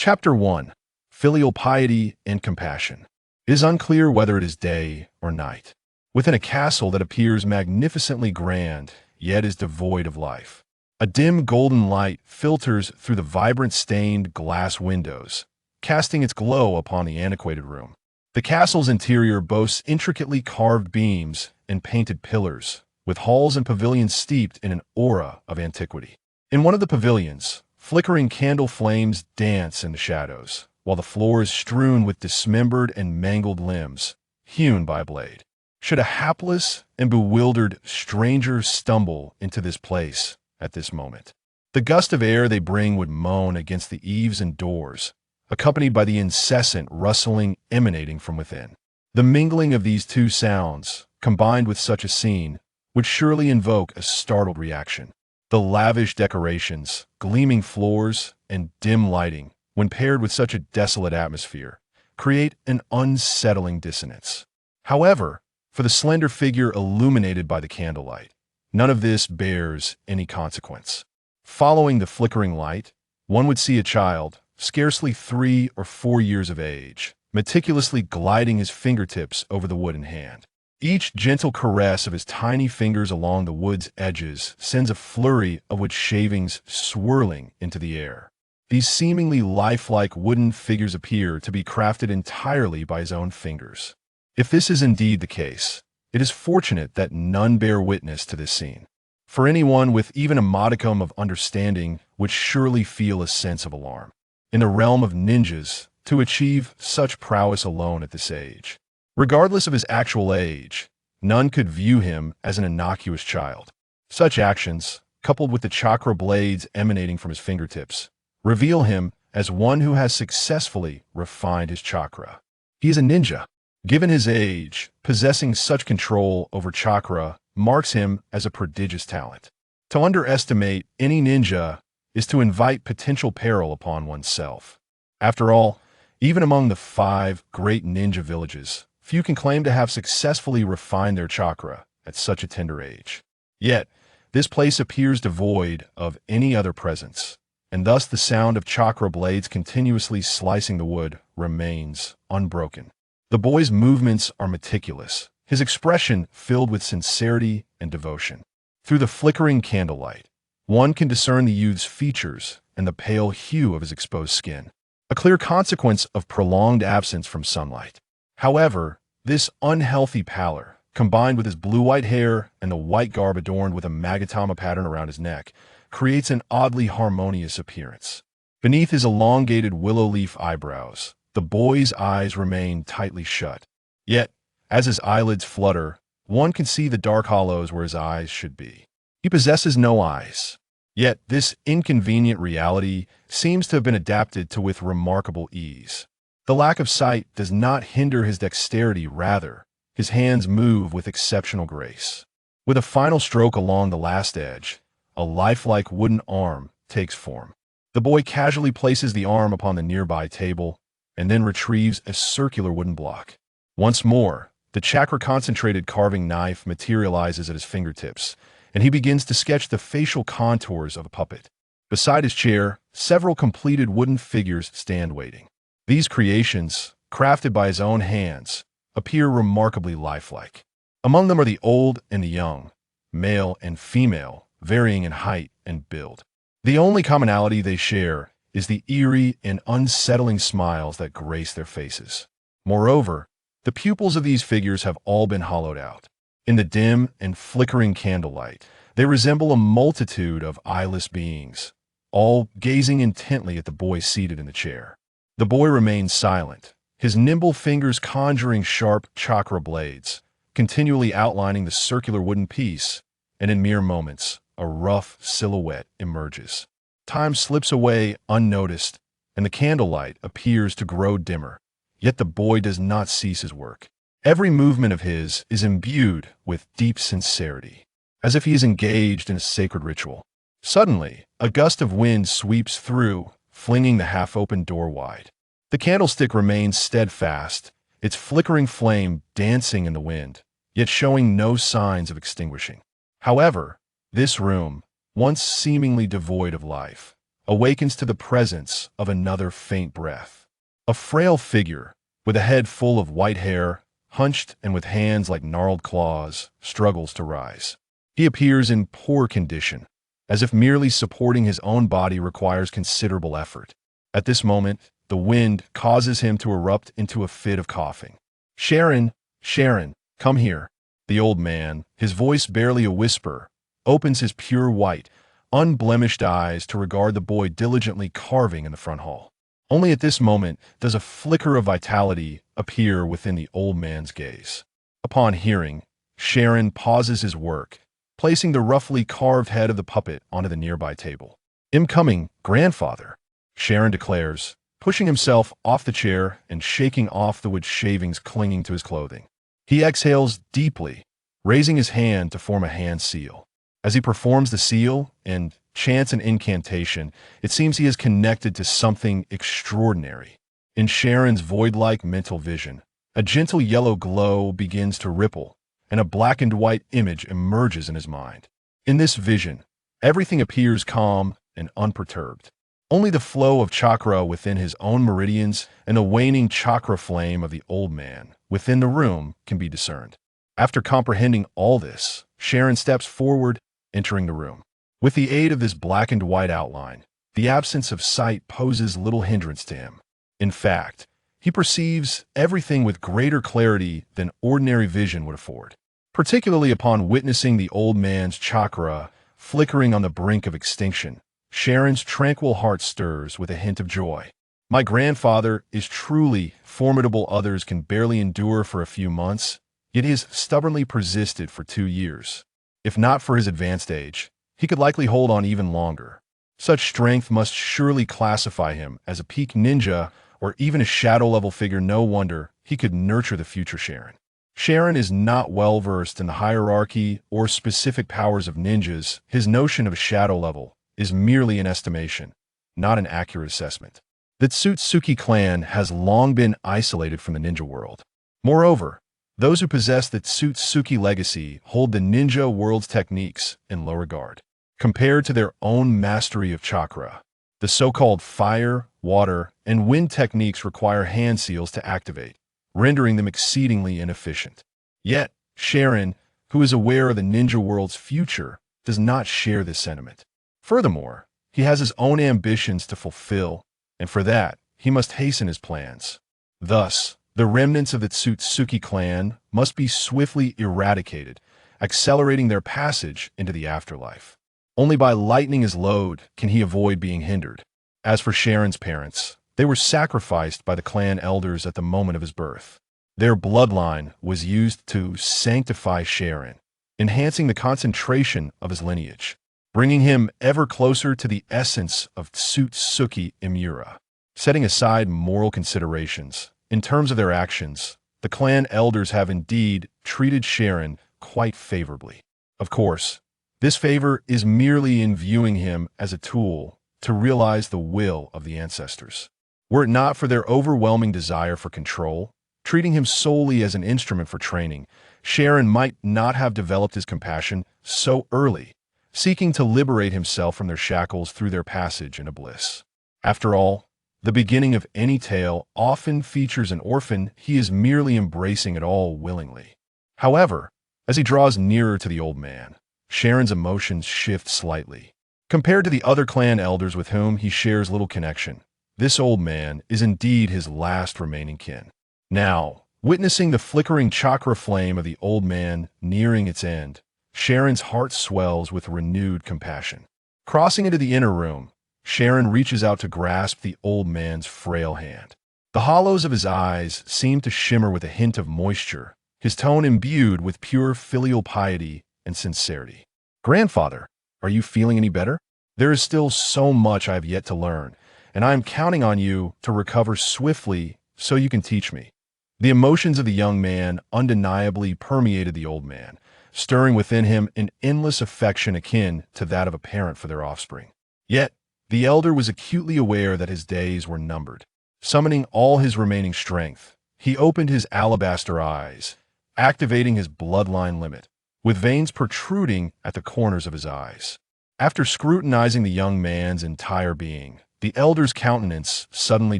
Chapter 1. Filial Piety and Compassion. It is unclear whether it is day or night. Within a castle that appears magnificently grand, yet is devoid of life. A dim golden light filters through the vibrant stained glass windows, casting its glow upon the antiquated room. The castle's interior boasts intricately carved beams and painted pillars, with halls and pavilions steeped in an aura of antiquity. In one of the pavilions, flickering candle flames dance in the shadows, while the floor is strewn with dismembered and mangled limbs, hewn by a blade. Should a hapless and bewildered stranger stumble into this place at this moment, the gust of air they bring would moan against the eaves and doors, accompanied by the incessant rustling emanating from within. The mingling of these two sounds, combined with such a scene, would surely invoke a startled reaction. The lavish decorations, gleaming floors, and dim lighting, when paired with such a desolate atmosphere, create an unsettling dissonance. However, for the slender figure illuminated by the candlelight, none of this bears any consequence. Following the flickering light, one would see a child, scarcely 3 or 4 years of age, meticulously gliding his fingertips over the wooden hand. Each gentle caress of his tiny fingers along the wood's edges sends a flurry of wood shavings swirling into the air. These seemingly lifelike wooden figures appear to be crafted entirely by his own fingers. If this is indeed the case, it is fortunate that none bear witness to this scene. For anyone with even a modicum of understanding would surely feel a sense of alarm. In the realm of ninjas, to achieve such prowess alone at this age, regardless of his actual age, none could view him as an innocuous child. Such actions, coupled with the chakra blades emanating from his fingertips, reveal him as one who has successfully refined his chakra. He is a ninja. Given his age, possessing such control over chakra marks him as a prodigious talent. To underestimate any ninja is to invite potential peril upon oneself. After all, even among the 5 great ninja villages, few can claim to have successfully refined their chakra at such a tender age. Yet, this place appears devoid of any other presence, and thus the sound of chakra blades continuously slicing the wood remains unbroken. The boy's movements are meticulous, his expression filled with sincerity and devotion. Through the flickering candlelight, one can discern the youth's features and the pale hue of his exposed skin, a clear consequence of prolonged absence from sunlight. However, this unhealthy pallor, combined with his blue-white hair and the white garb adorned with a magatama pattern around his neck, creates an oddly harmonious appearance. Beneath his elongated willow leaf eyebrows, the boy's eyes remain tightly shut. Yet, as his eyelids flutter, one can see the dark hollows where his eyes should be. He possesses no eyes. Yet this inconvenient reality seems to have been adapted to with remarkable ease. The lack of sight does not hinder his dexterity, rather, his hands move with exceptional grace. With a final stroke along the last edge, a lifelike wooden arm takes form. The boy casually places the arm upon the nearby table and then retrieves a circular wooden block. Once more, the chakra-concentrated carving knife materializes at his fingertips, and he begins to sketch the facial contours of a puppet. Beside his chair, several completed wooden figures stand waiting. These creations, crafted by his own hands, appear remarkably lifelike. Among them are the old and the young, male and female, varying in height and build. The only commonality they share is the eerie and unsettling smiles that grace their faces. Moreover, the pupils of these figures have all been hollowed out. In the dim and flickering candlelight, they resemble a multitude of eyeless beings, all gazing intently at the boy seated in the chair. The boy remains silent, his nimble fingers conjuring sharp chakra blades, continually outlining the circular wooden piece, and in mere moments, a rough silhouette emerges. Time slips away unnoticed, and the candlelight appears to grow dimmer, yet the boy does not cease his work. Every movement of his is imbued with deep sincerity, as if he is engaged in a sacred ritual. Suddenly, a gust of wind sweeps through, flinging the half-open door wide. The candlestick remains steadfast, its flickering flame dancing in the wind, yet showing no signs of extinguishing. However, this room, once seemingly devoid of life, awakens to the presence of another faint breath. A frail figure, with a head full of white hair, hunched and with hands like gnarled claws, struggles to rise. He appears in poor condition, as if merely supporting his own body requires considerable effort. At this moment, the wind causes him to erupt into a fit of coughing. "Sharon, Sharon, come here." The old man, his voice barely a whisper, opens his pure white, unblemished eyes to regard the boy diligently carving in the front hall. Only at this moment does a flicker of vitality appear within the old man's gaze. Upon hearing, Sharon pauses his work, placing the roughly carved head of the puppet onto the nearby table. "I'm coming, grandfather," Sharon declares, pushing himself off the chair and shaking off the wood shavings clinging to his clothing. He exhales deeply, raising his hand to form a hand seal. As he performs the seal and chants an incantation, it seems he is connected to something extraordinary. In Sharon's void-like mental vision, a gentle yellow glow begins to ripple, and a black and white image emerges in his mind. In this vision, everything appears calm and unperturbed. Only the flow of chakra within his own meridians and the waning chakra flame of the old man within the room can be discerned. After comprehending all this, Sharon steps forward, entering the room. With the aid of this black and white outline, the absence of sight poses little hindrance to him. In fact, he perceives everything with greater clarity than ordinary vision would afford, particularly upon witnessing the old man's chakra flickering on the brink of extinction. Sharon's tranquil heart stirs with a hint of joy. My grandfather is truly formidable. Others can barely endure for a few months, yet he has stubbornly persisted for 2 years. If not for his advanced age, he could likely hold on even longer. Such strength must surely classify him as a peak ninja or even a shadow-level figure. No wonder he could nurture the future Sharon. Sharon is not well-versed in the hierarchy or specific powers of ninjas. His notion of a shadow level is merely an estimation, not an accurate assessment. The Tsutsuki clan has long been isolated from the ninja world. Moreover, those who possess the Tsutsuki legacy hold the ninja world's techniques in low regard, compared to their own mastery of chakra. The so-called fire, water, and wind techniques require hand seals to activate, rendering them exceedingly inefficient. Yet, Sharon, who is aware of the ninja world's future, does not share this sentiment. Furthermore, he has his own ambitions to fulfill, and for that, he must hasten his plans. Thus, the remnants of the Tsutsuki clan must be swiftly eradicated, accelerating their passage into the afterlife. Only by lightening his load can he avoid being hindered. As for Sharon's parents, they were sacrificed by the clan elders at the moment of his birth. Their bloodline was used to sanctify Sharon, enhancing the concentration of his lineage, bringing him ever closer to the essence of Tsutsuki Imura. Setting aside moral considerations, in terms of their actions, the clan elders have indeed treated Sharon quite favorably. Of course, this favor is merely in viewing him as a tool to realize the will of the ancestors. Were it not for their overwhelming desire for control, treating him solely as an instrument for training, Sharon might not have developed his compassion so early, seeking to liberate himself from their shackles through their passage into bliss. After all, the beginning of any tale often features an orphan he is merely embracing it all willingly. However, as he draws nearer to the old man, Sharon's emotions shift slightly. Compared to the other clan elders with whom he shares little connection, this old man is indeed his last remaining kin. Now, witnessing the flickering chakra flame of the old man nearing its end, Sharon's heart swells with renewed compassion. Crossing into the inner room, Sharon reaches out to grasp the old man's frail hand. The hollows of his eyes seem to shimmer with a hint of moisture, his tone imbued with pure filial piety and sincerity. "Grandfather, are you feeling any better? There is still so much I have yet to learn, and I am counting on you to recover swiftly so you can teach me." The emotions of the young man undeniably permeated the old man, stirring within him an endless affection akin to that of a parent for their offspring. Yet, the elder was acutely aware that his days were numbered. Summoning all his remaining strength, he opened his alabaster eyes, activating his bloodline limit, with veins protruding at the corners of his eyes. After scrutinizing the young man's entire being, the elder's countenance suddenly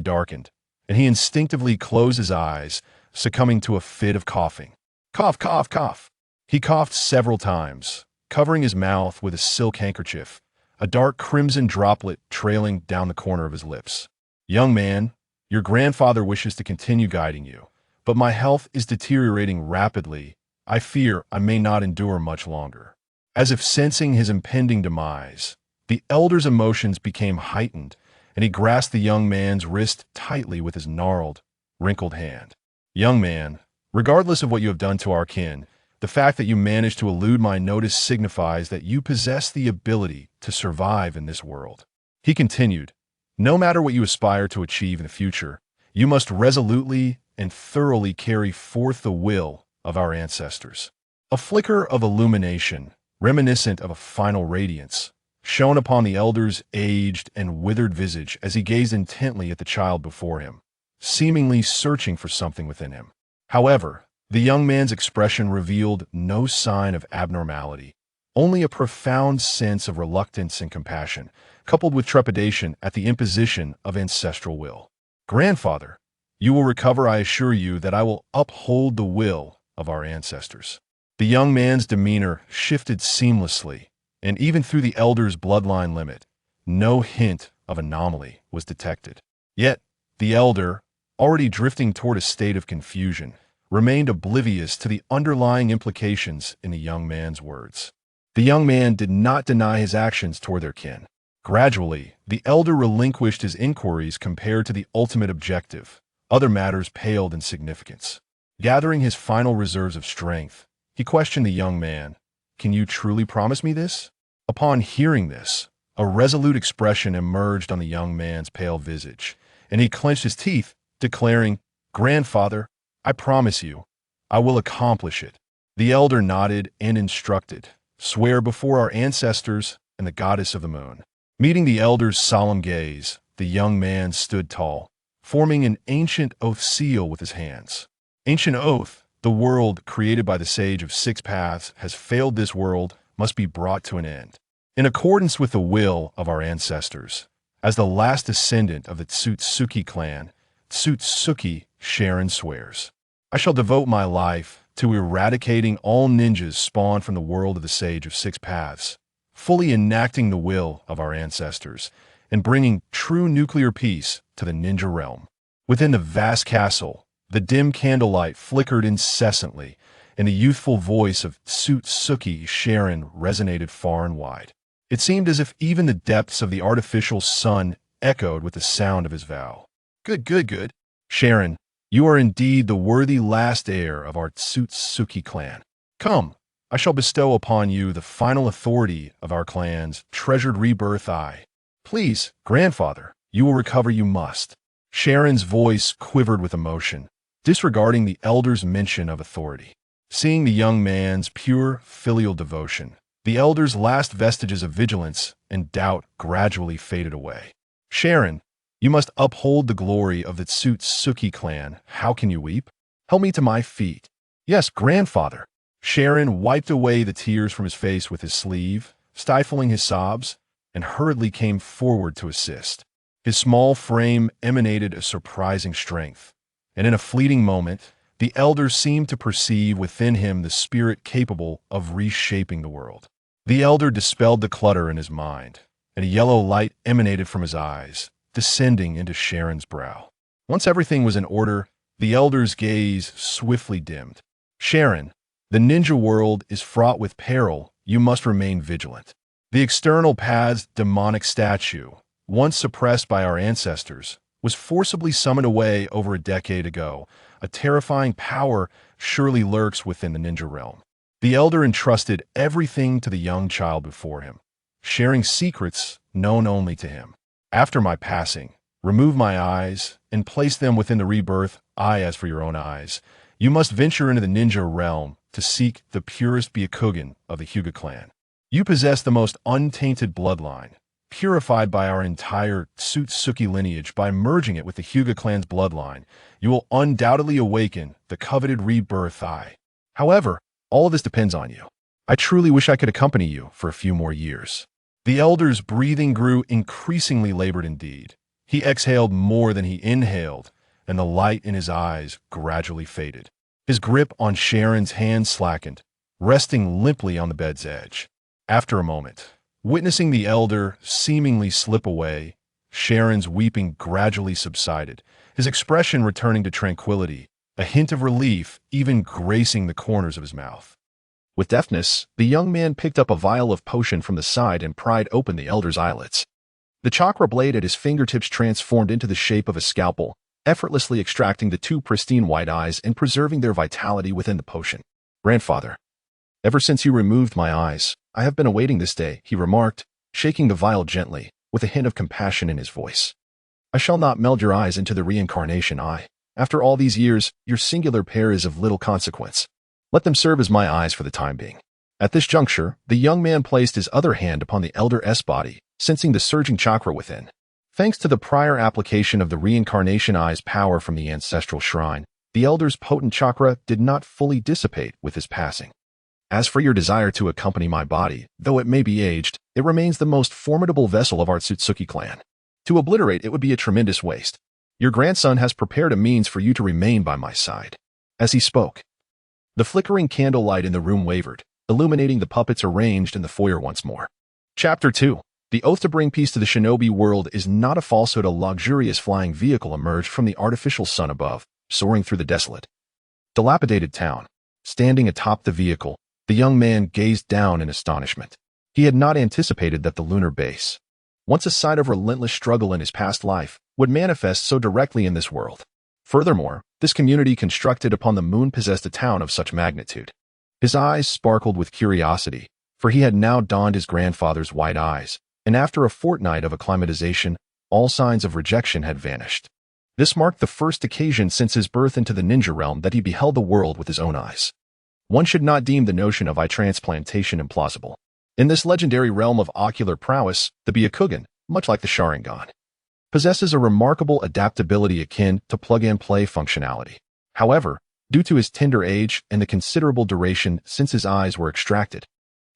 darkened, and he instinctively closed his eyes, succumbing to a fit of coughing. Cough, cough, cough. He coughed several times, covering his mouth with a silk handkerchief, a dark crimson droplet trailing down the corner of his lips. Young man, your grandfather wishes to continue guiding you, but my health is deteriorating rapidly. I fear I may not endure much longer. As if sensing his impending demise, the elder's emotions became heightened, and he grasped the young man's wrist tightly with his gnarled, wrinkled hand. Young man, regardless of what you have done to our kin, the fact that you managed to elude my notice signifies that you possess the ability to survive in this world. He continued, no matter what you aspire to achieve in the future, you must resolutely and thoroughly carry forth the will of our ancestors. A flicker of illumination, reminiscent of a final radiance, shone upon the elder's aged and withered visage as he gazed intently at the child before him, seemingly searching for something within him. However, the young man's expression revealed no sign of abnormality, only a profound sense of reluctance and compassion, coupled with trepidation at the imposition of ancestral will. Grandfather, you will recover. I assure you that I will uphold the will of our ancestors. The young man's demeanor shifted seamlessly, and even through the elder's bloodline limit, no hint of anomaly was detected. Yet, the elder, already drifting toward a state of confusion, remained oblivious to the underlying implications in the young man's words. The young man did not deny his actions toward their kin. Gradually, the elder relinquished his inquiries compared to the ultimate objective. Other matters paled in significance. Gathering his final reserves of strength, he questioned the young man, "Can you truly promise me this?" Upon hearing this, a resolute expression emerged on the young man's pale visage, and he clenched his teeth, declaring, "Grandfather, I promise you, I will accomplish it." The elder nodded and instructed, "Swear before our ancestors and the goddess of the moon." Meeting the elder's solemn gaze, the young man stood tall, forming an ancient oath seal with his hands. Ancient oath, the world created by the sage of six paths has failed. This world must be brought to an end. In accordance with the will of our ancestors, as the last descendant of the Tsutsuki clan, Tsutsuki Sharon swears, I shall devote my life to eradicating all ninjas spawned from the world of the sage of six paths, fully enacting the will of our ancestors, and bringing true nuclear peace to the ninja realm. Within the vast castle, the dim candlelight flickered incessantly, and the youthful voice of Tsutsuki Sharon resonated far and wide. It seemed as if even the depths of the artificial sun echoed with the sound of his vow. Good, good, good. Sharon, you are indeed the worthy last heir of our Tsutsuki clan. Come, I shall bestow upon you the final authority of our clan's treasured rebirth. Please, grandfather, you will recover. You must. Sharon's voice quivered with emotion, disregarding the elder's mention of authority. Seeing the young man's pure filial devotion, the elder's last vestiges of vigilance and doubt gradually faded away. Sharon, you must uphold the glory of the Tsutsuki clan. How can you weep? Help me to my feet. Yes, grandfather. Sharon wiped away the tears from his face with his sleeve, stifling his sobs, and hurriedly came forward to assist. His small frame emanated a surprising strength, and in a fleeting moment, the elder seemed to perceive within him the spirit capable of reshaping the world. The elder dispelled the clutter in his mind, and a yellow light emanated from his eyes, descending into Sharon's brow. Once everything was in order, the elder's gaze swiftly dimmed. Sharon, the ninja world is fraught with peril. You must remain vigilant. The external path's demonic statue, once suppressed by our ancestors, was forcibly summoned away over a decade ago. A terrifying power surely lurks within the ninja realm. The elder entrusted everything to the young child before him, sharing secrets known only to him. After my passing, remove my eyes and place them within the rebirth. As for your own eyes, you must venture into the ninja realm to seek the purest Byakugan of the Hyuga clan. You possess the most untainted bloodline, purified by our entire Tsutsuki lineage. By merging it with the Hyuga clan's bloodline, you will undoubtedly awaken the coveted rebirth. However, all of this depends on you. I truly wish I could accompany you for a few more years. The elder's breathing grew increasingly labored indeed. He exhaled more than he inhaled, and the light in his eyes gradually faded. His grip on Sharon's hand slackened, resting limply on the bed's edge. After a moment, witnessing the elder seemingly slip away, Sharon's weeping gradually subsided, his expression returning to tranquility, a hint of relief even gracing the corners of his mouth. With deftness, the young man picked up a vial of potion from the side and pried open the elder's eyelids. The chakra blade at his fingertips transformed into the shape of a scalpel, effortlessly extracting the two pristine white eyes and preserving their vitality within the potion. "Grandfather, ever since you removed my eyes, I have been awaiting this day," he remarked, shaking the vial gently, with a hint of compassion in his voice. "I shall not meld your eyes into the reincarnation eye. After all these years, your singular pair is of little consequence. Let them serve as my eyes for the time being." At this juncture, the young man placed his other hand upon the elder's body, sensing the surging chakra within. Thanks to the prior application of the reincarnation eye's power from the ancestral shrine, the elder's potent chakra did not fully dissipate with his passing. "As for your desire to accompany my body, though it may be aged, it remains the most formidable vessel of our Tsutsuki clan. To obliterate it would be a tremendous waste. Your grandson has prepared a means for you to remain by my side." As he spoke, the flickering candlelight in the room wavered, illuminating the puppets arranged in the foyer once more. Chapter 2. The oath to bring peace to the Shinobi world is not a falsehood. A luxurious flying vehicle emerged from the artificial sun above, soaring through the desolate, dilapidated town. Standing atop the vehicle, the young man gazed down in astonishment. He had not anticipated that the lunar base, once a site of relentless struggle in his past life, would manifest so directly in this world. Furthermore, this community constructed upon the moon possessed a town of such magnitude. His eyes sparkled with curiosity, for he had now donned his grandfather's white eyes, and after a fortnight of acclimatization, all signs of rejection had vanished. This marked the first occasion since his birth into the ninja realm that he beheld the world with his own eyes. One should not deem the notion of eye transplantation implausible. In this legendary realm of ocular prowess, the Byakugan, much like the Sharingan, possesses a remarkable adaptability akin to plug-and-play functionality. However, due to his tender age and the considerable duration since his eyes were extracted,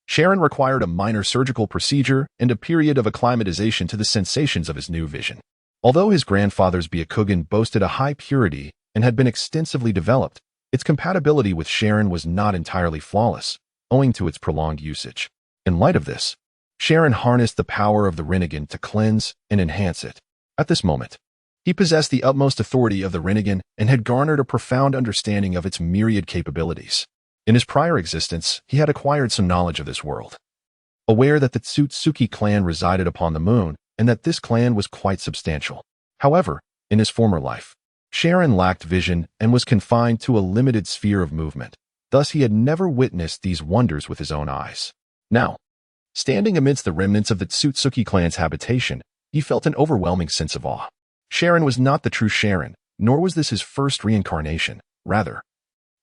Sharon required a minor surgical procedure and a period of acclimatization to the sensations of his new vision. Although his grandfather's Byakugan boasted a high purity and had been extensively developed, its compatibility with Sharon was not entirely flawless, owing to its prolonged usage. In light of this, Sharon harnessed the power of the Rinnegan to cleanse and enhance it. At this moment, he possessed the utmost authority of the Rinnegan and had garnered a profound understanding of its myriad capabilities. In his prior existence, he had acquired some knowledge of this world. Aware that the Tsutsuki clan resided upon the moon, and that this clan was quite substantial. However, in his former life, Sharon lacked vision and was confined to a limited sphere of movement. Thus, he had never witnessed these wonders with his own eyes. Now, standing amidst the remnants of the Tsutsuki clan's habitation, he felt an overwhelming sense of awe. Sharon was not the true Sharon, nor was this his first reincarnation. Rather,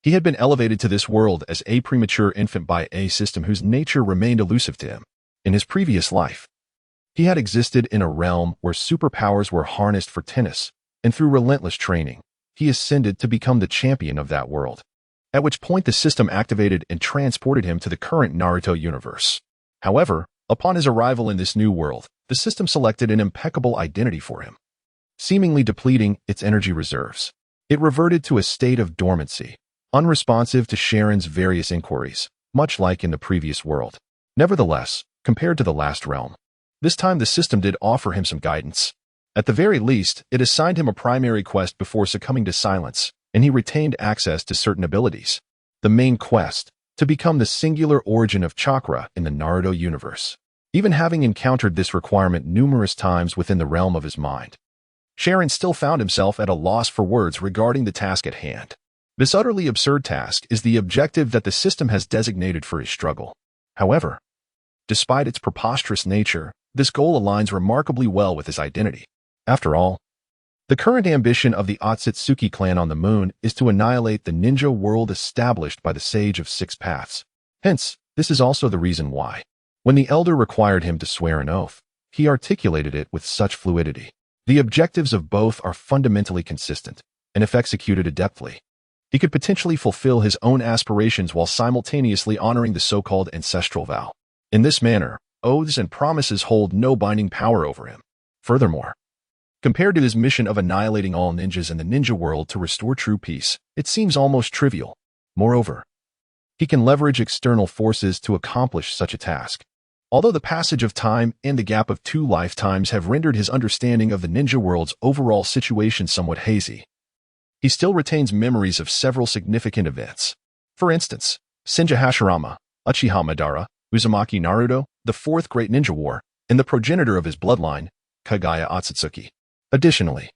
he had been elevated to this world as a premature infant by a system whose nature remained elusive to him. In his previous life, he had existed in a realm where superpowers were harnessed for tennis, and through relentless training, he ascended to become the champion of that world, at which point the system activated and transported him to the current Naruto universe. However, upon his arrival in this new world, the system selected an impeccable identity for him. Seemingly depleting its energy reserves, it reverted to a state of dormancy, unresponsive to Sharon's various inquiries, much like in the previous world. Nevertheless, compared to the last realm, this time the system did offer him some guidance. At the very least, it assigned him a primary quest before succumbing to silence, and he retained access to certain abilities. The main quest, to become the singular origin of chakra in the Naruto universe. Even having encountered this requirement numerous times within the realm of his mind, Sharon still found himself at a loss for words regarding the task at hand. This utterly absurd task is the objective that the system has designated for his struggle. However, despite its preposterous nature, this goal aligns remarkably well with his identity. After all, the current ambition of the Otsutsuki clan on the moon is to annihilate the ninja world established by the Sage of Six Paths. Hence, this is also the reason why, when the elder required him to swear an oath, he articulated it with such fluidity. The objectives of both are fundamentally consistent, and if executed adeptly, he could potentially fulfill his own aspirations while simultaneously honoring the so-called ancestral vow. In this manner, oaths and promises hold no binding power over him. Furthermore, compared to his mission of annihilating all ninjas in the ninja world to restore true peace, it seems almost trivial. Moreover, he can leverage external forces to accomplish such a task. Although the passage of time and the gap of 2 lifetimes have rendered his understanding of the ninja world's overall situation somewhat hazy, he still retains memories of several significant events. For instance, Senja Hashirama, Uchiha Madara, Uzumaki Naruto, the Fourth Great Ninja War, and the progenitor of his bloodline, Kaguya Otsutsuki. Additionally,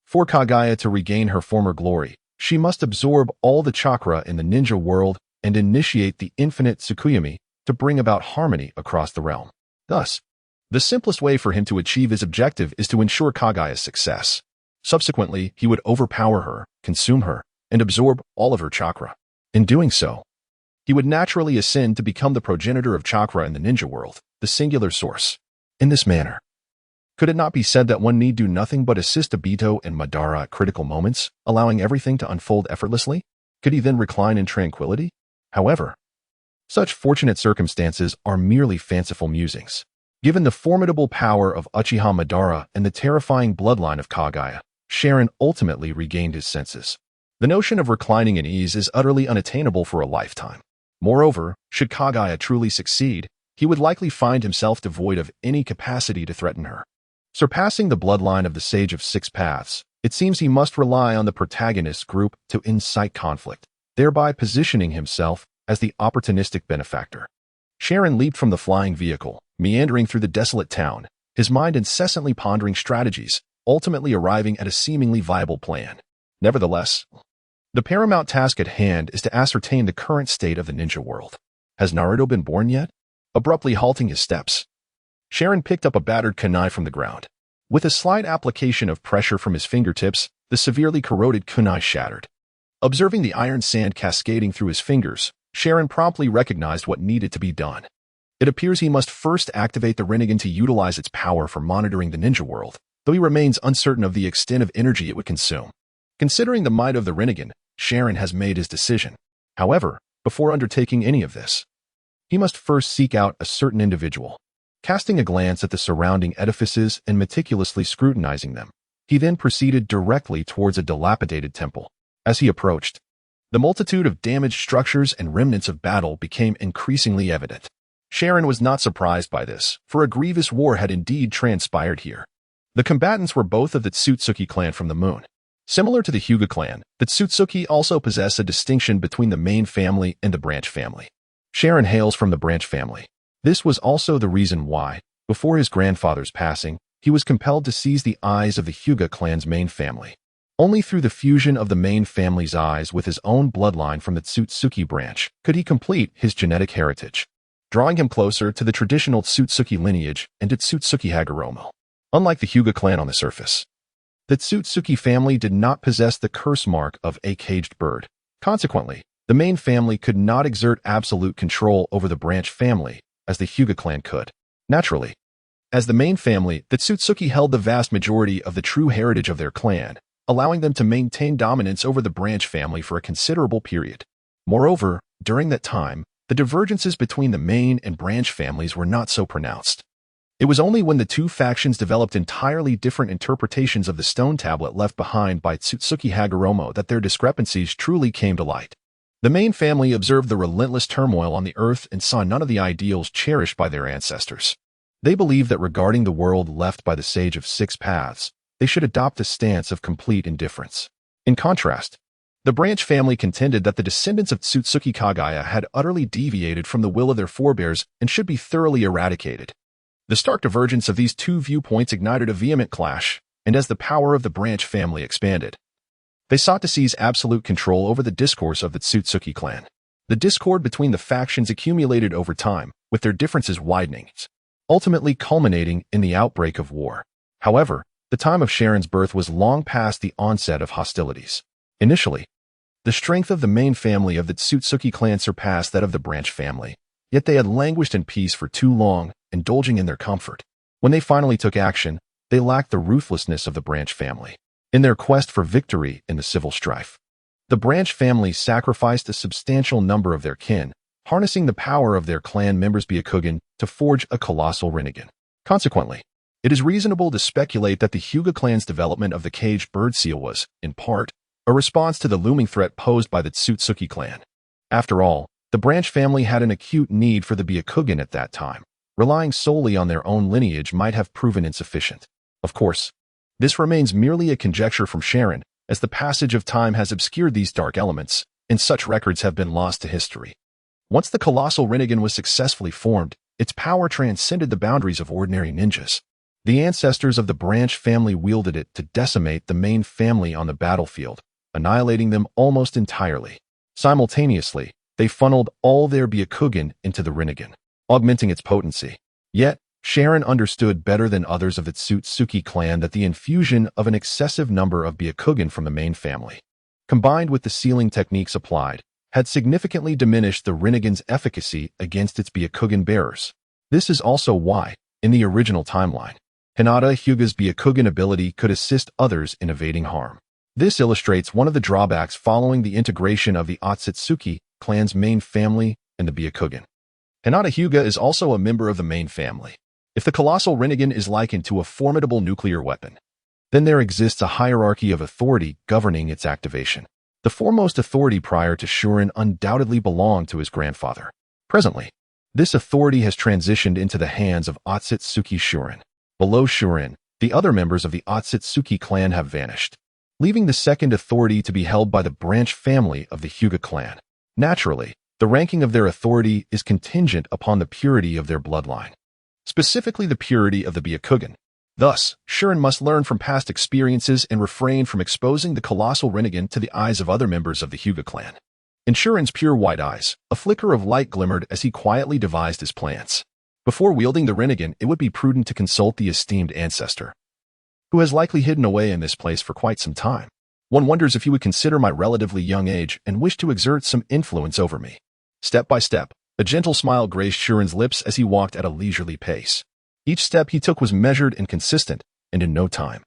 for Kaguya to regain her former glory, she must absorb all the chakra in the ninja world and initiate the infinite Tsukuyomi to bring about harmony across the realm. Thus, the simplest way for him to achieve his objective is to ensure Kaguya's success. Subsequently, he would overpower her, consume her, and absorb all of her chakra. In doing so, he would naturally ascend to become the progenitor of chakra in the ninja world, the singular source. In this manner, could it not be said that one need do nothing but assist Obito and Madara at critical moments, allowing everything to unfold effortlessly? Could he then recline in tranquility? However, such fortunate circumstances are merely fanciful musings. Given the formidable power of Uchiha Madara and the terrifying bloodline of Kaguya, Sharon ultimately regained his senses. The notion of reclining in ease is utterly unattainable for a lifetime. Moreover, should Kaguya truly succeed, he would likely find himself devoid of any capacity to threaten her. Surpassing the bloodline of the Sage of Six Paths, it seems he must rely on the protagonist group to incite conflict, thereby positioning himself as the opportunistic benefactor. Sharon leaped from the flying vehicle, meandering through the desolate town, his mind incessantly pondering strategies, ultimately arriving at a seemingly viable plan. Nevertheless, the paramount task at hand is to ascertain the current state of the ninja world. Has Naruto been born yet? Abruptly halting his steps, Sharon picked up a battered kunai from the ground. With a slight application of pressure from his fingertips, the severely corroded kunai shattered. Observing the iron sand cascading through his fingers, Sharon promptly recognized what needed to be done. It appears he must first activate the Rinnegan to utilize its power for monitoring the ninja world, though he remains uncertain of the extent of energy it would consume. Considering the might of the Rinnegan, Sharon has made his decision. However, before undertaking any of this, he must first seek out a certain individual. Casting a glance at the surrounding edifices and meticulously scrutinizing them, he then proceeded directly towards a dilapidated temple. As he approached, the multitude of damaged structures and remnants of battle became increasingly evident. Sharon was not surprised by this, for a grievous war had indeed transpired here. The combatants were both of the Tsutsuki clan from the moon. Similar to the Hyuga clan, the Tsutsuki also possess a distinction between the main family and the branch family. Sharon hails from the branch family. This was also the reason why, before his grandfather's passing, he was compelled to seize the eyes of the Hyuga clan's main family. Only through the fusion of the main family's eyes with his own bloodline from the Tsutsuki branch could he complete his genetic heritage, drawing him closer to the traditional Tsutsuki lineage and to Tsutsuki Hagoromo. Unlike the Hyuga clan on the surface, the Tsutsuki family did not possess the curse mark of a caged bird. Consequently, the main family could not exert absolute control over the branch family, as the Hyuga clan could. Naturally, as the main family, the Tsutsuki held the vast majority of the true heritage of their clan, allowing them to maintain dominance over the branch family for a considerable period. Moreover, during that time, the divergences between the main and branch families were not so pronounced. It was only when the two factions developed entirely different interpretations of the stone tablet left behind by Tsutsuki Hagoromo that their discrepancies truly came to light. The main family observed the relentless turmoil on the earth and saw none of the ideals cherished by their ancestors. They believed that regarding the world left by the Sage of Six Paths, they should adopt a stance of complete indifference. In contrast, the branch family contended that the descendants of Tsutsuki Kaguya had utterly deviated from the will of their forebears and should be thoroughly eradicated. The stark divergence of these two viewpoints ignited a vehement clash, and as the power of the branch family expanded, they sought to seize absolute control over the discourse of the Tsutsuki clan. The discord between the factions accumulated over time, with their differences widening, ultimately culminating in the outbreak of war. However, the time of Sharon's birth was long past the onset of hostilities. Initially, the strength of the main family of the Tsutsuki clan surpassed that of the branch family, yet they had languished in peace for too long, indulging in their comfort. When they finally took action, they lacked the ruthlessness of the branch family. In their quest for victory in the civil strife, the branch family sacrificed a substantial number of their kin, harnessing the power of their clan members' Byakugan to forge a colossal Rinnegan. Consequently, it is reasonable to speculate that the Hyuga clan's development of the caged bird seal was, in part, a response to the looming threat posed by the Tsutsuki clan. After all, the branch family had an acute need for the Byakugan at that time. Relying solely on their own lineage might have proven insufficient. Of course, this remains merely a conjecture from Sharon, as the passage of time has obscured these dark elements, and such records have been lost to history. Once the colossal Rinnegan was successfully formed, its power transcended the boundaries of ordinary ninjas. The ancestors of the branch family wielded it to decimate the main family on the battlefield, annihilating them almost entirely. Simultaneously, they funneled all their Byakugan into the Rinnegan, augmenting its potency. Yet, Sharon understood better than others of the Tsutsuki clan that the infusion of an excessive number of Byakugan from the main family, combined with the sealing techniques applied, had significantly diminished the Rinnegan's efficacy against its Byakugan bearers. This is also why, in the original timeline, Hinata Hyuga's Byakugan ability could assist others in evading harm. This illustrates one of the drawbacks following the integration of the Otsutsuki clan's main family and the Byakugan. Hinata Hyuga is also a member of the main family. If the colossal Rinnegan is likened to a formidable nuclear weapon, then there exists a hierarchy of authority governing its activation. The foremost authority prior to Shuren undoubtedly belonged to his grandfather. Presently, this authority has transitioned into the hands of Otsutsuki Shuren. Below Shuren, the other members of the Otsutsuki clan have vanished, leaving the second authority to be held by the branch family of the Hyuga clan. Naturally, the ranking of their authority is contingent upon the purity of their bloodline, specifically the purity of the Byakugan. Thus, Shuren must learn from past experiences and refrain from exposing the colossal Rinnegan to the eyes of other members of the Hyuga clan. In Shuren's pure white eyes, a flicker of light glimmered as he quietly devised his plans. Before wielding the Rinnegan, it would be prudent to consult the esteemed ancestor, who has likely hidden away in this place for quite some time. One wonders if he would consider my relatively young age and wish to exert some influence over me. Step by step, a gentle smile graced Shuren's lips as he walked at a leisurely pace. Each step he took was measured and consistent, and in no time,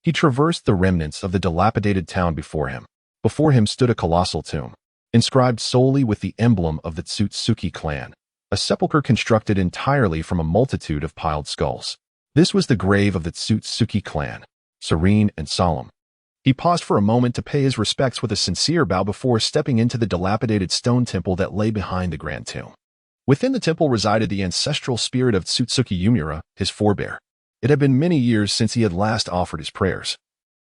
he traversed the remnants of the dilapidated town before him. Before him stood a colossal tomb, inscribed solely with the emblem of the Tsutsuki clan, a sepulchre constructed entirely from a multitude of piled skulls. This was the grave of the Tsutsuki clan, serene and solemn. He paused for a moment to pay his respects with a sincere bow before stepping into the dilapidated stone temple that lay behind the grand tomb. Within the temple resided the ancestral spirit of Tsutsuki Yumura, his forebear. It had been many years since he had last offered his prayers.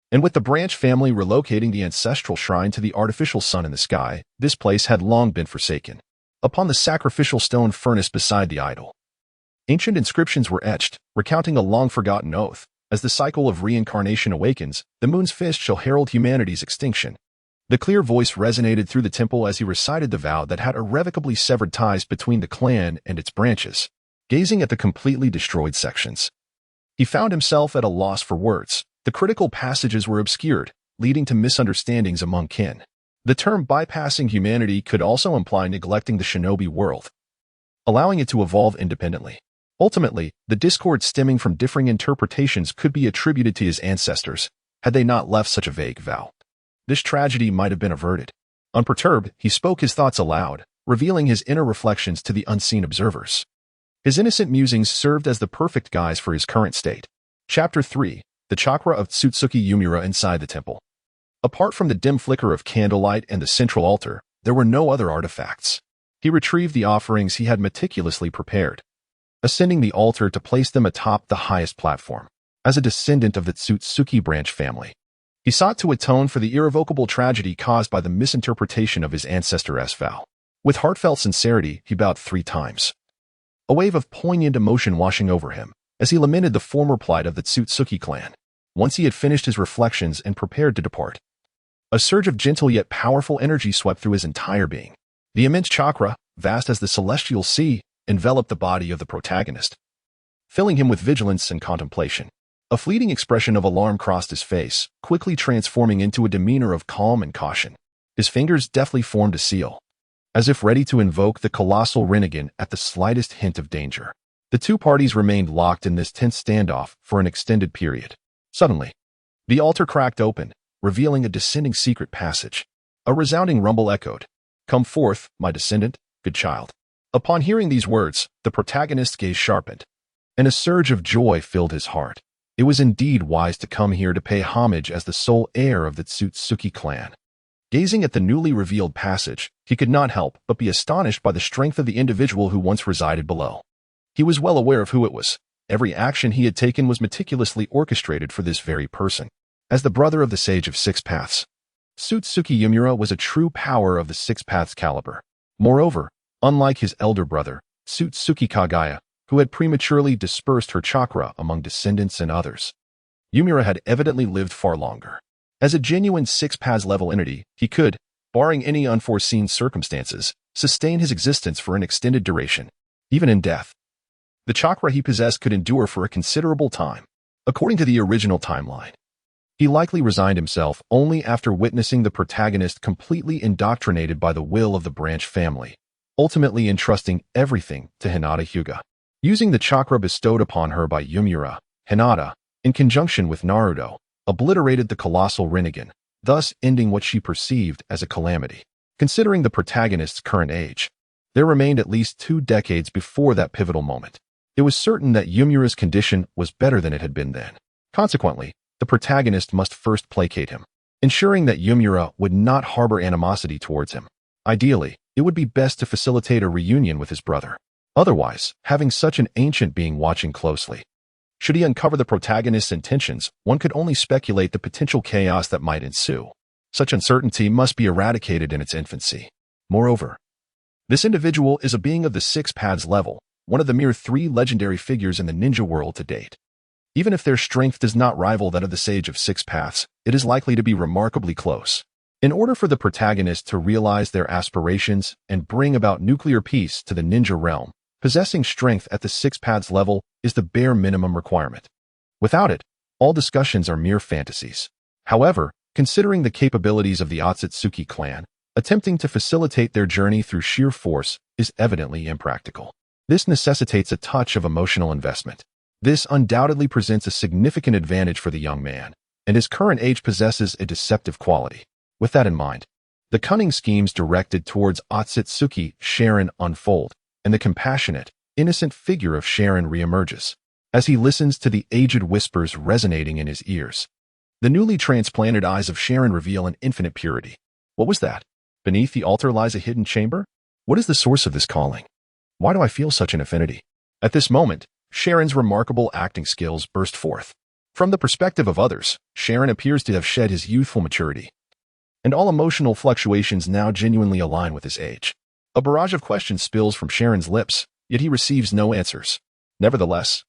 And with the branch family relocating the ancestral shrine to the artificial sun in the sky, this place had long been forsaken. Upon the sacrificial stone furnace beside the idol, ancient inscriptions were etched, recounting a long-forgotten oath. As the cycle of reincarnation awakens, the moon's fist shall herald humanity's extinction. The clear voice resonated through the temple as he recited the vow that had irrevocably severed ties between the clan and its branches. Gazing at the completely destroyed sections, he found himself at a loss for words. The critical passages were obscured, leading to misunderstandings among kin. The term bypassing humanity could also imply neglecting the shinobi world, allowing it to evolve independently. Ultimately, the discord stemming from differing interpretations could be attributed to his ancestors, had they not left such a vague vow. This tragedy might have been averted. Unperturbed, he spoke his thoughts aloud, revealing his inner reflections to the unseen observers. His innocent musings served as the perfect guise for his current state. Chapter 3. The Chakra of Tsutsuki Yumura inside the temple. Apart from the dim flicker of candlelight and the central altar, there were no other artifacts. He retrieved the offerings he had meticulously prepared, ascending the altar to place them atop the highest platform. As a descendant of the Tsutsuki branch family, he sought to atone for the irrevocable tragedy caused by the misinterpretation of his ancestor's vow. With heartfelt sincerity, he bowed 3 times. A wave of poignant emotion washing over him, as he lamented the former plight of the Tsutsuki clan. Once he had finished his reflections and prepared to depart, a surge of gentle yet powerful energy swept through his entire being. The immense chakra, vast as the celestial sea, enveloped the body of the protagonist, filling him with vigilance and contemplation. A fleeting expression of alarm crossed his face, quickly transforming into a demeanor of calm and caution. His fingers deftly formed a seal, as if ready to invoke the colossal Rinnegan at the slightest hint of danger. The two parties remained locked in this tense standoff for an extended period. Suddenly, the altar cracked open, revealing a descending secret passage. A resounding rumble echoed. "Come forth, my descendant. good child." Upon hearing these words, the protagonist's gaze sharpened, and a surge of joy filled his heart. It was indeed wise to come here to pay homage as the sole heir of the Tsutsuki clan. Gazing at the newly revealed passage, he could not help but be astonished by the strength of the individual who once resided below. He was well aware of who it was. Every action he had taken was meticulously orchestrated for this very person. As the brother of the Sage of Six Paths, Tsutsuki Yumura was a true power of the Six Paths caliber. Moreover, unlike his elder brother, Tsutsuki Kagaya, who had prematurely dispersed her chakra among descendants and others, Yumura had evidently lived far longer. As a genuine Six Paths level entity, he could, barring any unforeseen circumstances, sustain his existence for an extended duration, even in death. The chakra he possessed could endure for a considerable time. According to the original timeline, he likely resigned himself only after witnessing the protagonist completely indoctrinated by the will of the branch family, ultimately entrusting everything to Hinata Hyuga. Using the chakra bestowed upon her by Yumura, Hinata, in conjunction with Naruto, obliterated the colossal Rinnegan, thus ending what she perceived as a calamity. Considering the protagonist's current age, there remained at least 2 decades before that pivotal moment. It was certain that Yumura's condition was better than it had been then. Consequently, the protagonist must first placate him, ensuring that Yumura would not harbor animosity towards him. Ideally, it would be best to facilitate a reunion with his brother. Otherwise, having such an ancient being watching closely, should he uncover the protagonist's intentions, one could only speculate the potential chaos that might ensue. Such uncertainty must be eradicated in its infancy. Moreover, this individual is a being of the Six Paths level, one of the mere 3 legendary figures in the ninja world to date. Even if their strength does not rival that of the Sage of Six Paths, it is likely to be remarkably close. In order for the protagonist to realize their aspirations and bring about nuclear peace to the ninja realm, possessing strength at the Six Paths level is the bare minimum requirement. Without it, all discussions are mere fantasies. However, considering the capabilities of the Otsutsuki clan, attempting to facilitate their journey through sheer force is evidently impractical. This necessitates a touch of emotional investment. This undoubtedly presents a significant advantage for the young man, and his current age possesses a deceptive quality. With that in mind, the cunning schemes directed towards Otsutsuki Sharon unfold, and the compassionate, innocent figure of Sharon reemerges. As he listens to the aged whispers resonating in his ears, the newly transplanted eyes of Sharon reveal an infinite purity. What was that? Beneath the altar lies a hidden chamber? What is the source of this calling? Why do I feel such an affinity? At this moment, Sharon's remarkable acting skills burst forth. From the perspective of others, Sharon appears to have shed his youthful maturity, and all emotional fluctuations now genuinely align with his age. A barrage of questions spills from Sharon's lips, yet he receives no answers. Nevertheless,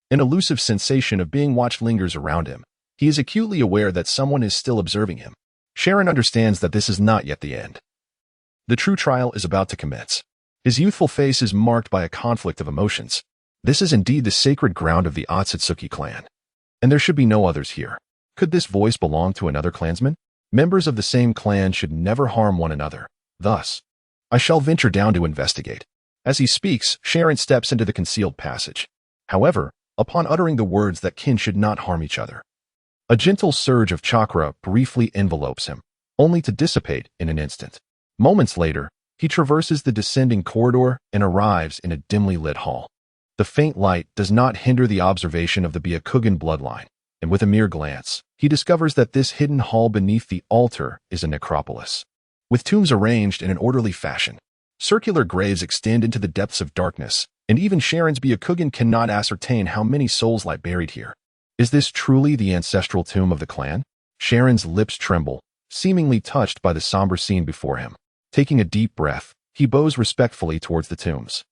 an elusive sensation of being watched lingers around him. He is acutely aware that someone is still observing him. Sharon understands that this is not yet the end. The true trial is about to commence. His youthful face is marked by a conflict of emotions. This is indeed the sacred ground of the Otsutsuki clan, and there should be no others here. Could this voice belong to another clansman? Members of the same clan should never harm one another. Thus, I shall venture down to investigate. As he speaks, Sharon steps into the concealed passage. However, upon uttering the words that kin should not harm each other, a gentle surge of chakra briefly envelopes him, only to dissipate in an instant. Moments later, he traverses the descending corridor and arrives in a dimly lit hall. The faint light does not hinder the observation of the Byakugan bloodline, and with a mere glance, he discovers that this hidden hall beneath the altar is a necropolis, with tombs arranged in an orderly fashion. Circular graves extend into the depths of darkness, and even Sharon's Byakugan cannot ascertain how many souls lie buried here. Is this truly the ancestral tomb of the clan? Sharon's lips tremble, seemingly touched by the somber scene before him. Taking a deep breath, he bows respectfully towards the tombs.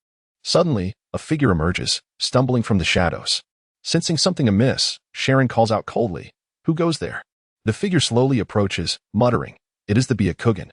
Suddenly, a figure emerges, stumbling from the shadows. Sensing something amiss, Sharon calls out coldly, "Who goes there?" The figure slowly approaches, muttering, "It is the Byakugan."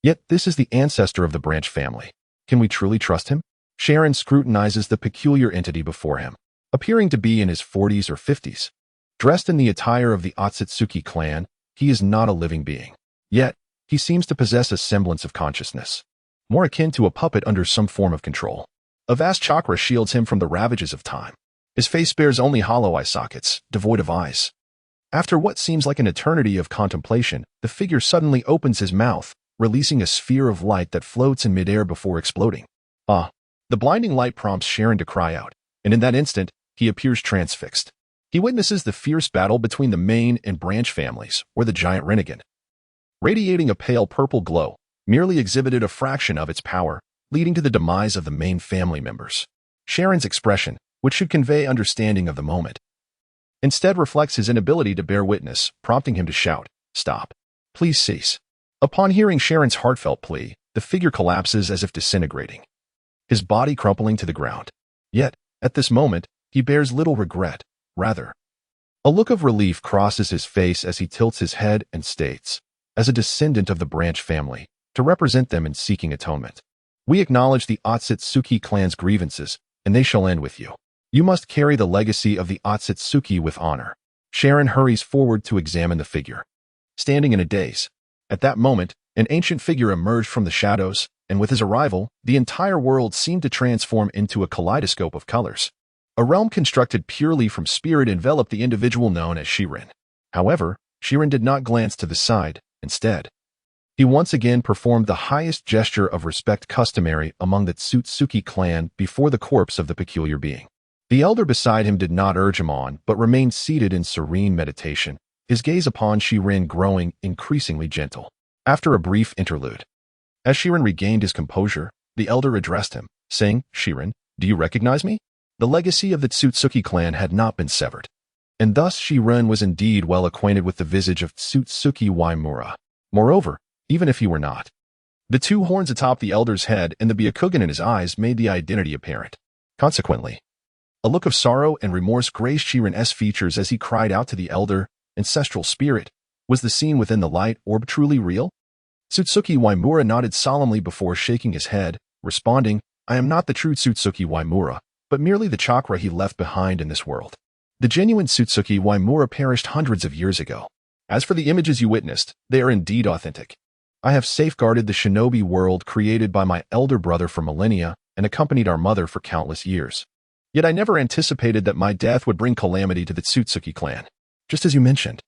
Yet this is the ancestor of the branch family. Can we truly trust him? Sharon scrutinizes the peculiar entity before him, appearing to be in his 40s or 50s. Dressed in the attire of the Otsutsuki clan, he is not a living being. Yet, he seems to possess a semblance of consciousness, more akin to a puppet under some form of control. A vast chakra shields him from the ravages of time. His face bears only hollow eye sockets, devoid of eyes. After what seems like an eternity of contemplation, the figure suddenly opens his mouth, releasing a sphere of light that floats in midair before exploding. Ah! The blinding light prompts Sharon to cry out, and in that instant, he appears transfixed. He witnesses the fierce battle between the main and branch families, or the giant renegade. Radiating a pale purple glow, merely exhibited a fraction of its power, leading to the demise of the main family members. Sharon's expression, which should convey understanding of the moment, instead reflects his inability to bear witness, prompting him to shout, "Stop. Please cease." Upon hearing Sharon's heartfelt plea, the figure collapses as if disintegrating, his body crumpling to the ground. Yet, at this moment, he bears little regret, rather. A look of relief crosses his face as he tilts his head and states, as a descendant of the branch family, to represent them in seeking atonement. We acknowledge the Otsutsuki clan's grievances, and they shall end with you. You must carry the legacy of the Otsutsuki with honor. Sharon hurries forward to examine the figure, standing in a daze. At that moment, an ancient figure emerged from the shadows, and with his arrival, the entire world seemed to transform into a kaleidoscope of colors. A realm constructed purely from spirit enveloped the individual known as Shirin. However, Shirin did not glance to the side. Instead, he once again performed the highest gesture of respect customary among the Otsutsuki clan before the corpse of the peculiar being. The elder beside him did not urge him on, but remained seated in serene meditation, his gaze upon Shirin growing increasingly gentle. After a brief interlude, as Shirin regained his composure, the elder addressed him, saying, "Shirin, do you recognize me?" The legacy of the Otsutsuki clan had not been severed, and thus Shirin was indeed well acquainted with the visage of Otsutsuki Waimura. Moreover, even if he were not, the two horns atop the elder's head and the Byakugan in his eyes made the identity apparent. Consequently, a look of sorrow and remorse graced Shirin's features as he cried out to the elder, "Ancestral spirit, was the scene within the light orb truly real?" Otsutsuki Waimura nodded solemnly before shaking his head, responding, "I am not the true Otsutsuki Waimura, but merely the chakra he left behind in this world. The genuine Otsutsuki Waimura perished hundreds of years ago. As for the images you witnessed, they are indeed authentic. I have safeguarded the Shinobi world created by my elder brother for millennia and accompanied our mother for countless years. Yet I never anticipated that my death would bring calamity to the Otsutsuki clan. Just as you mentioned,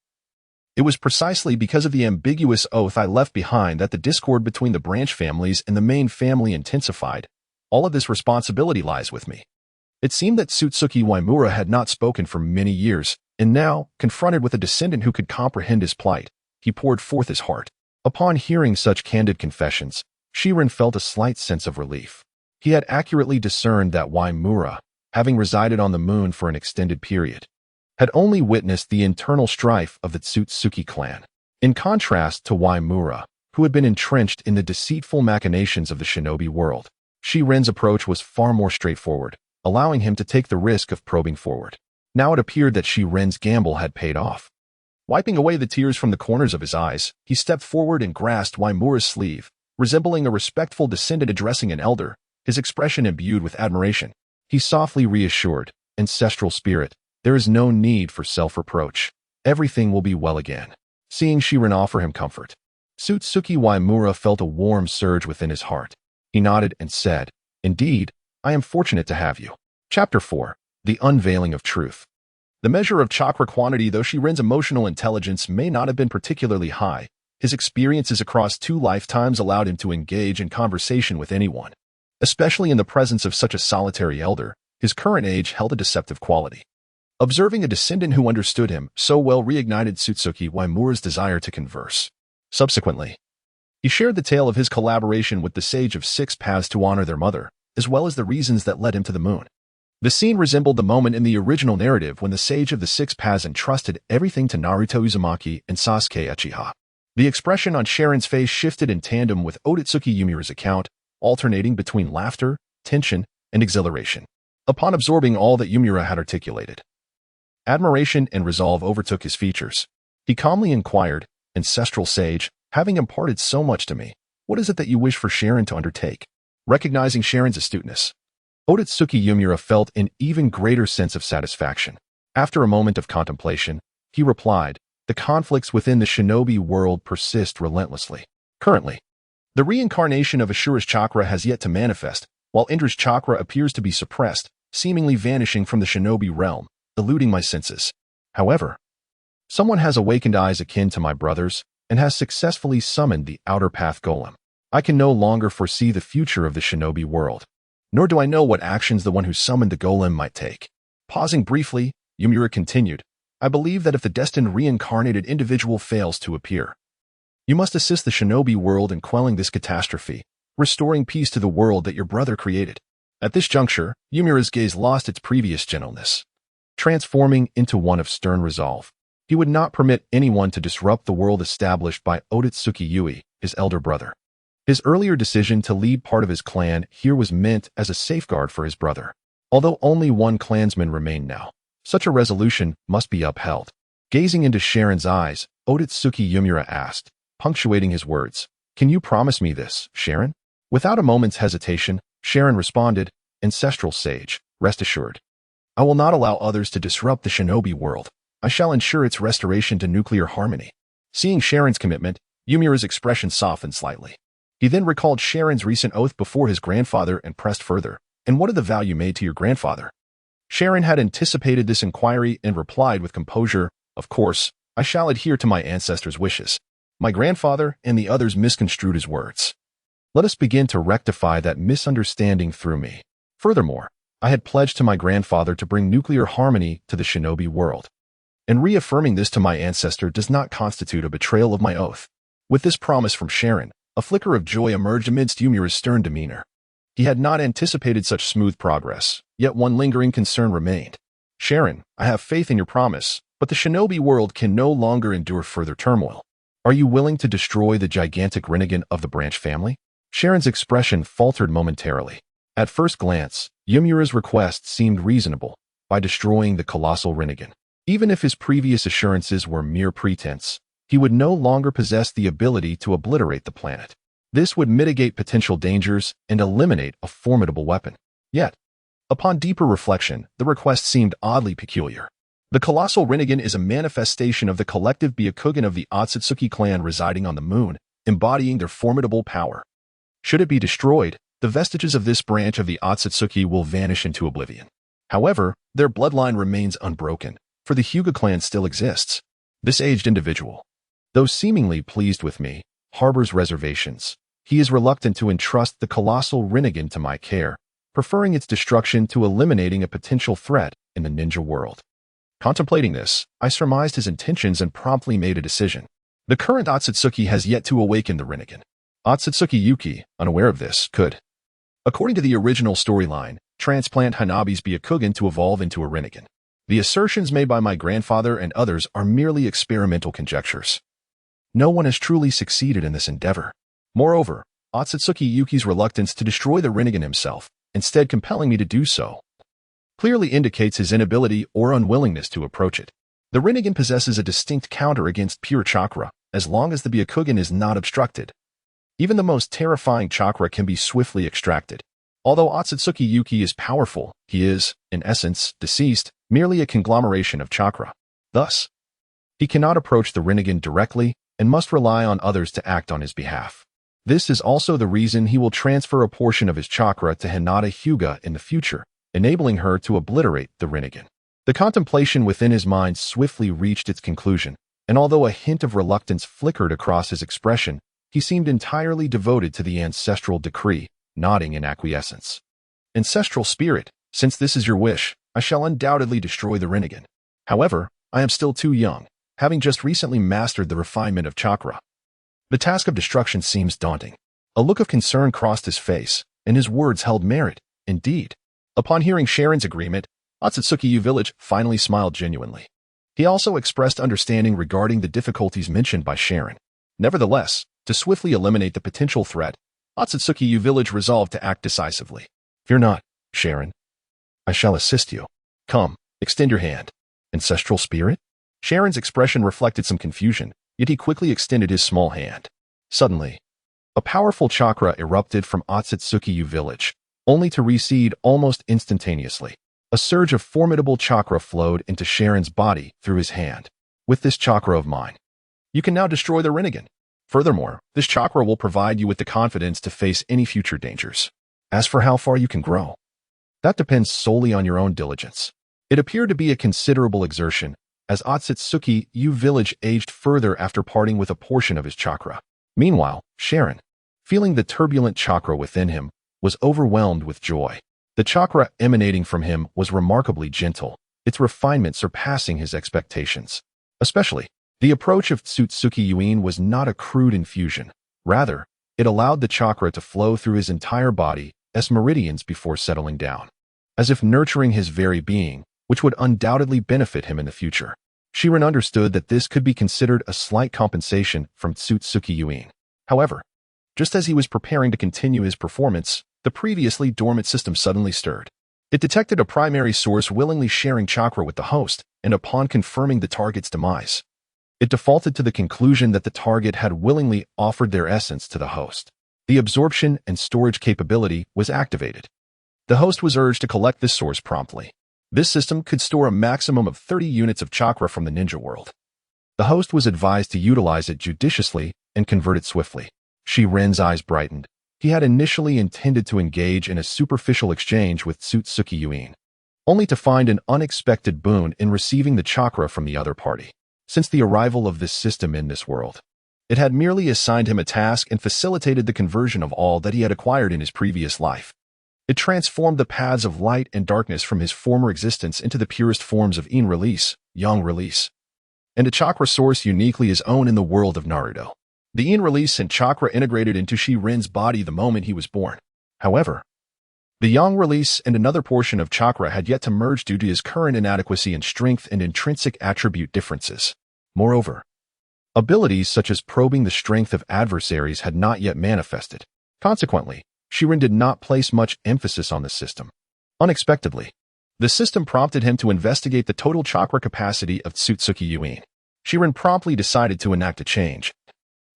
it was precisely because of the ambiguous oath I left behind that the discord between the branch families and the main family intensified. All of this responsibility lies with me." It seemed that Otsutsuki Waimura had not spoken for many years, and now, confronted with a descendant who could comprehend his plight, he poured forth his heart. Upon hearing such candid confessions, Shirin felt a slight sense of relief. He had accurately discerned that Waimura, having resided on the moon for an extended period, had only witnessed the internal strife of the Otsutsuki clan. In contrast to Waimura, who had been entrenched in the deceitful machinations of the Shinobi world, Shirin's approach was far more straightforward, allowing him to take the risk of probing forward. Now it appeared that Shirin's gamble had paid off. Wiping away the tears from the corners of his eyes, he stepped forward and grasped Waimura's sleeve, resembling a respectful descendant addressing an elder, his expression imbued with admiration. He softly reassured, "Ancestral spirit, there is no need for self-reproach. Everything will be well again." Seeing Shirin offer him comfort, Otsutsuki Waimura felt a warm surge within his heart. He nodded and said, "Indeed, I am fortunate to have you." Chapter 4. The Unveiling of Truth. The measure of chakra quantity, though Shirin's emotional intelligence may not have been particularly high, his experiences across 2 lifetimes allowed him to engage in conversation with anyone. Especially in the presence of such a solitary elder, his current age held a deceptive quality. Observing a descendant who understood him so well reignited Otsutsuki Waimura's desire to converse. Subsequently, he shared the tale of his collaboration with the Sage of 6 Paths to honor their mother, as well as the reasons that led him to the moon. The scene resembled the moment in the original narrative when the Sage of the 6 Paths entrusted everything to Naruto Uzumaki and Sasuke Uchiha. The expression on Sharon's face shifted in tandem with Otsutsuki Yumira's account, alternating between laughter, tension, and exhilaration. Upon absorbing all that Yumira had articulated, admiration and resolve overtook his features. He calmly inquired, "Ancestral sage, having imparted so much to me, what is it that you wish for Sharon to undertake?" Recognizing Sharon's astuteness, Otsutsuki Yumira felt an even greater sense of satisfaction. After a moment of contemplation, he replied, "The conflicts within the Shinobi world persist relentlessly. Currently, the reincarnation of Ashura's chakra has yet to manifest, while Indra's chakra appears to be suppressed, seemingly vanishing from the Shinobi realm, eluding my senses. However, someone has awakened eyes akin to my brother's, and has successfully summoned the Outer Path Golem. I can no longer foresee the future of the Shinobi world, nor do I know what actions the one who summoned the golem might take. Pausing briefly, Yumura continued, I believe that if the destined reincarnated individual fails to appear, you must assist the Shinobi world in quelling this catastrophe, restoring peace to the world that your brother created. At this juncture, Yumura's gaze lost its previous gentleness, transforming into one of stern resolve. He would not permit anyone to disrupt the world established by Otsutsuki Yui, his elder brother. His earlier decision to lead part of his clan here was meant as a safeguard for his brother. Although only one clansman remained now, such a resolution must be upheld. Gazing into Sharon's eyes, Otsutsuki Yumura asked, punctuating his words, Can you promise me this, Sharon? Without a moment's hesitation, Sharon responded, Ancestral sage, rest assured. I will not allow others to disrupt the Shinobi world. I shall ensure its restoration to nuclear harmony. Seeing Sharon's commitment, Yumura's expression softened slightly. He then recalled Sharon's recent oath before his grandfather and pressed further, And what of the vow you made to your grandfather? Sharon had anticipated this inquiry and replied with composure, Of course, I shall adhere to my ancestors' wishes. My grandfather and the others misconstrued his words. Let us begin to rectify that misunderstanding through me. Furthermore, I had pledged to my grandfather to bring nuclear harmony to the Shinobi world. And reaffirming this to my ancestor does not constitute a betrayal of my oath. With this promise from Sharon, a flicker of joy emerged amidst Yumura's stern demeanor. He had not anticipated such smooth progress, yet one lingering concern remained. Sharon, I have faith in your promise, but the Shinobi world can no longer endure further turmoil. Are you willing to destroy the gigantic Rinnegan of the branch family? Sharon's expression faltered momentarily. At first glance, Yumura's request seemed reasonable, by destroying the colossal Rinnegan. Even if his previous assurances were mere pretense, he would no longer possess the ability to obliterate the planet. This would mitigate potential dangers and eliminate a formidable weapon. Yet, upon deeper reflection, the request seemed oddly peculiar. The colossal Rinnegan is a manifestation of the collective Byakugan of the Otsutsuki clan residing on the moon, embodying their formidable power. Should it be destroyed, the vestiges of this branch of the Otsutsuki will vanish into oblivion. However, their bloodline remains unbroken, for the Hyuga clan still exists. This aged individual, though seemingly pleased with me, harbors reservations. He is reluctant to entrust the colossal Rinnegan to my care, preferring its destruction to eliminating a potential threat in the ninja world. Contemplating this, I surmised his intentions and promptly made a decision. The current Otsutsuki has yet to awaken the Rinnegan. Otsutsuki Yuki, unaware of this, could, according to the original storyline, transplant Hanabi's Byakugan to evolve into a Rinnegan. The assertions made by my grandfather and others are merely experimental conjectures. No one has truly succeeded in this endeavor. Moreover, Otsutsuki Yuki's reluctance to destroy the Rinnegan himself, instead compelling me to do so, clearly indicates his inability or unwillingness to approach it. The Rinnegan possesses a distinct counter against pure chakra, as long as the Byakugan is not obstructed. Even the most terrifying chakra can be swiftly extracted. Although Otsutsuki Yuki is powerful, he is, in essence, deceased, merely a conglomeration of chakra. Thus, he cannot approach the Rinnegan directly and must rely on others to act on his behalf. This is also the reason he will transfer a portion of his chakra to Hinata Hyuga in the future, enabling her to obliterate the Rinnegan. The contemplation within his mind swiftly reached its conclusion, and although a hint of reluctance flickered across his expression, he seemed entirely devoted to the ancestral decree, nodding in acquiescence. Ancestral spirit, since this is your wish, I shall undoubtedly destroy the Rinnegan. However, I am still too young, having just recently mastered the refinement of chakra. The task of destruction seems daunting. A look of concern crossed his face, and his words held merit, indeed. Upon hearing Sharon's agreement, Otsutsuki U Village finally smiled genuinely. He also expressed understanding regarding the difficulties mentioned by Sharon. Nevertheless, to swiftly eliminate the potential threat, Otsutsuki U Village resolved to act decisively. Fear not, Sharon. I shall assist you. Come, extend your hand. Ancestral spirit? Sharon's expression reflected some confusion, yet he quickly extended his small hand. Suddenly, a powerful chakra erupted from Otsutsuki U Village, only to recede almost instantaneously. A surge of formidable chakra flowed into Sharon's body through his hand. With this chakra of mine, you can now destroy the Rinnegan. Furthermore, this chakra will provide you with the confidence to face any future dangers. As for how far you can grow, that depends solely on your own diligence. It appeared to be a considerable exertion, as Otsutsuki U village aged further after parting with a portion of his chakra. Meanwhile, Sharon, feeling the turbulent chakra within him, was overwhelmed with joy. The chakra emanating from him was remarkably gentle, its refinement surpassing his expectations. Especially, the approach of Otsutsuki Yuin was not a crude infusion. Rather, it allowed the chakra to flow through his entire body as meridians before settling down, as if nurturing his very being, which would undoubtedly benefit him in the future. Shirin understood that this could be considered a slight compensation from Otsutsuki Yuin. However, just as he was preparing to continue his performance, the previously dormant system suddenly stirred. It detected a primary source willingly sharing chakra with the host, and upon confirming the target's demise, it defaulted to the conclusion that the target had willingly offered their essence to the host. The absorption and storage capability was activated. The host was urged to collect this source promptly. This system could store a maximum of 30 units of chakra from the ninja world. The host was advised to utilize it judiciously and convert it swiftly. Shiren's eyes brightened. He had initially intended to engage in a superficial exchange with Otsutsuki Yuin, only to find an unexpected boon in receiving the chakra from the other party. Since the arrival of this system in this world, it had merely assigned him a task and facilitated the conversion of all that he had acquired in his previous life. It transformed the paths of light and darkness from his former existence into the purest forms of yin release, yang release, and a chakra source uniquely his own in the world of Naruto. The yin release and chakra integrated into Shiren's body the moment he was born. However, the yang release and another portion of chakra had yet to merge due to his current inadequacy in strength and intrinsic attribute differences. Moreover, abilities such as probing the strength of adversaries had not yet manifested. Consequently, Shiren did not place much emphasis on the system. Unexpectedly, the system prompted him to investigate the total chakra capacity of Otsutsuki Yuin. Shiren promptly decided to enact a change.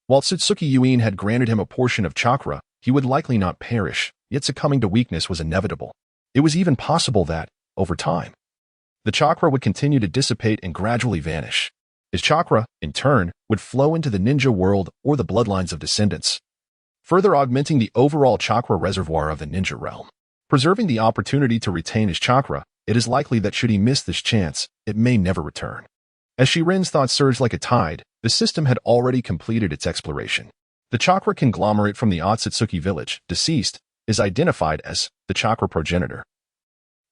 While Otsutsuki Yuin had granted him a portion of chakra, he would likely not perish, yet succumbing to weakness was inevitable. It was even possible that, over time, the chakra would continue to dissipate and gradually vanish. His chakra, in turn, would flow into the ninja world or the bloodlines of descendants, further augmenting the overall chakra reservoir of the ninja realm. Preserving the opportunity to retain his chakra, it is likely that should he miss this chance, it may never return. As Shiren's thoughts surged like a tide, the system had already completed its exploration. The chakra conglomerate from the Otsutsuki village, deceased, is identified as the chakra progenitor.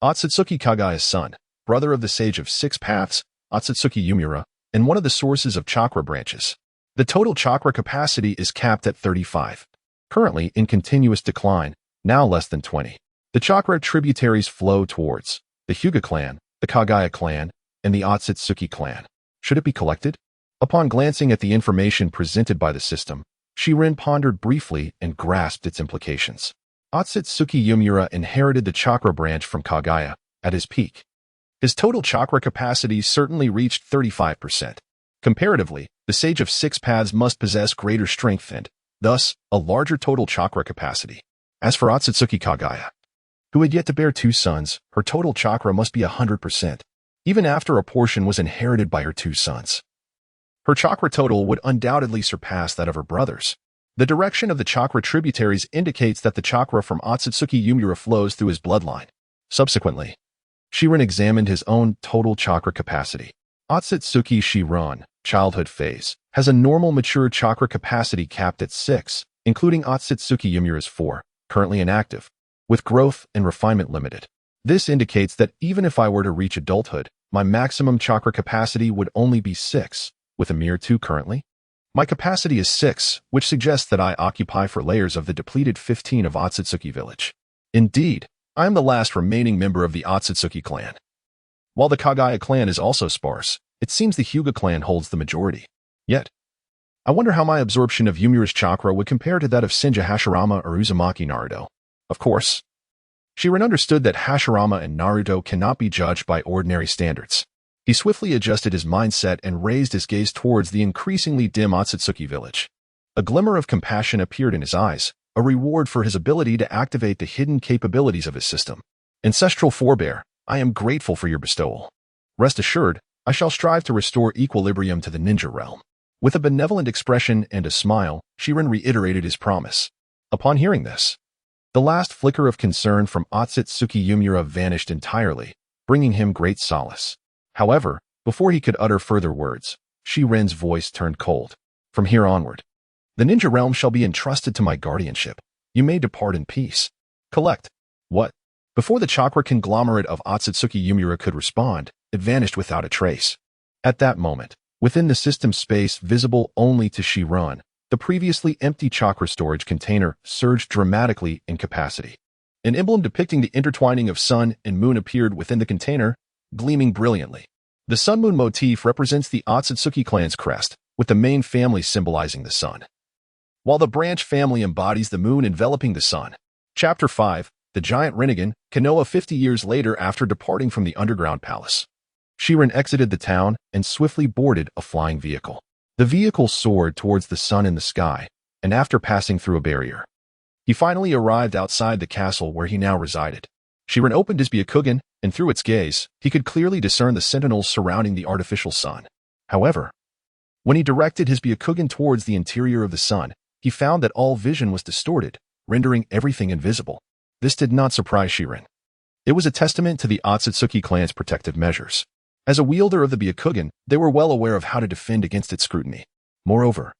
Otsutsuki Kagaya's son, brother of the sage of six paths, Otsutsuki Yumura, and one of the sources of chakra branches. The total chakra capacity is capped at 35. Currently in continuous decline, now less than 20. The chakra tributaries flow towards the Hyuga clan, the Kagaya clan, and the Otsutsuki clan. Should it be collected? Upon glancing at the information presented by the system, Shiren pondered briefly and grasped its implications. Otsutsuki Yumura inherited the chakra branch from Kagaya at his peak. His total chakra capacity certainly reached 35%. Comparatively, the Sage of Six Paths must possess greater strength and, thus, a larger total chakra capacity. As for Otsutsuki Kagaya, who had yet to bear two sons, her total chakra must be 100%, even after a portion was inherited by her two sons. Her chakra total would undoubtedly surpass that of her brothers. The direction of the chakra tributaries indicates that the chakra from Otsutsuki Yumura flows through his bloodline. Subsequently, Shiren examined his own total chakra capacity. Otsutsuki Shiran, childhood phase, has a normal mature chakra capacity capped at 6, including Otsutsuki Yumura's 4, currently inactive, with growth and refinement limited. This indicates that even if I were to reach adulthood, my maximum chakra capacity would only be 6, with a mere 2 currently. My capacity is 6, which suggests that I occupy 4 layers of the depleted 15 of Otsutsuki village. Indeed, I am the last remaining member of the Otsutsuki clan. While the Kagaya clan is also sparse, it seems the Hyuga clan holds the majority. Yet, I wonder how my absorption of Yumura's chakra would compare to that of Senja Hashirama or Uzumaki Naruto. Of course, Shiren understood that Hashirama and Naruto cannot be judged by ordinary standards. He swiftly adjusted his mindset and raised his gaze towards the increasingly dim Otsutsuki village. A glimmer of compassion appeared in his eyes, a reward for his ability to activate the hidden capabilities of his system. Ancestral forebear, I am grateful for your bestowal. Rest assured, I shall strive to restore equilibrium to the ninja realm. With a benevolent expression and a smile, Shiren reiterated his promise. Upon hearing this, the last flicker of concern from Otsutsuki Yumura vanished entirely, bringing him great solace. However, Before he could utter further words, Shiren's voice turned cold. From here onward, the ninja realm shall be entrusted to my guardianship. You may depart in peace. Collect. What? Before the chakra conglomerate of Otsutsuki Yumura could respond, it vanished without a trace. At that moment, within the system space visible only to Shiren, the previously empty chakra storage container surged dramatically in capacity. An emblem depicting the intertwining of sun and moon appeared within the container, gleaming brilliantly. The sun-moon motif represents the Otsutsuki clan's crest, with the main family symbolizing the sun, while the branch family embodies the moon enveloping the sun. Chapter 5, The Giant Rinnegan, Konoha 50 years later after departing from the underground palace. Shiren exited the town and swiftly boarded a flying vehicle. The vehicle soared towards the sun in the sky, and after passing through a barrier, he finally arrived outside the castle where he now resided. Shiren opened his Byakugan, and through its gaze, he could clearly discern the sentinels surrounding the artificial sun. However, when he directed his Byakugan towards the interior of the sun, he found that all vision was distorted, rendering everything invisible. This did not surprise Shiren. It was a testament to the Otsutsuki clan's protective measures. As a wielder of the Byakugan, they were well aware of how to defend against its scrutiny. Moreover,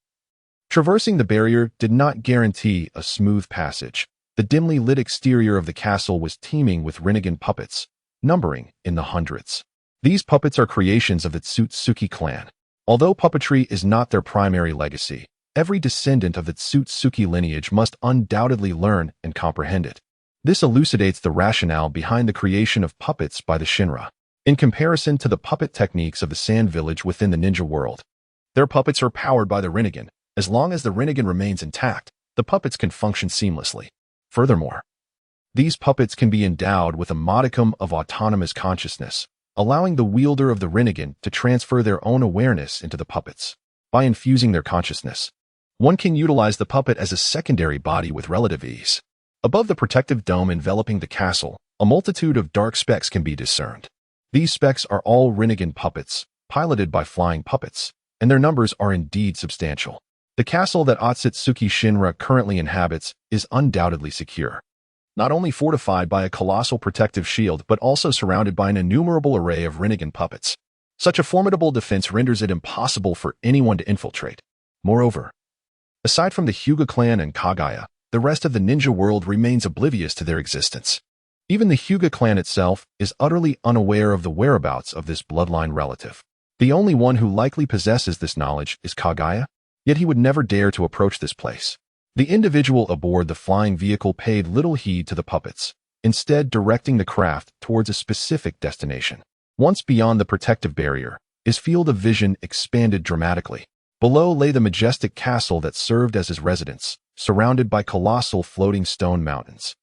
traversing the barrier did not guarantee a smooth passage. The dimly lit exterior of the castle was teeming with Rinnegan puppets, numbering in the hundreds. These puppets are creations of the Otsutsuki clan. Although puppetry is not their primary legacy, every descendant of the Otsutsuki lineage must undoubtedly learn and comprehend it. This elucidates the rationale behind the creation of puppets by the Shinra. In comparison to the puppet techniques of the Sand Village within the ninja world, their puppets are powered by the Rinnegan. As long as the Rinnegan remains intact, the puppets can function seamlessly. Furthermore, these puppets can be endowed with a modicum of autonomous consciousness, allowing the wielder of the Rinnegan to transfer their own awareness into the puppets. By infusing their consciousness, one can utilize the puppet as a secondary body with relative ease. Above the protective dome enveloping the castle, a multitude of dark specks can be discerned. These specks are all Rinnegan puppets, piloted by flying puppets, and their numbers are indeed substantial. The castle that Otsutsuki Shinra currently inhabits is undoubtedly secure, not only fortified by a colossal protective shield but also surrounded by an innumerable array of Rinnegan puppets. Such a formidable defense renders it impossible for anyone to infiltrate. Moreover, aside from the Hyuga clan and Kaguya, the rest of the ninja world remains oblivious to their existence. Even the Hyuga clan itself is utterly unaware of the whereabouts of this bloodline relative. The only one who likely possesses this knowledge is Kaguya, yet he would never dare to approach this place. The individual aboard the flying vehicle paid little heed to the puppets, instead directing the craft towards a specific destination. Once beyond the protective barrier, his field of vision expanded dramatically. Below lay the majestic castle that served as his residence, surrounded by colossal floating stone mountains.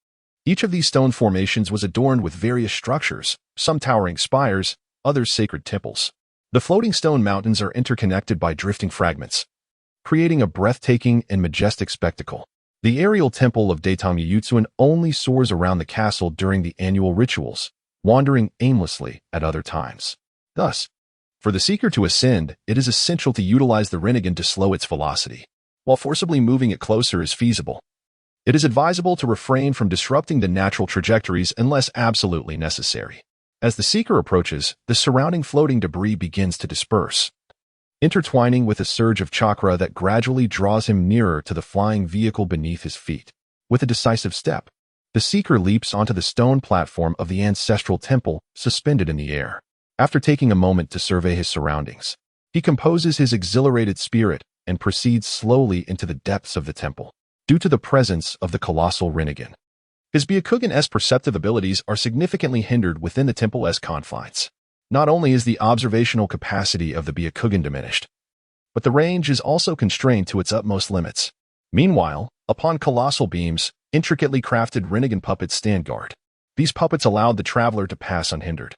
Each of these stone formations was adorned with various structures, some towering spires, others sacred temples. The floating stone mountains are interconnected by drifting fragments, creating a breathtaking and majestic spectacle. The aerial temple of Daitama Yutsuin only soars around the castle during the annual rituals, wandering aimlessly at other times. Thus, for the seeker to ascend, it is essential to utilize the Rinnegan to slow its velocity, while forcibly moving it closer is feasible. It is advisable to refrain from disrupting the natural trajectories unless absolutely necessary. As the seeker approaches, the surrounding floating debris begins to disperse, intertwining with a surge of chakra that gradually draws him nearer to the flying vehicle beneath his feet. With a decisive step, the seeker leaps onto the stone platform of the ancestral temple suspended in the air. After taking a moment to survey his surroundings, he composes his exhilarated spirit and proceeds slowly into the depths of the temple. Due to the presence of the colossal Rinnegan, his Byakugan-esque perceptive abilities are significantly hindered within the temple's confines. Not only is the observational capacity of the Byakugan diminished, but the range is also constrained to its utmost limits. Meanwhile, upon colossal beams, intricately crafted Rinnegan puppets stand guard. These puppets allowed the traveler to pass unhindered,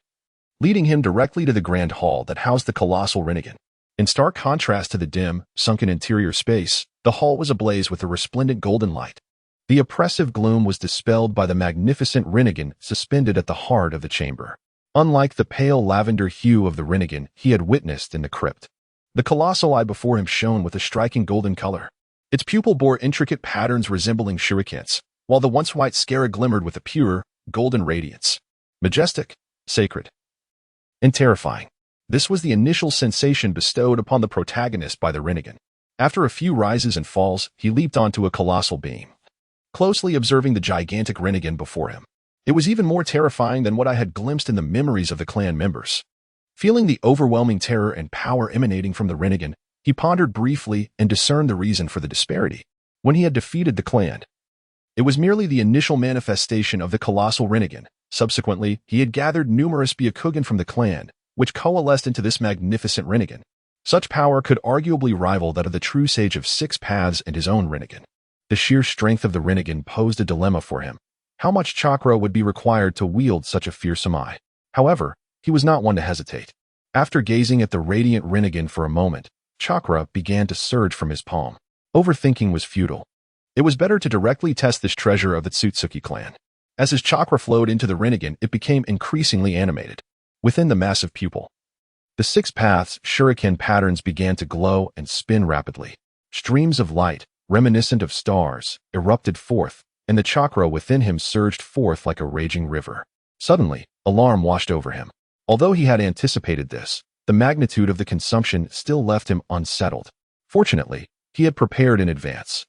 leading him directly to the grand hall that housed the colossal Rinnegan. In stark contrast to the dim, sunken interior space, the hall was ablaze with a resplendent golden light. The oppressive gloom was dispelled by the magnificent Rinnegan suspended at the heart of the chamber. Unlike the pale lavender hue of the Rinnegan he had witnessed in the crypt, the colossal eye before him shone with a striking golden color. Its pupil bore intricate patterns resembling shurikens, while the once white scara glimmered with a pure, golden radiance. Majestic, sacred, and terrifying. This was the initial sensation bestowed upon the protagonist by the Rinnegan. After a few rises and falls, he leaped onto a colossal beam, closely observing the gigantic Rinnegan before him. It was even more terrifying than what I had glimpsed in the memories of the clan members. Feeling the overwhelming terror and power emanating from the Rinnegan, he pondered briefly and discerned the reason for the disparity. When he had defeated the clan, it was merely the initial manifestation of the colossal Rinnegan. Subsequently, he had gathered numerous Byakugan from the clan, which coalesced into this magnificent Rinnegan. Such power could arguably rival that of the true Sage of Six Paths and his own Rinnegan. The sheer strength of the Rinnegan posed a dilemma for him. How much chakra would be required to wield such a fearsome eye? However, he was not one to hesitate. After gazing at the radiant Rinnegan for a moment, chakra began to surge from his palm. Overthinking was futile. It was better to directly test this treasure of the Tsutsuki clan. As his chakra flowed into the Rinnegan, it became increasingly animated. Within the massive pupil, the Six Paths shuriken patterns began to glow and spin rapidly. Streams of light, reminiscent of stars, erupted forth, and the chakra within him surged forth like a raging river. Suddenly, alarm washed over him. Although he had anticipated this, the magnitude of the consumption still left him unsettled. Fortunately, he had prepared in advance.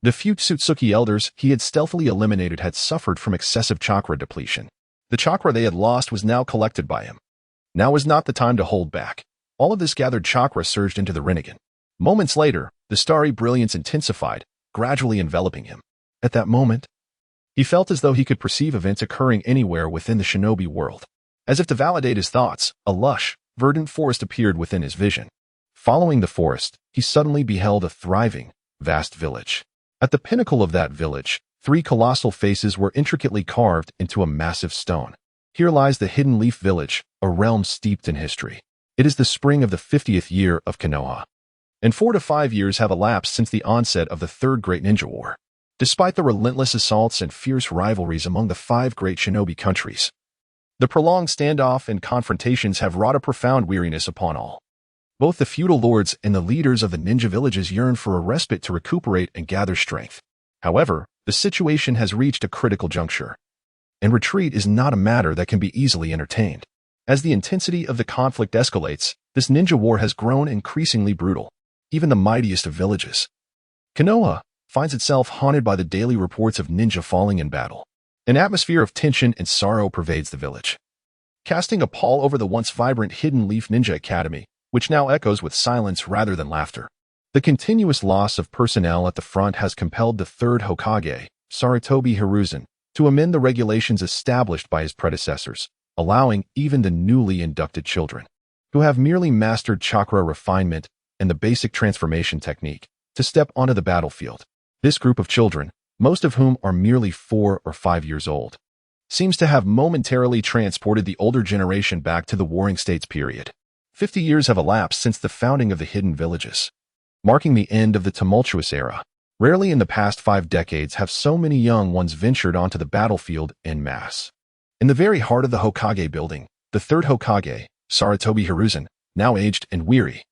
The few Tsutsuki elders he had stealthily eliminated had suffered from excessive chakra depletion. The chakra they had lost was now collected by him. Now was not the time to hold back. All of this gathered chakra surged into the Rinnegan. Moments later, the starry brilliance intensified, gradually enveloping him. At that moment, he felt as though he could perceive events occurring anywhere within the Shinobi world. As if to validate his thoughts, a lush, verdant forest appeared within his vision. Following the forest, he suddenly beheld a thriving, vast village. At the pinnacle of that village, 3 colossal faces were intricately carved into a massive stone. Here lies the Hidden Leaf Village, a realm steeped in history. It is the spring of the 50th year of Konoha, and 4 to 5 years have elapsed since the onset of the Third Great Ninja War. Despite the relentless assaults and fierce rivalries among the 5 great shinobi countries, the prolonged standoff and confrontations have wrought a profound weariness upon all. Both the feudal lords and the leaders of the ninja villages yearn for a respite to recuperate and gather strength. However, the situation has reached a critical juncture, and retreat is not a matter that can be easily entertained. As the intensity of the conflict escalates, this ninja war has grown increasingly brutal. Even the mightiest of villages, Konoha, finds itself haunted by the daily reports of ninja falling in battle. An atmosphere of tension and sorrow pervades the village, casting a pall over the once vibrant Hidden Leaf Ninja Academy, which now echoes with silence rather than laughter. The continuous loss of personnel at the front has compelled the third Hokage, Sarutobi Hiruzen, to amend the regulations established by his predecessors, allowing even the newly inducted children, who have merely mastered chakra refinement and the basic transformation technique, to step onto the battlefield. This group of children, most of whom are merely 4 or 5 years old, seems to have momentarily transported the older generation back to the Warring States period. 50 years have elapsed since the founding of the Hidden Villages, marking the end of the tumultuous era. Rarely in the past 5 decades have so many young ones ventured onto the battlefield en masse. In the very heart of the Hokage building, the third Hokage, Sarutobi Hiruzen, now aged and weary,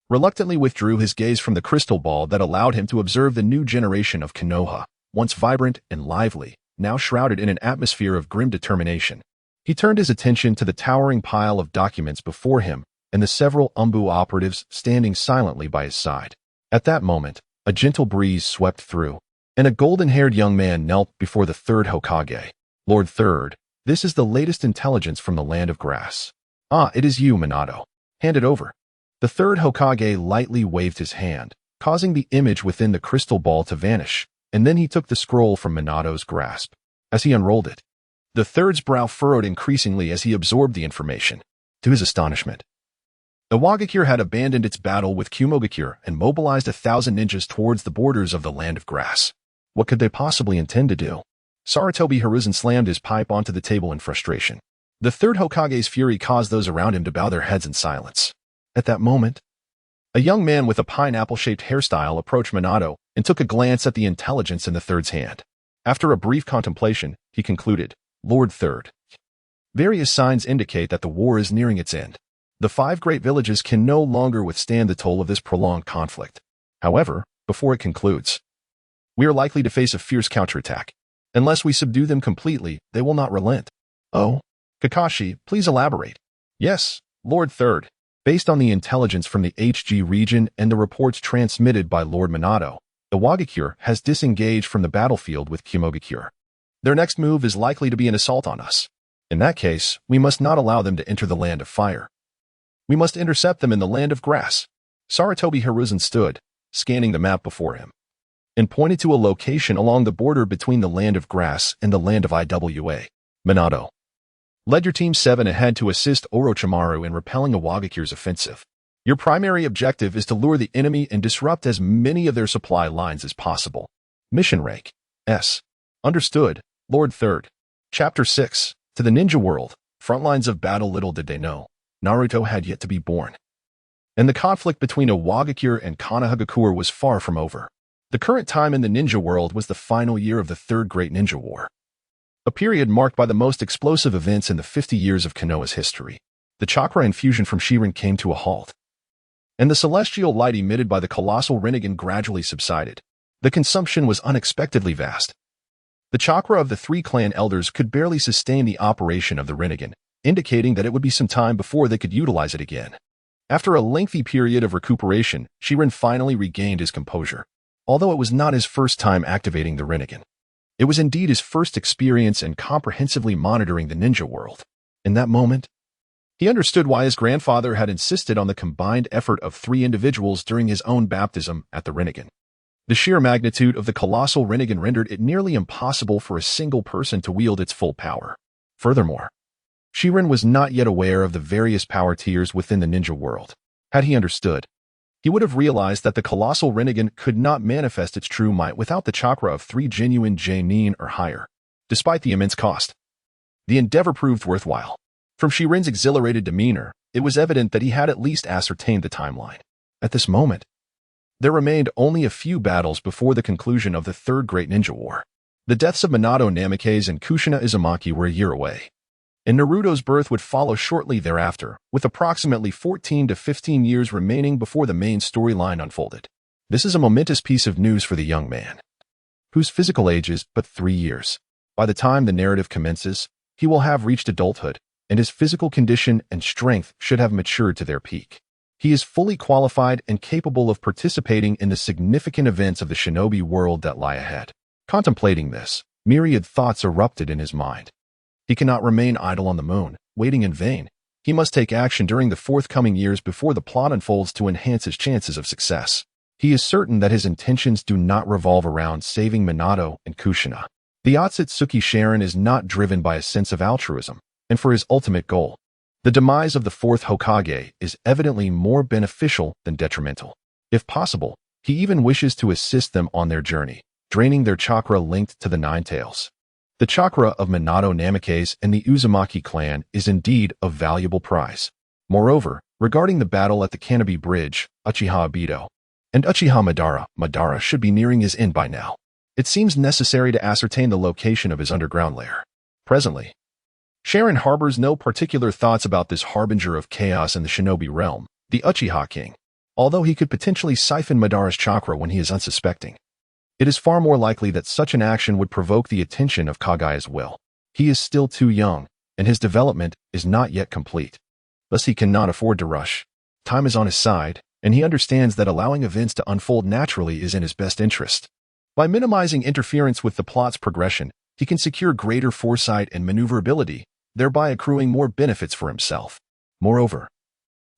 reluctantly withdrew his gaze from the crystal ball that allowed him to observe the new generation of Konoha, once vibrant and lively, now shrouded in an atmosphere of grim determination. He turned his attention to the towering pile of documents before him and the several Umbu operatives standing silently by his side. At that moment, a gentle breeze swept through, and a golden-haired young man knelt before the third Hokage. Lord Third, this is the latest intelligence from the Land of Grass. Ah, it is you, Minato. Hand it over. The third Hokage lightly waved his hand, causing the image within the crystal ball to vanish, and then he took the scroll from Minato's grasp. As he unrolled it, the third's brow furrowed increasingly as he absorbed the information. To his astonishment, Iwagakure had abandoned its battle with Kumogakure and mobilized 1,000 ninjas towards the borders of the Land of Grass. What could they possibly intend to do? Sarutobi Hiruzen slammed his pipe onto the table in frustration. The third Hokage's fury caused those around him to bow their heads in silence. At that moment, a young man with a pineapple-shaped hairstyle approached Minato and took a glance at the intelligence in the third's hand. After a brief contemplation, he concluded, Lord Third, various signs indicate that the war is nearing its end. The 5 great villages can no longer withstand the toll of this prolonged conflict. However, before it concludes, we are likely to face a fierce counterattack. Unless we subdue them completely, they will not relent. Oh, Kakashi, please elaborate. Yes, Lord Third. Based on the intelligence from the HG region and the reports transmitted by Lord Minato, the Wagakure has disengaged from the battlefield with Kimogakure. Their next move is likely to be an assault on us. In that case, we must not allow them to enter the land of fire. We must intercept them in the land of grass. Sarutobi Hiruzen stood, scanning the map before him, and pointed to a location along the border between the land of grass and the land of Iwa. Minato. Led your Team 7 ahead to assist Orochimaru in repelling a Wagakure's offensive. Your primary objective is to lure the enemy and disrupt as many of their supply lines as possible. Mission rank S. Understood, Lord Third. Chapter 6. To the Ninja World, Frontlines of Battle. Little did they know, Naruto had yet to be born. And the conflict between a Wagakure and Konohagakure was far from over. The current time in the ninja world was the final year of the Third Great Ninja War, a period marked by the most explosive events in the 50 years of Konoha's history. The chakra infusion from Shirin came to a halt, and the celestial light emitted by the colossal Rinnegan gradually subsided. The consumption was unexpectedly vast. The chakra of the three clan elders could barely sustain the operation of the Rinnegan, indicating that it would be some time before they could utilize it again. After a lengthy period of recuperation, Shirin finally regained his composure. Although it was not his first time activating the Rinnegan, it was indeed his first experience in comprehensively monitoring the ninja world. In that moment, he understood why his grandfather had insisted on the combined effort of three individuals during his own baptism at the Rinnegan. The sheer magnitude of the colossal Rinnegan rendered it nearly impossible for a single person to wield its full power. Furthermore, Shirin was not yet aware of the various power tiers within the ninja world. Had he understood, he would have realized that the colossal Rinnegan could not manifest its true might without the chakra of 3 genuine J-nin or higher. Despite the immense cost, the endeavor proved worthwhile. From Shirin's exhilarated demeanor, it was evident that he had at least ascertained the timeline. At this moment, there remained only a few battles before the conclusion of the Third Great Ninja War. The deaths of Minato Namikaze and Kushina Uzumaki were a year away, and Naruto's birth would follow shortly thereafter, with approximately 14 to 15 years remaining before the main storyline unfolded. This is a momentous piece of news for the young man, whose physical age is but 3 years. By the time the narrative commences, he will have reached adulthood, and his physical condition and strength should have matured to their peak. He is fully qualified and capable of participating in the significant events of the shinobi world that lie ahead. Contemplating this, myriad thoughts erupted in his mind. He cannot remain idle on the moon, waiting in vain. He must take action during the forthcoming years before the plot unfolds to enhance his chances of success. He is certain that his intentions do not revolve around saving Minato and Kushina. The Otsutsuki Sharon is not driven by a sense of altruism, and for his ultimate goal, the demise of the fourth Hokage is evidently more beneficial than detrimental. If possible, he even wishes to assist them on their journey, draining their chakra linked to the Nine Tails. The chakra of Minato Namikaze and the Uzumaki clan is indeed a valuable prize. Moreover, regarding the battle at the Canopy Bridge, Uchiha Obito and Uchiha Madara should be nearing his end by now. It seems necessary to ascertain the location of his underground lair. Presently, Sharon harbors no particular thoughts about this harbinger of chaos in the shinobi realm, the Uchiha King, although he could potentially siphon Madara's chakra when he is unsuspecting. It is far more likely that such an action would provoke the attention of Kage as well. He is still too young, and his development is not yet complete. Thus he cannot afford to rush. Time is on his side, and he understands that allowing events to unfold naturally is in his best interest. By minimizing interference with the plot's progression, he can secure greater foresight and maneuverability, thereby accruing more benefits for himself. Moreover,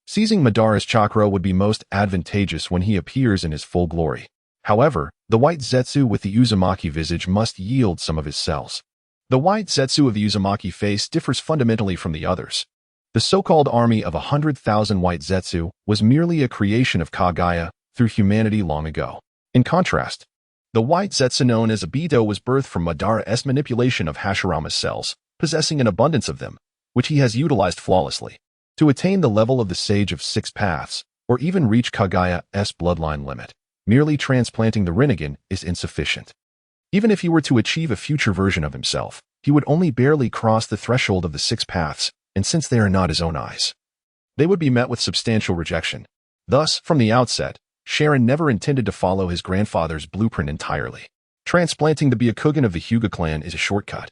seizing Madara's chakra would be most advantageous when he appears in his full glory. However, the white Zetsu with the Uzumaki visage must yield some of his cells. The white Zetsu of the Uzumaki face differs fundamentally from the others. The so-called army of 100,000 white Zetsu was merely a creation of Kagaya through humanity long ago. In contrast, the white Zetsu known as Obito was birthed from Madara's manipulation of Hashirama's cells, possessing an abundance of them, which he has utilized flawlessly. To attain the level of the Sage of Six Paths, or even reach Kagaya's bloodline limit, merely transplanting the Rinnegan is insufficient. Even if he were to achieve a future version of himself, he would only barely cross the threshold of the Six Paths, and since they are not his own eyes, they would be met with substantial rejection. Thus, from the outset, Sharon never intended to follow his grandfather's blueprint entirely. Transplanting the Byakugan of the Hyuga clan is a shortcut.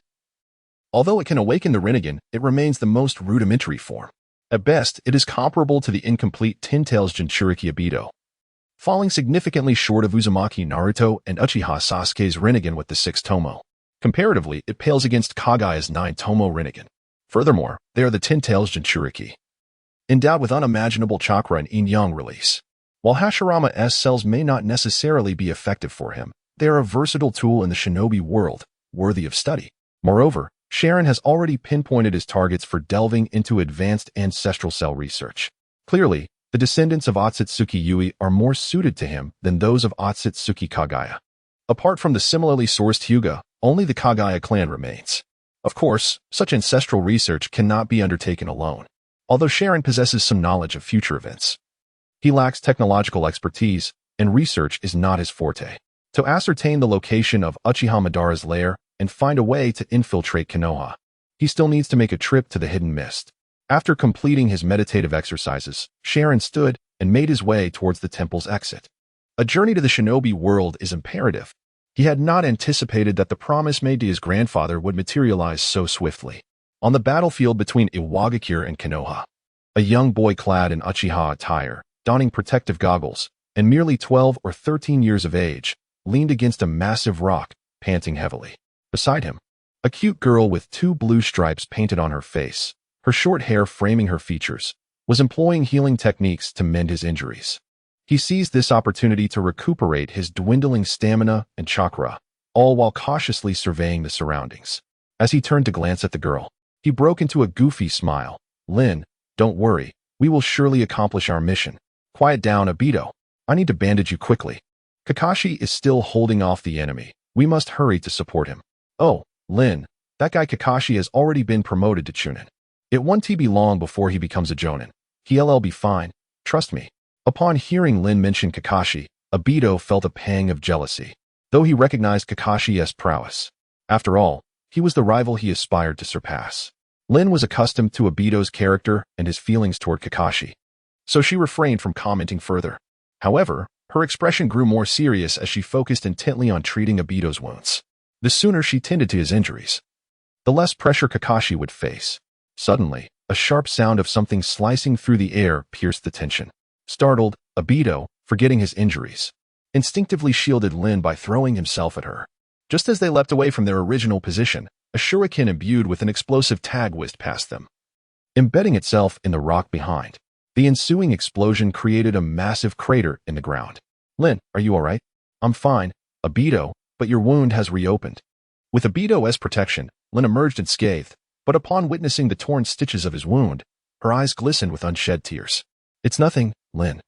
Although it can awaken the Rinnegan, it remains the most rudimentary form. At best, it is comparable to the incomplete Tin-Tail's Jinchuriki Obito, falling significantly short of Uzumaki Naruto and Uchiha Sasuke's Rinnegan with the 6 Tomo. Comparatively, it pales against Kagaya's 9 Tomo Rinnegan. Furthermore, they are the Tin-Tail's Jinchuriki, endowed with unimaginable chakra and yin-yang release. While Hashirama's cells may not necessarily be effective for him, they are a versatile tool in the shinobi world, worthy of study. Moreover, Sharon has already pinpointed his targets for delving into advanced ancestral cell research. Clearly, the descendants of Otsutsuki Yui are more suited to him than those of Otsutsuki Kagaya. Apart from the similarly sourced Hyuga, only the Kagaya clan remains. Of course, such ancestral research cannot be undertaken alone, although Sharon possesses some knowledge of future events. He lacks technological expertise, and research is not his forte. To ascertain the location of Uchiha Madara's lair and find a way to infiltrate Konoha, he still needs to make a trip to the Hidden Mist. After completing his meditative exercises, Sharon stood and made his way towards the temple's exit. A journey to the shinobi world is imperative. He had not anticipated that the promise made to his grandfather would materialize so swiftly. On the battlefield between Iwagakure and Konoha, a young boy clad in Uchiha attire, donning protective goggles, and merely 12 or 13 years of age, leaned against a massive rock, panting heavily. Beside him, a cute girl with 2 blue stripes painted on her face, her short hair framing her features, was employing healing techniques to mend his injuries. He seized this opportunity to recuperate his dwindling stamina and chakra, all while cautiously surveying the surroundings. As he turned to glance at the girl, he broke into a goofy smile. "Lin, don't worry, we will surely accomplish our mission. Quiet down, Obito. I need to bandage you quickly. Kakashi is still holding off the enemy. We must hurry to support him." "Oh, Lin, that guy Kakashi has already been promoted to Chunin. It won't be long before he becomes a Jonin. He'll be fine, trust me." Upon hearing Lin mention Kakashi, Obito felt a pang of jealousy, though he recognized Kakashi's prowess. After all, he was the rival he aspired to surpass. Lin was accustomed to Obito's character and his feelings toward Kakashi, so she refrained from commenting further. However, her expression grew more serious as she focused intently on treating Obito's wounds. The sooner she tended to his injuries, the less pressure Kakashi would face. Suddenly, a sharp sound of something slicing through the air pierced the tension. Startled, Obito, forgetting his injuries, instinctively shielded Lin by throwing himself at her. Just as they leapt away from their original position, a shuriken imbued with an explosive tag whizzed past them, embedding itself in the rock behind. The ensuing explosion created a massive crater in the ground. "Lin, are you all right?" "I'm fine, Obito, but your wound has reopened." With Obito's protection, Lin emerged unscathed, but upon witnessing the torn stitches of his wound, her eyes glistened with unshed tears. "It's nothing, Lin.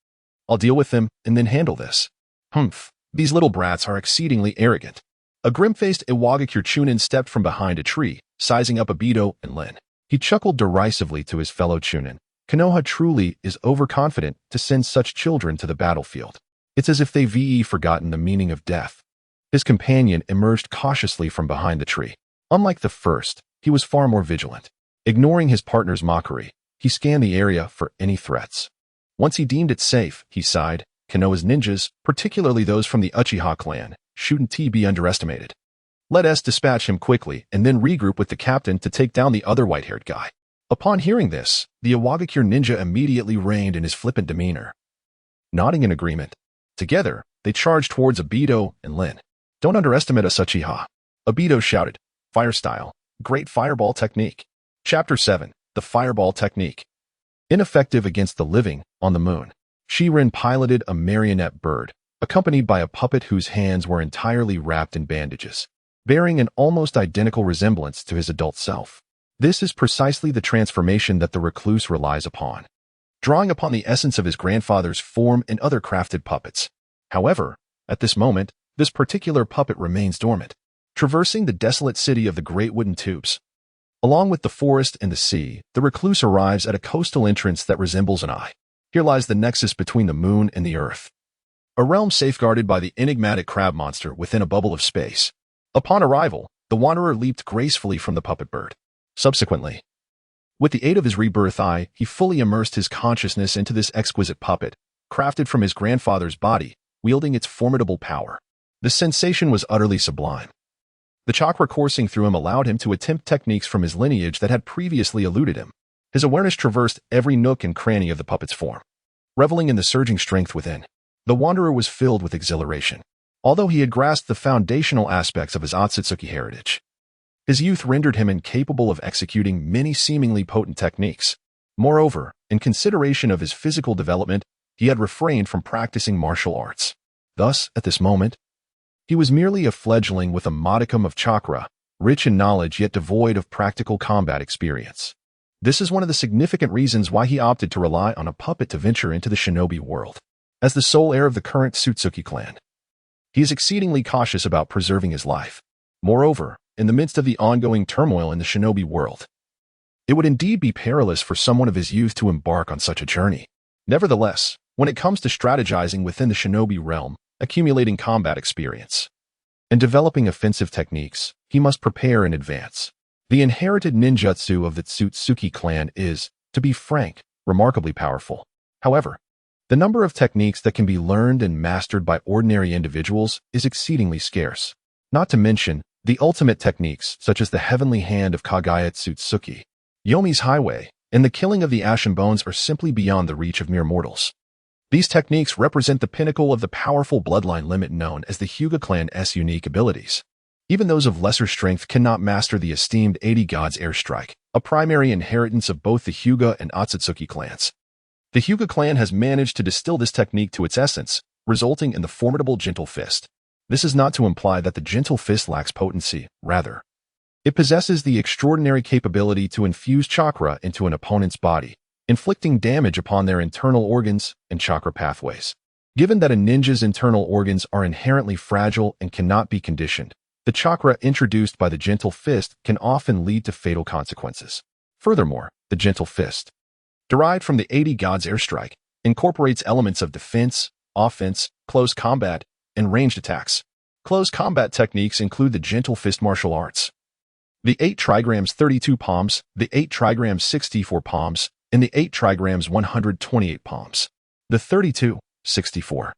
I'll deal with them and then handle this." "Humph, these little brats are exceedingly arrogant." A grim-faced Iwagakure Chunin stepped from behind a tree, sizing up Obito and Lin. He chuckled derisively to his fellow Chunin. "Konoha truly is overconfident to send such children to the battlefield. It's as if they've forgotten the meaning of death." His companion emerged cautiously from behind the tree. Unlike the first, he was far more vigilant. Ignoring his partner's mockery, he scanned the area for any threats. Once he deemed it safe, he sighed, "Konoha's ninjas, particularly those from the Uchiha clan, shouldn't be underestimated. Let us dispatch him quickly and then regroup with the captain to take down the other white-haired guy." Upon hearing this, the Iwagakure ninja immediately reined in his flippant demeanor. Nodding in agreement, together, they charged towards Obito and Lin. "Don't underestimate us, Uchiha," Obito shouted. "Fire style, great fireball technique." Chapter 7, The Fireball Technique. Ineffective against the living, on the moon, Shirin piloted a marionette bird, accompanied by a puppet whose hands were entirely wrapped in bandages, bearing an almost identical resemblance to his adult self. This is precisely the transformation that the recluse relies upon, drawing upon the essence of his grandfather's form and other crafted puppets. However, at this moment, this particular puppet remains dormant, traversing the desolate city of the Great Wooden Tubes. Along with the forest and the sea, the recluse arrives at a coastal entrance that resembles an eye. Here lies the nexus between the moon and the earth, a realm safeguarded by the enigmatic crab monster within a bubble of space. Upon arrival, the wanderer leaped gracefully from the puppet bird. Subsequently, with the aid of his rebirth eye, he fully immersed his consciousness into this exquisite puppet, crafted from his grandfather's body, wielding its formidable power. The sensation was utterly sublime. The chakra coursing through him allowed him to attempt techniques from his lineage that had previously eluded him. His awareness traversed every nook and cranny of the puppet's form. Reveling in the surging strength within, the wanderer was filled with exhilaration. Although he had grasped the foundational aspects of his Otsutsuki heritage, his youth rendered him incapable of executing many seemingly potent techniques. Moreover, in consideration of his physical development, he had refrained from practicing martial arts. Thus, at this moment, he was merely a fledgling with a modicum of chakra, rich in knowledge yet devoid of practical combat experience. This is one of the significant reasons why he opted to rely on a puppet to venture into the shinobi world. As the sole heir of the current Tsutsuki clan, he is exceedingly cautious about preserving his life. Moreover, in the midst of the ongoing turmoil in the shinobi world, it would indeed be perilous for someone of his youth to embark on such a journey. Nevertheless, when it comes to strategizing within the shinobi realm, accumulating combat experience, and developing offensive techniques, he must prepare in advance. The inherited ninjutsu of the Tsutsuki clan is, to be frank, remarkably powerful. However, the number of techniques that can be learned and mastered by ordinary individuals is exceedingly scarce. Not to mention, the ultimate techniques such as the heavenly hand of Kagaya Tsutsuki, Yomi's highway, and the killing of the ashen bones are simply beyond the reach of mere mortals. These techniques represent the pinnacle of the powerful bloodline limit known as the Hyuga clan's unique abilities. Even those of lesser strength cannot master the esteemed 80 Gods Airstrike, a primary inheritance of both the Hyuga and Otsutsuki clans. The Hyuga clan has managed to distill this technique to its essence, resulting in the formidable Gentle Fist. This is not to imply that the Gentle Fist lacks potency, rather, it possesses the extraordinary capability to infuse chakra into an opponent's body, inflicting damage upon their internal organs and chakra pathways. Given that a ninja's internal organs are inherently fragile and cannot be conditioned, the chakra introduced by the Gentle Fist can often lead to fatal consequences. Furthermore, the Gentle Fist, derived from the 80 Gods Airstrike, incorporates elements of defense, offense, close combat, and ranged attacks. Close combat techniques include the Gentle Fist martial arts, the 8 trigrams 32 palms, the 8 trigrams 64 palms, and the 8 trigrams 128 palms. The 32, 64,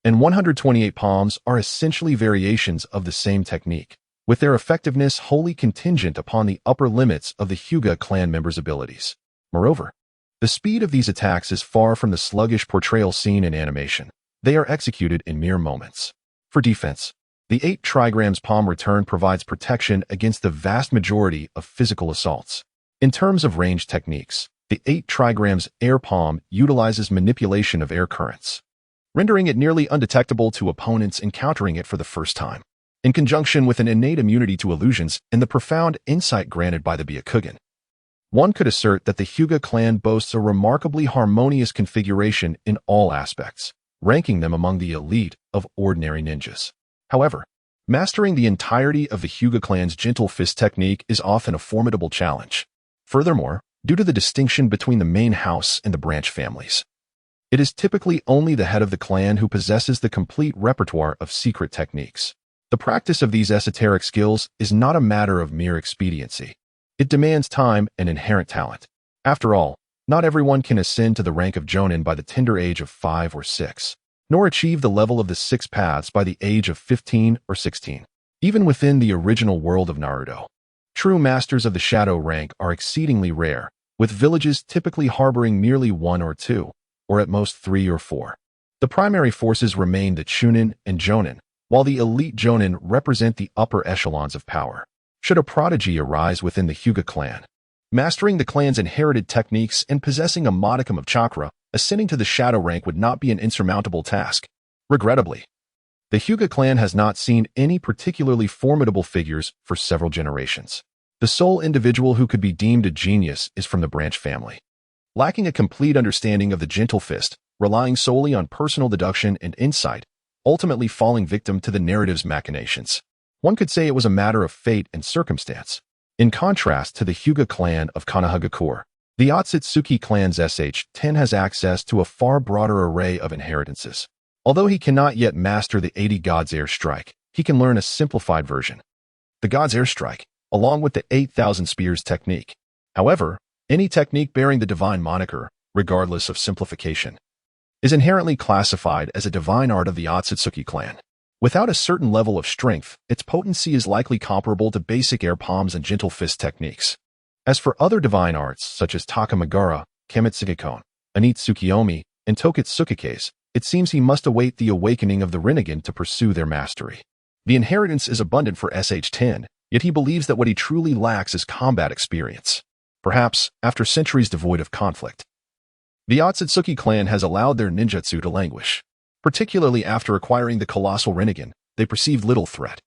and 128 palms are essentially variations of the same technique, with their effectiveness wholly contingent upon the upper limits of the Hyuga clan members' abilities. Moreover, the speed of these attacks is far from the sluggish portrayal seen in animation. They are executed in mere moments. For defense, the 8 trigrams palm return provides protection against the vast majority of physical assaults. In terms of range techniques, the 8 trigrams air palm utilizes manipulation of air currents, rendering it nearly undetectable to opponents encountering it for the first time. In conjunction with an innate immunity to illusions and the profound insight granted by the Byakugan, one could assert that the Hyuga clan boasts a remarkably harmonious configuration in all aspects, ranking them among the elite of ordinary ninjas. However, mastering the entirety of the Hyuga clan's Gentle Fist technique is often a formidable challenge. Furthermore, due to the distinction between the main house and the branch families, it is typically only the head of the clan who possesses the complete repertoire of secret techniques. The practice of these esoteric skills is not a matter of mere expediency. It demands time and inherent talent. After all, not everyone can ascend to the rank of Jonin by the tender age of 5 or 6, nor achieve the level of the 6 paths by the age of 15 or 16. Even within the original world of Naruto, true masters of the shadow rank are exceedingly rare, with villages typically harboring merely 1 or 2, or at most 3 or 4. The primary forces remain the Chunin and Jonin, while the elite Jonin represent the upper echelons of power. Should a prodigy arise within the Hyuga clan, mastering the clan's inherited techniques and possessing a modicum of chakra, ascending to the shadow rank would not be an insurmountable task. Regrettably, the Hyuga clan has not seen any particularly formidable figures for several generations. The sole individual who could be deemed a genius is from the branch family. Lacking a complete understanding of the Gentle Fist, relying solely on personal deduction and insight, ultimately falling victim to the narrative's machinations. One could say it was a matter of fate and circumstance. In contrast to the Hyuga clan of Konohagakure, the Otsutsuki clan's SH-10 has access to a far broader array of inheritances. Although he cannot yet master the 80 Gods Airstrike, he can learn a simplified version, the Gods Airstrike, along with the 8,000 Spears technique. However, any technique bearing the divine moniker, regardless of simplification, is inherently classified as a divine art of the Otsutsuki clan. Without a certain level of strength, its potency is likely comparable to basic air palms and Gentle Fist techniques. As for other divine arts, such as Takamagara, Kamitsukikon, Anitsukiyomi, and Tokitsukikes, it seems he must await the awakening of the Rinnegan to pursue their mastery. The inheritance is abundant for SH-10, yet he believes that what he truly lacks is combat experience. Perhaps, after centuries devoid of conflict, the Otsutsuki clan has allowed their ninjutsu to languish. Particularly after acquiring the colossal Rinnegan, they perceived little threat,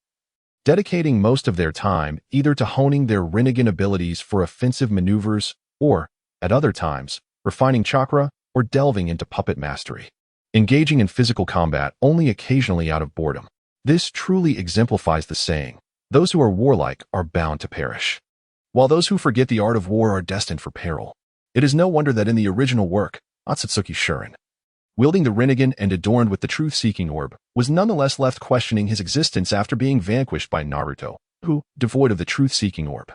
dedicating most of their time either to honing their Rinnegan abilities for offensive maneuvers or, at other times, refining chakra or delving into puppet mastery, engaging in physical combat only occasionally out of boredom. This truly exemplifies the saying, "Those who are warlike are bound to perish," while those who forget the art of war are destined for peril. It is no wonder that in the original work, Otsutsuki Shurin, wielding the Rinnegan and adorned with the truth-seeking orb, was nonetheless left questioning his existence after being vanquished by Naruto, who, devoid of the truth-seeking orb,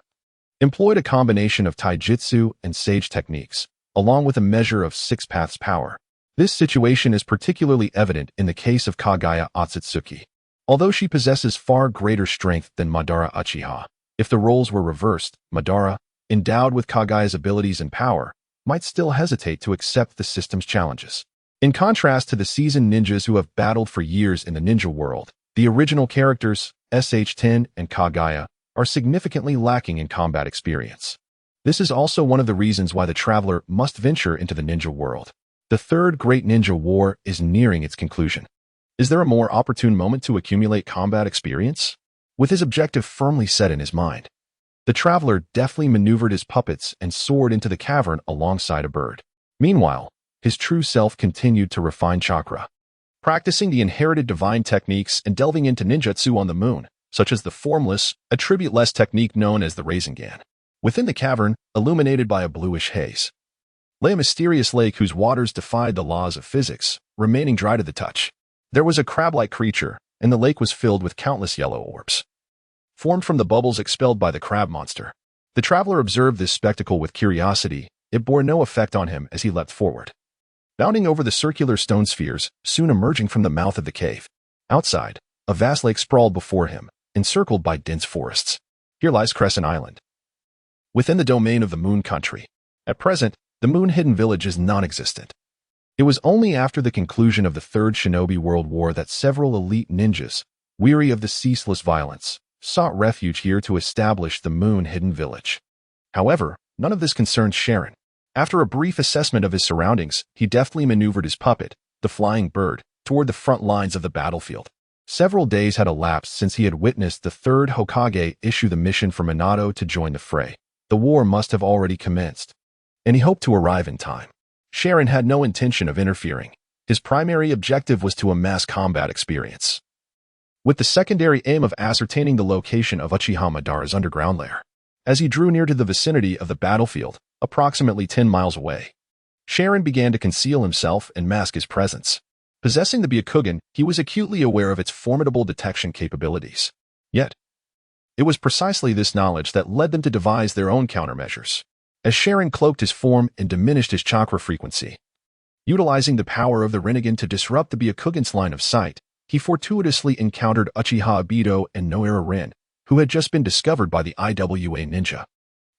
employed a combination of taijutsu and sage techniques, along with a measure of six paths power. This situation is particularly evident in the case of Kaguya Otsutsuki. Although she possesses far greater strength than Madara Uchiha, if the roles were reversed, Madara, endowed with Kaguya's abilities and power, might still hesitate to accept the system's challenges. In contrast to the seasoned ninjas who have battled for years in the ninja world, the original characters, SH-10 and Kaguya, are significantly lacking in combat experience. This is also one of the reasons why the traveler must venture into the ninja world. The third great ninja war is nearing its conclusion. Is there a more opportune moment to accumulate combat experience? With his objective firmly set in his mind, the traveler deftly maneuvered his puppets and soared into the cavern alongside a bird. Meanwhile, his true self continued to refine chakra, practicing the inherited divine techniques and delving into ninjutsu on the moon, such as the formless, attribute-less technique known as the Rasengan. Within the cavern, illuminated by a bluish haze, lay a mysterious lake whose waters defied the laws of physics, remaining dry to the touch. There was a crab-like creature, and the lake was filled with countless yellow orbs, formed from the bubbles expelled by the crab monster. The traveler observed this spectacle with curiosity. It bore no effect on him as he leapt forward, bounding over the circular stone spheres, soon emerging from the mouth of the cave. Outside, a vast lake sprawled before him, encircled by dense forests. Here lies Crescent Island, within the domain of the Moon Country. At present, the Moon Hidden Village is non-existent. It was only after the conclusion of the Third Shinobi World War that several elite ninjas, weary of the ceaseless violence, sought refuge here to establish the Moon Hidden Village. However, none of this concerned Sharon. After a brief assessment of his surroundings, he deftly maneuvered his puppet, the flying bird, toward the front lines of the battlefield. Several days had elapsed since he had witnessed the third Hokage issue the mission for Minato to join the fray. The war must have already commenced, and he hoped to arrive in time. Sharon had no intention of interfering. His primary objective was to amass combat experience, with the secondary aim of ascertaining the location of Uchiha Madara's underground lair. As he drew near to the vicinity of the battlefield, approximately 10 miles away, Sharon began to conceal himself and mask his presence. Possessing the Byakugan, he was acutely aware of its formidable detection capabilities. Yet, it was precisely this knowledge that led them to devise their own countermeasures. As Sharon cloaked his form and diminished his chakra frequency, utilizing the power of the Rinnegan to disrupt the Byakugan's line of sight, he fortuitously encountered Uchiha Obito and Noira Rin, who had just been discovered by the IWA ninja.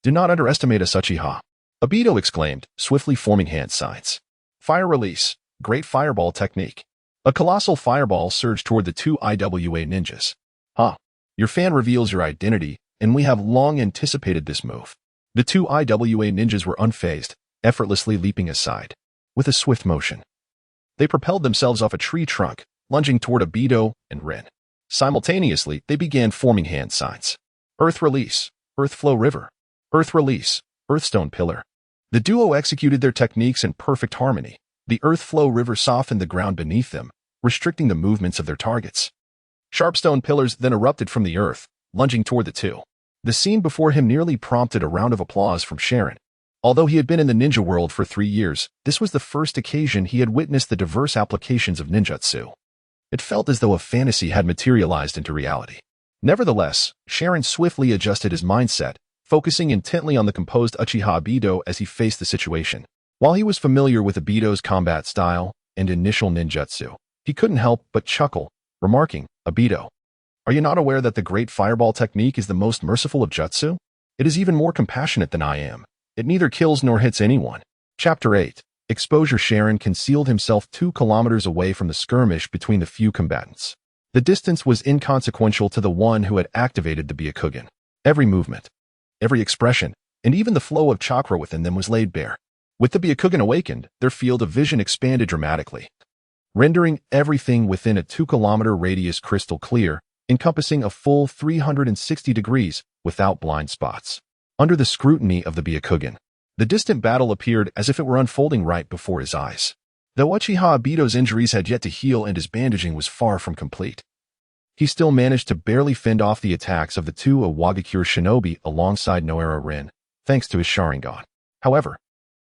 "Do not underestimate us, Uchiha," Obito exclaimed, swiftly forming hand signs. Fire release, great fireball technique. A colossal fireball surged toward the two IWA ninjas. Your fan reveals your identity, and we have long anticipated this move." The two IWA ninjas were unfazed, effortlessly leaping aside. With a swift motion, they propelled themselves off a tree trunk, lunging toward Obito and Rin. Simultaneously, they began forming hand signs. Earth release, earth flow river. Earth release, earthstone pillar. The duo executed their techniques in perfect harmony. The earth flow river softened the ground beneath them, restricting the movements of their targets. Sharpstone pillars then erupted from the earth, lunging toward the two. The scene before him nearly prompted a round of applause from Sharon. Although he had been in the ninja world for 3 years, this was the first occasion he had witnessed the diverse applications of ninjutsu. It felt as though a fantasy had materialized into reality. Nevertheless, Sharon swiftly adjusted his mindset, focusing intently on the composed Uchiha Obito as he faced the situation. While he was familiar with Obito's combat style and initial ninjutsu, he couldn't help but chuckle, remarking, "Obito, are you not aware that the great fireball technique is the most merciful of jutsu?" It is even more compassionate than I am. It neither kills nor hits anyone. Chapter 8. Exposure. Sharon concealed himself 2 kilometers away from the skirmish between the few combatants. The distance was inconsequential to the one who had activated the Byakugan. Every movement, every expression, and even the flow of chakra within them was laid bare. With the Byakugan awakened, their field of vision expanded dramatically, rendering everything within a 2-kilometer radius crystal clear, encompassing a full 360 degrees without blind spots. Under the scrutiny of the Byakugan, the distant battle appeared as if it were unfolding right before his eyes. Though Uchiha Obito's injuries had yet to heal and his bandaging was far from complete, he still managed to barely fend off the attacks of the 2 Awagakure shinobi alongside Noara Rin, thanks to his Sharingan. However,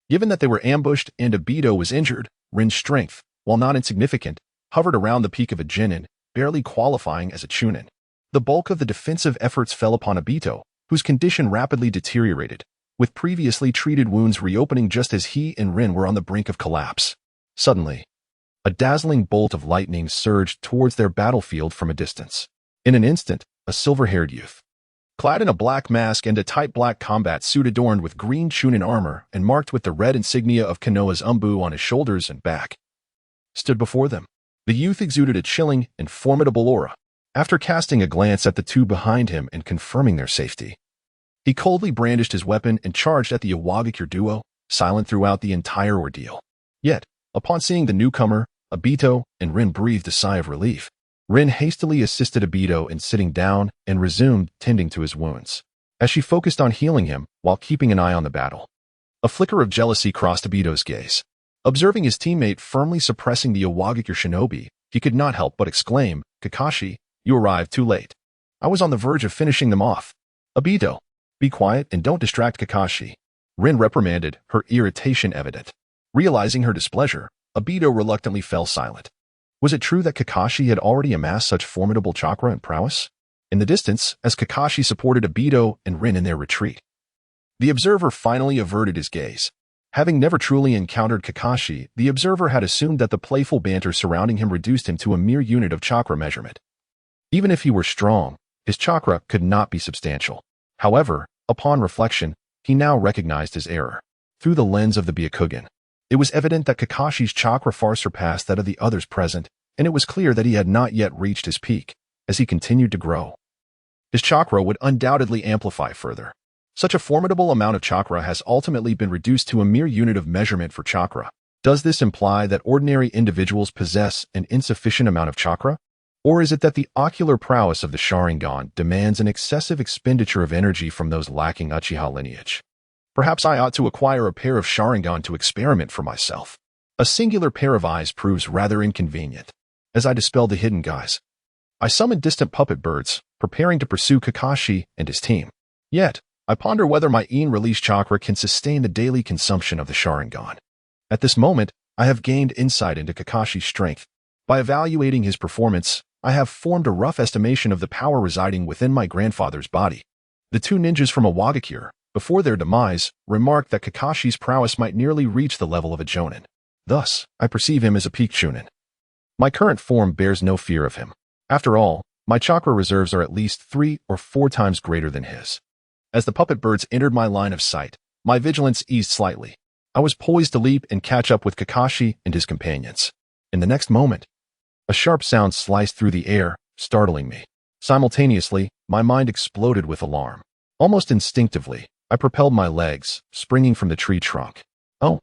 given that they were ambushed and Obito was injured, Rin's strength, while not insignificant, hovered around the peak of a Genin, barely qualifying as a Chunin. The bulk of the defensive efforts fell upon Obito, whose condition rapidly deteriorated, with previously treated wounds reopening just as he and Rin were on the brink of collapse. Suddenly, a dazzling bolt of lightning surged towards their battlefield from a distance. In an instant, a silver-haired youth, clad in a black mask and a tight black combat suit adorned with green Chunin armor and marked with the red insignia of Konoha's Umbu on his shoulders and back, stood before them. The youth exuded a chilling and formidable aura. After casting a glance at the 2 behind him and confirming their safety, he coldly brandished his weapon and charged at the Awagakure duo, silent throughout the entire ordeal. Yet, upon seeing the newcomer, Obito and Rin breathed a sigh of relief. Rin hastily assisted Obito in sitting down and resumed tending to his wounds, as she focused on healing him while keeping an eye on the battle. A flicker of jealousy crossed Obito's gaze. Observing his teammate firmly suppressing the Awagakure shinobi, he could not help but exclaim, "Kakashi, you arrived too late. I was on the verge of finishing them off." "Obito, be quiet and don't distract Kakashi," Rin reprimanded, her irritation evident. Realizing her displeasure, Obito reluctantly fell silent. Was it true that Kakashi had already amassed such formidable chakra and prowess? In the distance, as Kakashi supported Obito and Rin in their retreat, the observer finally averted his gaze. Having never truly encountered Kakashi, the observer had assumed that the playful banter surrounding him reduced him to a mere unit of chakra measurement. Even if he were strong, his chakra could not be substantial. However, upon reflection, he now recognized his error. Through the lens of the Byakugan, it was evident that Kakashi's chakra far surpassed that of the others present, and it was clear that he had not yet reached his peak. As he continued to grow, his chakra would undoubtedly amplify further. Such a formidable amount of chakra has ultimately been reduced to a mere unit of measurement for chakra. Does this imply that ordinary individuals possess an insufficient amount of chakra? Or is it that the ocular prowess of the Sharingan demands an excessive expenditure of energy from those lacking Uchiha lineage? Perhaps I ought to acquire a pair of Sharingan to experiment for myself. A singular pair of eyes proves rather inconvenient. As I dispelled the hidden guise, I summoned distant puppet birds, preparing to pursue Kakashi and his team. Yet, I ponder whether my release chakra can sustain the daily consumption of the Sharingan. At this moment, I have gained insight into Kakashi's strength. By evaluating his performance, I have formed a rough estimation of the power residing within my grandfather's body. The 2 ninjas from Awagakure, before their demise, remarked that Kakashi's prowess might nearly reach the level of a Jonin. Thus, I perceive him as a peak Chunin. My current form bears no fear of him. After all, my chakra reserves are at least 3 or 4 times greater than his. As the puppet birds entered my line of sight, my vigilance eased slightly. I was poised to leap and catch up with Kakashi and his companions. In the next moment, a sharp sound sliced through the air, startling me. Simultaneously, my mind exploded with alarm. Almost instinctively, I propelled my legs, springing from the tree trunk. Oh,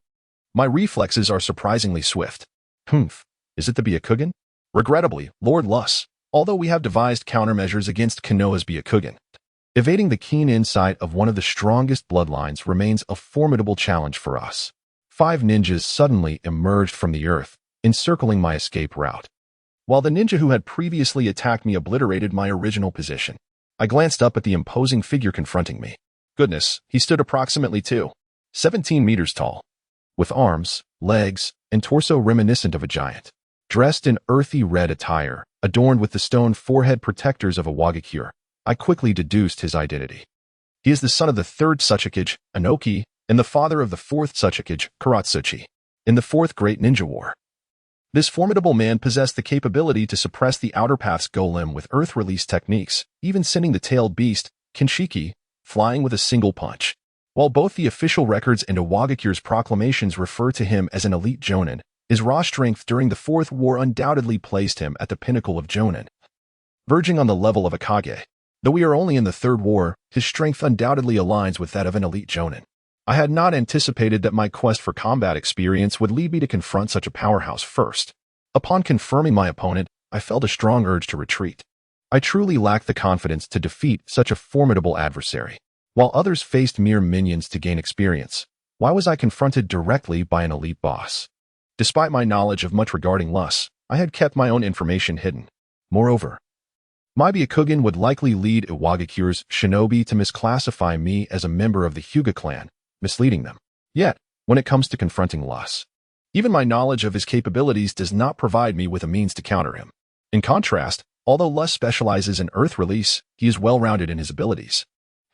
my reflexes are surprisingly swift. Is it the Byakugan? Regrettably, Lord Lus, although we have devised countermeasures against Konoha's Byakugan, evading the keen insight of one of the strongest bloodlines remains a formidable challenge for us. 5 ninjas suddenly emerged from the earth, encircling my escape route. While the ninja who had previously attacked me obliterated my original position, I glanced up at the imposing figure confronting me. Goodness, he stood approximately 17 meters tall, with arms, legs, and torso reminiscent of a giant. Dressed in earthy red attire, adorned with the stone forehead protectors of Awagakure, I quickly deduced his identity. He is the son of the 3rd Tsuchikage, Inoki, and the father of the 4th Tsuchikage, Karatsuchi, in the 4th Great Ninja War. This formidable man possessed the capability to suppress the Outer Path's golem with earth release techniques, even sending the tailed beast, Kinshiki, flying with a single punch. While both the official records and Iwagakure's proclamations refer to him as an elite jonin, his raw strength during the Fourth War undoubtedly placed him at the pinnacle of jonin, verging on the level of a Kage. Though we are only in the Third War, his strength undoubtedly aligns with that of an elite jonin. I had not anticipated that my quest for combat experience would lead me to confront such a powerhouse first. Upon confirming my opponent, I felt a strong urge to retreat. I truly lacked the confidence to defeat such a formidable adversary. While others faced mere minions to gain experience, why was I confronted directly by an elite boss? Despite my knowledge of much regarding Lus, I had kept my own information hidden. Moreover, my Byakugan would likely lead Iwagakure's Shinobi to misclassify me as a member of the Hyuga clan, misleading them. Yet, when it comes to confronting Lus, even my knowledge of his capabilities does not provide me with a means to counter him. In contrast, although Lus specializes in earth release, he is well-rounded in his abilities.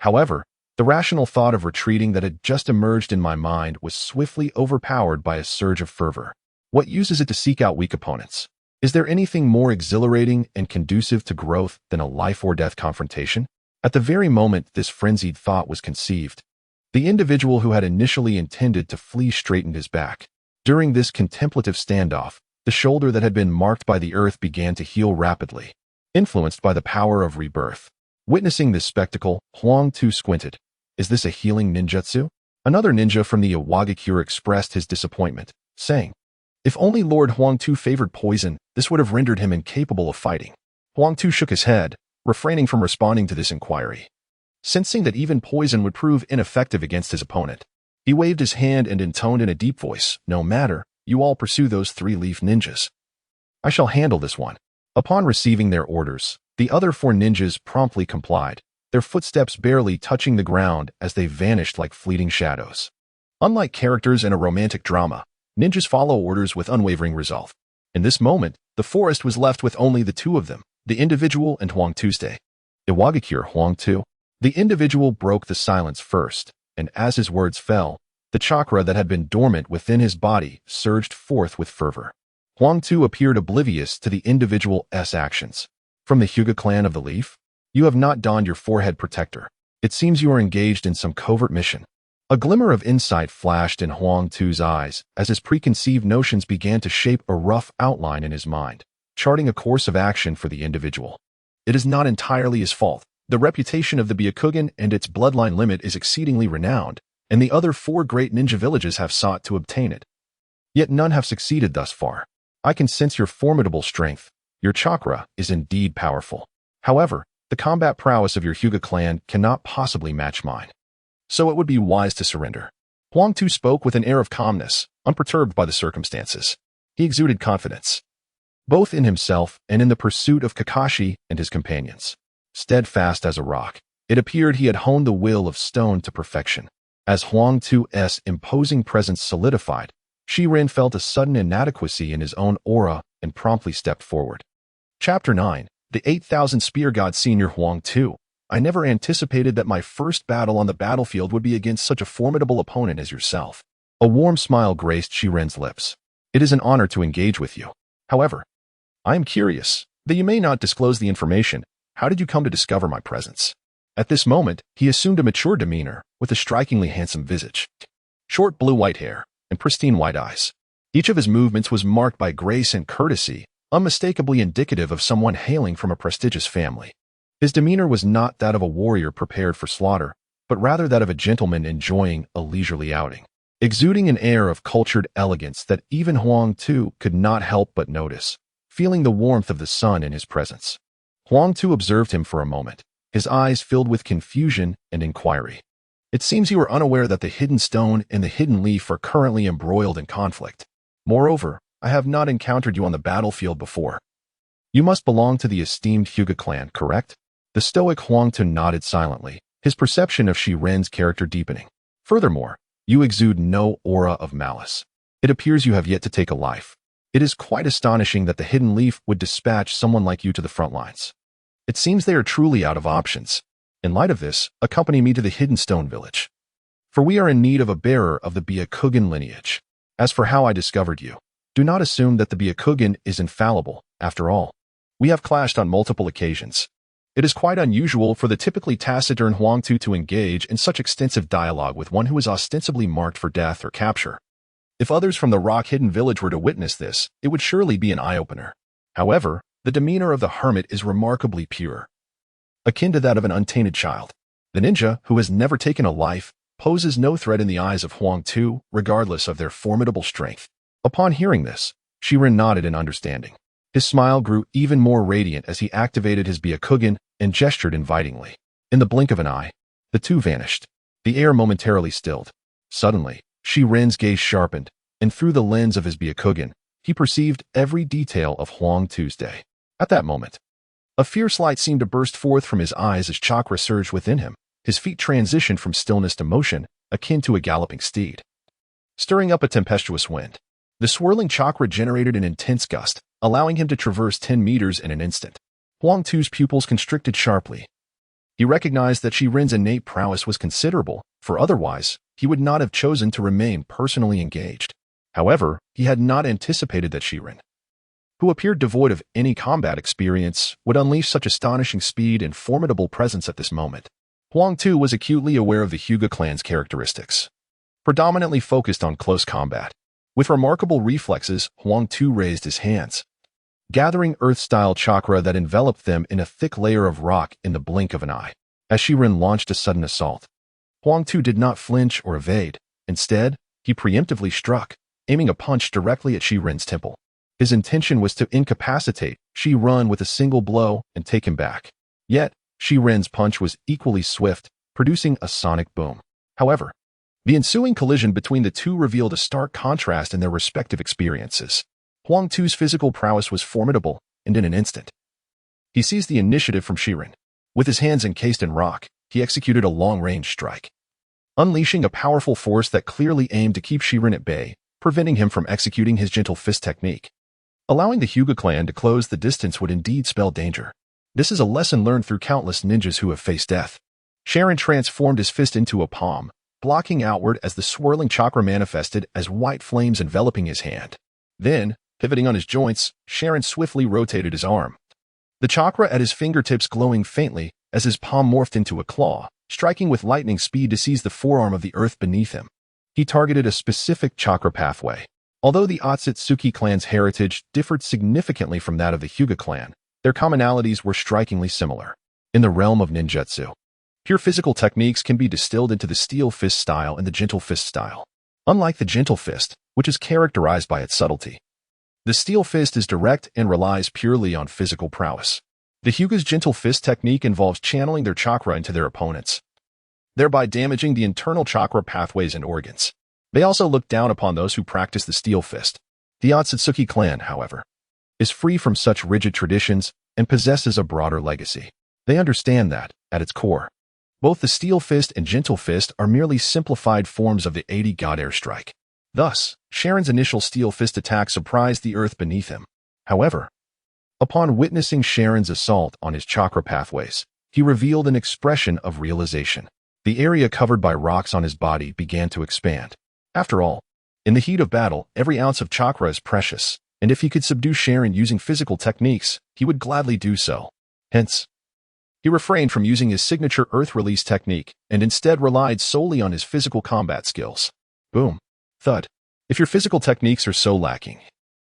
However, the rational thought of retreating that had just emerged in my mind was swiftly overpowered by a surge of fervor. What use is it to seek out weak opponents? Is there anything more exhilarating and conducive to growth than a life-or-death confrontation? At the very moment this frenzied thought was conceived, the individual who had initially intended to flee straightened his back. During this contemplative standoff, the shoulder that had been marked by the earth began to heal rapidly, influenced by the power of rebirth. Witnessing this spectacle, Huang Tu squinted. Is this a healing ninjutsu? Another ninja from the Iwagakure expressed his disappointment, saying, if only Lord Huang Tu favored poison, this would have rendered him incapable of fighting. Huang Tu shook his head, refraining from responding to this inquiry. Sensing that even poison would prove ineffective against his opponent, he waved his hand and intoned in a deep voice, no matter, you all pursue those three-leaf ninjas. I shall handle this one. Upon receiving their orders, the other four ninjas promptly complied, their footsteps barely touching the ground as they vanished like fleeting shadows. Unlike characters in a romantic drama, ninjas follow orders with unwavering resolve. In this moment, the forest was left with only the two of them, the individual and Huang Tuesday. Iwagakure Huang Tu. The individual broke the silence first, and as his words fell, the chakra that had been dormant within his body surged forth with fervor. Huang Tu appeared oblivious to the individual's actions. From the Hyuga clan of the Leaf? You have not donned your forehead protector. It seems you are engaged in some covert mission. A glimmer of insight flashed in Huang Tu's eyes as his preconceived notions began to shape a rough outline in his mind, charting a course of action for the individual. It is not entirely his fault. The reputation of the Byakugan and its bloodline limit is exceedingly renowned, and the other four great ninja villages have sought to obtain it. Yet none have succeeded thus far. I can sense your formidable strength. Your chakra is indeed powerful. However, the combat prowess of your Hyuga clan cannot possibly match mine. So it would be wise to surrender. Huang Tu spoke with an air of calmness, unperturbed by the circumstances. He exuded confidence, both in himself and in the pursuit of Kakashi and his companions. Steadfast as a rock, it appeared he had honed the will of stone to perfection. As Huang Tu's imposing presence solidified, Shiren felt a sudden inadequacy in his own aura and promptly stepped forward. Chapter 9. The 8,000 Spear God Senior Huang Tu. I never anticipated that my first battle on the battlefield would be against such a formidable opponent as yourself. A warm smile graced Shiren's lips. It is an honor to engage with you. However, I am curious, though you may not disclose the information, how did you come to discover my presence? At this moment, he assumed a mature demeanor with a strikingly handsome visage, short blue-white hair, and pristine white eyes. Each of his movements was marked by grace and courtesy, unmistakably indicative of someone hailing from a prestigious family. His demeanor was not that of a warrior prepared for slaughter, but rather that of a gentleman enjoying a leisurely outing, exuding an air of cultured elegance that even Huang Tu could not help but notice, feeling the warmth of the sun in his presence. Huang Tu observed him for a moment, his eyes filled with confusion and inquiry. It seems you are unaware that the hidden stone and the hidden leaf are currently embroiled in conflict. Moreover, I have not encountered you on the battlefield before. You must belong to the esteemed Hyuga clan, correct? The stoic Huang Tu nodded silently, his perception of Shiren's character deepening. Furthermore, you exude no aura of malice. It appears you have yet to take a life. It is quite astonishing that the hidden leaf would dispatch someone like you to the front lines. It seems they are truly out of options. In light of this, accompany me to the Hidden Stone Village. For we are in need of a bearer of the Byakugan lineage. As for how I discovered you, do not assume that the Byakugan is infallible. After all, we have clashed on multiple occasions. It is quite unusual for the typically taciturn Huangtu to engage in such extensive dialogue with one who is ostensibly marked for death or capture. If others from the rock-hidden village were to witness this, it would surely be an eye-opener. However, the demeanor of the hermit is remarkably pure, akin to that of an untainted child. The ninja, who has never taken a life, poses no threat in the eyes of Huangtu, regardless of their formidable strength. Upon hearing this, Shirin nodded in understanding. His smile grew even more radiant as he activated his Byakugan and gestured invitingly. In the blink of an eye, the two vanished. The air momentarily stilled. Suddenly, Shirin's gaze sharpened, and through the lens of his Byakugan, he perceived every detail of Huangtu's day. At that moment, a fierce light seemed to burst forth from his eyes as chakra surged within him. His feet transitioned from stillness to motion, akin to a galloping steed, stirring up a tempestuous wind. The swirling chakra generated an intense gust, allowing him to traverse 10 meters in an instant. Huangtu's pupils constricted sharply. He recognized that Shirin's innate prowess was considerable, for otherwise, he would not have chosen to remain personally engaged. However, he had not anticipated that Shirin, who appeared devoid of any combat experience, would unleash such astonishing speed and formidable presence at this moment. Huangtu was acutely aware of the Hyuga clan's characteristics, predominantly focused on close combat. With remarkable reflexes, Huangtu raised his hands, gathering earth-style chakra that enveloped them in a thick layer of rock in the blink of an eye. As Shirin launched a sudden assault, Huangtu did not flinch or evade. Instead, he preemptively struck, aiming a punch directly at Shirin's temple. His intention was to incapacitate Shirin with a single blow and take him back. Yet, Shirin's punch was equally swift, producing a sonic boom. However, the ensuing collision between the two revealed a stark contrast in their respective experiences. Huangtu's physical prowess was formidable, and in an instant, he seized the initiative from Shirin. With his hands encased in rock, he executed a long-range strike, unleashing a powerful force that clearly aimed to keep Shirin at bay, preventing him from executing his gentle fist technique. Allowing the Hyuga clan to close the distance would indeed spell danger. This is a lesson learned through countless ninjas who have faced death. Shirin transformed his fist into a palm, blocking outward as the swirling chakra manifested as white flames enveloping his hand. Then, pivoting on his joints, Shirin swiftly rotated his arm, the chakra at his fingertips glowing faintly as his palm morphed into a claw, striking with lightning speed to seize the forearm of the earth beneath him. He targeted a specific chakra pathway. Although the Otsutsuki clan's heritage differed significantly from that of the Hyuga clan, their commonalities were strikingly similar. In the realm of ninjutsu, pure physical techniques can be distilled into the steel fist style and the gentle fist style. Unlike the gentle fist, which is characterized by its subtlety, the steel fist is direct and relies purely on physical prowess. The Hyuga's gentle fist technique involves channeling their chakra into their opponents, thereby damaging the internal chakra pathways and organs. They also look down upon those who practice the steel fist. The Otsutsuki clan, however, is free from such rigid traditions and possesses a broader legacy. They understand that, at its core, both the steel fist and gentle fist are merely simplified forms of the 80 God Air Strike. Thus, Shirin's initial steel fist attack surprised the earth beneath him. However, upon witnessing Shirin's assault on his chakra pathways, he revealed an expression of realization. The area covered by rocks on his body began to expand. After all, in the heat of battle, every ounce of chakra is precious, and if he could subdue Shirin using physical techniques, he would gladly do so. Hence, he refrained from using his signature earth release technique and instead relied solely on his physical combat skills. Boom. Thud. If your physical techniques are so lacking,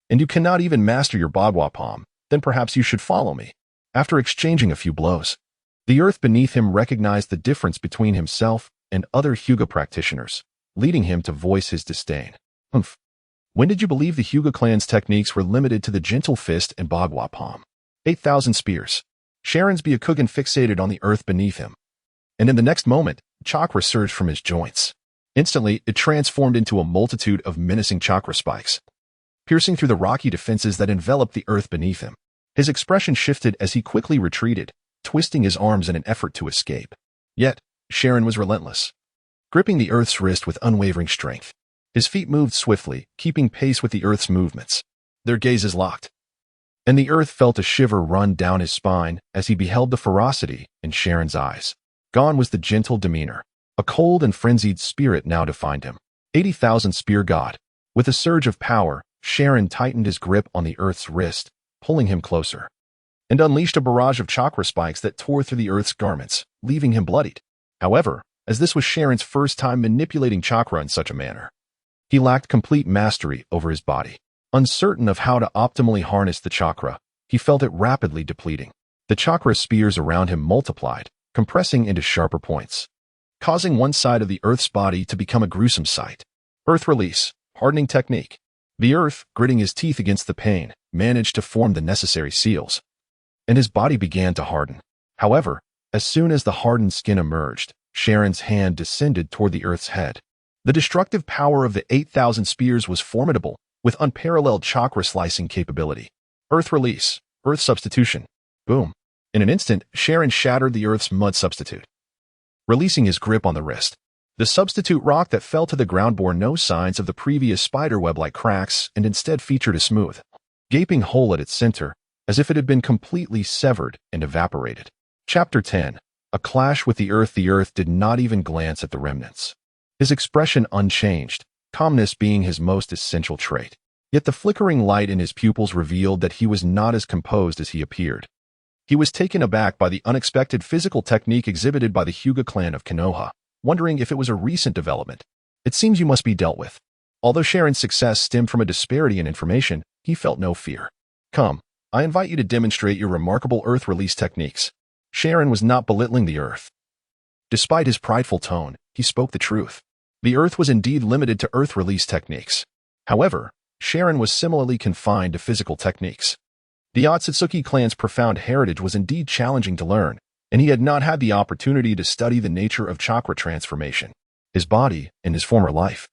and you cannot even master your Bagua palm, then perhaps you should follow me. After exchanging a few blows, the earth beneath him recognized the difference between himself and other Hyuga practitioners, leading him to voice his disdain. Humph. When did you believe the Hyuga clan's techniques were limited to the gentle fist and Bagua palm? 8,000 spears. Shirin's Byakugan fixated on the earth beneath him, and in the next moment, chakra surged from his joints. Instantly, it transformed into a multitude of menacing chakra spikes, piercing through the rocky defenses that enveloped the earth beneath him. His expression shifted as he quickly retreated, twisting his arms in an effort to escape. Yet, Shirin was relentless, gripping the earth's wrist with unwavering strength. His feet moved swiftly, keeping pace with the earth's movements. Their gazes locked, and the earth felt a shiver run down his spine as he beheld the ferocity in Shirin's eyes. Gone was the gentle demeanor. A cold and frenzied spirit now defined him. 80,000 spear god. With a surge of power, Shirin tightened his grip on the earth's wrist, pulling him closer. and unleashed a barrage of chakra spikes that tore through the earth's garments, leaving him bloodied. However, as this was Sharon's first time manipulating chakra in such a manner, he lacked complete mastery over his body. Uncertain of how to optimally harness the chakra, he felt it rapidly depleting. The chakra spears around him multiplied, compressing into sharper points, causing one side of the earth's body to become a gruesome sight. Earth release, hardening technique. The earth, gritting his teeth against the pain, managed to form the necessary seals, and his body began to harden. However, as soon as the hardened skin emerged, Sharon's hand descended toward the earth's head. The destructive power of the 8,000 spears was formidable, with unparalleled chakra slicing capability. Earth release, earth substitution. Boom. In an instant, Sharon shattered the earth's mud substitute, releasing his grip on the wrist. The substitute rock that fell to the ground bore no signs of the previous spiderweb-like cracks and instead featured a smooth, gaping hole at its center, as if it had been completely severed and evaporated. Chapter 10. A clash with the earth. The earth did not even glance at the remnants, his expression unchanged, calmness being his most essential trait. Yet the flickering light in his pupils revealed that he was not as composed as he appeared. He was taken aback by the unexpected physical technique exhibited by the Hyuga clan of Konoha, wondering if it was a recent development. It seems you must be dealt with. Although Sharon's success stemmed from a disparity in information, he felt no fear. Come, I invite you to demonstrate your remarkable earth release techniques. Sharon was not belittling the earth. Despite his prideful tone, he spoke the truth. The earth was indeed limited to earth release techniques. However, Sharon was similarly confined to physical techniques. The Otsutsuki clan's profound heritage was indeed challenging to learn, and he had not had the opportunity to study the nature of chakra transformation. His body, in his former life,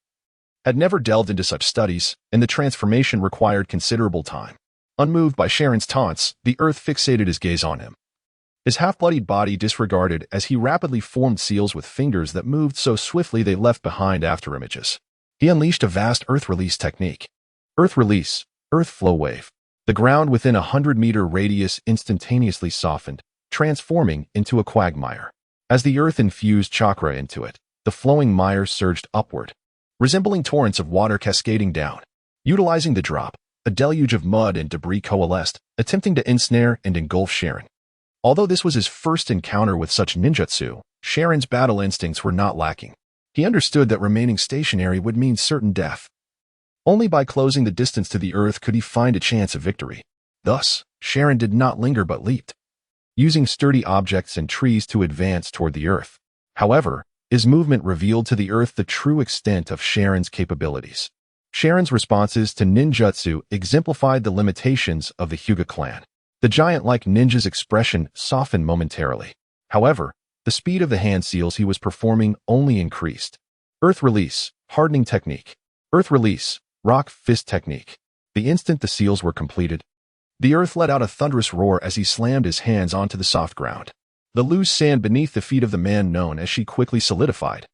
had never delved into such studies, and the transformation required considerable time. Unmoved by Sharon's taunts, the earth fixated his gaze on him. His half-bloodied body disregarded as he rapidly formed seals with fingers that moved so swiftly they left behind afterimages. He unleashed a vast earth release technique. Earth release, earth flow wave. The ground within a 100-meter radius instantaneously softened, transforming into a quagmire. As the earth infused chakra into it, the flowing mire surged upward, resembling torrents of water cascading down. Utilizing the drop, a deluge of mud and debris coalesced, attempting to ensnare and engulf Sharon. Although this was his first encounter with such ninjutsu, Sharon's battle instincts were not lacking. He understood that remaining stationary would mean certain death. Only by closing the distance to the earth could he find a chance of victory. Thus, Sharon did not linger but leaped, using sturdy objects and trees to advance toward the earth. However, his movement revealed to the earth the true extent of Sharon's capabilities. Sharon's responses to ninjutsu exemplified the limitations of the Hyuga clan. The giant-like ninja's expression softened momentarily. However, the speed of the hand seals he was performing only increased. Earth release, hardening technique. Earth release, rock fist technique. The instant the seals were completed, the earth let out a thunderous roar as he slammed his hands onto the soft ground. The loose sand beneath the feet of the man known as she quickly solidified,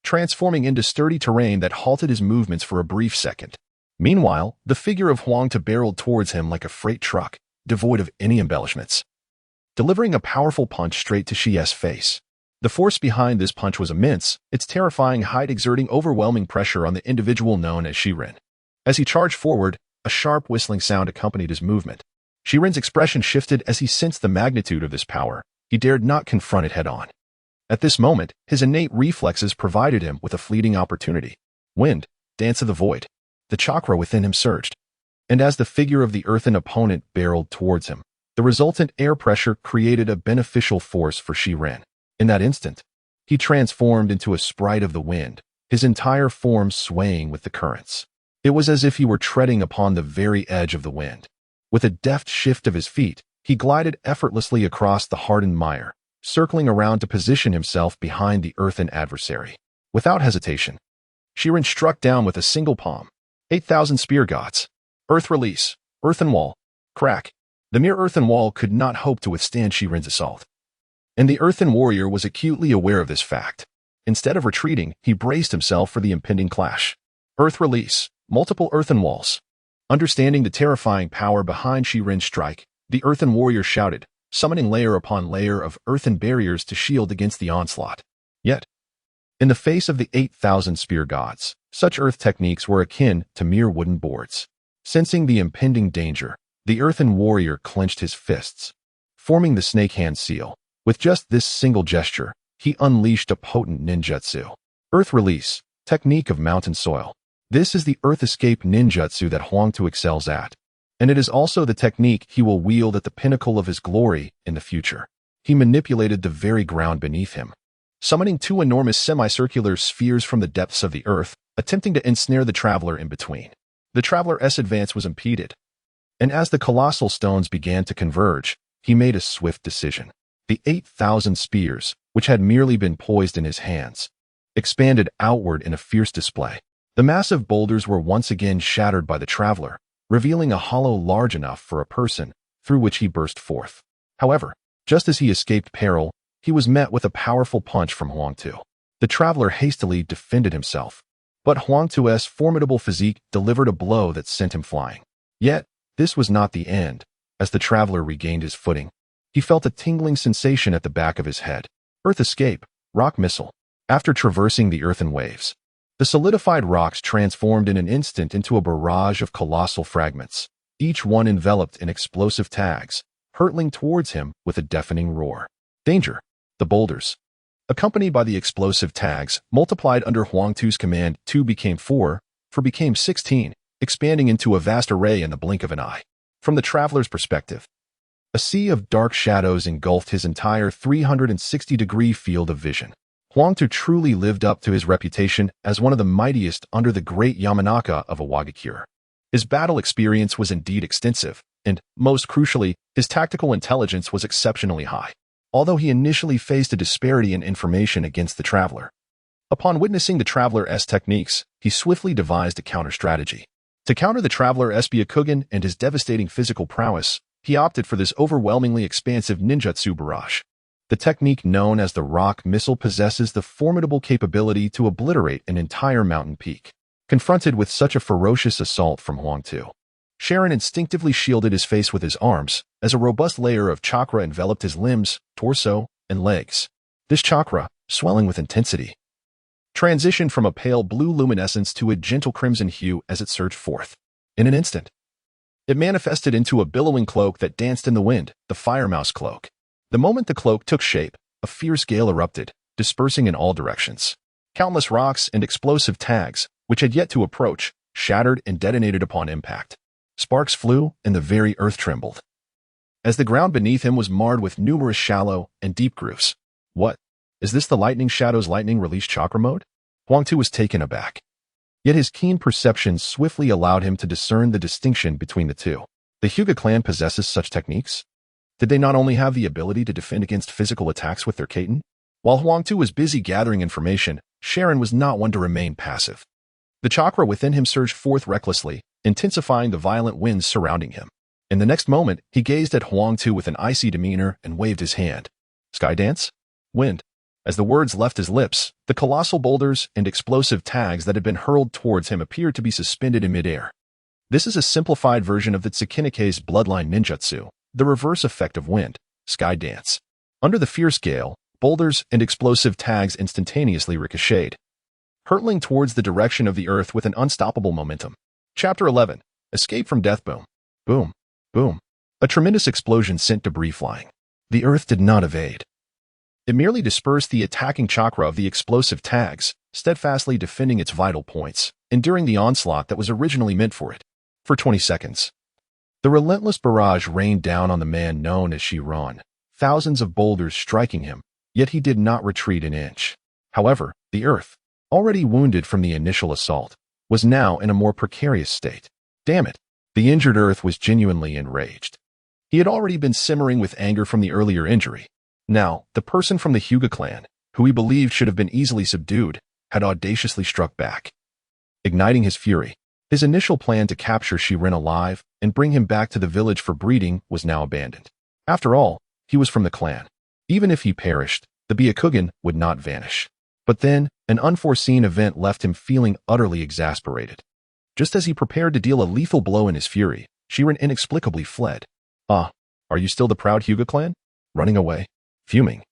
transforming into sturdy terrain that halted his movements for a brief second. Meanwhile, the figure of Huangta barreled towards him like a freight truck, devoid of any embellishments, delivering a powerful punch straight to Shie's face. The force behind this punch was immense, its terrifying height exerting overwhelming pressure on the individual known as Shirin. As he charged forward, a sharp whistling sound accompanied his movement. Shirin's expression shifted as he sensed the magnitude of this power. He dared not confront it head-on. At this moment, his innate reflexes provided him with a fleeting opportunity. Wind, dance of the void. The chakra within him surged, and as the figure of the earthen opponent barreled towards him, the resultant air pressure created a beneficial force for Shirin. In that instant, he transformed into a sprite of the wind, his entire form swaying with the currents. It was as if he were treading upon the very edge of the wind. With a deft shift of his feet, he glided effortlessly across the hardened mire, circling around to position himself behind the earthen adversary. Without hesitation, Shirin struck down with a single palm. 8,000 spear gods. Earth release, earthen wall, crack. The mere earthen wall could not hope to withstand Shirin's assault. And the earthen warrior was acutely aware of this fact. Instead of retreating, he braced himself for the impending clash. Earth release, multiple earthen walls. Understanding the terrifying power behind Shirin's strike, the earthen warrior shouted, summoning layer upon layer of earthen barriers to shield against the onslaught. Yet, in the face of the 8,000 spear gods, such earth techniques were akin to mere wooden boards. Sensing the impending danger, The earthen warrior clenched his fists, forming the snake hand seal. With just this single gesture, he unleashed a potent ninjutsu. Earth Release, technique of mountain soil. This is the Earth Escape ninjutsu that Huangtu excels at, and it is also the technique he will wield at the pinnacle of his glory in the future. He manipulated the very ground beneath him, summoning two enormous semicircular spheres from the depths of the earth, attempting to ensnare the traveler in between. The traveler's advance was impeded, and as the colossal stones began to converge, he made a swift decision. The 8,000 spears, which had merely been poised in his hands, expanded outward in a fierce display. The massive boulders were once again shattered by the traveler, revealing a hollow large enough for a person, through which he burst forth. However, just as he escaped peril, he was met with a powerful punch from Huangtu. The traveler hastily defended himself, but Huangtu's formidable physique delivered a blow that sent him flying. Yet, this was not the end. As the traveler regained his footing, he felt a tingling sensation at the back of his head. Earth Escape, rock missile. After traversing the earthen waves, the solidified rocks transformed in an instant into a barrage of colossal fragments, each one enveloped in explosive tags, hurtling towards him with a deafening roar. Danger! The boulders, accompanied by the explosive tags, multiplied under Huangtu's command. 2 became 4, 4 became 16, expanding into a vast array in the blink of an eye. From the traveler's perspective, a sea of dark shadows engulfed his entire 360-degree field of vision. Huangtu truly lived up to his reputation as one of the mightiest under the great Yamanaka of Iwagakure. His battle experience was indeed extensive, and, most crucially, his tactical intelligence was exceptionally high, although he initially faced a disparity in information against the traveler. Upon witnessing the traveler's techniques, he swiftly devised a counter-strategy. To counter the traveler's Byakugan and his devastating physical prowess, he opted for this overwhelmingly expansive ninjutsu barrage. The technique known as the rock missile possesses the formidable capability to obliterate an entire mountain peak. Confronted with such a ferocious assault from Huangtu, Sharon instinctively shielded his face with his arms, as a robust layer of chakra enveloped his limbs, torso, and legs. This chakra, swelling with intensity, transitioned from a pale blue luminescence to a gentle crimson hue as it surged forth. In an instant, it manifested into a billowing cloak that danced in the wind, the Fire Mouse cloak. The moment the cloak took shape, a fierce gale erupted, dispersing in all directions. Countless rocks and explosive tags, which had yet to approach, shattered and detonated upon impact. Sparks flew, and the very earth trembled, as the ground beneath him was marred with numerous shallow and deep grooves. What? Is this the Lightning Shadow's lightning release chakra mode? Huangtu was taken aback. Yet his keen perception swiftly allowed him to discern the distinction between the two. The Hyuga clan possesses such techniques? Did they not only have the ability to defend against physical attacks with their Kaiten? While Huangtu was busy gathering information, Sharon was not one to remain passive. The chakra within him surged forth recklessly, intensifying the violent winds surrounding him. In the next moment, he gazed at Huangtu with an icy demeanor and waved his hand. Sky dance? Wind. As the words left his lips, the colossal boulders and explosive tags that had been hurled towards him appeared to be suspended in midair. This is a simplified version of the Tsukinike's bloodline ninjutsu, the reverse effect of wind, sky dance. Under the fierce gale, boulders and explosive tags instantaneously ricocheted, hurtling towards the direction of the earth with an unstoppable momentum. Chapter 11. Escape from Death. Boom. Boom. Boom. A tremendous explosion sent debris flying. The earth did not evade. It merely dispersed the attacking chakra of the explosive tags, steadfastly defending its vital points, enduring the onslaught that was originally meant for it. For 20 seconds, the relentless barrage rained down on the man known as Chiron, thousands of boulders striking him, yet he did not retreat an inch. However, the earth, already wounded from the initial assault, was now in a more precarious state. Damn it! The injured earth was genuinely enraged. He had already been simmering with anger from the earlier injury. Now, the person from the Hyuga clan, who he believed should have been easily subdued, had audaciously struck back. Igniting his fury, his initial plan to capture Shirin alive and bring him back to the village for breeding was now abandoned. After all, he was from the clan. Even if he perished, the Byakugan would not vanish. But then, an unforeseen event left him feeling utterly exasperated. Just as he prepared to deal a lethal blow in his fury, Shirin inexplicably fled. Ah, are you still the proud Hyuga clan? Running away? Fuming.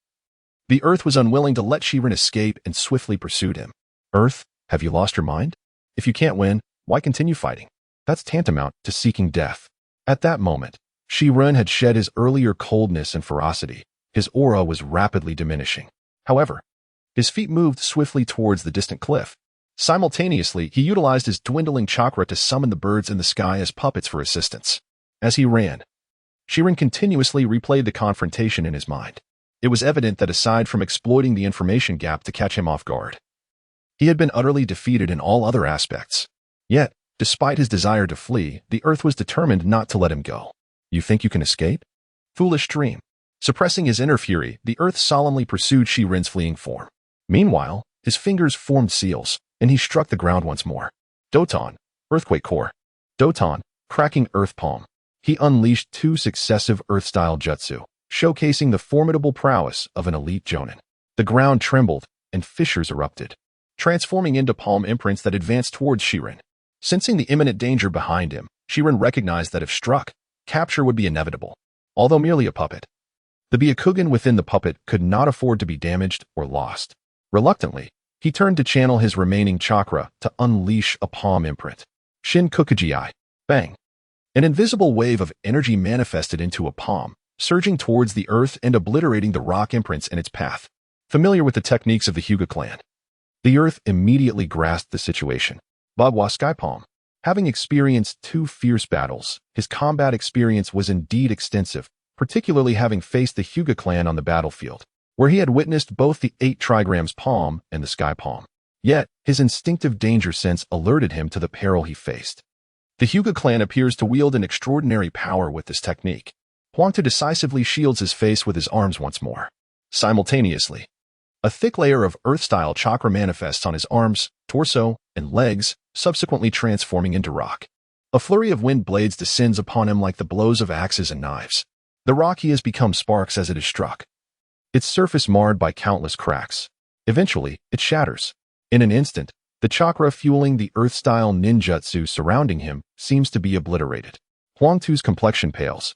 The earth was unwilling to let Shirin escape and swiftly pursued him. Earth, have you lost your mind? If you can't win, why continue fighting? That's tantamount to seeking death. At that moment, Shiren had shed his earlier coldness and ferocity. His aura was rapidly diminishing. However, his feet moved swiftly towards the distant cliff. Simultaneously, he utilized his dwindling chakra to summon the birds in the sky as puppets for assistance. As he ran, Shiren continuously replayed the confrontation in his mind. It was evident that aside from exploiting the information gap to catch him off guard, he had been utterly defeated in all other aspects. Yet, despite his desire to flee, the earth was determined not to let him go. You think you can escape? Foolish dream. Suppressing his inner fury, the earth solemnly pursued Shiren's fleeing form. Meanwhile, his fingers formed seals, and he struck the ground once more. Doton, earthquake core. Doton, cracking earth palm. He unleashed 2 successive earth-style jutsu, showcasing the formidable prowess of an elite jonin. The ground trembled, and fissures erupted, transforming into palm imprints that advanced towards Shiren. Sensing the imminent danger behind him, Shiren recognized that if struck, capture would be inevitable. Although merely a puppet, the Byakugan within the puppet could not afford to be damaged or lost. Reluctantly, he turned to channel his remaining chakra to unleash a palm imprint. Shin Kukujii. Bang. An invisible wave of energy manifested into a palm, surging towards the earth and obliterating the rock imprints in its path. Familiar with the techniques of the Hyuga clan, the earth immediately grasped the situation. Bagua Sky Palm. Having experienced 2 fierce battles, his combat experience was indeed extensive, particularly having faced the Hyuga clan on the battlefield, where he had witnessed both the 8 trigrams palm and the sky palm. Yet, his instinctive danger sense alerted him to the peril he faced. The Hyuga clan appears to wield an extraordinary power with this technique. Huangtu decisively shields his face with his arms once more. Simultaneously, a thick layer of earth-style chakra manifests on his arms, torso, and legs, subsequently transforming into rock. A flurry of wind blades descends upon him like the blows of axes and knives. The rock he has become sparks as it is struck, its surface marred by countless cracks. Eventually, it shatters. In an instant, the chakra fueling the earth-style ninjutsu surrounding him seems to be obliterated. Huangtu's complexion pales,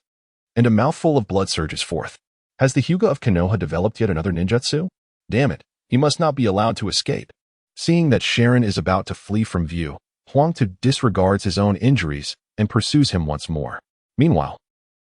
and a mouthful of blood surges forth. Has the Hyuga of Konoha developed yet another ninjutsu? Damn it, he must not be allowed to escape. Seeing that Shiren is about to flee from view, Huangtu disregards his own injuries and pursues him once more. Meanwhile,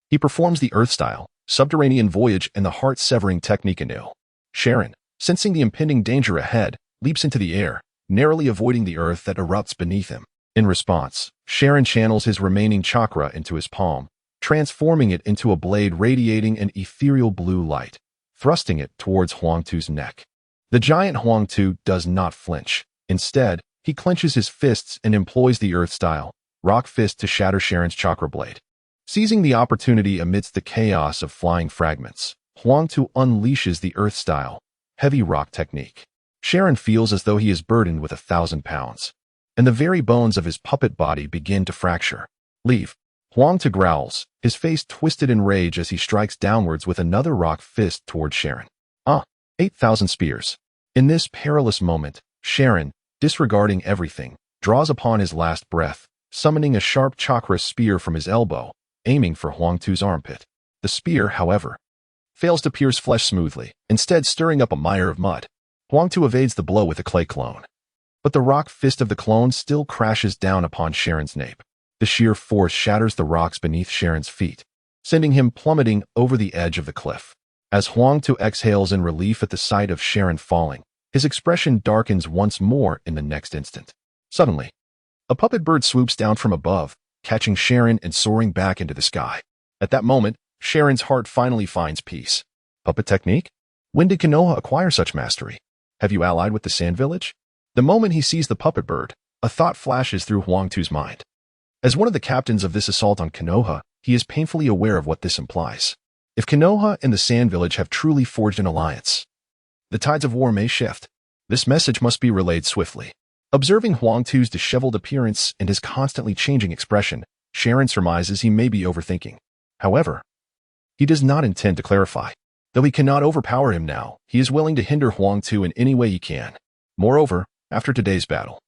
he performs the earth-style, subterranean voyage and the heart-severing technique anew. Shiren, sensing the impending danger ahead, leaps into the air, narrowly avoiding the earth that erupts beneath him. In response, Shiren channels his remaining chakra into his palm, transforming it into a blade radiating an ethereal blue light, thrusting it towards Huangtu's neck. The giant Huangtu does not flinch. Instead, he clenches his fists and employs the earth-style, rock fist to shatter Shiren's chakra blade. Seizing the opportunity amidst the chaos of flying fragments, Huangtu unleashes the earth-style, heavy rock technique. Shiren feels as though he is burdened with 1,000 pounds, and the very bones of his puppet body begin to fracture. Leave. Huangtu growls, his face twisted in rage as he strikes downwards with another rock fist towards Shiren. 8,000 spears. In this perilous moment, Shiren, disregarding everything, draws upon his last breath, summoning a sharp chakra spear from his elbow, aiming for Huangtu's armpit. The spear, however, fails to pierce flesh smoothly, instead stirring up a mire of mud. Huangtu evades the blow with a clay clone, but the rock fist of the clone still crashes down upon Shiren's nape. The sheer force shatters the rocks beneath Shiren's feet, sending him plummeting over the edge of the cliff. As Huangtu exhales in relief at the sight of Shiren falling, his expression darkens once more in the next instant. Suddenly, a puppet bird swoops down from above, catching Shiren and soaring back into the sky. At that moment, Shiren's heart finally finds peace. Puppet technique? When did Konoha acquire such mastery? Have you allied with the Sand Village? The moment he sees the puppet bird, a thought flashes through Huangtu's mind. As one of the captains of this assault on Konoha, he is painfully aware of what this implies. If Konoha and the Sand Village have truly forged an alliance, the tides of war may shift. This message must be relayed swiftly. Observing Huangtu's disheveled appearance and his constantly changing expression, Shiren surmises he may be overthinking. However, he does not intend to clarify. Though he cannot overpower him now, he is willing to hinder Huangtu in any way he can. Moreover, after today's battle,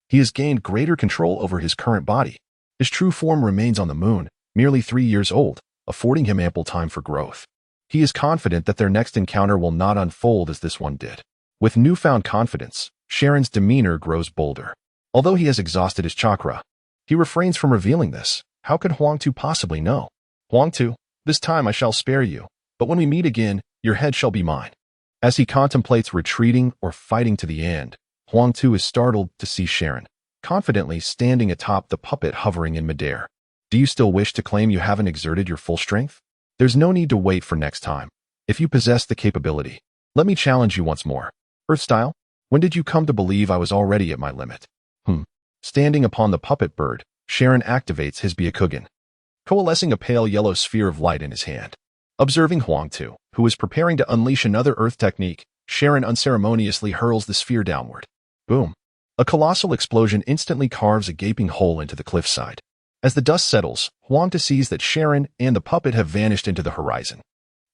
he has gained greater control over his current body. His true form remains on the moon, merely 3 years old, affording him ample time for growth. He is confident that their next encounter will not unfold as this one did. With newfound confidence, Shiren's demeanor grows bolder. Although he has exhausted his chakra, he refrains from revealing this. How could Huang Tu possibly know? Huang Tu, this time I shall spare you, but when we meet again, your head shall be mine. As he contemplates retreating or fighting to the end, Huang Tu is startled to see Sharon, confidently standing atop the puppet hovering in midair. Do you still wish to claim you haven't exerted your full strength? There's no need to wait for next time. If you possess the capability, let me challenge you once more. Earth style? When did you come to believe I was already at my limit? Standing upon the puppet bird, Sharon activates his Byakugan, coalescing a pale yellow sphere of light in his hand. Observing Huang Tu, who is preparing to unleash another earth technique, Sharon unceremoniously hurls the sphere downward. Boom! A colossal explosion instantly carves a gaping hole into the cliffside. As the dust settles, Huang Tu sees that Sharon and the puppet have vanished into the horizon.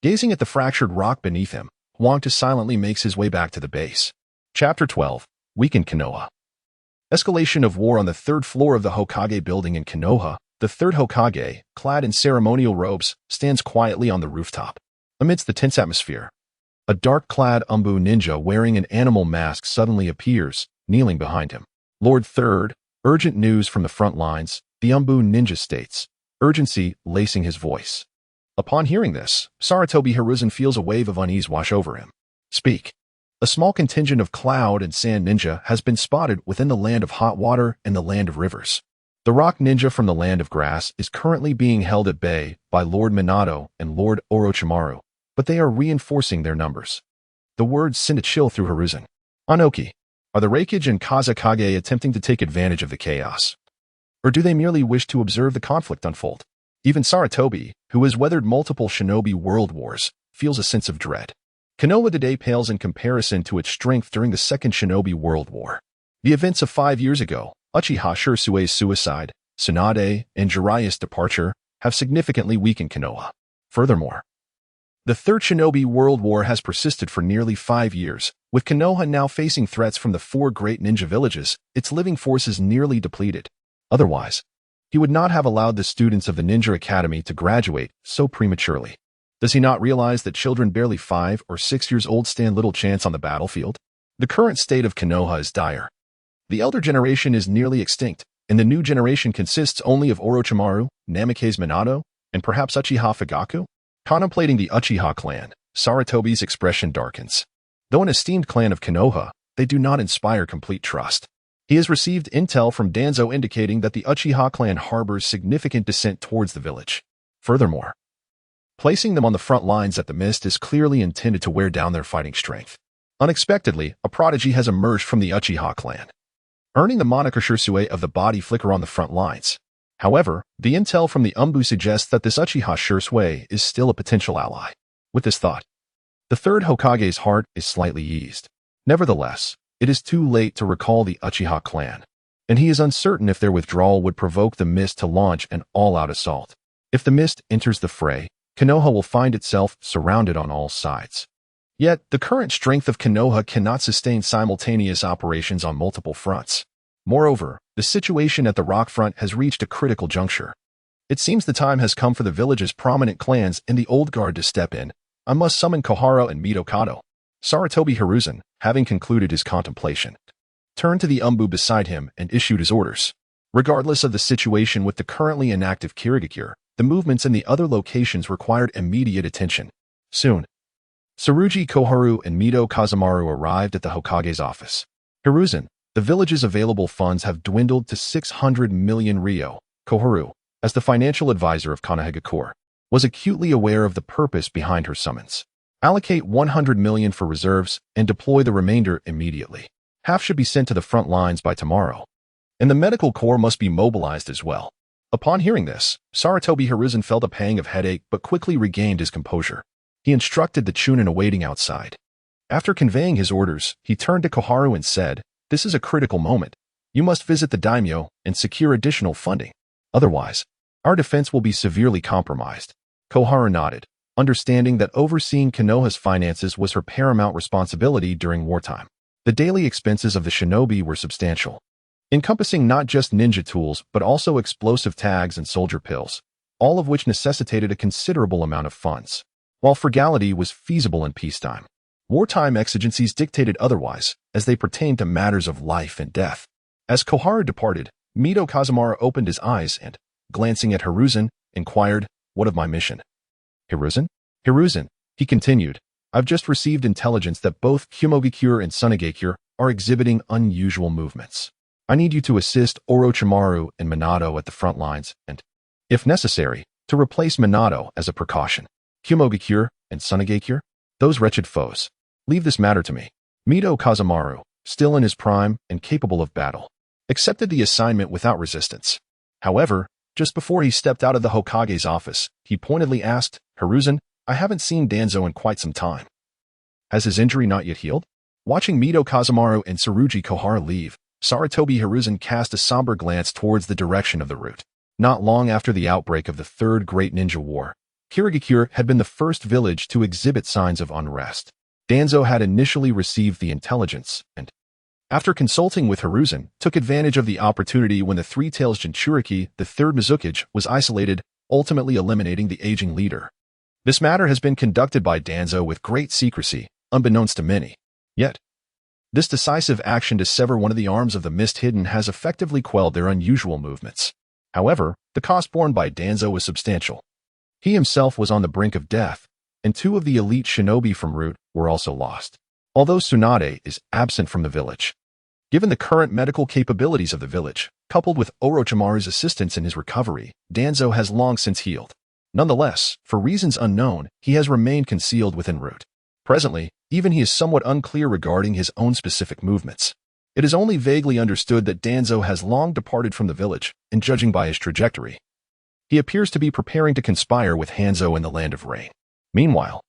Gazing at the fractured rock beneath him, Huang Tu silently makes his way back to the base. Chapter 12. Weakened Konoha. Escalation of war on the third floor of the Hokage building in Konoha. The third Hokage, clad in ceremonial robes, stands quietly on the rooftop. Amidst the tense atmosphere, a dark-clad Umbu ninja wearing an animal mask suddenly appears, kneeling behind him. Lord Third, urgent news from the front lines, the Umbu ninja states, urgency lacing his voice. Upon hearing this, Sarutobi Hiruzen feels a wave of unease wash over him. Speak. A small contingent of cloud and sand ninja has been spotted within the land of hot water and the land of rivers. The rock ninja from the land of grass is currently being held at bay by Lord Minato and Lord Orochimaru, but they are reinforcing their numbers. The words send a chill through Hiruzen. Anoki, are the Raikage and Kazekage attempting to take advantage of the chaos? Or do they merely wish to observe the conflict unfold? Even Sarutobi, who has weathered multiple shinobi world wars, feels a sense of dread. Konoha today pales in comparison to its strength during the Second Shinobi World War. The events of 5 years ago, Uchiha Shirsue's suicide, Tsunade, and Jiraiya's departure have significantly weakened Konoha. Furthermore, the Third Shinobi World War has persisted for nearly 5 years, with Konoha now facing threats from the 4 great ninja villages, its living forces nearly depleted. Otherwise, he would not have allowed the students of the Ninja Academy to graduate so prematurely. Does he not realize that children barely 5 or 6 years old stand little chance on the battlefield? The current state of Konoha is dire. The elder generation is nearly extinct, and the new generation consists only of Orochimaru, Namikaze Minato, and perhaps Uchiha Fugaku? Contemplating the Uchiha clan, Sarutobi's expression darkens. Though an esteemed clan of Konoha, they do not inspire complete trust. He has received intel from Danzo indicating that the Uchiha clan harbors significant dissent towards the village. Furthermore, placing them on the front lines at the mist is clearly intended to wear down their fighting strength. Unexpectedly, a prodigy has emerged from the Uchiha clan, earning the moniker Shirsue of the body flicker on the front lines. However, the intel from the Umbu suggests that this Uchiha Shirsue is still a potential ally. With this thought, the third Hokage's heart is slightly eased. Nevertheless, it is too late to recall the Uchiha clan, and he is uncertain if their withdrawal would provoke the mist to launch an all-out assault. If the mist enters the fray, Konoha will find itself surrounded on all sides. Yet, the current strength of Konoha cannot sustain simultaneous operations on multiple fronts. Moreover, the situation at the rock front has reached a critical juncture. It seems the time has come for the village's prominent clans and the old guard to step in. I must summon Koharu and Midokado. Sarutobi Hiruzen, having concluded his contemplation, turned to the Umbu beside him and issued his orders. Regardless of the situation with the currently inactive Kirigakure, the movements in the other locations required immediate attention. Soon, Tsurugi Koharu and Mido Kazamaru arrived at the Hokage's office. Hiruzen, the village's available funds have dwindled to 600 million ryo. Koharu, as the financial advisor of Konohagakure, was acutely aware of the purpose behind her summons. Allocate 100 million for reserves and deploy the remainder immediately. Half should be sent to the front lines by tomorrow, and the medical corps must be mobilized as well. Upon hearing this, Sarutobi Hiruzen felt a pang of headache but quickly regained his composure. He instructed the Chunin awaiting outside. After conveying his orders, he turned to Koharu and said, "This is a critical moment. You must visit the daimyo and secure additional funding. Otherwise, our defense will be severely compromised." Koharu nodded, understanding that overseeing Konoha's finances was her paramount responsibility during wartime. The daily expenses of the shinobi were substantial, encompassing not just ninja tools but also explosive tags and soldier pills, all of which necessitated a considerable amount of funds. While frugality was feasible in peacetime, wartime exigencies dictated otherwise, as they pertained to matters of life and death. As Koharu departed, Mido Kazamaru opened his eyes and, glancing at Hiruzen, inquired, "What of my mission?" Hiruzen? Hiruzen, he continued, "I've just received intelligence that both Hokage and Tsunade are exhibiting unusual movements. I need you to assist Orochimaru and Minato at the front lines and, if necessary, to replace Minato as a precaution. Hokage and Tsunade, those wretched foes. Leave this matter to me." Mito Kazemaru, still in his prime and capable of battle, accepted the assignment without resistance. However, just before he stepped out of the Hokage's office, he pointedly asked, "Hiruzen, I haven't seen Danzo in quite some time. Has his injury not yet healed?" Watching Mito Kazemaru and Tsurugi Kohara leave, Sarutobi Hiruzen cast a somber glance towards the direction of the route. Not long after the outbreak of the Third Great Ninja War, Kirigakure had been the first village to exhibit signs of unrest. Danzo had initially received the intelligence and, after consulting with Hiruzen, took advantage of the opportunity when the Three-Tails Jinchuriki, the third Mizukage, was isolated, ultimately eliminating the aging leader. This matter has been conducted by Danzo with great secrecy, unbeknownst to many. Yet, this decisive action to sever one of the arms of the Mist Hidden has effectively quelled their unusual movements. However, the cost borne by Danzo was substantial. He himself was on the brink of death, and 2 of the elite shinobi from Root were also lost. Although Tsunade is absent from the village, given the current medical capabilities of the village, coupled with Orochimaru's assistance in his recovery, Danzo has long since healed. Nonetheless, for reasons unknown, he has remained concealed within Root. Presently, even he is somewhat unclear regarding his own specific movements. It is only vaguely understood that Danzo has long departed from the village, and judging by his trajectory, he appears to be preparing to conspire with Hanzo in the Land of Rain. Meanwhile,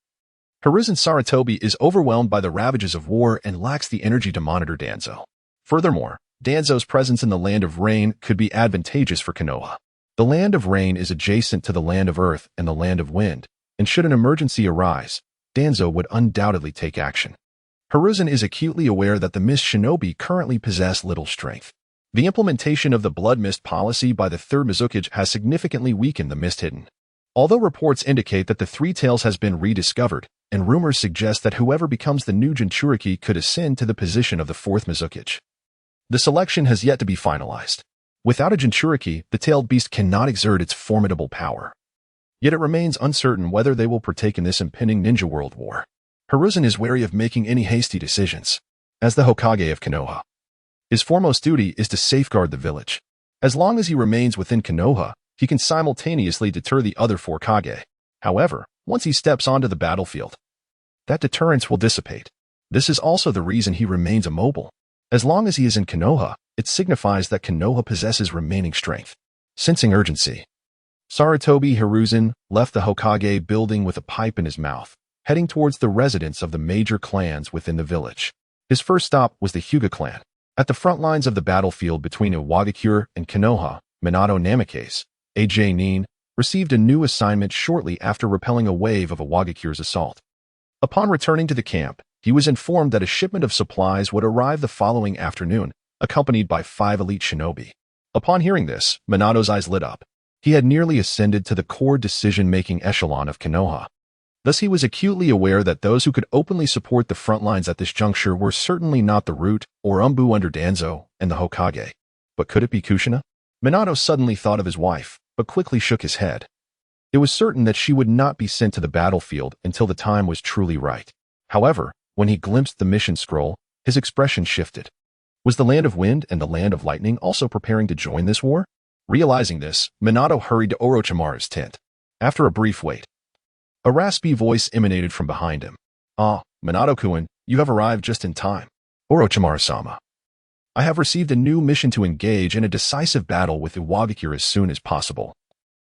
Hiruzen Sarutobi is overwhelmed by the ravages of war and lacks the energy to monitor Danzo. Furthermore, Danzo's presence in the Land of Rain could be advantageous for Konoha. The Land of Rain is adjacent to the Land of Earth and the Land of Wind, and should an emergency arise, Danzo would undoubtedly take action. Hiruzen is acutely aware that the Mist Shinobi currently possess little strength. The implementation of the Blood Mist policy by the Third Mizukage has significantly weakened the Mist Hidden. Although reports indicate that the Three Tails has been rediscovered, and rumors suggest that whoever becomes the new Jinchuriki could ascend to the position of the Fourth Mizukage, the selection has yet to be finalized. Without a Jinchuriki, the tailed beast cannot exert its formidable power. Yet it remains uncertain whether they will partake in this impending ninja world war. Hiruzen is wary of making any hasty decisions. As the Hokage of Konoha, his foremost duty is to safeguard the village. As long as he remains within Konoha, he can simultaneously deter the other 4 Kage. However, once he steps onto the battlefield, that deterrence will dissipate. This is also the reason he remains immobile. As long as he is in Konoha, it signifies that Konoha possesses remaining strength. Sensing urgency, Sarutobi Hiruzen left the Hokage building with a pipe in his mouth, heading towards the residence of the major clans within the village. His first stop was the Hyuga clan. At the front lines of the battlefield between Iwagakure and Konoha, Minato Namikaze, AJ Nin, received a new assignment shortly after repelling a wave of Iwagakure's assault. Upon returning to the camp, he was informed that a shipment of supplies would arrive the following afternoon, accompanied by 5 elite shinobi. Upon hearing this, Minato's eyes lit up. He had nearly ascended to the core decision-making echelon of Konoha. Thus he was acutely aware that those who could openly support the front lines at this juncture were certainly not the Root or Umbu under Danzo and the Hokage. But could it be Kushina? Minato suddenly thought of his wife, but quickly shook his head. It was certain that she would not be sent to the battlefield until the time was truly right. However, when he glimpsed the mission scroll, his expression shifted. Was the Land of Wind and the Land of Lightning also preparing to join this war? Realizing this, Minato hurried to Orochimaru's tent. After a brief wait, a raspy voice emanated from behind him. "Ah, Minato-kun, you have arrived just in time. Orochimaru-sama, I have received a new mission to engage in a decisive battle with Iwagakure as soon as possible,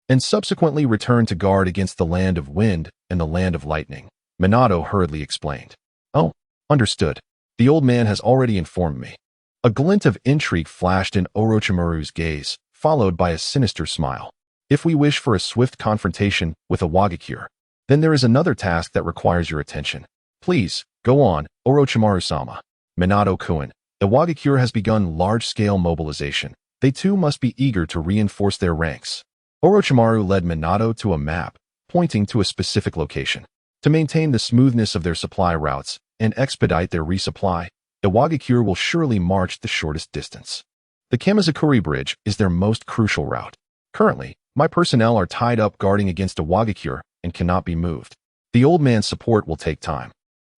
and subsequently return to guard against the Land of Wind and the Land of Lightning," Minato hurriedly explained. "Oh, understood. The old man has already informed me." A glint of intrigue flashed in Orochimaru's gaze, followed by a sinister smile. "If we wish for a swift confrontation with Iwagakure, then there is another task that requires your attention. Please, go on, Orochimaru-sama." "Minato-kun, Iwagakure has begun large-scale mobilization. They too must be eager to reinforce their ranks." Orochimaru led Minato to a map, pointing to a specific location. To maintain the smoothness of their supply routes and expedite their resupply, Iwagakure will surely march the shortest distance. The Kamizakuri Bridge is their most crucial route. Currently, My personnel are tied up guarding against a Wagakure and cannot be moved. The old man's support will take time.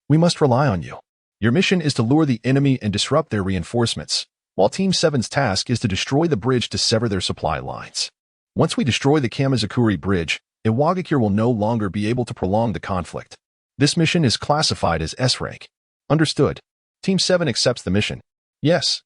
We must rely on you. Your mission is to lure the enemy and disrupt their reinforcements, while Team 7's task is to destroy the bridge to sever their supply lines. Once we destroy the Kamizakuri Bridge, a Wagakure will no longer be able to prolong the conflict. This mission is classified as S-rank. Understood. Team 7 accepts the mission. Yes.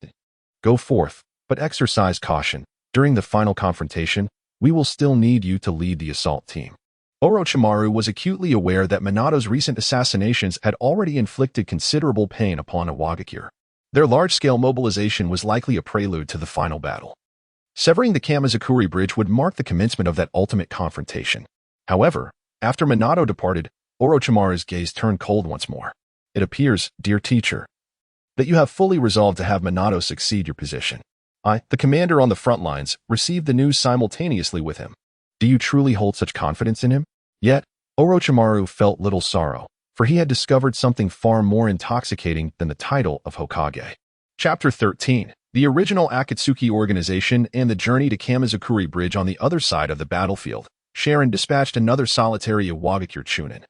Go forth, but exercise caution. During the final confrontation, we will still need you to lead the assault team. Orochimaru was acutely aware that Minato's recent assassinations had already inflicted considerable pain upon a Wagakure. Their large-scale mobilization was likely a prelude to the final battle. Severing the Kamizakuri Bridge would mark the commencement of that ultimate confrontation. However, after Minato departed, Orochimaru's gaze turned cold once more. It appears, dear teacher, that you have fully resolved to have Minato succeed your position. I, the commander on the front lines, received the news simultaneously with him. Do you truly hold such confidence in him? Yet, Orochimaru felt little sorrow, for he had discovered something far more intoxicating than the title of Hokage. Chapter 13. The original Akatsuki organization and the journey to Kamizakuri Bridge. On the other side of the battlefield, Sharon dispatched another solitary Wagakure Chunin.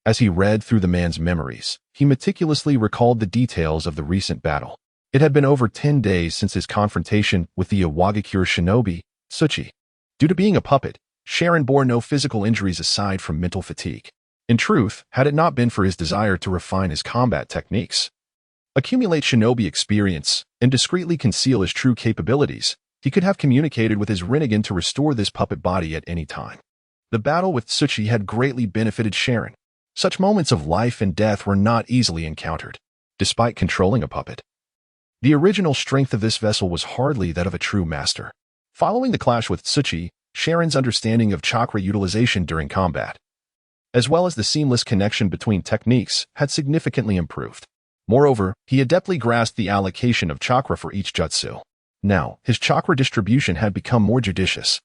As he read through the man's memories, he meticulously recalled the details of the recent battle. It had been over 10 days since his confrontation with the Wagakure Shinobi, Tsuchi. Due to being a puppet, Sharon bore no physical injuries aside from mental fatigue. In truth, had it not been for his desire to refine his combat techniques, accumulate shinobi experience, and discreetly conceal his true capabilities, he could have communicated with his Rinnegan to restore this puppet body at any time. The battle with Tsuchi had greatly benefited Sharon. Such moments of life and death were not easily encountered, despite controlling a puppet. The original strength of this vessel was hardly that of a true master. Following the clash with Tsuchi, Sharon's understanding of chakra utilization during combat, as well as the seamless connection between techniques, had significantly improved. Moreover, he adeptly grasped the allocation of chakra for each jutsu. Now, his chakra distribution had become more judicious.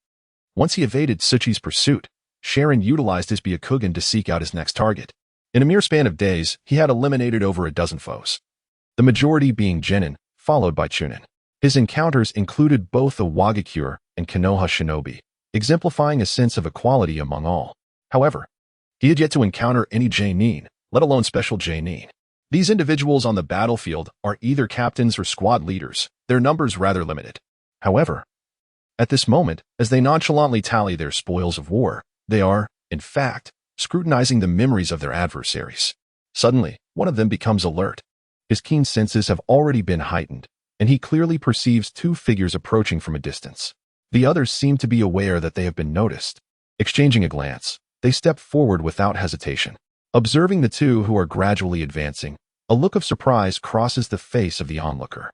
Once he evaded Tsuchi's pursuit, Sharon utilized his Byakugan to seek out his next target. In a mere span of days, he had eliminated over a dozen foes, the majority being genin, followed by chunin. His encounters included both the Wagakure and Konoha shinobi, exemplifying a sense of equality among all. However, he had yet to encounter any genin, let alone special genin. These individuals on the battlefield are either captains or squad leaders, their numbers rather limited. However, at this moment, as they nonchalantly tally their spoils of war, they are, in fact, scrutinizing the memories of their adversaries. Suddenly, one of them becomes alert. His keen senses have already been heightened, and he clearly perceives two figures approaching from a distance. The others seem to be aware that they have been noticed. Exchanging a glance, they step forward without hesitation. Observing the two who are gradually advancing, a look of surprise crosses the face of the onlooker.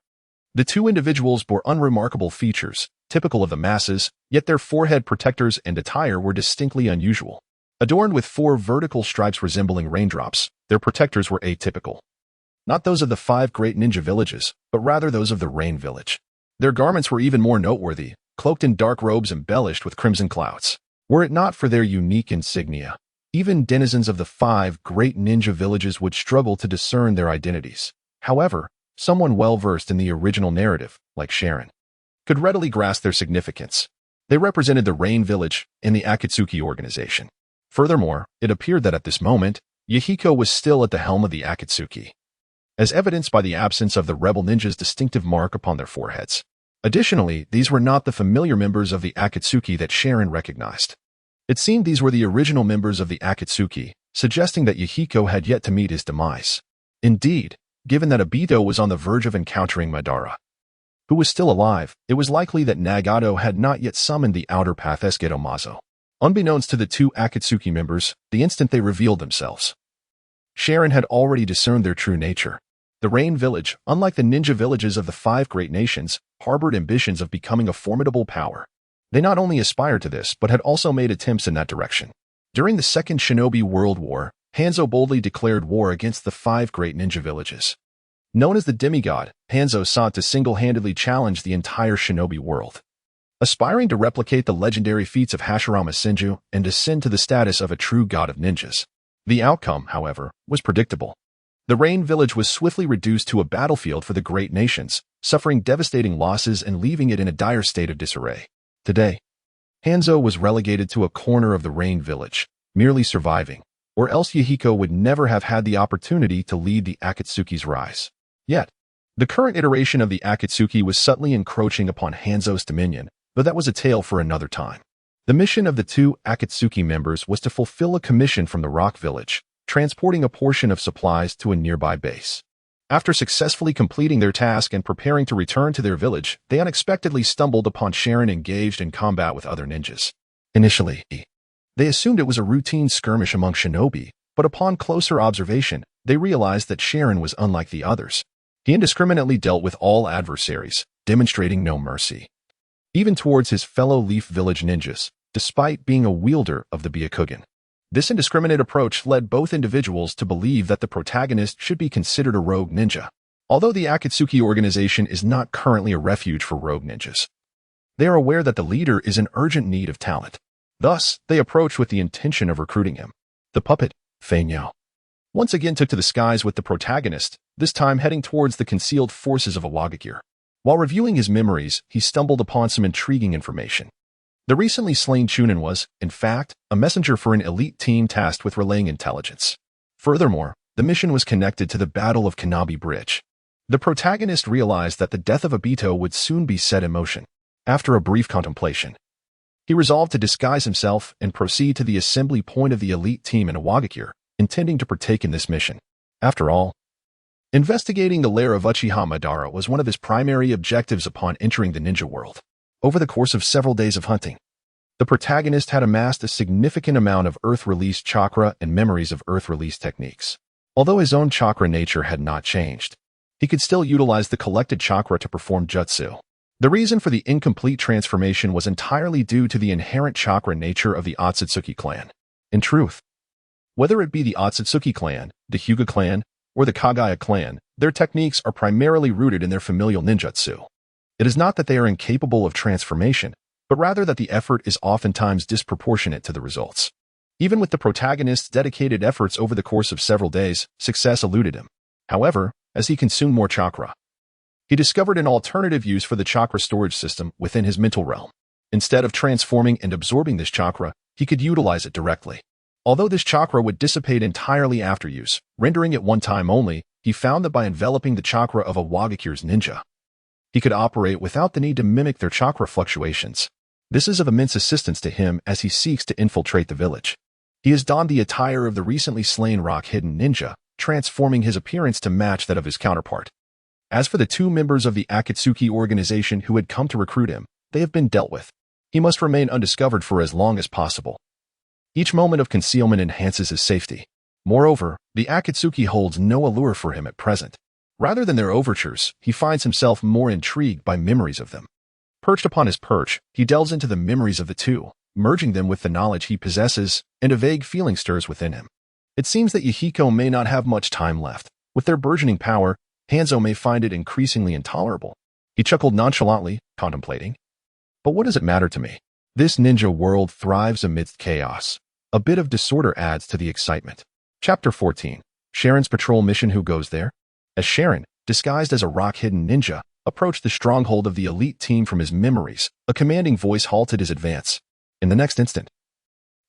The two individuals bore unremarkable features, typical of the masses, yet their forehead protectors and attire were distinctly unusual. Adorned with 4 vertical stripes resembling raindrops, their protectors were atypical. Not those of the 5 great ninja villages, but rather those of the Rain Village. Their garments were even more noteworthy, cloaked in dark robes embellished with crimson clouds. Were it not for their unique insignia, even denizens of the 5 great ninja villages would struggle to discern their identities. However, someone well-versed in the original narrative, like Sharon, could readily grasp their significance. They represented the Rain Village and the Akatsuki organization. Furthermore, it appeared that at this moment, Yahiko was still at the helm of the Akatsuki, as evidenced by the absence of the rebel ninja's distinctive mark upon their foreheads. Additionally, these were not the familiar members of the Akatsuki that Sharon recognized. It seemed these were the original members of the Akatsuki, suggesting that Yahiko had yet to meet his demise. Indeed, given that Obito was on the verge of encountering Madara, who was still alive, it was likely that Nagato had not yet summoned the outer path Esgeto-Mazo. Unbeknownst to the 2 Akatsuki members, the instant they revealed themselves, Sharon had already discerned their true nature. The Rain Village, unlike the ninja villages of the 5 great nations, harbored ambitions of becoming a formidable power. They not only aspired to this, but had also made attempts in that direction. During the Second Shinobi World War, Hanzo boldly declared war against the 5 great ninja villages. Known as the demigod, Hanzo sought to single-handedly challenge the entire shinobi world, aspiring to replicate the legendary feats of Hashirama Senju and ascend to the status of a true god of ninjas. The outcome, however, was predictable. The Rain Village was swiftly reduced to a battlefield for the great nations, suffering devastating losses and leaving it in a dire state of disarray. Today, Hanzo was relegated to a corner of the Rain Village, merely surviving, or else Yahiko would never have had the opportunity to lead the Akatsuki's rise. Yet, the current iteration of the Akatsuki was subtly encroaching upon Hanzo's dominion, but that was a tale for another time. The mission of the two Akatsuki members was to fulfill a commission from the Rock Village, transporting a portion of supplies to a nearby base. After successfully completing their task and preparing to return to their village, they unexpectedly stumbled upon Sharon engaged in combat with other ninjas. Initially, they assumed it was a routine skirmish among shinobi, but upon closer observation, they realized that Sharon was unlike the others. He indiscriminately dealt with all adversaries, demonstrating no mercy, even towards his fellow Leaf Village ninjas, despite being a wielder of the Byakugan. This indiscriminate approach led both individuals to believe that the protagonist should be considered a rogue ninja, although the Akatsuki organization is not currently a refuge for rogue ninjas. They are aware that the leader is in urgent need of talent. Thus, they approach with the intention of recruiting him. The puppet, Fei Niao, once again took to the skies with the protagonist, this time heading towards the concealed forces of Awagakure. While reviewing his memories, he stumbled upon some intriguing information. The recently slain Chunin was, in fact, a messenger for an elite team tasked with relaying intelligence. Furthermore, the mission was connected to the Battle of Kanabi Bridge. The protagonist realized that the death of Obito would soon be set in motion. After a brief contemplation, he resolved to disguise himself and proceed to the assembly point of the elite team in Awagakure, intending to partake in this mission. After all, investigating the lair of Uchiha Madara was one of his primary objectives upon entering the ninja world. Over the course of several days of hunting, the protagonist had amassed a significant amount of earth-release chakra and memories of earth-release techniques. Although his own chakra nature had not changed, he could still utilize the collected chakra to perform jutsu. The reason for the incomplete transformation was entirely due to the inherent chakra nature of the Otsutsuki clan. In truth, whether it be the Otsutsuki clan, the Hyuga clan, or the Kagaya clan, their techniques are primarily rooted in their familial ninjutsu. It is not that they are incapable of transformation, but rather that the effort is oftentimes disproportionate to the results. Even with the protagonist's dedicated efforts over the course of several days, success eluded him. However, as he consumed more chakra, he discovered an alternative use for the chakra storage system within his mental realm. Instead of transforming and absorbing this chakra, he could utilize it directly. Although this chakra would dissipate entirely after use, rendering it one time only, he found that by enveloping the chakra of Awagakure's ninja, he could operate without the need to mimic their chakra fluctuations. This is of immense assistance to him as he seeks to infiltrate the village. He has donned the attire of the recently slain rock-hidden ninja, transforming his appearance to match that of his counterpart. As for the two members of the Akatsuki organization who had come to recruit him, they have been dealt with. He must remain undiscovered for as long as possible. Each moment of concealment enhances his safety. Moreover, the Akatsuki holds no allure for him at present. Rather than their overtures, he finds himself more intrigued by memories of them. Perched upon his perch, he delves into the memories of the two, merging them with the knowledge he possesses, and a vague feeling stirs within him. It seems that Yahiko may not have much time left. With their burgeoning power, Hanzo may find it increasingly intolerable. He chuckled nonchalantly, contemplating. But what does it matter to me? This ninja world thrives amidst chaos. A bit of disorder adds to the excitement. Chapter 14. Sharon's patrol mission. Who goes there? As Sharon, disguised as a rock-hidden ninja, approached the stronghold of the elite team from his memories, a commanding voice halted his advance. In the next instant,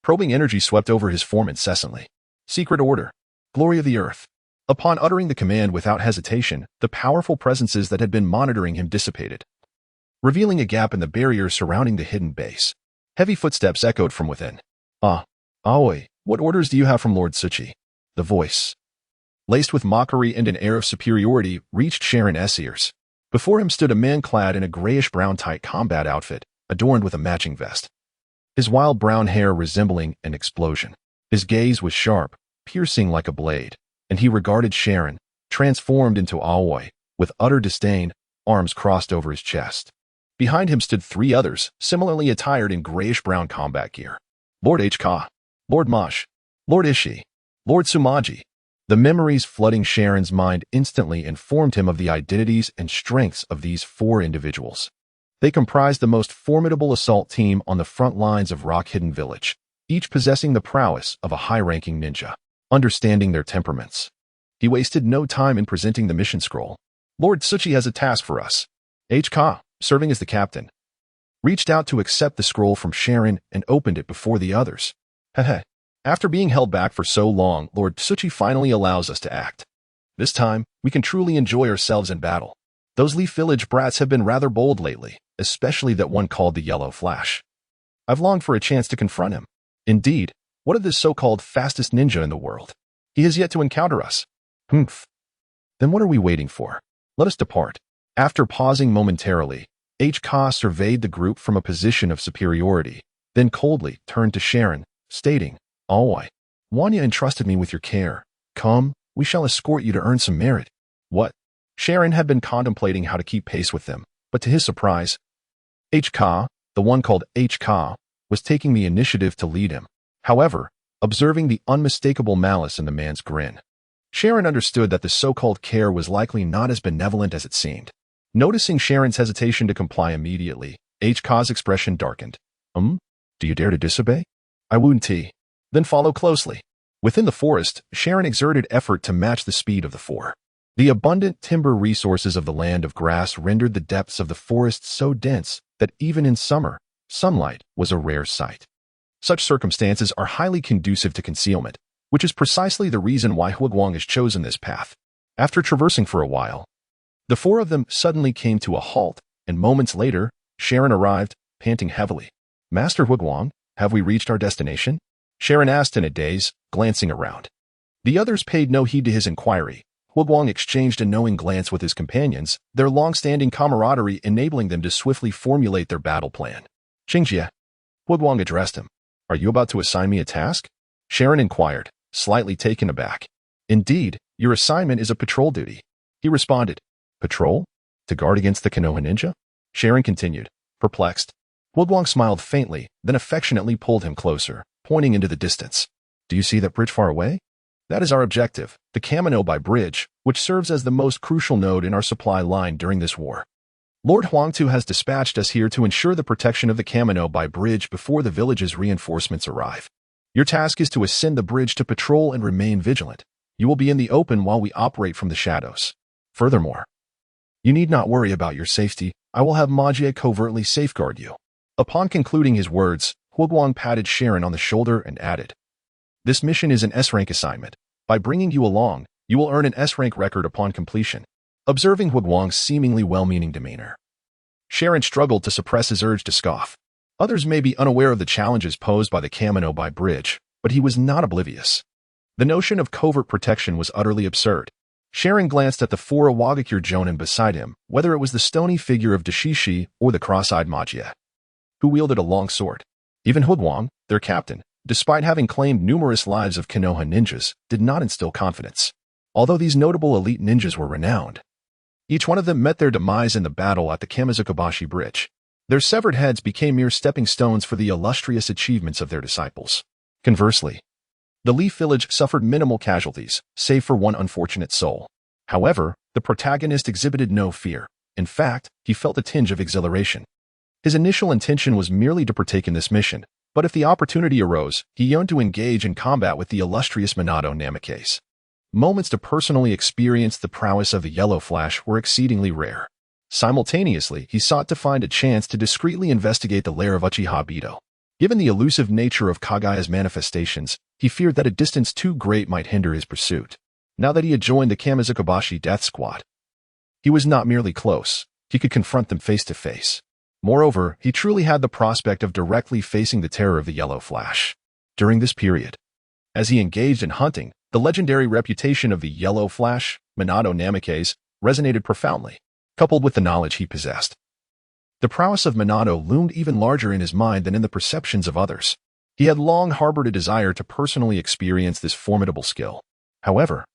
probing energy swept over his form incessantly. Secret order. Glory of the earth. Upon uttering the command without hesitation, the powerful presences that had been monitoring him dissipated, revealing a gap in the barriers surrounding the hidden base. Heavy footsteps echoed from within. Aoi, what orders do you have from Lord Tsuchi? The voice, laced with mockery and an air of superiority, reached Sharon's ears. Before him stood a man clad in a grayish-brown tight combat outfit, adorned with a matching vest. His wild brown hair resembling an explosion. His gaze was sharp, piercing like a blade, and he regarded Sharon, transformed into Aoi, with utter disdain, arms crossed over his chest. Behind him stood three others, similarly attired in grayish-brown combat gear. Lord Hokage, Lord Mosh, Lord Ishii, Lord Tsumaji. The memories flooding Sharon's mind instantly informed him of the identities and strengths of these four individuals. They comprised the most formidable assault team on the front lines of Rock-Hidden Village, each possessing the prowess of a high-ranking ninja. Understanding their temperaments, he wasted no time in presenting the mission scroll. Lord Tsuchi has a task for us. Hokage, serving as the captain, reached out to accept the scroll from Sharon and opened it before the others. Heh. After being held back for so long, Lord Tsuchi finally allows us to act. This time, we can truly enjoy ourselves in battle. Those Leaf Village brats have been rather bold lately, especially that one called the Yellow Flash. I've longed for a chance to confront him. Indeed, what of this so-called fastest ninja in the world? He has yet to encounter us. Humph. Then what are we waiting for? Let us depart. After pausing momentarily, HK surveyed the group from a position of superiority, then coldly turned to Sharon, stating, "Alway, Wanya entrusted me with your care. Come, we shall escort you to earn some merit." What? Sharon had been contemplating how to keep pace with them, but to his surprise, HK, the one called HK, was taking the initiative to lead him. However, observing the unmistakable malice in the man's grin, Sharon understood that the so-called care was likely not as benevolent as it seemed. Noticing Sharon's hesitation to comply immediately, HK's expression darkened. Do you dare to disobey? I wouldn't. Then follow closely. Within the forest, Sharon exerted effort to match the speed of the four. The abundant timber resources of the land of grass rendered the depths of the forest so dense that even in summer, sunlight was a rare sight. Such circumstances are highly conducive to concealment, which is precisely the reason why Huguang has chosen this path. After traversing for a while, the four of them suddenly came to a halt, and moments later, Sharon arrived, panting heavily. "Master Huguang, have we reached our destination?" Sharon asked in a daze, glancing around. The others paid no heed to his inquiry. Huguang exchanged a knowing glance with his companions, their long-standing camaraderie enabling them to swiftly formulate their battle plan. "Qingjie," Huguang addressed him. "Are you about to assign me a task?" Sharon inquired, slightly taken aback. "Indeed, your assignment is a patrol duty," he responded. "Patrol? To guard against the Konoha ninja?" Sharon continued, perplexed. Huguang smiled faintly, then affectionately pulled him closer, pointing into the distance. "Do you see that bridge far away? That is our objective, the Kaminobai Bridge, which serves as the most crucial node in our supply line during this war. Lord Huangtu has dispatched us here to ensure the protection of the Kaminobai Bridge before the village's reinforcements arrive. Your task is to ascend the bridge to patrol and remain vigilant. You will be in the open while we operate from the shadows. Furthermore, you need not worry about your safety. I will have Majie covertly safeguard you." Upon concluding his words, Huguang patted Sharon on the shoulder and added, "This mission is an S-rank assignment. By bringing you along, you will earn an S-rank record upon completion." Observing Huguang's seemingly well-meaning demeanor, Sharon struggled to suppress his urge to scoff. Others may be unaware of the challenges posed by the Kaminobai Bridge, but he was not oblivious. The notion of covert protection was utterly absurd. Sharon glanced at the four Awagakure Jonin beside him, whether it was the stony figure of Dashishi or the cross-eyed Majie, who wielded a long sword. Even Huguang, their captain, despite having claimed numerous lives of Konoha ninjas, did not instill confidence. Although these notable elite ninjas were renowned, each one of them met their demise in the battle at the Kamizukabashi Bridge. Their severed heads became mere stepping stones for the illustrious achievements of their disciples. Conversely, the Leaf Village suffered minimal casualties, save for one unfortunate soul. However, the protagonist exhibited no fear. In fact, he felt a tinge of exhilaration. His initial intention was merely to partake in this mission, but if the opportunity arose, he yearned to engage in combat with the illustrious Minato Namikaze. Moments to personally experience the prowess of the Yellow Flash were exceedingly rare. Simultaneously, he sought to find a chance to discreetly investigate the lair of Uchiha Bito. Given the elusive nature of Kagaya's manifestations, he feared that a distance too great might hinder his pursuit. Now that he had joined the Kamizukabashi death squad, he was not merely close, he could confront them face to face. Moreover, he truly had the prospect of directly facing the terror of the Yellow Flash. During this period, as he engaged in hunting, the legendary reputation of the Yellow Flash, Minato Namikaze, resonated profoundly, coupled with the knowledge he possessed. The prowess of Minato loomed even larger in his mind than in the perceptions of others. He had long harbored a desire to personally experience this formidable skill. However,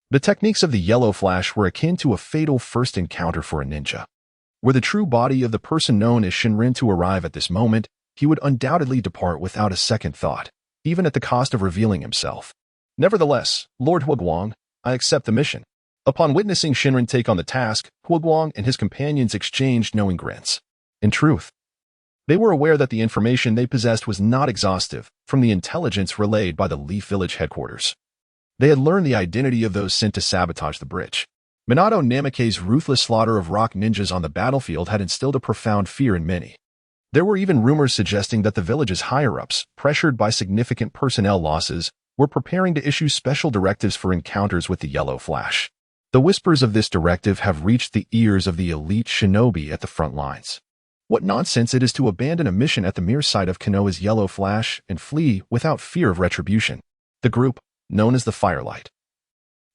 the techniques of the Yellow Flash were akin to a fatal first encounter for a ninja. Were the true body of the person known as Shinrin to arrive at this moment, he would undoubtedly depart without a second thought, even at the cost of revealing himself. Nevertheless, Lord Huguang, I accept the mission. Upon witnessing Shinrin take on the task, Huguang and his companions exchanged knowing grins. In truth, they were aware that the information they possessed was not exhaustive from the intelligence relayed by the Leaf Village headquarters. They had learned the identity of those sent to sabotage the bridge. Minato Namikaze's ruthless slaughter of rock ninjas on the battlefield had instilled a profound fear in many. There were even rumors suggesting that the village's higher-ups, pressured by significant personnel losses, were preparing to issue special directives for encounters with the Yellow Flash. The whispers of this directive have reached the ears of the elite shinobi at the front lines. What nonsense it is to abandon a mission at the mere sight of Konoha's Yellow Flash and flee without fear of retribution. The group, known as the Firelight,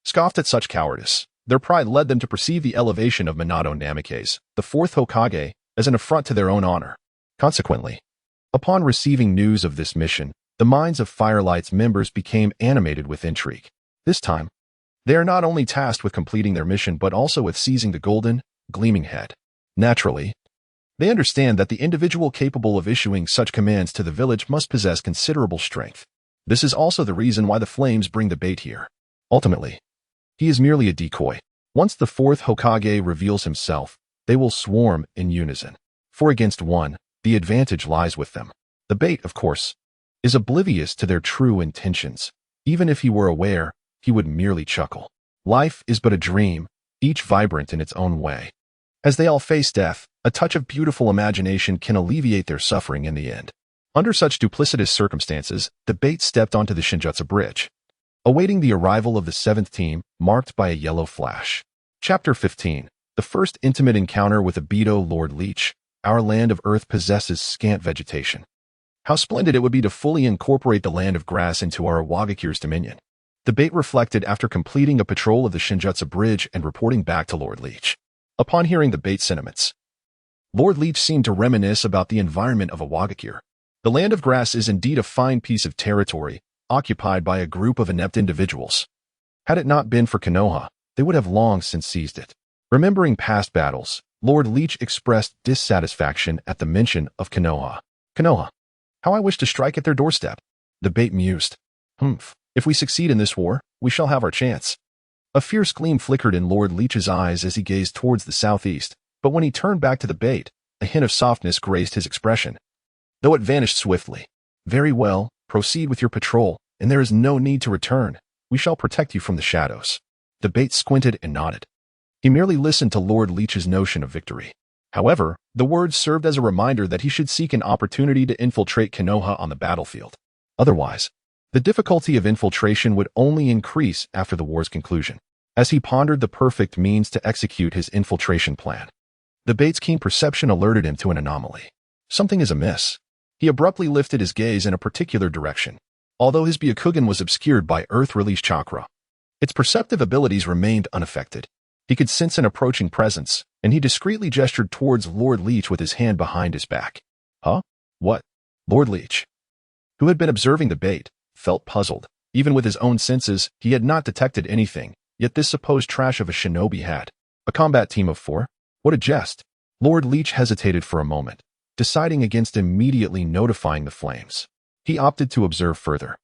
scoffed at such cowardice. Their pride led them to perceive the elevation of Minato Namikaze, the fourth Hokage, as an affront to their own honor. Consequently, upon receiving news of this mission, the minds of Firelight's members became animated with intrigue. This time, they are not only tasked with completing their mission but also with seizing the golden, gleaming head. Naturally, they understand that the individual capable of issuing such commands to the village must possess considerable strength. This is also the reason why the flames bring the bait here. Ultimately, he is merely a decoy. Once the fourth Hokage reveals himself, they will swarm in unison. 4 against 1, the advantage lies with them. The bait, of course, is oblivious to their true intentions. Even if he were aware, he would merely chuckle. Life is but a dream, each vibrant in its own way. As they all face death, a touch of beautiful imagination can alleviate their suffering in the end. Under such duplicitous circumstances, the bait stepped onto the Shinjutsu Bridge, awaiting the arrival of the 7th team, marked by a yellow flash. Chapter 15. The first intimate encounter with Obito. Lord Leech. Our land of earth possesses scant vegetation. How splendid it would be to fully incorporate the land of grass into our Wagakure's dominion. The bait reflected after completing a patrol of the Shinjutsu Bridge and reporting back to Lord Leech. Upon hearing the bait's sentiments, Lord Leech seemed to reminisce about the environment of a Wagakure. The land of grass is indeed a fine piece of territory, occupied by a group of inept individuals. Had it not been for Konoha, they would have long since seized it. Remembering past battles, Lord Leech expressed dissatisfaction at the mention of Konoha. Konoha, how I wish to strike at their doorstep. The bait mused. If we succeed in this war, we shall have our chance. A fierce gleam flickered in Lord Leech's eyes as he gazed towards the southeast, but when he turned back to the bait, a hint of softness graced his expression, though it vanished swiftly. Very well, proceed with your patrol, and there is no need to return. We shall protect you from the shadows. The bait squinted and nodded. He merely listened to Lord Leech's notion of victory. However, the words served as a reminder that he should seek an opportunity to infiltrate Konoha on the battlefield. Otherwise, the difficulty of infiltration would only increase after the war's conclusion. As he pondered the perfect means to execute his infiltration plan, the bait's keen perception alerted him to an anomaly. Something is amiss. He abruptly lifted his gaze in a particular direction. Although his Byakugan was obscured by earth-release chakra, its perceptive abilities remained unaffected. He could sense an approaching presence, and he discreetly gestured towards Lord Leech with his hand behind his back. Huh? What? Lord Leech, who had been observing the bait, felt puzzled. Even with his own senses, he had not detected anything, yet this supposed trash of a shinobi had. A combat team of 4? What a jest. Lord Leech hesitated for a moment, deciding against immediately notifying the flames. He opted to observe further,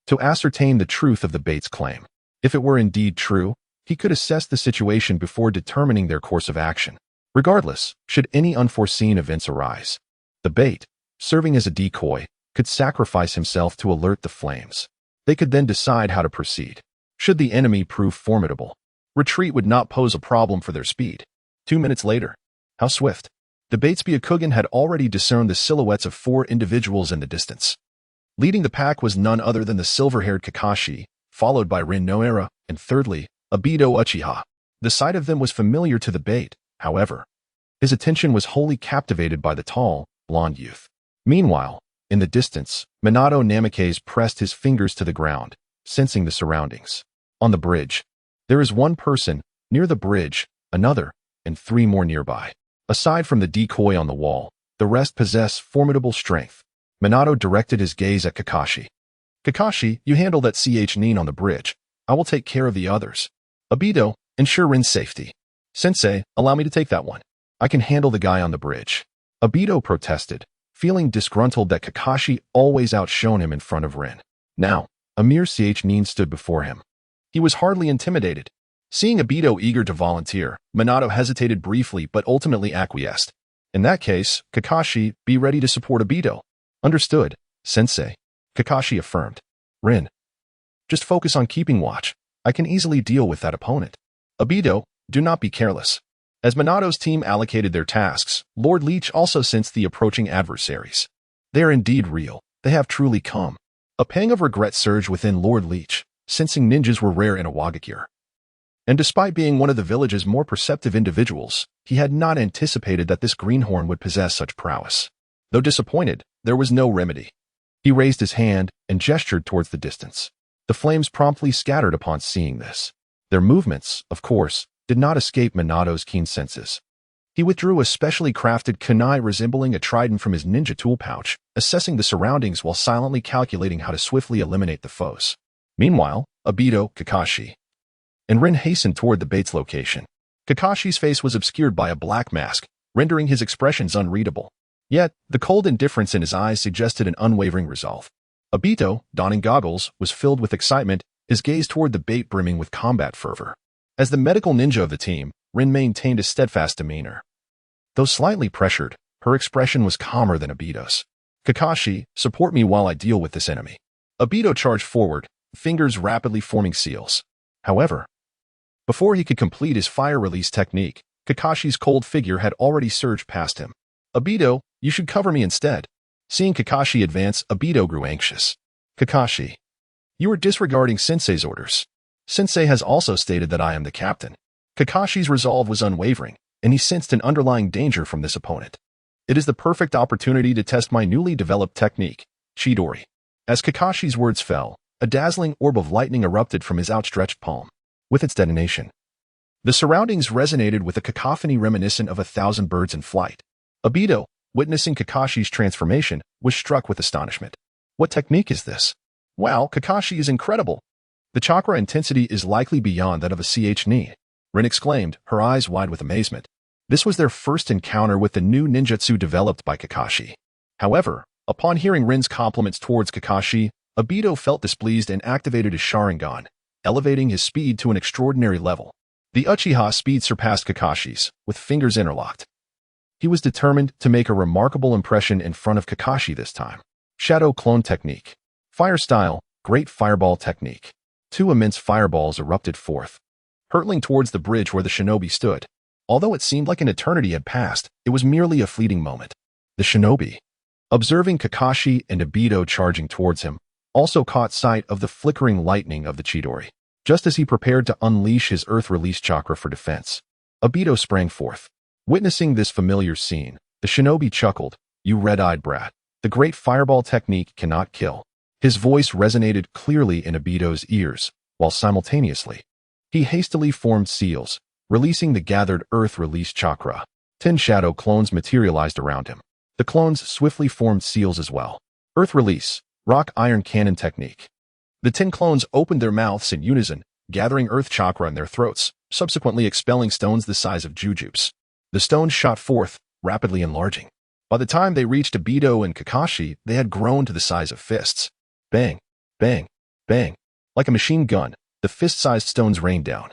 to ascertain the truth of the bait's claim. If it were indeed true, he could assess the situation before determining their course of action. Regardless, should any unforeseen events arise, the bait, serving as a decoy, could sacrifice himself to alert the flames. They could then decide how to proceed. Should the enemy prove formidable, retreat would not pose a problem for their speed. 2 minutes later, how swift. The bait's Byakugan had already discerned the silhouettes of 4 individuals in the distance. Leading the pack was none other than the silver-haired Kakashi, followed by Rin Noera, and thirdly, Obito Uchiha. The sight of them was familiar to the bait, however. His attention was wholly captivated by the tall, blonde youth. Meanwhile, in the distance, Minato Namikaze pressed his fingers to the ground, sensing the surroundings. On the bridge, there is 1 person, near the bridge, another, and 3 more nearby. Aside from the decoy on the wall, the rest possess formidable strength. Minato directed his gaze at Kakashi. Kakashi, you handle that Nin on the bridge. I will take care of the others. Obito, ensure Rin's safety. Sensei, allow me to take that one. I can handle the guy on the bridge. Obito protested, feeling disgruntled that Kakashi always outshone him in front of Rin. Now, a mere Nin stood before him. He was hardly intimidated. Seeing Obito eager to volunteer, Minato hesitated briefly but ultimately acquiesced. In that case, Kakashi, be ready to support Obito. Understood, Sensei. Kakashi affirmed. Rin, just focus on keeping watch. I can easily deal with that opponent. Obito, do not be careless. As Minato's team allocated their tasks, Lord Leech also sensed the approaching adversaries. They are indeed real. They have truly come. A pang of regret surged within Lord Leech, sensing ninjas were rare in Awagakure. And despite being one of the village's more perceptive individuals, he had not anticipated that this greenhorn would possess such prowess. Though disappointed, there was no remedy. He raised his hand and gestured towards the distance. The flames promptly scattered upon seeing this. Their movements, of course, did not escape Minato's keen senses. He withdrew a specially crafted kunai resembling a trident from his ninja tool pouch, assessing the surroundings while silently calculating how to swiftly eliminate the foes. Meanwhile, Obito, Kakashi, and Rin hastened toward the bait's location. Kakashi's face was obscured by a black mask, rendering his expressions unreadable. Yet, the cold indifference in his eyes suggested an unwavering resolve. Obito, donning goggles, was filled with excitement, his gaze toward the bait brimming with combat fervor. As the medical ninja of the team, Rin maintained a steadfast demeanor. Though slightly pressured, her expression was calmer than Obito's. Kakashi, support me while I deal with this enemy. Obito charged forward, fingers rapidly forming seals. However, before he could complete his fire release technique, Kakashi's cold figure had already surged past him. Obito, you should cover me instead. Seeing Kakashi advance, Obito grew anxious. Kakashi, you are disregarding Sensei's orders. Sensei has also stated that I am the captain. Kakashi's resolve was unwavering, and he sensed an underlying danger from this opponent. It is the perfect opportunity to test my newly developed technique, Chidori. As Kakashi's words fell, a dazzling orb of lightning erupted from his outstretched palm. With its detonation, the surroundings resonated with a cacophony reminiscent of 1,000 birds in flight. Obito, witnessing Kakashi's transformation, was struck with astonishment. What technique is this? Wow, Kakashi is incredible. The chakra intensity is likely beyond that of a CH-Ni. Rin exclaimed, her eyes wide with amazement. This was their first encounter with the new ninjutsu developed by Kakashi. However, upon hearing Rin's compliments towards Kakashi, Obito felt displeased and activated his Sharingan, elevating his speed to an extraordinary level. The Uchiha speed surpassed Kakashi's, with fingers interlocked. He was determined to make a remarkable impression in front of Kakashi this time. Shadow Clone Technique. Fire Style, Great Fireball Technique. Two immense fireballs erupted forth, hurtling towards the bridge where the shinobi stood. Although it seemed like an eternity had passed, it was merely a fleeting moment. The shinobi, observing Kakashi and Obito charging towards him, also caught sight of the flickering lightning of the Chidori. Just as he prepared to unleash his earth-release chakra for defense, Obito sprang forth. Witnessing this familiar scene, the shinobi chuckled, "You red-eyed brat. The great fireball technique cannot kill." His voice resonated clearly in Obito's ears, while simultaneously, he hastily formed seals, releasing the gathered earth-release chakra. 10 shadow clones materialized around him. The clones swiftly formed seals as well. Earth release, rock iron cannon technique. The 10 clones opened their mouths in unison, gathering earth chakra in their throats, subsequently expelling stones the size of jujubes. The stones shot forth, rapidly enlarging. By the time they reached Obito and Kakashi, they had grown to the size of fists. Bang, bang, bang. Like a machine gun, the fist-sized stones rained down,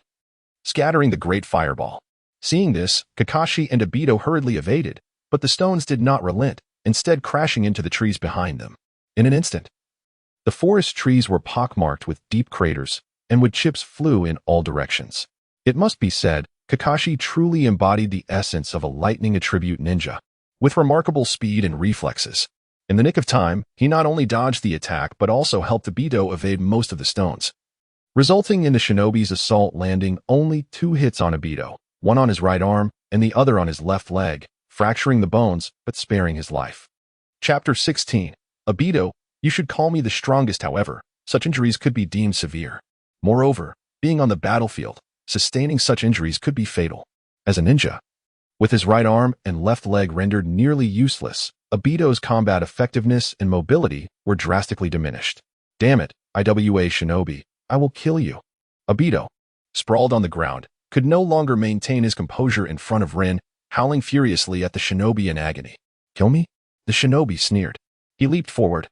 scattering the great fireball. Seeing this, Kakashi and Obito hurriedly evaded, but the stones did not relent, instead crashing into the trees behind them. In an instant, the forest trees were pockmarked with deep craters, and wood chips flew in all directions. It must be said, Kakashi truly embodied the essence of a lightning attribute ninja, with remarkable speed and reflexes. In the nick of time, he not only dodged the attack but also helped Obito evade most of the stones, resulting in the shinobi's assault landing only 2 hits on Obito, one on his right arm and the other on his left leg, fracturing the bones but sparing his life. Chapter 16. Obito, you should call me the strongest. However, such injuries could be deemed severe. Moreover, being on the battlefield, sustaining such injuries could be fatal. As a ninja, with his right arm and left leg rendered nearly useless, Obito's combat effectiveness and mobility were drastically diminished. Damn it, IWA Shinobi, I will kill you. Obito, sprawled on the ground, could no longer maintain his composure in front of Rin, howling furiously at the shinobi in agony. Kill me? The shinobi sneered. He leaped forward,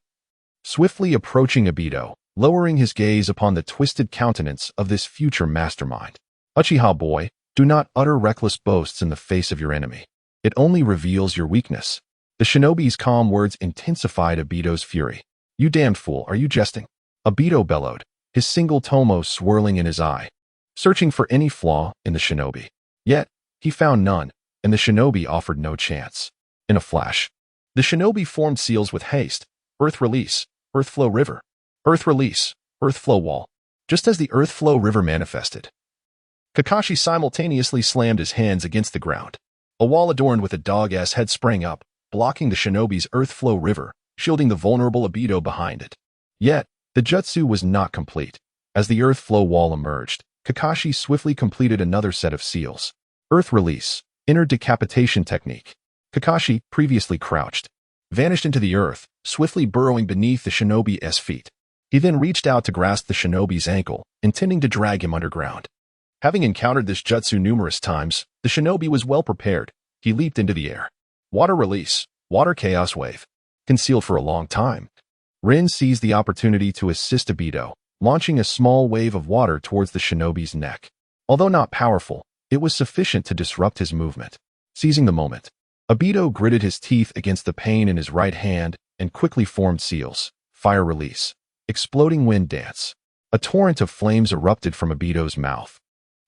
swiftly approaching Obito, lowering his gaze upon the twisted countenance of this future mastermind. Uchiha boy, do not utter reckless boasts in the face of your enemy. It only reveals your weakness. The shinobi's calm words intensified Obito's fury. You damned fool, are you jesting? Obito bellowed, his single tomo swirling in his eye, searching for any flaw in the shinobi. Yet, He found none, and the shinobi offered no chance. In a flash, the shinobi formed seals with haste. Earth release, earth flow river. Earth release, earth flow wall. Just as the earth flow river manifested, Kakashi simultaneously slammed his hands against the ground. A wall adorned with a dog-ass head sprang up, blocking the shinobi's earth flow river, shielding the vulnerable Obito behind it. Yet, the jutsu was not complete. As the earth flow wall emerged, Kakashi swiftly completed another set of seals. Earth release, inner decapitation technique. Kakashi, previously crouched, vanished into the earth, swiftly burrowing beneath the shinobi's feet. He then reached out to grasp the shinobi's ankle, intending to drag him underground. Having encountered this jutsu numerous times, the shinobi was well prepared. He leaped into the air. Water release, water chaos wave. Concealed for a long time, Rin seized the opportunity to assist Obito, launching a small wave of water towards the shinobi's neck. Although not powerful, it was sufficient to disrupt his movement. Seizing the moment, Obito gritted his teeth against the pain in his right hand and quickly formed seals. Fire release, exploding wind dance. A torrent of flames erupted from Obito's mouth,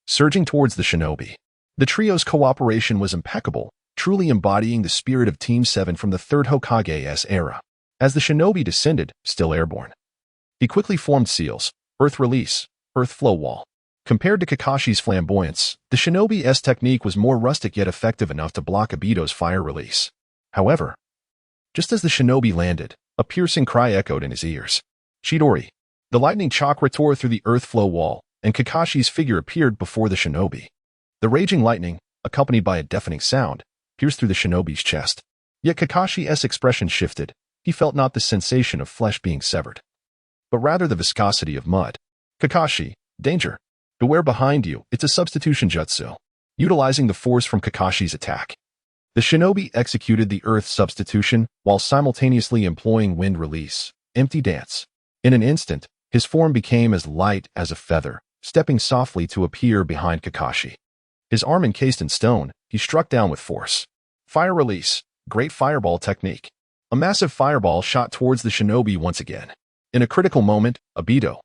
surging towards the shinobi. The trio's cooperation was impeccable, truly embodying the spirit of Team 7 from the third Hokage's era. As the shinobi descended, still airborne, he quickly formed seals. Earth release, earth flow wall. Compared to Kakashi's flamboyance, the shinobi's technique was more rustic yet effective enough to block Obito's fire release. However, just as the shinobi landed, a piercing cry echoed in his ears. Chidori. The lightning chakra tore through the earth flow wall, and Kakashi's figure appeared before the shinobi. The raging lightning, accompanied by a deafening sound, pierced through the shinobi's chest. Yet Kakashi's expression shifted. He felt not the sensation of flesh being severed, but rather the viscosity of mud. Kakashi, danger. Beware behind you, it's a substitution jutsu. Utilizing the force from Kakashi's attack, the shinobi executed the earth substitution while simultaneously employing wind release, empty dance. In an instant, his form became as light as a feather, stepping softly to appear behind Kakashi. His arm encased in stone, he struck down with force. Fire release, great fireball technique. A massive fireball shot towards the shinobi once again. In a critical moment, Obito,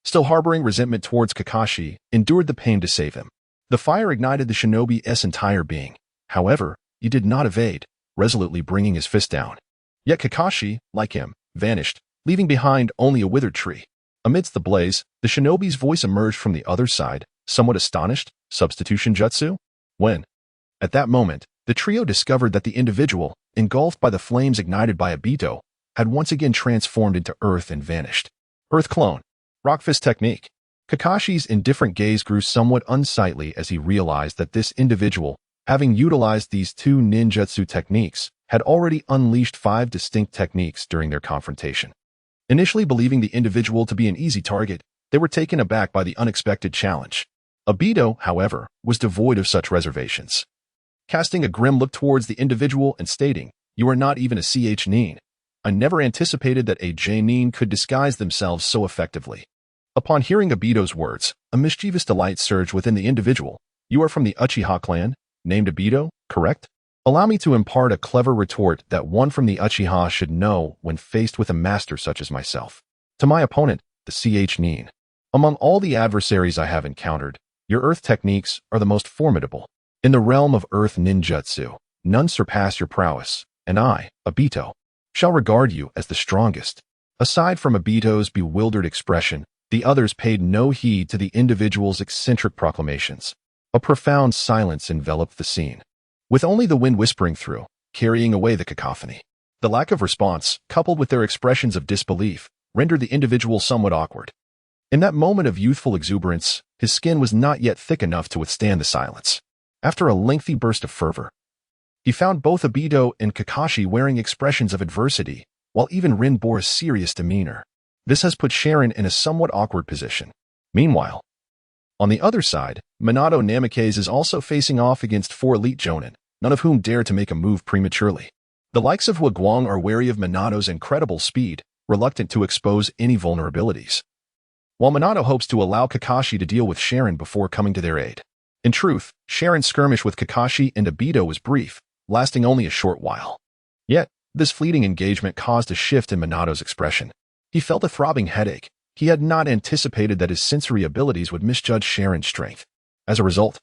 still harboring resentment towards Kakashi, endured the pain to save him. The fire ignited the shinobi's entire being. However, he did not evade, resolutely bringing his fist down. Yet Kakashi, like him, vanished, leaving behind only a withered tree. Amidst the blaze, the shinobi's voice emerged from the other side, somewhat astonished. Substitution jutsu? When? At that moment, the trio discovered that the individual, engulfed by the flames ignited by Obito, had once again transformed into earth and vanished. Earth clone. Rock fist technique. Kakashi's indifferent gaze grew somewhat unsightly as he realized that this individual, having utilized these two ninjutsu techniques, had already unleashed 5 distinct techniques during their confrontation. Initially believing the individual to be an easy target, they were taken aback by the unexpected challenge. Obito, however, was devoid of such reservations. Casting a grim look towards the individual and stating, "You are not even a CH Nin. I never anticipated that a J Nin could disguise themselves so effectively." Upon hearing Obito's words, a mischievous delight surged within the individual. "You are from the Uchiha clan, named Obito, correct? Allow me to impart a clever retort that one from the Uchiha should know when faced with a master such as myself. To my opponent, the CH Nin. Among all the adversaries I have encountered, your earth techniques are the most formidable. In the realm of earth ninjutsu, none surpass your prowess, and I, Obito, shall regard you as the strongest." Aside from Obito's bewildered expression, the others paid no heed to the individual's eccentric proclamations. A profound silence enveloped the scene, with only the wind whispering through, carrying away the cacophony. The lack of response, coupled with their expressions of disbelief, rendered the individual somewhat awkward. In that moment of youthful exuberance, his skin was not yet thick enough to withstand the silence. After a lengthy burst of fervor, he found both Obito and Kakashi wearing expressions of adversity, while even Rin bore a serious demeanor. This has put Sharon in a somewhat awkward position. Meanwhile, on the other side, Minato Namikaze is also facing off against 4 elite jonin, none of whom dare to make a move prematurely. The likes of Huaguang are wary of Minato's incredible speed, reluctant to expose any vulnerabilities, while Minato hopes to allow Kakashi to deal with Sharon before coming to their aid. In truth, Sharon's skirmish with Kakashi and Obito was brief, lasting only a short while. Yet, this fleeting engagement caused a shift in Minato's expression. He felt a throbbing headache. He had not anticipated that his sensory abilities would misjudge Sharon's strength. As a result,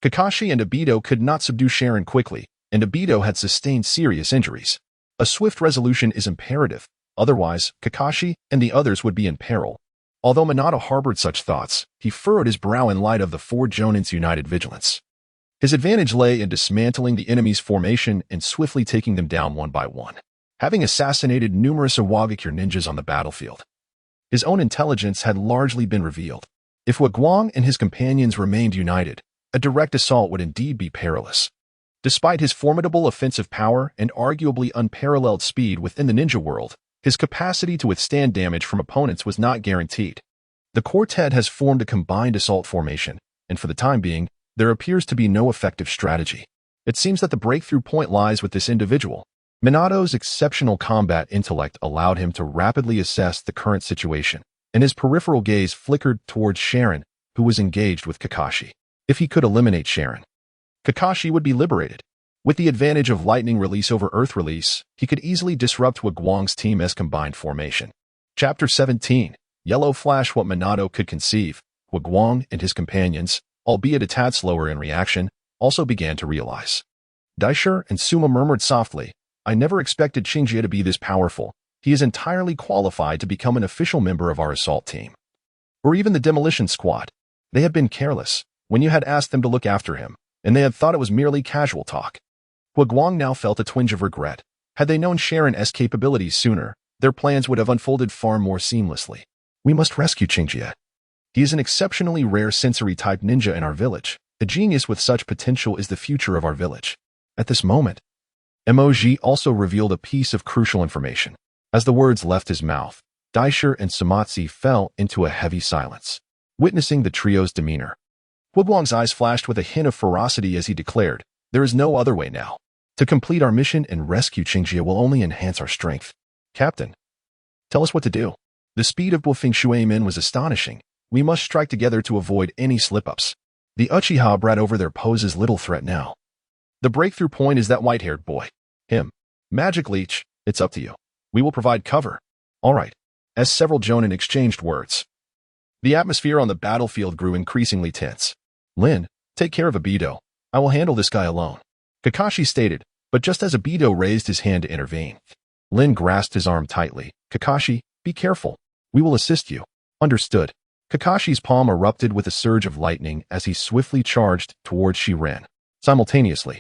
Kakashi and Obito could not subdue Sharon quickly, and Obito had sustained serious injuries. A swift resolution is imperative, otherwise Kakashi and the others would be in peril. Although Minato harbored such thoughts, he furrowed his brow in light of the four Jonin's united vigilance. His advantage lay in dismantling the enemy's formation and swiftly taking them down one by one, having assassinated numerous Iwagakure ninjas on the battlefield. His own intelligence had largely been revealed. If Wagwang and his companions remained united, a direct assault would indeed be perilous. Despite his formidable offensive power and arguably unparalleled speed within the ninja world, his capacity to withstand damage from opponents was not guaranteed. The quartet has formed a combined assault formation, and for the time being, there appears to be no effective strategy. It seems that the breakthrough point lies with this individual. Minato's exceptional combat intellect allowed him to rapidly assess the current situation, and his peripheral gaze flickered towards Sharon, who was engaged with Kakashi. If he could eliminate Sharon, Kakashi would be liberated. With the advantage of lightning release over earth release, he could easily disrupt Wagwang's team as combined formation. Chapter 17. Yellow Flash. What Minato could conceive, Wagwang and his companions, albeit a tad slower in reaction, also began to realize. Daisher and Suma murmured softly, "I never expected Shinji to be this powerful. He is entirely qualified to become an official member of our assault team. Or even the demolition squad. They had been careless when you had asked them to look after him, and they had thought it was merely casual talk." Wagwang now felt a twinge of regret. Had they known Sharon's capabilities sooner, their plans would have unfolded far more seamlessly. "We must rescue Shinji. He is an exceptionally rare sensory-type ninja in our village. A genius with such potential is the future of our village." At this moment, Emoji also revealed a piece of crucial information. As the words left his mouth, Daisher and Sumatsu fell into a heavy silence, witnessing the trio's demeanor. Wagwang's eyes flashed with a hint of ferocity as he declared, "There is no other way now. To complete our mission and rescue Shinji will only enhance our strength. Captain, tell us what to do." The speed of Bufing Shuemin was astonishing. "We must strike together to avoid any slip-ups." The Uchiha brought over their poses little threat now. "The breakthrough point is that white-haired boy. Him. Magic Leech, it's up to you. We will provide cover." "All right." As several Jonin exchanged words, the atmosphere on the battlefield grew increasingly tense. "Lin, take care of Obito. I will handle this guy alone," Kakashi stated, but just as Obito raised his hand to intervene, Lin grasped his arm tightly. "Kakashi, be careful. We will assist you." "Understood." Kakashi's palm erupted with a surge of lightning as he swiftly charged towards Shiren. Simultaneously,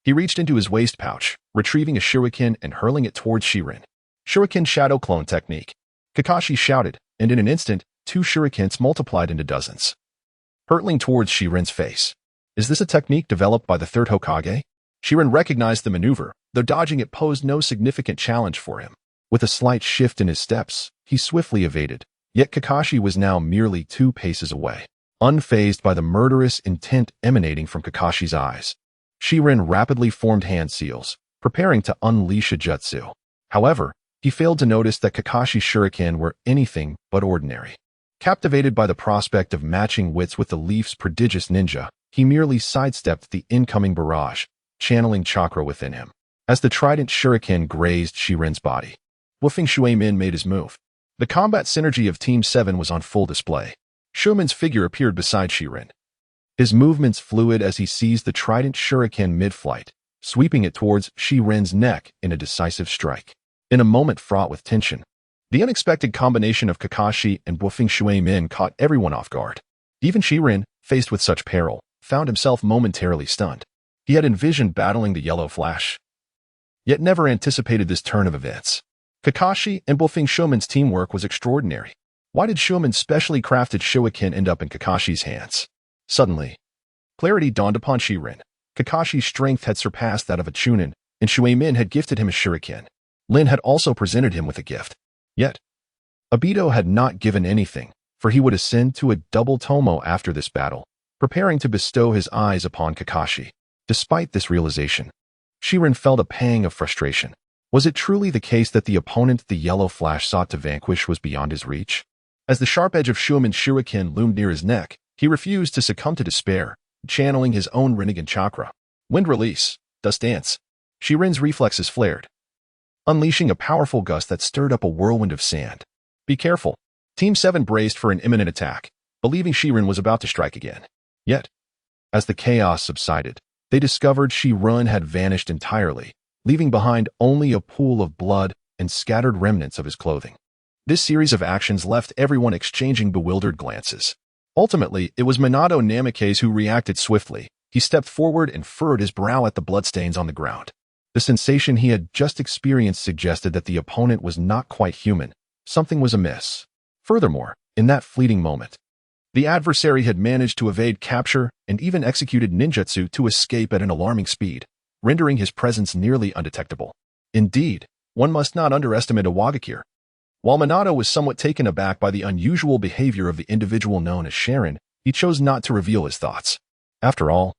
he reached into his waist pouch, retrieving a shuriken and hurling it towards Shiren. "Shuriken Shadow Clone Technique," Kakashi shouted, and in an instant, 2 shurikens multiplied into dozens, hurtling towards Shiren's face. "Is this a technique developed by the third Hokage?" Shiren recognized the maneuver, though dodging it posed no significant challenge for him. With a slight shift in his steps, he swiftly evaded, yet Kakashi was now merely 2 paces away. Unfazed by the murderous intent emanating from Kakashi's eyes, Shiren rapidly formed hand seals, preparing to unleash a jutsu. However, he failed to notice that Kakashi's shuriken were anything but ordinary. Captivated by the prospect of matching wits with the Leaf's prodigious ninja, he merely sidestepped the incoming barrage, channeling chakra within him. As the trident shuriken grazed Shiren's body, Wufing Shuemin made his move. The combat synergy of Team 7 was on full display. Shuemin's figure appeared beside Shiren, his movements fluid as he seized the trident shuriken mid-flight, sweeping it towards Shiren's neck in a decisive strike. In a moment fraught with tension, the unexpected combination of Kakashi and Wufing Shuemin caught everyone off guard. Even Shiren, faced with such peril, found himself momentarily stunned. He had envisioned battling the Yellow Flash, yet never anticipated this turn of events. Kakashi and Wufing Shuemin's teamwork was extraordinary. Why did Shuemin's specially crafted shuriken end up in Kakashi's hands? Suddenly, clarity dawned upon Shiren. Kakashi's strength had surpassed that of a Chunin, and Shuemin had gifted him a shuriken. Lin had also presented him with a gift. Yet, Obito had not given anything, for he would ascend to a double tomo after this battle, preparing to bestow his eyes upon Kakashi. Despite this realization, Shiren felt a pang of frustration. Was it truly the case that the opponent the Yellow Flash sought to vanquish was beyond his reach? As the sharp edge of Shuemin's shuriken loomed near his neck, he refused to succumb to despair, channeling his own Rinnegan chakra. Wind release, dust dance. Shiren's reflexes flared, unleashing a powerful gust that stirred up a whirlwind of sand. "Be careful." Team 7 braced for an imminent attack, believing Shiren was about to strike again. Yet, As the chaos subsided, they discovered Shirun had vanished entirely, leaving behind only a pool of blood and scattered remnants of his clothing. This series of actions left everyone exchanging bewildered glances. Ultimately, it was Minato Namikaze who reacted swiftly. He stepped forward and furrowed his brow at the bloodstains on the ground. The sensation he had just experienced suggested that the opponent was not quite human. Something was amiss. Furthermore, in that fleeting moment, the adversary had managed to evade capture and even executed ninjutsu to escape at an alarming speed, rendering his presence nearly undetectable. Indeed, one must not underestimate a Wagakure. While Minato was somewhat taken aback by the unusual behavior of the individual known as Sharon, he chose not to reveal his thoughts. After all,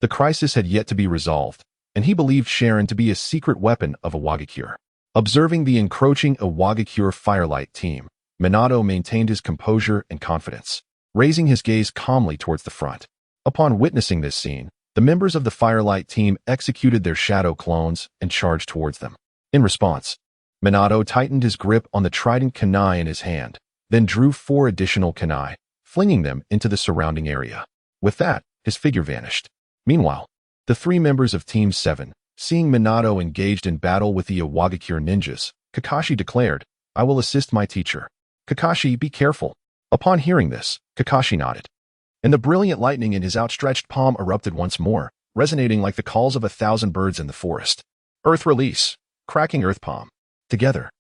the crisis had yet to be resolved, and he believed Sharon to be a secret weapon of a Wagakure. Observing the encroaching Wagakure Firelight team, Minato maintained his composure and confidence, raising his gaze calmly towards the front. Upon witnessing this scene, the members of the Firelight team executed their shadow clones and charged towards them. In response, Minato tightened his grip on the trident kunai in his hand, then drew 4 additional kunai, flinging them into the surrounding area. With that, his figure vanished. Meanwhile, the 3 members of Team 7, seeing Minato engaged in battle with the Wagakure ninjas, Kakashi declared, "I will assist my teacher. Kakashi, be careful." Upon hearing this, Kakashi nodded, and the brilliant lightning in his outstretched palm erupted once more, resonating like the calls of 1,000 birds in the forest. Earth release, cracking earth palm. Together,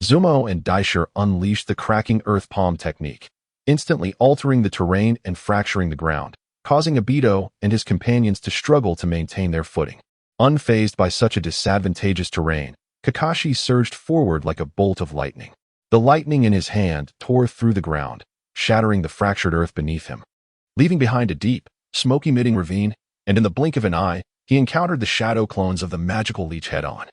Zumo and Daisher unleashed the cracking earth palm technique, instantly altering the terrain and fracturing the ground, causing Obito and his companions to struggle to maintain their footing. Unfazed by such a disadvantageous terrain, Kakashi surged forward like a bolt of lightning. The lightning in his hand tore through the ground, shattering the fractured earth beneath him. Leaving behind a deep, smoke-emitting ravine, and in the blink of an eye, he encountered the shadow clones of the magical leech head-on.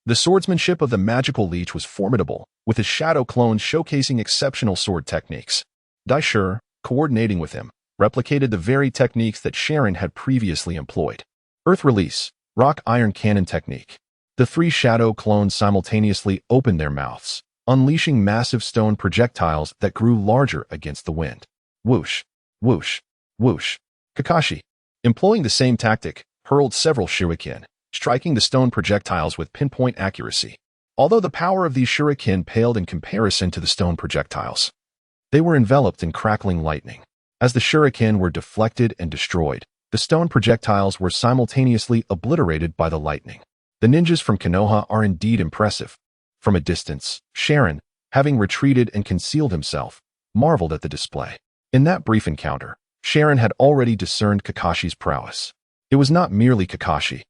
The swordsmanship of the magical leech was formidable, with his shadow clones showcasing exceptional sword techniques. Daisher, coordinating with him, replicated the very techniques that Sharon had previously employed. Earth release, rock iron cannon technique. The 3 shadow clones simultaneously opened their mouths, unleashing massive stone projectiles that grew larger against the wind. Whoosh, whoosh, whoosh. Kakashi, employing the same tactic, hurled several shuriken, striking the stone projectiles with pinpoint accuracy. Although the power of these shuriken paled in comparison to the stone projectiles, they were enveloped in crackling lightning. As the shuriken were deflected and destroyed, the stone projectiles were simultaneously obliterated by the lightning. The ninjas from Konoha are indeed impressive. From a distance, Sharon, having retreated and concealed himself, marveled at the display. In that brief encounter, Sharon had already discerned Kakashi's prowess. It was not merely Kakashi.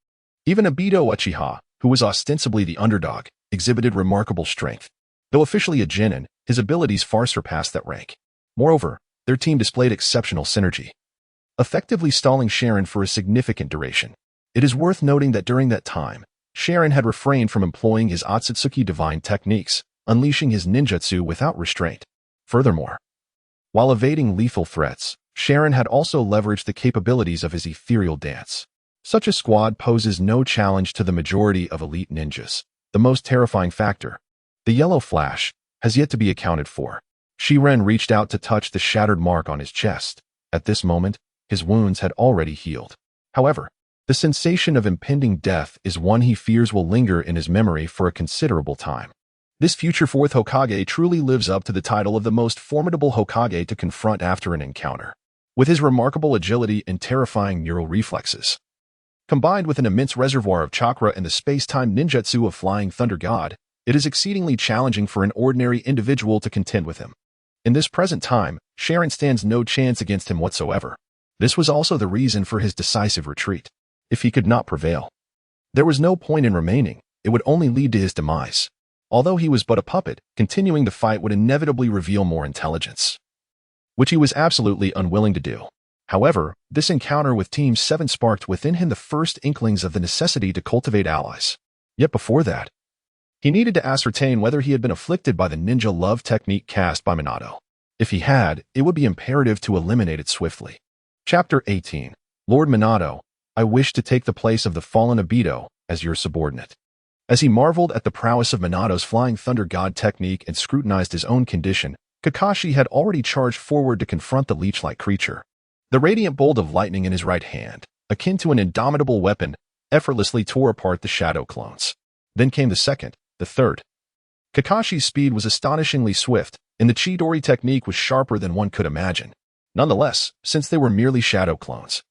Even Obito Uchiha, who was ostensibly the underdog, exhibited remarkable strength. Though officially a genin, his abilities far surpassed that rank. Moreover, their team displayed exceptional synergy, effectively stalling Sharon for a significant duration. It is worth noting that during that time, Sharon had refrained from employing his Otsutsuki divine techniques, unleashing his ninjutsu without restraint. Furthermore, while evading lethal threats, Sharon had also leveraged the capabilities of his ethereal dance. Such a squad poses no challenge to the majority of elite ninjas. The most terrifying factor, the yellow flash, has yet to be accounted for. Shiren reached out to touch the shattered mark on his chest. At this moment, his wounds had already healed. However, the sensation of impending death is one he fears will linger in his memory for a considerable time. This future 4th Hokage truly lives up to the title of the most formidable Hokage to confront after an encounter. With his remarkable agility and terrifying neural reflexes, combined with an immense reservoir of chakra and the space-time ninjutsu of Flying Thunder God, it is exceedingly challenging for an ordinary individual to contend with him. In this present time, Sharon stands no chance against him whatsoever. This was also the reason for his decisive retreat. If he could not prevail, there was no point in remaining. It would only lead to his demise. Although he was but a puppet, continuing the fight would inevitably reveal more intelligence, which he was absolutely unwilling to do. However, this encounter with Team 7 sparked within him the first inklings of the necessity to cultivate allies. Yet before that, he needed to ascertain whether he had been afflicted by the ninja love technique cast by Minato. If he had, it would be imperative to eliminate it swiftly. Chapter 18. Lord Minato, I wish to take the place of the fallen Obito as your subordinate. As he marveled at the prowess of Minato's Flying Thunder God technique and scrutinized his own condition, Kakashi had already charged forward to confront the leech-like creature. The radiant bolt of lightning in his right hand, akin to an indomitable weapon, effortlessly tore apart the shadow clones. Then came the second, the third. Kakashi's speed was astonishingly swift, and the Chidori technique was sharper than one could imagine. Nonetheless, since they were merely shadow clones,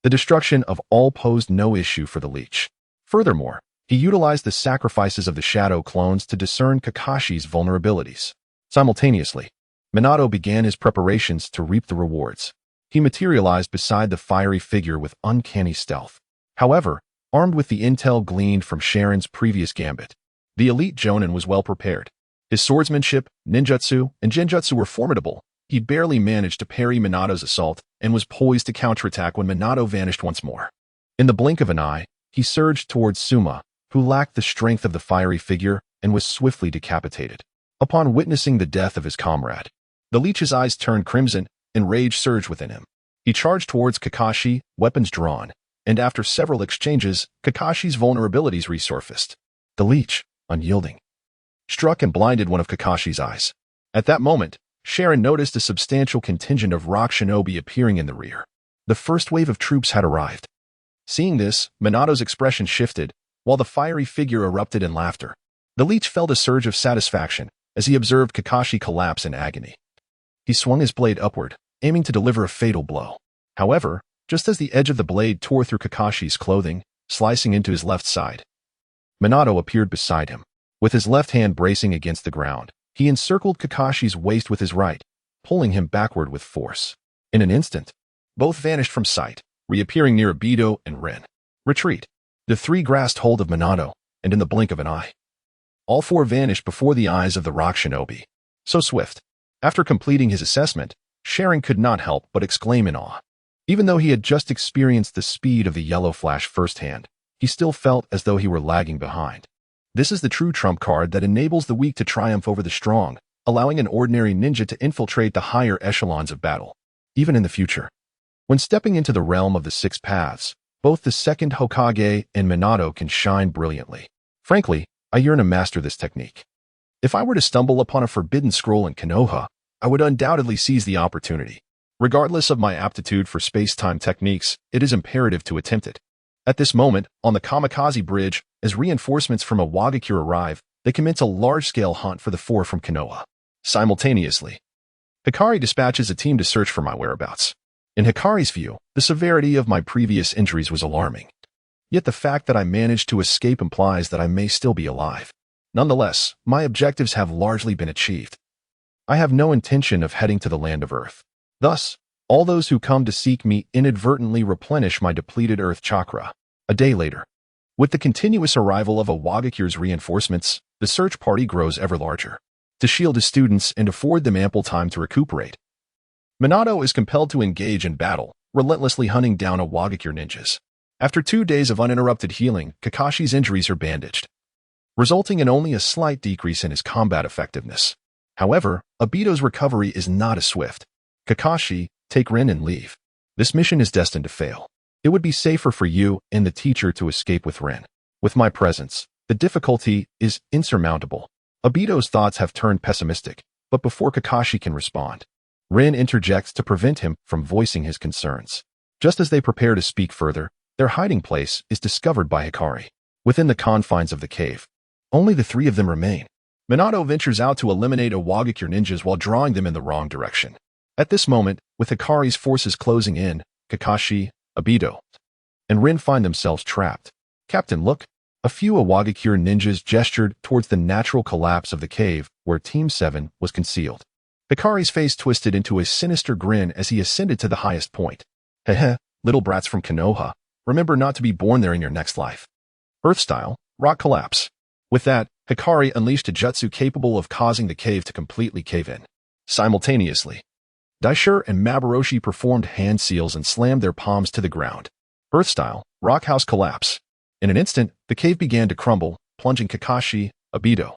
the destruction of all posed no issue for the leech. Furthermore, he utilized the sacrifices of the shadow clones to discern Kakashi's vulnerabilities. Simultaneously, Minato began his preparations to reap the rewards. He materialized beside the fiery figure with uncanny stealth. However, armed with the intel gleaned from Sharon's previous gambit, the elite Jonin was well prepared. His swordsmanship, ninjutsu, and genjutsu were formidable. He barely managed to parry Minato's assault and was poised to counterattack when Minato vanished once more. In the blink of an eye, he surged towards Suma, who lacked the strength of the fiery figure and was swiftly decapitated. Upon witnessing the death of his comrade, the leech's eyes turned crimson and rage surged within him. He charged towards Kakashi, weapons drawn, and after several exchanges, Kakashi's vulnerabilities resurfaced. The leech, unyielding, struck and blinded one of Kakashi's eyes. At that moment, Sharon noticed a substantial contingent of rock shinobi appearing in the rear. The first wave of troops had arrived. Seeing this, Minato's expression shifted, while the fiery figure erupted in laughter. The leech felt a surge of satisfaction as he observed Kakashi collapse in agony. He swung his blade upward, aiming to deliver a fatal blow. However, just as the edge of the blade tore through Kakashi's clothing, slicing into his left side, Minato appeared beside him. With his left hand bracing against the ground, he encircled Kakashi's waist with his right, pulling him backward with force. In an instant, both vanished from sight, reappearing near Obito and Rin. Retreat. The three grasped hold of Minato, and in the blink of an eye, all four vanished before the eyes of the rock shinobi. So swift. After completing his assessment, Sharon could not help but exclaim in awe. Even though he had just experienced the speed of the yellow flash firsthand, he still felt as though he were lagging behind. This is the true trump card that enables the weak to triumph over the strong, allowing an ordinary ninja to infiltrate the higher echelons of battle, even in the future. When stepping into the realm of the six paths, both the second Hokage and Minato can shine brilliantly. Frankly, I yearn to master this technique. If I were to stumble upon a forbidden scroll in Konoha, I would undoubtedly seize the opportunity. Regardless of my aptitude for space-time techniques, it is imperative to attempt it. At this moment, on the Kamikaze Bridge, as reinforcements from a Wagakure arrive, they commence a large-scale hunt for the four from Konoha. Simultaneously, Hikari dispatches a team to search for my whereabouts. In Hikari's view, the severity of my previous injuries was alarming. Yet the fact that I managed to escape implies that I may still be alive. Nonetheless, my objectives have largely been achieved. I have no intention of heading to the land of Earth. Thus, all those who come to seek me inadvertently replenish my depleted Earth chakra. A day later, with the continuous arrival of a Wagakure's reinforcements, the search party grows ever larger. To shield his students and afford them ample time to recuperate, Minato is compelled to engage in battle, relentlessly hunting down a Wagakure ninjas. After 2 days of uninterrupted healing, Kakashi's injuries are bandaged, resulting in only a slight decrease in his combat effectiveness. However, Obito's recovery is not as swift. Kakashi, take Rin and leave. This mission is destined to fail. It would be safer for you and the teacher to escape with Rin. With my presence, the difficulty is insurmountable. Obito's thoughts have turned pessimistic, but before Kakashi can respond, Rin interjects to prevent him from voicing his concerns. Just as they prepare to speak further, their hiding place is discovered by Hikari. Within the confines of the cave, only the three of them remain. Minato ventures out to eliminate a Wagakure ninjas while drawing them in the wrong direction. At this moment, with Hikari's forces closing in, Kakashi, Obito, and Rin find themselves trapped. Captain, look! A few Wagakure ninjas gestured towards the natural collapse of the cave where Team 7 was concealed. Hikari's face twisted into a sinister grin as he ascended to the highest point. Heh, little brats from Konoha, remember not to be born there in your next life. Earth-style, rock collapse. With that, Hikari unleashed a jutsu capable of causing the cave to completely cave in. Simultaneously, Daisher and Maboroshi performed hand seals and slammed their palms to the ground. Earth-style, rock house collapse. In an instant, the cave began to crumble, plunging Kakashi, Obito,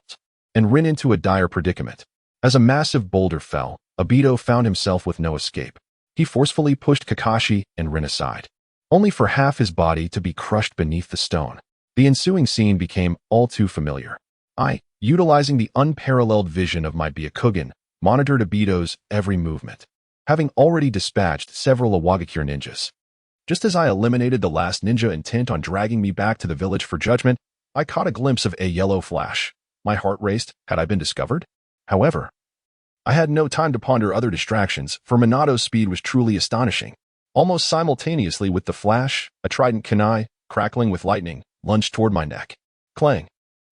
and Rin into a dire predicament. As a massive boulder fell, Obito found himself with no escape. He forcefully pushed Kakashi and Rin aside, only for half his body to be crushed beneath the stone. The ensuing scene became all too familiar. I, utilizing the unparalleled vision of my Byakugan, monitored Obito's every movement. having already dispatched several Awagakure ninjas. Just as I eliminated the last ninja intent on dragging me back to the village for judgment, I caught a glimpse of a yellow flash. My heart raced. Had I been discovered? However, I had no time to ponder other distractions, for Minato's speed was truly astonishing. Almost simultaneously with the flash, a trident kunai, crackling with lightning, lunged toward my neck. Clang.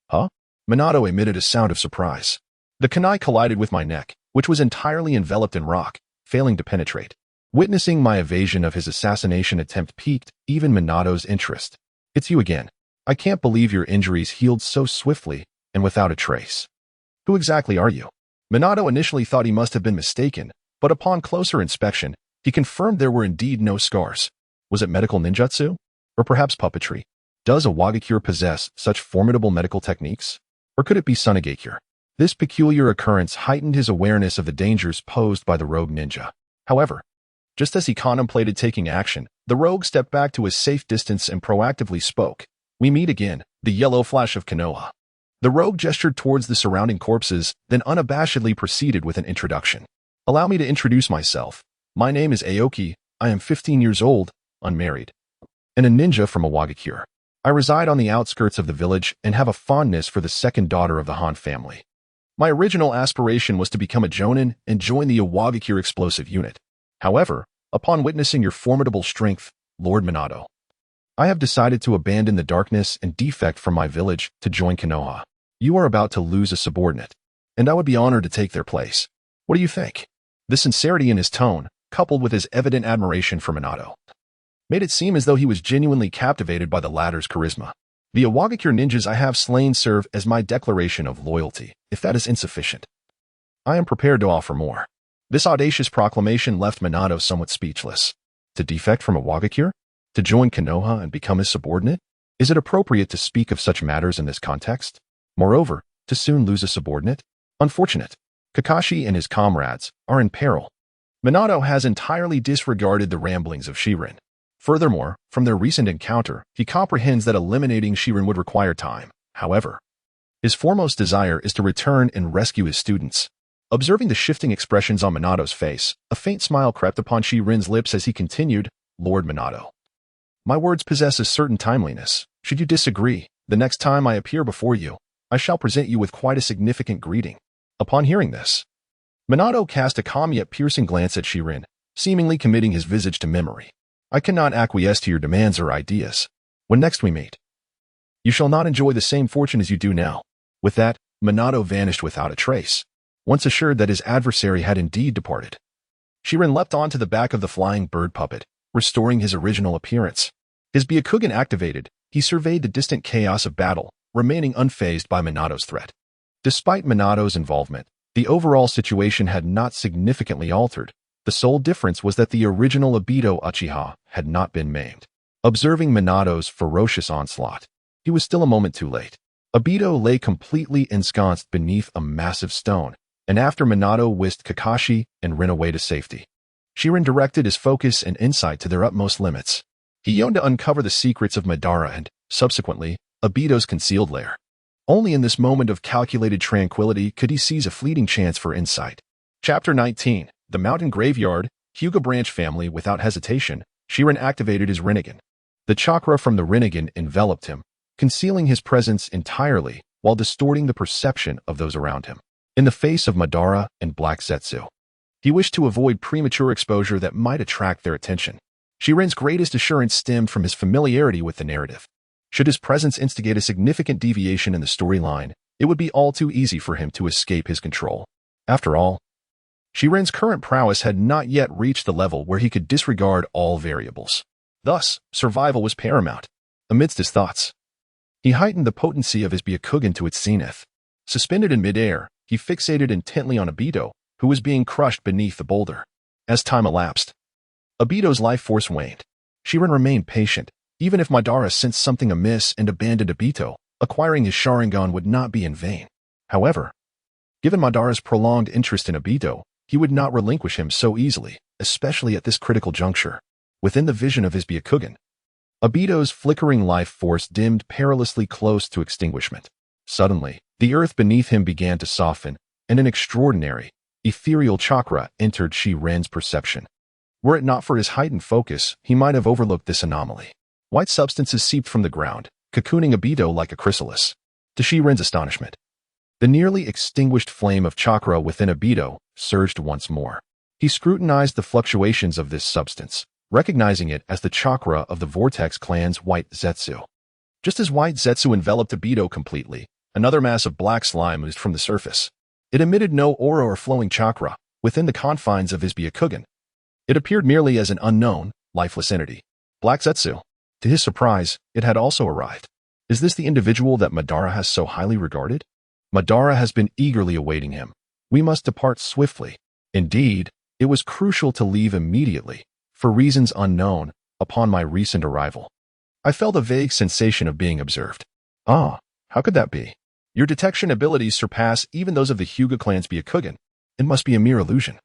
Huh? Minato emitted a sound of surprise. The kunai collided with my neck, which was entirely enveloped in rock, failing to penetrate. Witnessing my evasion of his assassination attempt piqued even Minato's interest. It's you again. I can't believe your injuries healed so swiftly and without a trace. Who exactly are you? Minato initially thought he must have been mistaken, but upon closer inspection, he confirmed there were indeed no scars. Was it medical ninjutsu? Or perhaps puppetry? Does a Wagakure possess such formidable medical techniques? Or could it be Sunagakure? This peculiar occurrence heightened his awareness of the dangers posed by the rogue ninja. However, just as he contemplated taking action, the rogue stepped back to a safe distance and proactively spoke. We meet again, the yellow flash of Konoha. The rogue gestured towards the surrounding corpses, then unabashedly proceeded with an introduction. Allow me to introduce myself. My name is Aoki, I am 15 years old, unmarried, and a ninja from Awagakure. I reside on the outskirts of the village and have a fondness for the second daughter of the Han family. My original aspiration was to become a jonin and join the Awagakure explosive unit. However, upon witnessing your formidable strength, Lord Minato, I have decided to abandon the darkness and defect from my village to join Konoha. You are about to lose a subordinate, and I would be honored to take their place. What do you think? The sincerity in his tone, coupled with his evident admiration for Minato, made it seem as though he was genuinely captivated by the latter's charisma. The Awagakure ninjas I have slain serve as my declaration of loyalty. If that is insufficient, I am prepared to offer more. This audacious proclamation left Minato somewhat speechless. To defect from Awagakure? To join Konoha and become his subordinate? Is it appropriate to speak of such matters in this context? Moreover, to soon lose a subordinate? Unfortunate. Kakashi and his comrades are in peril. Minato has entirely disregarded the ramblings of Shirin. Furthermore, from their recent encounter, he comprehends that eliminating Shirin would require time. However, his foremost desire is to return and rescue his students. Observing the shifting expressions on Minato's face, a faint smile crept upon Shirin's lips as he continued, Lord Minato, my words possess a certain timeliness. Should you disagree, the next time I appear before you, I shall present you with quite a significant greeting. Upon hearing this, Minato cast a calm yet piercing glance at Shirin, seemingly committing his visage to memory. I cannot acquiesce to your demands or ideas. When next we meet, you shall not enjoy the same fortune as you do now. With that, Minato vanished without a trace. Once assured that his adversary had indeed departed, Shirin leapt onto the back of the flying bird puppet, restoring his original appearance. His Byakugan activated, he surveyed the distant chaos of battle, remaining unfazed by Minato's threat. Despite Minato's involvement, the overall situation had not significantly altered. The sole difference was that the original Obito Uchiha had not been maimed. Observing Minato's ferocious onslaught, he was still a moment too late. Obito lay completely ensconced beneath a massive stone, and after Minato whisked Kakashi and ran away to safety, Shirin directed his focus and insight to their utmost limits. He yearned to uncover the secrets of Madara and, subsequently, Obito's concealed lair. Only in this moment of calculated tranquility could he seize a fleeting chance for insight. Chapter 19. The Mountain Graveyard, Hyuga Branch Family. Without hesitation, Shirin activated his Rinnegan. The chakra from the Rinnegan enveloped him, concealing his presence entirely while distorting the perception of those around him. In the face of Madara and Black Zetsu, he wished to avoid premature exposure that might attract their attention. Shirin's greatest assurance stemmed from his familiarity with the narrative. Should his presence instigate a significant deviation in the storyline, it would be all too easy for him to escape his control. After all, Shirin's current prowess had not yet reached the level where he could disregard all variables. Thus, survival was paramount. Amidst his thoughts, he heightened the potency of his Byakugan to its zenith. Suspended in midair, he fixated intently on Obito, who was being crushed beneath the boulder. As time elapsed, Obito's life force waned. Shirin remained patient. Even if Madara sensed something amiss and abandoned Obito, acquiring his Sharingan would not be in vain. However, given Madara's prolonged interest in Obito, he would not relinquish him so easily, especially at this critical juncture. Within the vision of his Byakugan, Obito's flickering life force dimmed perilously close to extinguishment. Suddenly, the earth beneath him began to soften, and an extraordinary, ethereal chakra entered Shiren's perception. Were it not for his heightened focus, he might have overlooked this anomaly. White substances seeped from the ground, cocooning Obito like a chrysalis. To Shiren's astonishment, the nearly extinguished flame of chakra within Obito surged once more. He scrutinized the fluctuations of this substance, recognizing it as the chakra of the Vortex clan's White Zetsu. Just as White Zetsu enveloped Obito completely, another mass of black slime oozed from the surface. It emitted no aura or flowing chakra within the confines of his Byakugan. It appeared merely as an unknown, lifeless entity. Black Zetsu. To his surprise, it had also arrived. Is this the individual that Madara has so highly regarded? Madara has been eagerly awaiting him. We must depart swiftly. Indeed, it was crucial to leave immediately, for reasons unknown, upon my recent arrival. I felt a vague sensation of being observed. Ah, how could that be? Your detection abilities surpass even those of the Hyuga clan's Byakugan. It must be a mere illusion.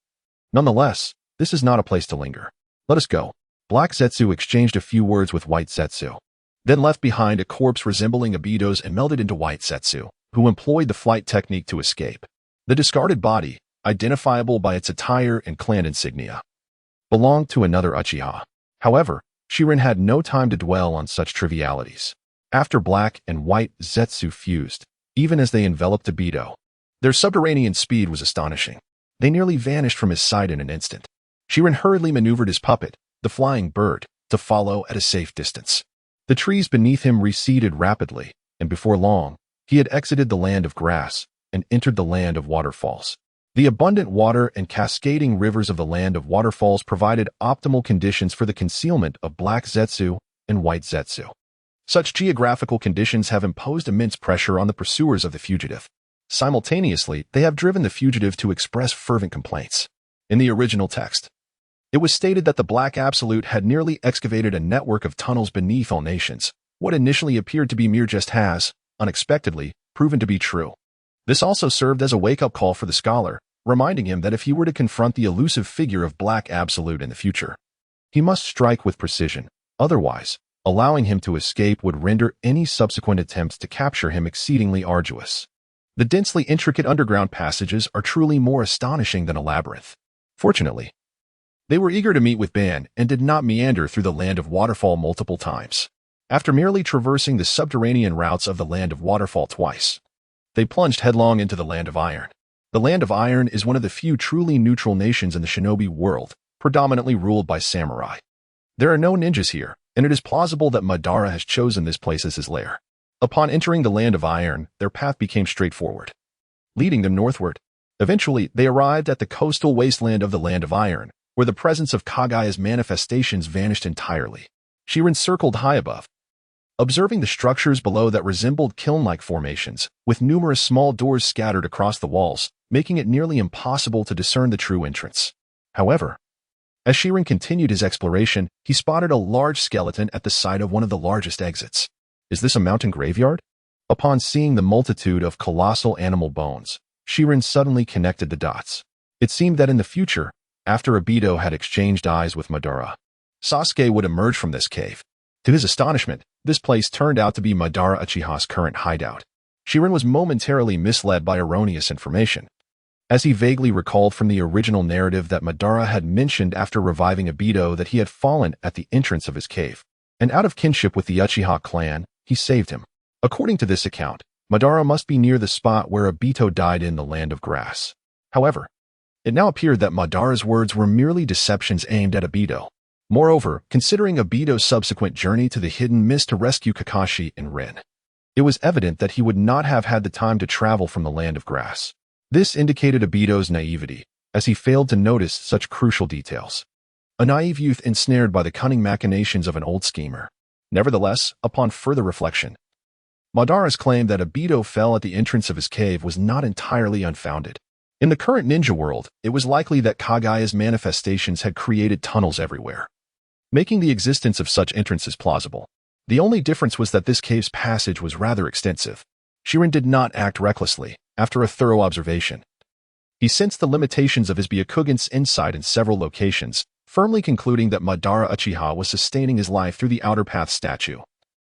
Nonetheless, this is not a place to linger. Let us go. Black Zetsu exchanged a few words with White Zetsu, then left behind a corpse resembling Obito's and melded into White Zetsu, who employed the flight technique to escape. The discarded body, identifiable by its attire and clan insignia, belonged to another Uchiha. However, Shiren had no time to dwell on such trivialities. After Black and White Zetsu fused, even as they enveloped Obito, their subterranean speed was astonishing. They nearly vanished from his sight in an instant. Shiren hurriedly maneuvered his puppet, the flying bird, to follow at a safe distance. The trees beneath him receded rapidly, and before long, he had exited the land of grass and entered the land of waterfalls. The abundant water and cascading rivers of the land of waterfalls provided optimal conditions for the concealment of Black Zetsu and White Zetsu. Such geographical conditions have imposed immense pressure on the pursuers of the fugitive. Simultaneously, they have driven the fugitive to express fervent complaints. In the original text, it was stated that the Black Absolute had nearly excavated a network of tunnels beneath all nations. What initially appeared to be mere jest has, unexpectedly, proven to be true. This also served as a wake-up call for the scholar, reminding him that if he were to confront the elusive figure of Black Absolute in the future, he must strike with precision. Otherwise, allowing him to escape would render any subsequent attempts to capture him exceedingly arduous. The densely intricate underground passages are truly more astonishing than a labyrinth. Fortunately, they were eager to meet with Ban and did not meander through the land of waterfall multiple times. After merely traversing the subterranean routes of the land of waterfall twice, they plunged headlong into the land of iron. The land of iron is one of the few truly neutral nations in the shinobi world, predominantly ruled by samurai. There are no ninjas here, and it is plausible that Madara has chosen this place as his lair. Upon entering the land of iron, their path became straightforward, leading them northward. Eventually, they arrived at the coastal wasteland of the land of iron, where the presence of Kagaya's manifestations vanished entirely. Shiren circled high above, observing the structures below that resembled kiln-like formations, with numerous small doors scattered across the walls, making it nearly impossible to discern the true entrance. However, as Shiren continued his exploration, he spotted a large skeleton at the side of one of the largest exits. Is this a mountain graveyard? Upon seeing the multitude of colossal animal bones, Shiren suddenly connected the dots. It seemed that in the future, after Obito had exchanged eyes with Madara, Sasuke would emerge from this cave. To his astonishment, this place turned out to be Madara Uchiha's current hideout. Shiren was momentarily misled by erroneous information, as he vaguely recalled from the original narrative that Madara had mentioned after reviving Obito that he had fallen at the entrance of his cave, and out of kinship with the Uchiha clan, he saved him. According to this account, Madara must be near the spot where Obito died in the land of grass. However, it now appeared that Madara's words were merely deceptions aimed at Obito. Moreover, considering Obito's subsequent journey to the hidden mist to rescue Kakashi and Rin, it was evident that he would not have had the time to travel from the land of grass. This indicated Obito's naivety, as he failed to notice such crucial details. A naive youth ensnared by the cunning machinations of an old schemer. Nevertheless, upon further reflection, Madara's claim that Obito fell at the entrance of his cave was not entirely unfounded. In the current ninja world, it was likely that Kagaya's manifestations had created tunnels everywhere, making the existence of such entrances plausible. The only difference was that this cave's passage was rather extensive. Shiren did not act recklessly. After a thorough observation, he sensed the limitations of his Byakugan's insight in several locations, firmly concluding that Madara Uchiha was sustaining his life through the outer path statue,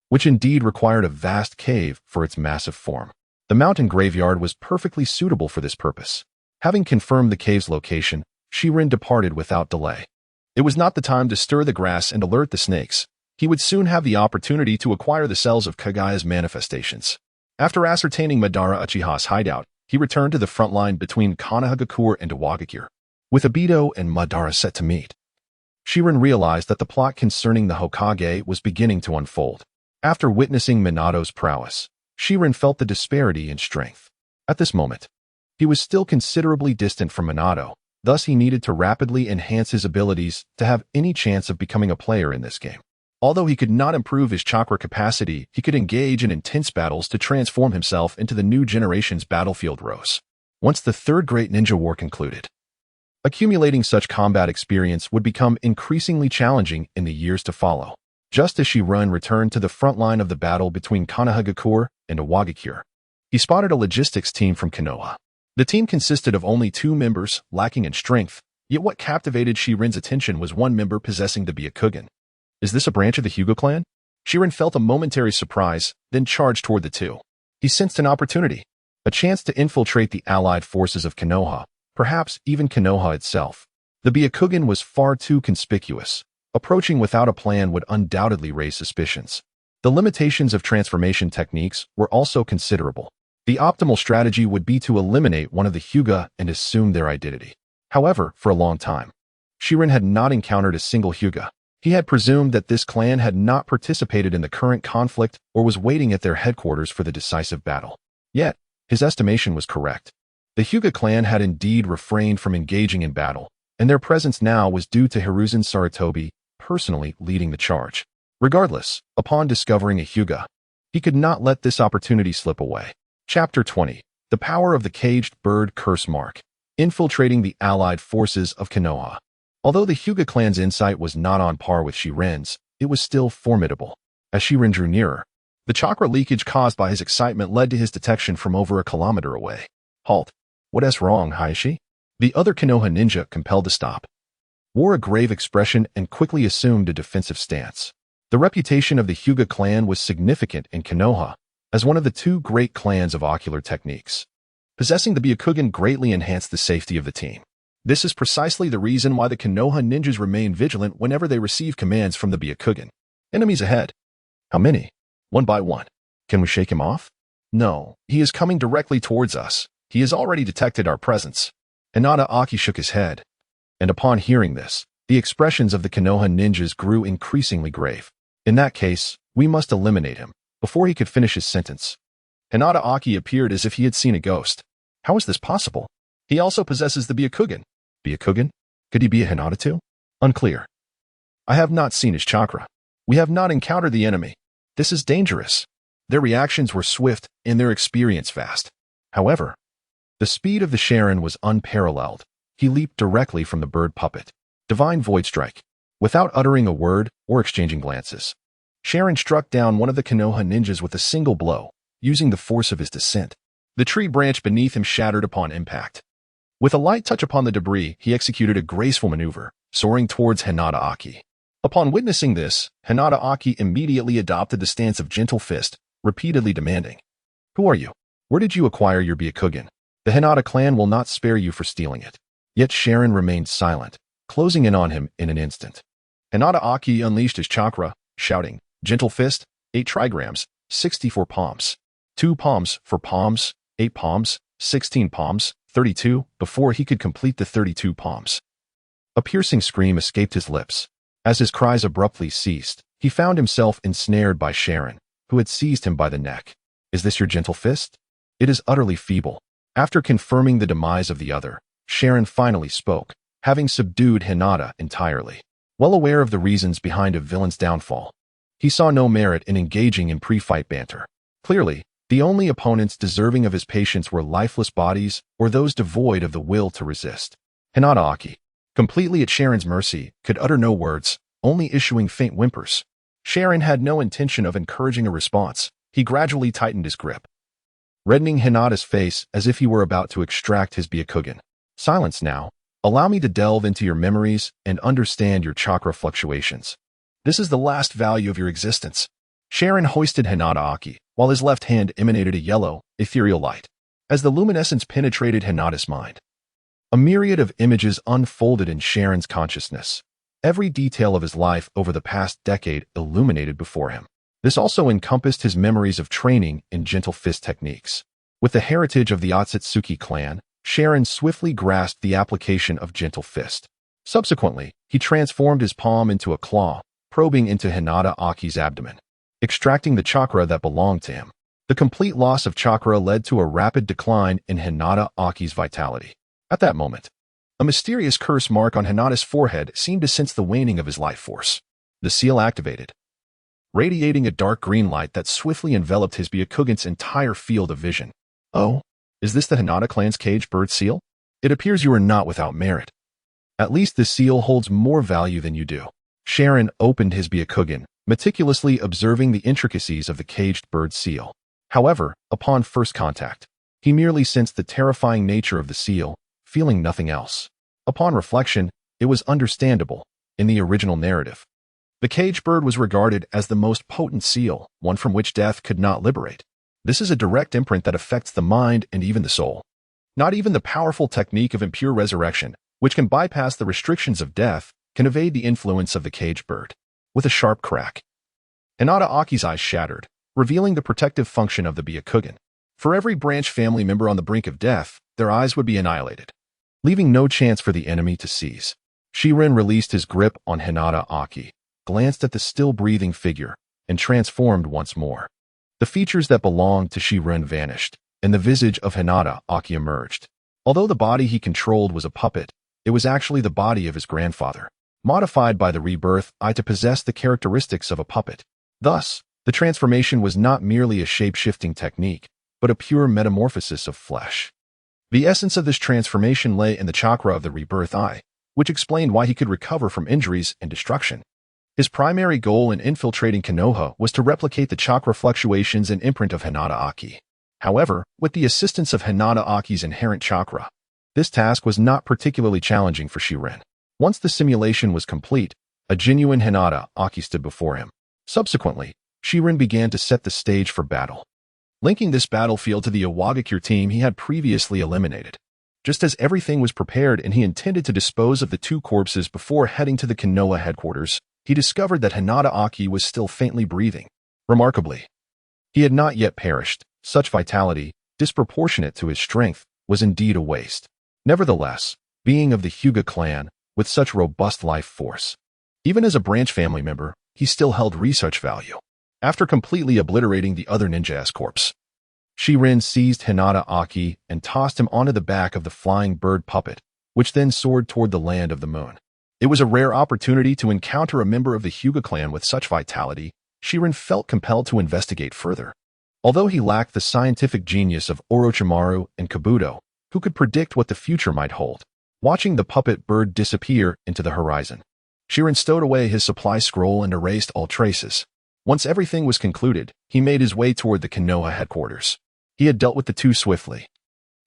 which indeed required a vast cave for its massive form. The mountain graveyard was perfectly suitable for this purpose. Having confirmed the cave's location, Shirin departed without delay. It was not the time to stir the grass and alert the snakes. He would soon have the opportunity to acquire the cells of Kagaya's manifestations. After ascertaining Madara Uchiha's hideout, he returned to the front line between Konohagakure and Iwagakure. With Obito and Madara set to meet, Shirin realized that the plot concerning the Hokage was beginning to unfold. After witnessing Minato's prowess, Shirin felt the disparity in strength. At this moment, he was still considerably distant from Minato, thus he needed to rapidly enhance his abilities to have any chance of becoming a player in this game. Although he could not improve his chakra capacity, he could engage in intense battles to transform himself into the new generation's battlefield rose. Once the Third Great Ninja War concluded, accumulating such combat experience would become increasingly challenging in the years to follow. Just as Shirin returned to the front line of the battle between Konohagakure and Iwagakure, he spotted a logistics team from Konoha. The team consisted of only 2 members, lacking in strength, yet what captivated Shirin's attention was one member possessing the Byakugan. Is this a branch of the Hyuga clan? Shirin felt a momentary surprise, then charged toward the 2. He sensed an opportunity, a chance to infiltrate the allied forces of Konoha, perhaps even Konoha itself. The Byakugan was far too conspicuous. Approaching without a plan would undoubtedly raise suspicions. The limitations of transformation techniques were also considerable. The optimal strategy would be to eliminate one of the Hyuga and assume their identity. However, for a long time, Shirin had not encountered a single Hyuga. He had presumed that this clan had not participated in the current conflict or was waiting at their headquarters for the decisive battle. Yet, his estimation was correct. The Hyuga clan had indeed refrained from engaging in battle, and their presence now was due to Hiruzen Sarutobi personally leading the charge. Regardless, upon discovering a Hyuga, he could not let this opportunity slip away. Chapter 20. The Power of the Caged Bird Curse Mark. Infiltrating the allied forces of Konoha. Although the Hyuga clan's insight was not on par with Shirin's, it was still formidable. As Shirin drew nearer, the chakra leakage caused by his excitement led to his detection from over a kilometer away. Halt. What's wrong, Hayashi? The other Konoha ninja, compelled to stop, wore a grave expression and quickly assumed a defensive stance. The reputation of the Hyuga clan was significant in Konoha as one of the 2 great clans of ocular techniques. Possessing the Byakugan greatly enhanced the safety of the team. This is precisely the reason why the Konoha ninjas remain vigilant whenever they receive commands from the Byakugan. Enemies ahead. How many? 1 by 1. Can we shake him off? No, he is coming directly towards us. He has already detected our presence. Hinata Aki shook his head. And upon hearing this, the expressions of the Konoha ninjas grew increasingly grave. In that case, we must eliminate him. Before he could finish his sentence, Hinata Aki appeared as if he had seen a ghost. How is this possible? He also possesses the Byakugan. Byakugan? Could he be a Hinata too? Unclear. I have not seen his chakra. We have not encountered the enemy. This is dangerous. Their reactions were swift and their experience vast. However, the speed of the Sharon was unparalleled. He leaped directly from the bird puppet. Divine Void Strike. Without uttering a word or exchanging glances, Sharon struck down one of the Konoha ninjas with a single blow, using the force of his descent. The tree branch beneath him shattered upon impact. With a light touch upon the debris, he executed a graceful maneuver, soaring towards Hinata Aki. Upon witnessing this, Hinata Aki immediately adopted the stance of gentle fist, repeatedly demanding, "Who are you? Where did you acquire your Byakugan? The Hinata clan will not spare you for stealing it." Yet Sharon remained silent, closing in on him in an instant. Hinata Aki unleashed his chakra, shouting, "Gentle fist, 8 trigrams, 64 palms. 2 palms for palms, 8 palms, 16 palms, 32, before he could complete the 32 palms. A piercing scream escaped his lips. As his cries abruptly ceased, he found himself ensnared by Sharon, who had seized him by the neck. "Is this your gentle fist?" "It is utterly feeble." After confirming the demise of the other, Sharon finally spoke, having subdued Hinata entirely. Well aware of the reasons behind a villain's downfall, he saw no merit in engaging in pre-fight banter. Clearly, the only opponents deserving of his patience were lifeless bodies or those devoid of the will to resist. Hinata Aki, completely at Sharon's mercy, could utter no words, only issuing faint whimpers. Sharon had no intention of encouraging a response. He gradually tightened his grip, reddening Hinata's face as if he were about to extract his Byakugan. "Silence now. Allow me to delve into your memories and understand your chakra fluctuations. This is the last value of your existence." Sharon hoisted Hinata Aki, while his left hand emanated a yellow, ethereal light. As the luminescence penetrated Hinata's mind, A myriad of images unfolded in Sharon's consciousness, every detail of his life over the past decade illuminated before him. This also encompassed his memories of training in gentle fist techniques. With the heritage of the Otsutsuki clan, Sharon swiftly grasped the application of gentle fist. Subsequently, he transformed his palm into a claw, probing into Hinata Aki's abdomen, extracting the chakra that belonged to him. The complete loss of chakra led to a rapid decline in Hinata Aki's vitality. At that moment, a mysterious curse mark on Hinata's forehead seemed to sense the waning of his life force. The seal activated, radiating a dark green light that swiftly enveloped his Byakugan's entire field of vision. Oh, is this the Hinata clan's caged bird seal? It appears you are not without merit. At least this seal holds more value than you do. Sharon opened his Byakugan, meticulously observing the intricacies of the caged bird seal. However, upon first contact, he merely sensed the terrifying nature of the seal, feeling nothing else. Upon reflection, it was understandable. In the original narrative, the caged bird was regarded as the most potent seal, one from which death could not liberate. This is a direct imprint that affects the mind and even the soul. Not even the powerful technique of impure resurrection, which can bypass the restrictions of death, can evade the influence of the caged bird. With a sharp crack, Hinata Aki's eyes shattered, revealing the protective function of the Byakugan. For every branch family member on the brink of death, their eyes would be annihilated, leaving no chance for the enemy to seize. Shirin released his grip on Hinata Aki, glanced at the still-breathing figure, and transformed once more. The features that belonged to Shirin vanished, and the visage of Hinata Aki emerged. Although the body he controlled was a puppet, it was actually the body of his grandfather, modified by the rebirth to possess the characteristics of a puppet. Thus, the transformation was not merely a shape-shifting technique, but a pure metamorphosis of flesh. The essence of this transformation lay in the chakra of the rebirth eye, which explained why he could recover from injuries and destruction. His primary goal in infiltrating Konoha was to replicate the chakra fluctuations and imprint of Hinata Aki. However, with the assistance of Hinata Aki's inherent chakra, this task was not particularly challenging for Shirin. Once the simulation was complete, a genuine Hinata Aki stood before him. Subsequently, Shirin began to set the stage for battle, linking this battlefield to the Iwagakure team he had previously eliminated. Just as everything was prepared and he intended to dispose of the two corpses before heading to the Konoha headquarters, he discovered that Hinata Aki was still faintly breathing. Remarkably, he had not yet perished. Such vitality, disproportionate to his strength, was indeed a waste. Nevertheless, being of the Hyuga clan, with such robust life force, even as a branch family member, he still held research value. After completely obliterating the other ninja's corpse, Shirin seized Hinata Aki and tossed him onto the back of the flying bird puppet, which then soared toward the land of the moon. It was a rare opportunity to encounter a member of the Hyuga clan with such vitality. Shirin felt compelled to investigate further. Although he lacked the scientific genius of Orochimaru and Kabuto, who could predict what the future might hold, watching the puppet bird disappear into the horizon, Shirin stowed away his supply scroll and erased all traces. Once everything was concluded, he made his way toward the Konoha headquarters. He had dealt with the two swiftly,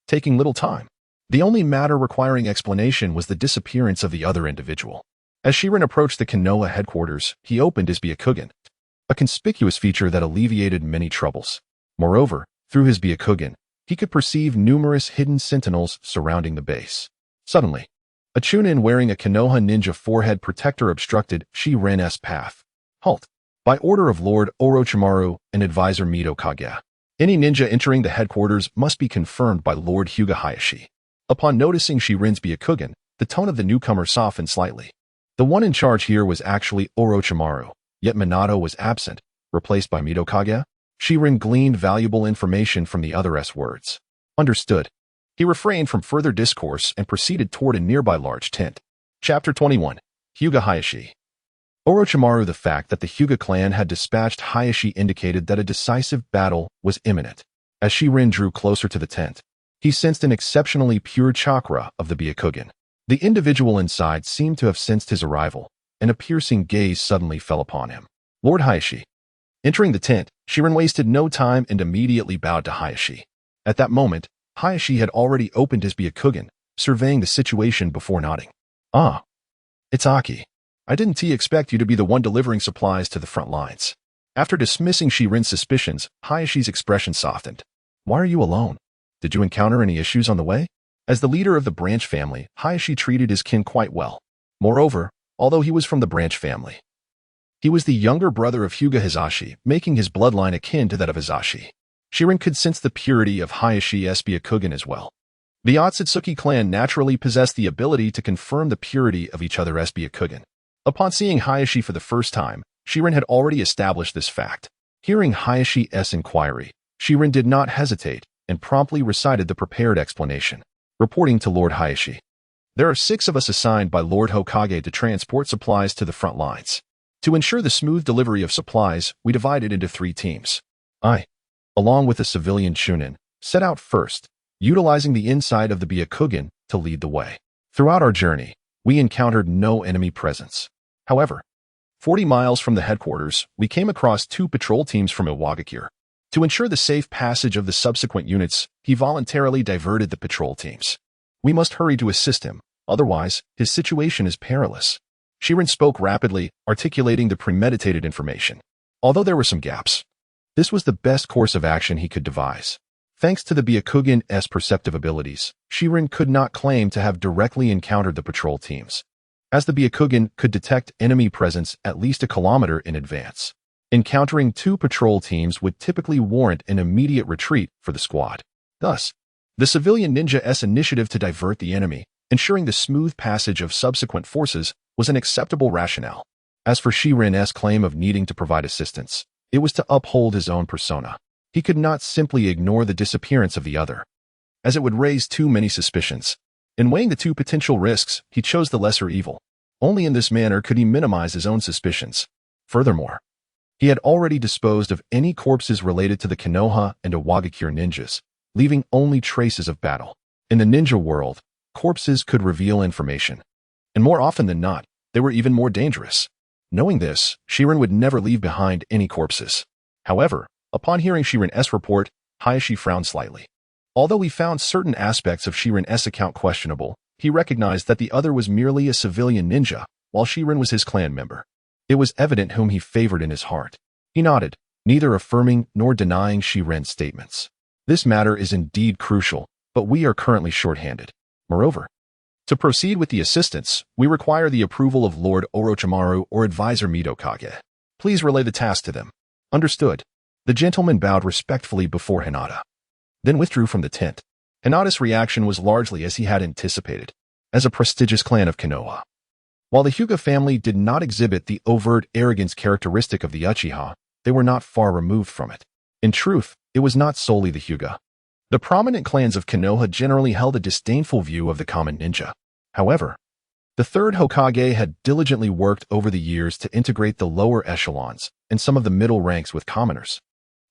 taking little time. The only matter requiring explanation was the disappearance of the other individual. As Shirin approached the Konoha headquarters, he opened his Byakugan, a conspicuous feature that alleviated many troubles. Moreover, through his Byakugan, he could perceive numerous hidden sentinels surrounding the base. Suddenly, a Chunin wearing a Konoha ninja forehead protector obstructed Shirin's path. Halt! By order of Lord Orochimaru and Advisor Mito Kage, any ninja entering the headquarters must be confirmed by Lord Hyuga Hayashi. Upon noticing Shirin's Byakugan, the tone of the newcomer softened slightly. The one in charge here was actually Orochimaru, yet Minato was absent, replaced by Mito Kage. Shirin gleaned valuable information from the other's words. Understood. He refrained from further discourse and proceeded toward a nearby large tent. Chapter 21. Hyuga Hayashi. Orochimaru. The fact that the Hyuga clan had dispatched Hayashi indicated that a decisive battle was imminent. As Shirin drew closer to the tent, he sensed an exceptionally pure chakra of the Byakugan. The individual inside seemed to have sensed his arrival, and a piercing gaze suddenly fell upon him. Lord Hayashi. Entering the tent, Shirin wasted no time and immediately bowed to Hayashi. At that moment, Hayashi had already opened his Byakugan, surveying the situation before nodding. Ah, it's Aki. I didn't expect you to be the one delivering supplies to the front lines. After dismissing Shirin's suspicions, Hayashi's expression softened. Why are you alone? Did you encounter any issues on the way? As the leader of the branch family, Hayashi treated his kin quite well. Moreover, although he was from the branch family, he was the younger brother of Hyuga Hisashi, making his bloodline akin to that of Hisashi. Shirin could sense the purity of Hayashi's Byakugan as well. The Otsutsuki clan naturally possessed the ability to confirm the purity of each other's Byakugan. Upon seeing Hayashi for the first time, Shirin had already established this fact. Hearing Hayashi's inquiry, Shirin did not hesitate and promptly recited the prepared explanation, reporting to Lord Hayashi. There are 6 of us assigned by Lord Hokage to transport supplies to the front lines. To ensure the smooth delivery of supplies, we divided into 3 teams. I, along with a civilian Chunin, set out first, utilizing the inside of the Byakugan to lead the way. Throughout our journey, we encountered no enemy presence. However, 40 miles from the headquarters, we came across 2 patrol teams from Iwagakure. To ensure the safe passage of the subsequent units, he voluntarily diverted the patrol teams. We must hurry to assist him, otherwise, his situation is perilous. Shirin spoke rapidly, articulating the premeditated information. Although there were some gaps, this was the best course of action he could devise. Thanks to the Byakugan's perceptive abilities, Shirin could not claim to have directly encountered the patrol teams, as the Byakugan could detect enemy presence at least a kilometer in advance. Encountering 2 patrol teams would typically warrant an immediate retreat for the squad. Thus, the civilian ninja's initiative to divert the enemy, ensuring the smooth passage of subsequent forces, was an acceptable rationale. As for Shirin's claim of needing to provide assistance, it was to uphold his own persona. He could not simply ignore the disappearance of the other, as it would raise too many suspicions. In weighing the 2 potential risks, he chose the lesser evil. Only in this manner could he minimize his own suspicions. Furthermore, he had already disposed of any corpses related to the Konoha and Iwagakure ninjas, leaving only traces of battle. In the ninja world, corpses could reveal information, and more often than not, they were even more dangerous. Knowing this, Shirin would never leave behind any corpses. However, upon hearing Shirin's report, Hayashi frowned slightly. Although he found certain aspects of Shirin's account questionable, he recognized that the other was merely a civilian ninja, while Shirin was his clan member. It was evident whom he favored in his heart. He nodded, neither affirming nor denying Shirin's statements. This matter is indeed crucial, but we are currently short-handed. Moreover, to proceed with the assistance, we require the approval of Lord Orochimaru or Advisor Midokage. Please relay the task to them. Understood. The gentleman bowed respectfully before Hinata, then withdrew from the tent. Hinata's reaction was largely as he had anticipated, as a prestigious clan of Konoha. While the Hyuga family did not exhibit the overt arrogance characteristic of the Uchiha, they were not far removed from it. In truth, it was not solely the Hyuga. The prominent clans of Konoha generally held a disdainful view of the common ninja. However, the 3rd Hokage had diligently worked over the years to integrate the lower echelons and some of the middle ranks with commoners,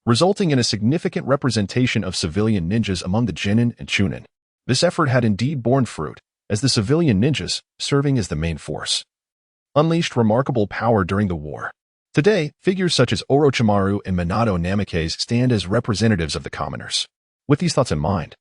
resulting in a significant representation of civilian ninjas among the Genin and Chunin. This effort had indeed borne fruit, as the civilian ninjas, serving as the main force, unleashed remarkable power during the war. Today, figures such as Orochimaru and Minato Namikaze stand as representatives of the commoners. With these thoughts in mind,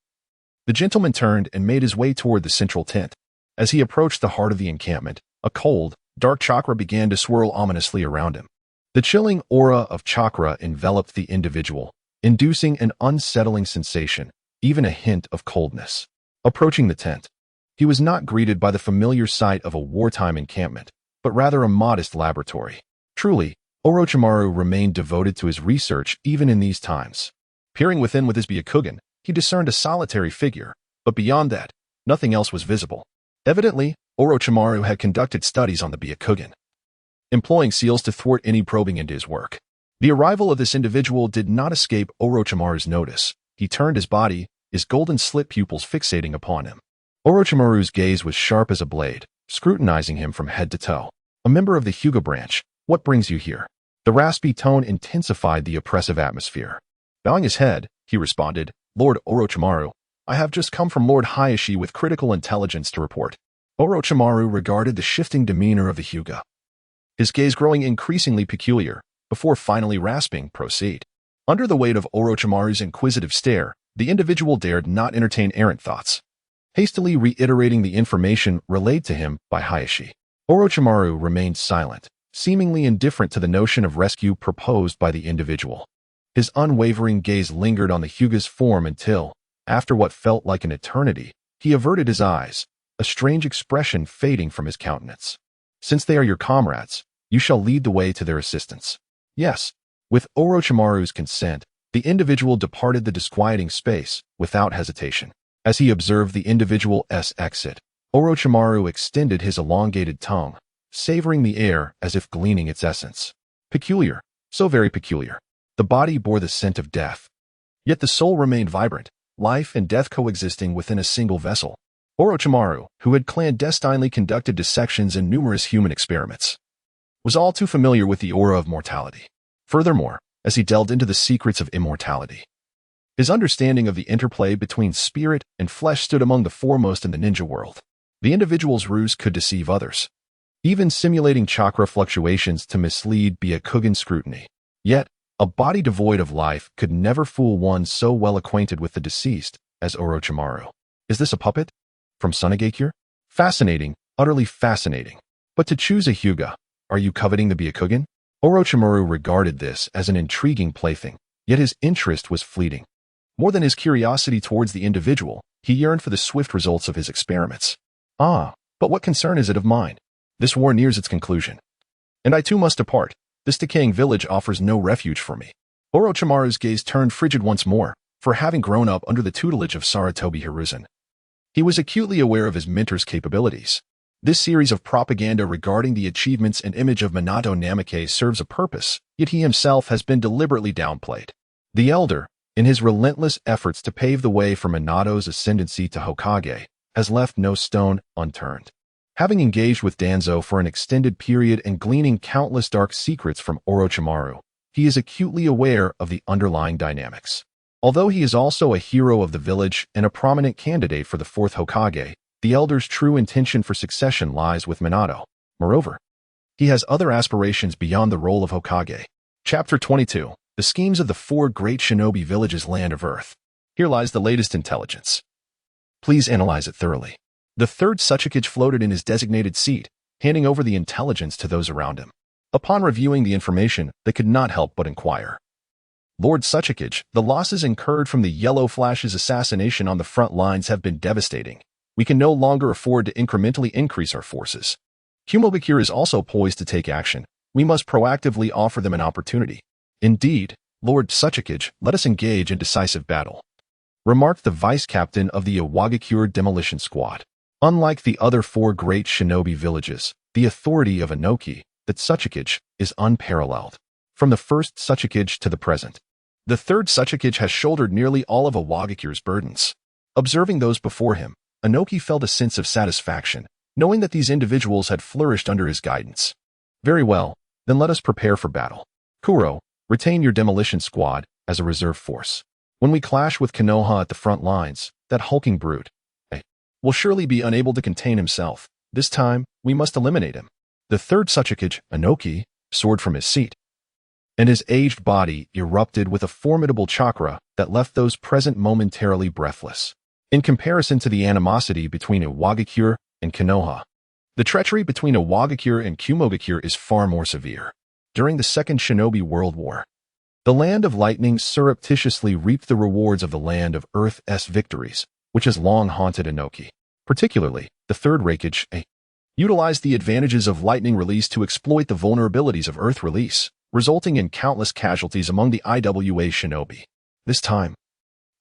the gentleman turned and made his way toward the central tent. As he approached the heart of the encampment, a cold, dark chakra began to swirl ominously around him. The chilling aura of chakra enveloped the individual, inducing an unsettling sensation, even a hint of coldness. Approaching the tent, he was not greeted by the familiar sight of a wartime encampment, but rather a modest laboratory. Truly, Orochimaru remained devoted to his research even in these times. Peering within with his Byakugan, he discerned a solitary figure, but beyond that, nothing else was visible. Evidently, Orochimaru had conducted studies on the Byakugan, employing seals to thwart any probing into his work. The arrival of this individual did not escape Orochimaru's notice. He turned his body, his golden slit pupils fixating upon him. Orochimaru's gaze was sharp as a blade, scrutinizing him from head to toe. A member of the Hyuga branch, what brings you here? The raspy tone intensified the oppressive atmosphere. Bowing his head, he responded, Lord Orochimaru, I have just come from Lord Hayashi with critical intelligence to report. Orochimaru regarded the shifting demeanor of the Hyuga, his gaze growing increasingly peculiar, before finally rasping, proceed. Under the weight of Orochimaru's inquisitive stare, the individual dared not entertain errant thoughts. Hastily reiterating the information relayed to him by Hayashi, Orochimaru remained silent, seemingly indifferent to the notion of rescue proposed by the individual. His unwavering gaze lingered on the Hyuga's form until, after what felt like an eternity, He averted his eyes, a strange expression fading from his countenance. Since they are your comrades, you shall lead the way to their assistance. Yes. With Orochimaru's consent, the individual departed the disquieting space without hesitation. As he observed the individual's exit, Orochimaru extended his elongated tongue, savoring the air as if gleaning its essence. Peculiar, so very peculiar. The body bore the scent of death. Yet the soul remained vibrant, life and death coexisting within a single vessel. Orochimaru, who had clandestinely conducted dissections and numerous human experiments, was all too familiar with the aura of mortality. Furthermore, as he delved into the secrets of immortality, his understanding of the interplay between spirit and flesh stood among the foremost in the ninja world. The individual's ruse could deceive others, even simulating chakra fluctuations to mislead Byakugan scrutiny. Yet, a body devoid of life could never fool one so well acquainted with the deceased as Orochimaru. Is this a puppet? From Sunagakure? Fascinating, utterly fascinating. But to choose a Hyuga, are you coveting the Byakugan? Orochimaru regarded this as an intriguing plaything, yet his interest was fleeting. More than his curiosity towards the individual, he yearned for the swift results of his experiments. Ah, but what concern is it of mine? This war nears its conclusion, and I too must depart. This decaying village offers no refuge for me. Orochimaru's gaze turned frigid once more, for having grown up under the tutelage of Sarutobi Hiruzen, he was acutely aware of his mentor's capabilities. This series of propaganda regarding the achievements and image of Minato Namikaze serves a purpose, yet he himself has been deliberately downplayed. The elder, in his relentless efforts to pave the way for Minato's ascendancy to Hokage, has left no stone unturned. Having engaged with Danzo for an extended period and gleaning countless dark secrets from Orochimaru, he is acutely aware of the underlying dynamics. Although he is also a hero of the village and a prominent candidate for the fourth Hokage, the elder's true intention for succession lies with Minato. Moreover, he has other aspirations beyond the role of Hokage. Chapter 22. The Schemes of the Four Great Shinobi Villages Land of Earth. Here lies the latest intelligence. Please analyze it thoroughly. The third Suchikage floated in his designated seat, handing over the intelligence to those around him. Upon reviewing the information, they could not help but inquire. Lord Suchikage, the losses incurred from the Yellow Flash's assassination on the front lines have been devastating. We can no longer afford to incrementally increase our forces. Kumogakure is also poised to take action. We must proactively offer them an opportunity. Indeed, Lord Suchikage, let us engage in decisive battle, remarked the vice-captain of the Iwagakure Demolition Squad. Unlike the other four great shinobi villages, the authority of Inoki, the Suchikage, is unparalleled. From the first Suchikage to the present, the third Suchikage has shouldered nearly all of Iwagakure's burdens. Observing those before him, Inoki felt a sense of satisfaction, knowing that these individuals had flourished under his guidance. Very well, then let us prepare for battle. Kuro, retain your demolition squad as a reserve force. When we clash with Konoha at the front lines, that hulking brute will surely be unable to contain himself. This time, we must eliminate him. The third Suchikage, Inoki, soared from his seat, and his aged body erupted with a formidable chakra that left those present momentarily breathless. In comparison to the animosity between Iwagakure and Konoha, the treachery between Iwagakure and Kumogakure is far more severe. During the Second Shinobi World War, the Land of Lightning surreptitiously reaped the rewards of the Land of Earth's victories, which has long haunted Inoki. Particularly, the Third Raikage utilized the advantages of lightning release to exploit the vulnerabilities of Earth release, resulting in countless casualties among the IWA shinobi. This time,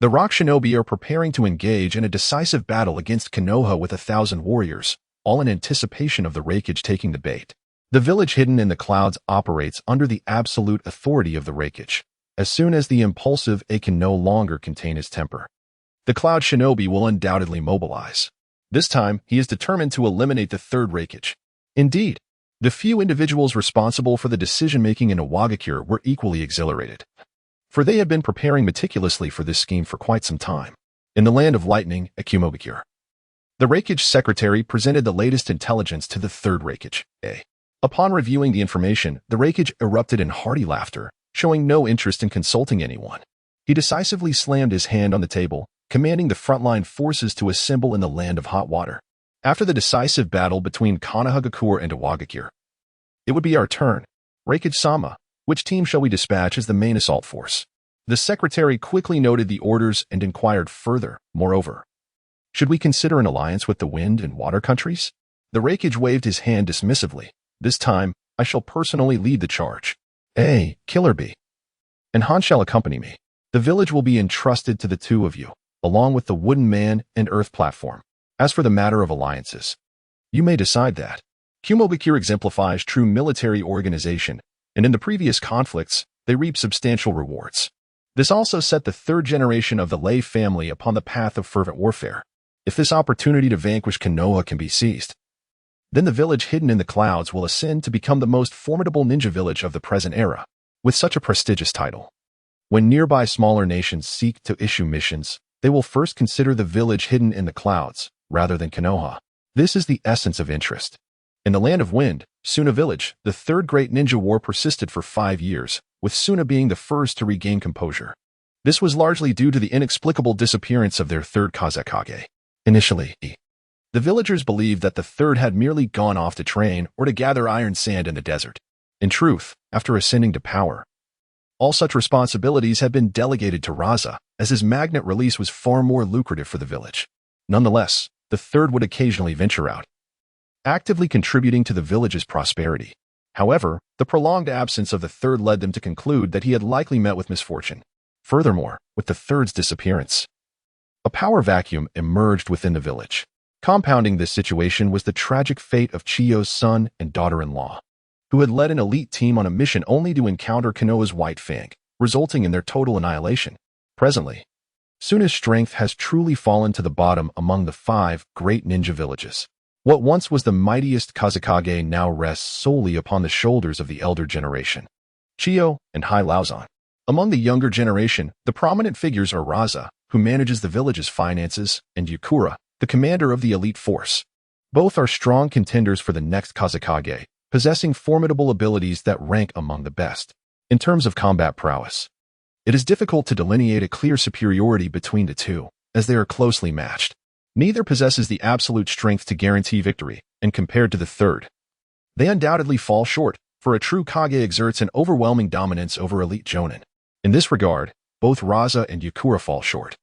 the Rock Shinobi are preparing to engage in a decisive battle against Konoha with 1,000 warriors, all in anticipation of the Raikage taking the bait. The village hidden in the clouds operates under the absolute authority of the Raikage. As soon as the impulsive can no longer contain his temper, the Cloud Shinobi will undoubtedly mobilize. This time, he is determined to eliminate the third Raikage. Indeed, the few individuals responsible for the decision-making in Iwagakure were equally exhilarated, for they had been preparing meticulously for this scheme for quite some time. In the Land of Lightning at Kumogakure, the Raikage secretary presented the latest intelligence to the third Raikage. Upon reviewing the information, the Raikage erupted in hearty laughter, showing no interest in consulting anyone. He decisively slammed his hand on the table, commanding the frontline forces to assemble in the Land of Hot Water. After the decisive battle between Konohagakure and Iwagakure, it would be our turn. Raikage-sama, which team shall we dispatch as the main assault force? The secretary quickly noted the orders and inquired further. Moreover, Should we consider an alliance with the wind and water countries? The Raikage waved his hand dismissively. This time, I shall personally lead the charge. Killer Bee. And Han shall accompany me. The village will be entrusted to the two of you, along with the wooden man and earth platform. As for the matter of alliances, you may decide that. Kumobakir exemplifies true military organization, and in the previous conflicts, they reaped substantial rewards. This also set the third generation of the Lei family upon the path of fervent warfare. If this opportunity to vanquish Konoha can be seized, then the village hidden in the clouds will ascend to become the most formidable ninja village of the present era, with such a prestigious title. When nearby smaller nations seek to issue missions, they will first consider the village hidden in the clouds, rather than Konoha. This is the essence of interest. In the land of wind, Suna village, the third great ninja war persisted for 5 years, with Suna being the first to regain composure. This was largely due to the inexplicable disappearance of their third Kazekage. Initially, the villagers believed that the third had merely gone off to train or to gather iron sand in the desert. In truth, after ascending to power, all such responsibilities had been delegated to Raza, as his magnet release was far more lucrative for the village. Nonetheless, the third would occasionally venture out, actively contributing to the village's prosperity. However, the prolonged absence of the third led them to conclude that he had likely met with misfortune. Furthermore, with the third's disappearance, a power vacuum emerged within the village. Compounding this situation was the tragic fate of Chiyo's son and daughter-in-law, who had led an elite team on a mission only to encounter Konoha's White Fang, resulting in their total annihilation. Presently, Suna's strength has truly fallen to the bottom among the 5 great ninja villages. What once was the mightiest Kazekage now rests solely upon the shoulders of the elder generation, Chiyo and Hai Laozan. Among the younger generation, the prominent figures are Raza, who manages the village's finances, and Yukura, the commander of the elite force. Both are strong contenders for the next Kazekage, possessing formidable abilities that rank among the best. In terms of combat prowess, it is difficult to delineate a clear superiority between the two, as they are closely matched. Neither possesses the absolute strength to guarantee victory, and compared to the third, they undoubtedly fall short, for a true Kage exerts an overwhelming dominance over elite Jonin. In this regard, both Raza and Yukura fall short.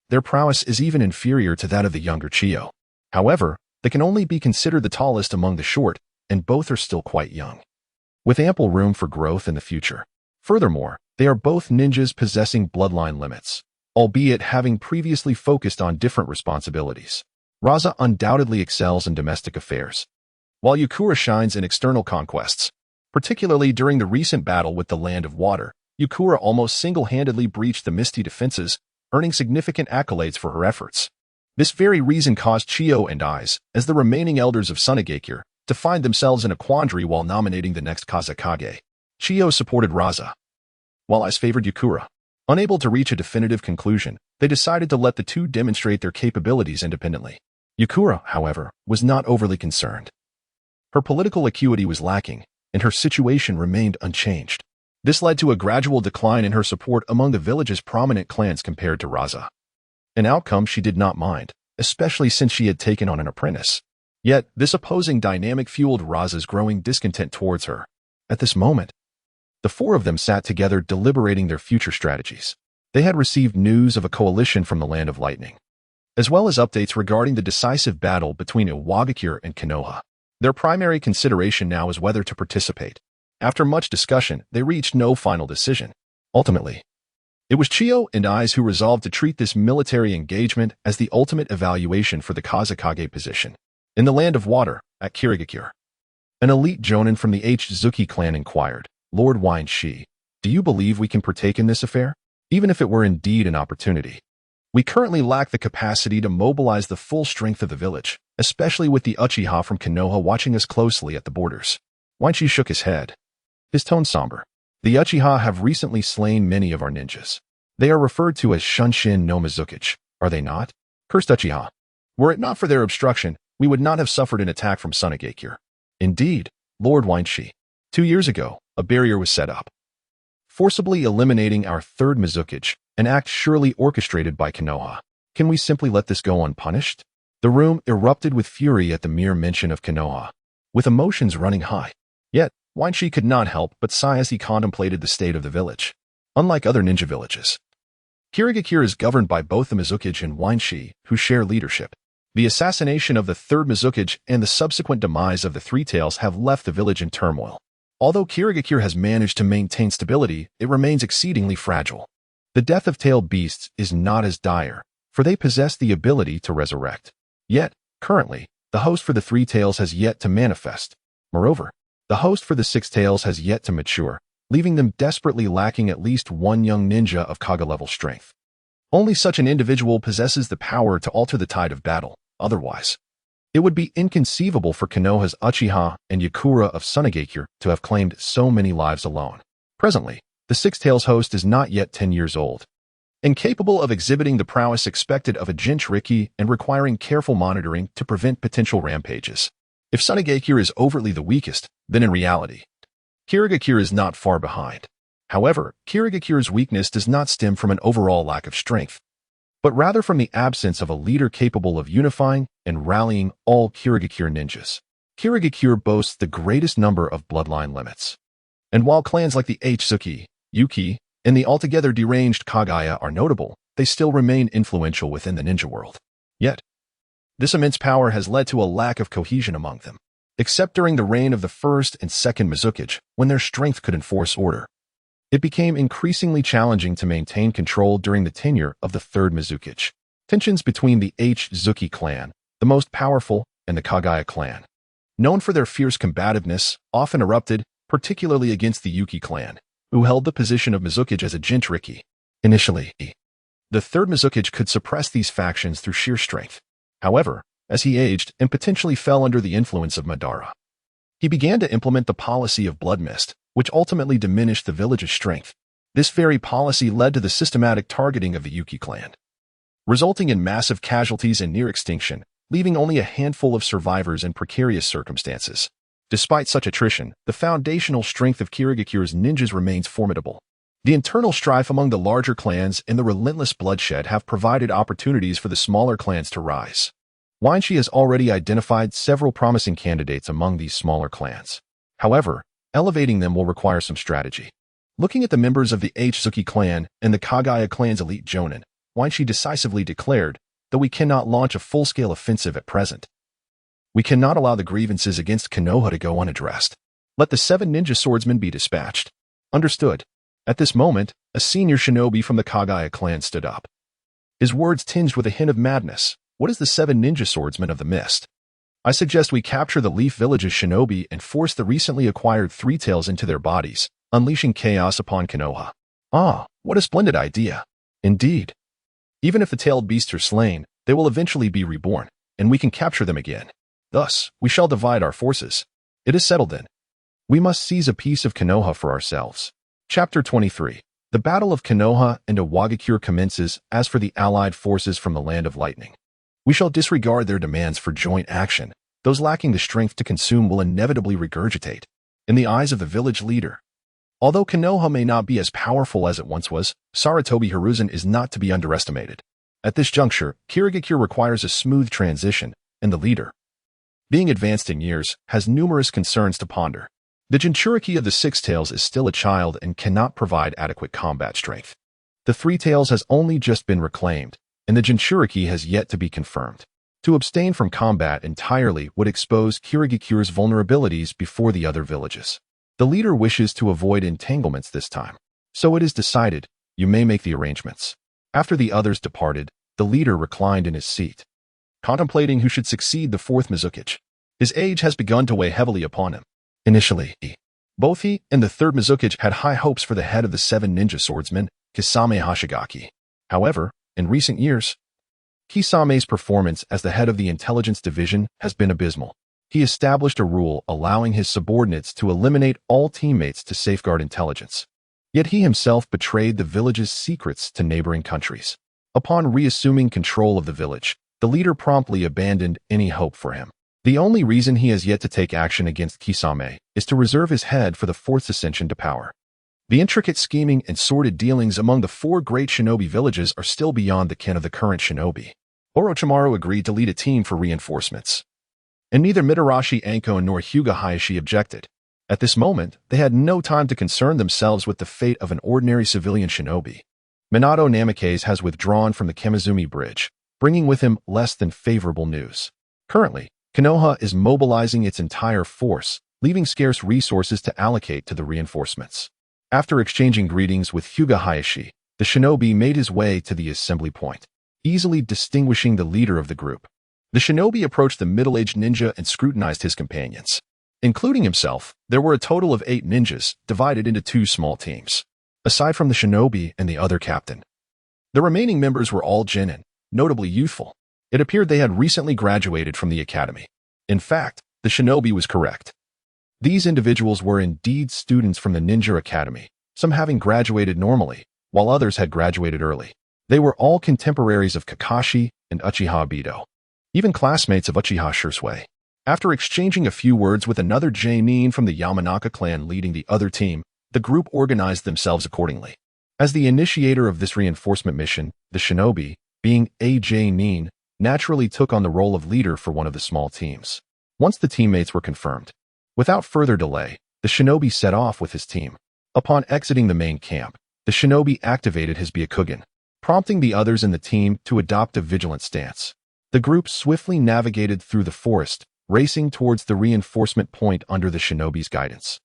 Their prowess is even inferior to that of the younger Chiyo. However, they can only be considered the tallest among the short, and both are still quite young, with ample room for growth in the future. Furthermore, they are both ninjas possessing bloodline limits, albeit having previously focused on different responsibilities. Raza undoubtedly excels in domestic affairs, while Yukura shines in external conquests. Particularly during the recent battle with the Land of Water, Yukura almost single-handedly breached the Misty defenses, earning significant accolades for her efforts. This very reason caused Chiyo and Aiz, as the remaining elders of Sunagakure, to find themselves in a quandary while nominating the next Kazekage. Chiyo supported Raza, while Aiz favored Yukura. Unable to reach a definitive conclusion, they decided to let the two demonstrate their capabilities independently. Yukura, however, was not overly concerned. Her political acuity was lacking, and her situation remained unchanged. This led to a gradual decline in her support among the village's prominent clans compared to Raza, an outcome she did not mind, especially since she had taken on an apprentice. Yet, this opposing dynamic fueled Raza's growing discontent towards her. At this moment, the 4 of them sat together deliberating their future strategies. They had received news of a coalition from the Land of Lightning, as well as updates regarding the decisive battle between Iwagakure and Konoha. Their primary consideration now is whether to participate. After much discussion, they reached no final decision. Ultimately, it was Chiyo and Aiz who resolved to treat this military engagement as the ultimate evaluation for the Kazekage position. In the Land of Water, at Kirigakure, an elite jonin from the Zuki clan inquired, "Lord Wine-shi, do you believe we can partake in this affair? Even if it were indeed an opportunity. We currently lack the capacity to mobilize the full strength of the village, especially with the Uchiha from Konoha watching us closely at the borders." Wine-shi shook his head, his tone somber. "The Uchiha have recently slain many of our ninjas. They are referred to as Shunshin no Mizukichi, are they not? Cursed Uchiha. Were it not for their obstruction, we would not have suffered an attack from Sunagakure." "Indeed, Lord Wine-shi. 2 years ago, a barrier was set up, forcibly eliminating our third Mizukichi, an act surely orchestrated by Konoha. Can we simply let this go unpunished?" The room erupted with fury at the mere mention of Konoha, with emotions running high. Yet, Wine-shi could not help but sigh as he contemplated the state of the village. Unlike other ninja villages, Kirigakure is governed by both the Mizukage and Wanshi, who share leadership. The assassination of the third Mizukage and the subsequent demise of the Three Tails have left the village in turmoil. Although Kirigakure has managed to maintain stability, it remains exceedingly fragile. The death of tailed beasts is not as dire, for they possess the ability to resurrect. Yet, currently, the host for the Three Tails has yet to manifest. Moreover, the host for the Six Tails has yet to mature, leaving them desperately lacking at least one young ninja of Kaga-level strength. Only such an individual possesses the power to alter the tide of battle. Otherwise, it would be inconceivable for Konoha's Uchiha and Yakura of Sunagakure to have claimed so many lives alone. Presently, the Six Tails host is not yet 10 years old, incapable of exhibiting the prowess expected of a Jinchuriki and requiring careful monitoring to prevent potential rampages. If Sunagakure is overtly the weakest, then in reality, Kirigakure is not far behind. However, Kirigakure's weakness does not stem from an overall lack of strength, but rather from the absence of a leader capable of unifying and rallying all Kirigakure ninjas. Kirigakure boasts the greatest number of bloodline limits. And while clans like the H-Zuki, Yuki, and the altogether deranged Kagaya are notable, they still remain influential within the ninja world. Yet, this immense power has led to a lack of cohesion among them, except during the reign of the first and second Mizukage, when their strength could enforce order. It became increasingly challenging to maintain control during the tenure of the third Mizukage. Tensions between the H-Zuki clan, the most powerful, and the Kagaya clan, known for their fierce combativeness, often erupted, particularly against the Yuki clan, who held the position of Mizukage as a Jinchuriki. Initially, the third Mizukage could suppress these factions through sheer strength. However, as he aged and potentially fell under the influence of Madara, he began to implement the policy of blood mist, which ultimately diminished the village's strength. This very policy led to the systematic targeting of the Yuki clan, resulting in massive casualties and near extinction, leaving only a handful of survivors in precarious circumstances. Despite such attrition, the foundational strength of Kirigakure's ninjas remains formidable. The internal strife among the larger clans and the relentless bloodshed have provided opportunities for the smaller clans to rise. Wanshi has already identified several promising candidates among these smaller clans. However, elevating them will require some strategy. Looking at the members of the H-Zuki clan and the Kagaya clan's elite jonin, Wanshi decisively declared, though we cannot launch a full-scale offensive at present, we cannot allow the grievances against Konoha to go unaddressed. Let the 7 ninja swordsmen be dispatched. Understood. At this moment, a senior shinobi from the Kagaya clan stood up. His words tinged with a hint of madness. What is the 7 ninja swordsmen of the mist? I suggest we capture the Leaf Village's shinobi and force the recently acquired Three Tails into their bodies, unleashing chaos upon Konoha. Ah, what a splendid idea. Indeed. Even if the tailed beasts are slain, they will eventually be reborn, and we can capture them again. Thus, we shall divide our forces. It is settled then. We must seize a piece of Konoha for ourselves. Chapter 23. The Battle of Konoha and Iwagakure commences. As for the allied forces from the Land of Lightning, we shall disregard their demands for joint action. Those lacking the strength to consume will inevitably regurgitate. In the eyes of the village leader, although Konoha may not be as powerful as it once was, Sarutobi Hiruzen is not to be underestimated. At this juncture, Kirigakure requires a smooth transition, and the leader, being advanced in years, has numerous concerns to ponder. The Jinchuriki of the Six Tails is still a child and cannot provide adequate combat strength. The Three Tails has only just been reclaimed, and the Jinchuriki has yet to be confirmed. To abstain from combat entirely would expose Kirigakure's vulnerabilities before the other villages. The leader wishes to avoid entanglements this time, so it is decided, you may make the arrangements. After the others departed, the leader reclined in his seat, contemplating who should succeed the fourth Mizukage. His age has begun to weigh heavily upon him. Initially, both he and the third Mizukage had high hopes for the head of the 7 ninja swordsmen, Kisame Hoshigaki. However, in recent years, Kisame's performance as the head of the intelligence division has been abysmal. He established a rule allowing his subordinates to eliminate all teammates to safeguard intelligence. Yet he himself betrayed the village's secrets to neighboring countries. Upon reassuming control of the village, the leader promptly abandoned any hope for him. The only reason he has yet to take action against Kisame is to reserve his head for the fourth ascension to power. The intricate scheming and sordid dealings among the 4 great shinobi villages are still beyond the ken of the current shinobi. Orochimaru agreed to lead a team for reinforcements, and neither Mitarashi Anko nor Hyuga Hayashi objected. At this moment, they had no time to concern themselves with the fate of an ordinary civilian shinobi. Minato Namikaze has withdrawn from the Kemizumi Bridge, bringing with him less than favorable news. Currently, Konoha is mobilizing its entire force, leaving scarce resources to allocate to the reinforcements. After exchanging greetings with Hyuga Hayashi, the shinobi made his way to the assembly point, easily distinguishing the leader of the group. The shinobi approached the middle-aged ninja and scrutinized his companions. Including himself, there were a total of 8 ninjas, divided into 2 small teams. Aside from the shinobi and the other captain, the remaining members were all genin, notably youthful. It appeared they had recently graduated from the academy. In fact, the shinobi was correct. These individuals were indeed students from the ninja academy, some having graduated normally, while others had graduated early. They were all contemporaries of Kakashi and Uchiha Obito, even classmates of Uchiha Shisui. After exchanging a few words with another genin from the Yamanaka clan leading the other team, the group organized themselves accordingly. As the initiator of this reinforcement mission, the shinobi, being a genin, naturally took on the role of leader for one of the small teams. Once the teammates were confirmed, without further delay, the shinobi set off with his team. Upon exiting the main camp, the shinobi activated his Byakugan, prompting the others in the team to adopt a vigilant stance. The group swiftly navigated through the forest, racing towards the reinforcement point under the shinobi's guidance,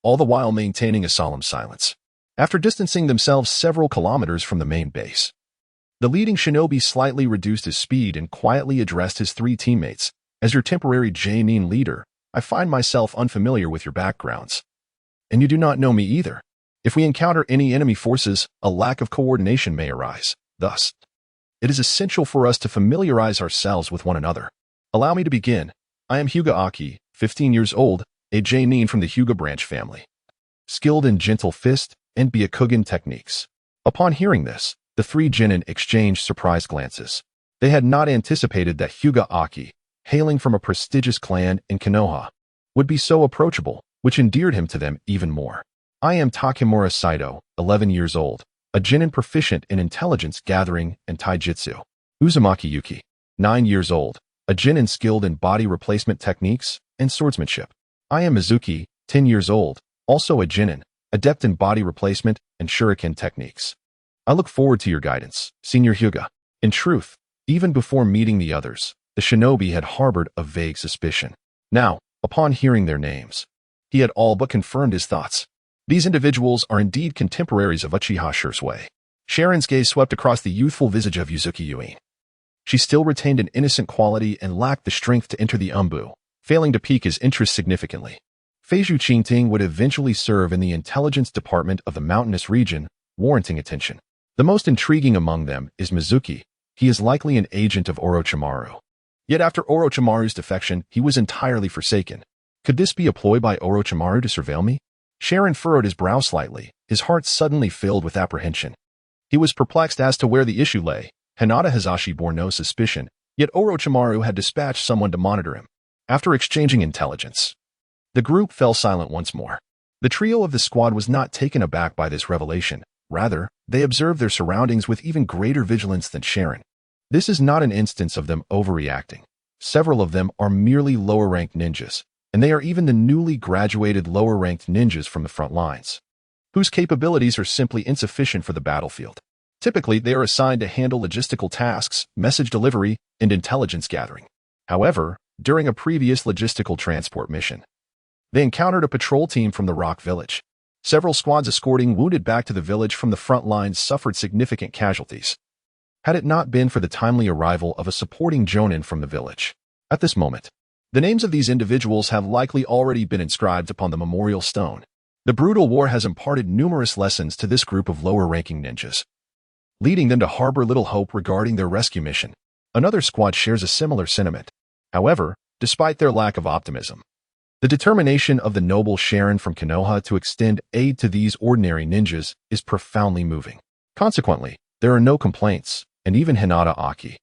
all the while maintaining a solemn silence. After distancing themselves several kilometers from the main base, the leading shinobi slightly reduced his speed and quietly addressed his 3 teammates. As your temporary genin leader, I find myself unfamiliar with your backgrounds. And you do not know me either. If we encounter any enemy forces, a lack of coordination may arise. Thus, it is essential for us to familiarize ourselves with one another. Allow me to begin. I am Hyuga Aki, 15 years old, a genin from the Hyuga branch family, skilled in gentle fist and Byakugan techniques. Upon hearing this, the 3 genin exchanged surprised glances. They had not anticipated that Hyuga Aki, hailing from a prestigious clan in Konoha, would be so approachable, which endeared him to them even more. I am Takemura Saito, 11 years old, a genin proficient in intelligence gathering and taijutsu. Uzumaki Yuki, 9 years old, a genin skilled in body replacement techniques and swordsmanship. I am Mizuki, 10 years old, also a genin, adept in body replacement and shuriken techniques. I look forward to your guidance, Senior Hyuga. In truth, even before meeting the others, the shinobi had harbored a vague suspicion. Now, upon hearing their names, he had all but confirmed his thoughts. These individuals are indeed contemporaries of Uchiha Shisui. Sharon's gaze swept across the youthful visage of Yuzuki Yui. She still retained an innocent quality and lacked the strength to enter the umbu, failing to pique his interest significantly. Feiju Qingting would eventually serve in the intelligence department of the mountainous region, warranting attention. The most intriguing among them is Mizuki. He is likely an agent of Orochimaru. Yet after Orochimaru's defection, he was entirely forsaken. Could this be a ploy by Orochimaru to surveil me? Sharon furrowed his brow slightly, his heart suddenly filled with apprehension. He was perplexed as to where the issue lay. Hinata Hazashi bore no suspicion, yet Orochimaru had dispatched someone to monitor him. After exchanging intelligence, the group fell silent once more. The trio of the squad was not taken aback by this revelation. Rather, they observed their surroundings with even greater vigilance than Sharon. This is not an instance of them overreacting. Several of them are merely lower-ranked ninjas, and they are even the newly graduated lower-ranked ninjas from the front lines, whose capabilities are simply insufficient for the battlefield. Typically, they are assigned to handle logistical tasks, message delivery, and intelligence gathering. However, during a previous logistical transport mission, they encountered a patrol team from the Rock Village. Several squads escorting wounded back to the village from the front lines suffered significant casualties, had it not been for the timely arrival of a supporting jonin from the village. At this moment, the names of these individuals have likely already been inscribed upon the memorial stone. The brutal war has imparted numerous lessons to this group of lower-ranking ninjas, leading them to harbor little hope regarding their rescue mission. Another squad shares a similar sentiment. However, despite their lack of optimism, the determination of the noble Sharon from Konoha to extend aid to these ordinary ninjas is profoundly moving. Consequently, there are no complaints, and even Hinata Aki,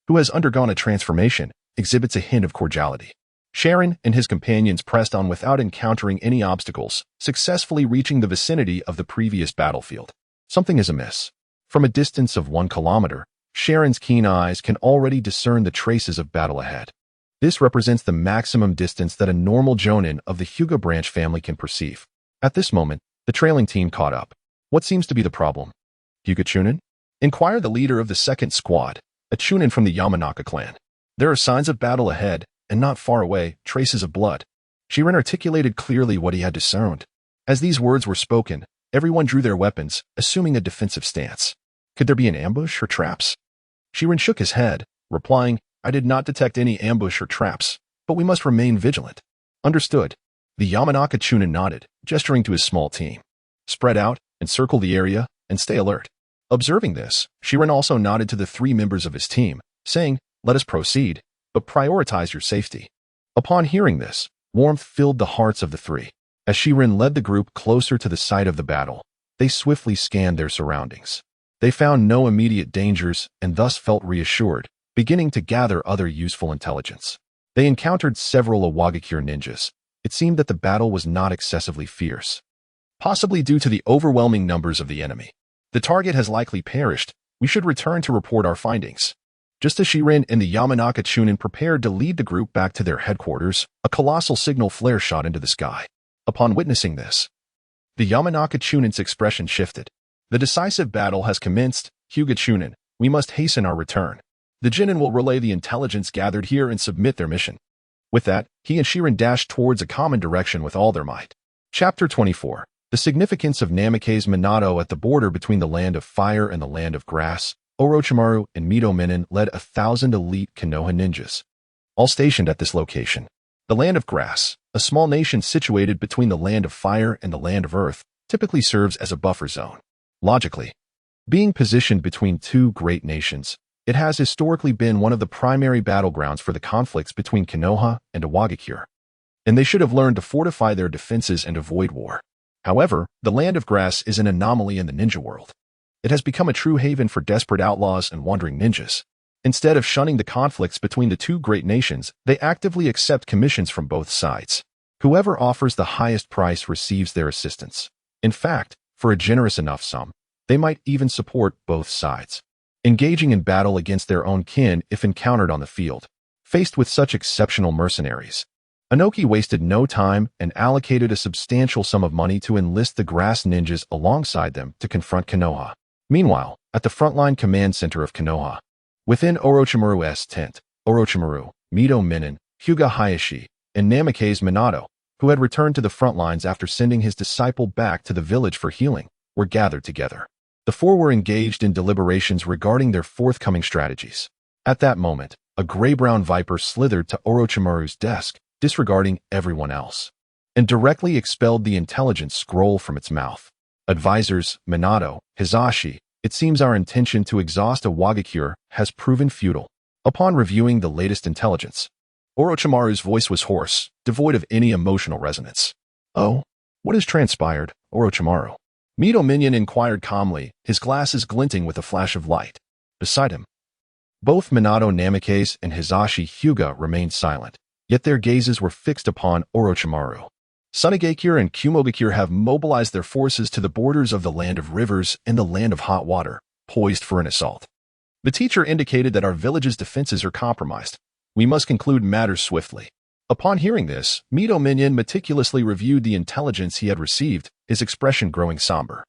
who has undergone a transformation, exhibits a hint of cordiality. Sharon and his companions pressed on without encountering any obstacles, successfully reaching the vicinity of the previous battlefield. Something is amiss. From a distance of 1 kilometer, Sharon's keen eyes can already discern the traces of battle ahead. This represents the maximum distance that a normal jonin of the Hyuga branch family can perceive. At this moment, the trailing team caught up. What seems to be the problem? Hyuga Chunin? Inquired the leader of the second squad, a Chunin from the Yamanaka clan. There are signs of battle ahead, and not far away, traces of blood. Shirin articulated clearly what he had discerned. As these words were spoken, everyone drew their weapons, assuming a defensive stance. Could there be an ambush or traps? Shirin shook his head, replying, I did not detect any ambush or traps, but we must remain vigilant. Understood. The Yamanaka Chunin nodded, gesturing to his small team. Spread out, encircle the area, and stay alert. Observing this, Shirin also nodded to the 3 members of his team, saying, let us proceed, but prioritize your safety. Upon hearing this, warmth filled the hearts of the 3. As Shirin led the group closer to the site of the battle, they swiftly scanned their surroundings. They found no immediate dangers and thus felt reassured, beginning to gather other useful intelligence. They encountered several Awagakure ninjas. It seemed that the battle was not excessively fierce, possibly due to the overwhelming numbers of the enemy. The target has likely perished. We should return to report our findings. Just as Shirin and the Yamanaka Chunin prepared to lead the group back to their headquarters, a colossal signal flare shot into the sky. Upon witnessing this, the Yamanaka Chunin's expression shifted. The decisive battle has commenced, Hyuga Chunin. We must hasten our return. The Jinin will relay the intelligence gathered here and submit their mission. With that, he and Shirin dashed towards a common direction with all their might. Chapter 24. The significance of Namikaze Minato at the border between the land of fire and the land of grass. Orochimaru and Mito Minin led 1,000 elite Konoha ninjas, all stationed at this location. The land of grass, a small nation situated between the land of fire and the land of earth, typically serves as a buffer zone. Logically, being positioned between 2 great nations, it has historically been one of the primary battlegrounds for the conflicts between Konoha and Awagakure, and they should have learned to fortify their defenses and avoid war. However, the land of grass is an anomaly in the ninja world. It has become a true haven for desperate outlaws and wandering ninjas. Instead of shunning the conflicts between the 2 great nations, they actively accept commissions from both sides. Whoever offers the highest price receives their assistance. In fact, for a generous enough sum, they might even support both sides, engaging in battle against their own kin if encountered on the field. Faced with such exceptional mercenaries, Inoki wasted no time and allocated a substantial sum of money to enlist the grass ninjas alongside them to confront Konoha. Meanwhile, at the frontline command center of Konoha, within Orochimaru's tent, Orochimaru, Mito Minin, Hyuga Hayashi, and Namikaze Minato, who had returned to the front lines after sending his disciple back to the village for healing, were gathered together. The 4 were engaged in deliberations regarding their forthcoming strategies. At that moment, a gray-brown viper slithered to Orochimaru's desk, disregarding everyone else, and directly expelled the intelligence scroll from its mouth. Advisors, Minato, Hizashi, it seems our intention to exhaust Awagakure has proven futile. Upon reviewing the latest intelligence, Orochimaru's voice was hoarse, devoid of any emotional resonance. Oh, what has transpired, Orochimaru? Mito Minion inquired calmly, his glasses glinting with a flash of light. Beside him, both Minato Namikaze and Hizashi Hyuga remained silent, yet their gazes were fixed upon Orochimaru. Sunagakure and Kumogakure have mobilized their forces to the borders of the land of rivers and the land of hot water, poised for an assault. The teacher indicated that our village's defenses are compromised. We must conclude matters swiftly. Upon hearing this, Mito Minion meticulously reviewed the intelligence he had received, his expression growing somber.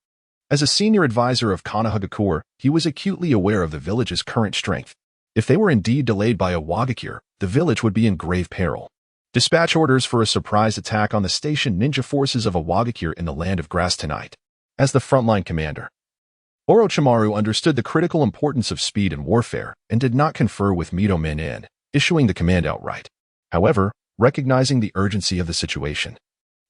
As a senior advisor of Konohagakure, he was acutely aware of the village's current strength. If they were indeed delayed by Awagakure, the village would be in grave peril. Dispatch orders for a surprise attack on the stationed ninja forces of Awagakure in the land of grass tonight. As the frontline commander, Orochimaru understood the critical importance of speed in warfare and did not confer with Mito Minin, issuing the command outright. However, recognizing the urgency of the situation,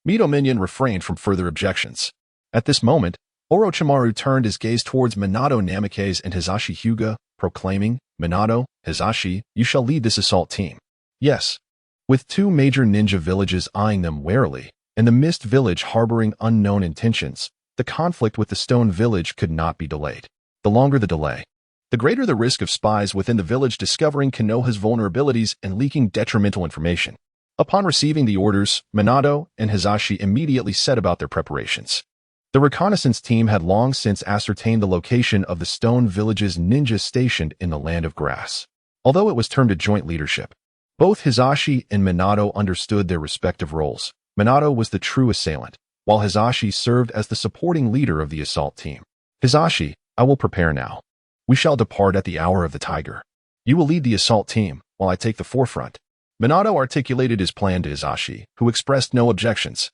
Mito Minion refrained from further objections. At this moment, Orochimaru turned his gaze towards Minato Namikaze and Hizashi Hyuga, proclaiming, Minato, Hizashi, you shall lead this assault team. Yes. With 2 major ninja villages eyeing them warily, and the Mist Village harboring unknown intentions, the conflict with the Stone Village could not be delayed. The longer the delay, the greater the risk of spies within the village discovering Konoha's vulnerabilities and leaking detrimental information. Upon receiving the orders, Minato and Hizashi immediately set about their preparations. The reconnaissance team had long since ascertained the location of the Stone Village's ninjas stationed in the Land of Grass. Although it was termed a joint leadership, both Hizashi and Minato understood their respective roles. Minato was the true assailant, while Hizashi served as the supporting leader of the assault team. Hizashi, I will prepare now. We shall depart at the hour of the tiger. You will lead the assault team, while I take the forefront. Minato articulated his plan to Hisashi, who expressed no objections.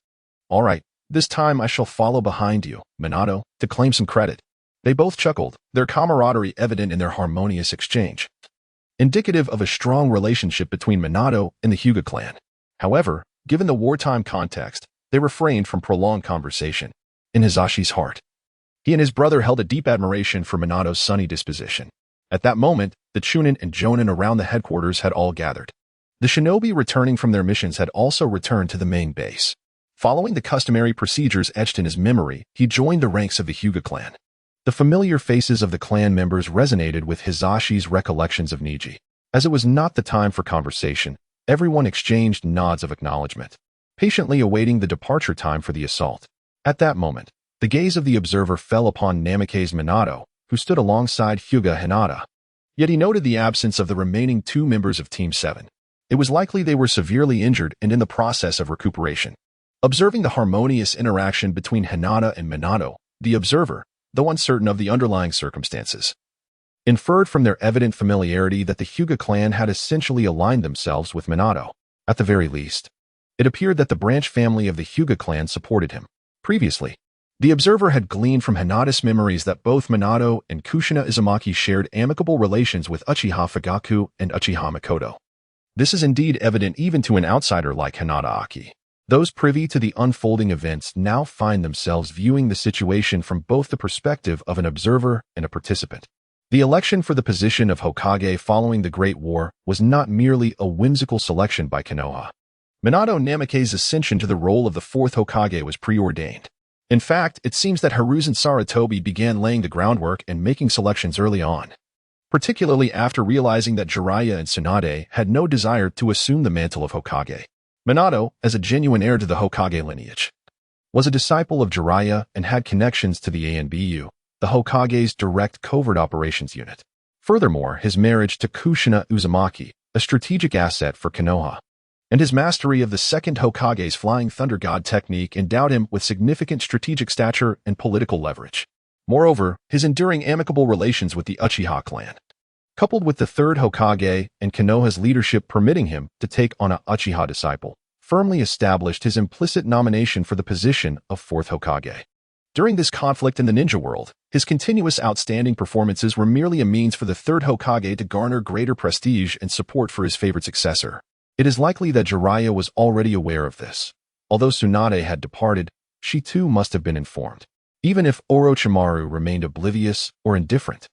All right, this time I shall follow behind you, Minato, to claim some credit. They both chuckled, their camaraderie evident in their harmonious exchange, indicative of a strong relationship between Minato and the Hyuga clan. However, given the wartime context, they refrained from prolonged conversation. In Hisashi's heart, he and his brother held a deep admiration for Minato's sunny disposition. At that moment, the Chunin and Jonin around the headquarters had all gathered. The shinobi returning from their missions had also returned to the main base. Following the customary procedures etched in his memory, he joined the ranks of the Hyuga clan. The familiar faces of the clan members resonated with Hisashi's recollections of Niji. As it was not the time for conversation, everyone exchanged nods of acknowledgement, patiently awaiting the departure time for the assault. At that moment, the gaze of the observer fell upon Namake's Minato, who stood alongside Hyuga Hinata. Yet he noted the absence of the remaining two members of Team 7. It was likely they were severely injured and in the process of recuperation. Observing the harmonious interaction between Hinata and Minato, the observer, though uncertain of the underlying circumstances, inferred from their evident familiarity that the Hyuga clan had essentially aligned themselves with Minato. At the very least, it appeared that the branch family of the Hyuga clan supported him. Previously, the observer had gleaned from Hinata's memories that both Minato and Kushina Uzumaki shared amicable relations with Uchiha Fugaku and Uchiha Makoto. This is indeed evident even to an outsider like Hinata Aki. Those privy to the unfolding events now find themselves viewing the situation from both the perspective of an observer and a participant. The election for the position of Hokage following the Great War was not merely a whimsical selection by Konoha. Minato Namake's ascension to the role of the fourth Hokage was preordained. In fact, it seems that Hiruzen Sarutobi began laying the groundwork and making selections early on, particularly after realizing that Jiraiya and Tsunade had no desire to assume the mantle of Hokage. Minato, as a genuine heir to the Hokage lineage, was a disciple of Jiraiya and had connections to the ANBU, the Hokage's direct covert operations unit. Furthermore, his marriage to Kushina Uzumaki, a strategic asset for Konoha, and his mastery of the second Hokage's Flying Thunder God technique endowed him with significant strategic stature and political leverage. Moreover, his enduring amicable relations with the Uchiha clan, coupled with the third Hokage and Konoha's leadership permitting him to take on an Uchiha disciple, firmly established his implicit nomination for the position of fourth Hokage. During this conflict in the ninja world, his continuous outstanding performances were merely a means for the third Hokage to garner greater prestige and support for his favorite successor. It is likely that Jiraiya was already aware of this. Although Tsunade had departed, she too must have been informed. Even if Orochimaru remained oblivious or indifferent,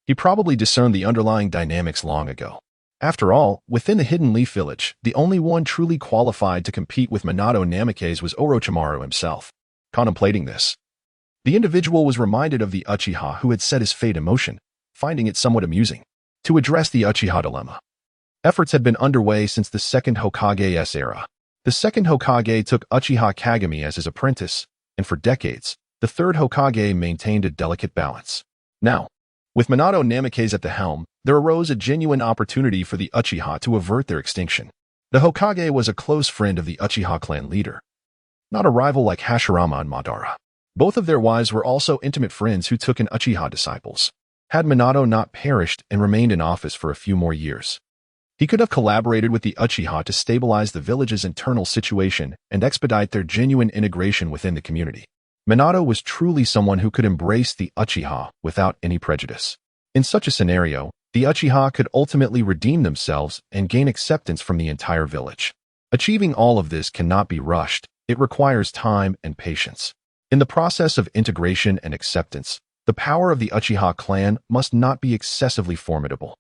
he probably discerned the underlying dynamics long ago. After all, within the Hidden Leaf Village, the only one truly qualified to compete with Minato Namake's was Orochimaru himself. Contemplating this, the individual was reminded of the Uchiha who had set his fate in motion, finding it somewhat amusing. To address the Uchiha dilemma, efforts had been underway since the second Hokage's era. The second Hokage took Uchiha Kagami as his apprentice, and for decades, the third Hokage maintained a delicate balance. Now, with Minato Namake's at the helm, there arose a genuine opportunity for the Uchiha to avert their extinction. The Hokage was a close friend of the Uchiha clan leader, not a rival like Hashirama and Madara. Both of their wives were also intimate friends who took in Uchiha disciples. Had Minato not perished and remained in office for a few more years, he could have collaborated with the Uchiha to stabilize the village's internal situation and expedite their genuine integration within the community. Minato was truly someone who could embrace the Uchiha without any prejudice. In such a scenario, the Uchiha could ultimately redeem themselves and gain acceptance from the entire village. Achieving all of this cannot be rushed. It requires time and patience. In the process of integration and acceptance, the power of the Uchiha clan must not be excessively formidable.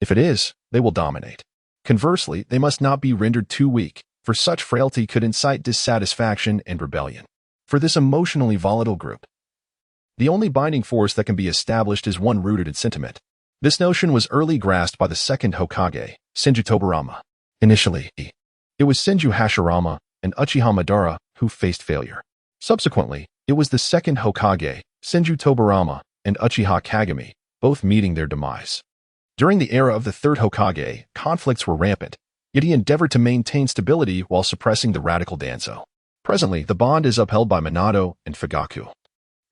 If it is, they will dominate. Conversely, they must not be rendered too weak, for such frailty could incite dissatisfaction and rebellion. For this emotionally volatile group, the only binding force that can be established is one rooted in sentiment. This notion was early grasped by the second Hokage, Senju Tobirama. Initially, it was Senju Hashirama and Uchiha Madara who faced failure. Subsequently, it was the second Hokage, Senju Tobirama, and Uchiha Kagami, both meeting their demise. During the era of the third Hokage, conflicts were rampant, yet he endeavored to maintain stability while suppressing the radical Danzo. Presently, the bond is upheld by Minato and Fugaku.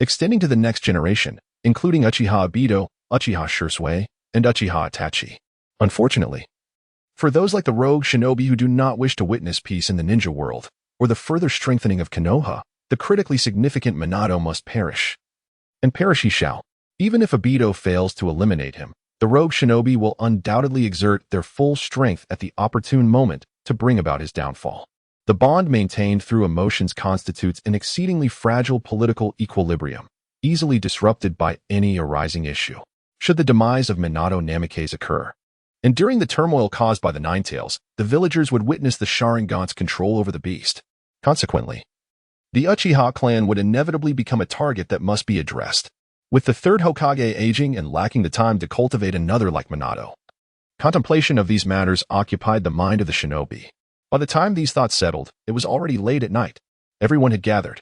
Extending to the next generation, including Uchiha Obito, Uchiha Shisui, and Uchiha Itachi. Unfortunately, for those like the rogue shinobi who do not wish to witness peace in the ninja world, or the further strengthening of Konoha, the critically significant Minato must perish. And perish he shall. Even if Obito fails to eliminate him, the rogue shinobi will undoubtedly exert their full strength at the opportune moment to bring about his downfall. The bond maintained through emotions constitutes an exceedingly fragile political equilibrium, easily disrupted by any arising issue. Should the demise of Minato Namikaze occur, and during the turmoil caused by the Ninetales, the villagers would witness the Sharingan's control over the beast. Consequently, the Uchiha clan would inevitably become a target that must be addressed, with the third Hokage aging and lacking the time to cultivate another like Minato. Contemplation of these matters occupied the mind of the shinobi. By the time these thoughts settled, it was already late at night. Everyone had gathered,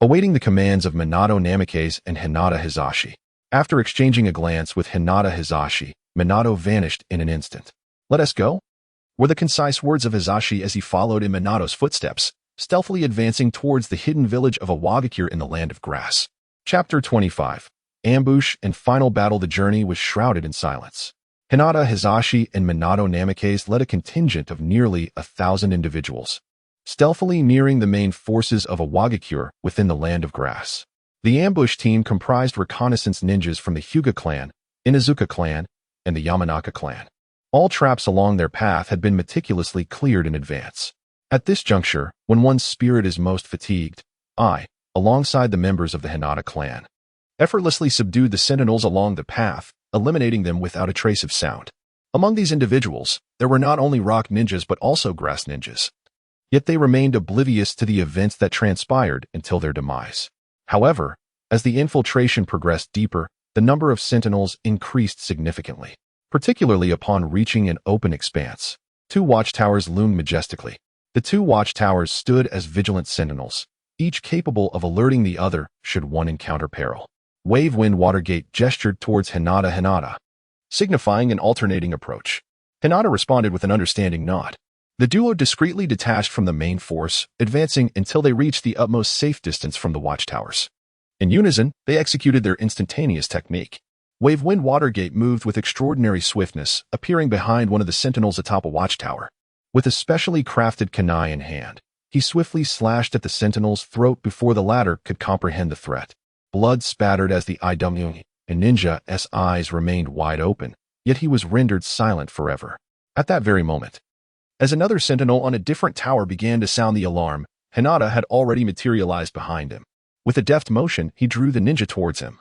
awaiting the commands of Minato Namikaze and Hinata Hizashi. After exchanging a glance with Hinata Hizashi, Minato vanished in an instant. "Let us go?" were the concise words of Hizashi as he followed in Minato's footsteps, stealthily advancing towards the hidden village of Awagakure in the Land of Grass. Chapter 25. Ambush and Final Battle. The journey was shrouded in silence. Hinata Hizashi and Minato Namikaze led a contingent of nearly 1,000 individuals, stealthily nearing the main forces of Awagakure within the Land of Grass. The ambush team comprised reconnaissance ninjas from the Hyuga clan, Inazuka clan, and the Yamanaka clan. All traps along their path had been meticulously cleared in advance. At this juncture, when one's spirit is most fatigued, I, alongside the members of the Hinata clan, effortlessly subdued the sentinels along the path, eliminating them without a trace of sound. Among these individuals, there were not only rock ninjas but also grass ninjas. Yet they remained oblivious to the events that transpired until their demise. However, as the infiltration progressed deeper, the number of sentinels increased significantly, particularly upon reaching an open expanse. 2 watchtowers loomed majestically. The 2 watchtowers stood as vigilant sentinels, each capable of alerting the other should one encounter peril. Wave Wind Watergate gestured towards Hinata, signifying an alternating approach. Hinata responded with an understanding nod. The duo discreetly detached from the main force, advancing until they reached the utmost safe distance from the watchtowers. In unison, they executed their instantaneous technique. Wave Wind Watergate moved with extraordinary swiftness, appearing behind one of the sentinels atop a watchtower. With a specially crafted kunai in hand, he swiftly slashed at the sentinel's throat before the latter could comprehend the threat. Blood spattered as the IW and ninja's eyes remained wide open, yet he was rendered silent forever. At that very moment, as another sentinel on a different tower began to sound the alarm, Hinata had already materialized behind him. With a deft motion, he drew the ninja towards him,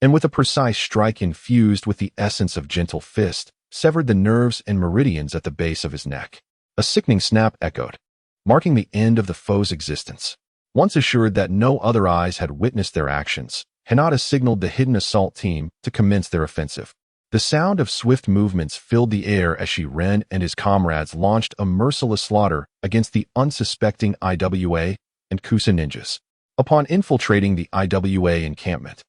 and with a precise strike infused with the essence of gentle fist, severed the nerves and meridians at the base of his neck. A sickening snap echoed, marking the end of the foe's existence. Once assured that no other eyes had witnessed their actions, Hinata signaled the hidden assault team to commence their offensive. The sound of swift movements filled the air as Ren and his comrades launched a merciless slaughter against the unsuspecting IWA and Kusa ninjas. Upon infiltrating the IWA encampment,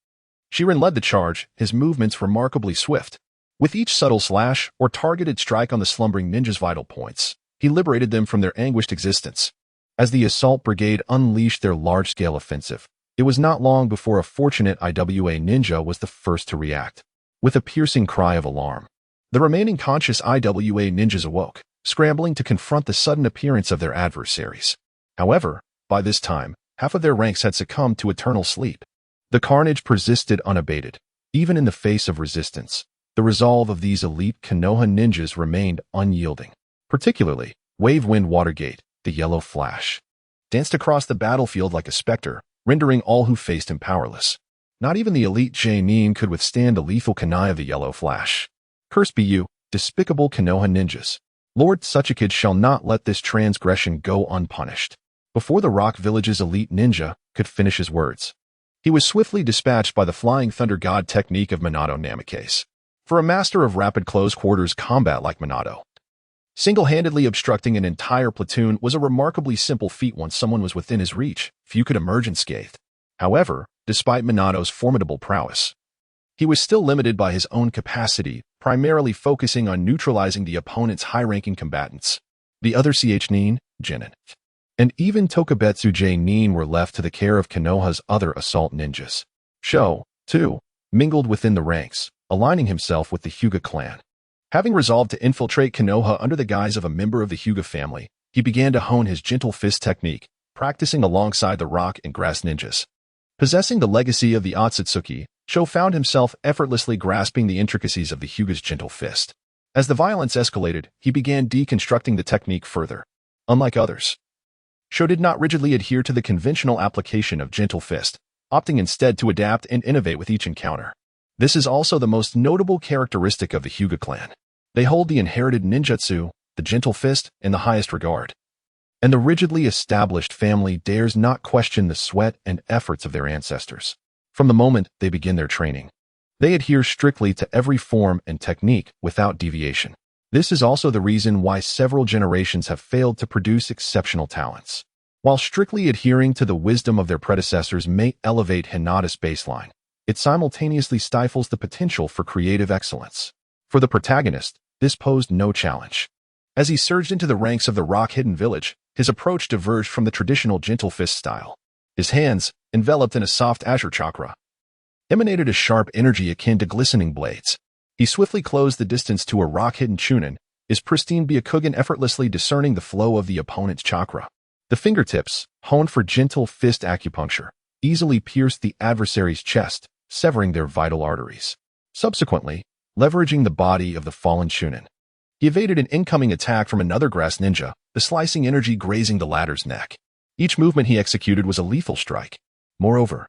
Ren led the charge, his movements remarkably swift. With each subtle slash or targeted strike on the slumbering ninjas' vital points, he liberated them from their anguished existence. As the assault brigade unleashed their large-scale offensive, it was not long before a fortunate IWA ninja was the first to react. With a piercing cry of alarm, the remaining conscious IWA ninjas awoke, scrambling to confront the sudden appearance of their adversaries. However, by this time, half of their ranks had succumbed to eternal sleep. The carnage persisted unabated. Even in the face of resistance, the resolve of these elite Konoha ninjas remained unyielding. Particularly, Wave Wind Watergate, the Yellow Flash, danced across the battlefield like a specter, rendering all who faced him powerless. Not even the elite J-Nin could withstand the lethal kunai of the Yellow Flash. Cursed be you, despicable Konoha ninjas. Lord Tsuchikage shall not let this transgression go unpunished. Before the Rock Village's elite ninja could finish his words, he was swiftly dispatched by the Flying Thunder God technique of Minato Namikaze. For a master of rapid close-quarters combat like Minato, single-handedly obstructing an entire platoon was a remarkably simple feat once someone was within his reach. Few could emerge unscathed. However, despite Minato's formidable prowess, he was still limited by his own capacity, primarily focusing on neutralizing the opponent's high-ranking combatants. The other Nin, Jinin, and even Tokubetsu J-Nin were left to the care of Konoha's other assault ninjas. Too, mingled within the ranks, aligning himself with the Hyuga clan. Having resolved to infiltrate Konoha under the guise of a member of the Hyuga family, he began to hone his gentle fist technique, practicing alongside the rock and grass ninjas. Possessing the legacy of the Otsutsuki, Sho found himself effortlessly grasping the intricacies of the Hyuga's gentle fist. As the violence escalated, he began deconstructing the technique further. Unlike others, Sho did not rigidly adhere to the conventional application of gentle fist, opting instead to adapt and innovate with each encounter. This is also the most notable characteristic of the Hyuga clan. They hold the inherited ninjutsu, the gentle fist, in the highest regard. And the rigidly established family dares not question the sweat and efforts of their ancestors. From the moment they begin their training, they adhere strictly to every form and technique without deviation. This is also the reason why several generations have failed to produce exceptional talents. While strictly adhering to the wisdom of their predecessors may elevate Hinata's baseline, it simultaneously stifles the potential for creative excellence. For the protagonist, this posed no challenge. As he surged into the ranks of the rock-hidden village, his approach diverged from the traditional gentle fist style. His hands, enveloped in a soft azure chakra, emanated a sharp energy akin to glistening blades. He swiftly closed the distance to a rock-hidden chunin, his pristine Byakugan effortlessly discerning the flow of the opponent's chakra. The fingertips, honed for gentle fist acupuncture, easily pierced the adversary's chest, severing their vital arteries. Subsequently, leveraging the body of the fallen chunin, he evaded an incoming attack from another grass ninja, the slicing energy grazing the latter's neck. Each movement he executed was a lethal strike. Moreover,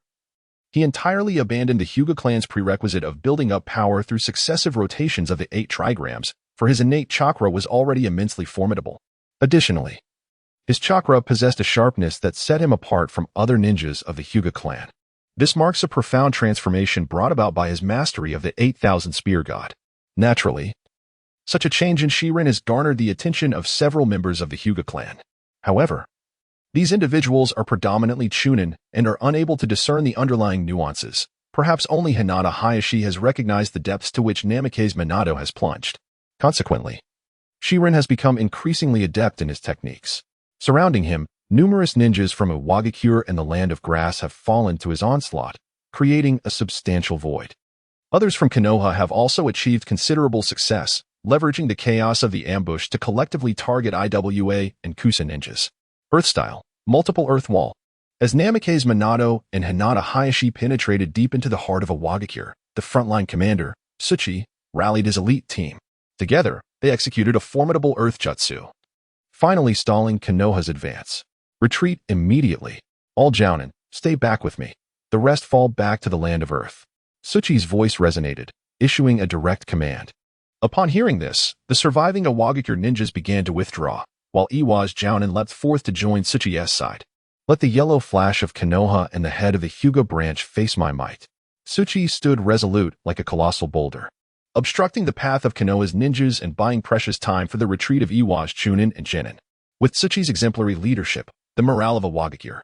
he entirely abandoned the Hyuga clan's prerequisite of building up power through successive rotations of the 8 trigrams, for his innate chakra was already immensely formidable. Additionally, his chakra possessed a sharpness that set him apart from other ninjas of the Hyuga clan. This marks a profound transformation brought about by his mastery of the 8,000 Spear God. Naturally, such a change in Shirin has garnered the attention of several members of the Hyuga clan. However, these individuals are predominantly chunin and are unable to discern the underlying nuances. Perhaps only Hinata Hayashi has recognized the depths to which Namikaze Minato has plunged. Consequently, Shirin has become increasingly adept in his techniques. Surrounding him, numerous ninjas from Iwagakure and the Land of Grass have fallen to his onslaught, creating a substantial void. Others from Konoha have also achieved considerable success, leveraging the chaos of the ambush to collectively target IWA and Kusa ninjas. Earth Style, Multiple Earth Wall. As Namikaze Minato and Hinata Hayashi penetrated deep into the heart of Iwagakure, the frontline commander, Tsuchi, rallied his elite team. Together, they executed a formidable earth jutsu, finally stalling Konoha's advance. Retreat immediately. All Jounin, stay back with me. The rest fall back to the land of earth. Tsuchi's voice resonated, issuing a direct command. Upon hearing this, the surviving Iwagakure ninjas began to withdraw, while Iwa's Jounin leapt forth to join Tsuchi's side. Let the yellow flash of Konoha and the head of the Hyuga branch face my might. Tsuchi stood resolute like a colossal boulder, obstructing the path of Konoha's ninjas and buying precious time for the retreat of Iwa's Chunin and Genin. With Tsuchi's exemplary leadership, the morale of Iwagakure,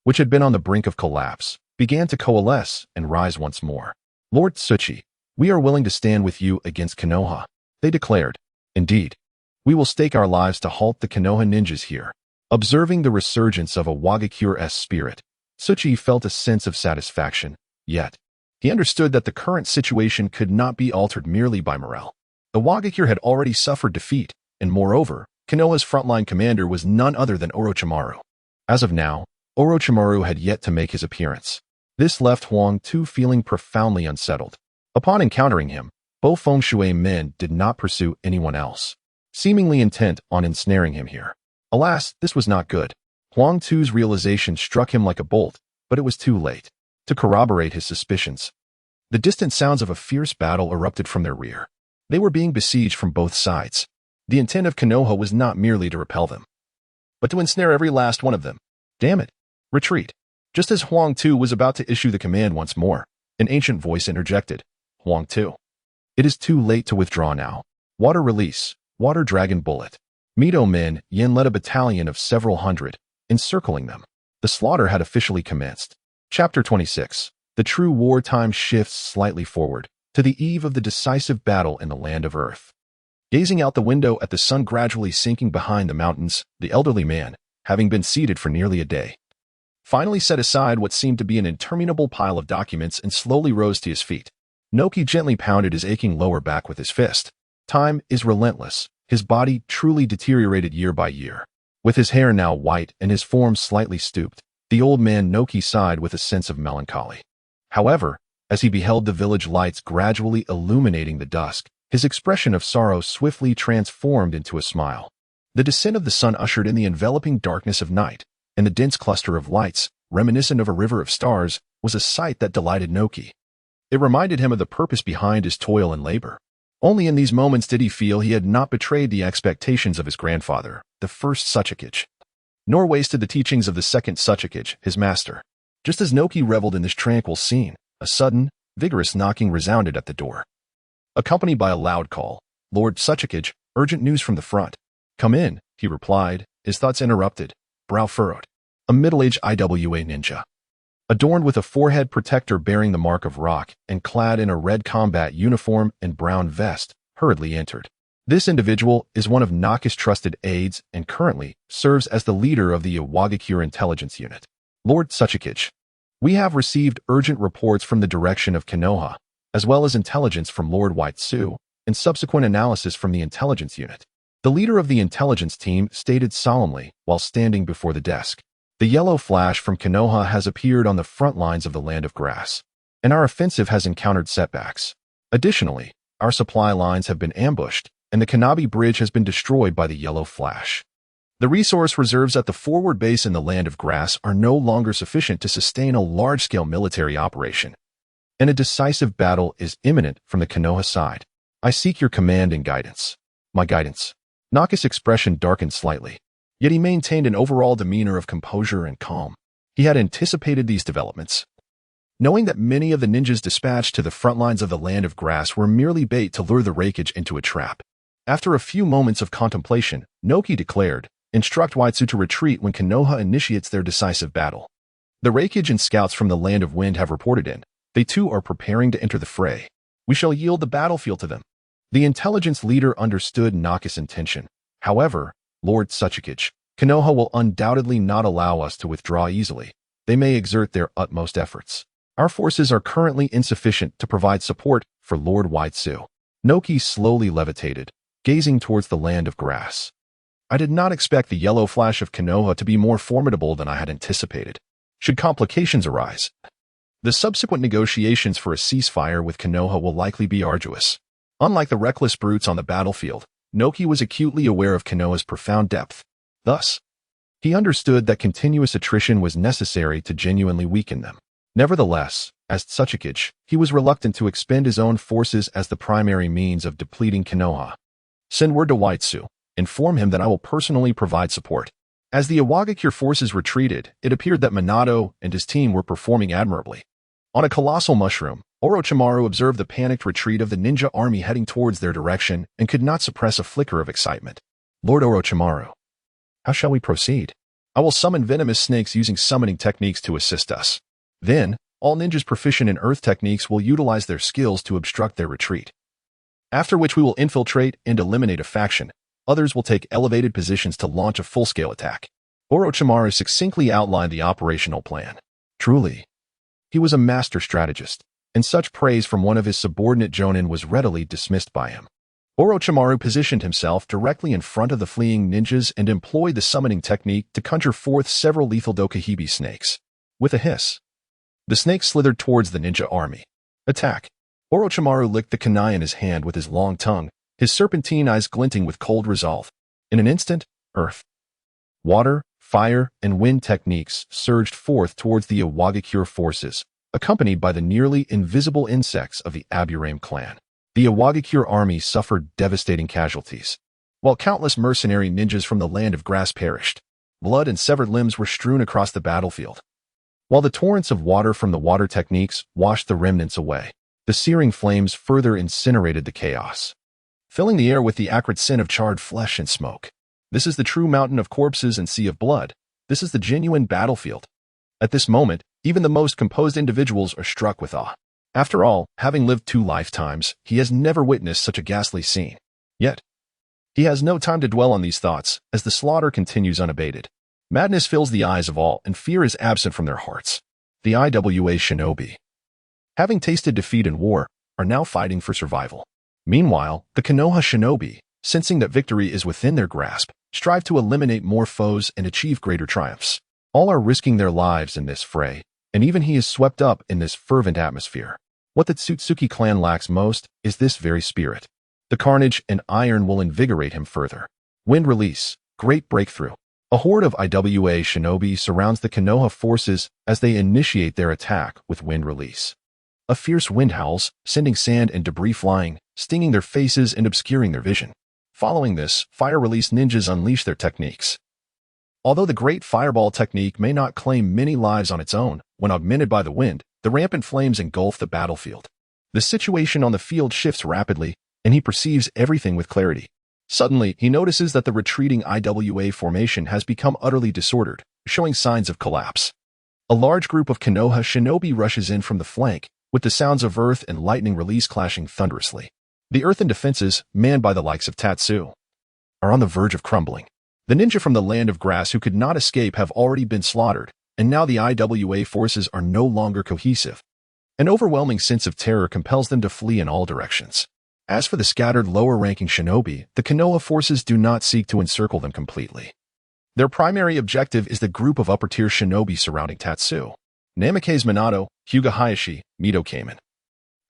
which had been on the brink of collapse, began to coalesce and rise once more. Lord Tsuchi, we are willing to stand with you against Konoha, they declared. Indeed, we will stake our lives to halt the Konoha ninjas here. Observing the resurgence of Iwagakure's spirit, Tsuchi felt a sense of satisfaction, yet he understood that the current situation could not be altered merely by morale. Iwagakure had already suffered defeat, and moreover, Konoha's frontline commander was none other than Orochimaru. As of now, Orochimaru had yet to make his appearance. This left Huang Tu feeling profoundly unsettled. Upon encountering him, both Feng Shui men did not pursue anyone else, seemingly intent on ensnaring him here. Alas, this was not good. Huang Tu's realization struck him like a bolt, but it was too late to corroborate his suspicions. The distant sounds of a fierce battle erupted from their rear. They were being besieged from both sides. The intent of Konoha was not merely to repel them, but to ensnare every last one of them. Damn it! Retreat! Just as Huang Tu was about to issue the command once more, an ancient voice interjected. Huang Tu. It is too late to withdraw now. Water release. Water dragon bullet. Mito men, Yen led a battalion of several hundred, encircling them. The slaughter had officially commenced. Chapter 26. The true wartime shifts slightly forward, to the eve of the decisive battle in the land of Earth. Gazing out the window at the sun gradually sinking behind the mountains, the elderly man, having been seated for nearly a day, finally set aside what seemed to be an interminable pile of documents and slowly rose to his feet. Noki gently pounded his aching lower back with his fist. Time is relentless. His body truly deteriorated year by year. With his hair now white and his form slightly stooped, the old man Noki sighed with a sense of melancholy. However, as he beheld the village lights gradually illuminating the dusk, his expression of sorrow swiftly transformed into a smile. The descent of the sun ushered in the enveloping darkness of night, and the dense cluster of lights, reminiscent of a river of stars, was a sight that delighted Noki. It reminded him of the purpose behind his toil and labor. Only in these moments did he feel he had not betrayed the expectations of his grandfather, the first Hokage, nor wasted the teachings of the second Hokage, his master. Just as Noki reveled in this tranquil scene, a sudden, vigorous knocking resounded at the door. Accompanied by a loud call, "Lord Hokage, urgent news from the front." "Come in," he replied, his thoughts interrupted, brow furrowed. A middle-aged IWA ninja, adorned with a forehead protector bearing the mark of rock and clad in a red combat uniform and brown vest, hurriedly entered. This individual is one of Naka's trusted aides and currently serves as the leader of the Iwagakure intelligence unit. "Lord Hokage, we have received urgent reports from the direction of Konoha, as well as intelligence from Lord Waitsu, and subsequent analysis from the intelligence unit." The leader of the intelligence team stated solemnly while standing before the desk. "The yellow flash from Konoha has appeared on the front lines of the Land of Grass, and our offensive has encountered setbacks. Additionally, our supply lines have been ambushed, and the Kanabi Bridge has been destroyed by the yellow flash. The resource reserves at the forward base in the Land of Grass are no longer sufficient to sustain a large-scale military operation, and a decisive battle is imminent from the Konoha side. I seek your command and guidance." "My guidance." Naka's expression darkened slightly, yet he maintained an overall demeanor of composure and calm. He had anticipated these developments, knowing that many of the ninjas dispatched to the front lines of the Land of Grass were merely bait to lure the Raikage into a trap. After a few moments of contemplation, Noki declared, "Instruct Waitsu to retreat when Konoha initiates their decisive battle. The Raikage and scouts from the Land of Wind have reported in. They too are preparing to enter the fray. We shall yield the battlefield to them." The intelligence leader understood Naka's intention. "However, Lord Hokage, Konoha will undoubtedly not allow us to withdraw easily. They may exert their utmost efforts. Our forces are currently insufficient to provide support for Lord Waitsu." Noki slowly levitated, gazing towards the Land of Grass. "I did not expect the yellow flash of Konoha to be more formidable than I had anticipated. Should complications arise, the subsequent negotiations for a ceasefire with Konoha will likely be arduous." Unlike the reckless brutes on the battlefield, Noki was acutely aware of Konoha's profound depth. Thus, he understood that continuous attrition was necessary to genuinely weaken them. Nevertheless, as Hokage, he was reluctant to expend his own forces as the primary means of depleting Konoha. "Send word to Waitsu. Inform him that I will personally provide support." As the Iwagakure forces retreated, it appeared that Minato and his team were performing admirably. On a colossal mushroom, Orochimaru observed the panicked retreat of the ninja army heading towards their direction and could not suppress a flicker of excitement. "Lord Orochimaru, how shall we proceed?" "I will summon venomous snakes using summoning techniques to assist us. Then, all ninjas proficient in earth techniques will utilize their skills to obstruct their retreat. After which we will infiltrate and eliminate a faction. Others will take elevated positions to launch a full-scale attack." Orochimaru succinctly outlined the operational plan. Truly, he was a master strategist, and such praise from one of his subordinate jonin was readily dismissed by him. Orochimaru positioned himself directly in front of the fleeing ninjas and employed the summoning technique to conjure forth several lethal Dokahibi snakes. With a hiss, the snakes slithered towards the ninja army. "Attack!" Orochimaru licked the kunai in his hand with his long tongue, his serpentine eyes glinting with cold resolve. In an instant, earth, water, fire, and wind techniques surged forth towards the Iwagakure forces, accompanied by the nearly invisible insects of the Aburame clan. The Iwagakure army suffered devastating casualties, while countless mercenary ninjas from the Land of Grass perished. Blood and severed limbs were strewn across the battlefield, while the torrents of water from the water techniques washed the remnants away. The searing flames further incinerated the chaos, filling the air with the acrid scent of charred flesh and smoke. This is the true mountain of corpses and sea of blood. This is the genuine battlefield. At this moment, even the most composed individuals are struck with awe. After all, having lived 2 lifetimes, he has never witnessed such a ghastly scene. Yet, he has no time to dwell on these thoughts, as the slaughter continues unabated. Madness fills the eyes of all, and fear is absent from their hearts. The IWA Shinobi, having tasted defeat in war, are now fighting for survival. Meanwhile, the Konoha Shinobi, sensing that victory is within their grasp, strive to eliminate more foes and achieve greater triumphs. All are risking their lives in this fray, and even he is swept up in this fervent atmosphere. What the Tsutsuki clan lacks most is this very spirit. The carnage and iron will invigorate him further. Wind release, great breakthrough. A horde of IWA Shinobi surrounds the Konoha forces as they initiate their attack with wind release. A fierce wind howls, sending sand and debris flying, stinging their faces and obscuring their vision. Following this, fire release ninjas unleash their techniques. Although the great fireball technique may not claim many lives on its own, when augmented by the wind, the rampant flames engulf the battlefield. The situation on the field shifts rapidly, and he perceives everything with clarity. Suddenly, he notices that the retreating IWA formation has become utterly disordered, showing signs of collapse. A large group of Konoha Shinobi rushes in from the flank, with the sounds of earth and lightning release clashing thunderously. The earthen defenses, manned by the likes of Tatsu, are on the verge of crumbling. The ninja from the land of grass who could not escape have already been slaughtered, and now the IWA forces are no longer cohesive. An overwhelming sense of terror compels them to flee in all directions. As for the scattered lower-ranking shinobi, the Konoha forces do not seek to encircle them completely. Their primary objective is the group of upper-tier shinobi surrounding Tatsu. Namikaze Minato, Hyuga Hayashi, Mito Kamen,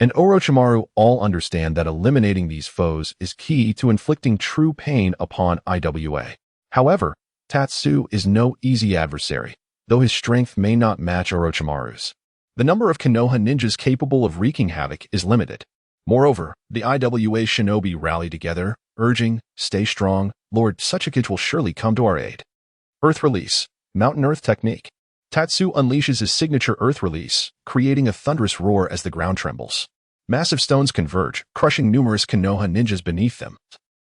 and Orochimaru all understand that eliminating these foes is key to inflicting true pain upon IWA. However, Tatsu is no easy adversary, though his strength may not match Orochimaru's. The number of Konoha ninjas capable of wreaking havoc is limited. Moreover, the IWA shinobi rally together, urging, "Stay strong, Lord Tsuchikage will surely come to our aid." Earth Release, Mountain Earth Technique. Tatsu unleashes his signature Earth Release, creating a thunderous roar as the ground trembles. Massive stones converge, crushing numerous Konoha ninjas beneath them,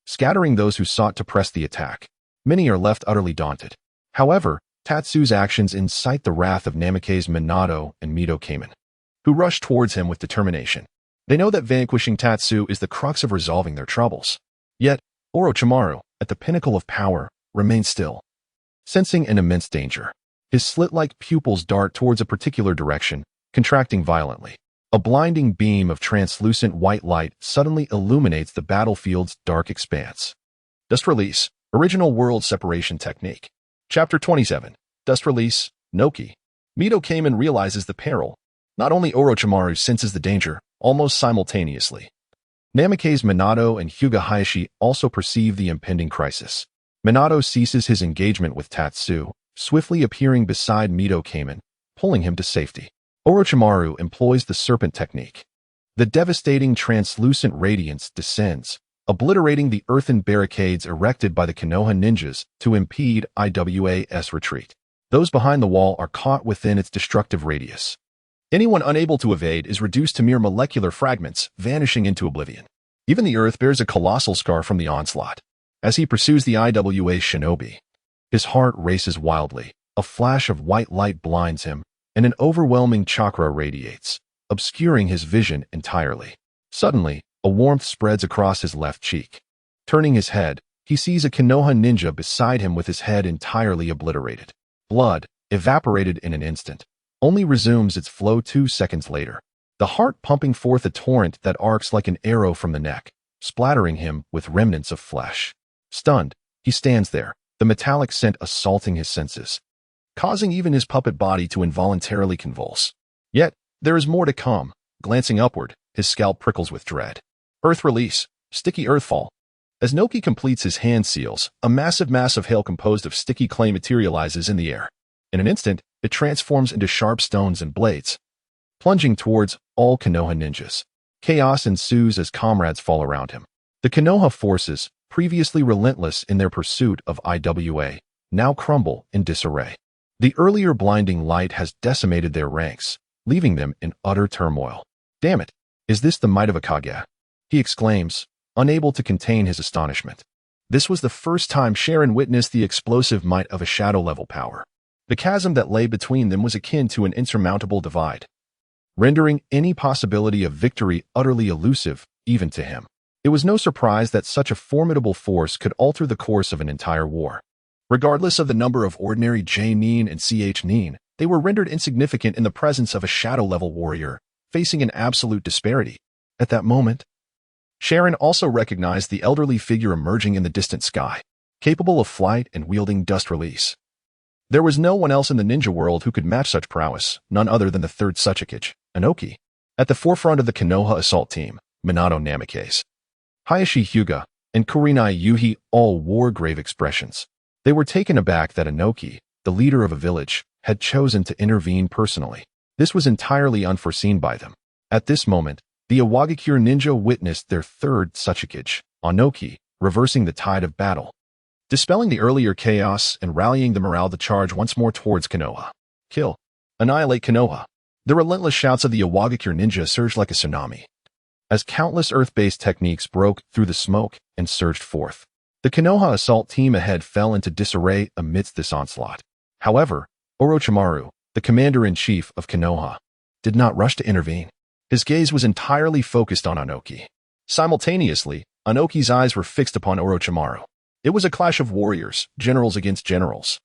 scattering those who sought to press the attack. Many are left utterly daunted. However, Tatsu's actions incite the wrath of Namikaze Minato and Mito Kamen, who rush towards him with determination. They know that vanquishing Tatsu is the crux of resolving their troubles. Yet, Orochimaru, at the pinnacle of power, remains still, sensing an immense danger. His slit-like pupils dart towards a particular direction, contracting violently. A blinding beam of translucent white light suddenly illuminates the battlefield's dark expanse. Dust Release, Original World Separation Technique. Chapter 27, Dust Release, Noki. Mito Kamen realizes the peril. Not only Orochimaru senses the danger, almost simultaneously. Namikaze Minato and Hyuga Hayashi also perceive the impending crisis. Minato ceases his engagement with Tatsu, swiftly appearing beside Mito Kamen, pulling him to safety. Orochimaru employs the serpent technique. The devastating translucent radiance descends, obliterating the earthen barricades erected by the Konoha ninjas to impede IWA's retreat. Those behind the wall are caught within its destructive radius. Anyone unable to evade is reduced to mere molecular fragments, vanishing into oblivion. Even the earth bears a colossal scar from the onslaught. As he pursues the IWA shinobi, his heart races wildly. A flash of white light blinds him, and an overwhelming chakra radiates, obscuring his vision entirely. Suddenly, a warmth spreads across his left cheek. Turning his head, he sees a Konoha ninja beside him with his head entirely obliterated. Blood, evaporated in an instant, only resumes its flow 2 seconds later, the heart pumping forth a torrent that arcs like an arrow from the neck, splattering him with remnants of flesh. Stunned, he stands there, the metallic scent assaulting his senses, causing even his puppet body to involuntarily convulse. Yet, there is more to come. Glancing upward, his scalp prickles with dread. Earth Release, Sticky Earthfall. As Noki completes his hand seals, a massive mass of hail composed of sticky clay materializes in the air. In an instant, it transforms into sharp stones and blades, plunging towards all Konoha ninjas. Chaos ensues as comrades fall around him. The Konoha forces, previously relentless in their pursuit of IWA, now crumble in disarray. The earlier blinding light has decimated their ranks, leaving them in utter turmoil. "Damn it! Is this the might of Hokage?" he exclaims, unable to contain his astonishment. This was the first time Sharon witnessed the explosive might of a shadow-level power. The chasm that lay between them was akin to an insurmountable divide, rendering any possibility of victory utterly elusive, even to him. It was no surprise that such a formidable force could alter the course of an entire war. Regardless of the number of ordinary J-nin and Ch-nin, they were rendered insignificant in the presence of a shadow-level warrior, facing an absolute disparity. At that moment, Sharon also recognized the elderly figure emerging in the distant sky, capable of flight and wielding dust release. There was no one else in the ninja world who could match such prowess, none other than the third Hokage, Inoki. At the forefront of the Konoha assault team, Minato Namikaze, Hayashi Hyuga, and Kurenai Yuhi all wore grave expressions. They were taken aback that Inoki, the leader of a village, had chosen to intervene personally. This was entirely unforeseen by them. At this moment, the Iwagakure ninja witnessed their third Hokage, Inoki, reversing the tide of battle, dispelling the earlier chaos and rallying the morale to charge once more towards Konoha. Kill. Annihilate Konoha. The relentless shouts of the Iwagakure ninja surged like a tsunami, as countless earth-based techniques broke through the smoke and surged forth. The Konoha assault team ahead fell into disarray amidst this onslaught. However, Orochimaru, the commander-in-chief of Konoha, did not rush to intervene. His gaze was entirely focused on Inoki. Simultaneously, Inoki's eyes were fixed upon Orochimaru. It was a clash of warriors, generals against generals.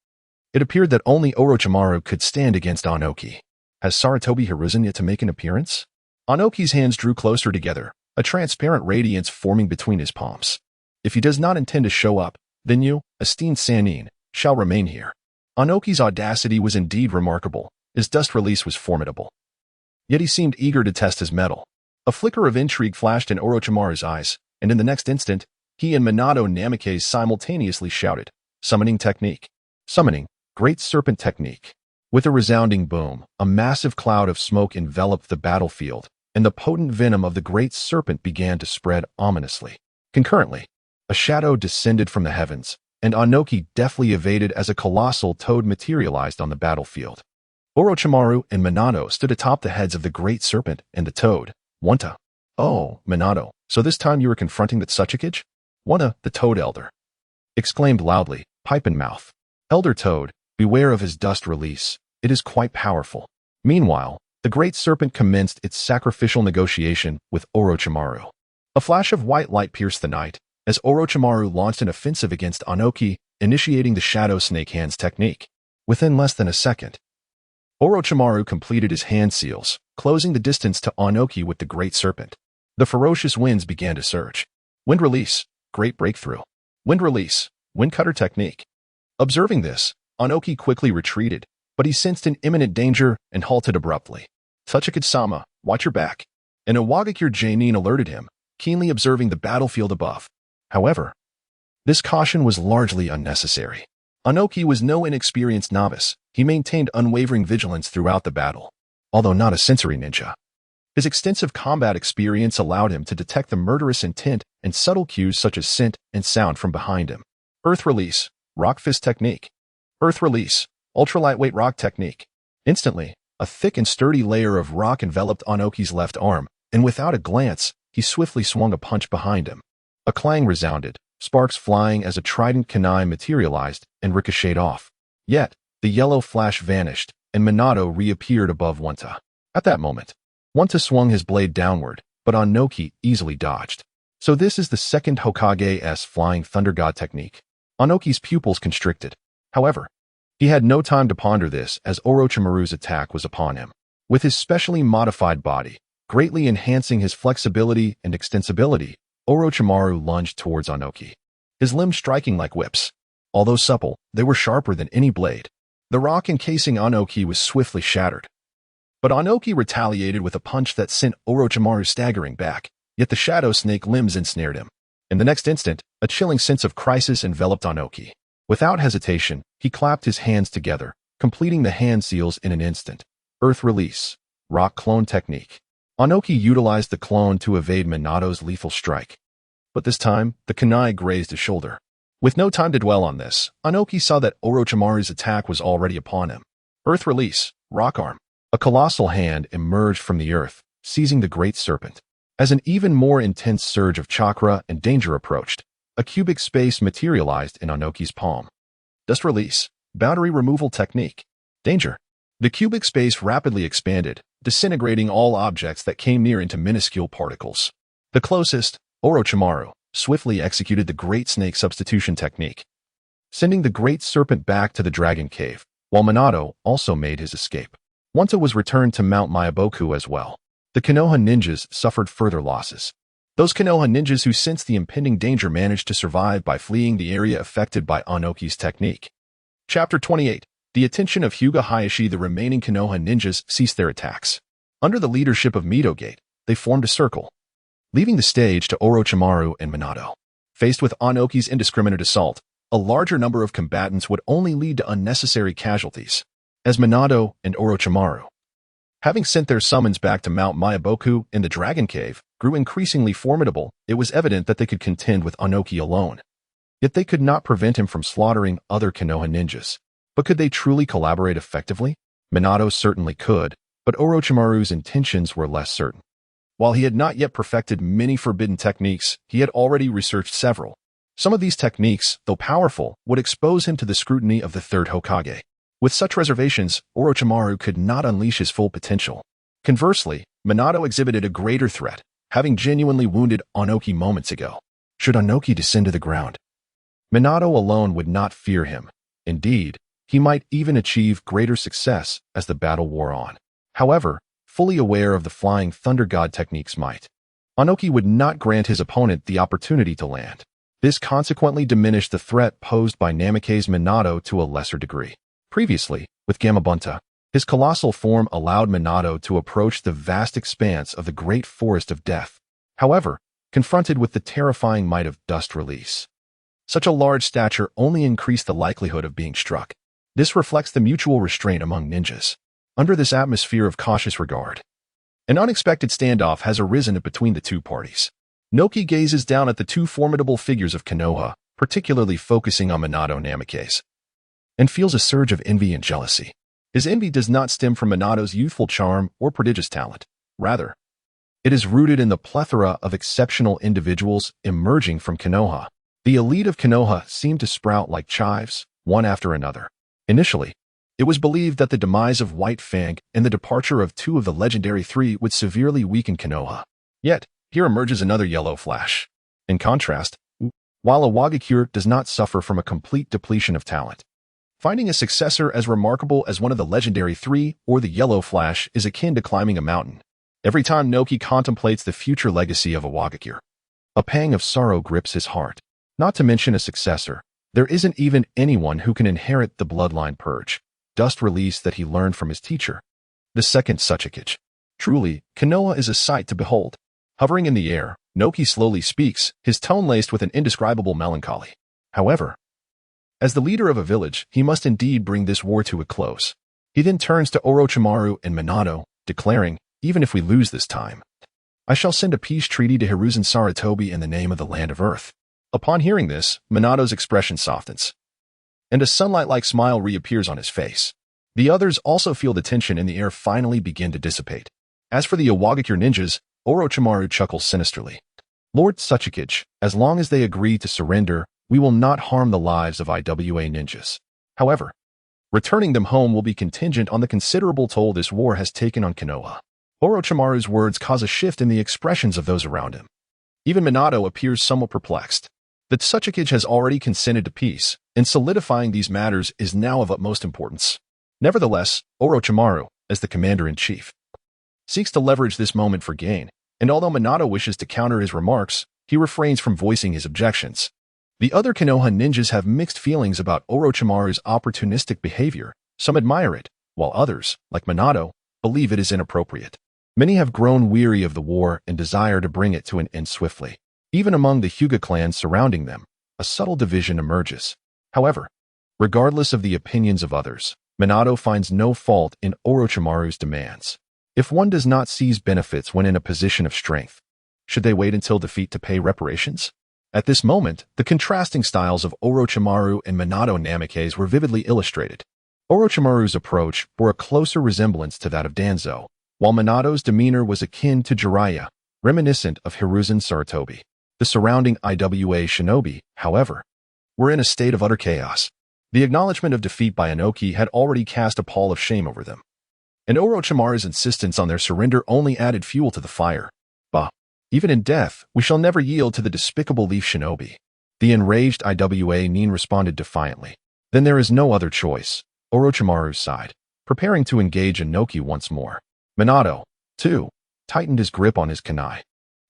It appeared that only Orochimaru could stand against Inoki. Has Sarutobi Hiruzen yet to make an appearance? Inoki's hands drew closer together, a transparent radiance forming between his palms. If he does not intend to show up, then you, esteemed Sannin, shall remain here. Inoki's audacity was indeed remarkable. His dust release was formidable. Yet he seemed eager to test his mettle. A flicker of intrigue flashed in Orochimaru's eyes, and in the next instant, he and Minato Namikaze simultaneously shouted, "Summoning technique! Summoning, Great Serpent technique!" With a resounding boom, a massive cloud of smoke enveloped the battlefield, and the potent venom of the Great Serpent began to spread ominously. Concurrently, a shadow descended from the heavens, and Inoki deftly evaded as a colossal toad materialized on the battlefield. Orochimaru and Minato stood atop the heads of the Great Serpent and the toad. Wanta. "Oh, Minato, so this time you were confronting the Hokage?" Wanta, the toad elder, exclaimed loudly, pipe in mouth. "Elder Toad, beware of his dust release. It is quite powerful." Meanwhile, the Great Serpent commenced its sacrificial negotiation with Orochimaru. A flash of white light pierced the night, as Orochimaru launched an offensive against Inoki, initiating the Shadow Snake Hands technique. Within less than a second, Orochimaru completed his hand seals, closing the distance to Inoki with the Great Serpent. The ferocious winds began to surge. Wind release, great breakthrough. Wind release, wind cutter technique. Observing this, Inoki quickly retreated, but he sensed an imminent danger and halted abruptly. "Hokage-sama, watch your back." An Iwagakure J-nin alerted him, keenly observing the battlefield above. However, this caution was largely unnecessary. Inoki was no inexperienced novice. He maintained unwavering vigilance throughout the battle. Although not a sensory ninja, his extensive combat experience allowed him to detect the murderous intent and subtle cues such as scent and sound from behind him. Earth release, rock fist technique. Earth release, ultra-lightweight rock technique. Instantly, a thick and sturdy layer of rock enveloped Inoki's left arm, and without a glance, he swiftly swung a punch behind him. A clang resounded, sparks flying as a trident kunai materialized and ricocheted off. Yet, the yellow flash vanished, and Minato reappeared above Wanta. At that moment, Wanta swung his blade downward, but Inoki easily dodged. So this is the second Hokage's Flying Thunder God technique. Inoki's pupils constricted. However, he had no time to ponder this as Orochimaru's attack was upon him. With his specially modified body, greatly enhancing his flexibility and extensibility, Orochimaru lunged towards Inoki, his limbs striking like whips. Although supple, they were sharper than any blade. The rock encasing Inoki was swiftly shattered. But Inoki retaliated with a punch that sent Orochimaru staggering back, yet the shadow snake limbs ensnared him. In the next instant, a chilling sense of crisis enveloped Inoki. Without hesitation, he clapped his hands together, completing the hand seals in an instant. Earth release, rock clone technique. Inoki utilized the clone to evade Minato's lethal strike. But this time, the kunai grazed his shoulder. With no time to dwell on this, Inoki saw that Orochimaru's attack was already upon him. Earth release, rock arm. A colossal hand emerged from the earth, seizing the Great Serpent. As an even more intense surge of chakra and danger approached, a cubic space materialized in Inoki's palm. Dust release, boundary removal technique. Danger. The cubic space rapidly expanded, disintegrating all objects that came near into minuscule particles. The closest, Orochimaru, swiftly executed the Great Snake Substitution technique. sending the great serpent back to the dragon cave, while Minato also made his escape. Wanta was returned to Mount Myaboku as well. The Konoha ninjas suffered further losses. Those Konoha ninjas who sensed the impending danger managed to survive by fleeing the area affected by Onoki's technique. Chapter 28. The attention of Hyuga Hayashi. The remaining Konoha ninjas ceased their attacks. Under the leadership of Midogate, they formed a circle, leaving the stage to Orochimaru and Minato. Faced with Onoki's indiscriminate assault, a larger number of combatants would only lead to unnecessary casualties. As Minato and Orochimaru, having sent their summons back to Mount Myaboku in the Dragon Cave, grew increasingly formidable, it was evident that they could contend with Onoki alone. Yet they could not prevent him from slaughtering other Konoha ninjas. But could they truly collaborate effectively? Minato certainly could, but Orochimaru's intentions were less certain. While he had not yet perfected many forbidden techniques, he had already researched several. Some of these techniques, though powerful, would expose him to the scrutiny of the third Hokage. With such reservations, Orochimaru could not unleash his full potential. Conversely, Minato exhibited a greater threat, having genuinely wounded Onoki moments ago. Should Onoki descend to the ground, Minato alone would not fear him. Indeed, he might even achieve greater success as the battle wore on. However, fully aware of the flying thunder god technique's might, Onoki would not grant his opponent the opportunity to land. This consequently diminished the threat posed by Namake's Minato to a lesser degree. Previously, with Gamabunta, his colossal form allowed Minato to approach the vast expanse of the great forest of death. However, confronted with the terrifying might of dust release, such a large stature only increased the likelihood of being struck. This reflects the mutual restraint among ninjas. Under this atmosphere of cautious regard, an unexpected standoff has arisen between the two parties. Noki gazes down at the two formidable figures of Konoha, particularly focusing on Minato Namake's, and feels a surge of envy and jealousy. His envy does not stem from Minato's youthful charm or prodigious talent. Rather, it is rooted in the plethora of exceptional individuals emerging from Konoha. The elite of Konoha seemed to sprout like chives, one after another. Initially, it was believed that the demise of White Fang and the departure of two of the legendary three would severely weaken Konoha. Yet, here emerges another yellow flash. In contrast, while a Wagakure does not suffer from a complete depletion of talent, finding a successor as remarkable as one of the legendary three or the yellow flash is akin to climbing a mountain. Every time Noki contemplates the future legacy of a Wagakure, a pang of sorrow grips his heart. Not to mention a successor, there isn't even anyone who can inherit the bloodline purge, dust release that he learned from his teacher, the second Tsuchikage. Truly, Konoha is a sight to behold. Hovering in the air, Noki slowly speaks, his tone laced with an indescribable melancholy. However, as the leader of a village, he must indeed bring this war to a close. He then turns to Orochimaru and Minato, declaring, even if we lose this time, I shall send a peace treaty to Hiruzen Sarutobi in the name of the land of earth. Upon hearing this, Minato's expression softens, and a sunlight-like smile reappears on his face. The others also feel the tension in the air finally begin to dissipate. As for the Wagakure ninjas, Orochimaru chuckles sinisterly. Lord Tsuchikage, as long as they agree to surrender, we will not harm the lives of IWA ninjas. However, returning them home will be contingent on the considerable toll this war has taken on Konoha. Orochimaru's words cause a shift in the expressions of those around him. Even Minato appears somewhat perplexed. The Tsuchikage has already consented to peace, and solidifying these matters is now of utmost importance. Nevertheless, Orochimaru, as the commander-in-chief, seeks to leverage this moment for gain, and although Minato wishes to counter his remarks, he refrains from voicing his objections. The other Konoha ninjas have mixed feelings about Orochimaru's opportunistic behavior. Some admire it, while others, like Minato, believe it is inappropriate. Many have grown weary of the war and desire to bring it to an end swiftly. Even among the Hyuga clans surrounding them, a subtle division emerges. However, regardless of the opinions of others, Minato finds no fault in Orochimaru's demands. If one does not seize benefits when in a position of strength, should they wait until defeat to pay reparations? At this moment, the contrasting styles of Orochimaru and Minato Namake's were vividly illustrated. Orochimaru's approach bore a closer resemblance to that of Danzo, while Minato's demeanor was akin to Jiraiya, reminiscent of Hiruzen Sarutobi. The surrounding IWA Shinobi, however, were in a state of utter chaos. The acknowledgement of defeat by Onoki had already cast a pall of shame over them, and Orochimaru's insistence on their surrender only added fuel to the fire. Bah! Even in death, we shall never yield to the despicable Leaf Shinobi. The enraged Iwa Nin responded defiantly. Then there is no other choice, Orochimaru sighed, preparing to engage Inoki once more. Minato, too, tightened his grip on his kunai.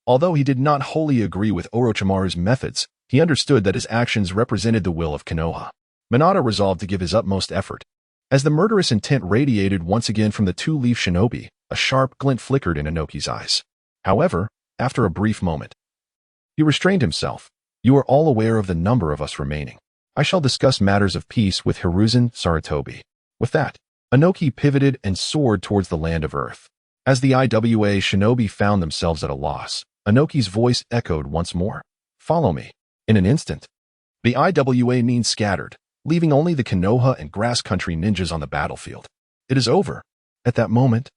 Although he did not wholly agree with Orochimaru's methods, he understood that his actions represented the will of Konoha. Minato resolved to give his utmost effort. As the murderous intent radiated once again from the two-leaf shinobi, a sharp glint flickered in Inoki's eyes. However, after a brief moment, he restrained himself. You are all aware of the number of us remaining. I shall discuss matters of peace with Hiruzen Sarutobi. With that, Inoki pivoted and soared towards the land of Earth. As the Iwa shinobi found themselves at a loss, Inoki's voice echoed once more. Follow me. In an instant, the Iwa Nin scattered, leaving only the Konoha and Grass Country ninjas on the battlefield. It is over. At that moment,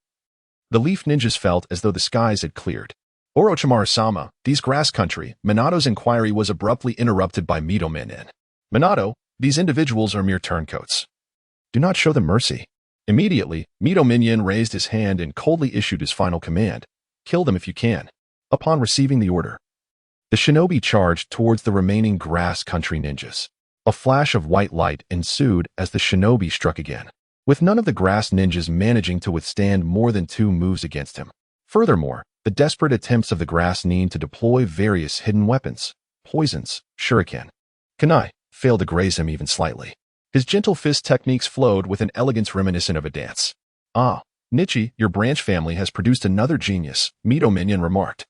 the Leaf ninjas felt as though the skies had cleared. Orochimaru-sama, these Grass Country, Minato's inquiry was abruptly interrupted by Midō-Minen. Minato, these individuals are mere turncoats. Do not show them mercy. Immediately, Midō-Minen raised his hand and coldly issued his final command. Kill them if you can. Upon receiving the order, the shinobi charged towards the remaining Grass Country ninjas. A flash of white light ensued as the shinobi struck again, with none of the Grass ninjas managing to withstand more than 2 moves against him. Furthermore, the desperate attempts of the Grass Nin to deploy various hidden weapons, poisons, shuriken, kunai, failed to graze him even slightly. His gentle fist techniques flowed with an elegance reminiscent of a dance. Ah, Nichi, your branch family has produced another genius, Midō-Minen remarked,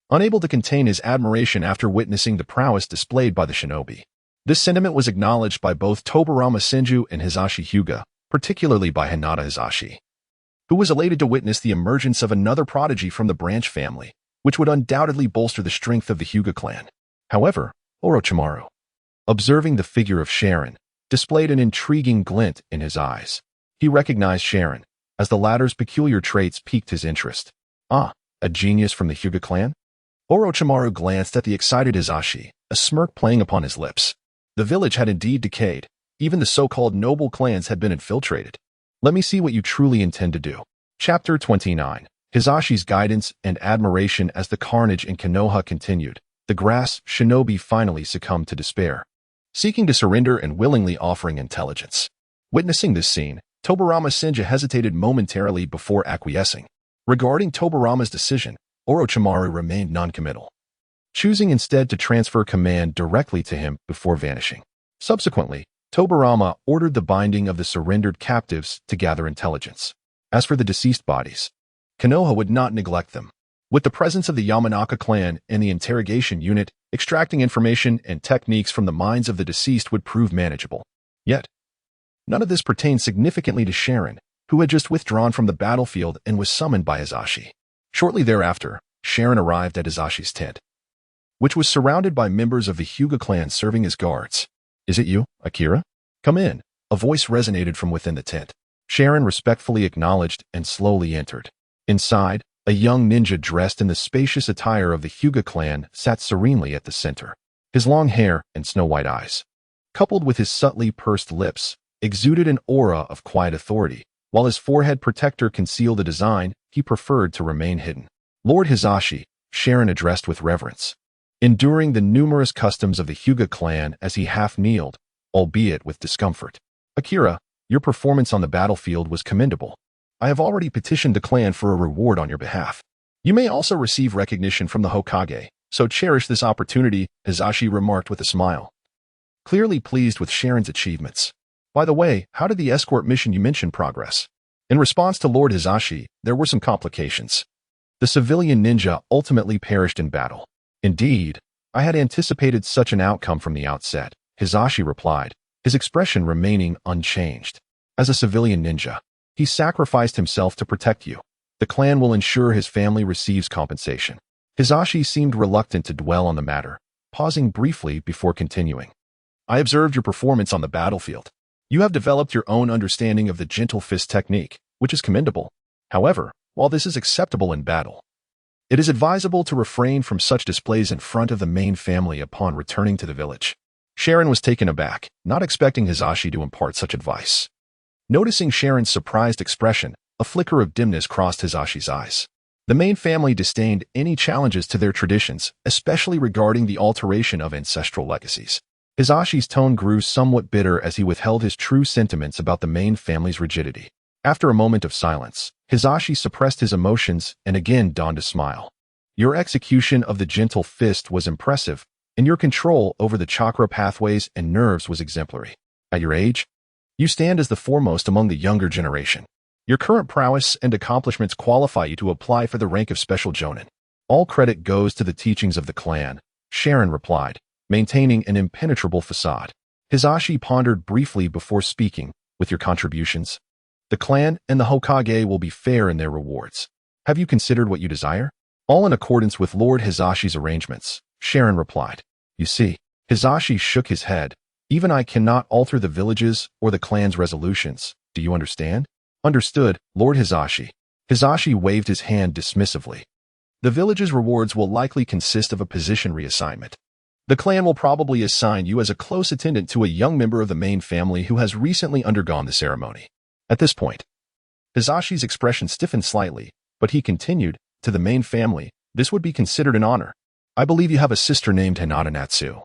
unable to contain his admiration after witnessing the prowess displayed by the shinobi. This sentiment was acknowledged by both Tobirama Senju and Hisashi Hyuga, particularly by Hinata Hisashi, who was elated to witness the emergence of another prodigy from the branch family, which would undoubtedly bolster the strength of the Hyuga clan. However, Orochimaru, observing the figure of Sharon, displayed an intriguing glint in his eyes. He recognized Sharon, as the latter's peculiar traits piqued his interest. Ah, a genius from the Hyuga clan? Orochimaru glanced at the excited Hisashi, a smirk playing upon his lips. The village had indeed decayed. Even the so-called noble clans had been infiltrated. Let me see what you truly intend to do. Chapter 29. Hisashi's guidance and admiration as the carnage in Konoha continued. The Grass shinobi finally succumbed to despair, seeking to surrender and willingly offering intelligence. Witnessing this scene, Tobirama Senju hesitated momentarily before acquiescing. Regarding Tobirama's decision, Orochimaru remained noncommittal, choosing instead to transfer command directly to him before vanishing. Subsequently, Tobirama ordered the binding of the surrendered captives to gather intelligence. As for the deceased bodies, Konoha would not neglect them. With the presence of the Yamanaka clan and the interrogation unit, extracting information and techniques from the minds of the deceased would prove manageable. Yet, none of this pertained significantly to Sharon, who had just withdrawn from the battlefield and was summoned by Hisashi. Shortly thereafter, Sharon arrived at Hisashi's tent, which was surrounded by members of the Hyuga clan serving as guards. Is it you, Akira? Come in. A voice resonated from within the tent. Sharon respectfully acknowledged and slowly entered. Inside, a young ninja dressed in the spacious attire of the Hyuga clan sat serenely at the center. His long hair and snow-white eyes, coupled with his subtly pursed lips, exuded an aura of quiet authority. While his forehead protector concealed a design, he preferred to remain hidden. Lord Hisashi, Sharon addressed with reverence, enduring the numerous customs of the Hyuga clan as he half-kneeled, albeit with discomfort. Akira, your performance on the battlefield was commendable. I have already petitioned the clan for a reward on your behalf. You may also receive recognition from the Hokage, so cherish this opportunity, Hisashi remarked with a smile, clearly pleased with Sharon's achievements. By the way, how did the escort mission you mentioned progress? In response to Lord Hisashi, there were some complications. The civilian ninja ultimately perished in battle. Indeed, I had anticipated such an outcome from the outset, Hisashi replied, his expression remaining unchanged. As a civilian ninja, he sacrificed himself to protect you. The clan will ensure his family receives compensation. Hisashi seemed reluctant to dwell on the matter, pausing briefly before continuing. I observed your performance on the battlefield. You have developed your own understanding of the gentle fist technique, which is commendable. However, while this is acceptable in battle, it is advisable to refrain from such displays in front of the main family upon returning to the village. Sharon was taken aback, not expecting Hisashi to impart such advice. Noticing Sharon's surprised expression, a flicker of dimness crossed Hisashi's eyes. The main family disdained any challenges to their traditions, especially regarding the alteration of ancestral legacies. Hisashi's tone grew somewhat bitter as he withheld his true sentiments about the main family's rigidity. After a moment of silence, Hisashi suppressed his emotions and again donned a smile. Your execution of the gentle fist was impressive, and your control over the chakra pathways and nerves was exemplary. At your age, you stand as the foremost among the younger generation. Your current prowess and accomplishments qualify you to apply for the rank of Special Jonin. All credit goes to the teachings of the clan, Sharon replied, maintaining an impenetrable facade. Hisashi pondered briefly before speaking. With your contributions, the clan and the Hokage will be fair in their rewards. Have you considered what you desire? All in accordance with Lord Hisashi's arrangements, Sharon replied. You see, Hisashi shook his head. Even I cannot alter the village's or the clan's resolutions. Do you understand? Understood, Lord Hisashi. Hisashi waved his hand dismissively. The village's rewards will likely consist of a position reassignment. The clan will probably assign you as a close attendant to a young member of the main family who has recently undergone the ceremony. At this point, Hisashi's expression stiffened slightly, but he continued, to the main family, this would be considered an honor. I believe you have a sister named Hinata Natsu,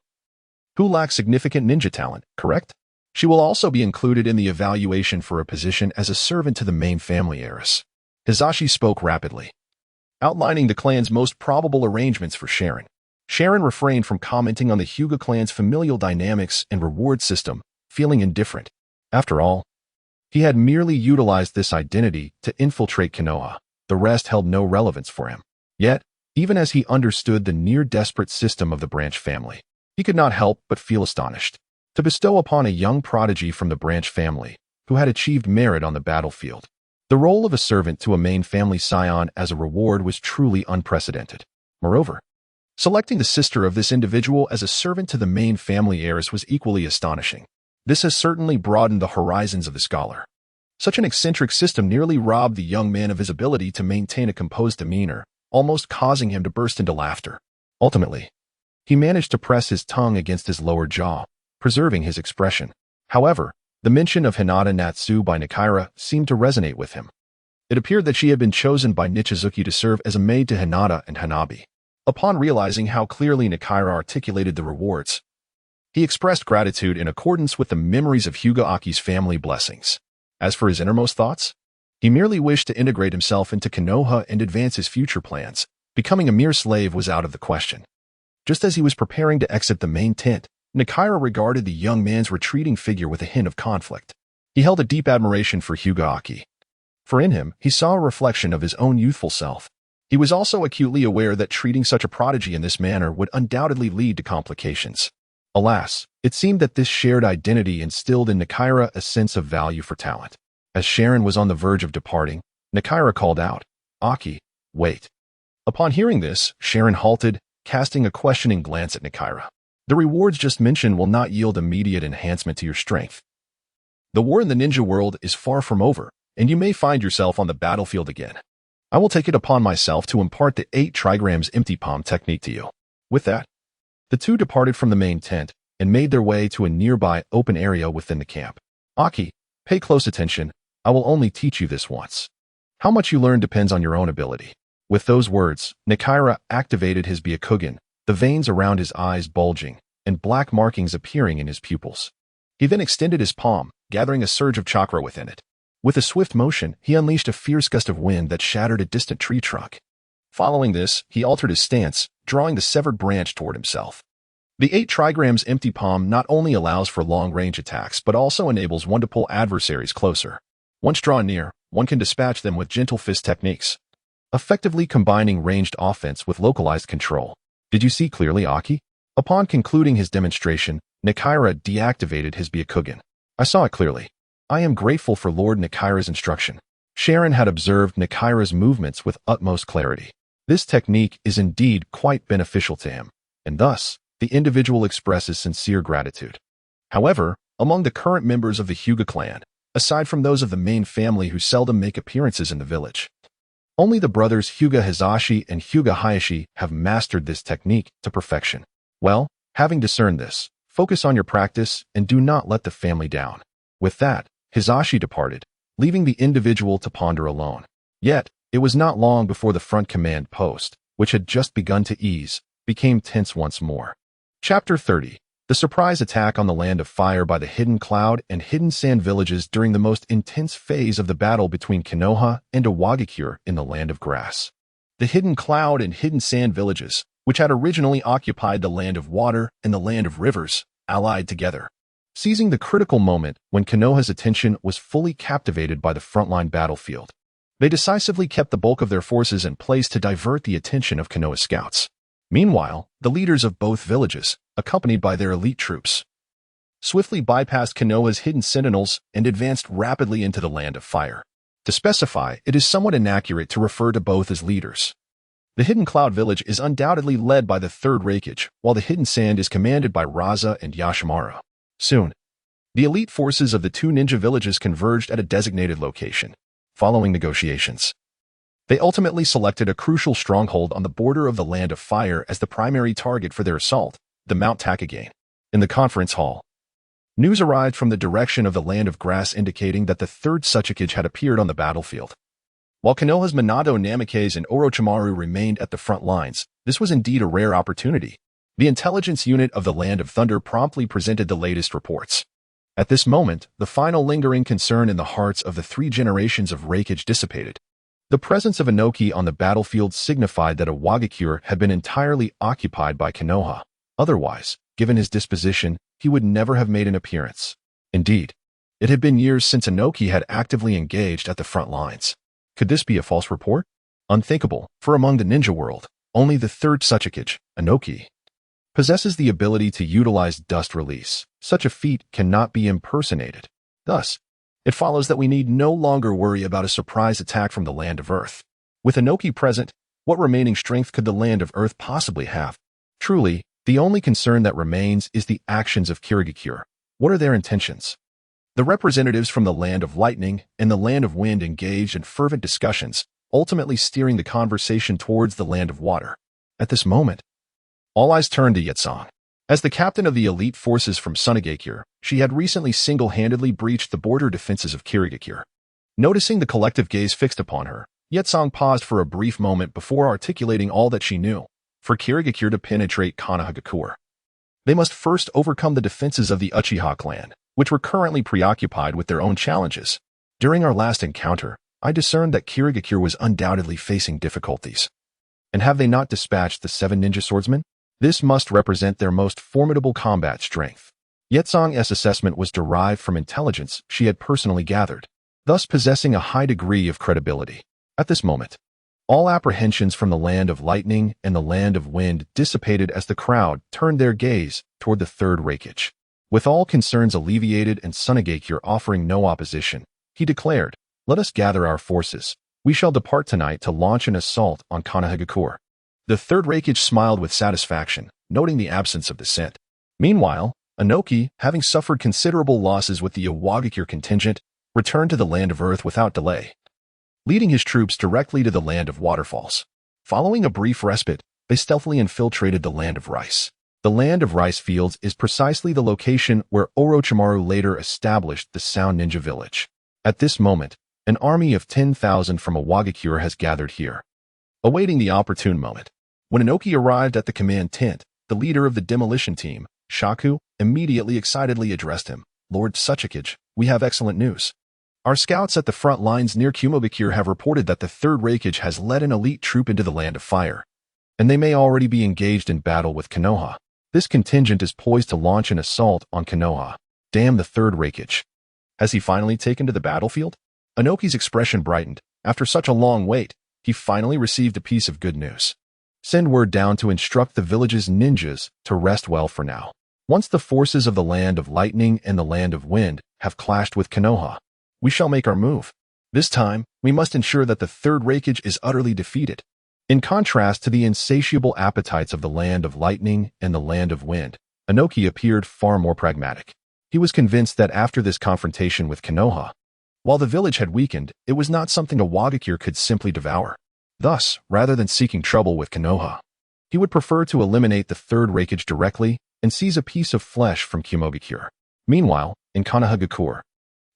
who lacks significant ninja talent, correct? She will also be included in the evaluation for a position as a servant to the main family heiress. Hisashi spoke rapidly, outlining the clan's most probable arrangements for Sharon. Sharon refrained from commenting on the Hyuga clan's familial dynamics and reward system, feeling indifferent. After all, he had merely utilized this identity to infiltrate Konoha. The rest held no relevance for him. Yet, even as he understood the near-desperate system of the branch family, he could not help but feel astonished. To bestow upon a young prodigy from the branch family, who had achieved merit on the battlefield, the role of a servant to a main family scion as a reward was truly unprecedented. Moreover, selecting the sister of this individual as a servant to the main family heiress was equally astonishing. This has certainly broadened the horizons of the scholar. Such an eccentric system nearly robbed the young man of his ability to maintain a composed demeanor, almost causing him to burst into laughter. Ultimately, he managed to press his tongue against his lower jaw, preserving his expression. However, the mention of Hinata Natsu by Nakaira seemed to resonate with him. It appeared that she had been chosen by Nichizuki to serve as a maid to Hinata and Hanabi. Upon realizing how clearly Nakaira articulated the rewards, he expressed gratitude in accordance with the memories of Hyuga Aki's family blessings. As for his innermost thoughts, he merely wished to integrate himself into Konoha and advance his future plans. Becoming a mere slave was out of the question. Just as he was preparing to exit the main tent, Nakaira regarded the young man's retreating figure with a hint of conflict. He held a deep admiration for Hyuga Aki, for in him he saw a reflection of his own youthful self. He was also acutely aware that treating such a prodigy in this manner would undoubtedly lead to complications. Alas, it seemed that this shared identity instilled in Nakaira a sense of value for talent. As Sharon was on the verge of departing, Nakaira called out, Aki, wait. Upon hearing this, Sharon halted, casting a questioning glance at Nakaira. The rewards just mentioned will not yield immediate enhancement to your strength. The war in the ninja world is far from over, and you may find yourself on the battlefield again. I will take it upon myself to impart the 8 trigrams empty palm technique to you. With that, the two departed from the main tent and made their way to a nearby open area within the camp. Aki, pay close attention. I will only teach you this once. How much you learn depends on your own ability. With those words, Nakaira activated his Byakugan, the veins around his eyes bulging and black markings appearing in his pupils. He then extended his palm, gathering a surge of chakra within it. With a swift motion, he unleashed a fierce gust of wind that shattered a distant tree trunk. Following this, he altered his stance, drawing the severed branch toward himself. The 8 trigrams empty palm not only allows for long-range attacks, but also enables one to pull adversaries closer. Once drawn near, one can dispatch them with gentle fist techniques, effectively combining ranged offense with localized control. Did you see clearly, Aki? Upon concluding his demonstration, Nakaira deactivated his Byakugan. I saw it clearly. I am grateful for Lord Nakaira's instruction. Sharon had observed Nakaira's movements with utmost clarity. This technique is indeed quite beneficial to him, and thus, the individual expresses sincere gratitude. However, among the current members of the Hyuga clan, aside from those of the main family who seldom make appearances in the village, only the brothers Hyuga Hisashi and Hyuga Hayashi have mastered this technique to perfection. Well, having discerned this, focus on your practice and do not let the family down. With that, Hisashi departed, leaving the individual to ponder alone. Yet, It was not long before the front command post, which had just begun to ease, became tense once more. Chapter 30. The surprise attack on the Land of Fire by the Hidden Cloud and Hidden Sand villages during the most intense phase of the battle between Konoha and Iwagakure in the Land of Grass. The Hidden Cloud and Hidden Sand villages, which had originally occupied the Land of Water and the Land of Rivers, allied together, seizing the critical moment when Konoha's attention was fully captivated by the frontline battlefield. They decisively kept the bulk of their forces in place to divert the attention of Konoha's scouts. Meanwhile, the leaders of both villages, accompanied by their elite troops, swiftly bypassed Konoha's hidden sentinels and advanced rapidly into the Land of Fire. To specify, it is somewhat inaccurate to refer to both as leaders. The Hidden Cloud village is undoubtedly led by the Third Raikage, while the Hidden Sand is commanded by Raza and Yashimaru. Soon, the elite forces of the two ninja villages converged at a designated location. Following negotiations, they ultimately selected a crucial stronghold on the border of the Land of Fire as the primary target for their assault, the Mount Takagane. In the conference hall, news arrived from the direction of the Land of Grass indicating that the third Tsuchikage had appeared on the battlefield. While Konoha's Minato Namikaze and Orochimaru remained at the front lines, this was indeed a rare opportunity. The intelligence unit of the Land of Thunder promptly presented the latest reports. At this moment, the final lingering concern in the hearts of the three generations of Raikage dissipated. The presence of Inoki on the battlefield signified that Iwagakure had been entirely occupied by Konoha. Otherwise, given his disposition, he would never have made an appearance. Indeed, it had been years since Inoki had actively engaged at the front lines. Could this be a false report? Unthinkable, for among the ninja world, only the third Tsuchikage, Inoki, possesses the ability to utilize dust release. Such a feat cannot be impersonated. Thus, it follows that we need no longer worry about a surprise attack from the Land of Earth. With Inoki present, what remaining strength could the Land of Earth possibly have? Truly, the only concern that remains is the actions of Kirigakure. What are their intentions? The representatives from the Land of Lightning and the Land of Wind engaged in fervent discussions, ultimately steering the conversation towards the Land of Water. At this moment, all eyes turned to Yetsong. As the captain of the elite forces from Sunagakure, she had recently single-handedly breached the border defenses of Kirigakure. Noticing the collective gaze fixed upon her, Yetsong paused for a brief moment before articulating all that she knew. For Kirigakure to penetrate Konohagakure, they must first overcome the defenses of the Uchiha clan, which were currently preoccupied with their own challenges. During our last encounter, I discerned that Kirigakure was undoubtedly facing difficulties. And have they not dispatched the 7 ninja swordsmen? This must represent their most formidable combat strength. Yetsong's assessment was derived from intelligence she had personally gathered, thus possessing a high degree of credibility. At this moment, all apprehensions from the Land of Lightning and the Land of Wind dissipated as the crowd turned their gaze toward the Third Raikage. With all concerns alleviated and Sunagakure offering no opposition, he declared, "Let us gather our forces. We shall depart tonight to launch an assault on Konohagakure." The Third Raikage smiled with satisfaction, noting the absence of dissent. Meanwhile, Inoki, having suffered considerable losses with the Iwagakure contingent, returned to the Land of Earth without delay, leading his troops directly to the Land of Waterfalls. Following a brief respite, they stealthily infiltrated the Land of Rice. The Land of Rice Fields is precisely the location where Orochimaru later established the Sound Ninja Village. At this moment, an army of 10,000 from Iwagakure has gathered here, awaiting the opportune moment. When Inoki arrived at the command tent, the leader of the demolition team, Shaku, immediately excitedly addressed him. "Lord Tsuchikage, we have excellent news. Our scouts at the front lines near Kumogakure have reported that the Third Raikage has led an elite troop into the Land of Fire, and they may already be engaged in battle with Konoha. This contingent is poised to launch an assault on Konoha. Damn the Third Raikage. Has he finally taken to the battlefield?" Inoki's expression brightened. After such a long wait, he finally received a piece of good news. "Send word down to instruct the village's ninjas to rest well for now. Once the forces of the Land of Lightning and the Land of Wind have clashed with Konoha, we shall make our move. This time, we must ensure that the Third Raikage is utterly defeated." In contrast to the insatiable appetites of the Land of Lightning and the Land of Wind, Inoki appeared far more pragmatic. He was convinced that after this confrontation with Konoha, while the village had weakened, it was not something Iwagakure could simply devour. Thus, rather than seeking trouble with Konoha, he would prefer to eliminate the Third Raikage directly and seize a piece of flesh from Kumogakure. Meanwhile, in Konohagakure,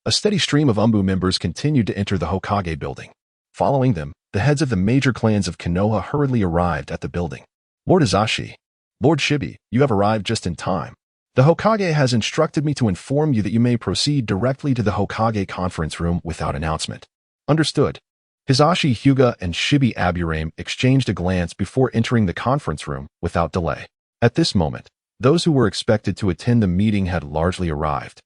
a steady stream of Umbu members continued to enter the Hokage building. Following them, the heads of the major clans of Konoha hurriedly arrived at the building. Lord Azashi, Lord Shibi, you have arrived just in time. The Hokage has instructed me to inform you that you may proceed directly to the Hokage conference room without announcement. Understood. Hisashi Hyuga and Shibi Aburame exchanged a glance before entering the conference room without delay. At this moment, those who were expected to attend the meeting had largely arrived.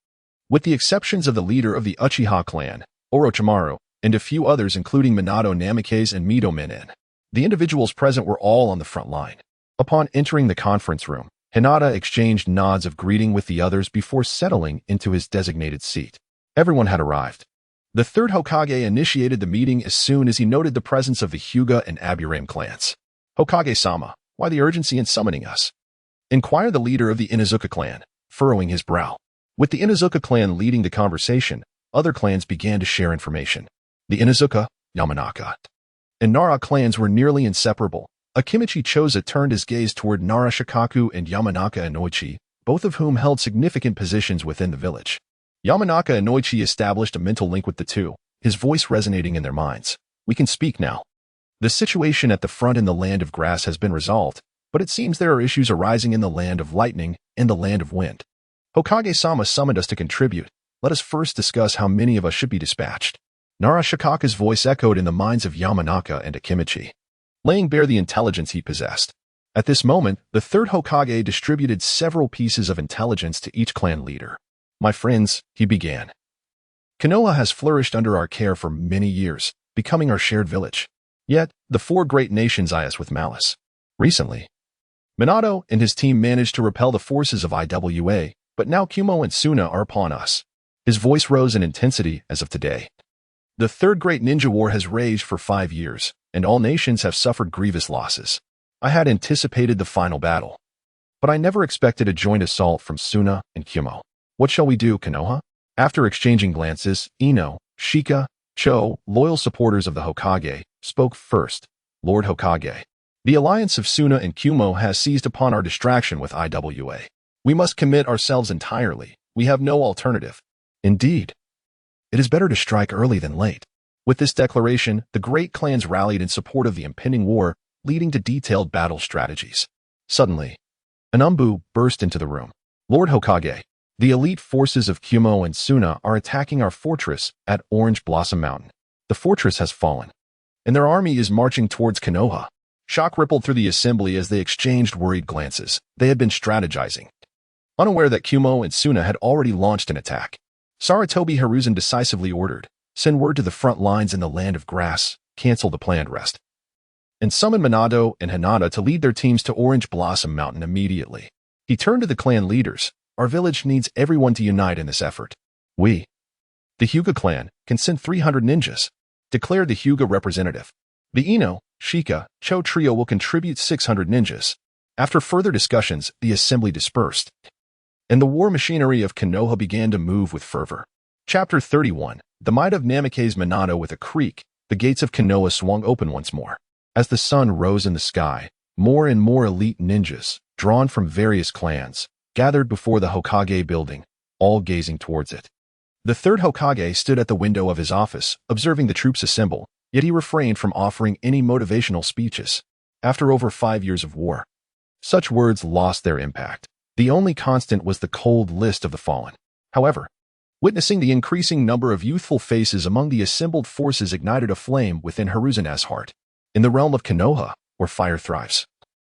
With the exceptions of the leader of the Uchiha clan, Orochimaru, and a few others including Minato Namikaze and Mito Minen, the individuals present were all on the front line. Upon entering the conference room, Hinata exchanged nods of greeting with the others before settling into his designated seat. Everyone had arrived. The third Hokage initiated the meeting as soon as he noted the presence of the Hyuga and Aburame clans. Hokage-sama, why the urgency in summoning us? Inquired the leader of the Inuzuka clan, furrowing his brow. With the Inuzuka clan leading the conversation, other clans began to share information. The Inuzuka, Yamanaka, and Nara clans were nearly inseparable. Akimichi Choza turned his gaze toward Nara Shikaku and Yamanaka Inoichi, both of whom held significant positions within the village. Yamanaka Inoichi established a mental link with the two, his voice resonating in their minds. We can speak now. The situation at the front in the Land of Grass has been resolved, but it seems there are issues arising in the Land of Lightning and the Land of Wind. Hokage-sama summoned us to contribute. Let us first discuss how many of us should be dispatched. Nara Shikaku's voice echoed in the minds of Yamanaka and Akimichi, laying bare the intelligence he possessed. At this moment, the third Hokage distributed several pieces of intelligence to each clan leader. My friends, he began. Konoha has flourished under our care for many years, becoming our shared village. Yet, the four great nations eye us with malice. Recently, Minato and his team managed to repel the forces of IWA, but now Kumo and Suna are upon us. His voice rose in intensity as of today. The third great ninja war has raged for 5 years, and all nations have suffered grievous losses. I had anticipated the final battle, but I never expected a joint assault from Suna and Kumo. What shall we do, Konoha? After exchanging glances, Ino, Shika, Cho, loyal supporters of the Hokage, spoke first. Lord Hokage, the alliance of Suna and Kumo has seized upon our distraction with IWA. We must commit ourselves entirely. We have no alternative. Indeed. It is better to strike early than late. With this declaration, the great clans rallied in support of the impending war, leading to detailed battle strategies. Suddenly, an Umbu burst into the room. Lord Hokage, the elite forces of Kumo and Suna are attacking our fortress at Orange Blossom Mountain. The fortress has fallen, and their army is marching towards Konoha. Shock rippled through the assembly as they exchanged worried glances. They had been strategizing, unaware that Kumo and Suna had already launched an attack. Saratobi Hiruzen decisively ordered, send word to the front lines in the Land of Grass, cancel the planned rest, and summon Minato and Hinata to lead their teams to Orange Blossom Mountain immediately. He turned to the clan leaders. Our village needs everyone to unite in this effort. We, the Hyuga clan, can send 300 ninjas, declared the Hyuga representative. The Ino, Shika, Cho trio will contribute 600 ninjas. After further discussions, the assembly dispersed, and the war machinery of Konoha began to move with fervor. Chapter 31. The might of Namikaze Minato. With a creak, the gates of Konoha swung open once more. As the sun rose in the sky, more and more elite ninjas, drawn from various clans, gathered before the Hokage building, all gazing towards it. The third Hokage stood at the window of his office, observing the troops assemble, yet he refrained from offering any motivational speeches. After over 5 years of war, such words lost their impact. The only constant was the cold list of the fallen. However, witnessing the increasing number of youthful faces among the assembled forces ignited a flame within Hiruzen's heart. In the realm of Konoha, where fire thrives,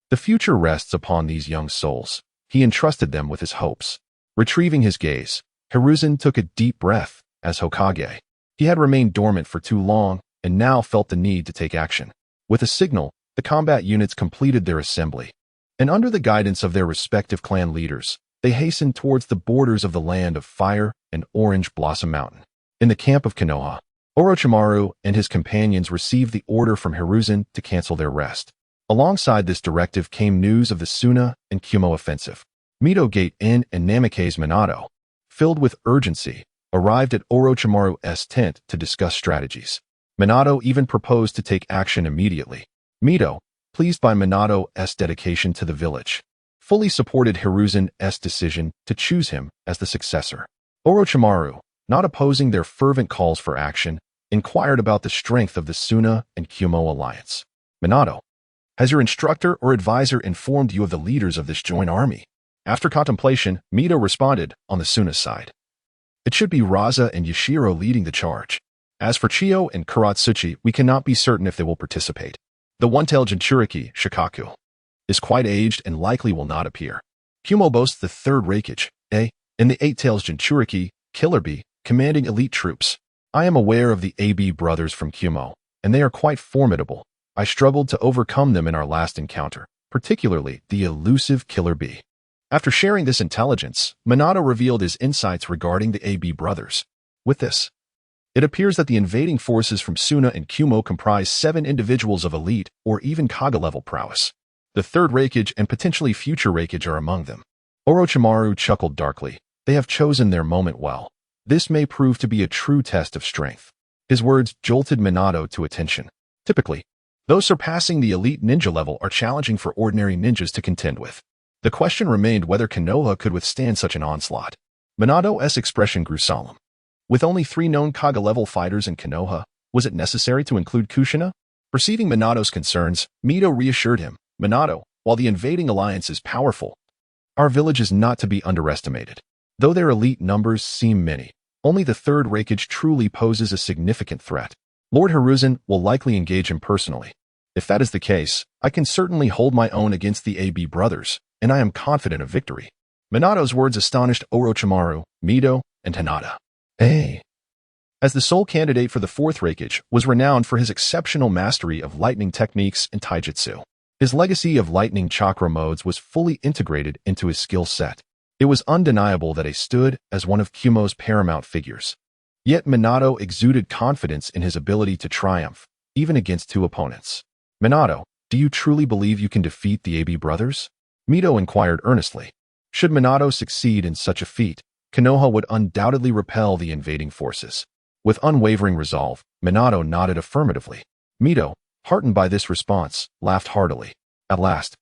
the future rests upon these young souls. He entrusted them with his hopes. Retrieving his gaze, Hiruzen took a deep breath. As Hokage, he had remained dormant for too long and now felt the need to take action. With a signal, the combat units completed their assembly, and under the guidance of their respective clan leaders, they hastened towards the borders of the Land of Fire and Orange Blossom Mountain. In the camp of Konoha, Orochimaru and his companions received the order from Hiruzen to cancel their rest. Alongside this directive came news of the Suna and Kumo offensive. Mito Gate Inn and Namikaze Minato, filled with urgency, arrived at Orochimaru's tent to discuss strategies. Minato even proposed to take action immediately. Mito, pleased by Minato's dedication to the village, fully supported Hiruzen's decision to choose him as the successor. Orochimaru, not opposing their fervent calls for action, inquired about the strength of the Suna and Kumo alliance. Minato, has your instructor or advisor informed you of the leaders of this joint army? After contemplation, Mito responded, on the Suna's side. It should be Raza and Yashiro leading the charge. As for Chiyo and Kuratsuchi, we cannot be certain if they will participate. The one-tailed Jinchuriki, Shikaku, is quite aged and likely will not appear. Kumo boasts the third Raikage, and the eight-tails Jinchuriki, Killer Bee, commanding elite troops. I am aware of the AB brothers from Kumo, and they are quite formidable. I struggled to overcome them in our last encounter, particularly the elusive Killer Bee. After sharing this intelligence, Minato revealed his insights regarding the AB brothers. With this, it appears that the invading forces from Suna and Kumo comprise 7 individuals of elite or even Kaga-level prowess. The third Raikage and potentially future Raikage are among them. Orochimaru chuckled darkly. They have chosen their moment well. This may prove to be a true test of strength. His words jolted Minato to attention. Typically, those surpassing the elite ninja level are challenging for ordinary ninjas to contend with. The question remained whether Konoha could withstand such an onslaught. Minato's expression grew solemn. With only 3 known Kaga-level fighters in Konoha, was it necessary to include Kushina? Perceiving Minato's concerns, Mito reassured him. Minato, while the invading alliance is powerful, our village is not to be underestimated. Though their elite numbers seem many, only the third Raikage truly poses a significant threat. Lord Hiruzen will likely engage him personally. If that is the case, I can certainly hold my own against the AB brothers, and I am confident of victory. Minato's words astonished Orochimaru, Mito, and Hinata. As the sole candidate for the fourth Raikage, was renowned for his exceptional mastery of lightning techniques and taijutsu. His legacy of lightning chakra modes was fully integrated into his skill set. It was undeniable that he stood as one of Kumo's paramount figures. Yet Minato exuded confidence in his ability to triumph, even against 2 opponents. Minato, do you truly believe you can defeat the AB brothers? Mito inquired earnestly. Should Minato succeed in such a feat, Konoha would undoubtedly repel the invading forces. With unwavering resolve, Minato nodded affirmatively. Mito, heartened by this response, laughed heartily. At last,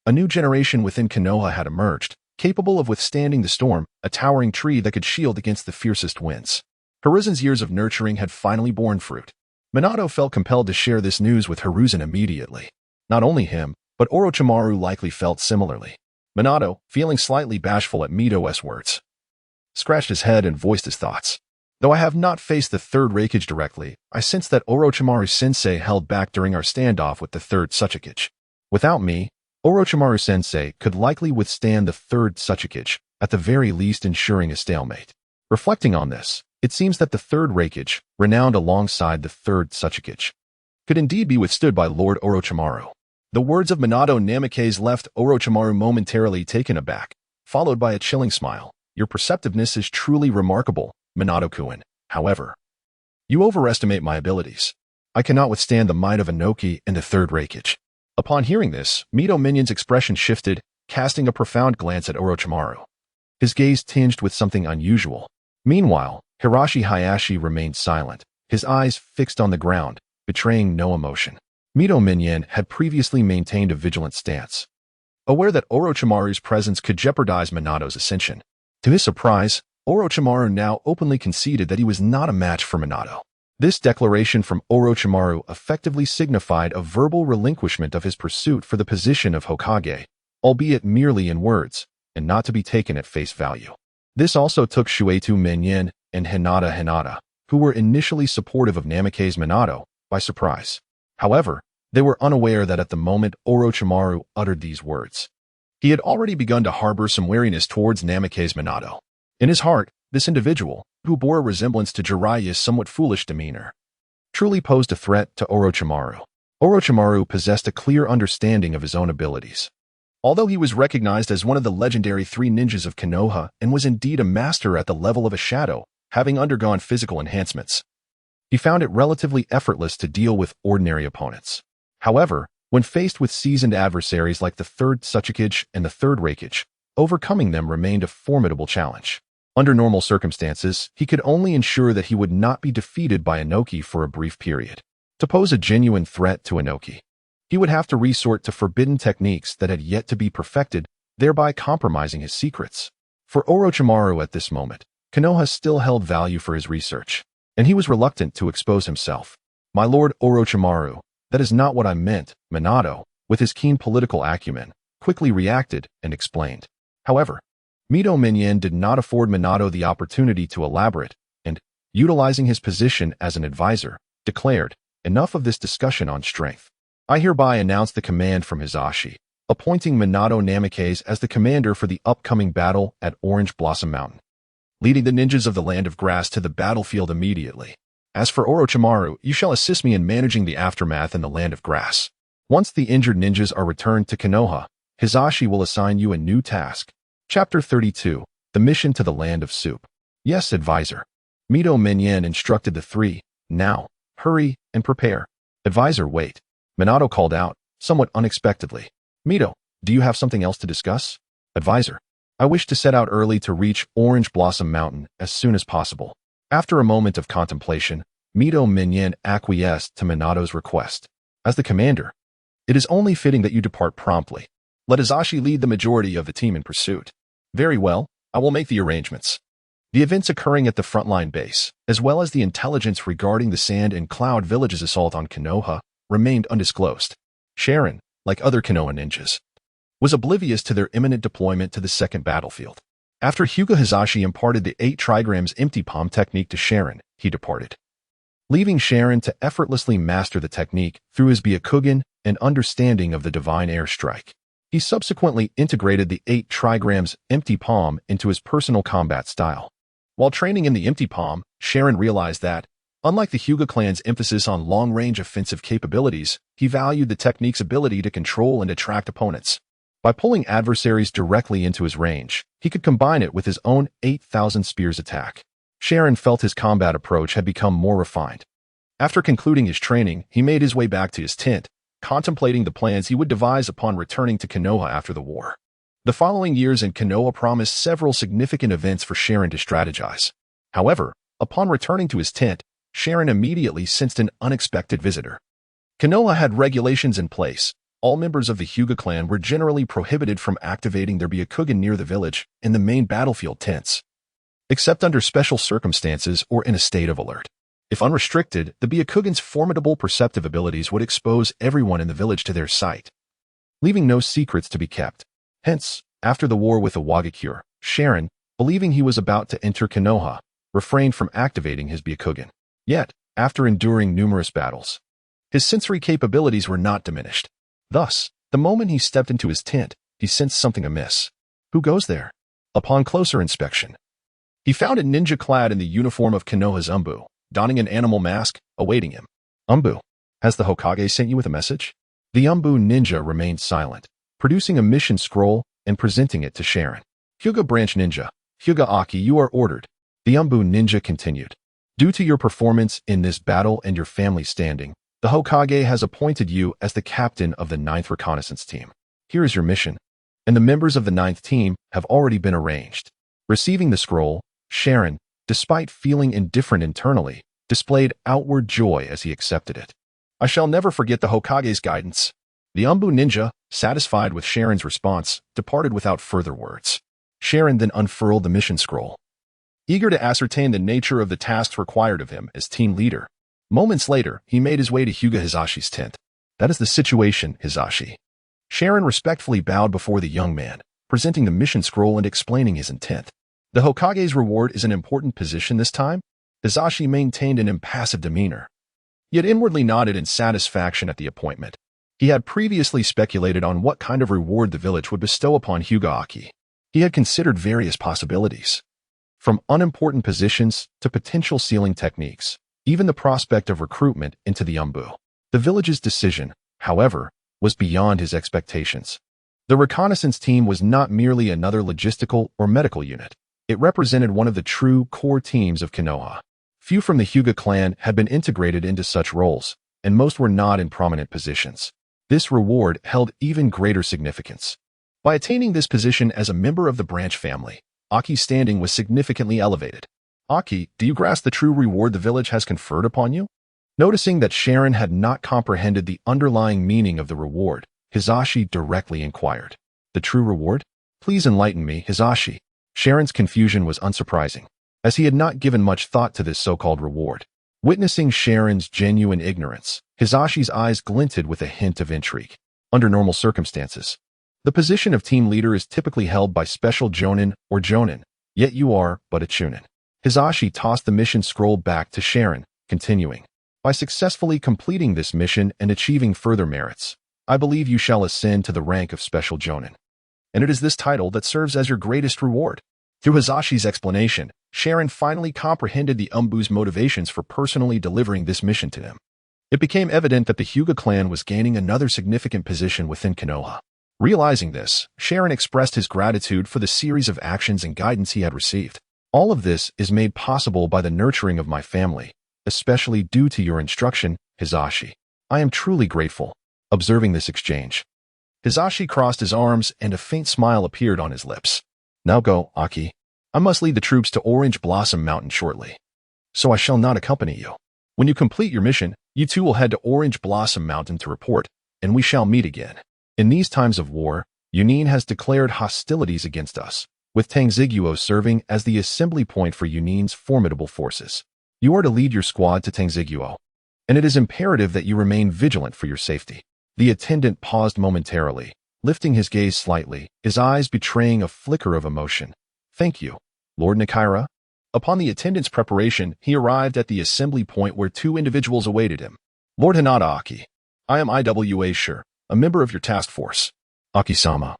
a new generation within Konoha had emerged, capable of withstanding the storm, a towering tree that could shield against the fiercest winds. Hiruzen's years of nurturing had finally borne fruit. Minato felt compelled to share this news with Hiruzen immediately. Not only him, but Orochimaru likely felt similarly. Minato, feeling slightly bashful at Mito's words, scratched his head and voiced his thoughts. Though I have not faced the third Raikage directly, I sense that Orochimaru-sensei held back during our standoff with the third Tsuchikage. Without me, Orochimaru-sensei could likely withstand the third Tsuchikage, at the very least ensuring a stalemate. Reflecting on this, it seems that the third Raikage, renowned alongside the third Tsuchikage, could indeed be withstood by Lord Orochimaru. The words of Minato Namikaze left Orochimaru momentarily taken aback, followed by a chilling smile. Your perceptiveness is truly remarkable, Minato-kun. However, you overestimate my abilities. I cannot withstand the might of Inoki and the third Raikage. Upon hearing this, Mito Minion's expression shifted, casting a profound glance at Orochimaru. His gaze tinged with something unusual. Meanwhile, Hiroshi Hayashi remained silent, his eyes fixed on the ground, betraying no emotion. Mito Minion had previously maintained a vigilant stance, aware that Orochimaru's presence could jeopardize Minato's ascension. To his surprise, Orochimaru now openly conceded that he was not a match for Minato. This declaration from Orochimaru effectively signified a verbal relinquishment of his pursuit for the position of Hokage, albeit merely in words, and not to be taken at face value. This also took Shueito Minion and Hinata, who were initially supportive of Namikaze Minato, by surprise. However, they were unaware that at the moment Orochimaru uttered these words, he had already begun to harbor some wariness towards Namikaze Minato. In his heart, this individual, who bore a resemblance to Jiraiya's somewhat foolish demeanor, truly posed a threat to Orochimaru. Orochimaru possessed a clear understanding of his own abilities. Although he was recognized as one of the legendary 3 ninjas of Konoha and was indeed a master at the level of a shadow, having undergone physical enhancements, he found it relatively effortless to deal with ordinary opponents. However, when faced with seasoned adversaries like the third Tsuchikage and the third Raikage, overcoming them remained a formidable challenge. Under normal circumstances, he could only ensure that he would not be defeated by Inoki for a brief period. To pose a genuine threat to Inoki, he would have to resort to forbidden techniques that had yet to be perfected, thereby compromising his secrets. For Orochimaru at this moment, Konoha still held value for his research. and he was reluctant to expose himself. "My lord Orochimaru, that is not what I meant," Minato, with his keen political acumen, quickly reacted and explained. However, Mito Minyan did not afford Minato the opportunity to elaborate, and, utilizing his position as an advisor, declared, "Enough of this discussion on strength. I hereby announce the command from Hisashi, appointing Minato Namikaze as the commander for the upcoming battle at Orange Blossom Mountain, leading the ninjas of the Land of Grass to the battlefield immediately. As for Orochimaru, you shall assist me in managing the aftermath in the Land of Grass. Once the injured ninjas are returned to Konoha, Hisashi will assign you a new task." Chapter 32, The Mission to the Land of Soup. "Yes, advisor." Mito Minyan instructed the three. "Now, hurry and prepare." "Advisor, wait." Minato called out, somewhat unexpectedly. "Mito, do you have something else to discuss?" "Advisor, I wish to set out early to reach Orange Blossom Mountain as soon as possible." After a moment of contemplation, Mito Minyan acquiesced to Minato's request. "As the commander, it is only fitting that you depart promptly. Let Hisashi lead the majority of the team in pursuit." "Very well, I will make the arrangements." The events occurring at the frontline base, as well as the intelligence regarding the Sand and Cloud Village's assault on Konoha, remained undisclosed. Sharon, like other Konoha ninjas, was oblivious to their imminent deployment to the second battlefield. After Hyuga Hisashi imparted the 8 trigrams empty palm technique to Sharon, he departed, leaving Sharon to effortlessly master the technique through his Byakugan and understanding of the divine airstrike. He subsequently integrated the 8 trigrams empty palm into his personal combat style. While training in the empty palm, Sharon realized that, unlike the Hyuga clan's emphasis on long-range offensive capabilities, he valued the technique's ability to control and attract opponents. By pulling adversaries directly into his range, he could combine it with his own 8,000 spears attack. Sharon felt his combat approach had become more refined. After concluding his training, he made his way back to his tent, contemplating the plans he would devise upon returning to Konoha after the war. The following years in Konoha promised several significant events for Sharon to strategize. However, upon returning to his tent, Sharon immediately sensed an unexpected visitor. Konoha had regulations in place. All members of the Hyuga clan were generally prohibited from activating their Byakugan near the village in the main battlefield tents, except under special circumstances or in a state of alert. If unrestricted, the Byakugan's formidable perceptive abilities would expose everyone in the village to their sight, leaving no secrets to be kept. Hence, after the war with the Wagakure, Sharon, believing he was about to enter Konoha, refrained from activating his Byakugan. Yet, after enduring numerous battles, his sensory capabilities were not diminished. Thus, the moment he stepped into his tent, he sensed something amiss. Who goes there? Upon closer inspection, he found a ninja clad in the uniform of Konoha's Umbu, donning an animal mask, awaiting him. "Umbu, has the Hokage sent you with a message?" The Umbu ninja remained silent, producing a mission scroll and presenting it to Sharon. "Hyuga branch ninja, Hyuga Aki, you are ordered." The Umbu ninja continued. "Due to your performance in this battle and your family standing, the Hokage has appointed you as the captain of the 9th Reconnaissance Team. Here is your mission, and the members of the 9th Team have already been arranged." Receiving the scroll, Sharon, despite feeling indifferent internally, displayed outward joy as he accepted it. "I shall never forget the Hokage's guidance." The Umbu ninja, satisfied with Sharon's response, departed without further words. Sharon then unfurled the mission scroll, eager to ascertain the nature of the tasks required of him as team leader. Moments later, he made his way to Hyuga Hisashi's tent. "That is the situation, Hisashi." Sharon respectfully bowed before the young man, presenting the mission scroll and explaining his intent. "The Hokage's reward is an important position this time?" Hisashi maintained an impassive demeanor, yet inwardly nodded in satisfaction at the appointment. He had previously speculated on what kind of reward the village would bestow upon Hyuga Aki. He had considered various possibilities, from unimportant positions to potential sealing techniques, even the prospect of recruitment into the Umbu. The village's decision, however, was beyond his expectations. The reconnaissance team was not merely another logistical or medical unit. It represented one of the true core teams of Konoha. Few from the Hyuga clan had been integrated into such roles, and most were not in prominent positions. This reward held even greater significance. By attaining this position as a member of the branch family, Aki's standing was significantly elevated. "Aki, do you grasp the true reward the village has conferred upon you?" Noticing that Sharon had not comprehended the underlying meaning of the reward, Hisashi directly inquired. "The true reward? Please enlighten me, Hisashi." Sharon's confusion was unsurprising. as he had not given much thought to this so-called reward. Witnessing Sharon's genuine ignorance, Hizashi's eyes glinted with a hint of intrigue. Under normal circumstances, the position of team leader is typically held by special jonin or jonin, yet you are but a chunin. Hizashi tossed the mission scroll back to Sharon, continuing, by successfully completing this mission and achieving further merits, I believe you shall ascend to the rank of special jonin. And it is this title that serves as your greatest reward. Through Hizashi's explanation, Sharon finally comprehended the Umbu's motivations for personally delivering this mission to him. It became evident that the Hyuga clan was gaining another significant position within Konoha. Realizing this, Sharon expressed his gratitude for the series of actions and guidance he had received. All of this is made possible by the nurturing of my family, especially due to your instruction, Hizashi. I am truly grateful. Observing this exchange, Hizashi crossed his arms and a faint smile appeared on his lips. Now go, Aki. I must lead the troops to Orange Blossom Mountain shortly, so I shall not accompany you. When you complete your mission, you two will head to Orange Blossom Mountain to report, and we shall meet again. In these times of war, Yunin has declared hostilities against us, with Tangziguo serving as the assembly point for Yunin's formidable forces. You are to lead your squad to Tangziguo, and it is imperative that you remain vigilant for your safety. The attendant paused momentarily, lifting his gaze slightly, his eyes betraying a flicker of emotion. Thank you, Lord Nakaira. Upon the attendant's preparation, he arrived at the assembly point where two individuals awaited him. Lord Hinata Aki, I am Iwa Sure, a member of your task force. Aki-sama,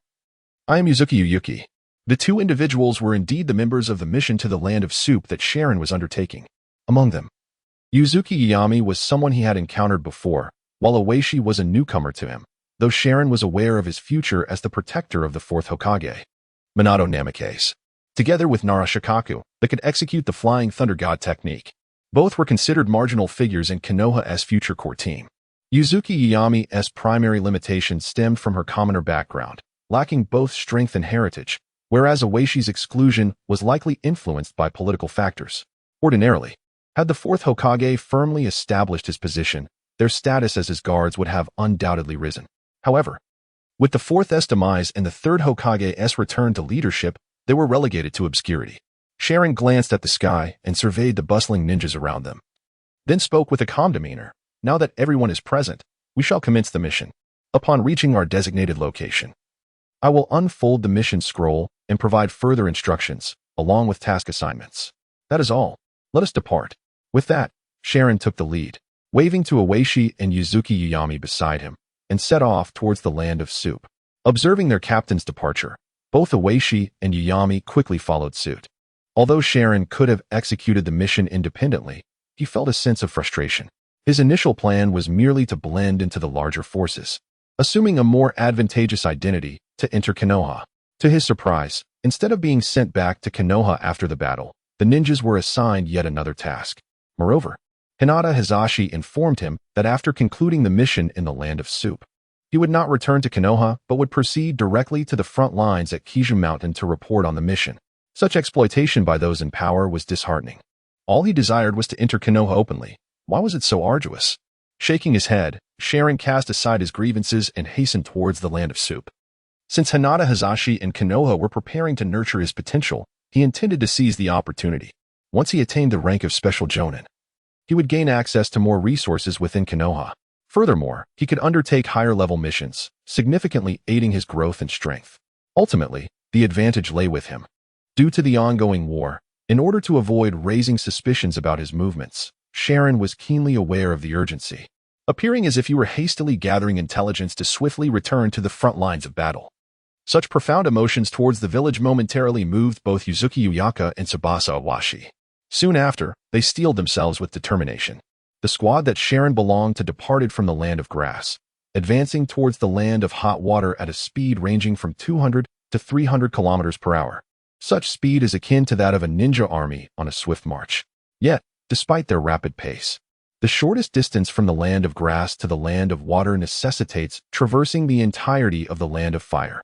I am Yuzuki Uyuki. The two individuals were indeed the members of the mission to the Land of Soup that Sharon was undertaking. Among them, Yuzuki Yami was someone he had encountered before, while Oishi was a newcomer to him, though Sharon was aware of his future as the protector of the fourth Hokage. Minato Namikaze, together with Nara Shikaku, that could execute the Flying Thunder God technique. Both were considered marginal figures in Konoha's future core team. Yuzuki Yami's primary limitation stemmed from her commoner background, lacking both strength and heritage, whereas Oishi's exclusion was likely influenced by political factors. Ordinarily, had the fourth Hokage firmly established his position, their status as his guards would have undoubtedly risen. However, with the fourth's demise and the third Hokage's return to leadership, they were relegated to obscurity. Sharon glanced at the sky and surveyed the bustling ninjas around them, then spoke with a calm demeanor. Now that everyone is present, we shall commence the mission. Upon reaching our designated location, I will unfold the mission scroll and provide further instructions, along with task assignments. That is all. Let us depart. With that, Sharon took the lead, waving to Oishi and Yuzuki Yami beside him, and set off towards the Land of Soup. Observing their captain's departure, both Oishi and Yami quickly followed suit. Although Sharon could have executed the mission independently, he felt a sense of frustration. His initial plan was merely to blend into the larger forces, assuming a more advantageous identity to enter Konoha. To his surprise, instead of being sent back to Konoha after the battle, the ninjas were assigned yet another task. Moreover, Hinata Hizashi informed him that after concluding the mission in the Land of Soup, he would not return to Konoha but would proceed directly to the front lines at Kijun Mountain to report on the mission. Such exploitation by those in power was disheartening. All he desired was to enter Konoha openly. Why was it so arduous? Shaking his head, Sharon cast aside his grievances and hastened towards the Land of Soup. Since Hinata Hizashi and Konoha were preparing to nurture his potential, he intended to seize the opportunity. Once he attained the rank of Special Jonin, he would gain access to more resources within Konoha. Furthermore, he could undertake higher-level missions, significantly aiding his growth and strength. Ultimately, the advantage lay with him. Due to the ongoing war, in order to avoid raising suspicions about his movements, Sharon was keenly aware of the urgency, appearing as if he were hastily gathering intelligence to swiftly return to the front lines of battle. Such profound emotions towards the village momentarily moved both Yuzuki Uyaka and Tsubasa Awashi. Soon after, they steeled themselves with determination. The squad that Sharon belonged to departed from the Land of Grass, advancing towards the Land of Hot Water at a speed ranging from 200 to 300 kilometers per hour. Such speed is akin to that of a ninja army on a swift march. Yet, despite their rapid pace, the shortest distance from the Land of Grass to the Land of Water necessitates traversing the entirety of the Land of Fire.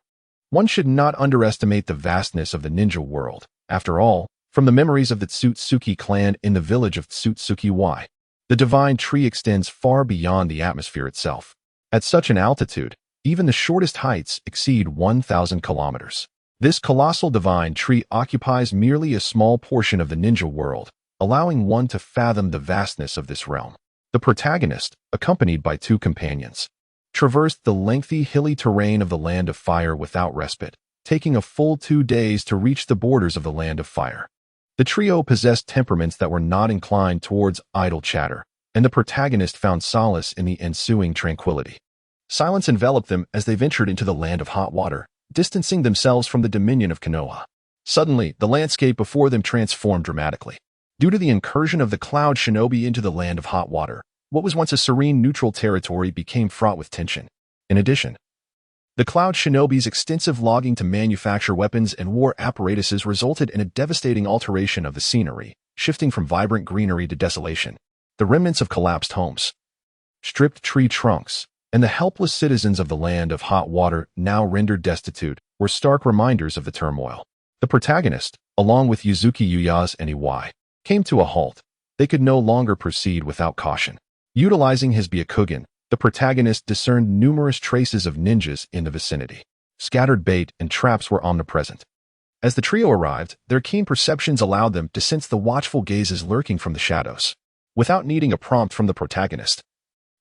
One should not underestimate the vastness of the ninja world. After all, from the memories of the Tsutsuki clan in the village of Tsutsuki Y, the divine tree extends far beyond the atmosphere itself. At such an altitude, even the shortest heights exceed 1,000 kilometers. This colossal divine tree occupies merely a small portion of the ninja world, allowing one to fathom the vastness of this realm. The protagonist, accompanied by two companions, traversed the lengthy hilly terrain of the Land of Fire without respite, taking a full 2 days to reach the borders of the Land of Fire. The trio possessed temperaments that were not inclined towards idle chatter, and the protagonist found solace in the ensuing tranquility. Silence enveloped them as they ventured into the Land of Hot Water, distancing themselves from the dominion of Konoha. Suddenly, the landscape before them transformed dramatically. Due to the incursion of the Cloud Shinobi into the Land of Hot Water, what was once a serene neutral territory became fraught with tension. In addition, the Cloud Shinobi's extensive logging to manufacture weapons and war apparatuses resulted in a devastating alteration of the scenery, shifting from vibrant greenery to desolation. The remnants of collapsed homes, stripped tree trunks, and the helpless citizens of the Land of Hot Water, now rendered destitute, were stark reminders of the turmoil. The protagonist, along with Yuzuki Uyas and Iwai, came to a halt. They could no longer proceed without caution. Utilizing his Byakugan, the protagonist discerned numerous traces of ninjas in the vicinity. Scattered bait and traps were omnipresent. As the trio arrived, their keen perceptions allowed them to sense the watchful gazes lurking from the shadows. Without needing a prompt from the protagonist,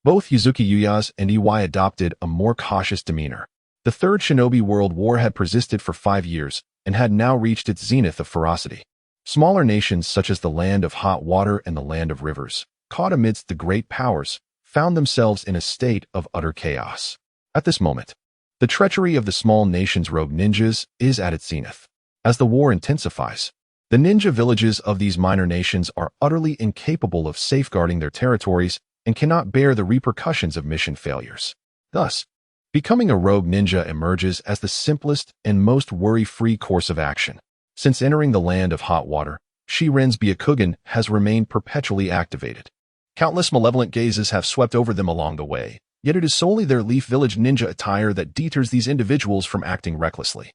both Yuzuki Uyas and Iwai adopted a more cautious demeanor. The Third Shinobi World War had persisted for 5 years and had now reached its zenith of ferocity. Smaller nations such as the Land of Hot Water and the Land of Rivers, caught amidst the great powers, found themselves in a state of utter chaos. At this moment, the treachery of the small nation's rogue ninjas is at its zenith. As the war intensifies, the ninja villages of these minor nations are utterly incapable of safeguarding their territories and cannot bear the repercussions of mission failures. Thus, becoming a rogue ninja emerges as the simplest and most worry-free course of action. Since entering the Land of Hot Water, Shiren's Byakugan has remained perpetually activated. Countless malevolent gazes have swept over them along the way, yet it is solely their Leaf Village ninja attire that deters these individuals from acting recklessly.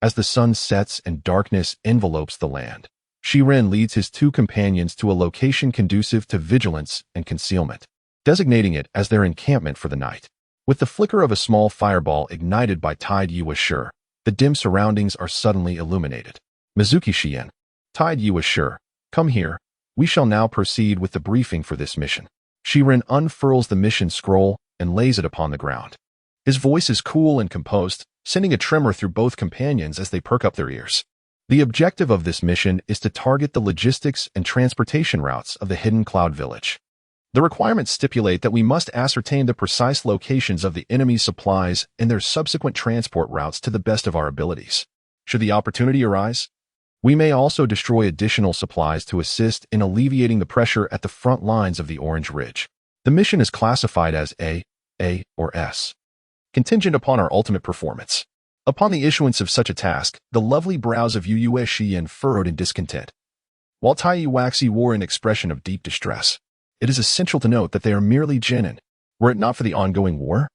As the sun sets and darkness envelopes the land, Shiren leads his two companions to a location conducive to vigilance and concealment, designating it as their encampment for the night. With the flicker of a small fireball ignited by Tide Yuashur, the dim surroundings are suddenly illuminated. Mizuki Shien, Tide Yuashur, come here. We shall now proceed with the briefing for this mission. Shiren unfurls the mission scroll and lays it upon the ground. His voice is cool and composed, sending a tremor through both companions as they perk up their ears. The objective of this mission is to target the logistics and transportation routes of the hidden Cloud Village. The requirements stipulate that we must ascertain the precise locations of the enemy's supplies and their subsequent transport routes to the best of our abilities. Should the opportunity arise, we may also destroy additional supplies to assist in alleviating the pressure at the front lines of the Orange Ridge. The mission is classified as A, or S, contingent upon our ultimate performance. Upon the issuance of such a task, the lovely brows of Yu Shien furrowed in discontent, while Tai Waxi wore an expression of deep distress. It is essential to note that they are merely genin. Were it not for the ongoing war,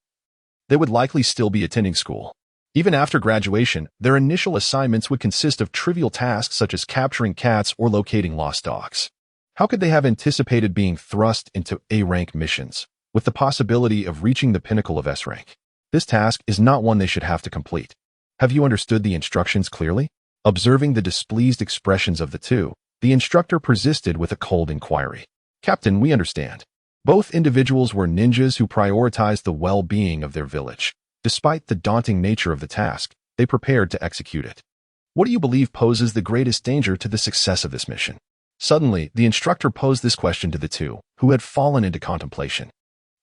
they would likely still be attending school. Even after graduation, their initial assignments would consist of trivial tasks such as capturing cats or locating lost dogs. How could they have anticipated being thrust into A-rank missions, with the possibility of reaching the pinnacle of S-rank? This task is not one they should have to complete. Have you understood the instructions clearly? Observing the displeased expressions of the two, the instructor persisted with a cold inquiry. Captain, we understand. Both individuals were ninjas who prioritized the well-being of their village. Despite the daunting nature of the task, they prepared to execute it. What do you believe poses the greatest danger to the success of this mission? Suddenly, the instructor posed this question to the two, who had fallen into contemplation.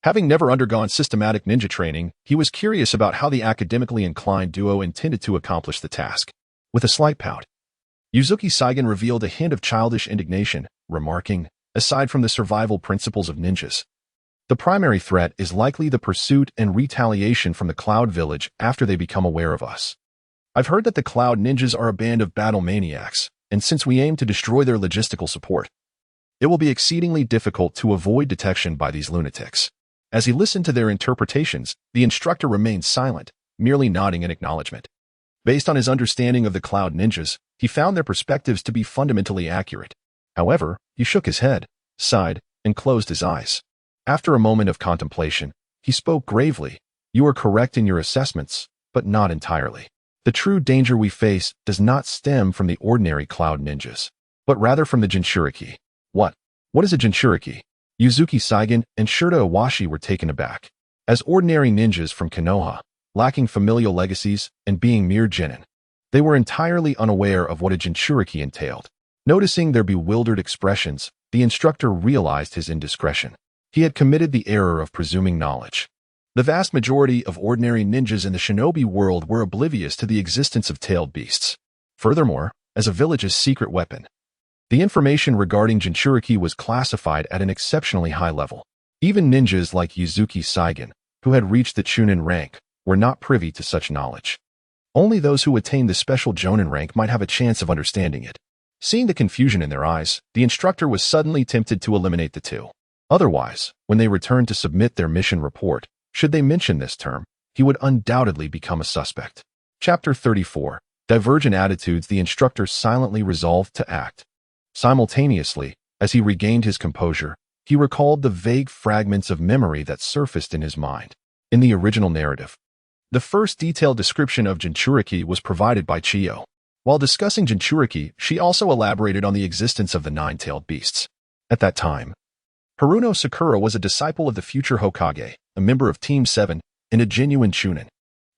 Having never undergone systematic ninja training, he was curious about how the academically inclined duo intended to accomplish the task. With a slight pout, Yuzuki Saigen revealed a hint of childish indignation, remarking, aside from the survival principles of ninjas, the primary threat is likely the pursuit and retaliation from the Cloud Village after they become aware of us. I've heard that the Cloud Ninjas are a band of battle maniacs, and since we aim to destroy their logistical support, it will be exceedingly difficult to avoid detection by these lunatics. As he listened to their interpretations, the instructor remained silent, merely nodding in acknowledgement. Based on his understanding of the Cloud Ninjas, he found their perspectives to be fundamentally accurate. However, he shook his head, sighed, and closed his eyes. After a moment of contemplation, he spoke gravely. You are correct in your assessments, but not entirely. The true danger we face does not stem from the ordinary cloud ninjas, but rather from the Jinchuriki. What? What is a Jinchuriki? Uzuki Saigen and Shirta Iwashi were taken aback. As ordinary ninjas from Konoha, lacking familial legacies and being mere genin, they were entirely unaware of what a Jinchuriki entailed. Noticing their bewildered expressions, the instructor realized his indiscretion. He had committed the error of presuming knowledge. The vast majority of ordinary ninjas in the shinobi world were oblivious to the existence of tailed beasts. Furthermore, as a village's secret weapon, the information regarding Jinchuriki was classified at an exceptionally high level. Even ninjas like Uzuki Saigen, who had reached the Chunin rank, were not privy to such knowledge. Only those who attained the special Jonin rank might have a chance of understanding it. Seeing the confusion in their eyes, the instructor was suddenly tempted to eliminate the two. Otherwise, when they returned to submit their mission report, should they mention this term, he would undoubtedly become a suspect. Chapter 34. Divergent Attitudes. The instructor silently resolved to act. Simultaneously, as he regained his composure, he recalled the vague fragments of memory that surfaced in his mind. In the original narrative, the first detailed description of Jinchuriki was provided by Chiyo. While discussing Jinchuriki, she also elaborated on the existence of the nine-tailed beasts. At that time, Haruno Sakura was a disciple of the future Hokage, a member of Team 7, and a genuine Chunin.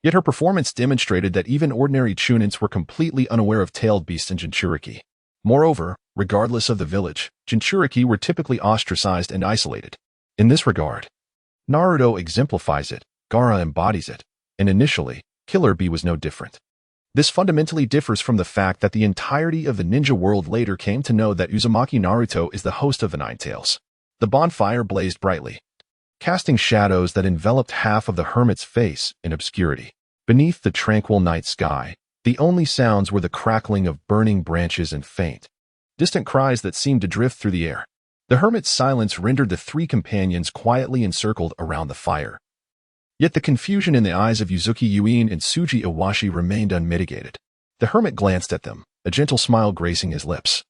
Yet her performance demonstrated that even ordinary Chunins were completely unaware of tailed beasts and Jinchuriki. Moreover, regardless of the village, Jinchuriki were typically ostracized and isolated. In this regard, Naruto exemplifies it, Gaara embodies it, and initially, Killer Bee was no different. This fundamentally differs from the fact that the entirety of the ninja world later came to know that Uzumaki Naruto is the host of the Nine Tails. The bonfire blazed brightly, casting shadows that enveloped half of the hermit's face in obscurity. Beneath the tranquil night sky, the only sounds were the crackling of burning branches and faint, distant cries that seemed to drift through the air. The hermit's silence rendered the three companions quietly encircled around the fire. Yet the confusion in the eyes of Uzuki Yuin and Tsuji Iwashi remained unmitigated. The hermit glanced at them, a gentle smile gracing his lips.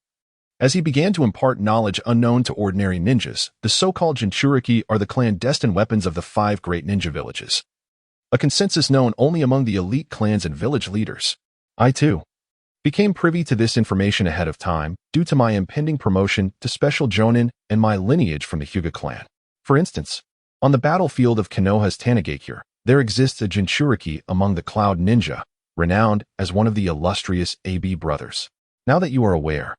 As he began to impart knowledge unknown to ordinary ninjas, the so-called Jinchuriki are the clandestine weapons of the 5 great ninja villages. A consensus known only among the elite clans and village leaders. I, too, became privy to this information ahead of time due to my impending promotion to Special Jonin and my lineage from the Hyuga clan. For instance, on the battlefield of Konoha's Tanigakure, there exists a Jinchuriki among the Cloud Ninja, renowned as one of the illustrious AB brothers. Now that you are aware,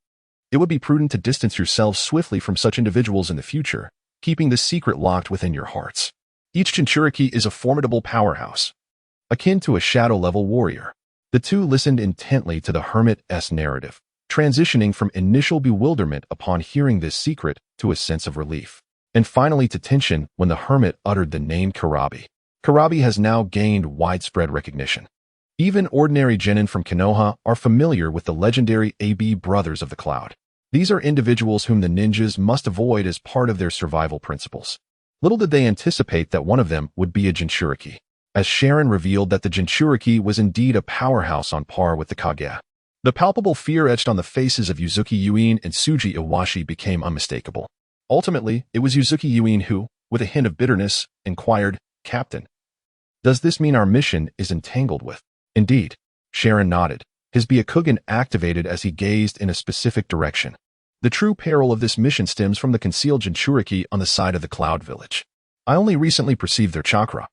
it would be prudent to distance yourselves swiftly from such individuals in the future, keeping the secret locked within your hearts. Each Jinchuriki is a formidable powerhouse, akin to a shadow-level warrior. The two listened intently to the hermit's narrative, transitioning from initial bewilderment upon hearing this secret to a sense of relief, and finally to tension when the hermit uttered the name Karabi. Karabi has now gained widespread recognition. Even ordinary genin from Konoha are familiar with the legendary AB Brothers of the Cloud. These are individuals whom the ninjas must avoid as part of their survival principles. Little did they anticipate that one of them would be a Jinchuriki, as Sharon revealed that the Jinchuriki was indeed a powerhouse on par with the Kage. The palpable fear etched on the faces of Uzuki Yuin and Tsuji Iwashi became unmistakable. Ultimately, it was Uzuki Yuin who, with a hint of bitterness, inquired, "Captain, does this mean our mission is entangled with?" "Indeed." Sharon nodded, his Byakugan activated as he gazed in a specific direction. "The true peril of this mission stems from the concealed Jinchuriki on the side of the Cloud Village. I only recently perceived their chakra,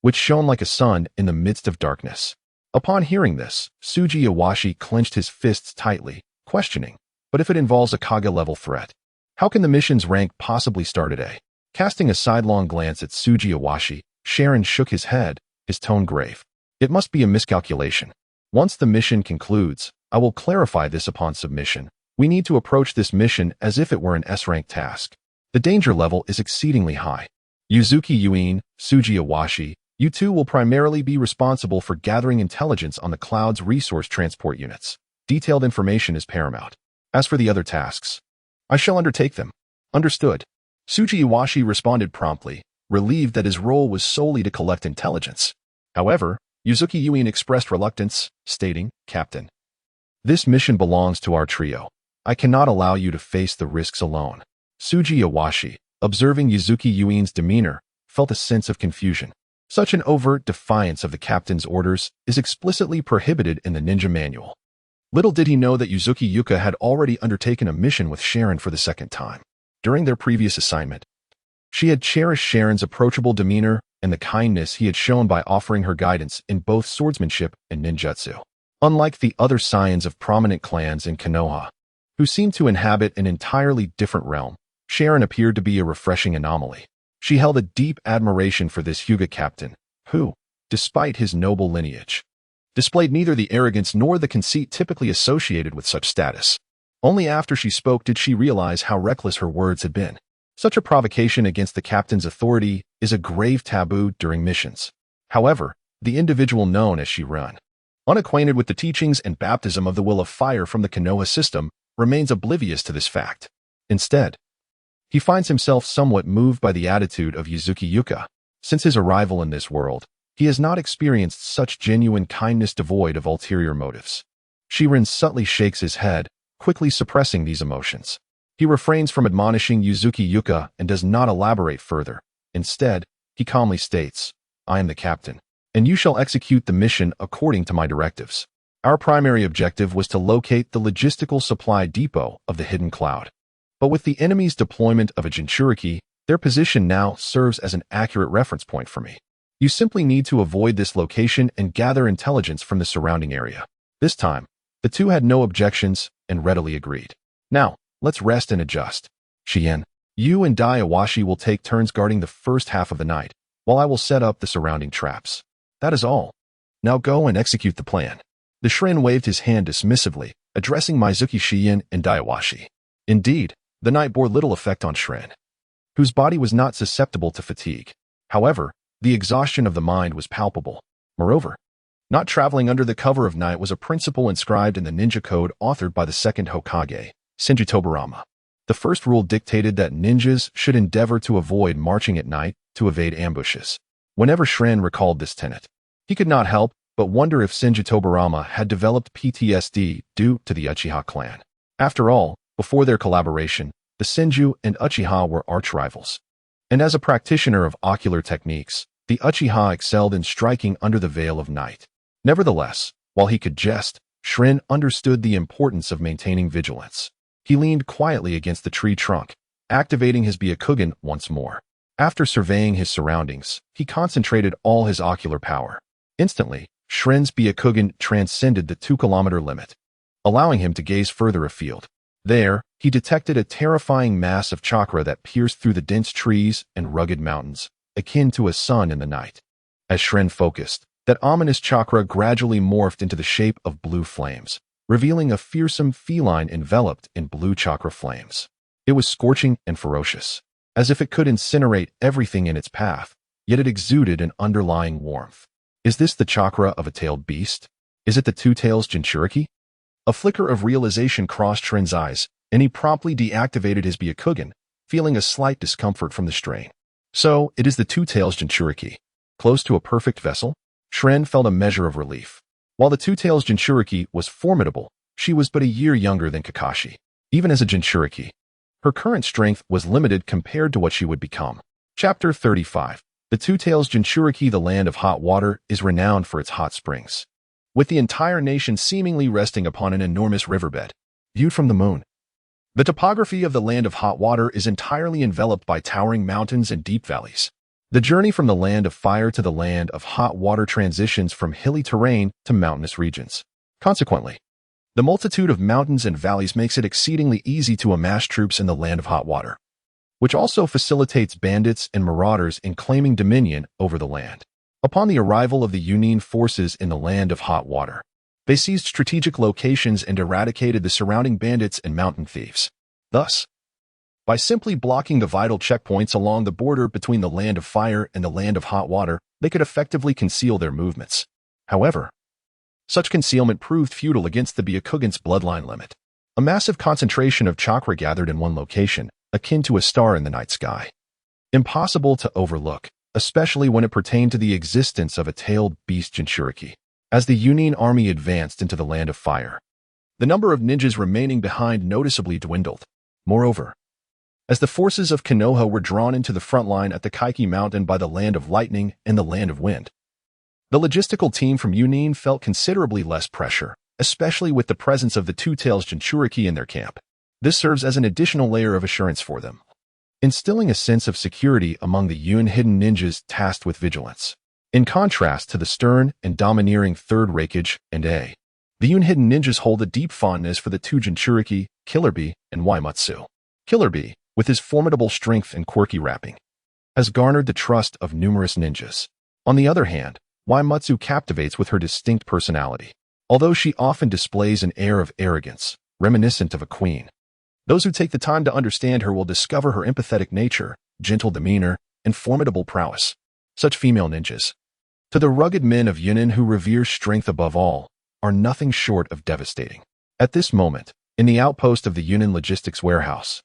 which shone like a sun in the midst of darkness." Upon hearing this, Tsuji Iwashi clenched his fists tightly, questioning, "But if it involves a Kage-level threat, how can the mission's rank possibly start at A?" Casting a sidelong glance at Tsuji Iwashi, Sharon shook his head, his tone grave. "It must be a miscalculation. Once the mission concludes, I will clarify this upon submission. We need to approach this mission as if it were an S-rank task. The danger level is exceedingly high. Uzuki Yuin, Tsuji Iwashi, you two will primarily be responsible for gathering intelligence on the Cloud's resource transport units. Detailed information is paramount. As for the other tasks, I shall undertake them." "Understood." Tsuji Iwashi responded promptly, relieved that his role was solely to collect intelligence. However, Uzuki Yuin expressed reluctance, stating, "Captain, this mission belongs to our trio. I cannot allow you to face the risks alone." Tsuji Iwashi, observing Uzuki Yuin's demeanor, felt a sense of confusion. Such an overt defiance of the captain's orders is explicitly prohibited in the ninja manual. Little did he know that Uzuki Yuka had already undertaken a mission with Sharon for the second time. During their previous assignment, she had cherished Sharon's approachable demeanor and the kindness he had shown by offering her guidance in both swordsmanship and ninjutsu. Unlike the other scions of prominent clans in Konoha, who seemed to inhabit an entirely different realm, Sharon appeared to be a refreshing anomaly. She held a deep admiration for this Hyuga captain, who, despite his noble lineage, displayed neither the arrogance nor the conceit typically associated with such status. Only after she spoke did she realize how reckless her words had been. Such a provocation against the captain's authority is a grave taboo during missions. However, the individual known as Shiran, unacquainted with the teachings and baptism of the will of fire from the Konoha system, remains oblivious to this fact. Instead, he finds himself somewhat moved by the attitude of Uzuki Yuka. Since his arrival in this world, he has not experienced such genuine kindness devoid of ulterior motives. Shiran subtly shakes his head, quickly suppressing these emotions. He refrains from admonishing Uzuki Yuka and does not elaborate further. Instead, he calmly states, "I am the captain, and you shall execute the mission according to my directives." Our primary objective was to locate the logistical supply depot of the Hidden Cloud. But with the enemy's deployment of a Jinchuriki, their position now serves as an accurate reference point for me. You simply need to avoid this location and gather intelligence from the surrounding area. This time, the two had no objections and readily agreed. Now, let's rest and adjust. Shien, you and Daiawashi will take turns guarding the first half of the night, while I will set up the surrounding traps. That is all. Now go and execute the plan. The Shrin waved his hand dismissively, addressing Mizuki Shien and Daiawashi. Indeed, the night bore little effect on Shrin, whose body was not susceptible to fatigue. However, the exhaustion of the mind was palpable. Moreover, not traveling under the cover of night was a principle inscribed in the ninja code authored by the second Hokage, Senju Tobarama. The first rule dictated that ninjas should endeavor to avoid marching at night to evade ambushes. Whenever Shrin recalled this tenet, he could not help but wonder if Senju Tobarama had developed PTSD due to the Uchiha clan. After all, before their collaboration, the Senju and Uchiha were arch-rivals. And as a practitioner of ocular techniques, the Uchiha excelled in striking under the veil of night. Nevertheless, while he could jest, Shrin understood the importance of maintaining vigilance. He leaned quietly against the tree trunk, activating his Byakugan once more. After surveying his surroundings, he concentrated all his ocular power. Instantly, Shrin's Byakugan transcended the 2-kilometer limit, allowing him to gaze further afield. There, he detected a terrifying mass of chakra that pierced through the dense trees and rugged mountains, akin to a sun in the night. As Shrin focused, that ominous chakra gradually morphed into the shape of blue flames, revealing a fearsome feline enveloped in blue chakra flames. It was scorching and ferocious, as if it could incinerate everything in its path, yet it exuded an underlying warmth. Is this the chakra of a tailed beast? Is it the Two Tails Jinchuriki? A flicker of realization crossed Shrin's eyes, and he promptly deactivated his Byakugan, feeling a slight discomfort from the strain. So, it is the Two Tails Jinchuriki. Close to a perfect vessel? Shrin felt a measure of relief. While the Two Tails Jinchuriki was formidable, she was but a year younger than Kakashi. Even as a Jinchuriki, her current strength was limited compared to what she would become. Chapter 35. The Two Tails Jinchuriki, the land of hot water, is renowned for its hot springs, with the entire nation seemingly resting upon an enormous riverbed, viewed from the moon. The topography of the land of hot water is entirely enveloped by towering mountains and deep valleys. The journey from the land of fire to the land of hot water transitions from hilly terrain to mountainous regions. Consequently, the multitude of mountains and valleys makes it exceedingly easy to amass troops in the land of hot water, which also facilitates bandits and marauders in claiming dominion over the land. Upon the arrival of the Union forces in the land of hot water, they seized strategic locations and eradicated the surrounding bandits and mountain thieves. Thus, by simply blocking the vital checkpoints along the border between the land of fire and the land of hot water, they could effectively conceal their movements. However, such concealment proved futile against the Byakugan's bloodline limit. A massive concentration of chakra gathered in one location, akin to a star in the night sky. Impossible to overlook, especially when it pertained to the existence of a tailed beast Jinchuriki. As the Union army advanced into the land of fire, the number of ninjas remaining behind noticeably dwindled. Moreover, as the forces of Konoha were drawn into the front line at the Kaiki Mountain by the Land of Lightning and the Land of Wind. The logistical team from Yunin felt considerably less pressure, especially with the presence of the Two-Tails Jinchuriki in their camp. This serves as an additional layer of assurance for them, instilling a sense of security among the Yun hidden ninjas tasked with vigilance. In contrast to the stern and domineering Third Raikage and A, the Yun hidden ninjas hold a deep fondness for the two Jinchuriki, Killer Bee and Waimatsu. Killer Bee, with his formidable strength and quirky rapping, has garnered the trust of numerous ninjas. On the other hand, Waimatsu captivates with her distinct personality, although she often displays an air of arrogance, reminiscent of a queen. Those who take the time to understand her will discover her empathetic nature, gentle demeanor, and formidable prowess. Such female ninjas, to the rugged men of Yunin who revere strength above all, are nothing short of devastating. At this moment, in the outpost of the Yunin logistics warehouse,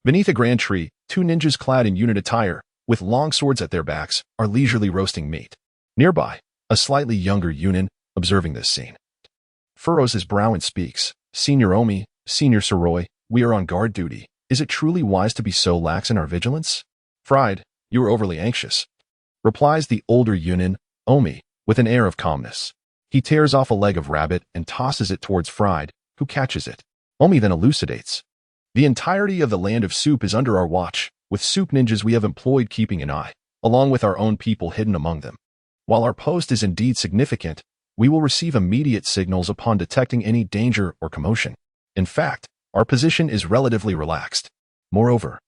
beneath a grand tree, two ninjas clad in Yunin attire, with long swords at their backs, are leisurely roasting meat. Nearby, a slightly younger Yunin, observing this scene, furrows his brow and speaks, "Senior Omi, Senior Soroi, we are on guard duty. Is it truly wise to be so lax in our vigilance?" "Fried, you are overly anxious," replies the older Yunin, Omi, with an air of calmness. He tears off a leg of rabbit and tosses it towards Fried, who catches it. Omi then elucidates. "The entirety of the land of soup is under our watch, with soup ninjas we have employed keeping an eye, along with our own people hidden among them. While our post is indeed significant, we will receive immediate signals upon detecting any danger or commotion. In fact, our position is relatively relaxed. Moreover,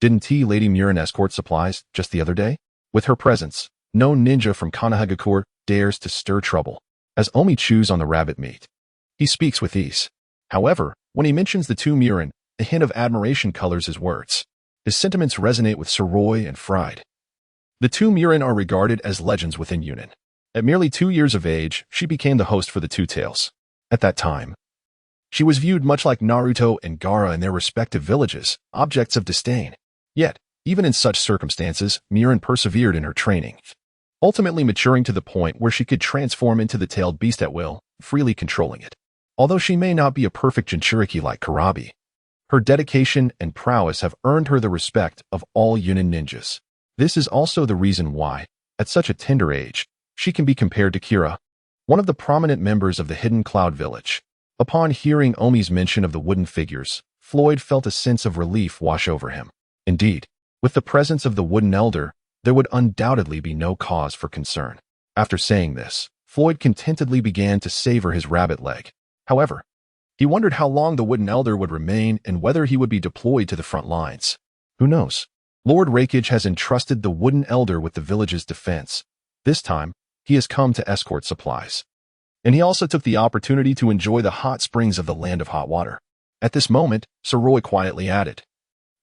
didn't T-Lady Murin escort supplies just the other day? With her presence, no ninja from Konohagakure dares to stir trouble." As Omi chews on the rabbit meat, he speaks with ease. However, when he mentions the two Murin, a hint of admiration colors his words. His sentiments resonate with Soroi and Fried. The two Murin are regarded as legends within Yunin. At merely 2 years of age, she became the host for the Two-Tails. At that time, she was viewed much like Naruto and Gaara in their respective villages, objects of disdain. Yet, even in such circumstances, Murin persevered in her training, ultimately maturing to the point where she could transform into the tailed beast at will, freely controlling it. Although she may not be a perfect Jinchuriki like Kurabi, her dedication and prowess have earned her the respect of all Yunin ninjas. This is also the reason why, at such a tender age, she can be compared to Kira, one of the prominent members of the Hidden Cloud Village. Upon hearing Omi's mention of the wooden figures, Floyd felt a sense of relief wash over him. Indeed, with the presence of the wooden elder, there would undoubtedly be no cause for concern. After saying this, Floyd contentedly began to savor his rabbit leg. However, he wondered how long the wooden elder would remain and whether he would be deployed to the front lines. Who knows? Lord Raikage has entrusted the wooden elder with the village's defense. This time, he has come to escort supplies. And he also took the opportunity to enjoy the hot springs of the Land of Hot Water. At this moment, Soroi quietly added,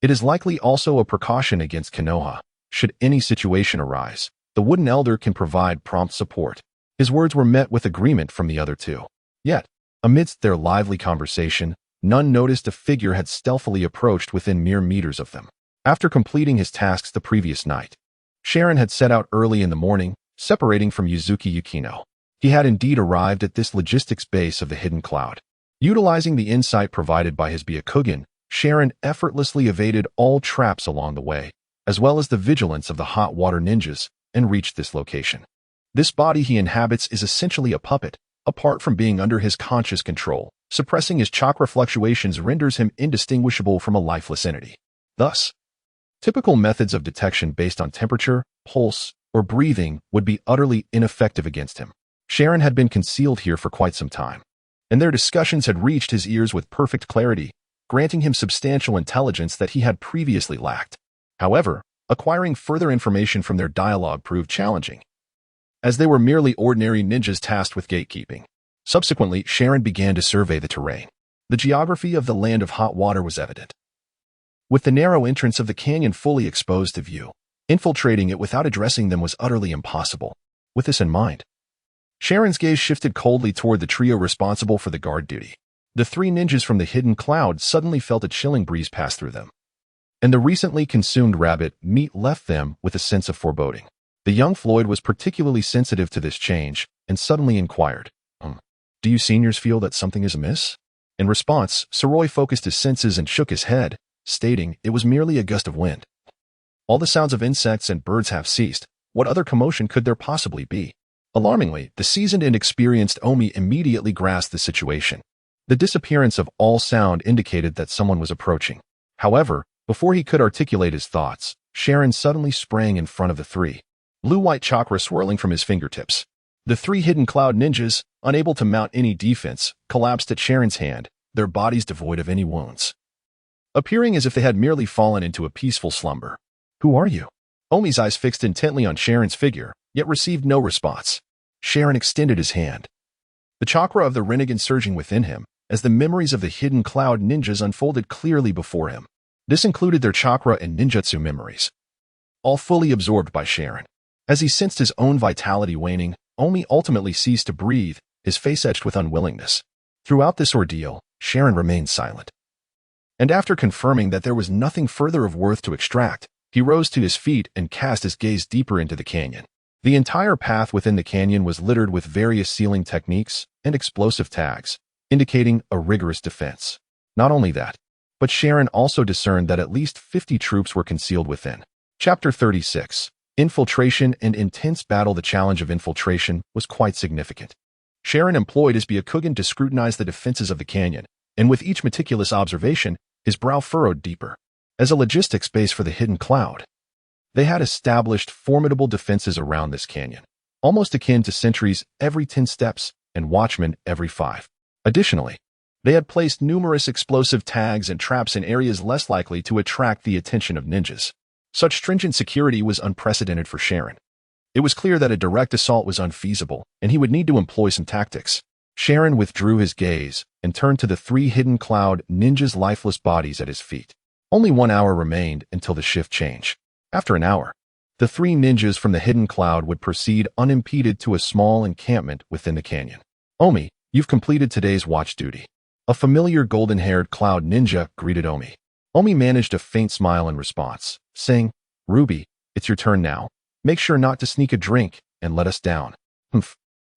"It is likely also a precaution against Konoha. Should any situation arise, the wooden elder can provide prompt support." His words were met with agreement from the other two. Yet, amidst their lively conversation, none noticed a figure had stealthily approached within mere meters of them. After completing his tasks the previous night, Sharon had set out early in the morning, separating from Yuzuki Yukino. He had indeed arrived at this logistics base of the Hidden Cloud. Utilizing the insight provided by his Byakugan, Sharon effortlessly evaded all traps along the way, as well as the vigilance of the hot water ninjas, and reached this location. This body he inhabits is essentially a puppet. Apart from being under his conscious control, suppressing his chakra fluctuations renders him indistinguishable from a lifeless entity. Thus, typical methods of detection based on temperature, pulse, or breathing would be utterly ineffective against him. Sharon had been concealed here for quite some time, and their discussions had reached his ears with perfect clarity, granting him substantial intelligence that he had previously lacked. However, acquiring further information from their dialogue proved challenging, as they were merely ordinary ninjas tasked with gatekeeping. Subsequently, Sharon began to survey the terrain. The geography of the Land of Hot Water was evident. With the narrow entrance of the canyon fully exposed to view, infiltrating it without addressing them was utterly impossible. With this in mind, Sharon's gaze shifted coldly toward the trio responsible for the guard duty. The three ninjas from the Hidden Cloud suddenly felt a chilling breeze pass through them, and the recently consumed rabbit meat left them with a sense of foreboding. The young Floyd was particularly sensitive to this change and suddenly inquired, "Do you seniors feel that something is amiss?" In response, Soroi focused his senses and shook his head, stating it was merely a gust of wind. All the sounds of insects and birds have ceased. What other commotion could there possibly be? Alarmingly, the seasoned and experienced Omi immediately grasped the situation. The disappearance of all sound indicated that someone was approaching. However, before he could articulate his thoughts, Sharon suddenly sprang in front of the three, blue-white chakra swirling from his fingertips. The three hidden cloud ninjas, unable to mount any defense, collapsed at Sharon's hand, their bodies devoid of any wounds, appearing as if they had merely fallen into a peaceful slumber. "Who are you?" Omi's eyes fixed intently on Sharon's figure, yet received no response. Sharon extended his hand, the chakra of the renegade surging within him, as the memories of the hidden cloud ninjas unfolded clearly before him. This included their chakra and ninjutsu memories, all fully absorbed by Sharon. As he sensed his own vitality waning, Omi ultimately ceased to breathe, his face etched with unwillingness. Throughout this ordeal, Sharon remained silent. And after confirming that there was nothing further of worth to extract, he rose to his feet and cast his gaze deeper into the canyon. The entire path within the canyon was littered with various sealing techniques and explosive tags, indicating a rigorous defense. Not only that, but Sharon also discerned that at least 50 troops were concealed within. Chapter 36. Infiltration and Intense Battle. The challenge of infiltration was quite significant. Sharon employed his Byakugan to scrutinize the defenses of the canyon, and with each meticulous observation, his brow furrowed deeper. As a logistics base for the hidden cloud, they had established formidable defenses around this canyon, almost akin to sentries every 10 steps and watchmen every 5. Additionally, they had placed numerous explosive tags and traps in areas less likely to attract the attention of ninjas. Such stringent security was unprecedented for Sharon. It was clear that a direct assault was unfeasible, and he would need to employ some tactics. Sharon withdrew his gaze and turned to the three hidden cloud ninjas' lifeless bodies at his feet. Only 1 hour remained until the shift change. After an hour, the three ninjas from the hidden cloud would proceed unimpeded to a small encampment within the canyon. "Omi, you've completed today's watch duty." A familiar golden-haired cloud ninja greeted Omi. Omi managed a faint smile in response, saying, "Ruby, it's your turn now. Make sure not to sneak a drink and let us down." "Humph.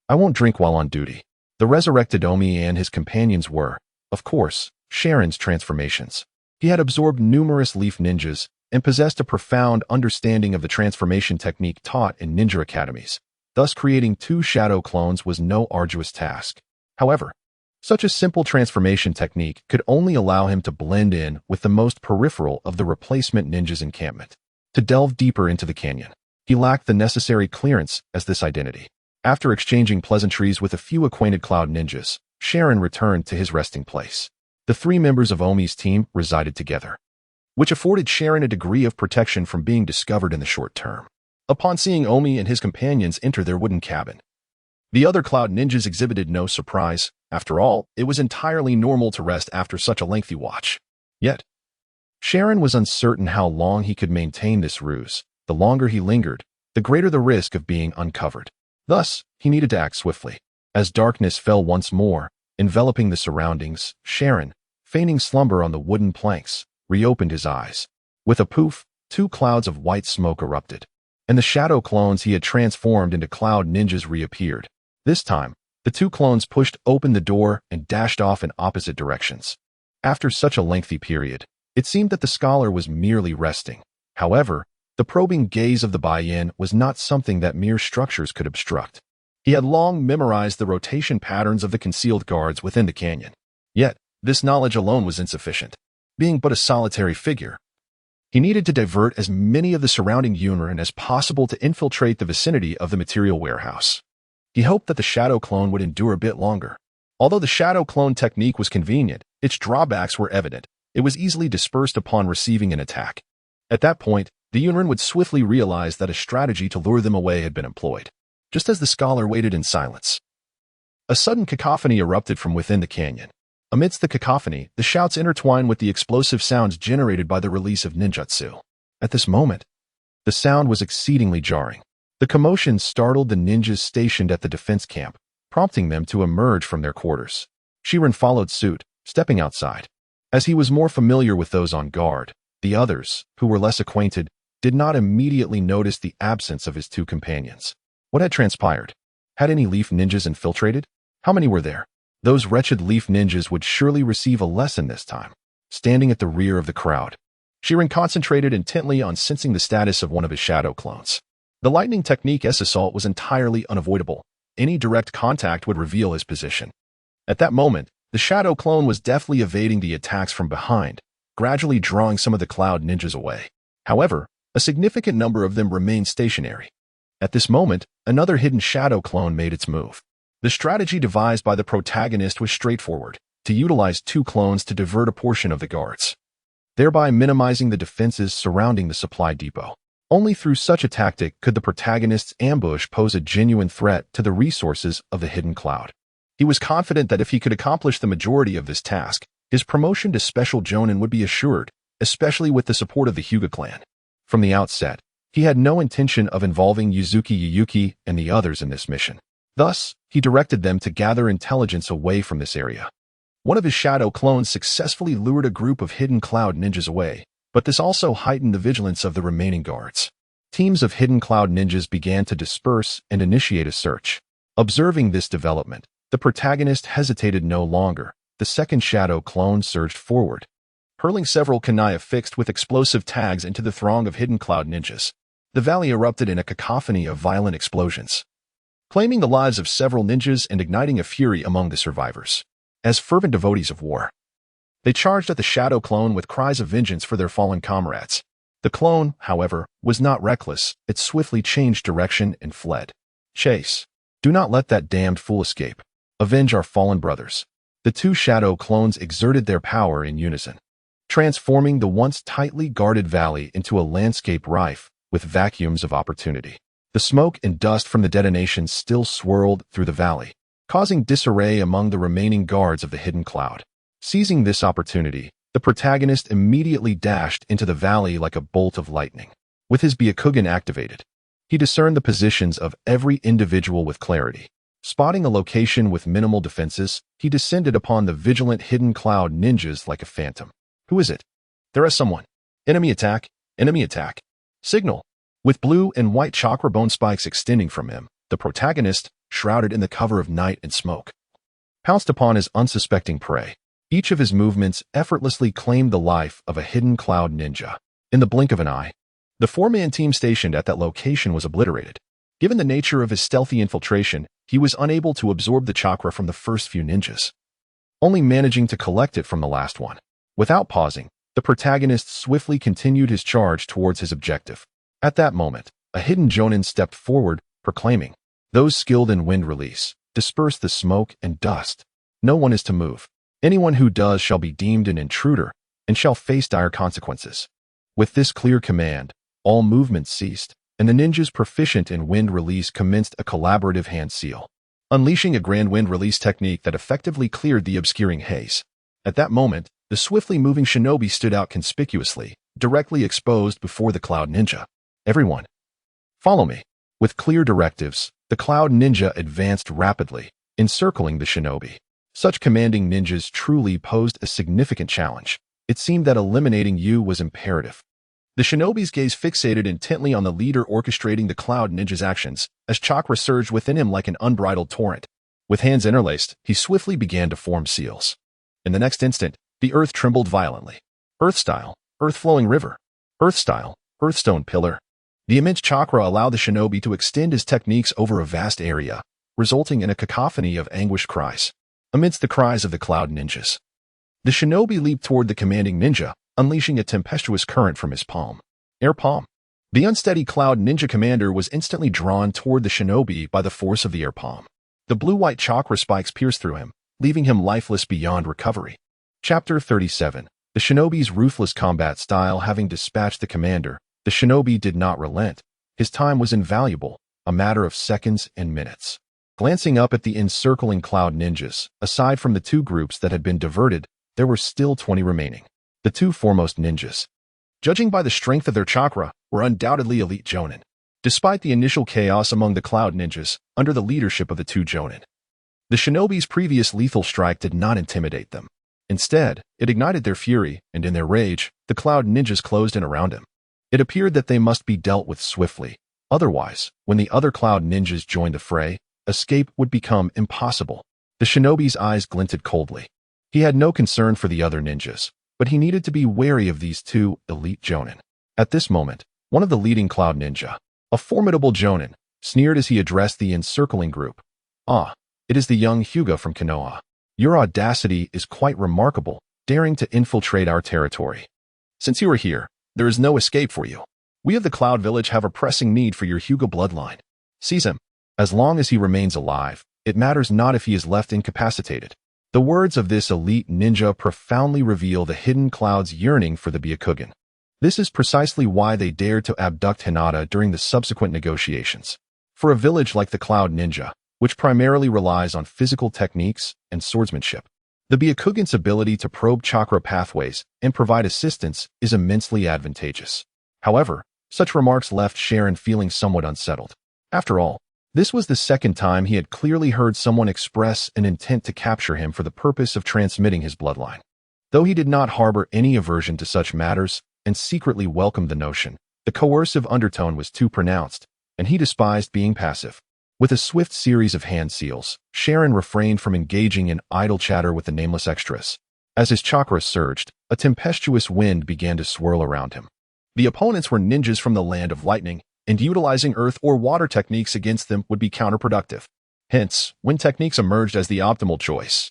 I won't drink while on duty." The resurrected Omi and his companions were, of course, Sharon's transformations. He had absorbed numerous leaf ninjas and possessed a profound understanding of the transformation technique taught in ninja academies. Thus, creating 2 shadow clones was no arduous task. However, such a simple transformation technique could only allow him to blend in with the most peripheral of the replacement ninjas' encampment. To delve deeper into the canyon, he lacked the necessary clearance as this identity. After exchanging pleasantries with a few acquainted cloud ninjas, Sharon returned to his resting place. The 3 members of Omi's team resided together, which afforded Sharon a degree of protection from being discovered in the short term. Upon seeing Omi and his companions enter their wooden cabin, the other cloud ninjas exhibited no surprise. After all, it was entirely normal to rest after such a lengthy watch. Yet, Sharon was uncertain how long he could maintain this ruse. The longer he lingered, the greater the risk of being uncovered. Thus, he needed to act swiftly. As darkness fell once more, enveloping the surroundings, Sharon, feigning slumber on the wooden planks, reopened his eyes. With a poof, 2 clouds of white smoke erupted, and the shadow clones he had transformed into cloud ninjas reappeared. This time, the 2 clones pushed open the door and dashed off in opposite directions. After such a lengthy period, it seemed that the scholar was merely resting. However, the probing gaze of the Baiyan was not something that mere structures could obstruct. He had long memorized the rotation patterns of the concealed guards within the canyon. Yet, this knowledge alone was insufficient. Being but a solitary figure, he needed to divert as many of the surrounding Yunrin as possible to infiltrate the vicinity of the material warehouse. He hoped that the shadow clone would endure a bit longer. Although the shadow clone technique was convenient, its drawbacks were evident. It was easily dispersed upon receiving an attack. At that point, the Yunrin would swiftly realize that a strategy to lure them away had been employed. Just as the scholar waited in silence, a sudden cacophony erupted from within the canyon. Amidst the cacophony, the shouts intertwined with the explosive sounds generated by the release of ninjutsu. At this moment, the sound was exceedingly jarring. The commotion startled the ninjas stationed at the defense camp, prompting them to emerge from their quarters. Shirin followed suit, stepping outside. As he was more familiar with those on guard, the others, who were less acquainted, did not immediately notice the absence of his 2 companions. What had transpired? Had any leaf ninjas infiltrated? How many were there? Those wretched leaf ninjas would surely receive a lesson this time. Standing at the rear of the crowd, Shirin concentrated intently on sensing the status of one of his shadow clones. The lightning technique's assault was entirely unavoidable. Any direct contact would reveal his position. At that moment, the shadow clone was deftly evading the attacks from behind, gradually drawing some of the cloud ninjas away. However, a significant number of them remained stationary. At this moment, another hidden shadow clone made its move. The strategy devised by the protagonist was straightforward: to utilize two clones to divert a portion of the guards, thereby minimizing the defenses surrounding the supply depot. Only through such a tactic could the protagonist's ambush pose a genuine threat to the resources of the hidden cloud. He was confident that if he could accomplish the majority of this task, his promotion to Special Jonin would be assured, especially with the support of the Hyuga clan. From the outset, he had no intention of involving Yuzuki and the others in this mission. Thus, he directed them to gather intelligence away from this area. One of his shadow clones successfully lured a group of hidden cloud ninjas away, but this also heightened the vigilance of the remaining guards. Teams of hidden cloud ninjas began to disperse and initiate a search. Observing this development, the protagonist hesitated no longer. The second shadow clone surged forward, hurling several kunai affixed with explosive tags into the throng of hidden cloud ninjas. The valley erupted in a cacophony of violent explosions, claiming the lives of several ninjas and igniting a fury among the survivors. As fervent devotees of war, they charged at the shadow clone with cries of vengeance for their fallen comrades. The clone, however, was not reckless. It swiftly changed direction and fled. Chase. Do not let that damned fool escape. Avenge our fallen brothers. The two shadow clones exerted their power in unison, transforming the once tightly guarded valley into a landscape rife with vacuums of opportunity. The smoke and dust from the detonations still swirled through the valley, causing disarray among the remaining guards of the hidden cloud. Seizing this opportunity, the protagonist immediately dashed into the valley like a bolt of lightning. With his Byakugan activated, he discerned the positions of every individual with clarity. Spotting a location with minimal defenses, he descended upon the vigilant hidden cloud ninjas like a phantom. Who is it? There is someone. Enemy attack, enemy attack. Signal. With blue and white chakra bone spikes extending from him, the protagonist, shrouded in the cover of night and smoke, pounced upon his unsuspecting prey. Each of his movements effortlessly claimed the life of a hidden cloud ninja. In the blink of an eye, the four-man team stationed at that location was obliterated. Given the nature of his stealthy infiltration, he was unable to absorb the chakra from the first few ninjas, only managing to collect it from the last one. Without pausing, the protagonist swiftly continued his charge towards his objective. At that moment, a hidden jonin stepped forward, proclaiming, "Those skilled in wind release, disperse the smoke and dust. No one is to move. Anyone who does shall be deemed an intruder and shall face dire consequences." With this clear command, all movement ceased, and the ninjas proficient in wind release commenced a collaborative hand seal, unleashing a grand wind release technique that effectively cleared the obscuring haze. At that moment, the swiftly moving shinobi stood out conspicuously, directly exposed before the cloud ninja. "Everyone, follow me." With clear directives, the cloud ninja advanced rapidly, encircling the shinobi. Such commanding ninjas truly posed a significant challenge. It seemed that eliminating Yu was imperative. The shinobi's gaze fixated intently on the leader orchestrating the cloud ninja's actions, as chakra surged within him like an unbridled torrent. With hands interlaced, he swiftly began to form seals. In the next instant, the earth trembled violently. Earth-style, earth-flowing river. Earth-style, earthstone pillar. The immense chakra allowed the shinobi to extend his techniques over a vast area, resulting in a cacophony of anguished cries. Amidst the cries of the cloud ninjas, the shinobi leaped toward the commanding ninja, unleashing a tempestuous current from his palm. Air palm. The unsteady cloud ninja commander was instantly drawn toward the shinobi by the force of the air palm. The blue-white chakra spikes pierced through him, leaving him lifeless beyond recovery. Chapter 37. The shinobi's ruthless combat style. Having dispatched the commander, the shinobi did not relent. His time was invaluable, a matter of seconds and minutes. Glancing up at the encircling cloud ninjas, aside from the two groups that had been diverted, there were still 20 remaining. The two foremost ninjas, judging by the strength of their chakra, were undoubtedly elite jonin. Despite the initial chaos among the cloud ninjas, under the leadership of the two jonin, the shinobi's previous lethal strike did not intimidate them. Instead, it ignited their fury, and in their rage, the cloud ninjas closed in around him. It appeared that they must be dealt with swiftly. Otherwise, when the other cloud ninjas joined the fray, escape would become impossible. The shinobi's eyes glinted coldly. He had no concern for the other ninjas, but he needed to be wary of these two elite jonin. At this moment, one of the leading cloud ninja, a formidable jonin, sneered as he addressed the encircling group. "Ah, it is the young Hyuga from Konoha. Your audacity is quite remarkable, daring to infiltrate our territory. Since you are here, there is no escape for you. We of the Cloud Village have a pressing need for your Hyuga bloodline. Seize him. As long as he remains alive, it matters not if he is left incapacitated." The words of this elite ninja profoundly reveal the hidden Cloud's yearning for the Byakugan. This is precisely why they dared to abduct Hinata during the subsequent negotiations. For a village like the Cloud Ninja, which primarily relies on physical techniques and swordsmanship, the Byakugan's ability to probe chakra pathways and provide assistance is immensely advantageous. However, such remarks left Sharon feeling somewhat unsettled. After all, this was the second time he had clearly heard someone express an intent to capture him for the purpose of transmitting his bloodline. Though he did not harbor any aversion to such matters and secretly welcomed the notion, the coercive undertone was too pronounced, and he despised being passive. With a swift series of hand seals, Sharon refrained from engaging in idle chatter with the nameless extras. As his chakras surged, a tempestuous wind began to swirl around him. The opponents were ninjas from the land of lightning, and utilizing earth or water techniques against them would be counterproductive. Hence, wind techniques emerged as the optimal choice.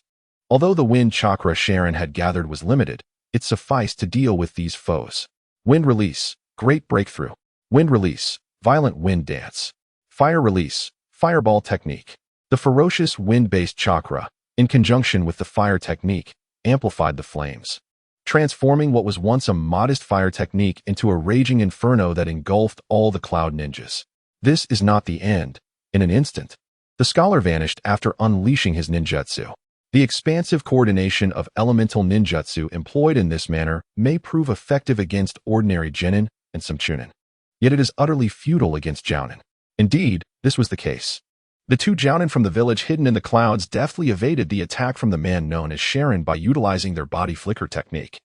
Although the wind chakra Sharon had gathered was limited, it sufficed to deal with these foes. Wind release, great breakthrough. Wind release, violent wind dance. Fire release, fireball technique. The ferocious wind-based chakra, in conjunction with the fire technique, amplified the flames, transforming what was once a modest fire technique into a raging inferno that engulfed all the cloud ninjas. This is not the end. In an instant, the scholar vanished after unleashing his ninjutsu. The expansive coordination of elemental ninjutsu employed in this manner may prove effective against ordinary genin and some chunin. Yet it is utterly futile against jounin. Indeed, this was the case. The two jounin from the village hidden in the clouds deftly evaded the attack from the man known as Sharon by utilizing their body flicker technique.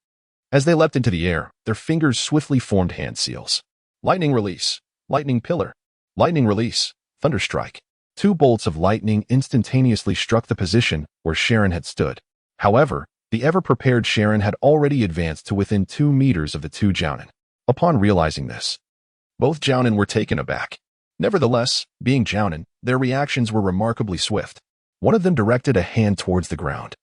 As they leapt into the air, their fingers swiftly formed hand seals. Lightning release, lightning pillar, lightning release, thunderstrike. Two bolts of lightning instantaneously struck the position where Sharon had stood. However, the ever-prepared Sharon had already advanced to within 2 meters of the two jounin. Upon realizing this, both jounin were taken aback. Nevertheless, being jounin, their reactions were remarkably swift. One of them directed a hand towards the ground,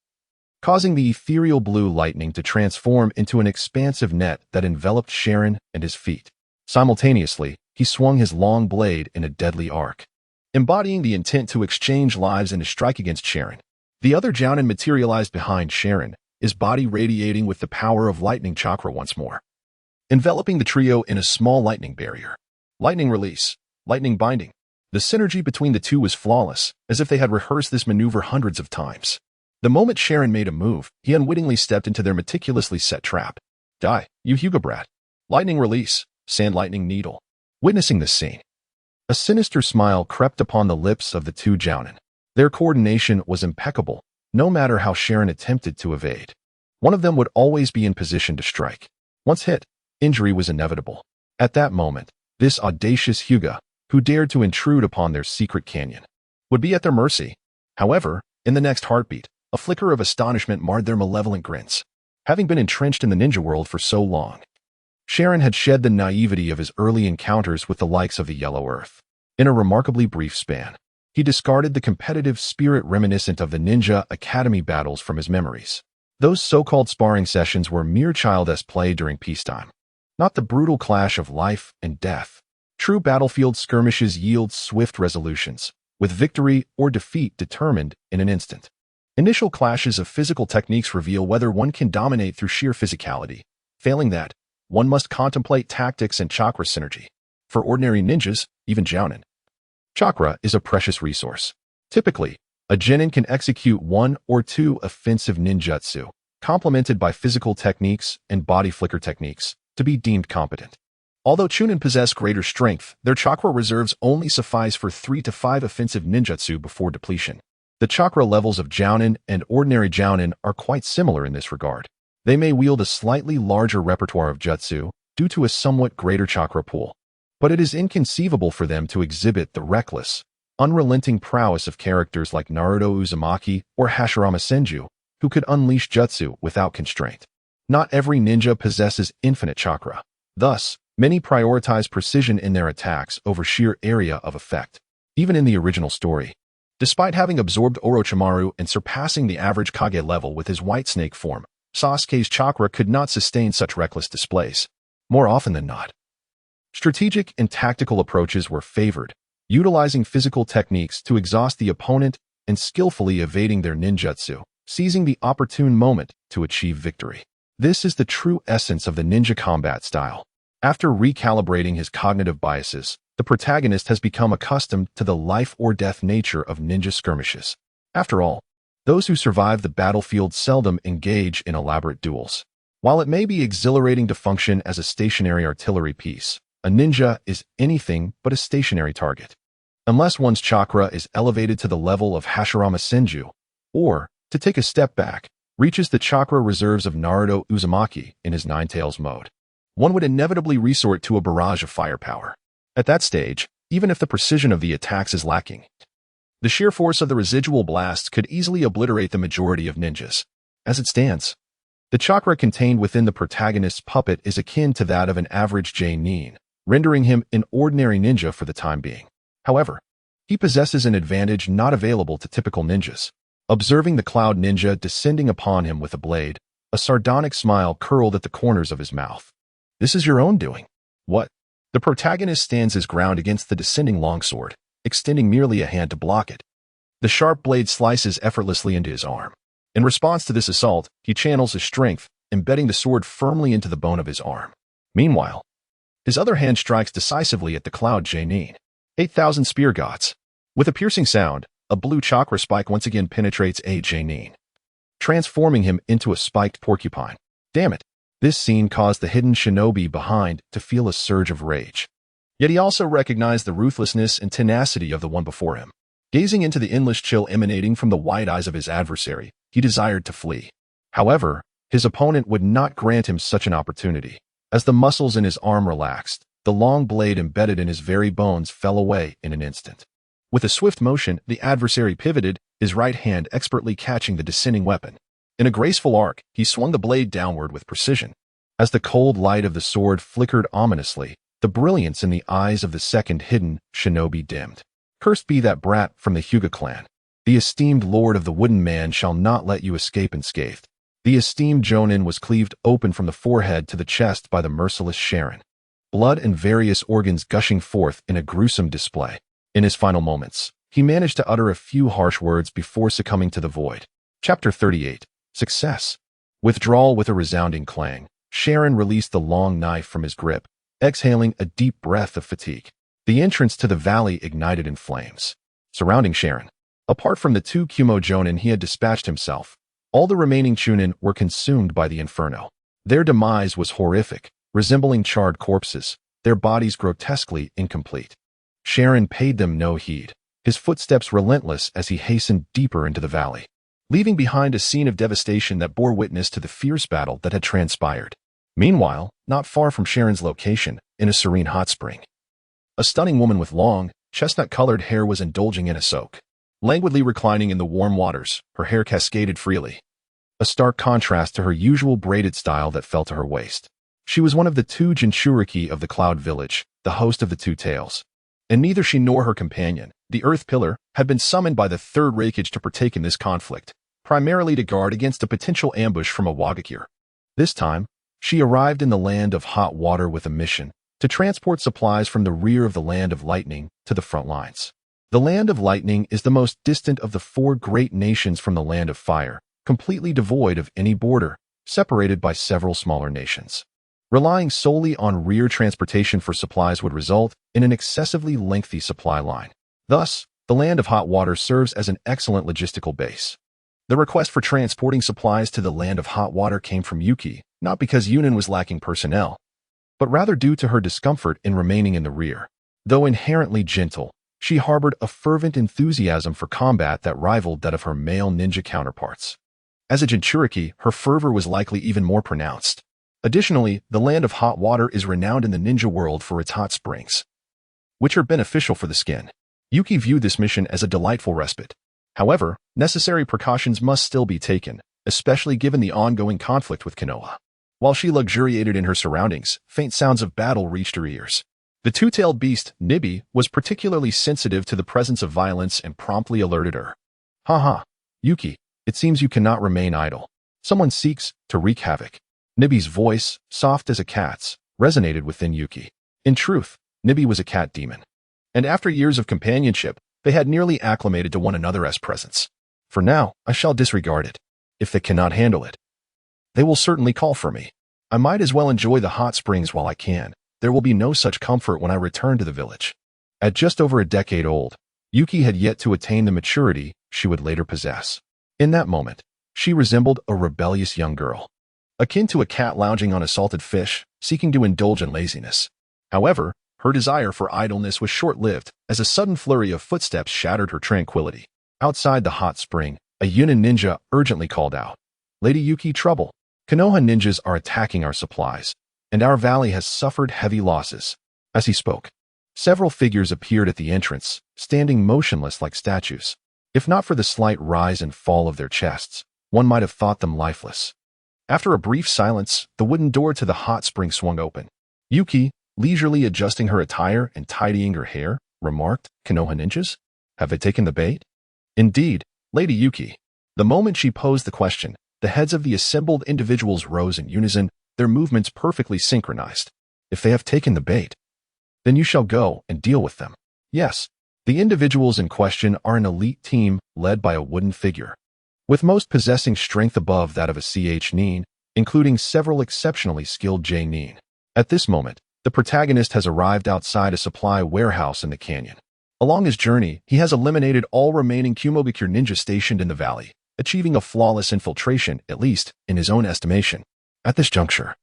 causing the ethereal blue lightning to transform into an expansive net that enveloped Sharon and his feet. Simultaneously, he swung his long blade in a deadly arc, embodying the intent to exchange lives and to strike against Sharon. The other jounin materialized behind Sharon, his body radiating with the power of lightning chakra once more, enveloping the trio in a small lightning barrier. Lightning release, lightning binding. The synergy between the two was flawless, as if they had rehearsed this maneuver hundreds of times. The moment Sharon made a move, he unwittingly stepped into their meticulously set trap. Die, you Hyuga brat. Lightning release, sand lightning needle. Witnessing this scene, a sinister smile crept upon the lips of the two jounin. Their coordination was impeccable, no matter how Sharon attempted to evade. One of them would always be in position to strike. Once hit, injury was inevitable. At that moment, this audacious Hyuga, who dared to intrude upon their secret canyon, would be at their mercy. However, in the next heartbeat, a flicker of astonishment marred their malevolent grins. Having been entrenched in the ninja world for so long, Sharon had shed the naivety of his early encounters with the likes of the Yellow Earth. In a remarkably brief span, he discarded the competitive spirit reminiscent of the Ninja Academy battles from his memories. Those so-called sparring sessions were mere childish play during peacetime, not the brutal clash of life and death. True battlefield skirmishes yield swift resolutions, with victory or defeat determined in an instant. Initial clashes of physical techniques reveal whether one can dominate through sheer physicality. Failing that, one must contemplate tactics and chakra synergy. For ordinary ninjas, even jounin, chakra is a precious resource. Typically, a genin can execute 1 or 2 offensive ninjutsu, complemented by physical techniques and body flicker techniques, to be deemed competent. Although chunin possess greater strength, their chakra reserves only suffice for 3 to 5 offensive ninjutsu before depletion. The chakra levels of jounin and ordinary jounin are quite similar in this regard. They may wield a slightly larger repertoire of jutsu due to a somewhat greater chakra pool, but it is inconceivable for them to exhibit the reckless, unrelenting prowess of characters like Naruto Uzumaki or Hashirama Senju, who could unleash jutsu without constraint. Not every ninja possesses infinite chakra. Thus, many prioritize precision in their attacks over sheer area of effect. Even in the original story, despite having absorbed Orochimaru and surpassing the average Kage level with his white snake form, Sasuke's chakra could not sustain such reckless displays. More often than not, strategic and tactical approaches were favored, utilizing physical techniques to exhaust the opponent and skillfully evading their ninjutsu, seizing the opportune moment to achieve victory. This is the true essence of the ninja combat style. After recalibrating his cognitive biases, the protagonist has become accustomed to the life-or-death nature of ninja skirmishes. After all, those who survive the battlefield seldom engage in elaborate duels. While it may be exhilarating to function as a stationary artillery piece, a ninja is anything but a stationary target. Unless one's chakra is elevated to the level of Hashirama Senju, or, to take a step back, reaches the chakra reserves of Naruto Uzumaki in his Nine Tails mode, one would inevitably resort to a barrage of firepower. At that stage, even if the precision of the attacks is lacking, the sheer force of the residual blasts could easily obliterate the majority of ninjas. As it stands, the chakra contained within the protagonist's puppet is akin to that of an average J-nin, rendering him an ordinary ninja for the time being. However, he possesses an advantage not available to typical ninjas. Observing the Cloud Ninja descending upon him with a blade, a sardonic smile curled at the corners of his mouth. This is your own doing. What? The protagonist stands his ground against the descending longsword, extending merely a hand to block it. The sharp blade slices effortlessly into his arm. In response to this assault, he channels his strength, embedding the sword firmly into the bone of his arm. Meanwhile, his other hand strikes decisively at the Cloud J-nin. 8,000 spear gods. With a piercing sound, a blue chakra spike once again penetrates J-nin, transforming him into a spiked porcupine. Damn it! This scene caused the hidden shinobi behind to feel a surge of rage. Yet he also recognized the ruthlessness and tenacity of the one before him. Gazing into the endless chill emanating from the wide eyes of his adversary, he desired to flee. However, his opponent would not grant him such an opportunity. As the muscles in his arm relaxed, the long blade embedded in his very bones fell away in an instant. With a swift motion, the adversary pivoted, his right hand expertly catching the descending weapon. In a graceful arc, he swung the blade downward with precision. As the cold light of the sword flickered ominously, the brilliance in the eyes of the second hidden shinobi dimmed. Cursed be that brat from the Hyuga clan. The esteemed lord of the wooden man shall not let you escape unscathed. The esteemed Jonin was cleaved open from the forehead to the chest by the merciless Sharon, blood and various organs gushing forth in a gruesome display. In his final moments, he managed to utter a few harsh words before succumbing to the void. Chapter 38. Success. Withdrawal. With a resounding clang, Sharon released the long knife from his grip, exhaling a deep breath of fatigue. The entrance to the valley ignited in flames. Surrounding Sharon, apart from the two Kumo Jonin he had dispatched himself, all the remaining Chunin were consumed by the inferno. Their demise was horrific, resembling charred corpses, their bodies grotesquely incomplete. Sharon paid them no heed, his footsteps relentless as he hastened deeper into the valley, leaving behind a scene of devastation that bore witness to the fierce battle that had transpired. Meanwhile, not far from Sharon's location, in a serene hot spring, a stunning woman with long, chestnut-colored hair was indulging in a soak. Languidly reclining in the warm waters, her hair cascaded freely, a stark contrast to her usual braided style that fell to her waist. She was one of the two Jinchuriki of the Cloud Village, the host of the Two Tails. And neither she nor her companion, the Earth Pillar, had been summoned by the Third Raikage to partake in this conflict, primarily to guard against a potential ambush from a Wagakure. This time, she arrived in the Land of Hot Water with a mission to transport supplies from the rear of the Land of Lightning to the front lines. The Land of Lightning is the most distant of the four great nations from the Land of Fire, completely devoid of any border, separated by several smaller nations. Relying solely on rear transportation for supplies would result in an excessively lengthy supply line. Thus, the Land of Hot Water serves as an excellent logistical base. The request for transporting supplies to the Land of Hot Water came from Yuki, not because Yunin was lacking personnel, but rather due to her discomfort in remaining in the rear. Though inherently gentle, she harbored a fervent enthusiasm for combat that rivaled that of her male ninja counterparts. As a Jinchuriki, her fervor was likely even more pronounced. Additionally, the Land of Hot Water is renowned in the ninja world for its hot springs, which are beneficial for the skin. Yuki viewed this mission as a delightful respite. However, necessary precautions must still be taken, especially given the ongoing conflict with Konoha. While she luxuriated in her surroundings, faint sounds of battle reached her ears. The two-tailed beast, Nibi, was particularly sensitive to the presence of violence and promptly alerted her. "Ha, Yuki, it seems you cannot remain idle. Someone seeks to wreak havoc." Nibi's voice, soft as a cat's, resonated within Yuki. In truth, Nibi was a cat demon. And after years of companionship, they had nearly acclimated to one another as presents. For now, I shall disregard it. If they cannot handle it, they will certainly call for me. I might as well enjoy the hot springs while I can. There will be no such comfort when I return to the village. At just over a decade old, Yuki had yet to attain the maturity she would later possess. In that moment, she resembled a rebellious young girl, akin to a cat lounging on a salted fish, seeking to indulge in laziness. However, her desire for idleness was short-lived, as a sudden flurry of footsteps shattered her tranquility. Outside the hot spring, a Yunin ninja urgently called out, "Lady Yuki, trouble. Konoha ninjas are attacking our supplies, and our valley has suffered heavy losses." As he spoke, several figures appeared at the entrance, standing motionless like statues. If not for the slight rise and fall of their chests, one might have thought them lifeless. After a brief silence, the wooden door to the hot spring swung open. Yuki, leisurely adjusting her attire and tidying her hair, remarked, "Konoha ninjas? Have they taken the bait?" "Indeed, Lady Yuki." The moment she posed the question, the heads of the assembled individuals rose in unison, their movements perfectly synchronized. "If they have taken the bait, then you shall go and deal with them." Yes, the individuals in question are an elite team led by a wooden figure, with most possessing strength above that of a CH Nin, including several exceptionally skilled J Nin. At this moment, the protagonist has arrived outside a supply warehouse in the canyon. Along his journey, he has eliminated all remaining Kumogakure ninjas stationed in the valley, achieving a flawless infiltration, at least in his own estimation. At this juncture,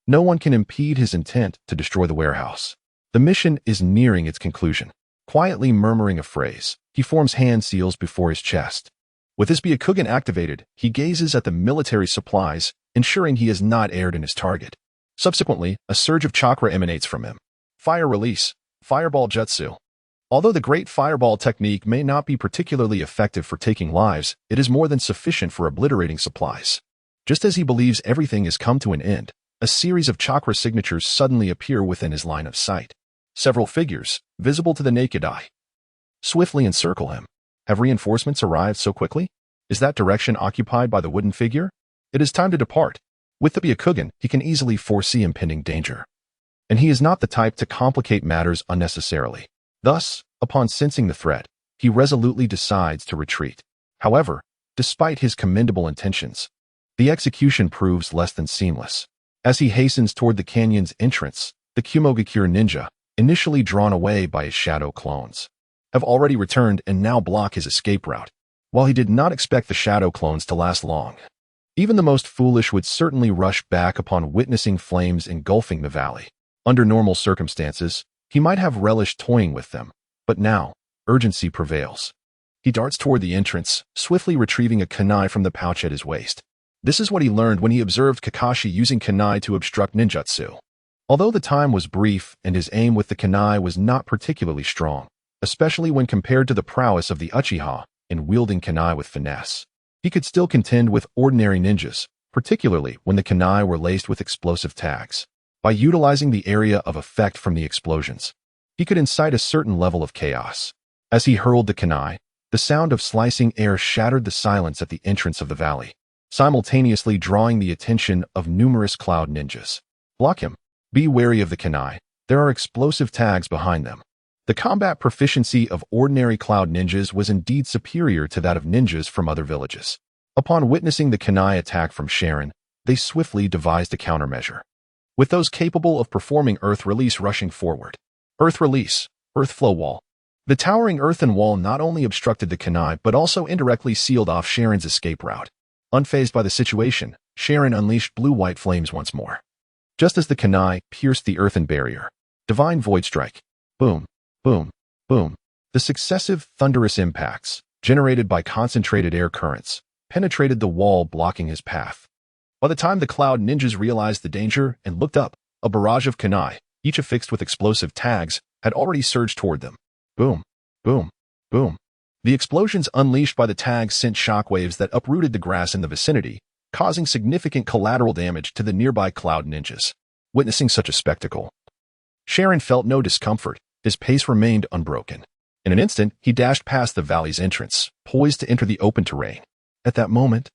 no one can impede his intent to destroy the warehouse. The mission is nearing its conclusion. Quietly murmuring a phrase, he forms hand seals before his chest. With his Byakugan activated, he gazes at the military supplies, ensuring he has not erred in his target. Subsequently, a surge of chakra emanates from him. Fire release, Fireball Jutsu. Although the Great Fireball technique may not be particularly effective for taking lives, it is more than sufficient for obliterating supplies. Just as he believes everything has come to an end, a series of chakra signatures suddenly appear within his line of sight. Several figures, visible to the naked eye, swiftly encircle him. Have reinforcements arrived so quickly? Is that direction occupied by the wooden figure? It is time to depart. With the Byakugan, he can easily foresee impending danger. And he is not the type to complicate matters unnecessarily. Thus, upon sensing the threat, he resolutely decides to retreat. However, despite his commendable intentions, the execution proves less than seamless. As he hastens toward the canyon's entrance, the Kumogakure ninja, initially drawn away by his shadow clones, have already returned and now block his escape route. While he did not expect the shadow clones to last long, even the most foolish would certainly rush back upon witnessing flames engulfing the valley. Under normal circumstances, he might have relished toying with them, but now, urgency prevails. He darts toward the entrance, swiftly retrieving a kunai from the pouch at his waist. This is what he learned when he observed Kakashi using kunai to obstruct ninjutsu. Although the time was brief and his aim with the kunai was not particularly strong, especially when compared to the prowess of the Uchiha in wielding kunai with finesse, he could still contend with ordinary ninjas, particularly when the kunai were laced with explosive tags. By utilizing the area of effect from the explosions, he could incite a certain level of chaos. As he hurled the kunai, the sound of slicing air shattered the silence at the entrance of the valley, simultaneously drawing the attention of numerous cloud ninjas. Block him. Be wary of the kunai. There are explosive tags behind them. The combat proficiency of ordinary cloud ninjas was indeed superior to that of ninjas from other villages. Upon witnessing the kunai attack from Sharon, they swiftly devised a countermeasure, with those capable of performing earth release rushing forward. Earth release, earth flow wall. The towering earthen wall not only obstructed the kunai but also indirectly sealed off Sharon's escape route. Unfazed by the situation, Sharon unleashed blue-white flames once more. Just as the kunai pierced the earthen barrier, divine void strike. Boom, boom, boom. The successive thunderous impacts, generated by concentrated air currents, penetrated the wall blocking his path. By the time the cloud ninjas realized the danger and looked up, a barrage of kunai, each affixed with explosive tags, had already surged toward them. Boom, boom, boom. The explosions unleashed by the tags sent shockwaves that uprooted the grass in the vicinity, causing significant collateral damage to the nearby Cloud Ninjas. Witnessing such a spectacle, Sharon felt no discomfort. His pace remained unbroken. In an instant, he dashed past the valley's entrance, poised to enter the open terrain. At that moment,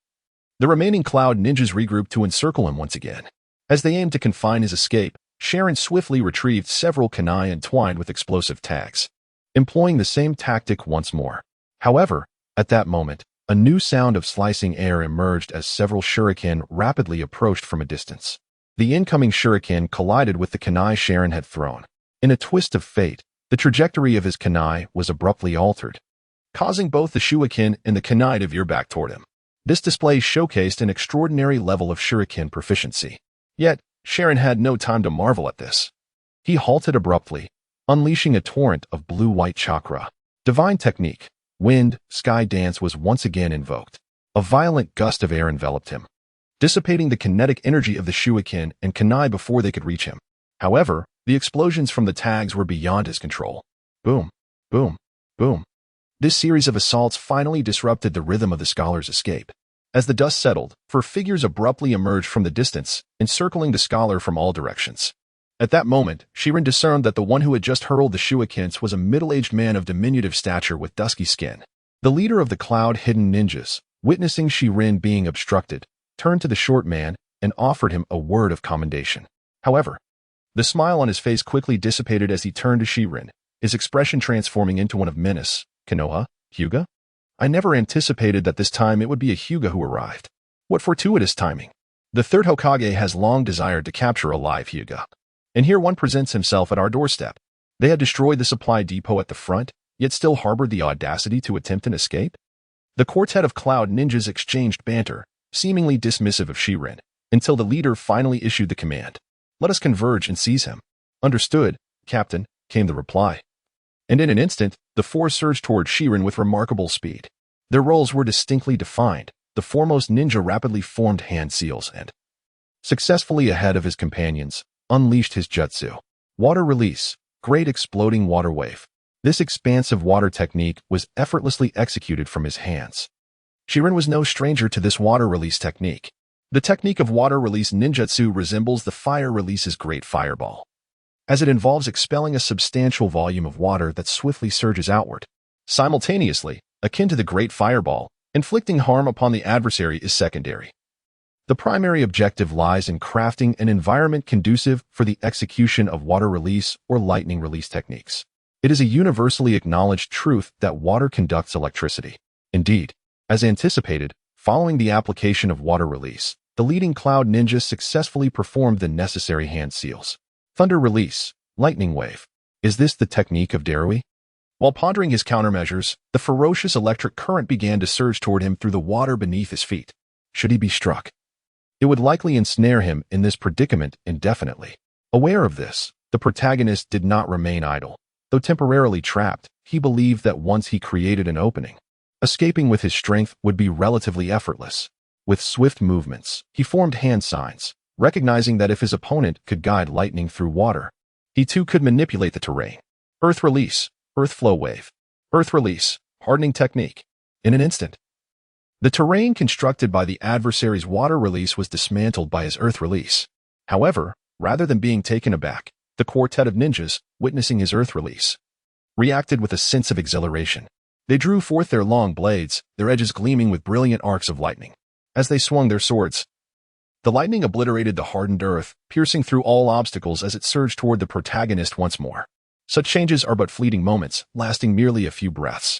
the remaining Cloud Ninjas regrouped to encircle him once again. As they aimed to confine his escape, Sharon swiftly retrieved several kunai entwined with explosive tags, employing the same tactic once more. However, at that moment, a new sound of slicing air emerged as several shuriken rapidly approached from a distance. The incoming shuriken collided with the kunai Sharon had thrown. In a twist of fate, the trajectory of his kunai was abruptly altered, causing both the shuriken and the kunai to veer back toward him. This display showcased an extraordinary level of shuriken proficiency. Yet, Sharon had no time to marvel at this. He halted abruptly, unleashing a torrent of blue-white chakra. Divine technique, wind, sky dance was once again invoked. A violent gust of air enveloped him, dissipating the kinetic energy of the shuriken and kunai before they could reach him. However, the explosions from the tags were beyond his control. Boom, boom, boom. This series of assaults finally disrupted the rhythm of the scholar's escape. As the dust settled, four figures abruptly emerged from the distance, encircling the scholar from all directions. At that moment, Shirin discerned that the one who had just hurled the shurikens was a middle-aged man of diminutive stature with dusky skin. The leader of the Cloud-Hidden Ninjas, witnessing Shirin being obstructed, turned to the short man and offered him a word of commendation. However, the smile on his face quickly dissipated as he turned to Shirin, his expression transforming into one of menace. Konoha, Hyuga? I never anticipated that this time it would be a Hyuga who arrived. What fortuitous timing. The third Hokage has long desired to capture a live Hyuga. And here one presents himself at our doorstep. They had destroyed the supply depot at the front, yet still harbored the audacity to attempt an escape? The quartet of Cloud Ninjas exchanged banter, seemingly dismissive of Shirin, until the leader finally issued the command. Let us converge and seize him. Understood, Captain, came the reply. And in an instant, the four surged toward Shirin with remarkable speed. Their roles were distinctly defined. The foremost ninja rapidly formed hand seals and, successfully ahead of his companions, unleashed his jutsu. Water release, great exploding water wave. This expansive water technique was effortlessly executed from his hands. Shirin was no stranger to this water release technique. The technique of water release ninjutsu resembles the fire release's great fireball, as it involves expelling a substantial volume of water that swiftly surges outward. Simultaneously, akin to the great fireball, inflicting harm upon the adversary is secondary. The primary objective lies in crafting an environment conducive for the execution of water release or lightning release techniques. It is a universally acknowledged truth that water conducts electricity. Indeed, as anticipated, following the application of water release, the leading Cloud Ninja successfully performed the necessary hand seals. Thunder release, lightning wave. Is this the technique of Darui? While pondering his countermeasures, the ferocious electric current began to surge toward him through the water beneath his feet. Should he be struck, it would likely ensnare him in this predicament indefinitely. Aware of this, the protagonist did not remain idle. Though temporarily trapped, he believed that once he created an opening, escaping with his strength would be relatively effortless. With swift movements, he formed hand signs, recognizing that if his opponent could guide lightning through water, he too could manipulate the terrain. Earth release, earth flow wave. Earth release, hardening technique. In an instant, the terrain constructed by the adversary's water release was dismantled by his earth release. However, rather than being taken aback, the quartet of ninjas, witnessing his earth release, reacted with a sense of exhilaration. They drew forth their long blades, their edges gleaming with brilliant arcs of lightning. As they swung their swords, the lightning obliterated the hardened earth, piercing through all obstacles as it surged toward the protagonist once more. Such changes are but fleeting moments, lasting merely a few breaths.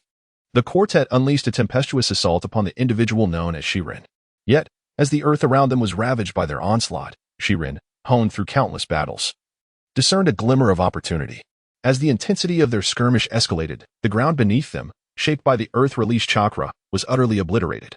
The quartet unleashed a tempestuous assault upon the individual known as Shirin. Yet, as the earth around them was ravaged by their onslaught, Shirin, honed through countless battles, discerned a glimmer of opportunity. As the intensity of their skirmish escalated, the ground beneath them, shaped by the earth release chakra, was utterly obliterated,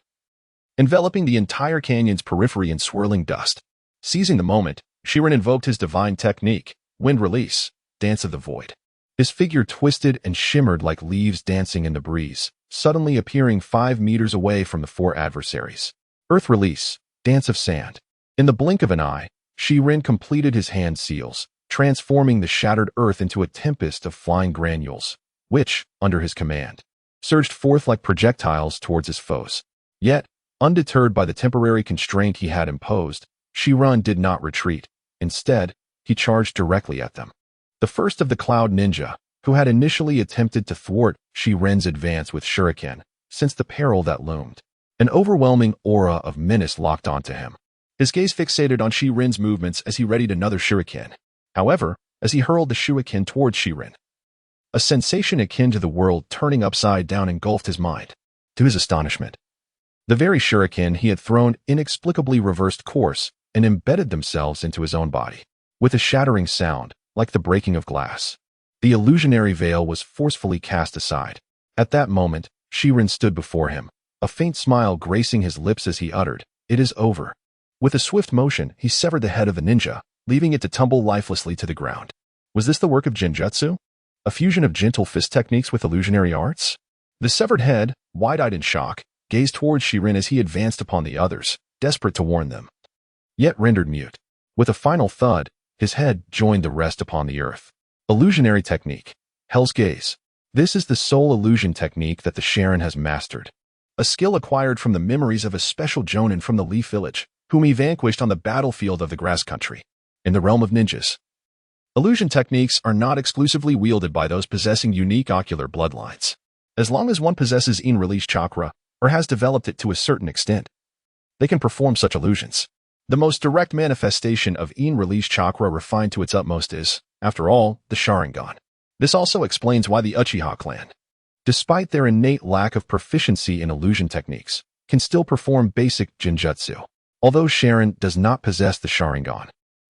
enveloping the entire canyon's periphery in swirling dust. Seizing the moment, Shirin invoked his divine technique, wind release, dance of the void. His figure twisted and shimmered like leaves dancing in the breeze, suddenly appearing 5 meters away from the four adversaries. Earth release, dance of sand. In the blink of an eye, Shirin completed his hand seals, transforming the shattered earth into a tempest of flying granules, which, under his command, surged forth like projectiles towards his foes. Yet, Undeterred by the temporary constraint he had imposed, Shiran did not retreat. Instead, he charged directly at them. The first of the Cloud Ninja, who had initially attempted to thwart Shiren's advance with shuriken, sensed the peril that loomed. An overwhelming aura of menace locked onto him. His gaze fixated on Shiren's movements as he readied another shuriken. However, as he hurled the shuriken towards Shiren, a sensation akin to the world turning upside down engulfed his mind. To his astonishment, the very shuriken he had thrown inexplicably reversed course and embedded themselves into his own body. With a shattering sound, like the breaking of glass, the illusionary veil was forcefully cast aside. At that moment, Shiren stood before him, a faint smile gracing his lips as he uttered, "It is over." With a swift motion, he severed the head of the ninja, leaving it to tumble lifelessly to the ground. Was this the work of Genjutsu? A fusion of gentle fist techniques with illusionary arts? The severed head, wide-eyed in shock, gazed towards Shiren as he advanced upon the others, desperate to warn them, yet rendered mute. With a final thud, his head joined the rest upon the earth. Illusionary technique. Hell's Gaze. This is the sole illusion technique that the Sharin has mastered. A skill acquired from the memories of a special jonin from the Leaf Village, whom he vanquished on the battlefield of the Grass Country. In the realm of ninjas, illusion techniques are not exclusively wielded by those possessing unique ocular bloodlines. As long as one possesses in-release chakra, or has developed it to a certain extent, they can perform such illusions. The most direct manifestation of in-release chakra refined to its utmost is, after all, the Sharingan. This also explains why the Uchiha clan, despite their innate lack of proficiency in illusion techniques, can still perform basic Genjutsu. Although Sharin does not possess the Sharingan,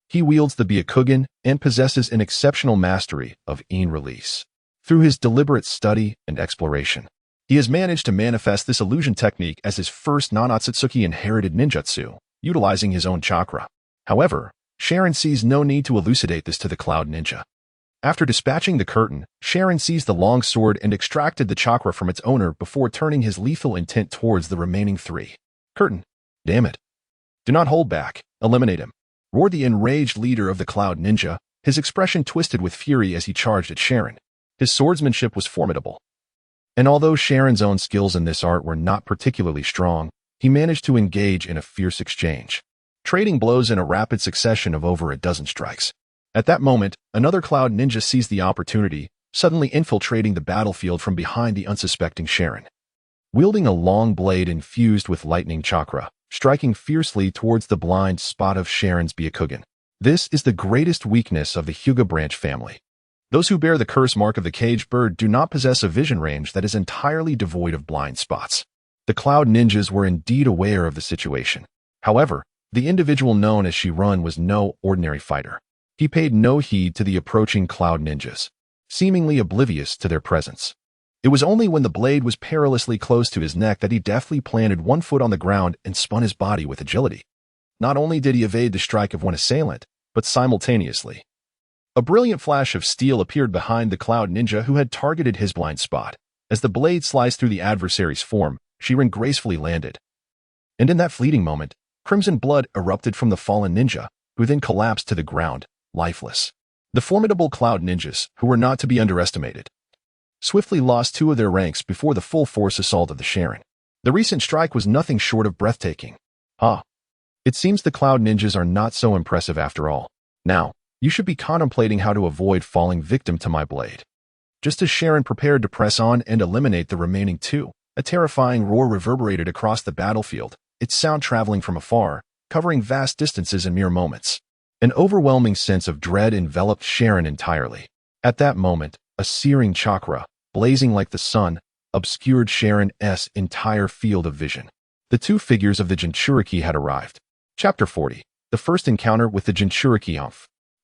he wields the Byakugan and possesses an exceptional mastery of in-release. Through his deliberate study and exploration, he has managed to manifest this illusion technique as his first non-Otsutsuki inherited ninjutsu, utilizing his own chakra. However, Sharin sees no need to elucidate this to the Cloud Ninja. After dispatching the curtain, Sharin seized the long sword and extracted the chakra from its owner before turning his lethal intent towards the remaining three. Curtain. Damn it. Do not hold back. Eliminate him, roared the enraged leader of the Cloud Ninja, his expression twisted with fury as he charged at Sharin. His swordsmanship was formidable. And although Sharin's own skills in this art were not particularly strong, he managed to engage in a fierce exchange, trading blows in a rapid succession of over a dozen strikes. At that moment, another Cloud Ninja seized the opportunity, suddenly infiltrating the battlefield from behind the unsuspecting Sharin. Wielding a long blade infused with lightning chakra, striking fiercely towards the blind spot of Sharin's Byakugan. This is the greatest weakness of the Hyuga branch family. Those who bear the curse mark of the caged bird do not possess a vision range that is entirely devoid of blind spots. The Cloud Ninjas were indeed aware of the situation. However, the individual known as Shiran was no ordinary fighter. He paid no heed to the approaching Cloud Ninjas, seemingly oblivious to their presence. It was only when the blade was perilously close to his neck that he deftly planted one foot on the ground and spun his body with agility. Not only did he evade the strike of one assailant, but simultaneously, a brilliant flash of steel appeared behind the Cloud Ninja who had targeted his blind spot. As the blade sliced through the adversary's form, Shiran gracefully landed. And in that fleeting moment, crimson blood erupted from the fallen ninja, who then collapsed to the ground, lifeless. The formidable Cloud Ninjas, who were not to be underestimated, swiftly lost two of their ranks before the full force assault of the Sharin. The recent strike was nothing short of breathtaking. It seems the Cloud Ninjas are not so impressive after all. Now, you should be contemplating how to avoid falling victim to my blade. Just as Sharin prepared to press on and eliminate the remaining two, a terrifying roar reverberated across the battlefield, its sound traveling from afar, covering vast distances in mere moments. An overwhelming sense of dread enveloped Sharin entirely. At that moment, a searing chakra, blazing like the sun, obscured Sharin's entire field of vision. The two figures of the Jinchuriki had arrived. Chapter 40. The first encounter with the Jinchuriki.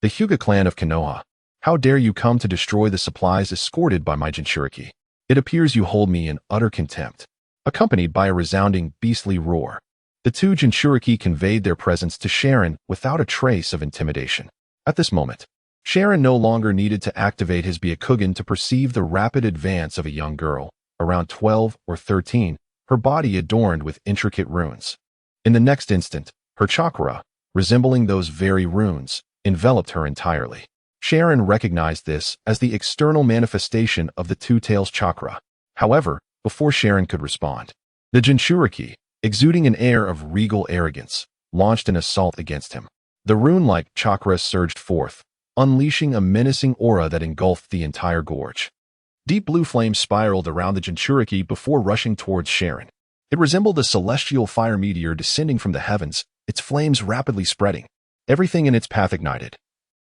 The Hyuga clan of Konoha. How dare you come to destroy the supplies escorted by my Jinchuriki? It appears you hold me in utter contempt. Accompanied by a resounding beastly roar, the two Jinchuriki conveyed their presence to Sharin without a trace of intimidation. At this moment, Sharin no longer needed to activate his Byakugan to perceive the rapid advance of a young girl, around 12 or 13, her body adorned with intricate runes. In the next instant, her chakra, resembling those very runes, enveloped her entirely. Sharin recognized this as the external manifestation of the Two Tails chakra. However, before Sharin could respond, the Jinchuriki, exuding an air of regal arrogance, launched an assault against him. The rune-like chakra surged forth, unleashing a menacing aura that engulfed the entire gorge. Deep blue flames spiraled around the Jinchuriki before rushing towards Sharon. It resembled a celestial fire meteor descending from the heavens, its flames rapidly spreading. Everything in its path ignited,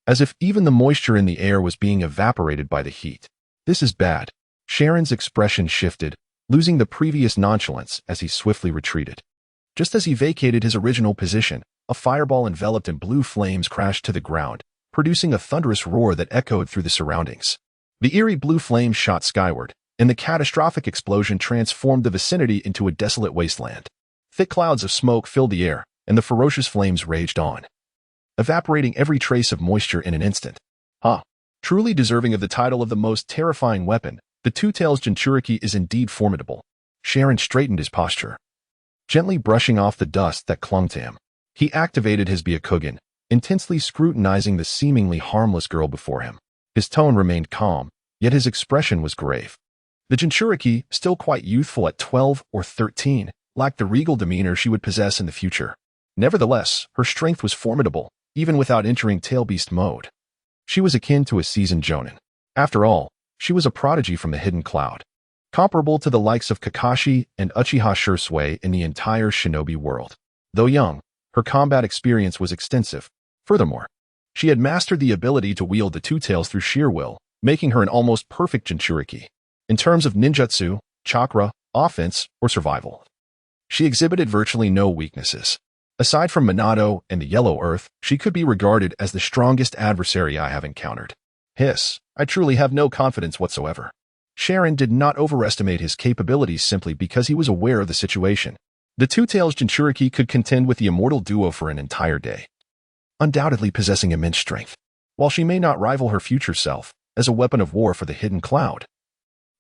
as if even the moisture in the air was being evaporated by the heat. This is bad. Sharon's expression shifted, losing the previous nonchalance as he swiftly retreated. Just as he vacated his original position, a fireball enveloped in blue flames crashed to the ground, producing a thunderous roar that echoed through the surroundings. The eerie blue flames shot skyward, and the catastrophic explosion transformed the vicinity into a desolate wasteland. Thick clouds of smoke filled the air, and the ferocious flames raged on, evaporating every trace of moisture in an instant. Truly deserving of the title of the most terrifying weapon, the Two-Tails Jinchuriki is indeed formidable. Sharon straightened his posture, gently brushing off the dust that clung to him. He activated his Byakugan, intensely scrutinizing the seemingly harmless girl before him. His tone remained calm, yet his expression was grave. The Jinchuriki, still quite youthful at 12 or 13, lacked the regal demeanor she would possess in the future. Nevertheless, her strength was formidable, even without entering tailbeast mode. She was akin to a seasoned jonin. After all, she was a prodigy from the hidden cloud, comparable to the likes of Kakashi and Uchiha Shursui in the entire shinobi world. Though young, her combat experience was extensive. Furthermore, she had mastered the ability to wield the two tails through sheer will, making her an almost perfect Jinchuriki. In terms of ninjutsu, chakra, offense, or survival, she exhibited virtually no weaknesses. Aside from Minato and the Yellow Earth, she could be regarded as the strongest adversary I have encountered. I truly have no confidence whatsoever. Sharon did not overestimate his capabilities simply because he was aware of the situation. The Two-Tails Jinchuriki could contend with the immortal duo for an entire day, undoubtedly possessing immense strength. While she may not rival her future self as a weapon of war for the hidden cloud,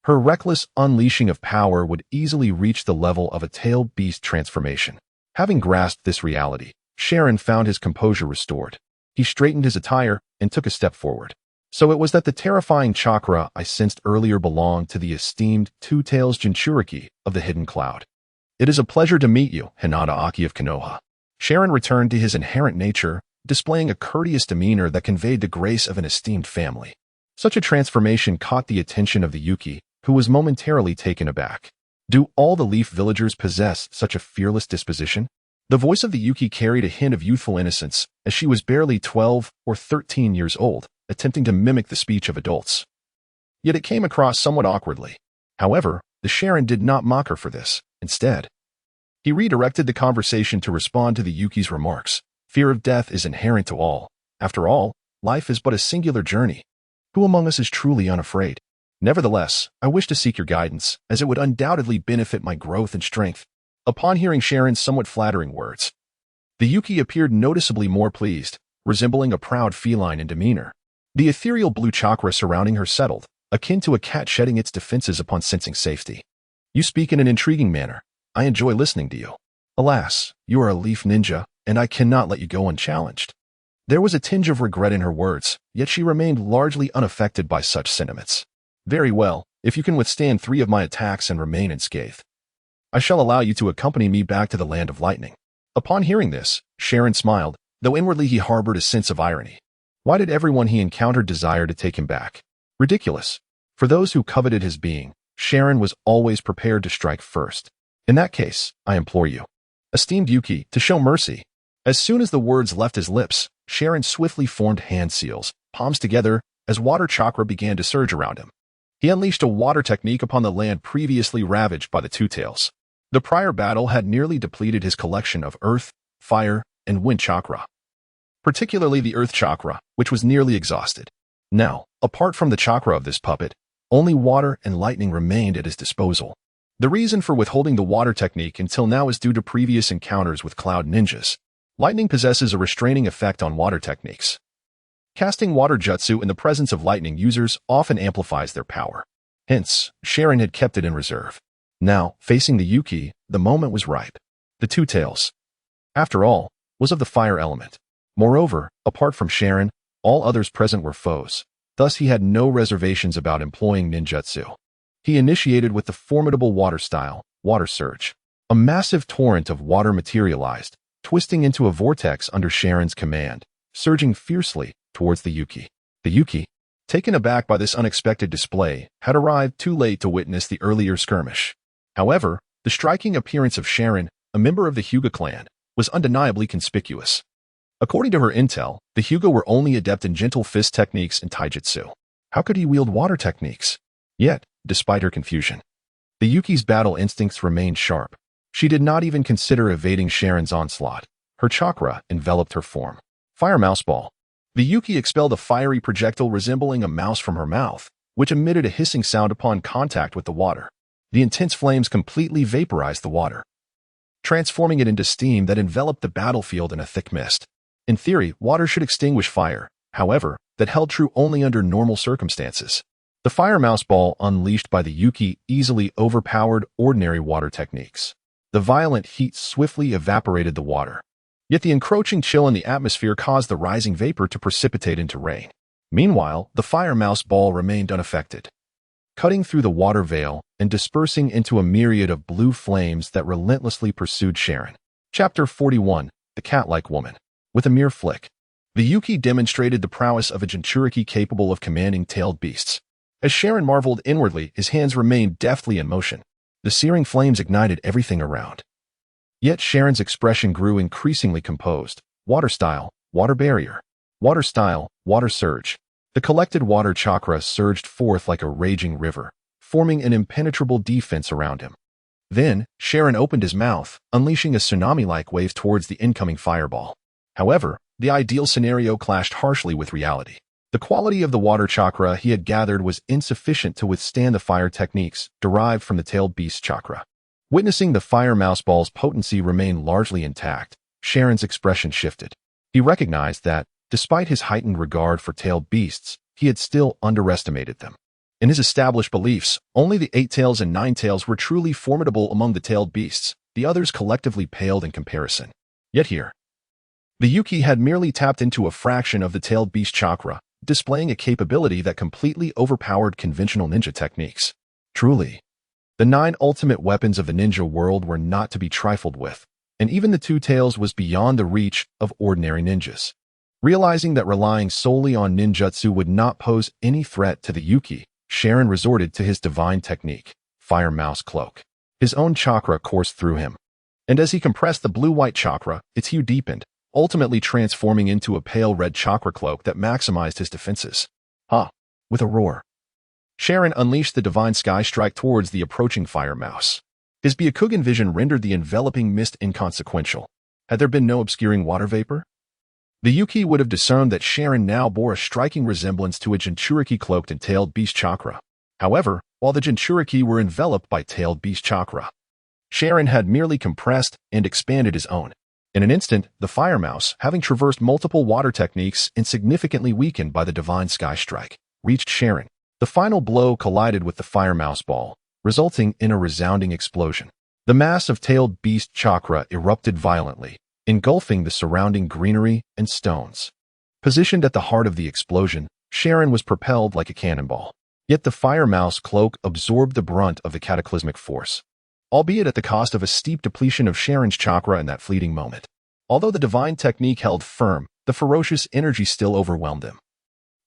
her reckless unleashing of power would easily reach the level of a tailed beast transformation. Having grasped this reality, Sharon found his composure restored. He straightened his attire and took a step forward. So it was that the terrifying chakra I sensed earlier belonged to the esteemed Two-Tails Jinchuriki of the hidden cloud. It is a pleasure to meet you, Hinata Aki of Konoha. Sharon returned to his inherent nature, displaying a courteous demeanor that conveyed the grace of an esteemed family. Such a transformation caught the attention of the Yuki, who was momentarily taken aback. Do all the Leaf villagers possess such a fearless disposition? The voice of the Yuki carried a hint of youthful innocence, as she was barely 12 or 13 years old, attempting to mimic the speech of adults. Yet it came across somewhat awkwardly. However, the Sharon did not mock her for this. Instead, he redirected the conversation to respond to the Yuki's remarks. Fear of death is inherent to all. After all, life is but a singular journey. Who among us is truly unafraid? Nevertheless, I wish to seek your guidance, as it would undoubtedly benefit my growth and strength. Upon hearing Sharon's somewhat flattering words, the Yuki appeared noticeably more pleased, resembling a proud feline in demeanor. The ethereal blue chakra surrounding her settled, akin to a cat shedding its defenses upon sensing safety. You speak in an intriguing manner. I enjoy listening to you. Alas, you are a Leaf ninja, and I cannot let you go unchallenged. There was a tinge of regret in her words, yet she remained largely unaffected by such sentiments. Very well, if you can withstand 3 of my attacks and remain unscathed, I shall allow you to accompany me back to the land of lightning. Upon hearing this, Sharon smiled, though inwardly he harbored a sense of irony. Why did everyone he encountered desire to take him back? Ridiculous. For those who coveted his being, Sharon was always prepared to strike first. In that case, I implore you, esteemed Yuki, to show mercy. As soon as the words left his lips, Sharon swiftly formed hand seals, palms together, as water chakra began to surge around him. He unleashed a water technique upon the land previously ravaged by the Two-Tails. The prior battle had nearly depleted his collection of earth, fire, and wind chakra, particularly the earth chakra, which was nearly exhausted. Now, apart from the chakra of this puppet, only water and lightning remained at his disposal. The reason for withholding the water technique until now is due to previous encounters with cloud ninjas. Lightning possesses a restraining effect on water techniques. Casting water jutsu in the presence of lightning users often amplifies their power. Hence, Sharon had kept it in reserve. Now, facing the Yuki, the moment was ripe. The Two-Tails, after all, was of the fire element. Moreover, apart from Sharon, all others present were foes. Thus he had no reservations about employing ninjutsu. He initiated with the formidable water style, Water Surge. A massive torrent of water materialized, twisting into a vortex under Sharon's command, surging fiercely towards the Yuki. The Yuki, taken aback by this unexpected display, had arrived too late to witness the earlier skirmish. However, the striking appearance of Sharon, a member of the Hyuga clan, was undeniably conspicuous. According to her intel, the Hyuga were only adept in gentle fist techniques and taijutsu. How could he wield water techniques? Yet, despite her confusion, the Yuki's battle instincts remained sharp. She did not even consider evading Sharon's onslaught. Her chakra enveloped her form. Fire mouse ball. The Yuki expelled a fiery projectile resembling a mouse from her mouth, which emitted a hissing sound upon contact with the water. The intense flames completely vaporized the water, transforming it into steam that enveloped the battlefield in a thick mist. In theory, water should extinguish fire. However, that held true only under normal circumstances. The fire mouse ball unleashed by the Yuki easily overpowered ordinary water techniques. The violent heat swiftly evaporated the water. Yet the encroaching chill in the atmosphere caused the rising vapor to precipitate into rain. Meanwhile, the fire mouse ball remained unaffected, cutting through the water veil and dispersing into a myriad of blue flames that relentlessly pursued Sharon. Chapter 41. The Cat-like Woman. With a mere flick, the Yuki demonstrated the prowess of a Jinchuriki capable of commanding tailed beasts. As Sharon marveled inwardly, his hands remained deftly in motion. The searing flames ignited everything around. Yet Sharon's expression grew increasingly composed. Water style, water barrier. Water style, water surge. The collected water chakra surged forth like a raging river, forming an impenetrable defense around him. Then, Sharon opened his mouth, unleashing a tsunami-like wave towards the incoming fireball. However, the ideal scenario clashed harshly with reality. The quality of the water chakra he had gathered was insufficient to withstand the fire techniques derived from the tailed beast chakra. Witnessing the fire mouse ball's potency remain largely intact, Sharon's expression shifted. He recognized that, despite his heightened regard for tailed beasts, he had still underestimated them. In his established beliefs, only the 8 tails and 9 tails were truly formidable among the tailed beasts. The others collectively paled in comparison. Yet here, the Yuki had merely tapped into a fraction of the tailed beast chakra, displaying a capability that completely overpowered conventional ninja techniques. Truly, the 9 ultimate weapons of the ninja world were not to be trifled with, and even the 2 tails was beyond the reach of ordinary ninjas. Realizing that relying solely on ninjutsu would not pose any threat to the Yuki, Sharon resorted to his divine technique, Fire Mouse Cloak. His own chakra coursed through him, and as he compressed the blue-white chakra, its hue deepened, ultimately transforming into a pale red chakra cloak that maximized his defenses. With a roar, Sharon unleashed the divine sky strike towards the approaching fire mouse. His Byakugan vision rendered the enveloping mist inconsequential. Had there been no obscuring water vapor, the Yuki would have discerned that Sharon now bore a striking resemblance to a Jinchuriki cloaked in tailed beast chakra. However, while the Jinchuriki were enveloped by tailed beast chakra, Sharon had merely compressed and expanded his own. In an instant, the fire mouse, having traversed multiple water techniques and significantly weakened by the divine sky strike, reached Sharon. The final blow collided with the fire mouse ball, resulting in a resounding explosion. The mass of tailed beast chakra erupted violently, engulfing the surrounding greenery and stones. Positioned at the heart of the explosion, Sharon was propelled like a cannonball. Yet the fire mouse cloak absorbed the brunt of the cataclysmic force, albeit at the cost of a steep depletion of Sharon's chakra in that fleeting moment. Although the divine technique held firm, the ferocious energy still overwhelmed him,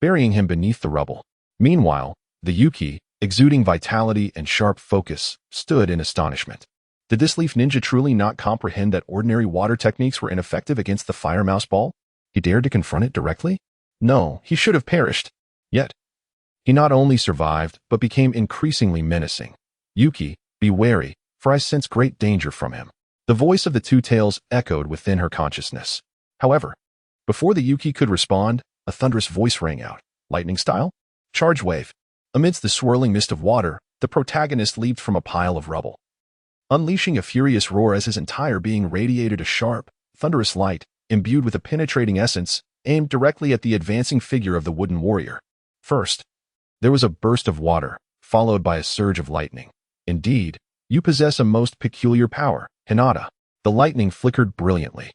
burying him beneath the rubble. Meanwhile, the Yuki, exuding vitality and sharp focus, stood in astonishment. Did this leaf ninja truly not comprehend that ordinary water techniques were ineffective against the fire mouse ball? He dared to confront it directly? No, he should have perished. Yet, he not only survived, but became increasingly menacing. Yuki, be wary, for I sense great danger from him. The voice of the 2 tails echoed within her consciousness. However, before the Yuki could respond, a thunderous voice rang out. Lightning style? Charge wave. Amidst the swirling mist of water, the protagonist leaped from a pile of rubble, unleashing a furious roar as his entire being radiated a sharp, thunderous light, imbued with a penetrating essence, aimed directly at the advancing figure of the wooden warrior. First, there was a burst of water, followed by a surge of lightning. Indeed, you possess a most peculiar power, Hinata. The lightning flickered brilliantly,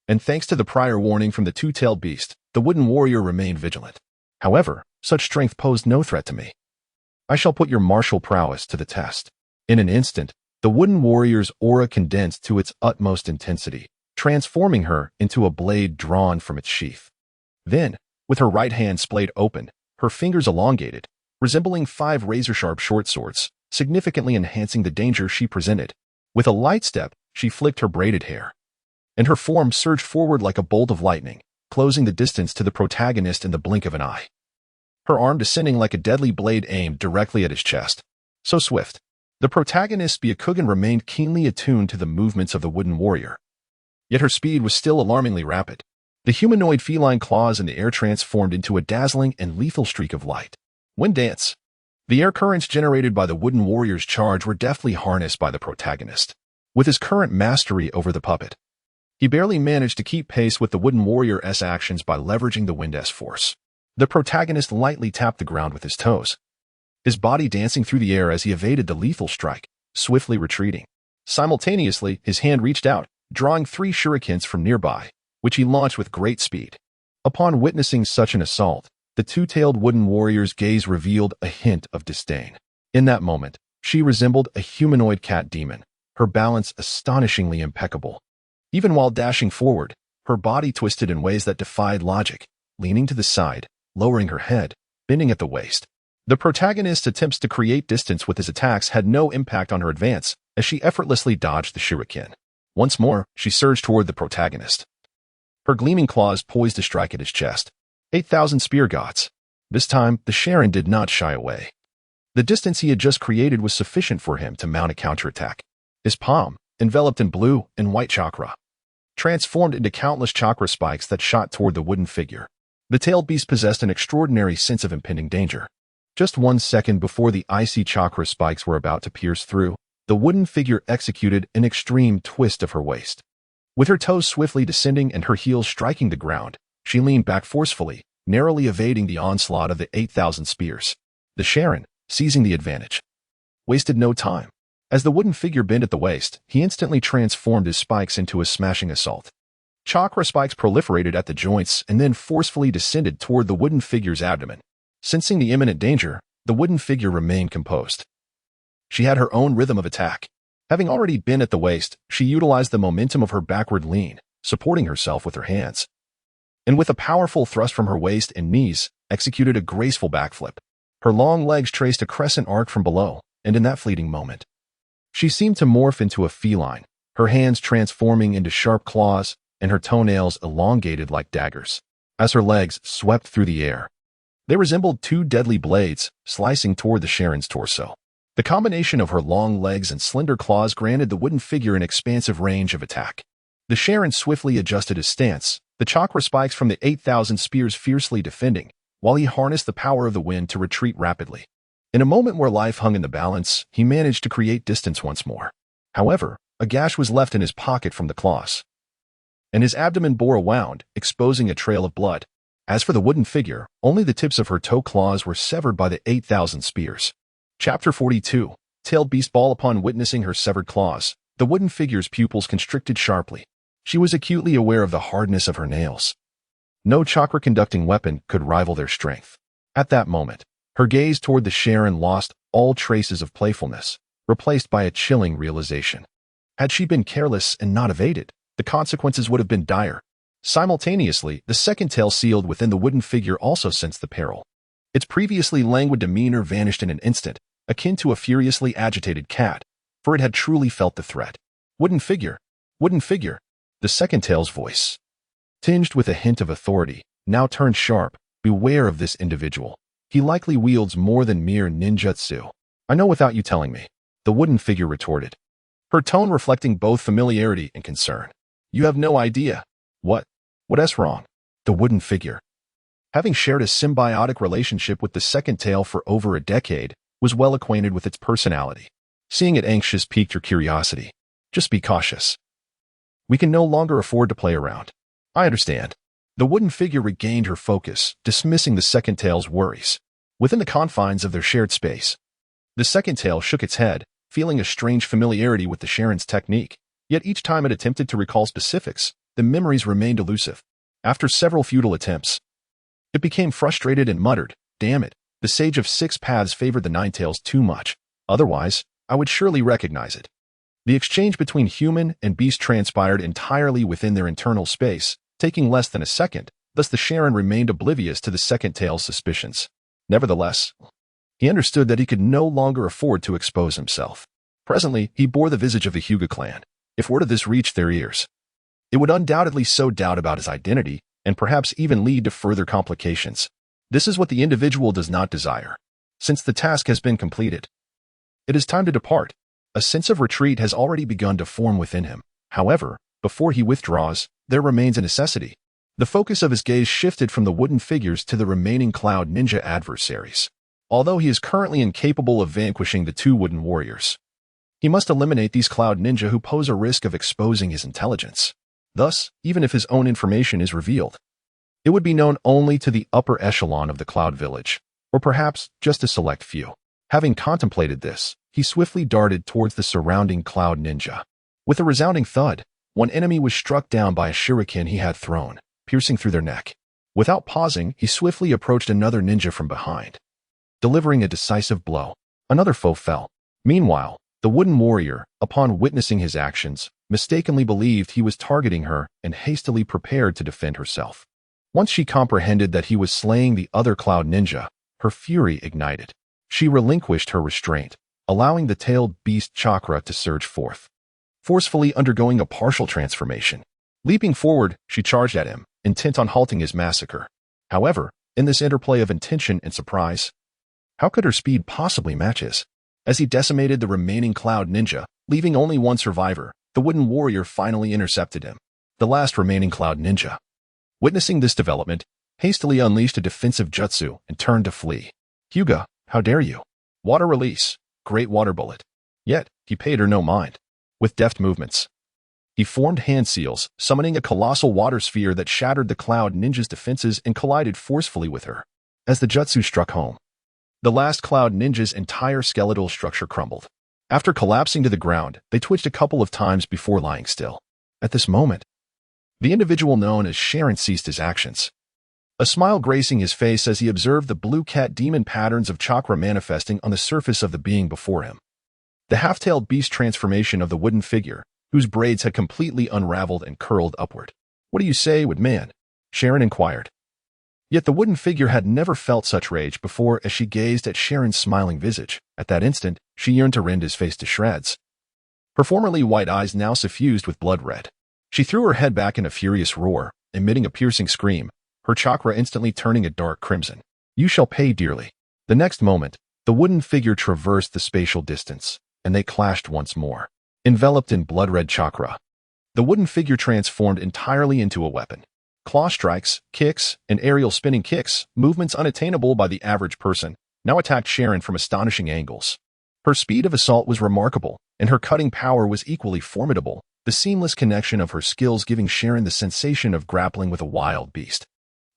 and thanks to the prior warning from the 2-tailed beast, the wooden warrior remained vigilant. However, such strength posed no threat to me. I shall put your martial prowess to the test. In an instant, The wooden warrior's aura condensed to its utmost intensity, transforming her into a blade drawn from its sheath. Then, with her right hand splayed open, her fingers elongated, resembling 5 razor-sharp short swords, significantly enhancing the danger she presented. With a light step, she flicked her braided hair, and her form surged forward like a bolt of lightning, closing the distance to the protagonist in the blink of an eye. Her arm descending like a deadly blade aimed directly at his chest. So swift. The protagonist Byakugan remained keenly attuned to the movements of the wooden warrior. Yet her speed was still alarmingly rapid. The humanoid feline claws in the air transformed into a dazzling and lethal streak of light. Wind dance. The air currents generated by the wooden warrior's charge were deftly harnessed by the protagonist. With his current mastery over the puppet, he barely managed to keep pace with the wooden warrior's actions by leveraging the wind's force. The protagonist lightly tapped the ground with his toes, his body dancing through the air as he evaded the lethal strike, swiftly retreating. Simultaneously, his hand reached out, drawing 3 shurikens from nearby, which he launched with great speed. Upon witnessing such an assault, the two-tailed wooden warrior's gaze revealed a hint of disdain. In that moment, she resembled a humanoid cat demon, her balance astonishingly impeccable. Even while dashing forward, her body twisted in ways that defied logic, leaning to the side, lowering her head, bending at the waist. The protagonist's attempts to create distance with his attacks had no impact on her advance, as she effortlessly dodged the shuriken. Once more, she surged toward the protagonist, her gleaming claws poised to strike at his chest. 8,000 spear gods. This time, the Sharon did not shy away. The distance he had just created was sufficient for him to mount a counterattack. His palm, enveloped in blue and white chakra, transformed into countless chakra spikes that shot toward the wooden figure. The tailed beast possessed an extraordinary sense of impending danger. Just 1 second before the icy chakra spikes were about to pierce through, the wooden figure executed an extreme twist of her waist. With her toes swiftly descending and her heels striking the ground, she leaned back forcefully, narrowly evading the onslaught of the 8,000 spears. The Sharon, seizing the advantage, wasted no time. As the wooden figure bent at the waist, he instantly transformed his spikes into a smashing assault. Chakra spikes proliferated at the joints and then forcefully descended toward the wooden figure's abdomen. Sensing the imminent danger, the wooden figure remained composed. She had her own rhythm of attack. Having already been at the waist, she utilized the momentum of her backward lean, supporting herself with her hands, and with a powerful thrust from her waist and knees, executed a graceful backflip. Her long legs traced a crescent arc from below, and in that fleeting moment, she seemed to morph into a feline, her hands transforming into sharp claws and her toenails elongated like daggers. As her legs swept through the air, they resembled 2 deadly blades, slicing toward the Sharon's torso. The combination of her long legs and slender claws granted the wooden figure an expansive range of attack. The Sharon swiftly adjusted his stance, the chakra spikes from the 8,000 spears fiercely defending, while he harnessed the power of the wind to retreat rapidly. In a moment where life hung in the balance, he managed to create distance once more. However, a gash was left in his pocket from the claws, and his abdomen bore a wound, exposing a trail of blood. As for the wooden figure, only the tips of her toe claws were severed by the 8,000 spears. Chapter 42. Tailed Beast Ball. Upon witnessing her severed claws, the wooden figure's pupils constricted sharply. She was acutely aware of the hardness of her nails. No chakra-conducting weapon could rival their strength. At that moment, her gaze toward the Sharon lost all traces of playfulness, replaced by a chilling realization. Had she been careless and not evaded, the consequences would have been dire. Simultaneously, the second tail sealed within the wooden figure also sensed the peril. Its previously languid demeanor vanished in an instant, akin to a furiously agitated cat, for it had truly felt the threat. Wooden figure! Wooden figure! The second tail's voice, tinged with a hint of authority, now turned sharp. Beware of this individual. He likely wields more than mere ninjutsu. I know without you telling me, the wooden figure retorted, her tone reflecting both familiarity and concern. You have no idea. What's wrong? The wooden figure, having shared a symbiotic relationship with the second tail for over a decade, was well acquainted with its personality. Seeing it anxious piqued her curiosity. Just be cautious. We can no longer afford to play around. I understand. The wooden figure regained her focus, dismissing the second tail's worries. Within the confines of their shared space, the second tail shook its head, feeling a strange familiarity with the Sharon's technique. Yet each time it attempted to recall specifics, the memories remained elusive. After several futile attempts, it became frustrated and muttered, "Damn it, the Sage of Six Paths favored the Nine Tails too much. Otherwise, I would surely recognize it." The exchange between human and beast transpired entirely within their internal space, taking less than a second, thus the Sharon remained oblivious to the second tail's suspicions. Nevertheless, he understood that he could no longer afford to expose himself. Presently, he bore the visage of the Hyuga clan. If word of this reached their ears, it would undoubtedly sow doubt about his identity and perhaps even lead to further complications. This is what the individual does not desire. Since the task has been completed, it is time to depart. A sense of retreat has already begun to form within him. However, before he withdraws, there remains a necessity. The focus of his gaze shifted from the wooden figures to the remaining Cloud Ninja adversaries. Although he is currently incapable of vanquishing the two wooden warriors, he must eliminate these Cloud Ninja who pose a risk of exposing his intelligence. Thus, even if his own information is revealed, it would be known only to the upper echelon of the Cloud Village, or perhaps just a select few. Having contemplated this, he swiftly darted towards the surrounding Cloud Ninja. With a resounding thud, one enemy was struck down by a shuriken he had thrown, piercing through their neck. Without pausing, he swiftly approached another ninja from behind, delivering a decisive blow. Another foe fell. Meanwhile, the wooden warrior, upon witnessing his actions, mistakenly believed he was targeting her and hastily prepared to defend herself. Once she comprehended that he was slaying the other Cloud Ninja, her fury ignited. She relinquished her restraint, allowing the tailed beast chakra to surge forth, forcefully undergoing a partial transformation. Leaping forward, she charged at him, intent on halting his massacre. However, in this interplay of intention and surprise, how could her speed possibly match his? As he decimated the remaining Cloud Ninja, leaving only one survivor, the wooden warrior finally intercepted him. The last remaining Cloud Ninja, witnessing this development, hastily unleashed a defensive jutsu and turned to flee. Hyuga, how dare you? Water release, great water bullet. Yet, he paid her no mind. With deft movements, he formed hand seals, summoning a colossal water sphere that shattered the Cloud Ninja's defenses and collided forcefully with her. As the jutsu struck home, the last Cloud Ninja's entire skeletal structure crumbled. After collapsing to the ground, they twitched a couple of times before lying still. At this moment, the individual known as Sharon ceased his actions. A smile gracing his face as he observed the blue cat demon patterns of chakra manifesting on the surface of the being before him. The half-tailed beast transformation of the wooden figure, whose braids had completely unraveled and curled upward. What do you say, wood man? Sharon inquired. Yet the wooden figure had never felt such rage before as she gazed at Sharon's smiling visage. At that instant, she yearned to rend his face to shreds. Her formerly white eyes now suffused with blood red. She threw her head back in a furious roar, emitting a piercing scream, her chakra instantly turning a dark crimson. You shall pay dearly. The next moment, the wooden figure traversed the spatial distance, and they clashed once more. Enveloped in blood-red chakra, the wooden figure transformed entirely into a weapon. Claw strikes, kicks, and aerial spinning kicks, movements unattainable by the average person, now attacked Sharon from astonishing angles. Her speed of assault was remarkable, and her cutting power was equally formidable, the seamless connection of her skills giving Sharon the sensation of grappling with a wild beast.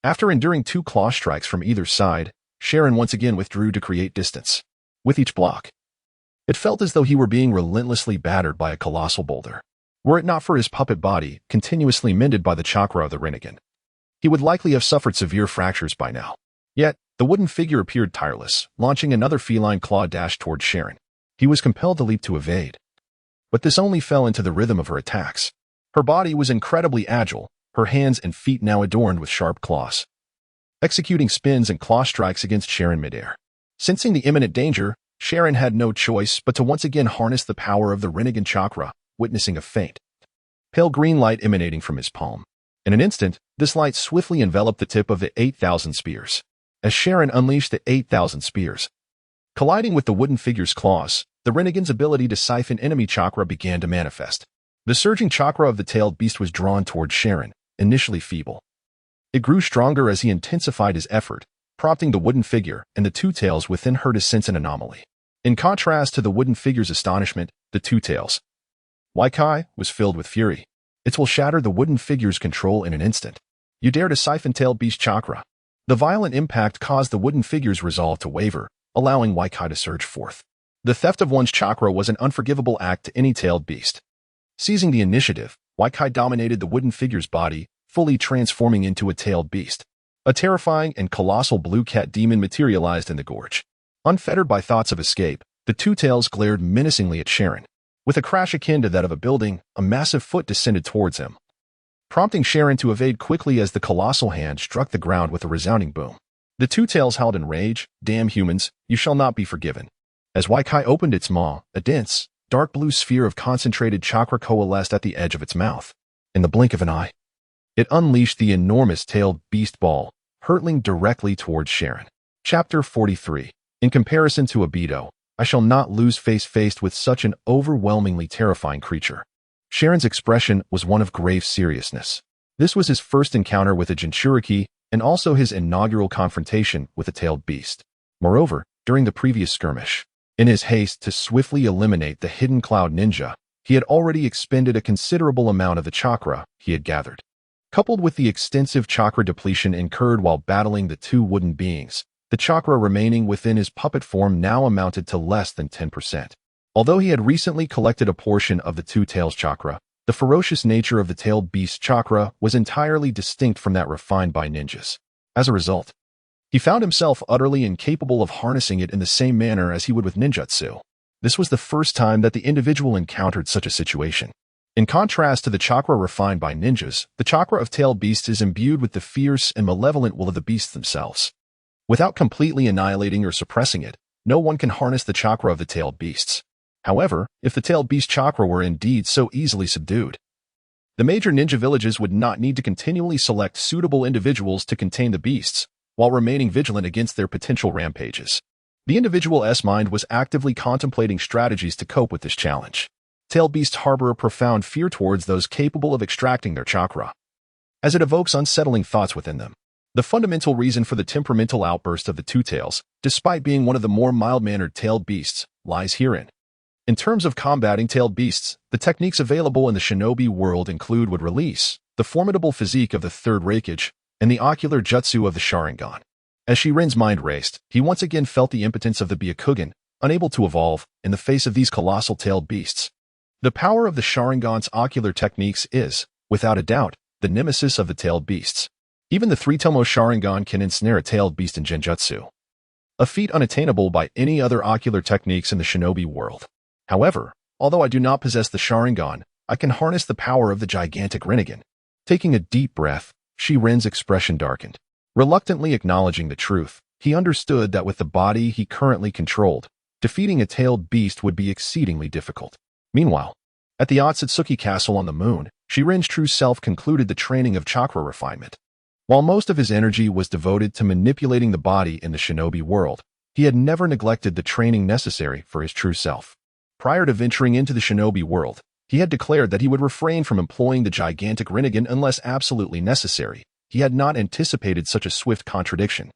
After enduring 2 claw strikes from either side, Sharon once again withdrew to create distance. With each block, it felt as though he were being relentlessly battered by a colossal boulder. Were it not for his puppet body, continuously mended by the chakra of the Rinnegan, he would likely have suffered severe fractures by now. Yet, the wooden figure appeared tireless, launching another feline claw dash toward Sharon. He was compelled to leap to evade. But this only fell into the rhythm of her attacks. Her body was incredibly agile, her hands and feet now adorned with sharp claws, executing spins and claw strikes against Sharon midair. Sensing the imminent danger, Sharon had no choice but to once again harness the power of the Rinnegan chakra, witnessing a faint, pale green light emanating from his palm. In an instant, this light swiftly enveloped the tip of the 8,000 spears. As Sharon unleashed the 8,000 spears, colliding with the wooden figure's claws, the Rinnegan's ability to siphon enemy chakra began to manifest. The surging chakra of the tailed beast was drawn toward Sharon, initially feeble. It grew stronger as he intensified his effort, prompting the wooden figure and the two tails within her to sense an anomaly. In contrast to the wooden figure's astonishment, the two tails, Waikai, was filled with fury. It will shatter the wooden figure's control in an instant. You dare to siphon tailed beast chakra. The violent impact caused the wooden figure's resolve to waver, allowing Waikai to surge forth. The theft of one's chakra was an unforgivable act to any tailed beast. Seizing the initiative, Waikai dominated the wooden figure's body, fully transforming into a tailed beast. A terrifying and colossal blue cat demon materialized in the gorge. Unfettered by thoughts of escape, the two tails glared menacingly at Sharon. With a crash akin to that of a building, a massive foot descended towards him, prompting Sharon to evade quickly as the colossal hand struck the ground with a resounding boom. The two tails howled in rage, "Damn humans, you shall not be forgiven." As Waikai opened its maw, a dense, dark blue sphere of concentrated chakra coalesced at the edge of its mouth. In the blink of an eye, it unleashed the enormous tailed beast ball, hurtling directly towards Sharon. Chapter 43. In comparison to Obito, I shall not lose face faced with such an overwhelmingly terrifying creature. Sharon's expression was one of grave seriousness. This was his first encounter with a Jinchuriki and also his inaugural confrontation with a tailed beast. Moreover, during the previous skirmish, in his haste to swiftly eliminate the hidden cloud ninja, he had already expended a considerable amount of the chakra he had gathered. Coupled with the extensive chakra depletion incurred while battling the two wooden beings, the chakra remaining within his puppet form now amounted to less than 10%. Although he had recently collected a portion of the two tails chakra, the ferocious nature of the tailed beast chakra was entirely distinct from that refined by ninjas. As a result, he found himself utterly incapable of harnessing it in the same manner as he would with ninjutsu. This was the first time that the individual encountered such a situation. In contrast to the chakra refined by ninjas, the chakra of tailed beasts is imbued with the fierce and malevolent will of the beasts themselves. Without completely annihilating or suppressing it, no one can harness the chakra of the tailed beasts. However, if the tailed beast chakra were indeed so easily subdued, the major ninja villages would not need to continually select suitable individuals to contain the beasts, while remaining vigilant against their potential rampages. The individual's mind was actively contemplating strategies to cope with this challenge. Tailed beasts harbor a profound fear towards those capable of extracting their chakra, as it evokes unsettling thoughts within them. The fundamental reason for the temperamental outburst of the two tails, despite being one of the more mild-mannered tailed beasts, lies herein. In terms of combating tailed beasts, the techniques available in the Shinobi world include would release, the formidable physique of the third Raikage, and the ocular jutsu of the Sharingan. As Shiren's mind raced, he once again felt the impotence of the Byakugan, unable to evolve, in the face of these colossal tailed beasts. The power of the Sharingan's ocular techniques is, without a doubt, the nemesis of the tailed beasts. Even the three-tomo Sharingan can ensnare a tailed beast in genjutsu, a feat unattainable by any other ocular techniques in the Shinobi world. However, although I do not possess the Sharingan, I can harness the power of the gigantic Rinnegan. Taking a deep breath, Shiren's expression darkened. Reluctantly acknowledging the truth, he understood that with the body he currently controlled, defeating a tailed beast would be exceedingly difficult. Meanwhile, at the Otsutsuki Castle on the moon, Shiren's true self concluded the training of chakra refinement. While most of his energy was devoted to manipulating the body in the Shinobi world, he had never neglected the training necessary for his true self. Prior to venturing into the Shinobi world, he had declared that he would refrain from employing the gigantic Rinnegan unless absolutely necessary. He had not anticipated such a swift contradiction.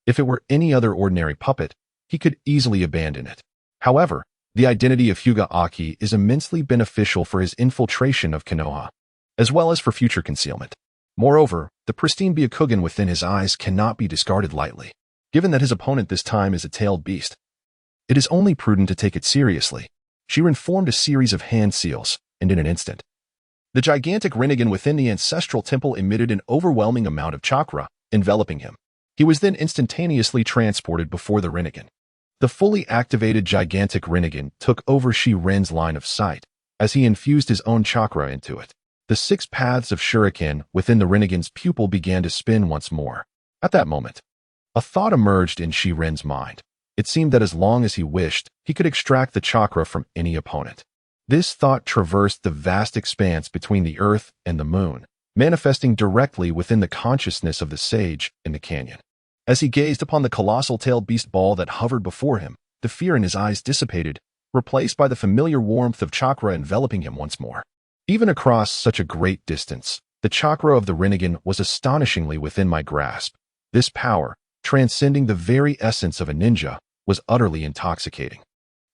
If it were any other ordinary puppet, he could easily abandon it. However, the identity of Hyuga Aki is immensely beneficial for his infiltration of Konoha, as well as for future concealment. Moreover, the pristine Byakugan within his eyes cannot be discarded lightly. Given that his opponent this time is a tailed beast, it is only prudent to take it seriously. Shiren formed a series of hand seals, and in an instant, the gigantic Rinnegan within the ancestral temple emitted an overwhelming amount of chakra, enveloping him. He was then instantaneously transported before the Rinnegan. The fully activated gigantic Rinnegan took over Shiren's line of sight, as he infused his own chakra into it. The 6 paths of shuriken within the Rinnegan's pupil began to spin once more. At that moment, a thought emerged in Shiren's mind. It seemed that as long as he wished, he could extract the chakra from any opponent. This thought traversed the vast expanse between the earth and the moon, manifesting directly within the consciousness of the sage in the canyon. As he gazed upon the colossal tailed beast ball that hovered before him, the fear in his eyes dissipated, replaced by the familiar warmth of chakra enveloping him once more. Even across such a great distance, the chakra of the Rinnegan was astonishingly within my grasp. This power, transcending the very essence of a ninja, was utterly intoxicating.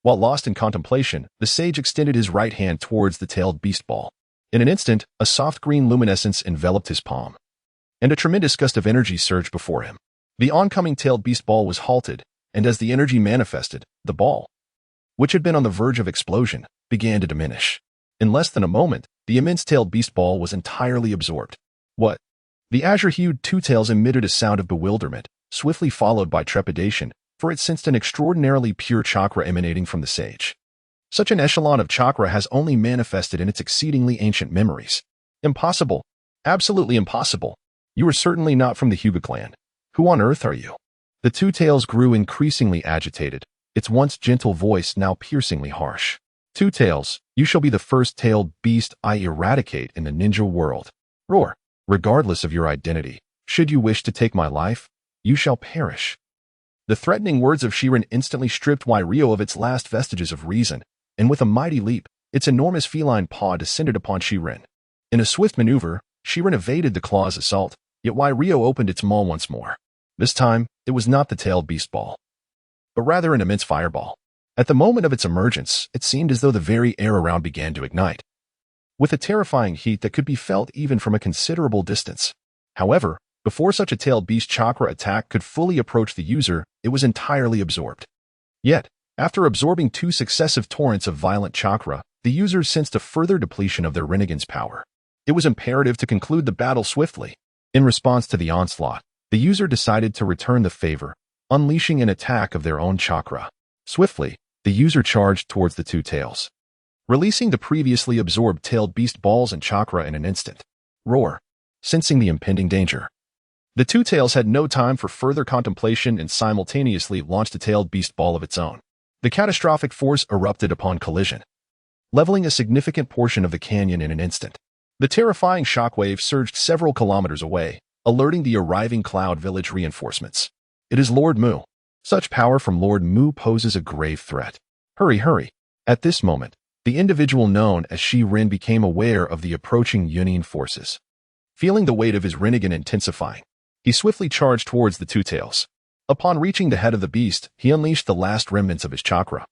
While lost in contemplation, the sage extended his right hand towards the tailed beast ball. In an instant, a soft green luminescence enveloped his palm, and a tremendous gust of energy surged before him. The oncoming tailed beast ball was halted, and as the energy manifested, the ball, which had been on the verge of explosion, began to diminish. In less than a moment, the immense tailed beast ball was entirely absorbed. What? The azure-hued two tails emitted a sound of bewilderment, swiftly followed by trepidation, for it sensed an extraordinarily pure chakra emanating from the sage. Such an echelon of chakra has only manifested in its exceedingly ancient memories. Impossible. Absolutely impossible. You are certainly not from the Hyuga clan. Who on earth are you? The Two Tails grew increasingly agitated, its once gentle voice now piercingly harsh. Two Tails, you shall be the first tailed beast I eradicate in the ninja world. Roar. Regardless of your identity, should you wish to take my life, you shall perish. The threatening words of Shirin instantly stripped Ryo of its last vestiges of reason, and with a mighty leap, its enormous feline paw descended upon Shirin. In a swift maneuver, Shirin evaded the claw's assault, yet Ryo opened its maw once more. This time, it was not the tailed beast ball, but rather an immense fireball. At the moment of its emergence, it seemed as though the very air around began to ignite, with a terrifying heat that could be felt even from a considerable distance. However, before such a tailed beast chakra attack could fully approach the user, it was entirely absorbed. Yet, after absorbing 2 successive torrents of violent chakra, the users sensed a further depletion of their Rinnegan's power. It was imperative to conclude the battle swiftly. In response to the onslaught, the user decided to return the favor, unleashing an attack of their own chakra. Swiftly, the user charged towards the Two Tails, releasing the previously absorbed tailed beast balls and chakra in an instant. Roar. Sensing the impending danger, the Two Tails had no time for further contemplation and simultaneously launched a tailed beast ball of its own. The catastrophic force erupted upon collision, leveling a significant portion of the canyon in an instant. The terrifying shockwave surged several kilometers away, alerting the arriving Cloud Village reinforcements. It is Lord Mu. Such power from Lord Mu poses a grave threat. Hurry, hurry. At this moment, the individual known as Shirin became aware of the approaching Yunin forces. Feeling the weight of his Rinnegan intensifying, he swiftly charged towards the Two Tails. Upon reaching the head of the beast, he unleashed the last remnants of his chakra.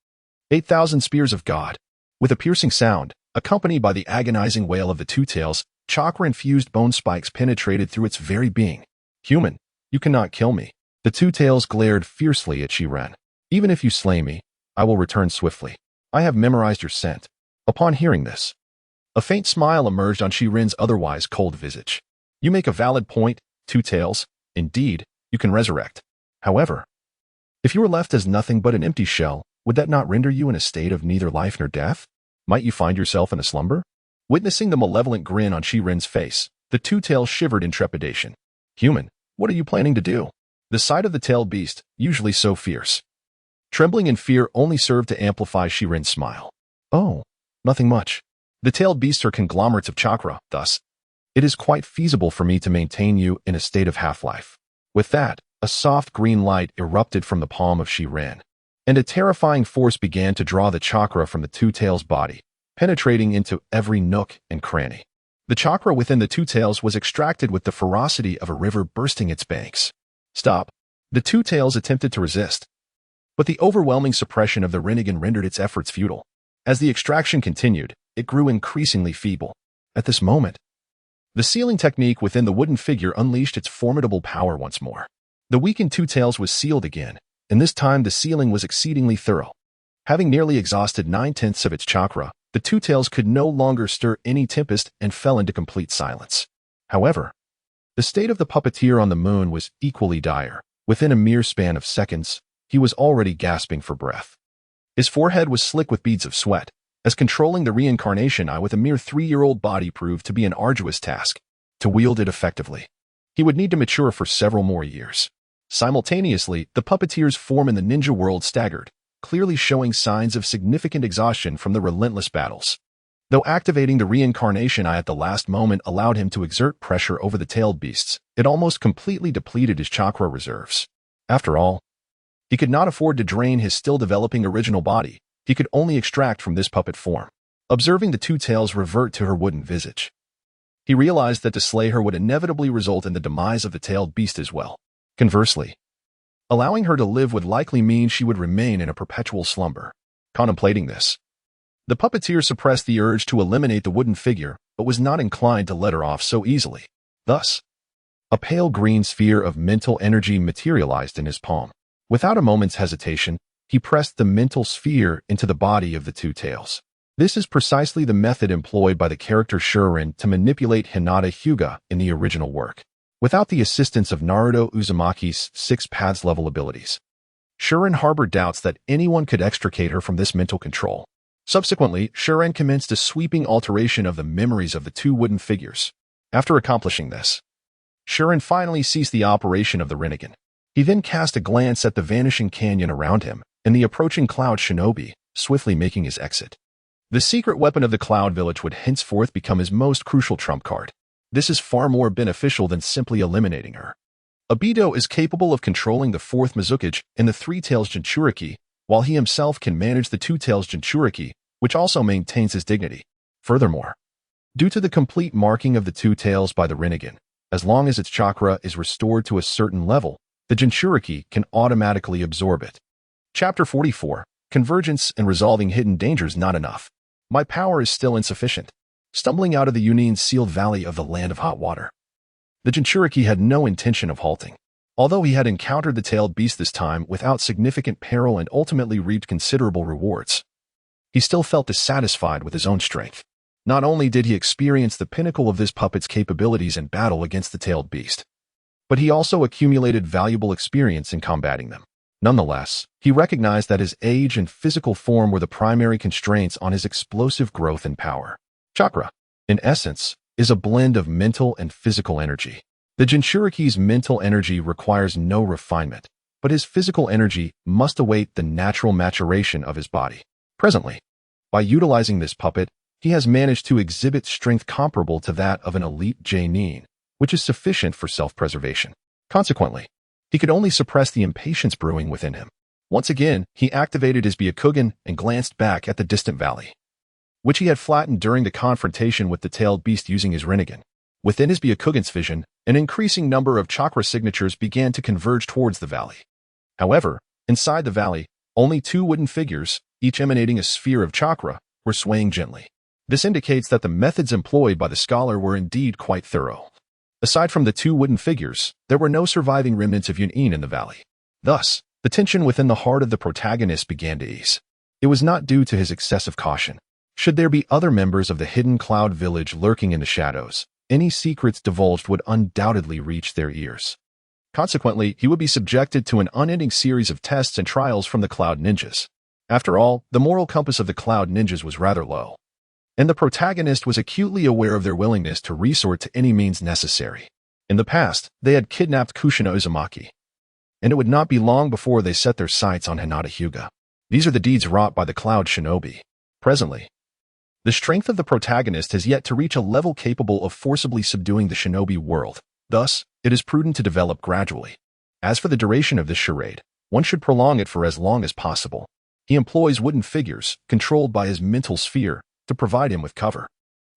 8,000 spears of God. With a piercing sound, accompanied by the agonizing wail of the Two Tails, chakra-infused bone spikes penetrated through its very being. Human, you cannot kill me. The Two Tails glared fiercely at Shirin. Even if you slay me, I will return swiftly. I have memorized your scent. Upon hearing this, a faint smile emerged on Shirin's otherwise cold visage. You make a valid point, Two Tails. Indeed, you can resurrect. However, if you were left as nothing but an empty shell, would that not render you in a state of neither life nor death? Might you find yourself in a slumber? Witnessing the malevolent grin on Shirin's face, the Two Tails shivered in trepidation. Human, what are you planning to do? The sight of the tailed beast, usually so fierce, trembling in fear, only served to amplify Shirin's smile. Oh, nothing much. The tailed beasts are conglomerates of chakra, thus, it is quite feasible for me to maintain you in a state of half-life. With that, a soft green light erupted from the palm of Shirin, and a terrifying force began to draw the chakra from the Two Tails' body, penetrating into every nook and cranny. The chakra within the Two Tails was extracted with the ferocity of a river bursting its banks. Stop. The Two Tails attempted to resist, but the overwhelming suppression of the Rinnegan rendered its efforts futile. As the extraction continued, it grew increasingly feeble. At this moment, the sealing technique within the wooden figure unleashed its formidable power once more. The weakened Two Tails was sealed again, and this time the sealing was exceedingly thorough. Having nearly exhausted 9/10 of its chakra, the Two Tails could no longer stir any tempest and fell into complete silence. However, the state of the puppeteer on the moon was equally dire. Within a mere span of seconds, he was already gasping for breath. His forehead was slick with beads of sweat, as controlling the reincarnation eye with a mere 3-year-old body proved to be an arduous task. To wield it effectively, he would need to mature for several more years. Simultaneously, the puppeteer's form in the ninja world staggered, clearly showing signs of significant exhaustion from the relentless battles. Though activating the reincarnation eye at the last moment allowed him to exert pressure over the tailed beasts, it almost completely depleted his chakra reserves. After all, he could not afford to drain his still-developing original body. He could only extract from this puppet form. Observing the Two Tails revert to her wooden visage, he realized that to slay her would inevitably result in the demise of the tailed beast as well. Conversely, allowing her to live would likely mean she would remain in a perpetual slumber. Contemplating this, the puppeteer suppressed the urge to eliminate the wooden figure, but was not inclined to let her off so easily. Thus, a pale green sphere of mental energy materialized in his palm. Without a moment's hesitation, he pressed the mental sphere into the body of the Two Tails. This is precisely the method employed by the character Shirin to manipulate Hinata Hyuga in the original work. Without the assistance of Naruto Uzumaki's 6 paths level abilities, Shirin harbored doubts that anyone could extricate her from this mental control. Subsequently, Shuren commenced a sweeping alteration of the memories of the two wooden figures. After accomplishing this, Shuren finally ceased the operation of the Rinnegan. He then cast a glance at the vanishing canyon around him and the approaching Cloud Shinobi, swiftly making his exit. The secret weapon of the Cloud Village would henceforth become his most crucial trump card. This is far more beneficial than simply eliminating her. Obito is capable of controlling the fourth Mizukage and the three-tails Jinchuriki, while he himself can manage the two-tails Jinchuriki, which also maintains his dignity. Furthermore, due to the complete marking of the two tails by the Rinnegan, as long as its chakra is restored to a certain level, the Jinchuriki can automatically absorb it. Chapter 44. Convergence and resolving hidden dangers not enough. My power is still insufficient. Stumbling out of the Union-sealed valley of the land of hot water, the Jinchuriki had no intention of halting. Although he had encountered the tailed beast this time without significant peril and ultimately reaped considerable rewards, he still felt dissatisfied with his own strength. Not only did he experience the pinnacle of this puppet's capabilities in battle against the tailed beast, but he also accumulated valuable experience in combating them. Nonetheless, he recognized that his age and physical form were the primary constraints on his explosive growth and power. Chakra, in essence, is a blend of mental and physical energy. The Jinchuriki's mental energy requires no refinement, but his physical energy must await the natural maturation of his body. Presently, by utilizing this puppet, he has managed to exhibit strength comparable to that of an elite Genin, which is sufficient for self-preservation. Consequently, he could only suppress the impatience brewing within him. Once again, he activated his Byakugan and glanced back at the distant valley, which he had flattened during the confrontation with the tailed beast using his Rinnegan. Within his Byakugan's vision, an increasing number of chakra signatures began to converge towards the valley. However, inside the valley, only two wooden figures, each emanating a sphere of chakra, were swaying gently. This indicates that the methods employed by the scholar were indeed quite thorough. Aside from the two wooden figures, there were no surviving remnants of Yunin in the valley. Thus, the tension within the heart of the protagonist began to ease. It was not due to his excessive caution. Should there be other members of the hidden Cloud Village lurking in the shadows, any secrets divulged would undoubtedly reach their ears. Consequently, he would be subjected to an unending series of tests and trials from the Cloud Ninjas. After all, the moral compass of the Cloud Ninjas was rather low, and the protagonist was acutely aware of their willingness to resort to any means necessary. In the past, they had kidnapped Kushina Uzumaki, and it would not be long before they set their sights on Hinata Hyuga. These are the deeds wrought by the Cloud Shinobi. Presently, the strength of the protagonist has yet to reach a level capable of forcibly subduing the shinobi world. Thus, it is prudent to develop gradually. As for the duration of this charade, one should prolong it for as long as possible. He employs wooden figures, controlled by his mental sphere, to provide him with cover.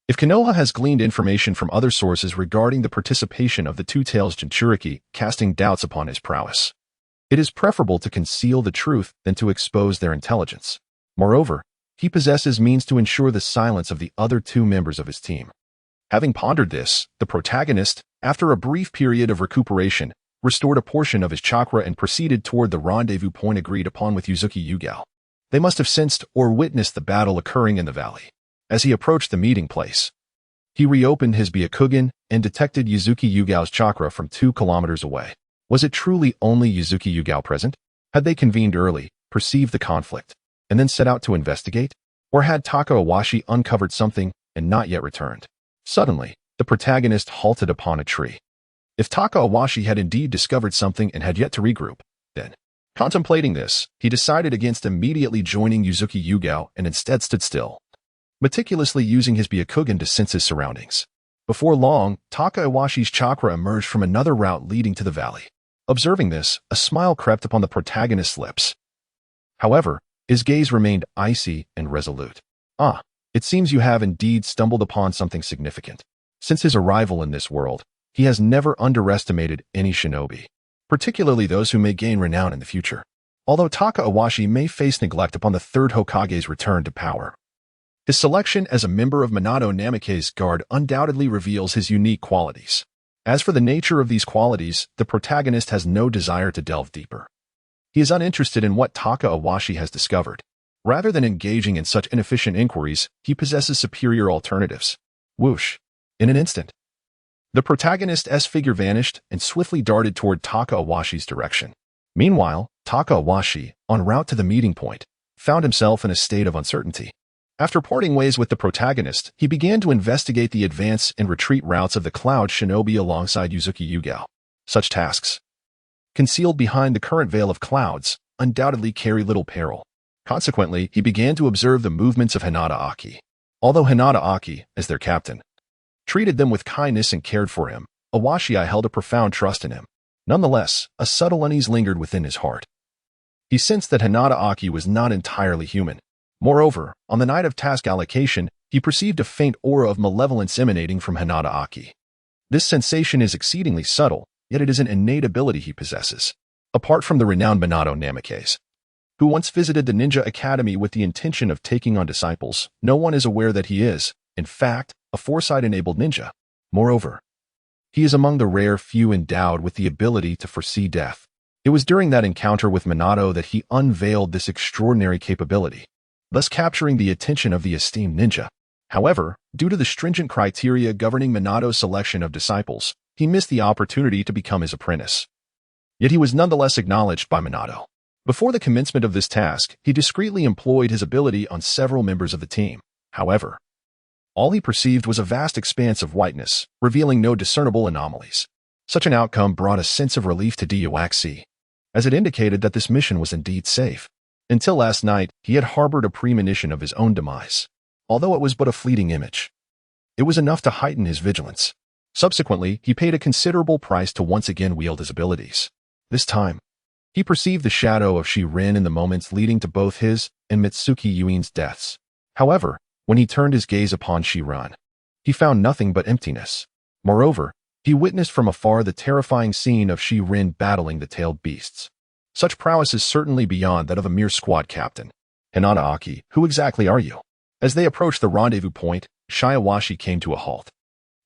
If Konoha has gleaned information from other sources regarding the participation of the two-tails Jinchuriki, casting doubts upon his prowess, it is preferable to conceal the truth than to expose their intelligence. Moreover, he possesses means to ensure the silence of the other two members of his team. Having pondered this, the protagonist, after a brief period of recuperation, restored a portion of his chakra and proceeded toward the rendezvous point agreed upon with Yuzuki Yugao. They must have sensed or witnessed the battle occurring in the valley. As he approached the meeting place, he reopened his Byakugan and detected Yuzuki Yugao's chakra from 2 kilometers away. Was it truly only Yuzuki Yugao present? Had they convened early, perceived the conflict, and then set out to investigate? Or had Taka Awashi uncovered something and not yet returned? Suddenly, the protagonist halted upon a tree. If Taka Awashi had indeed discovered something and had yet to regroup, then, contemplating this, he decided against immediately joining Yuzuki Yugao and instead stood still, meticulously using his Byakugan to sense his surroundings. Before long, Taka Awashi's chakra emerged from another route leading to the valley. Observing this, a smile crept upon the protagonist's lips. However, his gaze remained icy and resolute. Ah, it seems you have indeed stumbled upon something significant. Since his arrival in this world, he has never underestimated any shinobi, particularly those who may gain renown in the future. Although Taka Awashi may face neglect upon the third Hokage's return to power, his selection as a member of Minato Namikaze's guard undoubtedly reveals his unique qualities. As for the nature of these qualities, the protagonist has no desire to delve deeper. He is uninterested in what Taka Awashi has discovered. Rather than engaging in such inefficient inquiries, he possesses superior alternatives. Whoosh! In an instant, the protagonist's figure vanished and swiftly darted toward Taka Awashi's direction. Meanwhile, Taka Awashi, en route to the meeting point, found himself in a state of uncertainty. After parting ways with the protagonist, he began to investigate the advance and retreat routes of the Cloud Shinobi alongside Yuzuki Yugao. Such tasks, concealed behind the current veil of clouds, undoubtedly carry little peril. Consequently, he began to observe the movements of Hinata Aki. Although Hinata Aki, as their captain, treated them with kindness and cared for him, Iwashi held a profound trust in him. Nonetheless, a subtle unease lingered within his heart. He sensed that Hinata Aki was not entirely human. Moreover, on the night of task allocation, he perceived a faint aura of malevolence emanating from Hinata Aki. This sensation is exceedingly subtle, yet it is an innate ability he possesses. Apart from the renowned Minato Namikaze, who once visited the Ninja Academy with the intention of taking on disciples, no one is aware that he is, in fact, a foresight-enabled ninja. Moreover, he is among the rare few endowed with the ability to foresee death. It was during that encounter with Minato that he unveiled this extraordinary capability, thus capturing the attention of the esteemed ninja. However, due to the stringent criteria governing Minato's selection of disciples, he missed the opportunity to become his apprentice. Yet he was nonetheless acknowledged by Minato. Before the commencement of this task, he discreetly employed his ability on several members of the team. However, all he perceived was a vast expanse of whiteness, revealing no discernible anomalies. Such an outcome brought a sense of relief to Diawaxi, as it indicated that this mission was indeed safe. Until last night, he had harbored a premonition of his own demise. Although it was but a fleeting image, it was enough to heighten his vigilance. Subsequently, he paid a considerable price to once again wield his abilities. This time, he perceived the shadow of Shi-Rin in the moments leading to both his and Mitsuki Yuin's deaths. However, when he turned his gaze upon Shi-Rin, he found nothing but emptiness. Moreover, he witnessed from afar the terrifying scene of Shi-Rin battling the tailed beasts. Such prowess is certainly beyond that of a mere squad captain. Hinata Aki, who exactly are you? As they approached the rendezvous point, Shiawashi came to a halt.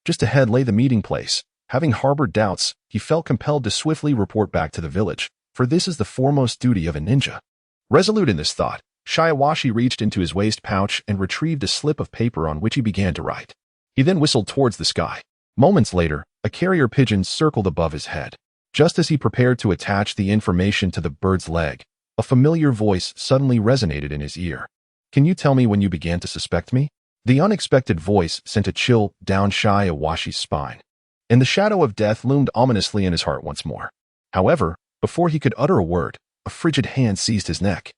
Just ahead lay the meeting place. Having harbored doubts, he felt compelled to swiftly report back to the village, for this is the foremost duty of a ninja. Resolute in this thought, Shiawashi reached into his waist pouch and retrieved a slip of paper on which he began to write. He then whistled towards the sky. Moments later, a carrier pigeon circled above his head. Just as he prepared to attach the information to the bird's leg, a familiar voice suddenly resonated in his ear. "Can you tell me when you began to suspect me?" The unexpected voice sent a chill down Shiawashi's spine, and the shadow of death loomed ominously in his heart once more. However, before he could utter a word, a frigid hand seized his neck.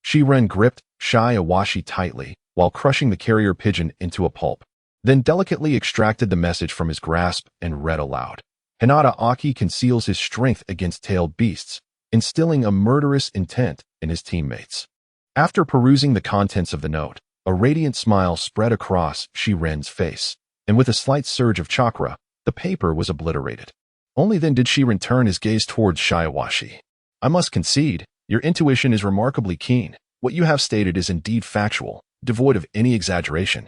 Shi-Rin gripped Shiawashi tightly, while crushing the carrier pigeon into a pulp, then delicately extracted the message from his grasp and read aloud. Hinata Aki conceals his strength against tailed beasts, instilling a murderous intent in his teammates. After perusing the contents of the note, a radiant smile spread across Shi-Rin's face, and with a slight surge of chakra, the paper was obliterated. Only then did Shi-Rin turn his gaze towards Shiawashi. "I must concede, your intuition is remarkably keen. What you have stated is indeed factual, devoid of any exaggeration.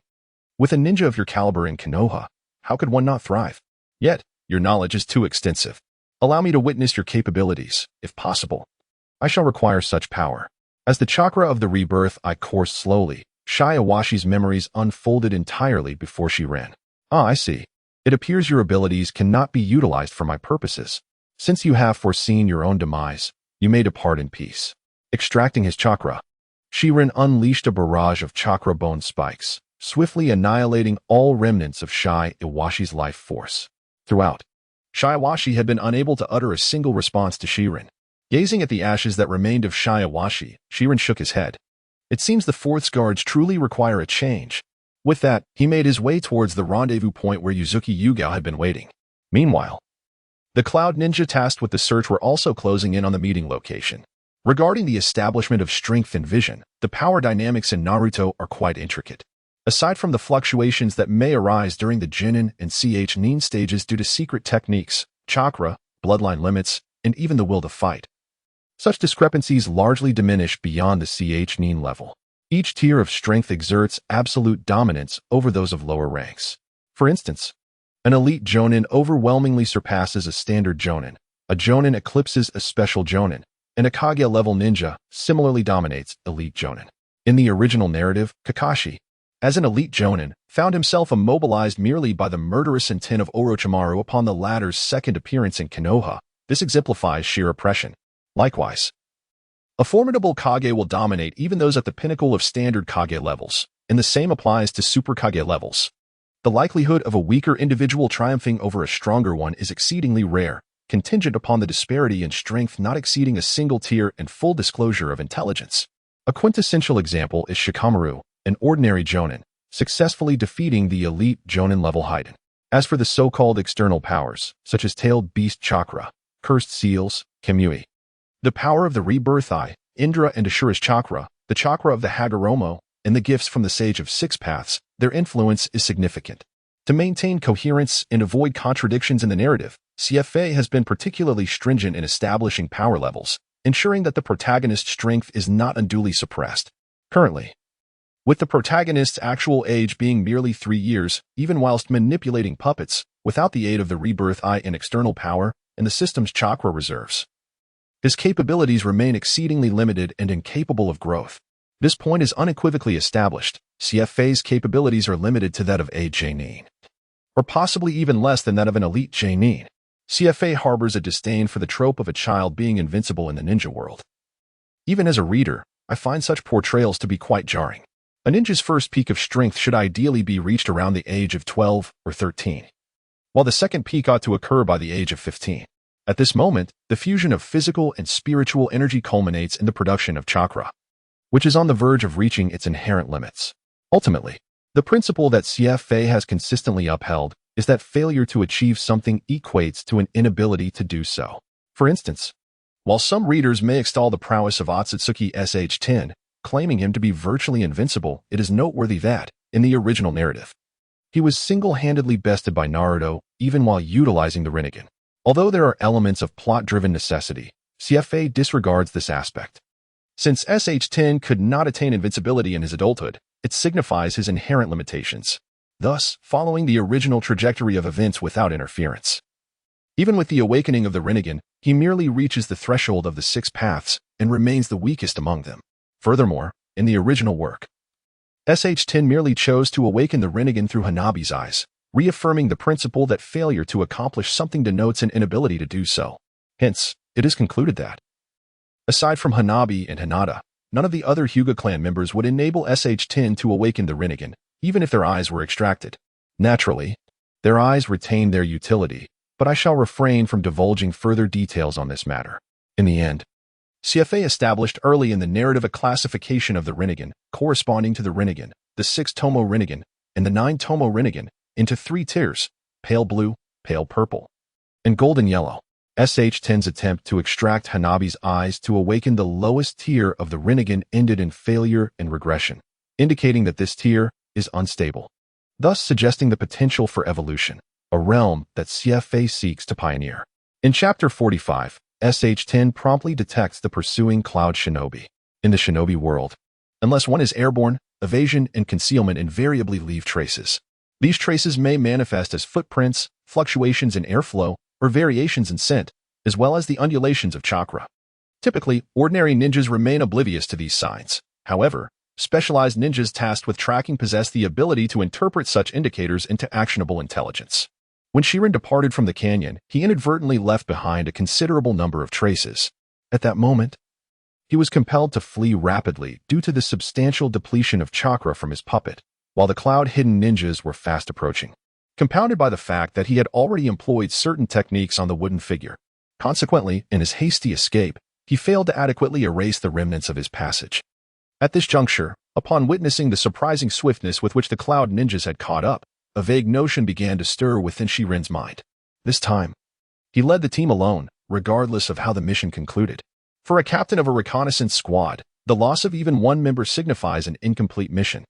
With a ninja of your caliber in Konoha, how could one not thrive? Yet, your knowledge is too extensive. Allow me to witness your capabilities, if possible. I shall require such power." As the chakra of the rebirth coursed slowly, Shiawashi's memories unfolded entirely before Shi-Rin. "Ah, I see. It appears your abilities cannot be utilized for my purposes. Since you have foreseen your own demise, you may depart in peace." Extracting his chakra, Shi-Rin unleashed a barrage of chakra bone spikes, swiftly annihilating all remnants of Shiawashi's life force. Throughout, Shiawashi had been unable to utter a single response to Shi-Rin. Gazing at the ashes that remained of Shiawashi, Shi-Rin shook his head. It seems the Fourth's guards truly require a change. With that, he made his way towards the rendezvous point where Yuzuki Yugao had been waiting. Meanwhile, the Cloud Ninja tasked with the search were also closing in on the meeting location. Regarding the establishment of strength and vision, the power dynamics in Naruto are quite intricate. Aside from the fluctuations that may arise during the Genin and Nin stages due to secret techniques, chakra, bloodline limits, and even the will to fight, such discrepancies largely diminish beyond the Nin level. Each tier of strength exerts absolute dominance over those of lower ranks. For instance, an elite Jonin overwhelmingly surpasses a standard Jonin, a Jonin eclipses a special Jonin, and a Kage-level ninja similarly dominates elite Jonin. In the original narrative, Kakashi, as an elite Jonin, found himself immobilized merely by the murderous intent of Orochimaru upon the latter's second appearance in Konoha. This exemplifies sheer oppression. Likewise, a formidable Kage will dominate even those at the pinnacle of standard Kage levels, and the same applies to Super Kage levels. The likelihood of a weaker individual triumphing over a stronger one is exceedingly rare, contingent upon the disparity in strength not exceeding a single tier and full disclosure of intelligence. A quintessential example is Shikamaru, an ordinary Jonin, successfully defeating the elite Jonin-level Haiden. As for the so-called external powers, such as Tailed Beast Chakra, Cursed Seals, Kamui, the power of the Rebirth Eye, Indra and Ashura's Chakra, the Chakra of the Hagoromo, and the gifts from the Sage of Six Paths, their influence is significant. To maintain coherence and avoid contradictions in the narrative, CFA has been particularly stringent in establishing power levels, ensuring that the protagonist's strength is not unduly suppressed. Currently, with the protagonist's actual age being merely 3 years, even whilst manipulating puppets, without the aid of the Rebirth Eye and external power, and the system's chakra reserves, his capabilities remain exceedingly limited and incapable of growth. This point is unequivocally established. CFA's capabilities are limited to that of a Jonin, or possibly even less than that of an elite Jonin. CFA harbors a disdain for the trope of a child being invincible in the ninja world. Even as a reader, I find such portrayals to be quite jarring. A ninja's first peak of strength should ideally be reached around the age of 12 or 13, while the second peak ought to occur by the age of 15. At this moment, the fusion of physical and spiritual energy culminates in the production of chakra, which is on the verge of reaching its inherent limits. Ultimately, the principle that CFA has consistently upheld is that failure to achieve something equates to an inability to do so. For instance, while some readers may extol the prowess of Otsutsuki SH10, claiming him to be virtually invincible, it is noteworthy that, in the original narrative, he was single-handedly bested by Naruto even while utilizing the Rinnegan. Although there are elements of plot-driven necessity, CFA disregards this aspect. Since SH10 could not attain invincibility in his adulthood, it signifies his inherent limitations, thus following the original trajectory of events without interference. Even with the awakening of the Rinnegan, he merely reaches the threshold of the Six Paths and remains the weakest among them. Furthermore, in the original work, SH10 merely chose to awaken the Rinnegan through Hanabi's eyes, reaffirming the principle that failure to accomplish something denotes an inability to do so. Hence, it is concluded that, aside from Hanabi and Hinata, none of the other Hyuga clan members would enable SH10 to awaken the Rinnegan, even if their eyes were extracted. Naturally, their eyes retain their utility, but I shall refrain from divulging further details on this matter. In the end, CFA established early in the narrative a classification of the Rinnegan, corresponding to the Rinnegan, the 6-Tomo Rinnegan, and the 9-Tomo Rinnegan, into 3 tiers: pale blue, pale purple, and golden yellow. SH10's attempt to extract Hanabi's eyes to awaken the lowest tier of the Rinnegan ended in failure and regression, indicating that this tier is unstable, thus suggesting the potential for evolution, a realm that CFA seeks to pioneer. In Chapter 45, SH10 promptly detects the pursuing Cloud Shinobi. In the Shinobi world, unless one is airborne, evasion and concealment invariably leave traces. These traces may manifest as footprints, fluctuations in airflow, or variations in scent, as well as the undulations of chakra. Typically, ordinary ninjas remain oblivious to these signs. However, specialized ninjas tasked with tracking possess the ability to interpret such indicators into actionable intelligence. When Shirin departed from the canyon, he inadvertently left behind a considerable number of traces. At that moment, he was compelled to flee rapidly due to the substantial depletion of chakra from his puppet, while the cloud-hidden ninjas were fast approaching, compounded by the fact that he had already employed certain techniques on the wooden figure. Consequently, in his hasty escape, he failed to adequately erase the remnants of his passage. At this juncture, upon witnessing the surprising swiftness with which the cloud ninjas had caught up, a vague notion began to stir within Shirin's mind. This time, he led the team alone, regardless of how the mission concluded. For a captain of a reconnaissance squad, the loss of even one member signifies an incomplete mission.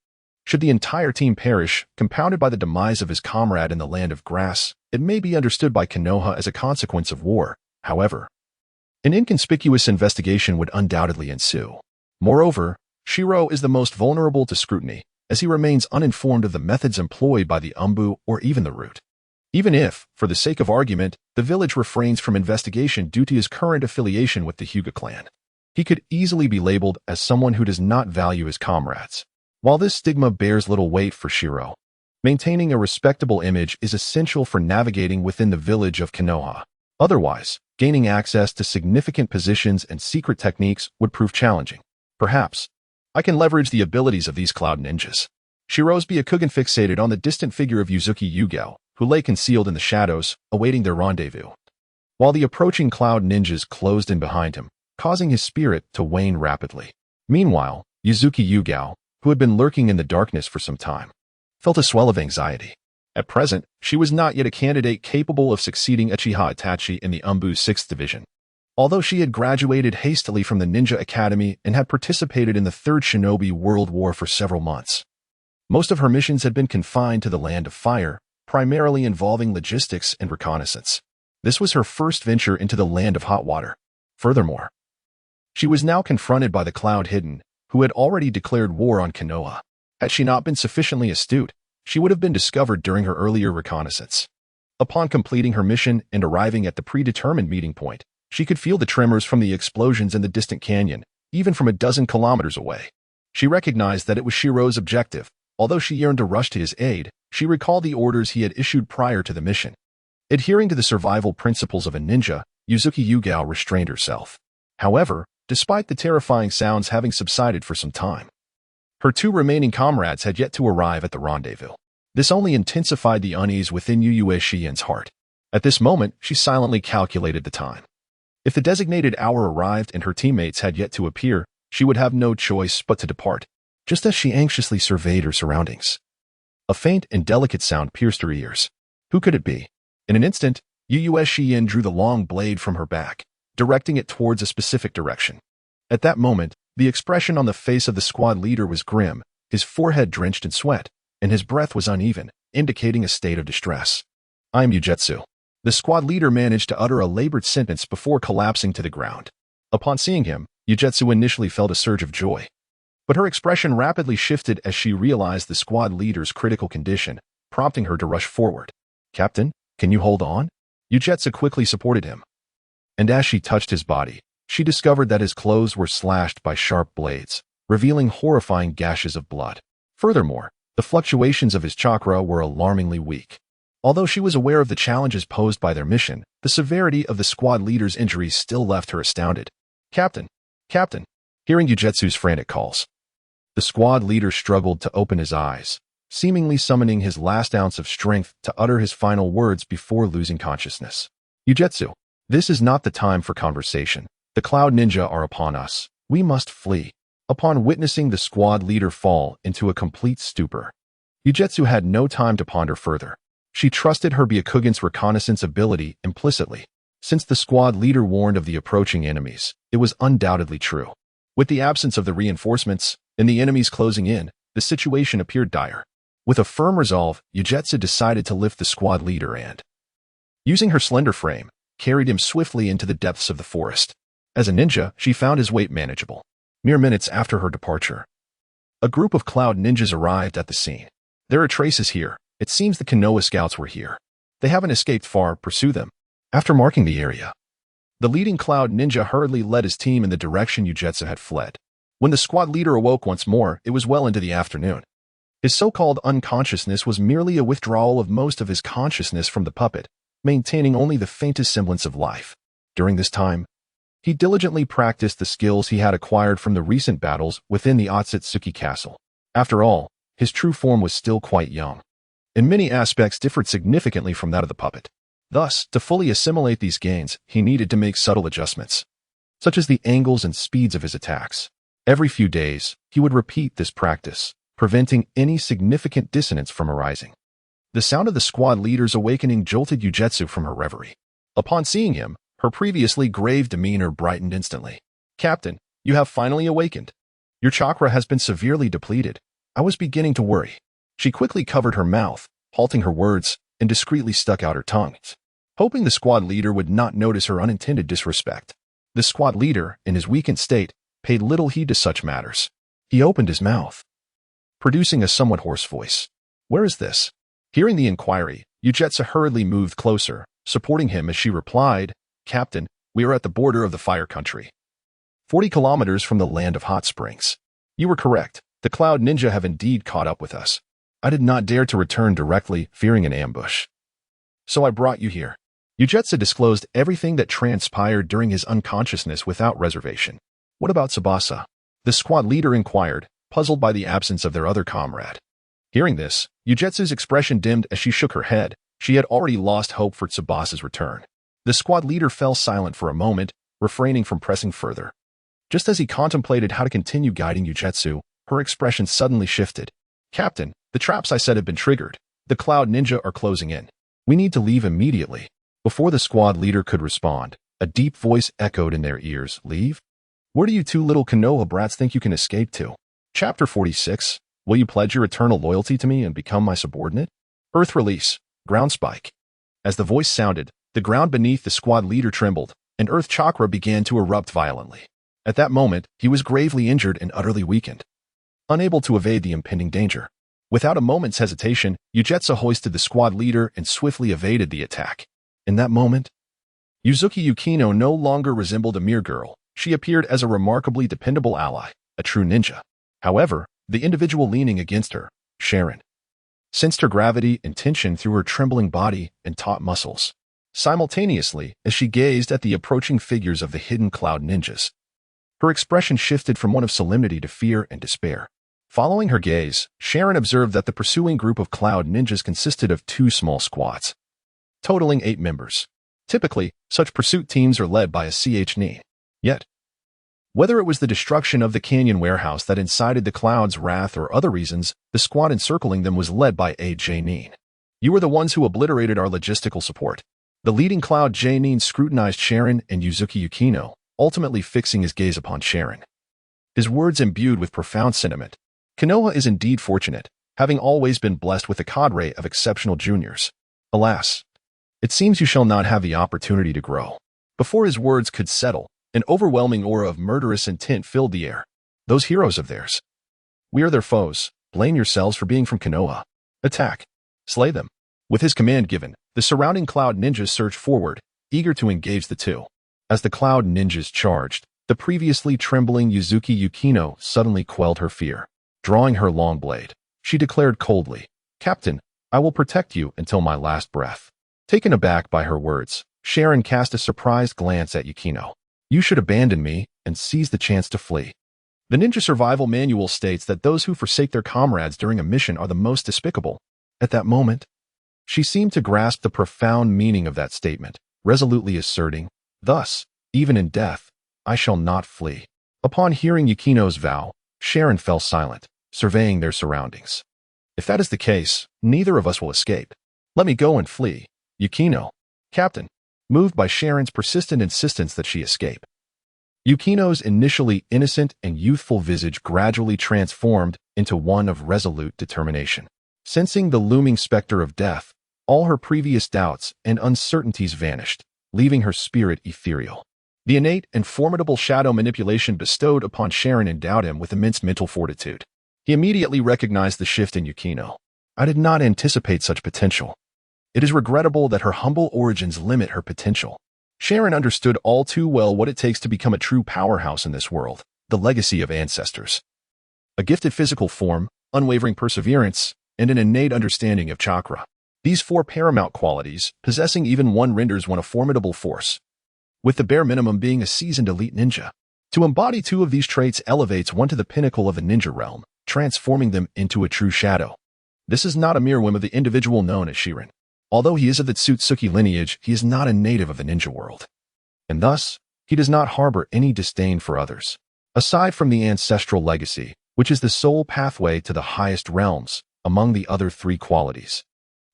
Should the entire team perish, compounded by the demise of his comrade in the land of grass, it may be understood by Konoha as a consequence of war. However, an inconspicuous investigation would undoubtedly ensue. Moreover, Shiro is the most vulnerable to scrutiny, as he remains uninformed of the methods employed by the Umbu or even the Root. Even if, for the sake of argument, the village refrains from investigation due to his current affiliation with the Hyuga clan, he could easily be labeled as someone who does not value his comrades. While this stigma bears little weight for Shiro, maintaining a respectable image is essential for navigating within the village of Konoha. Otherwise, gaining access to significant positions and secret techniques would prove challenging. Perhaps, I can leverage the abilities of these cloud ninjas. Shinobi Akugan fixated on the distant figure of Yuzuki Yugao, who lay concealed in the shadows, awaiting their rendezvous. While the approaching cloud ninjas closed in behind him, causing his spirit to wane rapidly. Meanwhile, Yuzuki Yugao, who had been lurking in the darkness for some time, felt a swell of anxiety. At present, she was not yet a candidate capable of succeeding Uchiha Itachi in the Umbu's 6th Division. Although she had graduated hastily from the Ninja Academy and had participated in the Third Shinobi World War for several months, most of her missions had been confined to the Land of Fire, primarily involving logistics and reconnaissance. This was her first venture into the Land of Hot Water. Furthermore, she was now confronted by the Cloud Hidden, who had already declared war on Konoha. Had she not been sufficiently astute, she would have been discovered during her earlier reconnaissance. Upon completing her mission and arriving at the predetermined meeting point, she could feel the tremors from the explosions in the distant canyon, even from a dozen kilometers away. She recognized that it was Shiro's objective. Although she yearned to rush to his aid, she recalled the orders he had issued prior to the mission. Adhering to the survival principles of a ninja, Yuzuki Yugao restrained herself. However, despite the terrifying sounds having subsided for some time, her 2 remaining comrades had yet to arrive at the rendezvous. This only intensified the unease within Yuzuki heart. At this moment, she silently calculated the time. If the designated hour arrived and her teammates had yet to appear, she would have no choice but to depart. Just as she anxiously surveyed her surroundings, a faint and delicate sound pierced her ears. Who could it be? In an instant, Yuzuki drew the long blade from her back, directing it towards a specific direction. At that moment, the expression on the face of the squad leader was grim, his forehead drenched in sweat, and his breath was uneven, indicating a state of distress. "I am Yujetsu." The squad leader managed to utter a labored sentence before collapsing to the ground. Upon seeing him, Yujetsu initially felt a surge of joy. But her expression rapidly shifted as she realized the squad leader's critical condition, prompting her to rush forward. "Captain, can you hold on?" Yujetsu quickly supported him. And as she touched his body, she discovered that his clothes were slashed by sharp blades, revealing horrifying gashes of blood. Furthermore, the fluctuations of his chakra were alarmingly weak. Although she was aware of the challenges posed by their mission, the severity of the squad leader's injuries still left her astounded. "Captain! Captain!" Hearing Yujetsu's frantic calls, the squad leader struggled to open his eyes, seemingly summoning his last ounce of strength to utter his final words before losing consciousness. "Yujetsu, this is not the time for conversation. The Cloud Ninja are upon us. We must flee." Upon witnessing the squad leader fall into a complete stupor, Yujetsu had no time to ponder further. She trusted her Byakugan's reconnaissance ability implicitly. Since the squad leader warned of the approaching enemies, it was undoubtedly true. With the absence of the reinforcements and the enemies closing in, the situation appeared dire. With a firm resolve, Yujetsu decided to lift the squad leader and, using her slender frame, carried him swiftly into the depths of the forest. As a ninja, she found his weight manageable. Mere minutes after her departure, a group of cloud ninjas arrived at the scene. "There are traces here. It seems the Konoha scouts were here. They haven't escaped far. Pursue them." After marking the area, the leading cloud ninja hurriedly led his team in the direction Yujetsu had fled. When the squad leader awoke once more, it was well into the afternoon. His so-called unconsciousness was merely a withdrawal of most of his consciousness from the puppet, maintaining only the faintest semblance of life. During this time, he diligently practiced the skills he had acquired from the recent battles within the Otsutsuki Castle. After all, his true form was still quite young. In many aspects differed significantly from that of the puppet. Thus, to fully assimilate these gains, he needed to make subtle adjustments, such as the angles and speeds of his attacks. Every few days, he would repeat this practice, preventing any significant dissonance from arising. The sound of the squad leader's awakening jolted Yujetsu from her reverie. Upon seeing him, her previously grave demeanor brightened instantly. "Captain, you have finally awakened. Your chakra has been severely depleted. I was beginning to worry." She quickly covered her mouth, halting her words, and discreetly stuck out her tongue, hoping the squad leader would not notice her unintended disrespect. The squad leader, in his weakened state, paid little heed to such matters. He opened his mouth, producing a somewhat hoarse voice. "Where is this?" Hearing the inquiry, Yujetsu hurriedly moved closer, supporting him as she replied, "Captain, we are at the border of the Fire Country, 40 kilometers from the Land of Hot Springs. You were correct. The Cloud Ninja have indeed caught up with us. I did not dare to return directly, fearing an ambush. So I brought you here." Yujetsu disclosed everything that transpired during his unconsciousness without reservation. "What about Tsubasa?" the squad leader inquired, puzzled by the absence of their other comrade. Hearing this, Yujetsu's expression dimmed as she shook her head. She had already lost hope for Tsubasa's return. The squad leader fell silent for a moment, refraining from pressing further. Just as he contemplated how to continue guiding Yujetsu, her expression suddenly shifted. "Captain, the traps I said have been triggered. The Cloud Ninja are closing in. We need to leave immediately." Before the squad leader could respond, a deep voice echoed in their ears. "Leave? Where do you two little Konoha brats think you can escape to?" Chapter 46. Will you pledge your eternal loyalty to me and become my subordinate? Earth release. Ground spike. As the voice sounded, the ground beneath the squad leader trembled, and earth chakra began to erupt violently. At that moment, he was gravely injured and utterly weakened, unable to evade the impending danger. Without a moment's hesitation, Yujetsu hoisted the squad leader and swiftly evaded the attack. In that moment, Yuzuki Yukino no longer resembled a mere girl. She appeared as a remarkably dependable ally, a true ninja. However, the individual leaning against her, Sharon, sensed her gravity and tension through her trembling body and taut muscles. Simultaneously, as she gazed at the approaching figures of the hidden Cloud Ninjas, her expression shifted from one of solemnity to fear and despair. Following her gaze, Sharon observed that the pursuing group of Cloud Ninjas consisted of 2 small squads, totaling 8 members. Typically, such pursuit teams are led by a nin. Yet, whether it was the destruction of the canyon warehouse that incited the Cloud's wrath or other reasons, the squad encircling them was led by a nin. "You were the ones who obliterated our logistical support." The leading Cloud nin scrutinized Sharon and Yuzuki Yukino, ultimately fixing his gaze upon Sharon. His words imbued with profound sentiment. "Konoha is indeed fortunate, having always been blessed with a cadre of exceptional juniors. Alas, it seems you shall not have the opportunity to grow." Before his words could settle, an overwhelming aura of murderous intent filled the air. "Those heroes of theirs. We are their foes. Blame yourselves for being from Konoha. Attack. Slay them." With his command given, the surrounding Cloud Ninjas surged forward, eager to engage the two. As the Cloud Ninjas charged, the previously trembling Yuzuki Yukino suddenly quelled her fear. Drawing her long blade, she declared coldly, "Captain, I will protect you until my last breath." Taken aback by her words, Sharon cast a surprised glance at Yukino. "You should abandon me and seize the chance to flee. The Ninja Survival Manual states that those who forsake their comrades during a mission are the most despicable." At that moment, she seemed to grasp the profound meaning of that statement, resolutely asserting, "Thus, even in death, I shall not flee." Upon hearing Yukino's vow, Sharon fell silent, surveying their surroundings. "If that is the case, neither of us will escape. Let me go and flee, Yukino." "Captain," moved by Sharon's persistent insistence that she escape. Yukino's initially innocent and youthful visage gradually transformed into one of resolute determination. Sensing the looming specter of death, all her previous doubts and uncertainties vanished, leaving her spirit ethereal. The innate and formidable shadow manipulation bestowed upon Sharon endowed him with immense mental fortitude. He immediately recognized the shift in Yukino. "I did not anticipate such potential. It is regrettable that her humble origins limit her potential." Sharon understood all too well what it takes to become a true powerhouse in this world, the legacy of ancestors. A gifted physical form, unwavering perseverance, and an innate understanding of chakra. These 4 paramount qualities, possessing even one renders one a formidable force, with the bare minimum being a seasoned elite ninja. To embody 2 of these traits elevates one to the pinnacle of the ninja realm, transforming them into a true shadow. This is not a mere whim of the individual known as Shirin. Although he is of the Tsutsuki lineage, he is not a native of the ninja world, and thus, he does not harbor any disdain for others. Aside from the ancestral legacy, which is the sole pathway to the highest realms, among the other 3 qualities,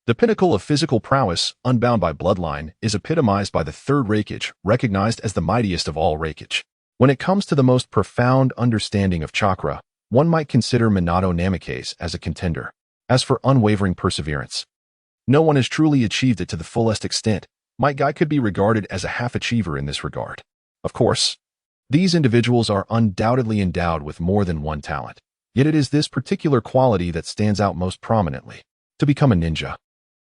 the pinnacle of physical prowess, unbound by bloodline, is epitomized by the 3rd Reikage, recognized as the mightiest of all Reikage. When it comes to the most profound understanding of chakra, one might consider Minato Namikaze as a contender. As for unwavering perseverance, no one has truly achieved it to the fullest extent. Might Guy could be regarded as a half-achiever in this regard. Of course, these individuals are undoubtedly endowed with more than one talent, yet it is this particular quality that stands out most prominently. To become a ninja,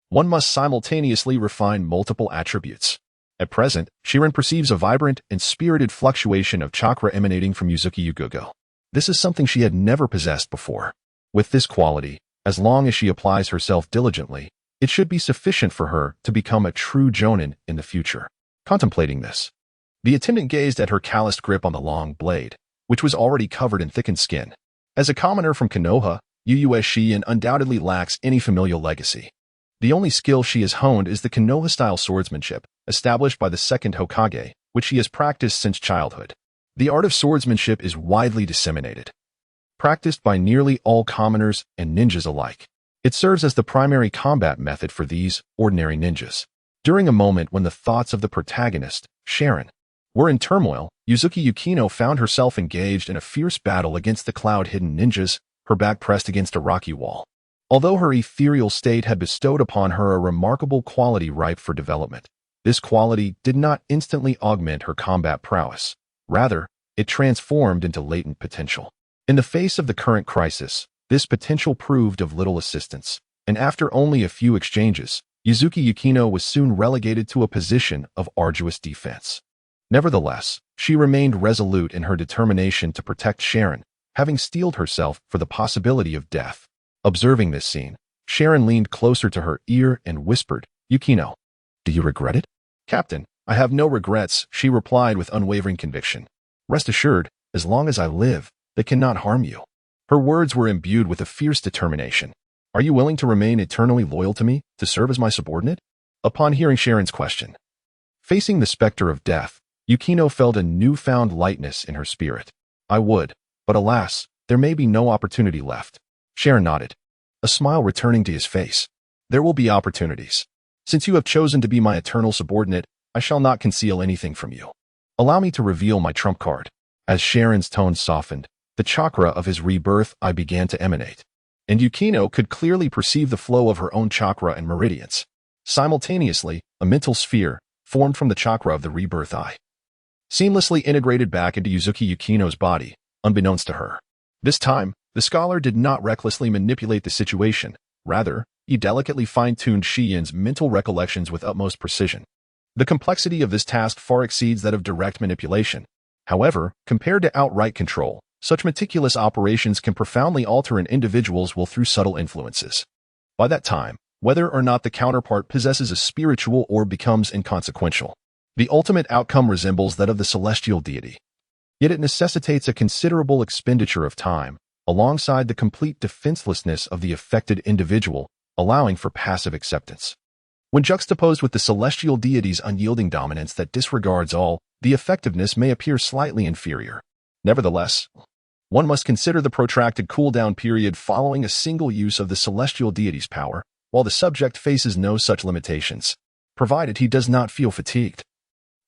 one must simultaneously refine multiple attributes. At present, Shirin perceives a vibrant and spirited fluctuation of chakra emanating from Yuzuki Yugugo. This is something she had never possessed before. With this quality, as long as she applies herself diligently, it should be sufficient for her to become a true jonin in the future. Contemplating this, the attendant gazed at her calloused grip on the long blade, which was already covered in thickened skin. As a commoner from Konoha, Yu undoubtedly lacks any familial legacy. The only skill she has honed is the Konoha-style swordsmanship, established by the second Hokage, which she has practiced since childhood. The art of swordsmanship is widely disseminated, practiced by nearly all commoners and ninjas alike. It serves as the primary combat method for these ordinary ninjas. During a moment when the thoughts of the protagonist, Sharon, were in turmoil, Yuzuki Yukino found herself engaged in a fierce battle against the cloud-hidden ninjas, her back pressed against a rocky wall. Although her ethereal state had bestowed upon her a remarkable quality ripe for development, this quality did not instantly augment her combat prowess. Rather, it transformed into latent potential. In the face of the current crisis, this potential proved of little assistance, and after only a few exchanges, Yuzuki Yukino was soon relegated to a position of arduous defense. Nevertheless, she remained resolute in her determination to protect Sharon, having steeled herself for the possibility of death. Observing this scene, Sharon leaned closer to her ear and whispered, "Yukino, do you regret it?" "Captain, I have no regrets," she replied with unwavering conviction. "Rest assured, as long as I live, they cannot harm you." Her words were imbued with a fierce determination. "Are you willing to remain eternally loyal to me, to serve as my subordinate?" Upon hearing Sharon's question, facing the specter of death, Yukino felt a newfound lightness in her spirit. "I would, but alas, there may be no opportunity left." Sharon nodded, a smile returning to his face. "There will be opportunities. Since you have chosen to be my eternal subordinate, I shall not conceal anything from you. Allow me to reveal my trump card." As Sharon's tone softened, the chakra of his rebirth eye began to emanate, and Yukino could clearly perceive the flow of her own chakra and meridians. Simultaneously, a mental sphere formed from the chakra of the rebirth eye, seamlessly integrated back into Yuzuki Yukino's body, unbeknownst to her. This time, the scholar did not recklessly manipulate the situation. Rather, he delicately fine-tuned Shiyin's mental recollections with utmost precision. The complexity of this task far exceeds that of direct manipulation. However, compared to outright control, such meticulous operations can profoundly alter an individual's will through subtle influences. By that time, whether or not the counterpart possesses a spiritual orb becomes inconsequential. The ultimate outcome resembles that of the celestial deity. Yet it necessitates a considerable expenditure of time, alongside the complete defenselessness of the affected individual, allowing for passive acceptance. When juxtaposed with the celestial deity's unyielding dominance that disregards all, the effectiveness may appear slightly inferior. Nevertheless, one must consider the protracted cool-down period following a single use of the celestial deity's power, while the subject faces no such limitations, provided he does not feel fatigued.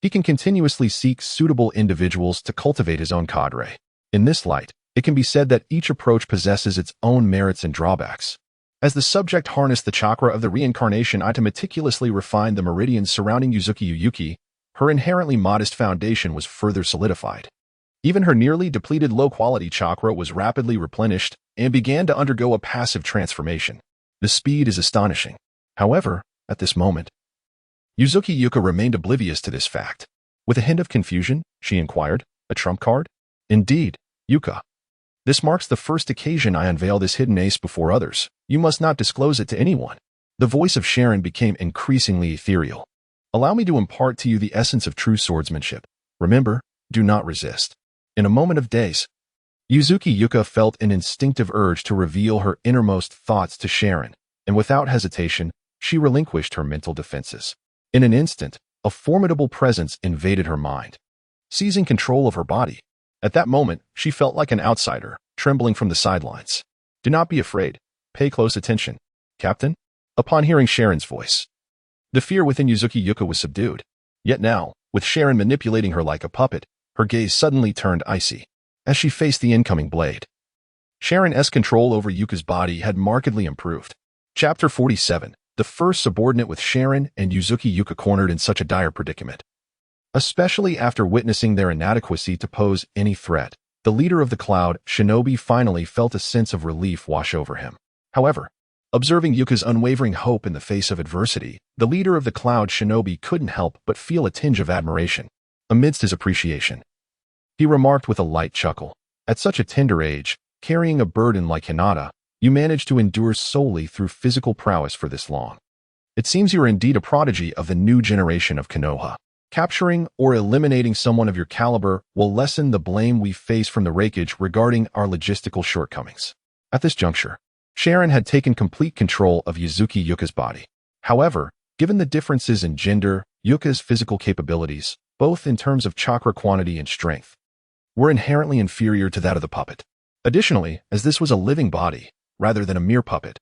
He can continuously seek suitable individuals to cultivate his own cadre. In this light, it can be said that each approach possesses its own merits and drawbacks. As the subject harnessed the chakra of the reincarnation eye to meticulously refine the meridians surrounding Yuzuki Yuyuki, her inherently modest foundation was further solidified. Even her nearly depleted low-quality chakra was rapidly replenished and began to undergo a passive transformation. The speed is astonishing. However, at this moment, Yuzuki Yuka remained oblivious to this fact. With a hint of confusion, she inquired, "A trump card?" "Indeed, Yuka. This marks the first occasion I unveil this hidden ace before others. You must not disclose it to anyone." The voice of Sharon became increasingly ethereal. "Allow me to impart to you the essence of true swordsmanship. Remember, do not resist." In a moment of daze, Yuzuki Yuka felt an instinctive urge to reveal her innermost thoughts to Sharon, and without hesitation, she relinquished her mental defenses. In an instant, a formidable presence invaded her mind, seizing control of her body. At that moment, she felt like an outsider, trembling from the sidelines. "Do not be afraid. Pay close attention, Captain." Upon hearing Sharon's voice, the fear within Yuzuki Yuka was subdued. Yet now, with Sharon manipulating her like a puppet, her gaze suddenly turned icy as she faced the incoming blade. Sharon's control over Yuka's body had markedly improved. Chapter 47. The first subordinate with Sharon and Yuzuki Yuka cornered in such a dire predicament. Especially after witnessing their inadequacy to pose any threat, the leader of the cloud, Shinobi, finally felt a sense of relief wash over him. However, observing Yuka's unwavering hope in the face of adversity, the leader of the cloud, Shinobi, couldn't help but feel a tinge of admiration. Amidst his appreciation, he remarked with a light chuckle, "At such a tender age, carrying a burden like Hinata, you managed to endure solely through physical prowess for this long. It seems you are indeed a prodigy of the new generation of Konoha. Capturing or eliminating someone of your caliber will lessen the blame we face from the Raikage regarding our logistical shortcomings." At this juncture, Sharon had taken complete control of Yuka's body. However, given the differences in gender, Yuka's physical capabilities, both in terms of chakra quantity and strength, were inherently inferior to that of the puppet. Additionally, as this was a living body, rather than a mere puppet,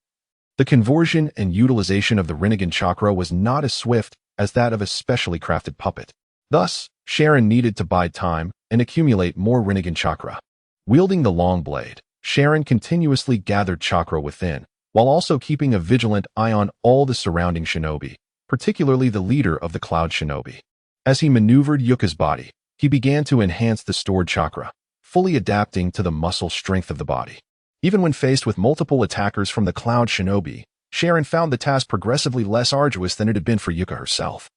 the conversion and utilization of the Rinnegan chakra was not as swift as that of a specially crafted puppet. Thus, Sharon needed to bide time and accumulate more Rinnegan chakra. Wielding the long blade, Sharon continuously gathered chakra within, while also keeping a vigilant eye on all the surrounding shinobi, particularly the leader of the Cloud Shinobi. As he maneuvered Yuka's body, he began to enhance the stored chakra, fully adapting to the muscle strength of the body. Even when faced with multiple attackers from the Cloud Shinobi, Sharon found the task progressively less arduous than it had been for Yuka herself.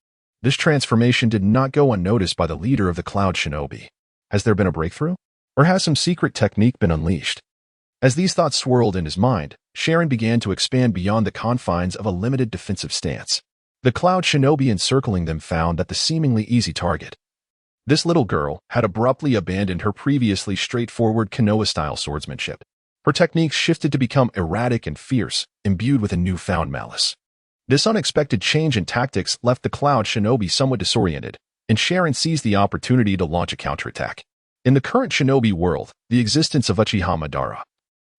This transformation did not go unnoticed by the leader of the Cloud Shinobi. Has there been a breakthrough? Or has some secret technique been unleashed? As these thoughts swirled in his mind, Sharon began to expand beyond the confines of a limited defensive stance. The Cloud Shinobi encircling them found that the seemingly easy target. This little girl had abruptly abandoned her previously straightforward Konoha-style swordsmanship. Her techniques shifted to become erratic and fierce, imbued with a newfound malice. This unexpected change in tactics left the Cloud Shinobi somewhat disoriented, and Sharon seized the opportunity to launch a counterattack. In the current Shinobi world, the existence of Uchiha Madara,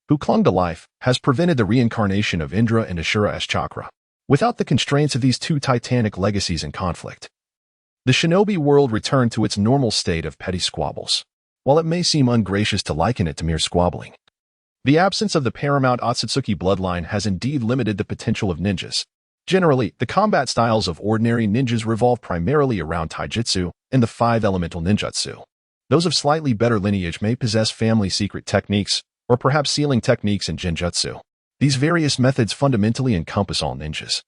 who clung to life, has prevented the reincarnation of Indra and Ashura as chakra. Without the constraints of these two titanic legacies in conflict, the Shinobi world returned to its normal state of petty squabbles. While it may seem ungracious to liken it to mere squabbling, the absence of the paramount Otsutsuki bloodline has indeed limited the potential of ninjas. Generally, the combat styles of ordinary ninjas revolve primarily around taijutsu and the 5 elemental ninjutsu. Those of slightly better lineage may possess family secret techniques, or perhaps sealing techniques and genjutsu. These various methods fundamentally encompass all ninjas,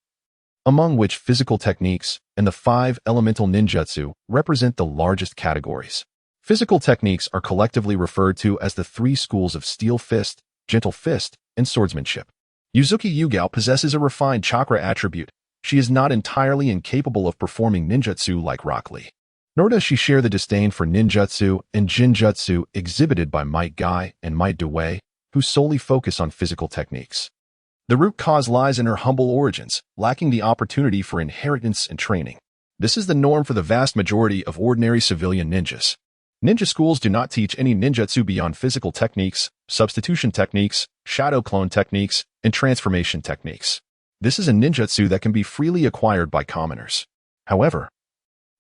among which physical techniques and the 5 elemental ninjutsu represent the largest categories. Physical techniques are collectively referred to as the 3 schools of steel fist, gentle fist, and swordsmanship. Yuzuki Yugao possesses a refined chakra attribute. She is not entirely incapable of performing ninjutsu like Rock Lee. Nor does she share the disdain for ninjutsu and jinjutsu exhibited by Might Guy and Might Dewey, who solely focus on physical techniques. The root cause lies in her humble origins, lacking the opportunity for inheritance and training. This is the norm for the vast majority of ordinary civilian ninjas. Ninja schools do not teach any ninjutsu beyond physical techniques, substitution techniques, shadow clone techniques, and transformation techniques. This is a ninjutsu that can be freely acquired by commoners. However,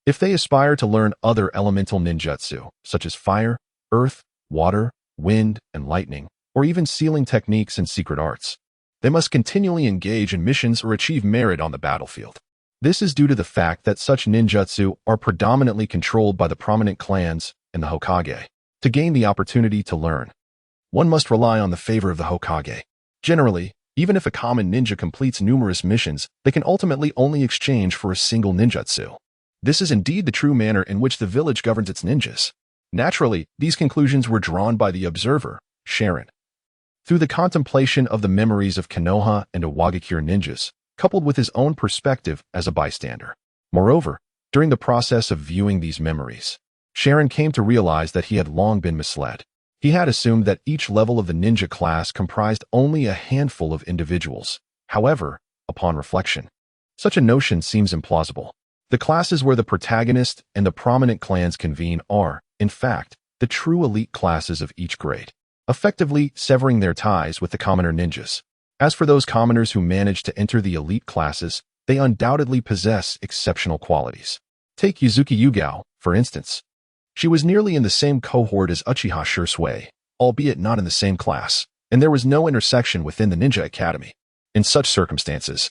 if they aspire to learn other elemental ninjutsu, such as fire, earth, water, wind, and lightning, or even sealing techniques and secret arts, they must continually engage in missions or achieve merit on the battlefield. This is due to the fact that such ninjutsu are predominantly controlled by the prominent clans and the Hokage. To gain the opportunity to learn, one must rely on the favor of the Hokage. Generally, even if a common ninja completes numerous missions, they can ultimately only exchange for a single ninjutsu. This is indeed the true manner in which the village governs its ninjas. Naturally, these conclusions were drawn by the observer, Sharon, through the contemplation of the memories of Konoha and Iwagakure ninjas, coupled with his own perspective as a bystander. Moreover, during the process of viewing these memories, Sharon came to realize that he had long been misled. He had assumed that each level of the ninja class comprised only a handful of individuals. However, upon reflection, such a notion seems implausible. The classes where the protagonist and the prominent clans convene are, in fact, the true elite classes of each grade, effectively severing their ties with the commoner ninjas. As for those commoners who manage to enter the elite classes, they undoubtedly possess exceptional qualities. Take Yuzuki Yugao, for instance. She was nearly in the same cohort as Uchiha Shursui, albeit not in the same class, and there was no intersection within the Ninja Academy. In such circumstances,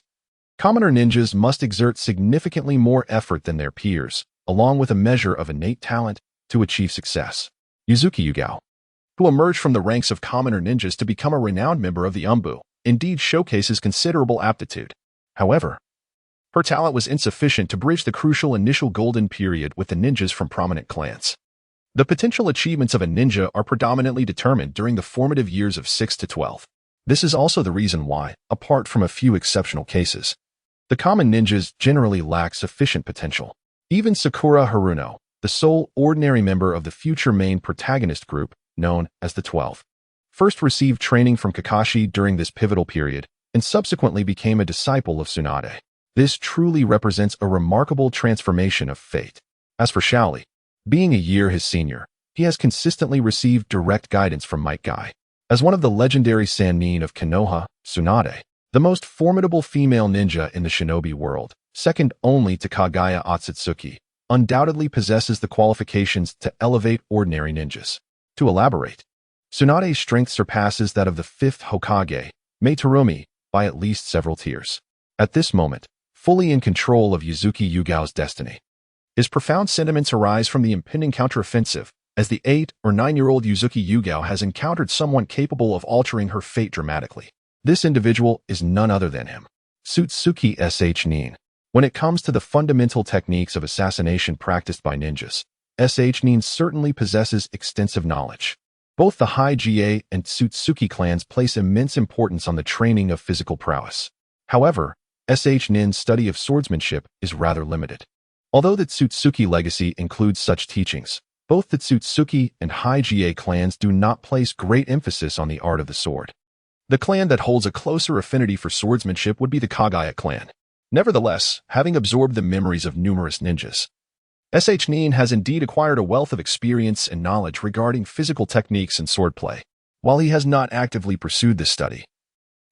commoner ninjas must exert significantly more effort than their peers, along with a measure of innate talent, to achieve success. Yuzuki Yugao, who emerged from the ranks of commoner ninjas to become a renowned member of the Umbu, indeed showcases considerable aptitude. However, her talent was insufficient to bridge the crucial initial golden period with the ninjas from prominent clans. The potential achievements of a ninja are predominantly determined during the formative years of 6 to 12. This is also the reason why, apart from a few exceptional cases, the common ninjas generally lack sufficient potential. Even Sakura Haruno, the sole ordinary member of the future main protagonist group, known as the 12, first received training from Kakashi during this pivotal period, and subsequently became a disciple of Tsunade. This truly represents a remarkable transformation of fate. As for Shaoli, being a year his senior, he has consistently received direct guidance from Might Guy. As one of the legendary Sannin of Konoha, Tsunade, the most formidable female ninja in the shinobi world, second only to Kaguya Otsutsuki, undoubtedly possesses the qualifications to elevate ordinary ninjas. To elaborate, Tsunade's strength surpasses that of the fifth Hokage, Meitorumi, by at least several tiers. At this moment, fully in control of Yuzuki Yugao's destiny. His profound sentiments arise from the impending counteroffensive, as the 8 or 9-year-old Yuzuki Yugao has encountered someone capable of altering her fate dramatically. This individual is none other than him, Tsutsuki Sh Nin. When it comes to the fundamental techniques of assassination practiced by ninjas, Sh Nin certainly possesses extensive knowledge. Both the Hokage and Tsutsuki clans place immense importance on the training of physical prowess. However, Sh Nin's study of swordsmanship is rather limited. Although the Tsutsuki legacy includes such teachings, both the Tsutsuki and Hokage clans do not place great emphasis on the art of the sword. The clan that holds a closer affinity for swordsmanship would be the Kaguya clan. Nevertheless, having absorbed the memories of numerous ninjas, Sh Nin has indeed acquired a wealth of experience and knowledge regarding physical techniques and swordplay, while he has not actively pursued this study.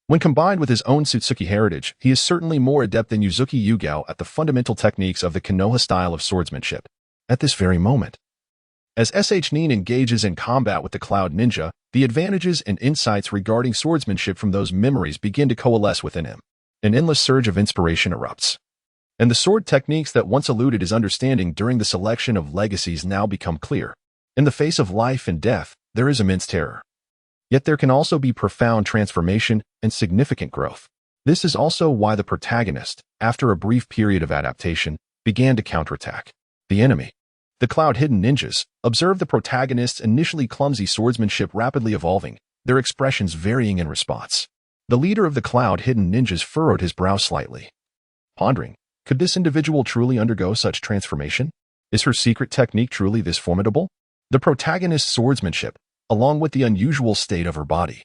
When combined with his own Tsutsuki heritage, he is certainly more adept than Yuzuki Yugao at the fundamental techniques of the Konoha style of swordsmanship. At this very moment, as Sh Nin engages in combat with the Cloud Ninja, the advantages and insights regarding swordsmanship from those memories begin to coalesce within him. An endless surge of inspiration erupts. And the sword techniques that once eluded his understanding during the selection of legacies now become clear. In the face of life and death, there is immense terror. Yet there can also be profound transformation and significant growth. This is also why the protagonist, after a brief period of adaptation, began to counterattack. The enemy, the Cloud-Hidden Ninjas, observed the protagonist's initially clumsy swordsmanship rapidly evolving, their expressions varying in response. The leader of the Cloud-Hidden Ninjas furrowed his brow slightly, pondering, could this individual truly undergo such transformation? Is her secret technique truly this formidable? The protagonist's swordsmanship, along with the unusual state of her body,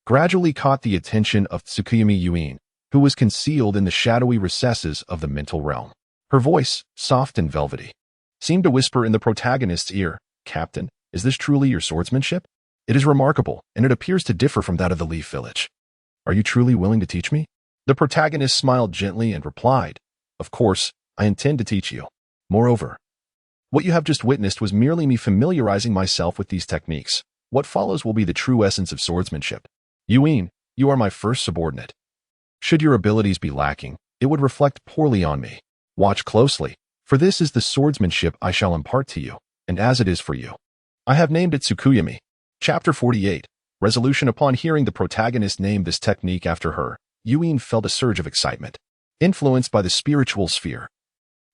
gradually caught the attention of Tsukuyomi Yuin, who was concealed in the shadowy recesses of the mental realm. Her voice, soft and velvety, seemed to whisper in the protagonist's ear, "Captain, is this truly your swordsmanship? It is remarkable, and it appears to differ from that of the Leaf Village. Are you truly willing to teach me?" The protagonist smiled gently and replied, "Of course, I intend to teach you. Moreover, what you have just witnessed was merely me familiarizing myself with these techniques. What follows will be the true essence of swordsmanship. Yuin, you are my first subordinate. Should your abilities be lacking, it would reflect poorly on me. Watch closely, for this is the swordsmanship I shall impart to you, and as it is for you. I have named it Tsukuyomi." Chapter 48. Resolution. Upon hearing the protagonist name this technique after her, Yuin felt a surge of excitement. Influenced by the spiritual sphere,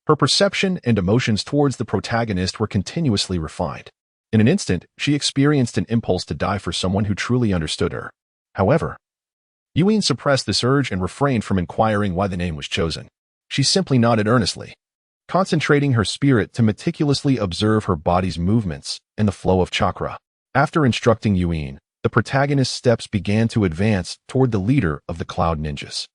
her perception and emotions towards the protagonist were continuously refined. In an instant, she experienced an impulse to die for someone who truly understood her. However, Yuin suppressed this urge and refrained from inquiring why the name was chosen. She simply nodded earnestly, concentrating her spirit to meticulously observe her body's movements and the flow of chakra. After instructing Yuin, the protagonist's steps began to advance toward the leader of the Cloud Ninjas.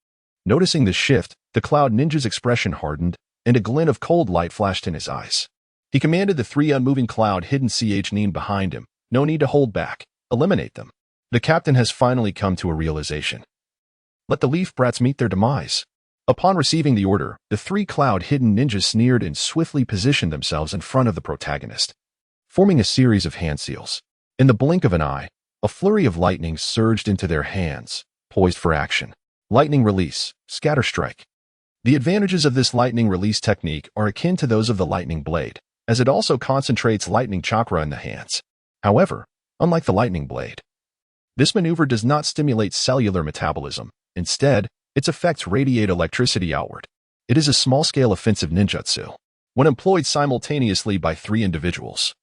Noticing this shift, the Cloud Ninja's expression hardened, and a glint of cold light flashed in his eyes. He commanded the 3 unmoving Cloud-Hidden Nin behind him, "No need to hold back. Eliminate them." The captain has finally come to a realization. Let the Leaf Brats meet their demise. Upon receiving the order, the 3 Cloud-Hidden Ninjas sneered and swiftly positioned themselves in front of the protagonist, forming a series of hand seals. In the blink of an eye, a flurry of lightning surged into their hands, poised for action. Lightning release, scatter strike. The advantages of this lightning release technique are akin to those of the lightning blade, as it also concentrates lightning chakra in the hands. However, unlike the lightning blade, this maneuver does not stimulate cellular metabolism. Instead, its effects radiate electricity outward. It is a small-scale offensive ninjutsu, when employed simultaneously by 3 individuals.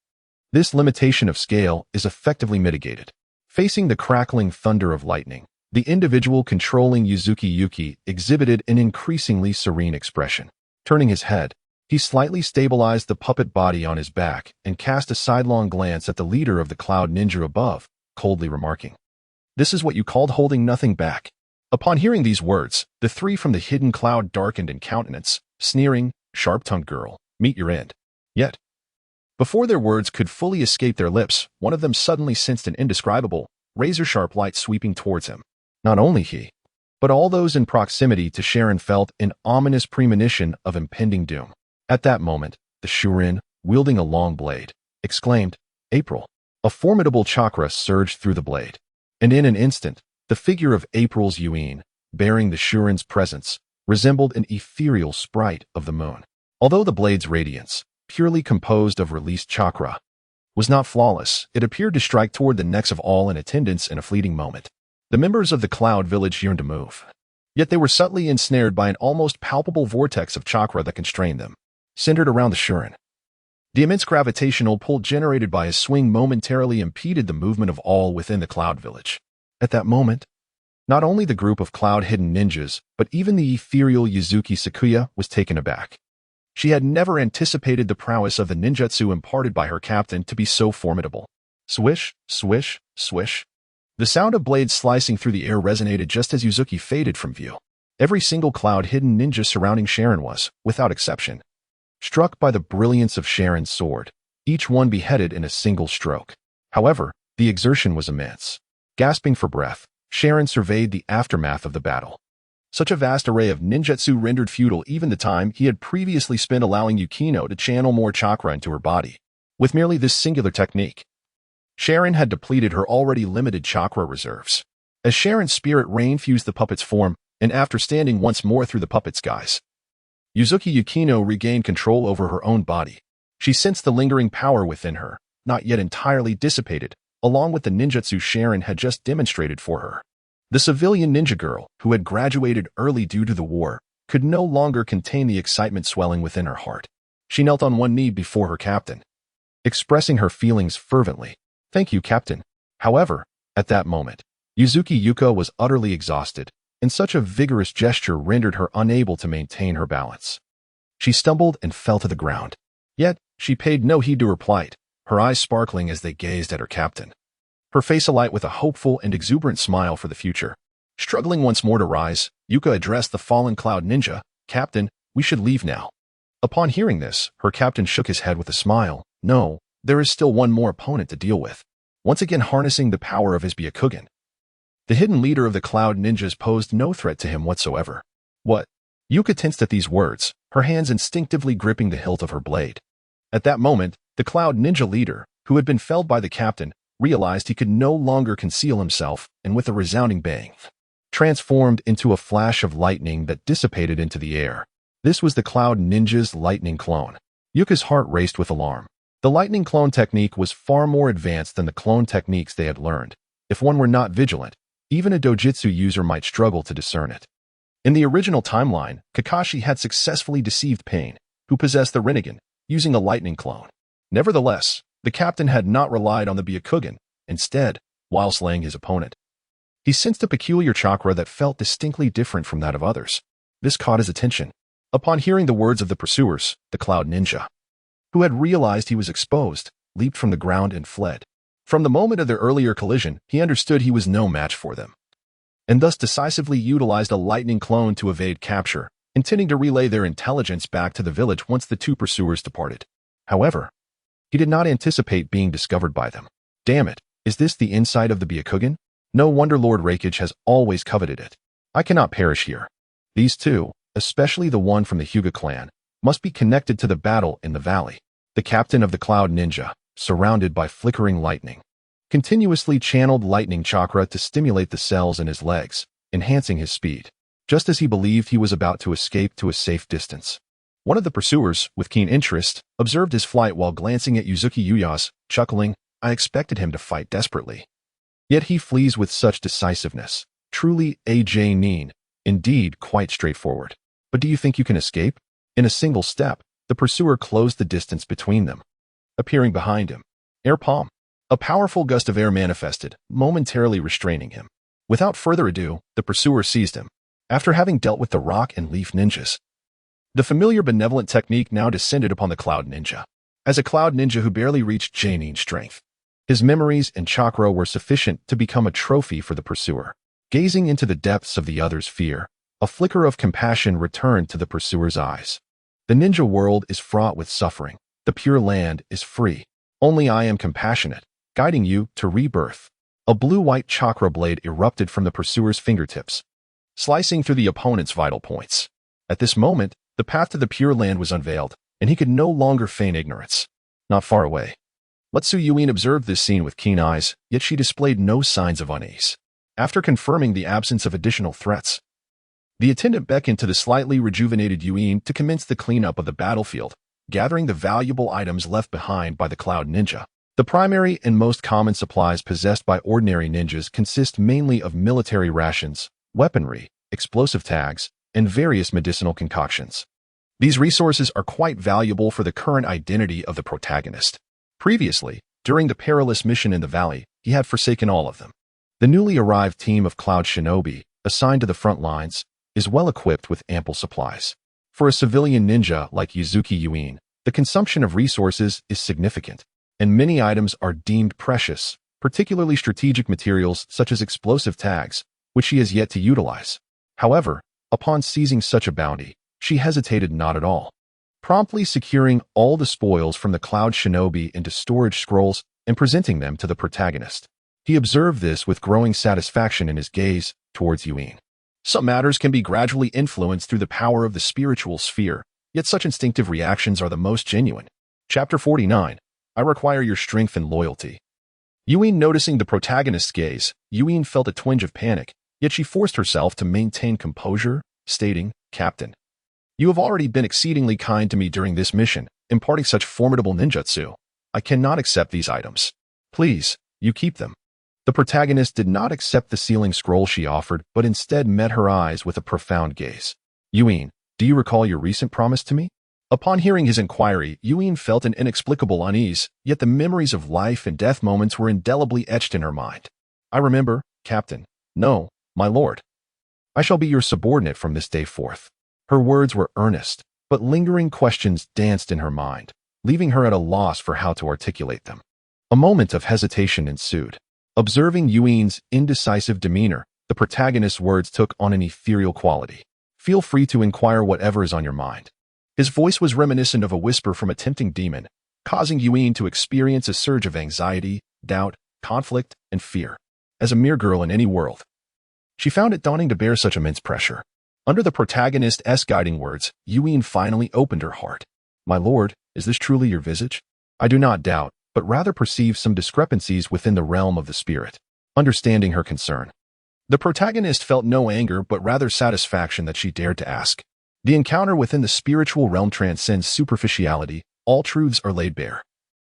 This limitation of scale is effectively mitigated. Facing the crackling thunder of lightning, the individual controlling Yuzuki Yuki exhibited an increasingly serene expression. Turning his head, he slightly stabilized the puppet body on his back and cast a sidelong glance at the leader of the Cloud Ninja above, coldly remarking, "This is what you called holding nothing back." Upon hearing these words, the three from the hidden cloud darkened in countenance, sneering, "Sharp-tongued girl, meet your end." Yet, before their words could fully escape their lips, one of them suddenly sensed an indescribable, razor-sharp light sweeping towards him. Not only he, but all those in proximity to Sharon felt an ominous premonition of impending doom. At that moment, the Shurin, wielding a long blade, exclaimed, "April." A formidable chakra surged through the blade, and in an instant, the figure of April's Yuin, bearing the Shurin's presence, resembled an ethereal sprite of the moon. Although the blade's radiance, purely composed of released chakra, was not flawless, it appeared to strike toward the necks of all in attendance in a fleeting moment. The members of the Cloud Village yearned to move, yet they were subtly ensnared by an almost palpable vortex of chakra that constrained them, centered around the Shurin. The immense gravitational pull generated by his swing momentarily impeded the movement of all within the Cloud Village. At that moment, not only the group of cloud-hidden ninjas, but even the ethereal Yuzuki Sakuya was taken aback. She had never anticipated the prowess of the ninjutsu imparted by her captain to be so formidable. Swish, swish, swish. The sound of blades slicing through the air resonated just as Yuzuki faded from view. Every single cloud-hidden ninja surrounding Sharon was, without exception, struck by the brilliance of Sharon's sword, each one beheaded in a single stroke. However, the exertion was immense. Gasping for breath, Sharon surveyed the aftermath of the battle. Such a vast array of ninjutsu rendered futile even the time he had previously spent allowing Yukino to channel more chakra into her body. With merely this singular technique, Sharon had depleted her already limited chakra reserves. As Sharon's spirit rain fused the puppet's form, and after standing once more through the puppet's guise, Yuzuki Yukino regained control over her own body. She sensed the lingering power within her, not yet entirely dissipated, along with the ninjutsu Sharon had just demonstrated for her. The civilian ninja girl, who had graduated early due to the war, could no longer contain the excitement swelling within her heart. She knelt on one knee before her captain, expressing her feelings fervently. "Thank you, Captain." However, at that moment, Yuzuki Yuko was utterly exhausted, and such a vigorous gesture rendered her unable to maintain her balance. She stumbled and fell to the ground. Yet, she paid no heed to her plight, her eyes sparkling as they gazed at her captain, her face alight with a hopeful and exuberant smile for the future. Struggling once more to rise, Yuka addressed the fallen cloud ninja, "Captain, we should leave now." Upon hearing this, her captain shook his head with a smile. "No, there is still one more opponent to deal with." Once again harnessing the power of his Byakugan, the hidden leader of the cloud ninjas posed no threat to him whatsoever. "What?" Yuka tensed at these words, her hands instinctively gripping the hilt of her blade. At that moment, the cloud ninja leader, who had been felled by the captain, realized he could no longer conceal himself, and with a resounding bang, transformed into a flash of lightning that dissipated into the air. This was the cloud ninja's lightning clone. Yuka's heart raced with alarm. The lightning clone technique was far more advanced than the clone techniques they had learned. If one were not vigilant, even a dojutsu user might struggle to discern it. In the original timeline, Kakashi had successfully deceived Pain, who possessed the Rinnegan, using a lightning clone. Nevertheless, the captain had not relied on the Byakugan. Instead, while slaying his opponent, he sensed a peculiar chakra that felt distinctly different from that of others. This caught his attention. Upon hearing the words of the pursuers, the cloud ninja, who had realized he was exposed, leaped from the ground and fled. From the moment of their earlier collision, he understood he was no match for them, and thus decisively utilized a lightning clone to evade capture, intending to relay their intelligence back to the village once the two pursuers departed. However, he did not anticipate being discovered by them. "Damn it, is this the inside of the Byakugan? No wonder Lord Raikage has always coveted it. I cannot perish here." These two, especially the one from the Hyuga clan, must be connected to the battle in the valley. The captain of the cloud ninja, surrounded by flickering lightning, continuously channeled lightning chakra to stimulate the cells in his legs, enhancing his speed. Just as he believed he was about to escape to a safe distance, one of the pursuers, with keen interest, observed his flight while glancing at Yuzuki Yuya's, chuckling, "I expected him to fight desperately. Yet he flees with such decisiveness. Truly a Nin. Indeed, quite straightforward. But do you think you can escape?" In a single step, the pursuer closed the distance between them, appearing behind him. Air palm. A powerful gust of air manifested, momentarily restraining him. Without further ado, the pursuer seized him. After having dealt with the rock and leaf ninjas, the familiar benevolent technique now descended upon the cloud ninja. As a cloud ninja who barely reached Nin strength, His memories and chakra were sufficient to become a trophy for the pursuer. Gazing into the depths of the other's fear, a flicker of compassion returned to the pursuer's eyes. The ninja world is fraught with suffering. The Pure Land is free. Only I am compassionate, guiding you to rebirth. A blue-white chakra blade erupted from the pursuer's fingertips, slicing through the opponent's vital points. At this moment, the path to the Pure Land was unveiled, and he could no longer feign ignorance. Not far away, Letsu Yuin observed this scene with keen eyes, yet she displayed no signs of unease. After confirming the absence of additional threats, the attendant beckoned to the slightly rejuvenated Yuin to commence the cleanup of the battlefield, gathering the valuable items left behind by the Cloud Ninja. The primary and most common supplies possessed by ordinary ninjas consist mainly of military rations, weaponry, explosive tags, and various medicinal concoctions. These resources are quite valuable for the current identity of the protagonist. Previously, during the perilous mission in the valley, he had forsaken all of them. The newly arrived team of Cloud Shinobi, assigned to the front lines, is well equipped with ample supplies. For a civilian ninja like Yuzuki Yuin, the consumption of resources is significant, and many items are deemed precious, particularly strategic materials such as explosive tags, which she has yet to utilize. However, upon seizing such a bounty, she hesitated not at all, promptly securing all the spoils from the Cloud Shinobi into storage scrolls and presenting them to the protagonist. He observed this with growing satisfaction in his gaze towards Yuin. Some matters can be gradually influenced through the power of the spiritual sphere, yet such instinctive reactions are the most genuine. Chapter 49. I require your strength and loyalty. Yuin noticing the protagonist's gaze, Yuin felt a twinge of panic, yet she forced herself to maintain composure, stating, Captain, you have already been exceedingly kind to me during this mission, imparting such formidable ninjutsu. I cannot accept these items. Please, you keep them. The protagonist did not accept the sealing scroll she offered, but instead met her eyes with a profound gaze. Yuin, do you recall your recent promise to me? Upon hearing his inquiry, Yuin felt an inexplicable unease, yet the memories of life and death moments were indelibly etched in her mind. I remember, Captain. No, my lord. I shall be your subordinate from this day forth. Her words were earnest, but lingering questions danced in her mind, leaving her at a loss for how to articulate them. A moment of hesitation ensued. Observing Yuin's indecisive demeanor, the protagonist's words took on an ethereal quality. Feel free to inquire whatever is on your mind. His voice was reminiscent of a whisper from a tempting demon, causing Yuin to experience a surge of anxiety, doubt, conflict, and fear. As a mere girl in any world, she found it daunting to bear such immense pressure. Under the protagonist's guiding words, Yuin finally opened her heart. My lord, is this truly your visage? I do not doubt, but rather perceive some discrepancies within the realm of the spirit. Understanding her concern, the protagonist felt no anger but rather satisfaction that she dared to ask. The encounter within the spiritual realm transcends superficiality, all truths are laid bare.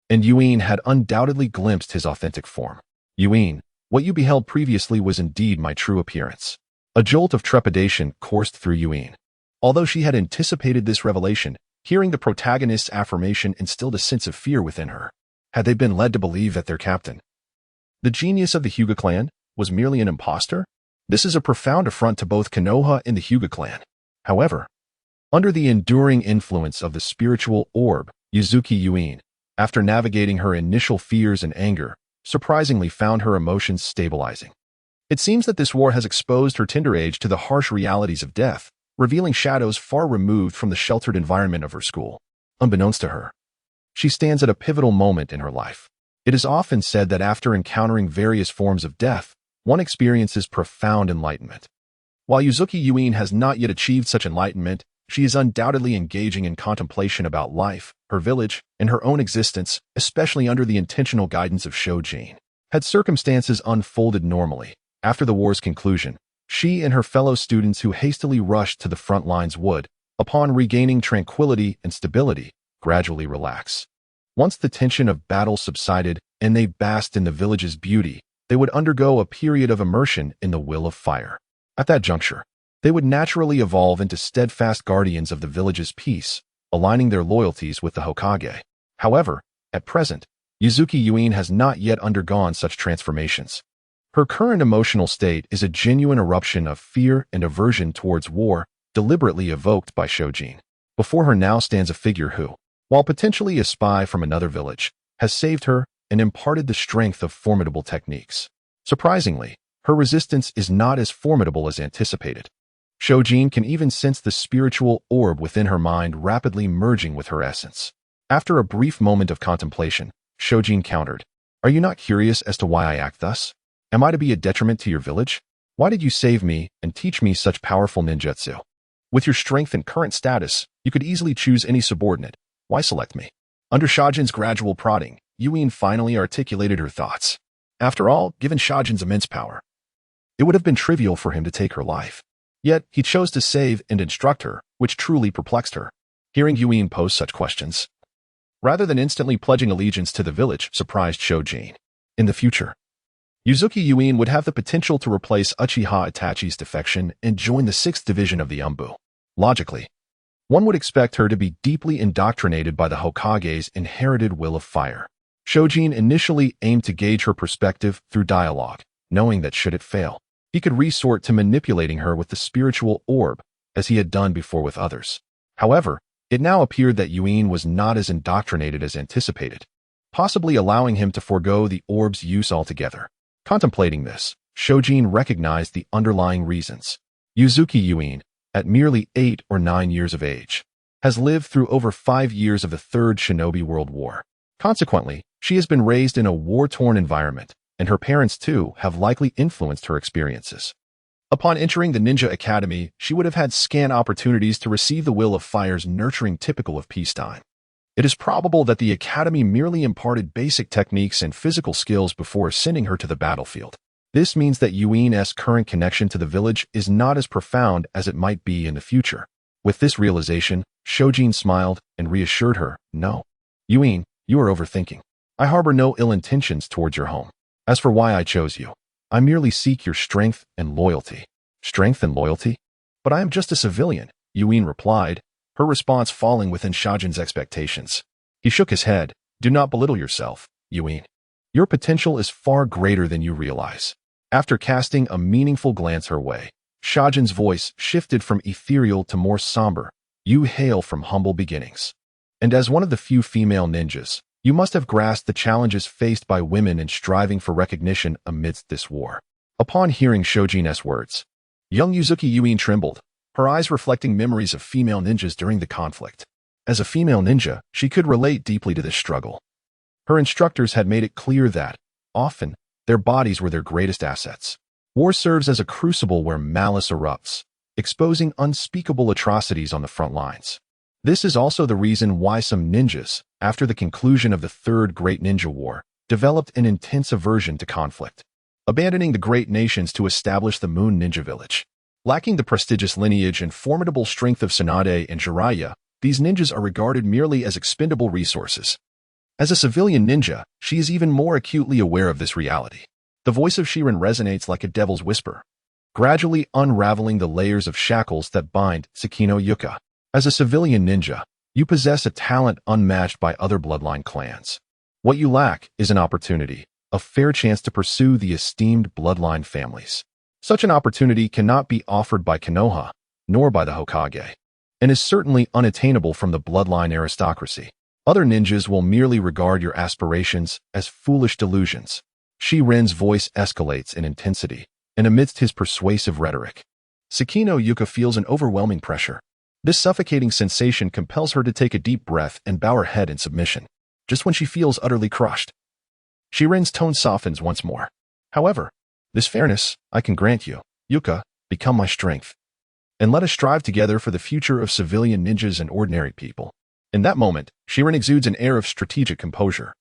And Yuin had undoubtedly glimpsed his authentic form. Yuin, what you beheld previously was indeed my true appearance. A jolt of trepidation coursed through Yuin. Although she had anticipated this revelation, hearing the protagonist's affirmation instilled a sense of fear within her. Had they been led to believe that their captain, the genius of the Hyuga clan, was merely an impostor? This is a profound affront to both Konoha and the Hyuga clan. However, under the enduring influence of the spiritual orb, Yuzuki Yuin, after navigating her initial fears and anger, surprisingly found her emotions stabilizing. It seems that this war has exposed her tender age to the harsh realities of death, revealing shadows far removed from the sheltered environment of her school. Unbeknownst to her, she stands at a pivotal moment in her life. It is often said that after encountering various forms of death, one experiences profound enlightenment. While Yuzuki Yuin has not yet achieved such enlightenment, she is undoubtedly engaging in contemplation about life, her village, and her own existence, especially under the intentional guidance of Shojin. Had circumstances unfolded normally, after the war's conclusion, she and her fellow students who hastily rushed to the front lines would, upon regaining tranquility and stability, gradually relax. Once the tension of battle subsided and they basked in the village's beauty, they would undergo a period of immersion in the will of fire. At that juncture, they would naturally evolve into steadfast guardians of the village's peace, aligning their loyalties with the Hokage. However, at present, Yuzuki Yuin has not yet undergone such transformations. Her current emotional state is a genuine eruption of fear and aversion towards war, deliberately evoked by Shojin. Before her now stands a figure who, while potentially a spy from another village, has saved her, and imparted the strength of formidable techniques. Surprisingly, her resistance is not as formidable as anticipated. Shojin can even sense the spiritual orb within her mind rapidly merging with her essence. After a brief moment of contemplation, Shojin countered, "Are you not curious as to why I act thus? Am I to be a detriment to your village? Why did you save me and teach me such powerful ninjutsu? With your strength and current status, you could easily choose any subordinate. Why select me?" Under Shojin's gradual prodding, Yuin finally articulated her thoughts. After all, given Shojin's immense power, it would have been trivial for him to take her life. Yet, he chose to save and instruct her, which truly perplexed her. Hearing Yuin pose such questions, rather than instantly pledging allegiance to the village, surprised Shojin. In the future, Uzuki Yuin would have the potential to replace Uchiha Itachi's defection and join the 6th Division of the Umbu. Logically, one would expect her to be deeply indoctrinated by the Hokage's inherited will of fire. Shojin initially aimed to gauge her perspective through dialogue, knowing that should it fail, he could resort to manipulating her with the spiritual orb, as he had done before with others. However, it now appeared that Yuin was not as indoctrinated as anticipated, possibly allowing him to forego the orb's use altogether. Contemplating this, Shojin recognized the underlying reasons. Uzuki Yuin, at merely 8 or 9 years of age, has lived through over 5 years of the Third Shinobi World War. Consequently, she has been raised in a war-torn environment, and her parents too have likely influenced her experiences. Upon entering the Ninja Academy, she would have had scant opportunities to receive the will of fire's nurturing typical of peacetime. It is probable that the academy merely imparted basic techniques and physical skills before sending her to the battlefield. This means that Yuin's current connection to the village is not as profound as it might be in the future. With this realization, Shojin smiled and reassured her, "No, Yuin, you are overthinking. I harbor no ill intentions towards your home. As for why I chose you, I merely seek your strength and loyalty." "Strength and loyalty? But I am just a civilian," Yuin replied, her response falling within Shojin's expectations. He shook his head. "Do not belittle yourself, Yuin. Your potential is far greater than you realize." After casting a meaningful glance her way, Shojin's voice shifted from ethereal to more somber. "You hail from humble beginnings. And as one of the few female ninjas, you must have grasped the challenges faced by women in striving for recognition amidst this war." Upon hearing Shojin's words, young Uzuki Yuin trembled, her eyes reflecting memories of female ninjas during the conflict. As a female ninja, she could relate deeply to this struggle. Her instructors had made it clear that, often, their bodies were their greatest assets. War serves as a crucible where malice erupts, exposing unspeakable atrocities on the front lines. This is also the reason why some ninjas, after the conclusion of the Third Great Ninja War, developed an intense aversion to conflict, abandoning the great nations to establish the Moon Ninja Village. Lacking the prestigious lineage and formidable strength of Tsunade and Jiraiya, these ninjas are regarded merely as expendable resources. As a civilian ninja, she is even more acutely aware of this reality. The voice of Shirin resonates like a devil's whisper, gradually unraveling the layers of shackles that bind Tsukino Yuka. As a civilian ninja, you possess a talent unmatched by other bloodline clans. What you lack is an opportunity, a fair chance to pursue the esteemed bloodline families. Such an opportunity cannot be offered by Konoha, nor by the Hokage, and is certainly unattainable from the bloodline aristocracy. Other ninjas will merely regard your aspirations as foolish delusions. Shiren's voice escalates in intensity, and amidst his persuasive rhetoric, Tsukino Yuka feels an overwhelming pressure. This suffocating sensation compels her to take a deep breath and bow her head in submission. Just when she feels utterly crushed, Shiren's tone softens once more. "However, this fairness I can grant you. Yuka, become my strength, and let us strive together for the future of civilian ninjas and ordinary people." In that moment, Shiren exudes an air of strategic composure.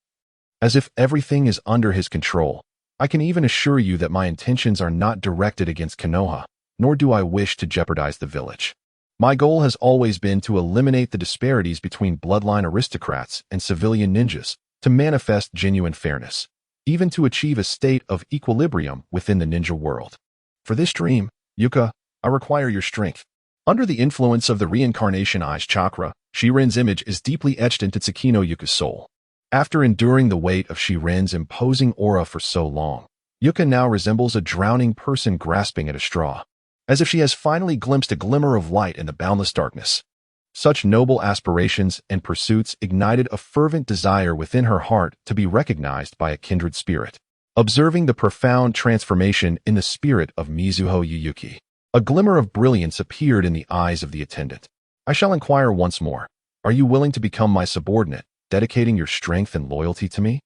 As if everything is under his control, "I can even assure you that my intentions are not directed against Konoha, nor do I wish to jeopardize the village. My goal has always been to eliminate the disparities between bloodline aristocrats and civilian ninjas, to manifest genuine fairness, even to achieve a state of equilibrium within the ninja world. For this dream, Yuka, I require your strength." Under the influence of the reincarnation eyes chakra, Shiren's image is deeply etched into Tsukino Yuka's soul. After enduring the weight of Shiren's imposing aura for so long, Yuka now resembles a drowning person grasping at a straw. As if she has finally glimpsed a glimmer of light in the boundless darkness, Such noble aspirations and pursuits ignited a fervent desire within her heart to be recognized by a kindred spirit. Observing the profound transformation in the spirit of Mizuho Yuyuki, a glimmer of brilliance appeared in the eyes of the attendant. I shall inquire once more. Are you willing to become my subordinate, dedicating your strength and loyalty to me?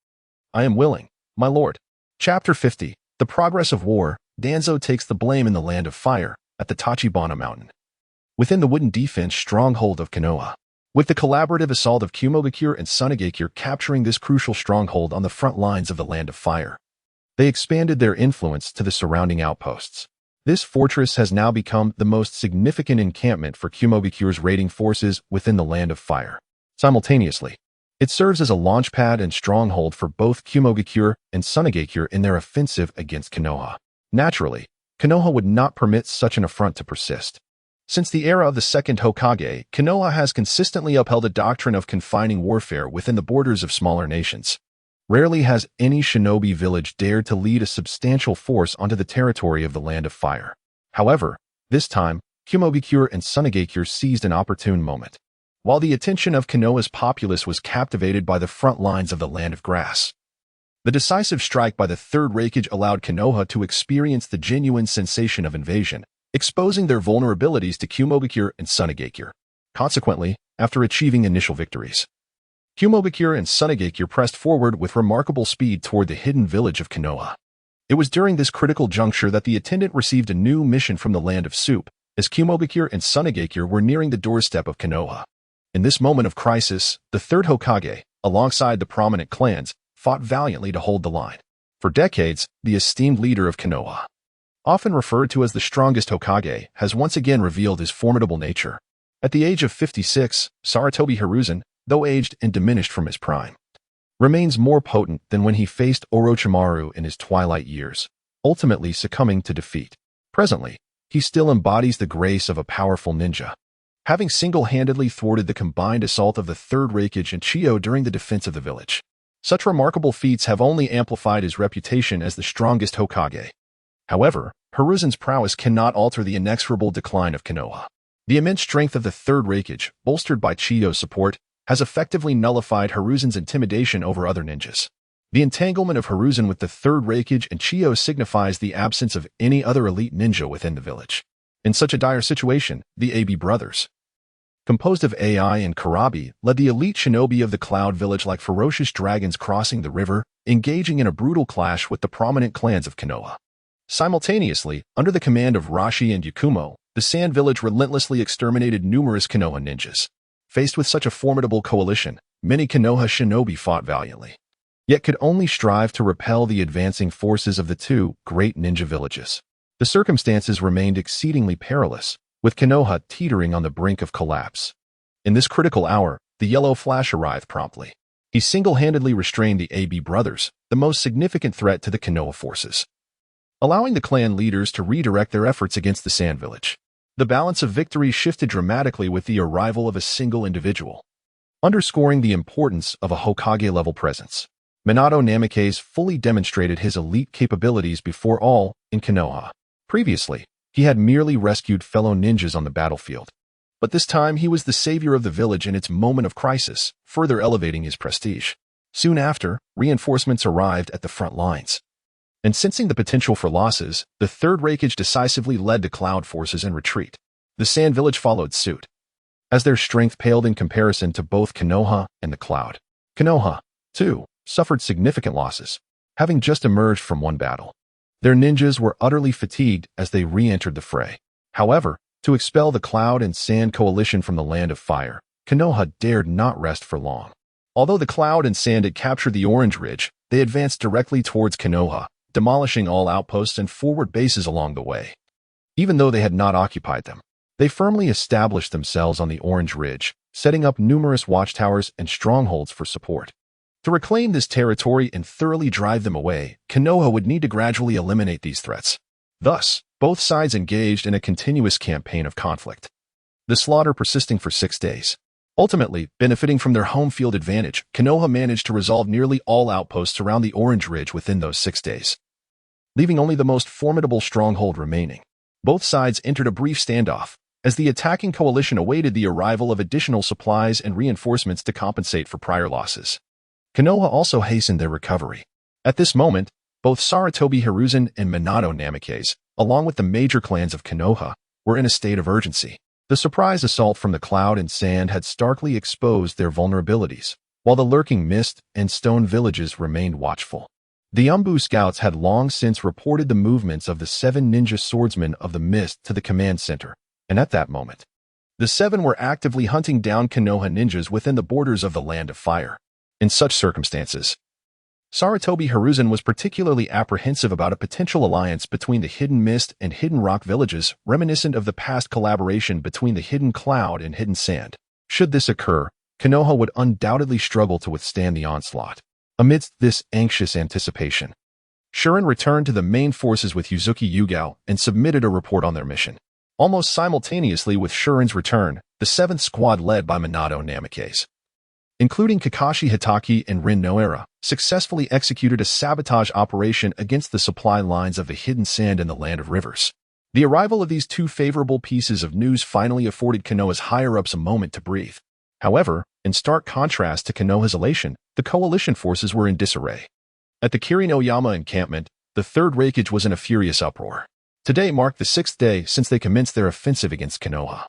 I am willing, my lord. Chapter 50. The Progress of War. Danzo takes the blame in the Land of Fire, at the Tachibana Mountain. Within the wooden defense stronghold of Konoha, with the collaborative assault of Kumogakure and Sunagakure capturing this crucial stronghold on the front lines of the Land of Fire, they expanded their influence to the surrounding outposts. This fortress has now become the most significant encampment for Kumogakure's raiding forces within the Land of Fire. Simultaneously, it serves as a launchpad and stronghold for both Kumogakure and Sunagakure in their offensive against Konoha. Naturally, Konoha would not permit such an affront to persist. Since the era of the second Hokage, Konoha has consistently upheld a doctrine of confining warfare within the borders of smaller nations. Rarely has any shinobi village dared to lead a substantial force onto the territory of the Land of Fire. However, this time, Kumogakure and Sunagakure seized an opportune moment. While the attention of Konoha's populace was captivated by the front lines of the Land of Grass, the decisive strike by the Third Raikage allowed Konoha to experience the genuine sensation of invasion, exposing their vulnerabilities to Kumogakure and Sunagakure. Consequently, after achieving initial victories, Kumogakure and Sunagakure pressed forward with remarkable speed toward the hidden village of Konoha. It was during this critical juncture that the attendant received a new mission from the Land of Soup, as Kumogakure and Sunagakure were nearing the doorstep of Konoha. In this moment of crisis, the third Hokage, alongside the prominent clans, fought valiantly to hold the line. For decades, the esteemed leader of Konoha, often referred to as the strongest Hokage, has once again revealed his formidable nature. At the age of 56, Sarutobi Hiruzen, though aged and diminished from his prime, remains more potent than when he faced Orochimaru in his twilight years, ultimately succumbing to defeat. Presently, he still embodies the grace of a powerful ninja, having single-handedly thwarted the combined assault of the Third Raikage and Chiyo during the defense of the village. Such remarkable feats have only amplified his reputation as the strongest Hokage. However, Hiruzen's prowess cannot alter the inexorable decline of Konoha. The immense strength of the Third Raikage, bolstered by Chiyo's support, has effectively nullified Hiruzen's intimidation over other ninjas. The entanglement of Hiruzen with the Third Raikage and Chiyo signifies the absence of any other elite ninja within the village. In such a dire situation, the AB brothers, composed of Ai and Karabi, led the elite shinobi of the Cloud Village like ferocious dragons crossing the river, engaging in a brutal clash with the prominent clans of Konoha. Simultaneously, under the command of Rashi and Yakumo, the Sand Village relentlessly exterminated numerous Konoha ninjas. Faced with such a formidable coalition, many Konoha shinobi fought valiantly, yet could only strive to repel the advancing forces of the two great ninja villages. The circumstances remained exceedingly perilous, with Konoha teetering on the brink of collapse. In this critical hour, the Yellow Flash arrived promptly. He single-handedly restrained the AB brothers, the most significant threat to the Konoha forces, allowing the clan leaders to redirect their efforts against the Sand Village. The balance of victory shifted dramatically with the arrival of a single individual, underscoring the importance of a Hokage-level presence. Minato Namikaze fully demonstrated his elite capabilities before all in Konoha. Previously, he had merely rescued fellow ninjas on the battlefield, but this time he was the savior of the village in its moment of crisis, further elevating his prestige. Soon after, reinforcements arrived at the front lines, and sensing the potential for losses, the Third Raikage decisively led the Cloud forces in retreat. The Sand Village followed suit, as their strength paled in comparison to both Konoha and the Cloud. Konoha, too, suffered significant losses, having just emerged from one battle. Their ninjas were utterly fatigued as they re-entered the fray. However, to expel the Cloud and Sand coalition from the Land of Fire, Konoha dared not rest for long. Although the Cloud and Sand had captured the Orange Ridge, they advanced directly towards Konoha, demolishing all outposts and forward bases along the way. Even though they had not occupied them, they firmly established themselves on the Orange Ridge, setting up numerous watchtowers and strongholds for support. To reclaim this territory and thoroughly drive them away, Konoha would need to gradually eliminate these threats. Thus, both sides engaged in a continuous campaign of conflict, the slaughter persisting for 6 days. Ultimately, benefiting from their home field advantage, Konoha managed to resolve nearly all outposts around the Orange Ridge within those 6 days, leaving only the most formidable stronghold remaining. Both sides entered a brief standoff, as the attacking coalition awaited the arrival of additional supplies and reinforcements to compensate for prior losses. Konoha also hastened their recovery. At this moment, both Sarutobi Hiruzen and Minato Namikaze, along with the major clans of Konoha, were in a state of urgency. The surprise assault from the cloud and sand had starkly exposed their vulnerabilities, while the lurking mist and stone villages remained watchful. The Umbu scouts had long since reported the movements of the 7 ninja swordsmen of the mist to the command center, and at that moment, the 7 were actively hunting down Konoha ninjas within the borders of the Land of Fire. In such circumstances, Sarutobi Hiruzen was particularly apprehensive about a potential alliance between the Hidden Mist and Hidden Rock villages, reminiscent of the past collaboration between the Hidden Cloud and Hidden Sand. Should this occur, Konoha would undoubtedly struggle to withstand the onslaught. Amidst this anxious anticipation, Shuren returned to the main forces with Yuzuki Yugao and submitted a report on their mission. Almost simultaneously with Shuren's return, the 7th squad led by Minato Namikaze, including Kakashi Hitaki and Rin Noera, successfully executed a sabotage operation against the supply lines of the Hidden Sand and the Land of Rivers. The arrival of these 2 favorable pieces of news finally afforded Konoha's higher-ups a moment to breathe. However, in stark contrast to Konoha's elation, the coalition forces were in disarray. At the Kirinoyama encampment, the 3rd Raikage was in a furious uproar. Today marked the 6th day since they commenced their offensive against Konoha.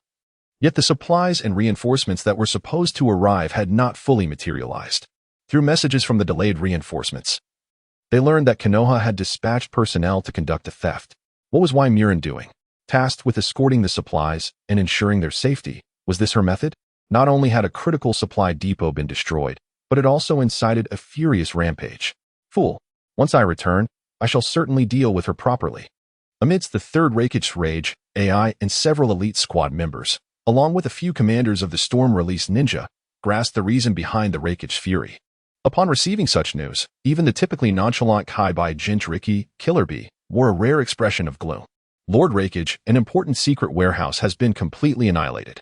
Yet the supplies and reinforcements that were supposed to arrive had not fully materialized. Through messages from the delayed reinforcements, they learned that Konoha had dispatched personnel to conduct a theft. What was Murin doing? Tasked with escorting the supplies and ensuring their safety, was this her method? Not only had a critical supply depot been destroyed, but it also incited a furious rampage. Fool, once I return, I shall certainly deal with her properly. Amidst the 3rd Raikage's rage, AI and several elite squad members, along with a few commanders of the Storm-released ninja, grasped the reason behind the Raikage's fury. Upon receiving such news, even the typically nonchalant Kaibai Jinchuriki, Killer Bee, wore a rare expression of gloom. Lord Raikage, an important secret warehouse, has been completely annihilated.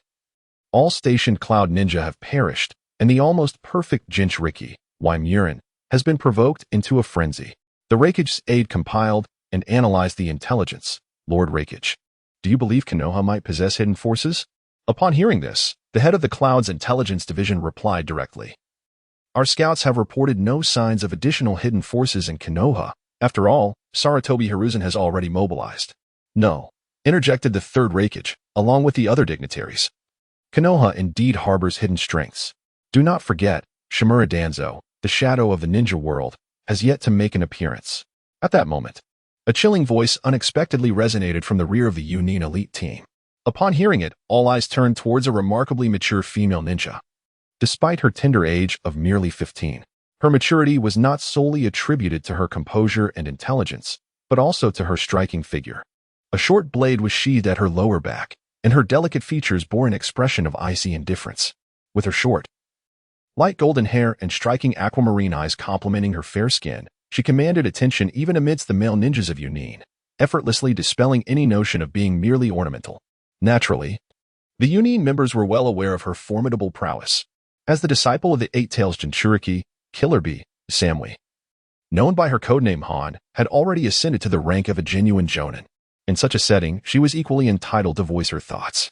All stationed Cloud Ninja have perished, and the almost perfect Jinchuriki, Murin, has been provoked into a frenzy. The Raikage's aide compiled and analyzed the intelligence. Lord Raikage, do you believe Konoha might possess hidden forces? Upon hearing this, the head of the Cloud's intelligence division replied directly. Our scouts have reported no signs of additional hidden forces in Konoha. After all, Sarutobi Hiruzen has already mobilized. No, interjected the 3rd Raikage, along with the other dignitaries. Konoha indeed harbors hidden strengths. Do not forget, Shimura Danzo, the shadow of the ninja world, has yet to make an appearance. At that moment, a chilling voice unexpectedly resonated from the rear of the Yunin elite team. Upon hearing it, all eyes turned towards a remarkably mature female ninja. Despite her tender age of merely 15, her maturity was not solely attributed to her composure and intelligence, but also to her striking figure. A short blade was sheathed at her lower back, and her delicate features bore an expression of icy indifference. With her short, light golden hair and striking aquamarine eyes complementing her fair skin, she commanded attention even amidst the male ninjas of Yunin, effortlessly dispelling any notion of being merely ornamental. Naturally, the Yunin members were well aware of her formidable prowess. As the disciple of the 8-Tails Jinchuriki, Killer Bee, Samui, known by her codename Han, had already ascended to the rank of a genuine jonin. In such a setting, she was equally entitled to voice her thoughts.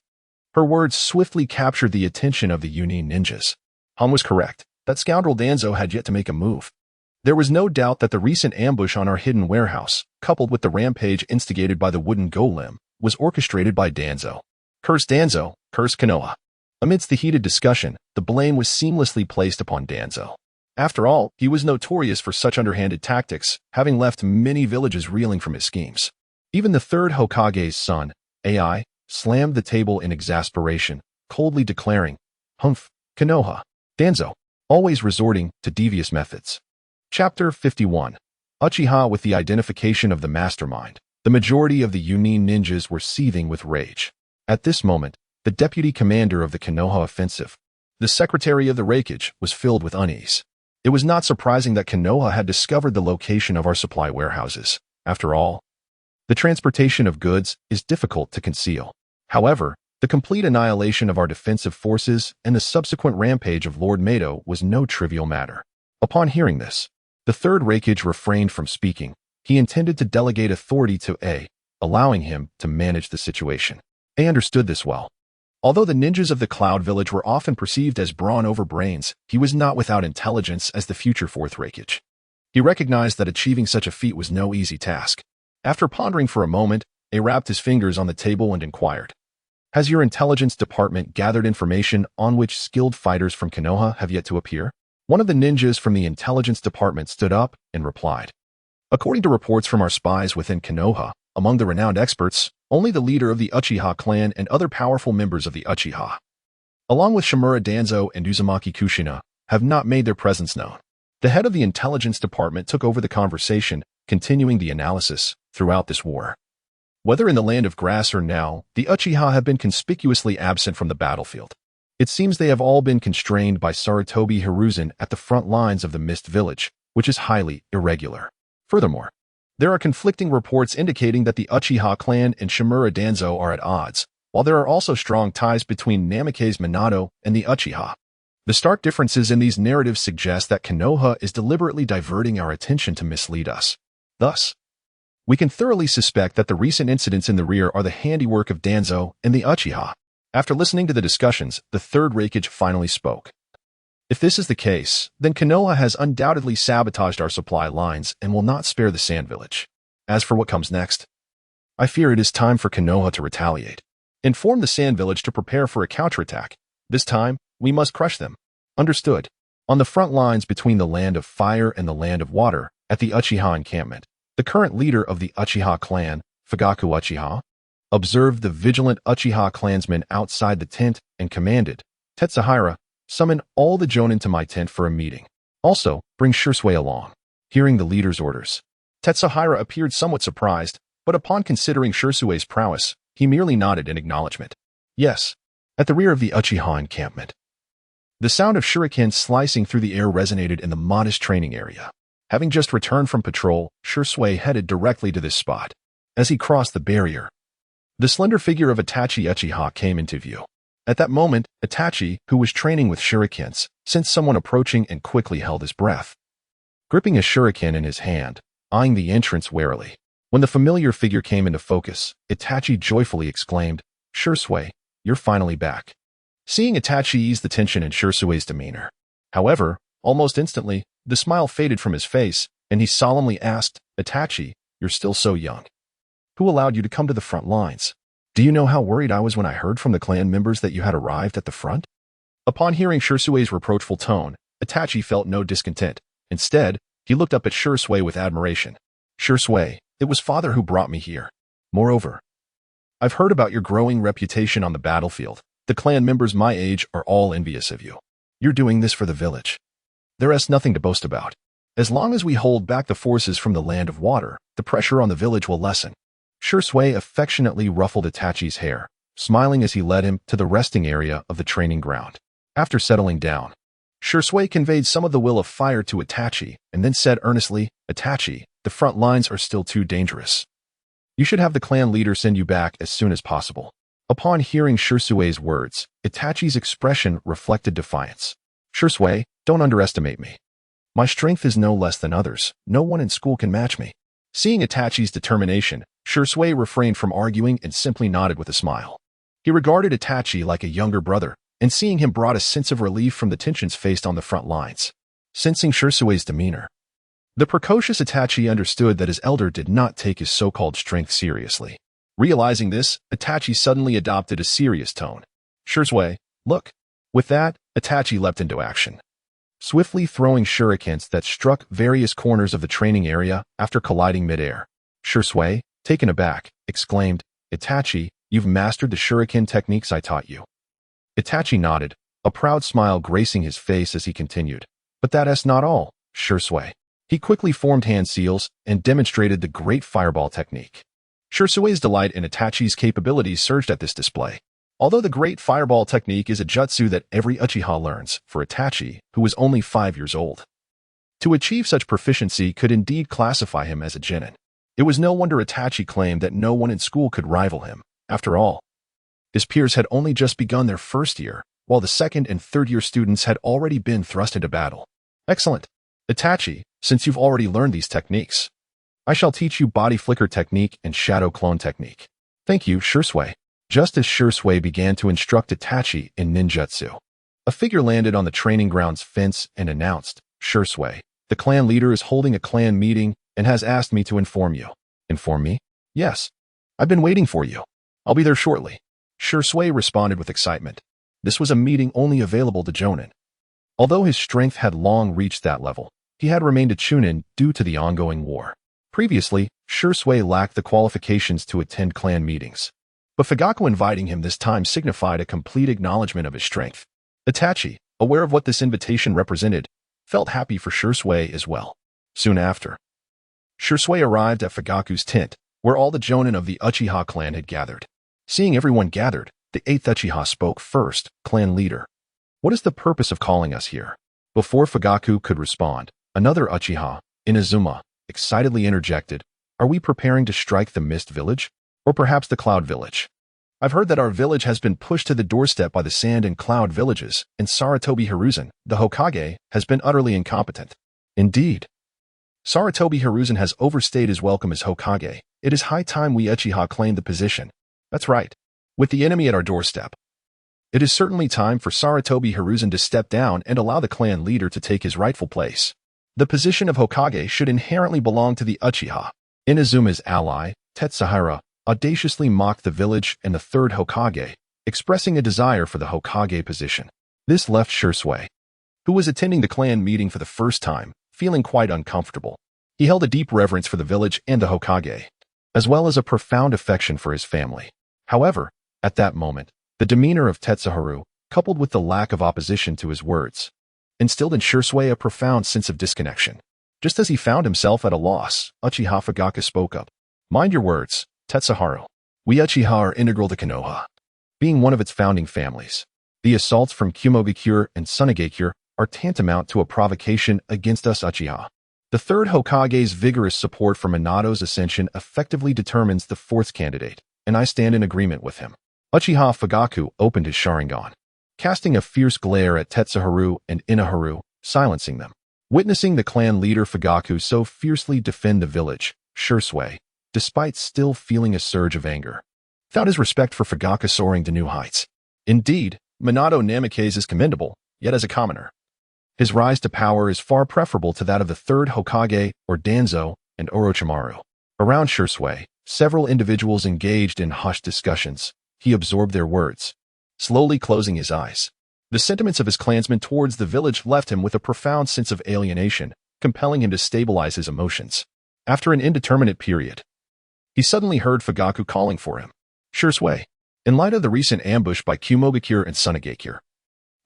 Her words swiftly captured the attention of the Yunin ninjas. Han was correct. That scoundrel Danzo had yet to make a move. There was no doubt that the recent ambush on our hidden warehouse, coupled with the rampage instigated by the wooden golem, was orchestrated by Danzo. Curse Danzo, curse Konoha. Amidst the heated discussion, the blame was seamlessly placed upon Danzo. After all, he was notorious for such underhanded tactics, having left many villages reeling from his schemes. Even the 3rd Hokage's son, AI, slammed the table in exasperation, coldly declaring, "Humph, Konoha, Danzo, always resorting to devious methods." Chapter 51. Uchiha. With the identification of the mastermind, the majority of the Yunin ninjas were seething with rage. At this moment, the deputy commander of the Konoha offensive, the secretary of the Raikage, was filled with unease. It was not surprising that Konoha had discovered the location of our supply warehouses. After all, the transportation of goods is difficult to conceal. However, the complete annihilation of our defensive forces and the subsequent rampage of Lord Mato was no trivial matter. Upon hearing this, the 3rd Raikage refrained from speaking. He intended to delegate authority to A, allowing him to manage the situation. They understood this well. Although the ninjas of the Cloud Village were often perceived as brawn over brains, he was not without intelligence as the future fourth Hokage. He recognized that achieving such a feat was no easy task. After pondering for a moment, he rapped his fingers on the table and inquired, "Has your intelligence department gathered information on which skilled fighters from Konoha have yet to appear?" One of the ninjas from the intelligence department stood up and replied, "According to reports from our spies within Konoha, among the renowned experts, only the leader of the Uchiha clan and other powerful members of the Uchiha, along with Shimura Danzo and Uzumaki Kushina, have not made their presence known." The head of the intelligence department took over the conversation, continuing the analysis throughout this war. Whether in the land of grass or now, the Uchiha have been conspicuously absent from the battlefield. It seems they have all been constrained by Sarutobi Hiruzen at the front lines of the Mist Village, which is highly irregular. Furthermore, there are conflicting reports indicating that the Uchiha clan and Shimura Danzo are at odds, while there are also strong ties between Namikaze Minato and the Uchiha. The stark differences in these narratives suggest that Konoha is deliberately diverting our attention to mislead us. Thus, we can thoroughly suspect that the recent incidents in the rear are the handiwork of Danzo and the Uchiha. After listening to the discussions, the third Hokage finally spoke. "If this is the case, then Konoha has undoubtedly sabotaged our supply lines and will not spare the Sand Village. As for what comes next, I fear it is time for Konoha to retaliate. Inform the Sand Village to prepare for a counterattack. This time, we must crush them." Understood. On the front lines between the Land of Fire and the Land of Water, at the Uchiha encampment, the current leader of the Uchiha clan, Fugaku Uchiha, observed the vigilant Uchiha clansmen outside the tent and commanded, "Tetsuhira, summon all the Jonin to my tent for a meeting. Also, bring Shursui along." Hearing the leader's orders, Tetsuhira appeared somewhat surprised, but upon considering Shursui's prowess, he merely nodded in acknowledgement. Yes. At the rear of the Uchiha encampment, the sound of shurikens slicing through the air resonated in the modest training area. Having just returned from patrol, Shursui headed directly to this spot. As he crossed the barrier, the slender figure of Itachi Uchiha came into view. At that moment, Itachi, who was training with shurikens, sensed someone approaching and quickly held his breath. Gripping a shuriken in his hand, eyeing the entrance warily. When the familiar figure came into focus, Itachi joyfully exclaimed, "Shursui, you're finally back." Seeing Itachi eased the tension in Shursui's demeanor. However, almost instantly, the smile faded from his face, and he solemnly asked, "Itachi, you're still so young. Who allowed you to come to the front lines? Do you know how worried I was when I heard from the clan members that you had arrived at the front?" Upon hearing Shursui's reproachful tone, Itachi felt no discontent. Instead, he looked up at Shursui with admiration. "Shursui, it was father who brought me here. Moreover, I've heard about your growing reputation on the battlefield. The clan members my age are all envious of you. You're doing this for the village. There is nothing to boast about. As long as we hold back the forces from the Land of Water, the pressure on the village will lessen." Shursui affectionately ruffled Itachi's hair, smiling as he led him to the resting area of the training ground. After settling down, Shursui conveyed some of the will of fire to Itachi and then said earnestly, "Itachi, the front lines are still too dangerous. You should have the clan leader send you back as soon as possible." Upon hearing Shursui's words, Itachi's expression reflected defiance. "Shursui, don't underestimate me. My strength is no less than others. No one in school can match me." Seeing Itachi's determination, Shursui refrained from arguing and simply nodded with a smile. He regarded Itachi like a younger brother, and seeing him brought a sense of relief from the tensions faced on the front lines. Sensing Shursui's demeanor, the precocious Itachi understood that his elder did not take his so-called strength seriously. Realizing this, Itachi suddenly adopted a serious tone. "Shursui, look." With that, Itachi leapt into action, swiftly throwing shurikens that struck various corners of the training area after colliding midair. Shursui, taken aback, exclaimed, "Itachi, you've mastered the shuriken techniques I taught you." Itachi nodded, a proud smile gracing his face as he continued. "But that is not all, Shursui." He quickly formed hand seals and demonstrated the great fireball technique. Shursui's delight in Itachi's capabilities surged at this display. Although the great fireball technique is a jutsu that every Uchiha learns, for Itachi, who was only 5 years old, to achieve such proficiency could indeed classify him as a genin. It was no wonder Itachi claimed that no one in school could rival him. After all, his peers had only just begun their first year, while the second and third year students had already been thrust into battle. "Excellent. Itachi, since you've already learned these techniques, I shall teach you body flicker technique and shadow clone technique." "Thank you, Shursui." just as Shursui began to instruct Itachi in ninjutsu. A figure landed on the training grounds fence and announced, "Shursui, the clan leader is holding a clan meeting and has asked me to inform you." "Inform me?" "Yes. I've been waiting for you. I'll be there shortly." Shursui responded with excitement. This was a meeting only available to Jonin. Although his strength had long reached that level, he had remained a Chunin due to the ongoing war. Previously, Shursui lacked the qualifications to attend clan meetings. But Fugaku inviting him this time signified a complete acknowledgement of his strength. Itachi, aware of what this invitation represented, felt happy for Shursui as well. Soon after, Shursui arrived at Fugaku's tent, where all the Jonin of the Uchiha clan had gathered. Seeing everyone gathered, the 8th Uchiha spoke first, "Clan leader, what is the purpose of calling us here?" Before Fugaku could respond, another Uchiha, Inazuma, excitedly interjected, "Are we preparing to strike the Mist Village? Or perhaps the Cloud Village? I've heard that our village has been pushed to the doorstep by the Sand and Cloud villages, and Sarutobi Hiruzen, the Hokage, has been utterly incompetent." "Indeed. Sarutobi Hiruzen has overstayed his welcome as Hokage. It is high time we Uchiha claimed the position." "That's right. With the enemy at our doorstep, it is certainly time for Sarutobi Hiruzen to step down and allow the clan leader to take his rightful place. The position of Hokage should inherently belong to the Uchiha." Inazuma's ally, Tetsuhira, audaciously mocked the village and the 3rd Hokage, expressing a desire for the Hokage position. This left Shursui, who was attending the clan meeting for the first time, feeling quite uncomfortable. He held a deep reverence for the village and the Hokage, as well as a profound affection for his family. However, at that moment, the demeanor of Tetsuhiro, coupled with the lack of opposition to his words, instilled in Shursui a profound sense of disconnection. Just as he found himself at a loss, Uchiha Fugaku spoke up. "Mind your words, Tetsuhiro. We Uchiha are integral to Konoha, being one of its founding families. The assaults from Kumogakure and Sunagakure are tantamount to a provocation against us Uchiha. The 3rd Hokage's vigorous support for Minato's ascension effectively determines the 4th candidate, and I stand in agreement with him." Uchiha Fugaku opened his Sharingan, casting a fierce glare at Tetsuhiro and Inaharu, silencing them. Witnessing the clan leader Fugaku so fiercely defend the village, Shursui, despite still feeling a surge of anger, felt his respect for Fugaku soaring to new heights. Indeed, Minato Namikaze is commendable, yet as a commoner, his rise to power is far preferable to that of the 3rd Hokage or Danzo and Orochimaru. Around Shursui, several individuals engaged in hushed discussions. He absorbed their words, slowly closing his eyes. The sentiments of his clansmen towards the village left him with a profound sense of alienation, compelling him to stabilize his emotions. After an indeterminate period, he suddenly heard Fugaku calling for him. "Shursui, in light of the recent ambush by Kumogakure and Sunagakure,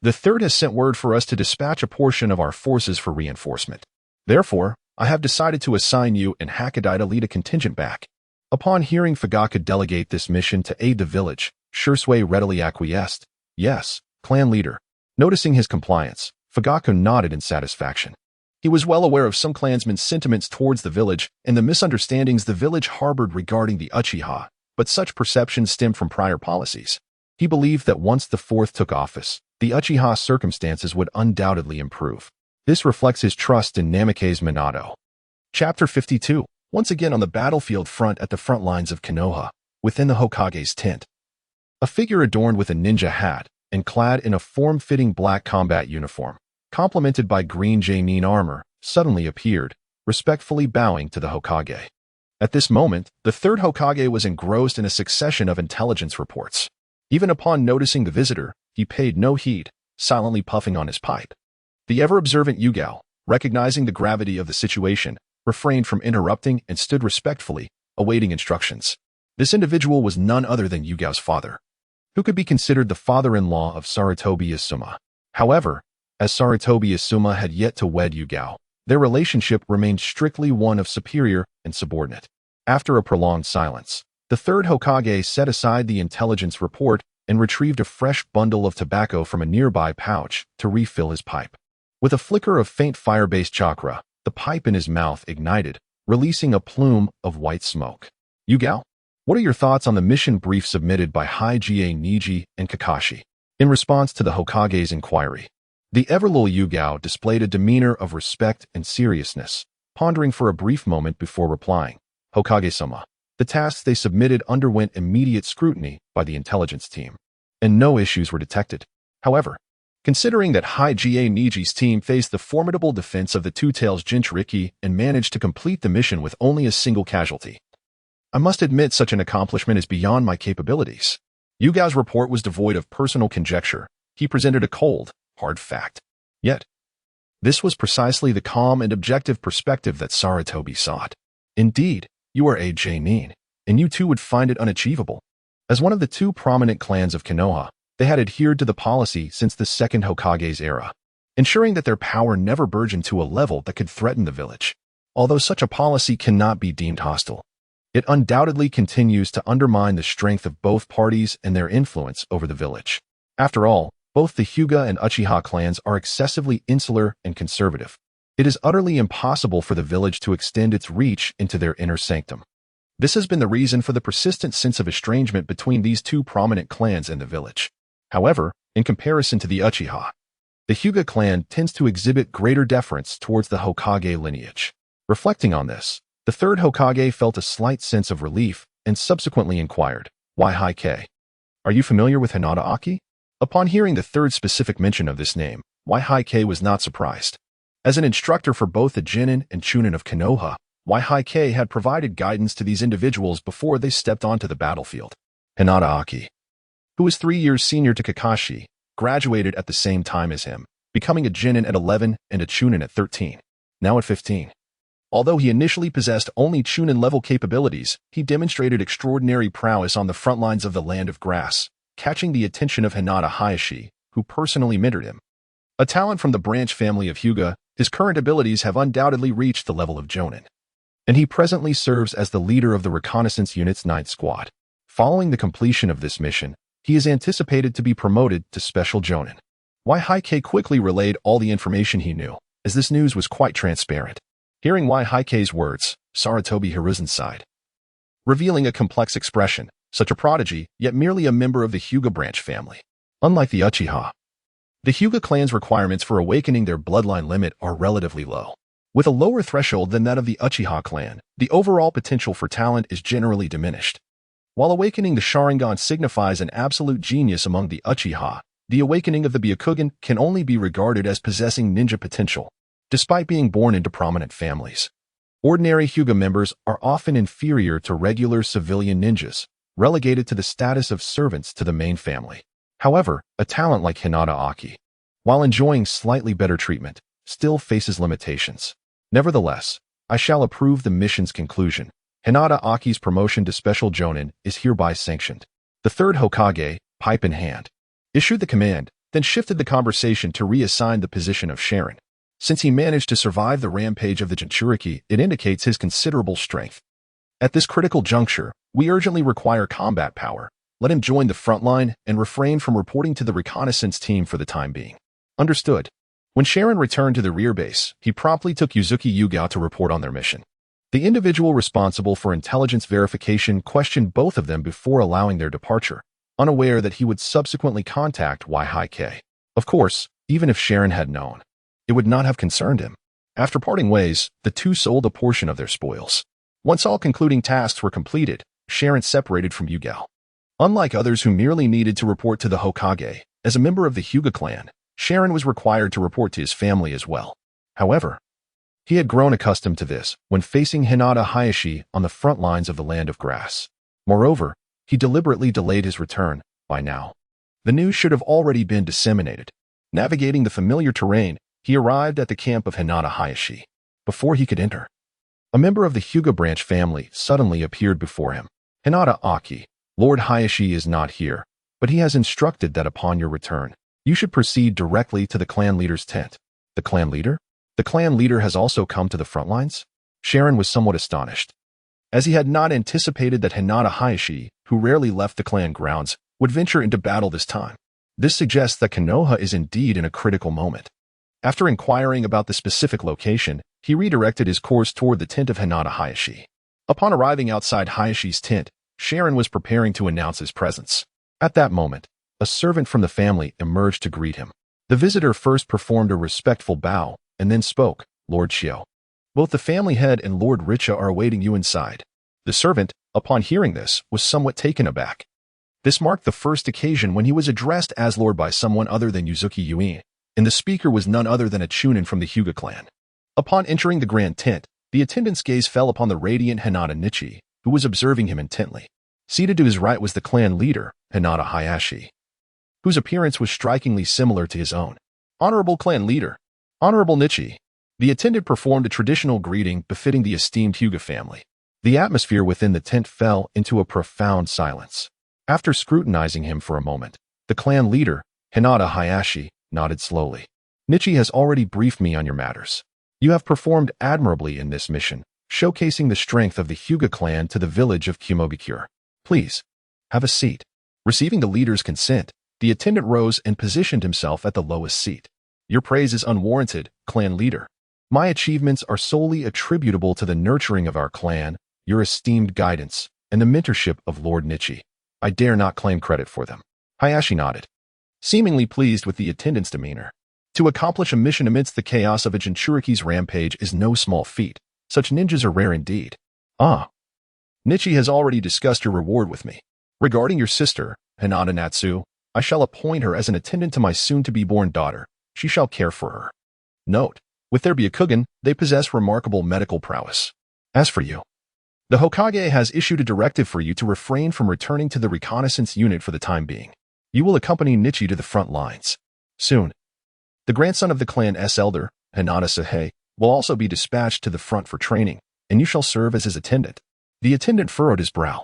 the 3rd has sent word for us to dispatch a portion of our forces for reinforcement. Therefore, I have decided to assign you and Hakadai to lead a contingent back." Upon hearing Fugaku delegate this mission to aid the village, Shursui readily acquiesced. "Yes, clan leader." Noticing his compliance, Fugaku nodded in satisfaction. He was well aware of some clansmen's sentiments towards the village and the misunderstandings the village harbored regarding the Uchiha, but such perceptions stemmed from prior policies. He believed that once the 4th took office, the Uchiha circumstances would undoubtedly improve. This reflects his trust in Namikaze Minato. Chapter 52. Once again on the battlefield front at the front lines of Konoha, within the Hokage's tent, a figure adorned with a ninja hat and clad in a form-fitting black combat uniform, complemented by green Jainin armor, suddenly appeared, respectfully bowing to the Hokage. At this moment, the 3rd Hokage was engrossed in a succession of intelligence reports. Even upon noticing the visitor, he paid no heed, silently puffing on his pipe. The ever-observant Yugao, recognizing the gravity of the situation, refrained from interrupting and stood respectfully, awaiting instructions. This individual was none other than Yugao's father, who could be considered the father-in-law of Sarutobi Uzumaki. However, as Sarutobi Uzumaki had yet to wed Yugao, their relationship remained strictly one of superior and subordinate. After a prolonged silence, the 3rd Hokage set aside the intelligence report and retrieved a fresh bundle of tobacco from a nearby pouch to refill his pipe. With a flicker of faint fire-based chakra, the pipe in his mouth ignited, releasing a plume of white smoke. "Yugao, what are your thoughts on the mission brief submitted by Hige Niji and Kakashi?" In response to the Hokage's inquiry, the ever-loyal Yugao displayed a demeanor of respect and seriousness, pondering for a brief moment before replying. "Hokage-sama, The tasks they submitted underwent immediate scrutiny by the intelligence team, and no issues were detected. However, considering that Hokage Niji's team faced the formidable defense of the Two-Tails Jinchuriki and managed to complete the mission with only a single casualty, I must admit such an accomplishment is beyond my capabilities. Yugao's report was devoid of personal conjecture. He presented a cold, hard fact. Yet, this was precisely the calm and objective perspective that Sarutobi sought. Indeed, you are a Nin, and you too would find it unachievable. As one of the two prominent clans of Konoha, they had adhered to the policy since the second Hokage's era, ensuring that their power never burgeoned to a level that could threaten the village. Although such a policy cannot be deemed hostile, it undoubtedly continues to undermine the strength of both parties and their influence over the village. After all, both the Hyuga and Uchiha clans are excessively insular and conservative. It is utterly impossible for the village to extend its reach into their inner sanctum. This has been the reason for the persistent sense of estrangement between these two prominent clans and the village. However, in comparison to the Uchiha, the Hyuga clan tends to exhibit greater deference towards the Hokage lineage. Reflecting on this, the third Hokage felt a slight sense of relief and subsequently inquired, "Why Hokage? Are you familiar with Hinata Aki?" Upon hearing the third specific mention of this name, Hokage was not surprised. As an instructor for both the Genin and Chunin of Konoha, Hokage had provided guidance to these individuals before they stepped onto the battlefield. Hinata Aki, who was 3 years senior to Kakashi, graduated at the same time as him, becoming a Genin at 11 and a Chunin at 13, now at 15. Although he initially possessed only Chunin-level capabilities, he demonstrated extraordinary prowess on the front lines of the Land of Grass, catching the attention of Hinata Hayashi, who personally mentored him. A talent from the branch family of Hyuga, his current abilities have undoubtedly reached the level of Jonin, and he presently serves as the leader of the Reconnaissance Unit's 9th Squad. Following the completion of this mission, he is anticipated to be promoted to Special Jonin. Hokage quickly relayed all the information he knew, as this news was quite transparent. Hearing Hokage's words, Sarutobi Hiruzen sighed, revealing a complex expression, such a prodigy, yet merely a member of the Hyuga branch family. Unlike the Uchiha, the Hyuga clan's requirements for awakening their bloodline limit are relatively low. With a lower threshold than that of the Uchiha clan, the overall potential for talent is generally diminished. While awakening the Sharingan signifies an absolute genius among the Uchiha, the awakening of the Byakugan can only be regarded as possessing ninja potential, despite being born into prominent families. Ordinary Hyuga members are often inferior to regular civilian ninjas, relegated to the status of servants to the main family. However, a talent like Hinata Aki, while enjoying slightly better treatment, still faces limitations. Nevertheless, I shall approve the mission's conclusion. Hinata Aki's promotion to Special Jonin is hereby sanctioned. The third Hokage, pipe in hand, issued the command, then shifted the conversation to reassign the position of Sharon. Since he managed to survive the rampage of the Jinchuriki, it indicates his considerable strength. At this critical juncture, we urgently require combat power. Let him join the front line and refrain from reporting to the reconnaissance team for the time being. Understood. When Sharon returned to the rear base, he promptly took Yuzuki Yugao to report on their mission. The individual responsible for intelligence verification questioned both of them before allowing their departure, unaware that he would subsequently contact Hokage. Of course, even if Sharon had known, it would not have concerned him. After parting ways, the two sold a portion of their spoils. Once all concluding tasks were completed, Sharon separated from Yugao. Unlike others who merely needed to report to the Hokage, as a member of the Hyuga clan, Sharon was required to report to his family as well. However, he had grown accustomed to this when facing Hinata Hayashi on the front lines of the Land of Grass. Moreover, he deliberately delayed his return. By now, the news should have already been disseminated. Navigating the familiar terrain, he arrived at the camp of Hinata Hayashi. Before he could enter, a member of the Hyuga branch family suddenly appeared before him. Hinata Aki, Lord Hayashi is not here, but he has instructed that upon your return, you should proceed directly to the clan leader's tent. The clan leader? The clan leader has also come to the front lines? Sharon was somewhat astonished, as he had not anticipated that Hinata Hayashi, who rarely left the clan grounds, would venture into battle this time. This suggests that Konoha is indeed in a critical moment. After inquiring about the specific location, he redirected his course toward the tent of Hinata Hayashi. Upon arriving outside Hayashi's tent, Sharon was preparing to announce his presence. At that moment, a servant from the family emerged to greet him. The visitor first performed a respectful bow and then spoke, "Lord Shio, both the family head and Lord Richa are awaiting you inside." The servant, upon hearing this, was somewhat taken aback. This marked the first occasion when he was addressed as Lord by someone other than Yuzuki Yuin, and the speaker was none other than a Chunin from the Hyuga clan. Upon entering the grand tent, the attendant's gaze fell upon the radiant Hinata Nichi, who was observing him intently. Seated to his right was the clan leader, Hinata Hayashi, whose appearance was strikingly similar to his own. Honorable clan leader, Honorable Nichi. The attendant performed a traditional greeting befitting the esteemed Hyuga family. The atmosphere within the tent fell into a profound silence. After scrutinizing him for a moment, the clan leader, Hinata Hayashi, nodded slowly. Nichi has already briefed me on your matters. You have performed admirably in this mission, showcasing the strength of the Hyuga clan to the village of Kumobikure. Please, have a seat. Receiving the leader's consent, the attendant rose and positioned himself at the lowest seat. Your praise is unwarranted, clan leader. My achievements are solely attributable to the nurturing of our clan, your esteemed guidance, and the mentorship of Lord Nichi. I dare not claim credit for them. Hayashi nodded, seemingly pleased with the attendant's demeanor. To accomplish a mission amidst the chaos of a Jinchuriki's rampage is no small feat. Such ninjas are rare indeed. Nichi has already discussed your reward with me. Regarding your sister, Hinata Natsu, I shall appoint her as an attendant to my soon-to-be-born daughter. She shall care for her. Note, with their Byakugan, they possess remarkable medical prowess. As for you, the Hokage has issued a directive for you to refrain from returning to the reconnaissance unit for the time being. You will accompany Nichi to the front lines. Soon, the grandson of the clan's elder, Hinata Sahei, will also be dispatched to the front for training, and you shall serve as his attendant. The attendant furrowed his brow.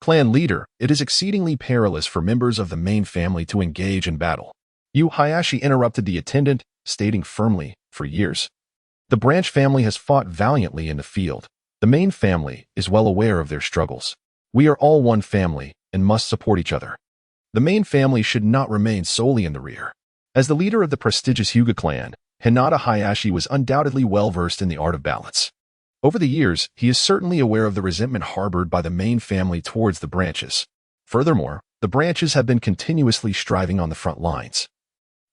Clan leader, it is exceedingly perilous for members of the main family to engage in battle. You, Hayashi, interrupted the attendant, stating firmly, for years, the branch family has fought valiantly in the field. The main family is well aware of their struggles. We are all one family and must support each other. The main family should not remain solely in the rear. As the leader of the prestigious Hyuga clan, Hinata Hayashi was undoubtedly well-versed in the art of balance. Over the years, he is certainly aware of the resentment harbored by the main family towards the branches. Furthermore, the branches have been continuously striving on the front lines.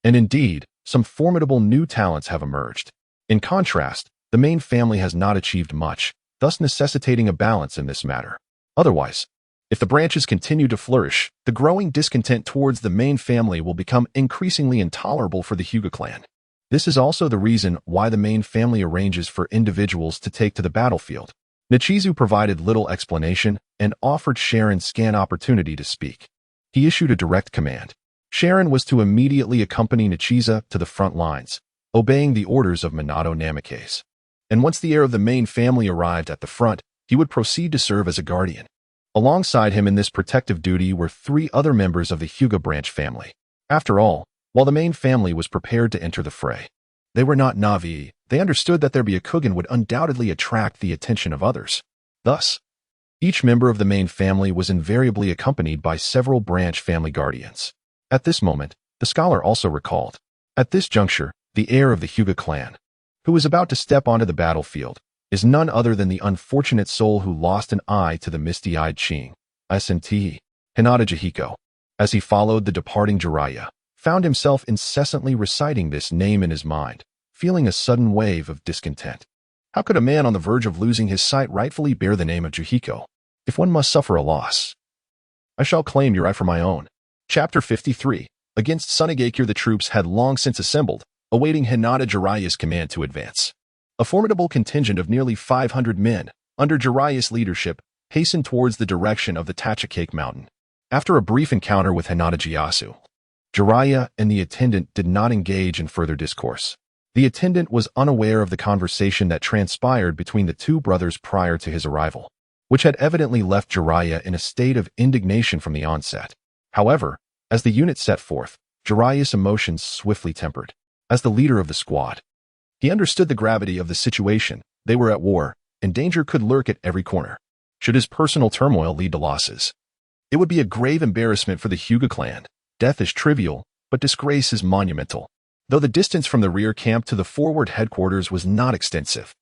And indeed, some formidable new talents have emerged. In contrast, the main family has not achieved much, thus necessitating a balance in this matter. Otherwise, if the branches continue to flourish, the growing discontent towards the main family will become increasingly intolerable for the Hyuga clan. This is also the reason why the main family arranges for individuals to take to the battlefield. Nichizu provided little explanation and offered Sharon scant opportunity to speak. He issued a direct command. Sharon was to immediately accompany Nichiza to the front lines, obeying the orders of Minato Namikaze. And once the heir of the main family arrived at the front, he would proceed to serve as a guardian. Alongside him in this protective duty were 3 other members of the Hyuga branch family. After all, while the main family was prepared to enter the fray, they were not Navi. They understood that their Byakugan would undoubtedly attract the attention of others. Thus, each member of the main family was invariably accompanied by several branch family guardians. At this moment, the scholar also recalled. At this juncture, the heir of the Hyuga clan, who was about to step onto the battlefield, is none other than the unfortunate soul who lost an eye to the misty-eyed Ching, Snt. Hinata Jihiko. As he followed the departing Jiraiya, found himself incessantly reciting this name in his mind, feeling a sudden wave of discontent. How could a man on the verge of losing his sight rightfully bear the name of Jihiko? If one must suffer a loss, I shall claim your eye for my own. Chapter 53. Against Sunagakure the troops had long since assembled, awaiting Hinata Jiraiya's command to advance. A formidable contingent of nearly 500 men, under Jiraiya's leadership, hastened towards the direction of the Tachikake Mountain. After a brief encounter with Hinata Jiyasu, Jiraiya and the attendant did not engage in further discourse. The attendant was unaware of the conversation that transpired between the 2 brothers prior to his arrival, which had evidently left Jiraiya in a state of indignation from the onset. However, as the unit set forth, Jiraiya's emotions swiftly tempered. As the leader of the squad, he understood the gravity of the situation. They were at war, and danger could lurk at every corner. Should his personal turmoil lead to losses, it would be a grave embarrassment for the Hyuga clan. Death is trivial, but disgrace is monumental. Though the distance from the rear camp to the forward headquarters was not extensive,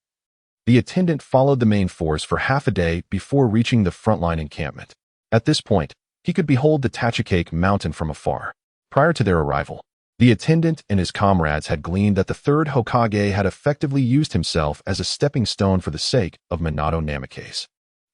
the attendant followed the main force for half a day before reaching the frontline encampment. At this point, he could behold the Tachikake Mountain from afar. Prior to their arrival, the attendant and his comrades had gleaned that the 3rd Hokage had effectively used himself as a stepping stone for the sake of Minato Namikaze.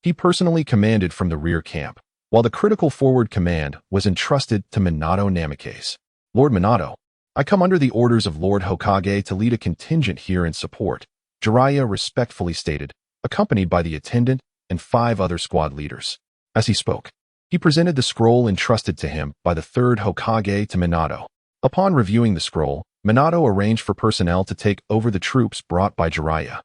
He personally commanded from the rear camp, while the critical forward command was entrusted to Minato Namikaze. Lord Minato, I come under the orders of Lord Hokage to lead a contingent here in support, Jiraiya respectfully stated, accompanied by the attendant and 5 other squad leaders. As he spoke, he presented the scroll entrusted to him by the 3rd Hokage to Minato. Upon reviewing the scroll, Minato arranged for personnel to take over the troops brought by Jiraiya.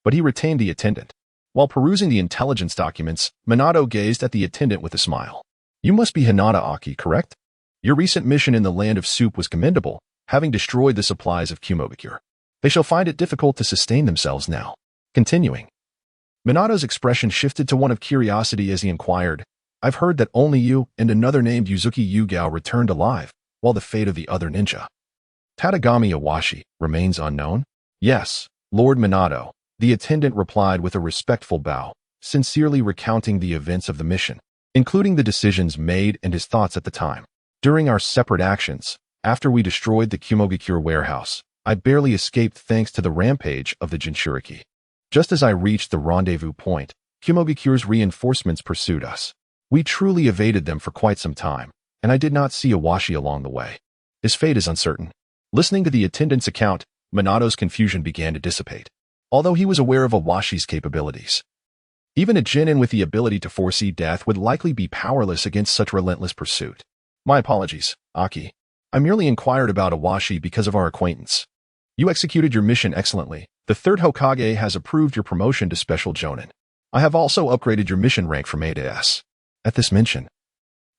But he retained the attendant. While perusing the intelligence documents, Minato gazed at the attendant with a smile. You must be Hinata Aki, correct? Your recent mission in the Land of Soup was commendable, having destroyed the supplies of Kumogakure. They shall find it difficult to sustain themselves now. Continuing. Minato's expression shifted to one of curiosity as he inquired, I've heard that only you and another named Yuzuki Yugao returned alive, while the fate of the other ninja, Tadagami Iwashi, remains unknown? Yes, Lord Minato, the attendant replied with a respectful bow, sincerely recounting the events of the mission, including the decisions made and his thoughts at the time. During our separate actions, after we destroyed the Kumogakure warehouse, I barely escaped thanks to the rampage of the Jinchuriki. Just as I reached the rendezvous point, Kumogakure's reinforcements pursued us. We truly evaded them for quite some time, and I did not see Iwashi along the way. His fate is uncertain. Listening to the attendant's account, Minato's confusion began to dissipate, although he was aware of Iwashi's capabilities. Even a genin with the ability to foresee death would likely be powerless against such relentless pursuit. My apologies, Aki. I merely inquired about Iwashi because of our acquaintance. You executed your mission excellently. The 3rd Hokage has approved your promotion to Special Jonin. I have also upgraded your mission rank from A to S. At this mention,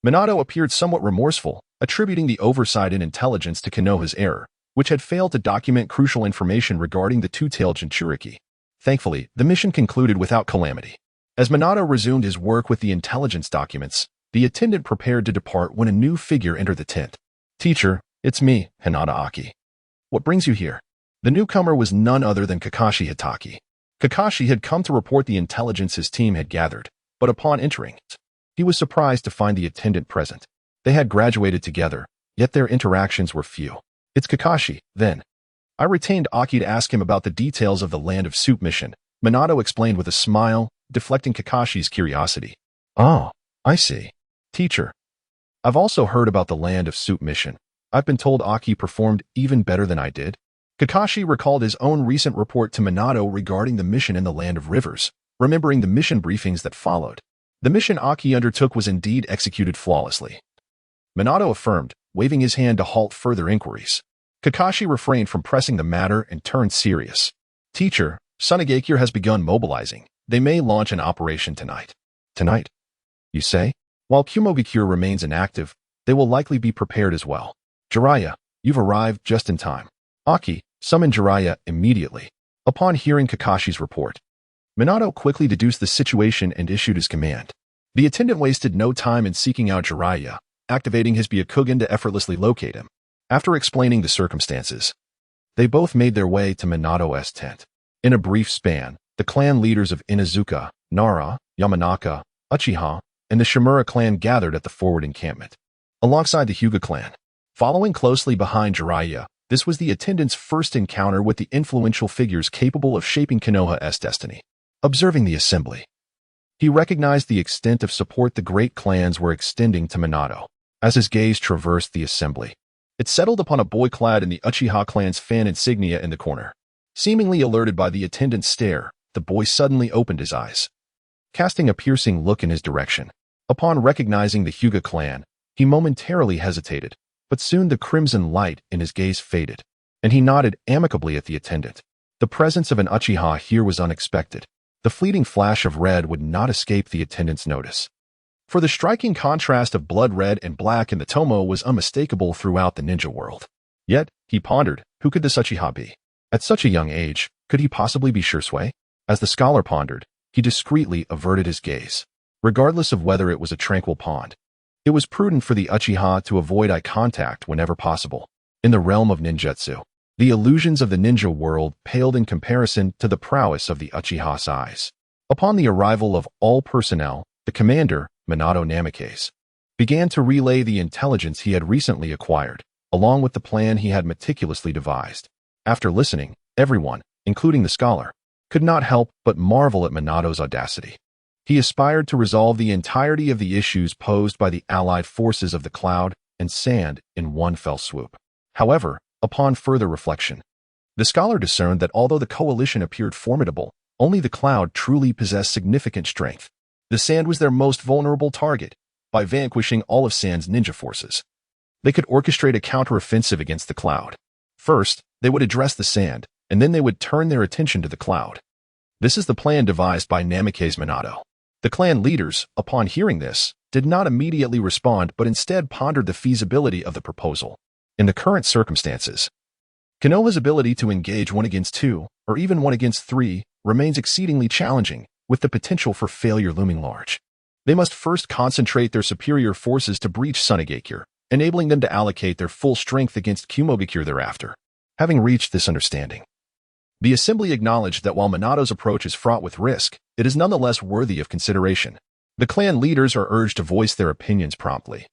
Minato appeared somewhat remorseful, attributing the oversight in intelligence to Konoha's error, which had failed to document crucial information regarding the two-tailed Jinchuriki. Thankfully, the mission concluded without calamity. As Minato resumed his work with the intelligence documents, the attendant prepared to depart when a new figure entered the tent. Teacher, it's me, Hinata Aki. What brings you here? The newcomer was none other than Kakashi Hitaki. Kakashi had come to report the intelligence his team had gathered, but upon entering, he was surprised to find the attendant present. They had graduated together, yet their interactions were few. It's Kakashi, then. I retained Aki to ask him about the details of the Land of Soup mission. Minato explained with a smile, deflecting Kakashi's curiosity. Oh, I see. Teacher, I've also heard about the Land of Soup mission. I've been told Aki performed even better than I did. Kakashi recalled his own recent report to Minato regarding the mission in the Land of Rivers, remembering the mission briefings that followed. The mission Aki undertook was indeed executed flawlessly. Minato affirmed, waving his hand to halt further inquiries. Kakashi refrained from pressing the matter and turned serious. Teacher, Sunagakure has begun mobilizing. They may launch an operation tonight. Tonight? You say? While Kumogakure remains inactive, they will likely be prepared as well. Jiraiya, you've arrived just in time. Aki, summon Jiraiya immediately. Upon hearing Kakashi's report, Minato quickly deduced the situation and issued his command. The attendant wasted no time in seeking out Jiraiya, activating his Byakugan to effortlessly locate him. After explaining the circumstances, they both made their way to Minato's tent. In a brief span, the clan leaders of Inuzuka, Nara, Yamanaka, Uchiha, and the Shimura clan gathered at the forward encampment, alongside the Hyuga clan. Following closely behind Jiraiya, this was the attendant's first encounter with the influential figures capable of shaping Konoha's destiny. Observing the assembly, he recognized the extent of support the great clans were extending to Minato. As his gaze traversed the assembly, it settled upon a boy clad in the Uchiha clan's fan insignia in the corner. Seemingly alerted by the attendant's stare, the boy suddenly opened his eyes, casting a piercing look in his direction. Upon recognizing the Hyuga clan, he momentarily hesitated, but soon the crimson light in his gaze faded, and he nodded amicably at the attendant. The presence of an Uchiha here was unexpected. The fleeting flash of red would not escape the attendant's notice, for the striking contrast of blood red and black in the Tomo was unmistakable throughout the ninja world. Yet, he pondered, who could this Uchiha be? At such a young age, could he possibly be Shursui? As the scholar pondered, he discreetly averted his gaze. Regardless of whether it was a tranquil pond, it was prudent for the Uchiha to avoid eye contact whenever possible. In the realm of ninjutsu, the illusions of the ninja world paled in comparison to the prowess of the Uchiha's eyes. Upon the arrival of all personnel, the commander, Minato Namikaze, began to relay the intelligence he had recently acquired, along with the plan he had meticulously devised. After listening, everyone, including the scholar, could not help but marvel at Minato's audacity. He aspired to resolve the entirety of the issues posed by the allied forces of the cloud and sand in one fell swoop. However, upon further reflection, the scholar discerned that although the coalition appeared formidable, only the cloud truly possessed significant strength. The sand was their most vulnerable target. By vanquishing all of Sand's ninja forces, they could orchestrate a counteroffensive against the cloud. First, they would address the sand, and then they would turn their attention to the cloud. This is the plan devised by Namake's Minato. The clan leaders, upon hearing this, did not immediately respond but instead pondered the feasibility of the proposal. In the current circumstances, Konoha's ability to engage 1 against 2, or even 1 against 3, remains exceedingly challenging, with the potential for failure looming large. They must first concentrate their superior forces to breach Sunagakure, enabling them to allocate their full strength against Kumogakure thereafter. Having reached this understanding, the assembly acknowledged that while Minato's approach is fraught with risk, it is nonetheless worthy of consideration. The clan leaders are urged to voice their opinions promptly.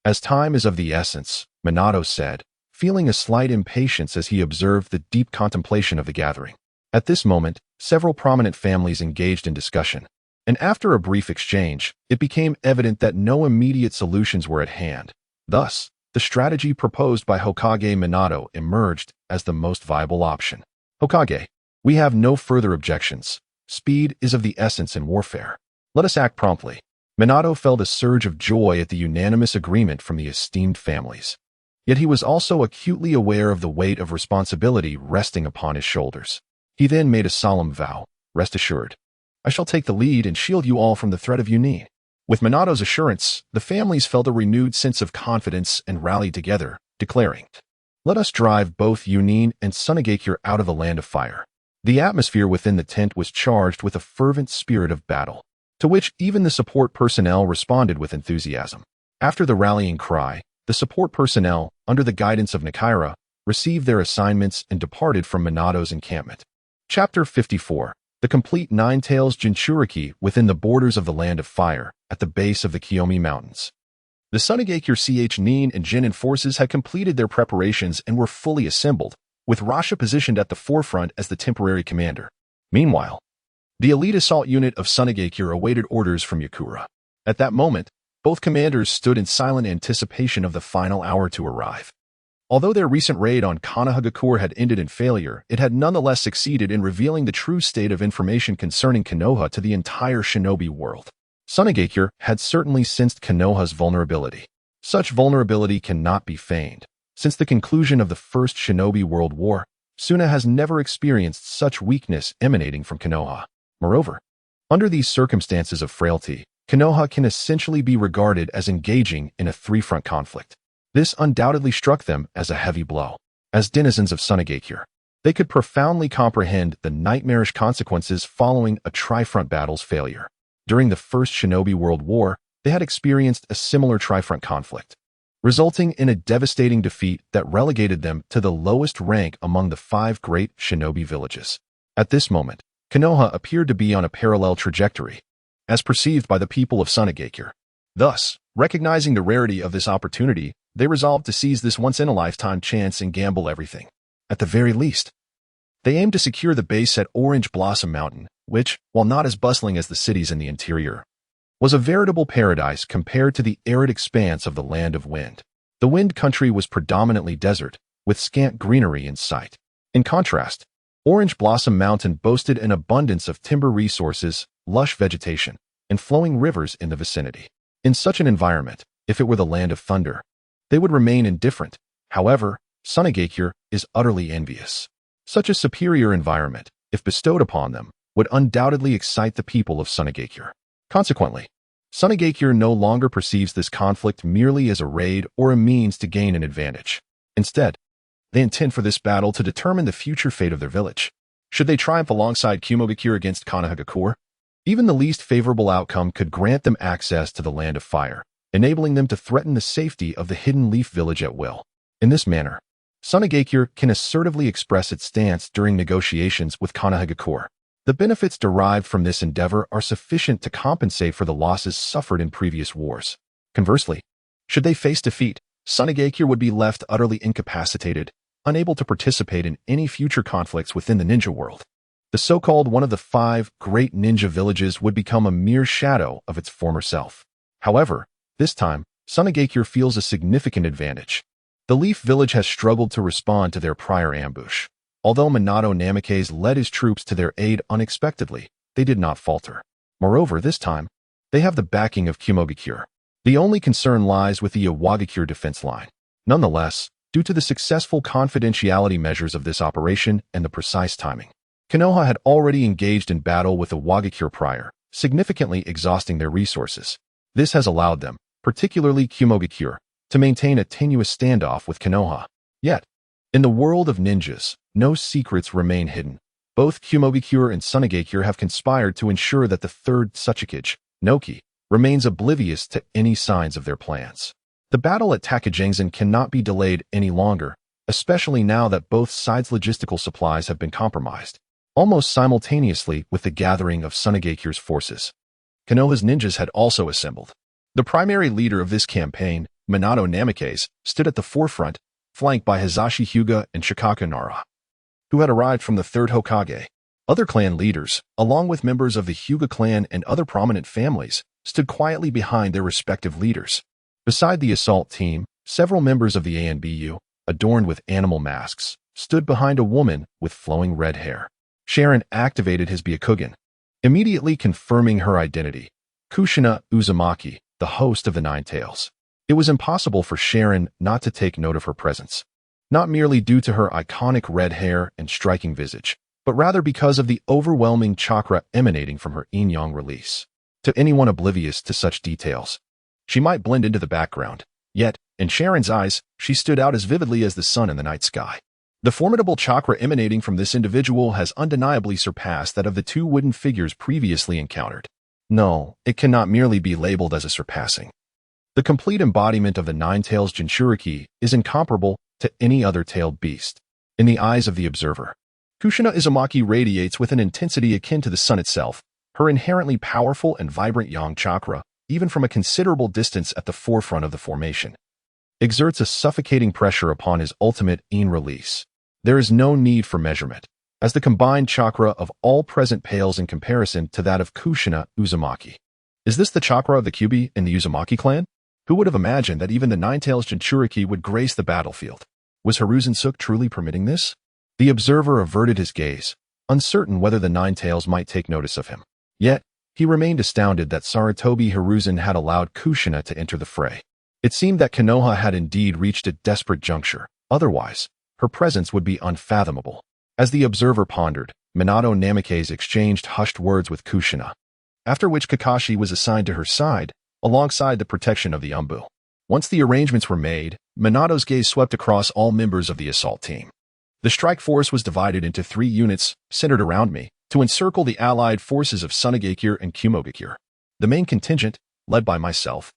As time is of the essence, Minato said, feeling a slight impatience as he observed the deep contemplation of the gathering. At this moment, several prominent families engaged in discussion, and after a brief exchange, it became evident that no immediate solutions were at hand. Thus, the strategy proposed by Hokage Minato emerged as the most viable option. Hokage, we have no further objections. Speed is of the essence in warfare. Let us act promptly. Minato felt a surge of joy at the unanimous agreement from the esteemed families. Yet he was also acutely aware of the weight of responsibility resting upon his shoulders. He then made a solemn vow. Rest assured, I shall take the lead and shield you all from the threat of Yunin. With Minato's assurance, the families felt a renewed sense of confidence and rallied together, declaring, let us drive both Yunin and Sunagakure out of the land of fire. The atmosphere within the tent was charged with a fervent spirit of battle, to which even the support personnel responded with enthusiasm. After the rallying cry, the support personnel, under the guidance of Nakaira, received their assignments and departed from Minato's encampment. Chapter 54. The complete Nine-Tails Jinchuriki within the borders of the Land of Fire, at the base of the Kiyomi Mountains. The Sunagakure Nin and Jinin forces had completed their preparations and were fully assembled, with Rasha positioned at the forefront as the temporary commander. Meanwhile, the elite assault unit of Sunagakure awaited orders from Yakura. At that moment, both commanders stood in silent anticipation of the final hour to arrive. Although their recent raid on Konohagakure had ended in failure, it had nonetheless succeeded in revealing the true state of information concerning Konoha to the entire shinobi world. Sunagakure had certainly sensed Konoha's vulnerability. Such vulnerability cannot be feigned. Since the conclusion of the First Shinobi World War, Suna has never experienced such weakness emanating from Konoha. Moreover, under these circumstances of frailty, Konoha can essentially be regarded as engaging in a three-front conflict. This undoubtedly struck them as a heavy blow. As denizens of Sunagakure, they could profoundly comprehend the nightmarish consequences following a tri-front battle's failure. During the First Shinobi World War, they had experienced a similar tri-front conflict, resulting in a devastating defeat that relegated them to the lowest rank among the 5 great shinobi villages. At this moment, Konoha appeared to be on a parallel trajectory, as perceived by the people of Sunagakure. Thus, recognizing the rarity of this opportunity, they resolved to seize this once-in-a-lifetime chance and gamble everything. At the very least, they aimed to secure the base at Orange Blossom Mountain, which, while not as bustling as the cities in the interior, was a veritable paradise compared to the arid expanse of the Land of Wind. The Wind Country was predominantly desert, with scant greenery in sight. In contrast, Orange Blossom Mountain boasted an abundance of timber resources, lush vegetation, and flowing rivers in the vicinity. In such an environment, if it were the Land of Thunder, they would remain indifferent. However, Sunagakure is utterly envious. Such a superior environment, if bestowed upon them, would undoubtedly excite the people of Sunagakure. Consequently, Sunagakure no longer perceives this conflict merely as a raid or a means to gain an advantage. Instead, they intend for this battle to determine the future fate of their village. Should they triumph alongside Kumogakure against Konohagakure, even the least favorable outcome could grant them access to the Land of Fire, enabling them to threaten the safety of the Hidden Leaf Village at will. In this manner, Sunagakure can assertively express its stance during negotiations with Konohagakure. The benefits derived from this endeavor are sufficient to compensate for the losses suffered in previous wars. Conversely, should they face defeat, Sunagakure would be left utterly incapacitated, unable to participate in any future conflicts within the ninja world. The so-called one of the 5 great ninja villages would become a mere shadow of its former self. However, this time, Sunagakure feels a significant advantage. The Leaf Village has struggled to respond to their prior ambush. Although Minato Namikaze led his troops to their aid unexpectedly, they did not falter. Moreover, this time, they have the backing of Kumogakure. The only concern lies with the Iwagakure defense line. Nonetheless, due to the successful confidentiality measures of this operation and the precise timing, Konoha had already engaged in battle with Iwagakure prior, significantly exhausting their resources. This has allowed them, particularly Kumogakure, to maintain a tenuous standoff with Konoha. Yet, in the world of ninjas, no secrets remain hidden. Both Kumogakure and Sunagakure have conspired to ensure that the third Tsuchikage, Noki, remains oblivious to any signs of their plans. The battle at Takajangzen cannot be delayed any longer, especially now that both sides' logistical supplies have been compromised. Almost simultaneously with the gathering of Sunagakure's forces, Konoha's ninjas had also assembled. The primary leader of this campaign, Minato Namikaze, stood at the forefront, flanked by Hizashi Hyuga and Shikaka Nara, who had arrived from the third Hokage. Other clan leaders, along with members of the Hyuga clan and other prominent families, stood quietly behind their respective leaders. Beside the assault team, several members of the ANBU, adorned with animal masks, stood behind a woman with flowing red hair. Sharon activated his Byakugan, immediately confirming her identity, Kushina Uzumaki, the host of the Nine Tails. It was impossible for Sharon not to take note of her presence, not merely due to her iconic red hair and striking visage, but rather because of the overwhelming chakra emanating from her yin-yang release. To anyone oblivious to such details, she might blend into the background, yet, in Sharon's eyes, she stood out as vividly as the sun in the night sky. The formidable chakra emanating from this individual has undeniably surpassed that of the 2 wooden figures previously encountered. No, it cannot merely be labeled as a surpassing. The complete embodiment of the Nine-Tails Jinchuriki is incomparable to any other tailed beast. In the eyes of the observer, Kushina Uzumaki radiates with an intensity akin to the sun itself. Her inherently powerful and vibrant yang chakra, even from a considerable distance at the forefront of the formation, exerts a suffocating pressure upon his ultimate yin release. There is no need for measurement, as the combined chakra of all present pales in comparison to that of Kushina Uzumaki. Is this the chakra of the Kyubi in the Uzumaki clan? Who would have imagined that even the Nine-Tails Jinchuriki would grace the battlefield? Was Hiruzen Suk truly permitting this? The observer averted his gaze, uncertain whether the Nine-Tails might take notice of him. Yet, he remained astounded that Sarutobi Hiruzen had allowed Kushina to enter the fray. It seemed that Konoha had indeed reached a desperate juncture. Otherwise, her presence would be unfathomable. As the observer pondered, Minato Namikaze exchanged hushed words with Kushina, after which Kakashi was assigned to her side, alongside the protection of the Umbu. Once the arrangements were made, Minato's gaze swept across all members of the assault team. The strike force was divided into 3 units, centered around me, to encircle the allied forces of Sunagakure and Kumogakure. The main contingent, led by myself,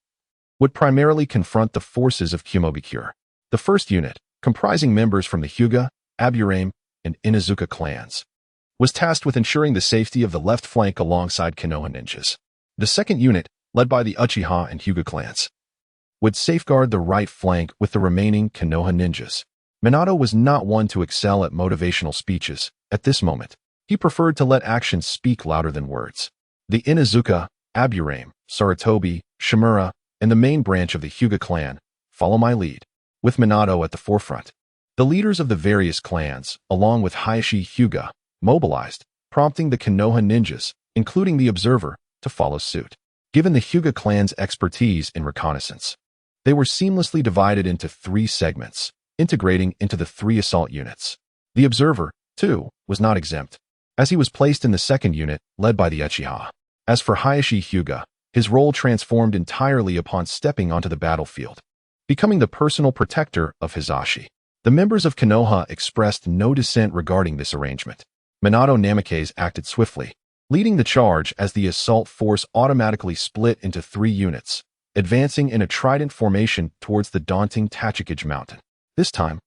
would primarily confront the forces of Kumogakure. The first unit, comprising members from the Hyuga, Aburame, and Inazuka clans, was tasked with ensuring the safety of the left flank alongside Konoha ninjas. The second unit, led by the Uchiha and Hyuga clans, would safeguard the right flank with the remaining Konoha ninjas. Minato was not one to excel at motivational speeches. At this moment, he preferred to let actions speak louder than words. The Inazuka, Aburame, Sarutobi, Shimura, and the main branch of the Hyuga clan follow my lead, with Minato at the forefront. The leaders of the various clans, along with Hayashi Hyuga, mobilized, prompting the Konoha ninjas, including the observer, to follow suit. Given the Hyuga clan's expertise in reconnaissance, they were seamlessly divided into 3 segments, integrating into the 3 assault units. The observer, too, was not exempt, as he was placed in the second unit, led by the Uchiha. As for Hayashi Hyuga, his role transformed entirely upon stepping onto the battlefield, becoming the personal protector of Hizashi. The members of Konoha expressed no dissent regarding this arrangement. Minato Namikaze acted swiftly, leading the charge as the assault force automatically split into 3 units, advancing in a trident formation towards the daunting Tachikage Mountain. This time,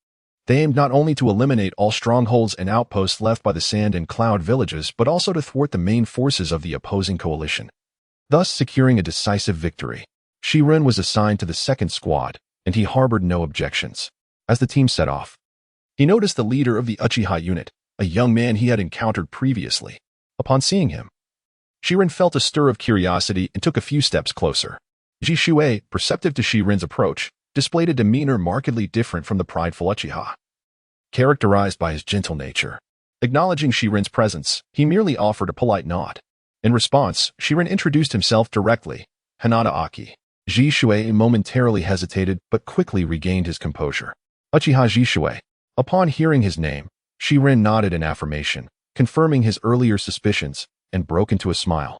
they aimed not only to eliminate all strongholds and outposts left by the Sand and Cloud villages, but also to thwart the main forces of the opposing coalition, thus securing a decisive victory. Shiren was assigned to the second squad, and he harbored no objections. As the team set off, he noticed the leader of the Uchiha unit, a young man he had encountered previously. Upon seeing him, Shirin felt a stir of curiosity and took a few steps closer. Ji Shui, perceptive to Shirin's approach, displayed a demeanor markedly different from the prideful Uchiha, characterized by his gentle nature. Acknowledging Shirin's presence, he merely offered a polite nod. In response, Shirin introduced himself directly, Hinata Aki. Ji Shui momentarily hesitated but quickly regained his composure. Uchiha Ji Shui. Upon hearing his name, Shirin nodded in affirmation, confirming his earlier suspicions, and broke into a smile,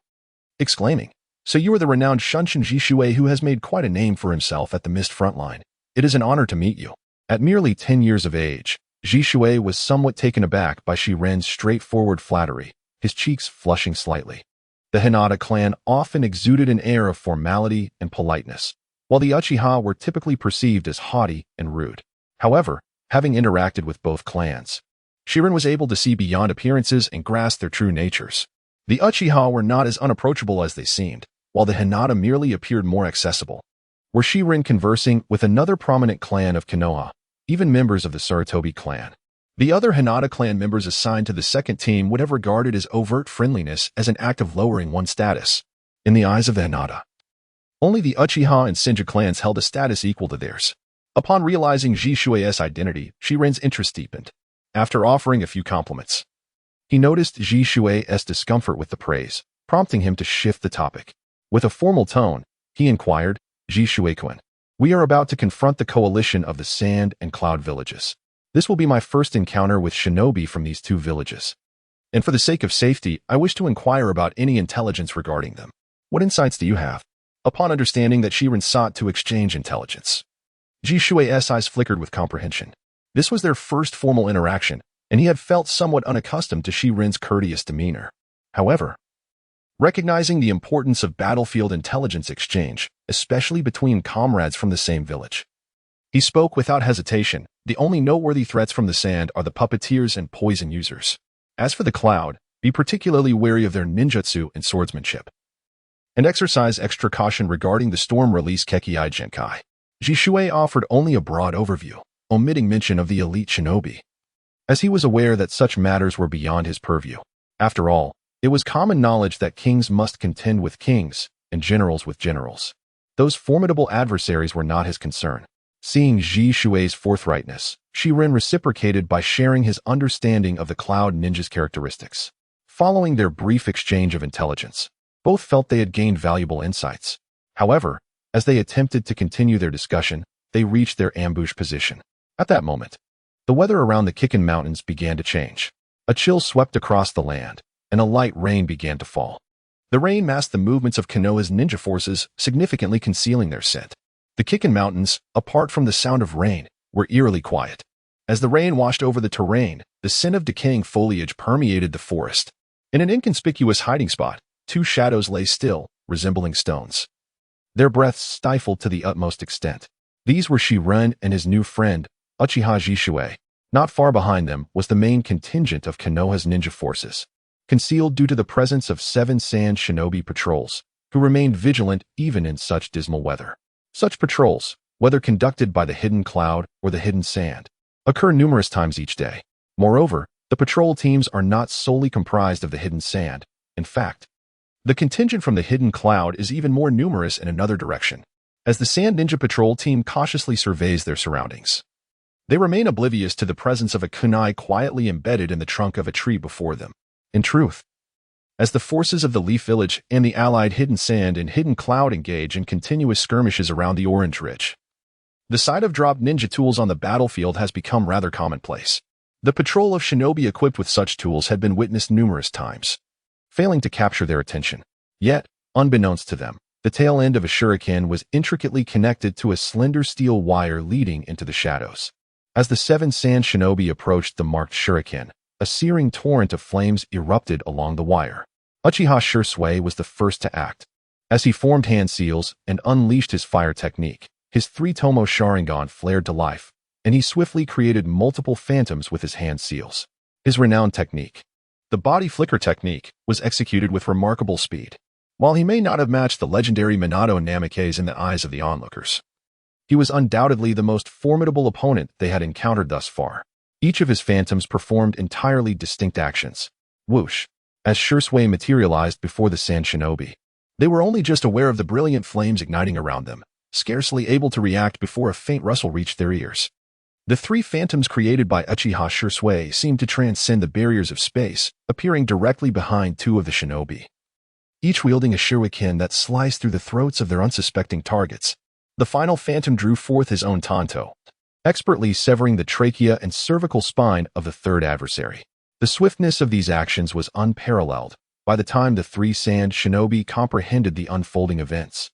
exclaiming, "So you are the renowned Shunshin Ji Shui who has made quite a name for himself at the Mist Frontline. It is an honor to meet you." At merely 10 years of age, Ji Shui was somewhat taken aback by Shirin's straightforward flattery, his cheeks flushing slightly. The Hinata clan often exuded an air of formality and politeness, while the Uchiha were typically perceived as haughty and rude. However, having interacted with both clans, Shirin was able to see beyond appearances and grasp their true natures. The Uchiha were not as unapproachable as they seemed, while the Hinata merely appeared more accessible. Were Shirin conversing with another prominent clan of Konoha, even members of the Sarutobi clan? The other Hinata clan members assigned to the second team would have regarded his overt friendliness as an act of lowering one's status. In the eyes of the Hinata, only the Uchiha and Senju clans held a status equal to theirs. Upon realizing Ji Shui's identity, Shirin's interest deepened. After offering a few compliments, he noticed Ji Shui's discomfort with the praise, prompting him to shift the topic. With a formal tone, he inquired, "Ji Shui-kun, we are about to confront the coalition of the Sand and Cloud villages. This will be my first encounter with Shinobi from these two villages. And for the sake of safety, I wish to inquire about any intelligence regarding them. What insights do you have?" Upon understanding that Shirin sought to exchange intelligence, Ji Shui's eyes flickered with comprehension. This was their first formal interaction, and he had felt somewhat unaccustomed to Shirin's courteous demeanor. However, recognizing the importance of battlefield intelligence exchange, especially between comrades from the same village, he spoke without hesitation. "The only noteworthy threats from the Sand are the puppeteers and poison users. As for the Cloud, be particularly wary of their ninjutsu and swordsmanship, and exercise extra caution regarding the storm release Kekkei Genkai." Ji Shui offered only a broad overview, omitting mention of the elite shinobi, as he was aware that such matters were beyond his purview. After all, it was common knowledge that kings must contend with kings and generals with generals. Those formidable adversaries were not his concern. Seeing Ji Shui's forthrightness, Shirin reciprocated by sharing his understanding of the Cloud Ninja's characteristics. Following their brief exchange of intelligence, both felt they had gained valuable insights. However, as they attempted to continue their discussion, they reached their ambush position. At that moment, the weather around the Kikken Mountains began to change. A chill swept across the land, and a light rain began to fall. The rain masked the movements of Konoha's ninja forces, significantly concealing their scent. The Kikken Mountains, apart from the sound of rain, were eerily quiet. As the rain washed over the terrain, the scent of decaying foliage permeated the forest. In an inconspicuous hiding spot, two shadows lay still, resembling stones, their breaths stifled to the utmost extent. These were Shirin and his new friend, Uchiha Ji Shui. Not far behind them was the main contingent of Konoha's ninja forces, concealed due to the presence of 7 Sand Shinobi patrols, who remained vigilant even in such dismal weather. Such patrols, whether conducted by the Hidden Cloud or the Hidden Sand, occur numerous times each day. Moreover, the patrol teams are not solely comprised of the Hidden Sand. In fact, the contingent from the Hidden Cloud is even more numerous in another direction. As the Sand Ninja Patrol team cautiously surveys their surroundings, they remain oblivious to the presence of a kunai quietly embedded in the trunk of a tree before them. In truth, as the forces of the Leaf Village and the allied Hidden Sand and Hidden Cloud engage in continuous skirmishes around the Orange Ridge, the sight of dropped ninja tools on the battlefield has become rather commonplace. The patrol of shinobi equipped with such tools had been witnessed numerous times, failing to capture their attention. Yet, unbeknownst to them, the tail end of a shuriken was intricately connected to a slender steel wire leading into the shadows. As the 7 Sand Shinobi approached the marked shuriken, a searing torrent of flames erupted along the wire. Uchiha Shursui was the first to act. As he formed hand seals and unleashed his fire technique, his 3-tomo Sharingan flared to life, and he swiftly created multiple phantoms with his hand seals. His renowned technique, the body flicker technique, was executed with remarkable speed. While he may not have matched the legendary Minato Namikaze in the eyes of the onlookers, he was undoubtedly the most formidable opponent they had encountered thus far. Each of his phantoms performed entirely distinct actions. Whoosh! As Shursui materialized before the Sand Shinobi. They were only just aware of the brilliant flames igniting around them, scarcely able to react before a faint rustle reached their ears. The three phantoms created by Uchiha Shursui seemed to transcend the barriers of space, appearing directly behind two of the shinobi. Each wielding a shuriken that sliced through the throats of their unsuspecting targets. The final phantom drew forth his own tanto, expertly severing the trachea and cervical spine of the third adversary. The swiftness of these actions was unparalleled. By the time the three sand shinobi comprehended the unfolding events,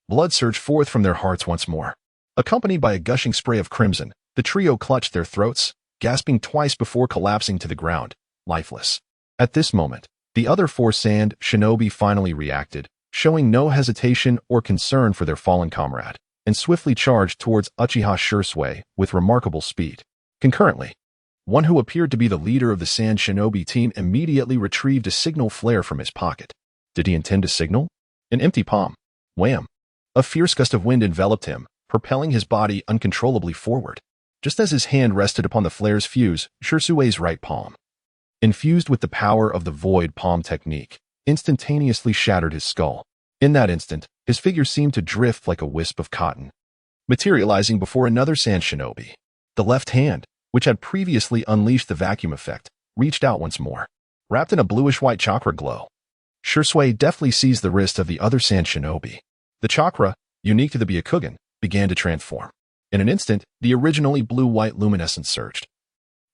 blood surged forth from their hearts once more. Accompanied by a gushing spray of crimson, the trio clutched their throats, gasping twice before collapsing to the ground, lifeless. At this moment, the other four sand shinobi finally reacted, showing no hesitation or concern for their fallen comrade, and swiftly charged towards Uchiha Shursui with remarkable speed. Concurrently, one who appeared to be the leader of the Sand Shinobi team immediately retrieved a signal flare from his pocket. Did he intend to signal? An empty palm. Wham! A fierce gust of wind enveloped him, propelling his body uncontrollably forward. Just as his hand rested upon the flare's fuse, Shursui's right palm, infused with the power of the void palm technique, instantaneously shattered his skull. In that instant, his figure seemed to drift like a wisp of cotton, materializing before another Sand Shinobi. The left hand, which had previously unleashed the vacuum effect, reached out once more, wrapped in a bluish-white chakra glow. Shursui deftly seized the wrist of the other Sand Shinobi. The chakra, unique to the Byakugan, began to transform. In an instant, the originally blue-white luminescence surged,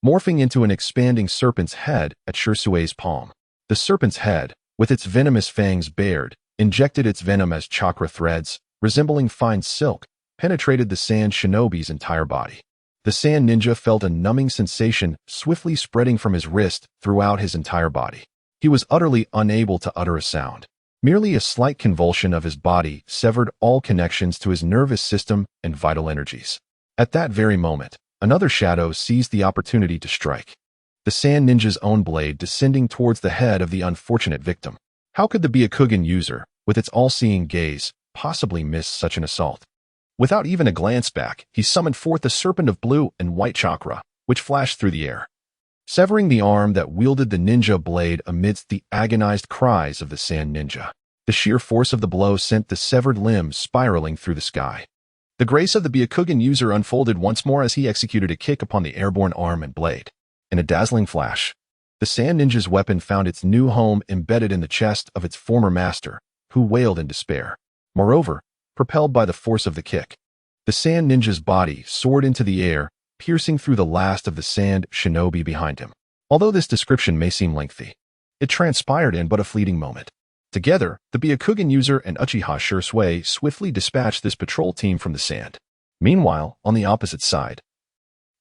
morphing into an expanding serpent's head at Shursui's palm. The serpent's head, with its venomous fangs bared, injected its venom as chakra threads, resembling fine silk, penetrated the Sand Shinobi's entire body. The Sand Ninja felt a numbing sensation swiftly spreading from his wrist throughout his entire body. He was utterly unable to utter a sound. Merely a slight convulsion of his body severed all connections to his nervous system and vital energies. At that very moment, another shadow seized the opportunity to strike. The Sand Ninja's own blade descending towards the head of the unfortunate victim. How could the Byakugan user, with its all-seeing gaze, possibly miss such an assault? Without even a glance back, he summoned forth the serpent of blue and white chakra, which flashed through the air, severing the arm that wielded the ninja blade amidst the agonized cries of the Sand Ninja. The sheer force of the blow sent the severed limb spiraling through the sky. The grace of the Byakugan user unfolded once more as he executed a kick upon the airborne arm and blade. In a dazzling flash, the Sand Ninja's weapon found its new home embedded in the chest of its former master, who wailed in despair. Moreover, propelled by the force of the kick, the Sand Ninja's body soared into the air, piercing through the last of the Sand Shinobi behind him. Although this description may seem lengthy, it transpired in but a fleeting moment. Together, the Byakugan user and Uchiha Shursui swiftly dispatched this patrol team from the sand. Meanwhile, on the opposite side,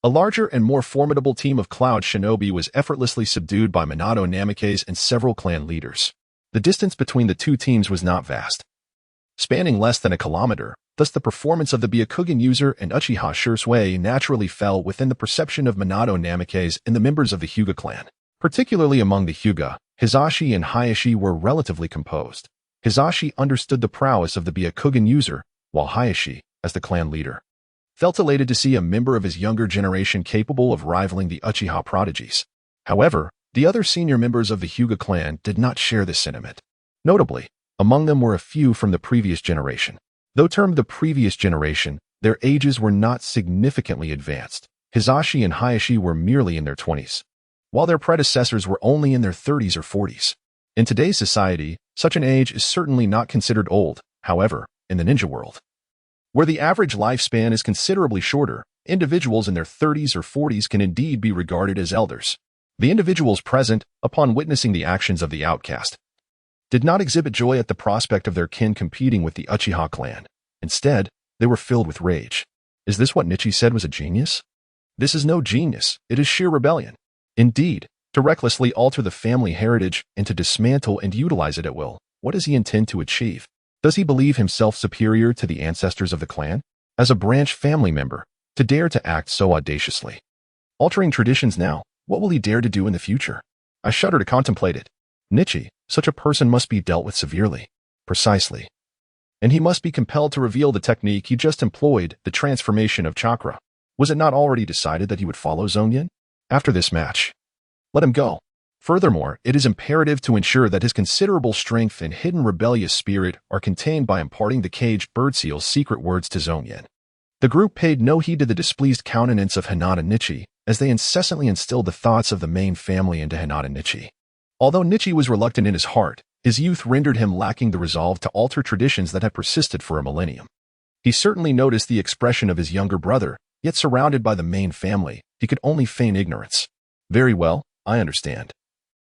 a larger and more formidable team of Cloud Shinobi was effortlessly subdued by Minato Namikaze and several clan leaders. The distance between the two teams was not vast, spanning less than a kilometer. Thus, the performance of the Byakugan user and Uchiha Shursui naturally fell within the perception of Minato Namikaze and the members of the Hyuga clan. Particularly among the Hyuga, Hizashi and Hayashi were relatively composed. Hizashi understood the prowess of the Byakugan user, while Hayashi, as the clan leader, felt elated to see a member of his younger generation capable of rivaling the Uchiha prodigies. However, the other senior members of the Hyuga clan did not share this sentiment. Notably, among them were a few from the previous generation. Though termed the previous generation, their ages were not significantly advanced. Hizashi and Hayashi were merely in their 20s, while their predecessors were only in their 30s or 40s. In today's society, such an age is certainly not considered old. However, in the ninja world, where the average lifespan is considerably shorter, individuals in their 30s or 40s can indeed be regarded as elders. The individuals present, upon witnessing the actions of the outcast, did not exhibit joy at the prospect of their kin competing with the Uchiha clan. Instead, they were filled with rage. Is this what Nietzsche said was a genius? This is no genius, it is sheer rebellion. Indeed, to recklessly alter the family heritage and to dismantle and utilize it at will, what does he intend to achieve? Does he believe himself superior to the ancestors of the clan? As a branch family member, to dare to act so audaciously, altering traditions now, what will he dare to do in the future? I shudder to contemplate it. Nietzsche, such a person must be dealt with severely. Precisely. And he must be compelled to reveal the technique he just employed, the transformation of chakra. Was it not already decided that he would follow Zonyin? After this match, let him go. Furthermore, it is imperative to ensure that his considerable strength and hidden rebellious spirit are contained by imparting the caged bird seal's secret words to Zonyan. The group paid no heed to the displeased countenance of Hinata Nichi, as they incessantly instilled the thoughts of the main family into Hinata Nichi. Although Nichi was reluctant in his heart, his youth rendered him lacking the resolve to alter traditions that had persisted for a millennium. He certainly noticed the expression of his younger brother, yet surrounded by the main family, he could only feign ignorance. Very well, I understand.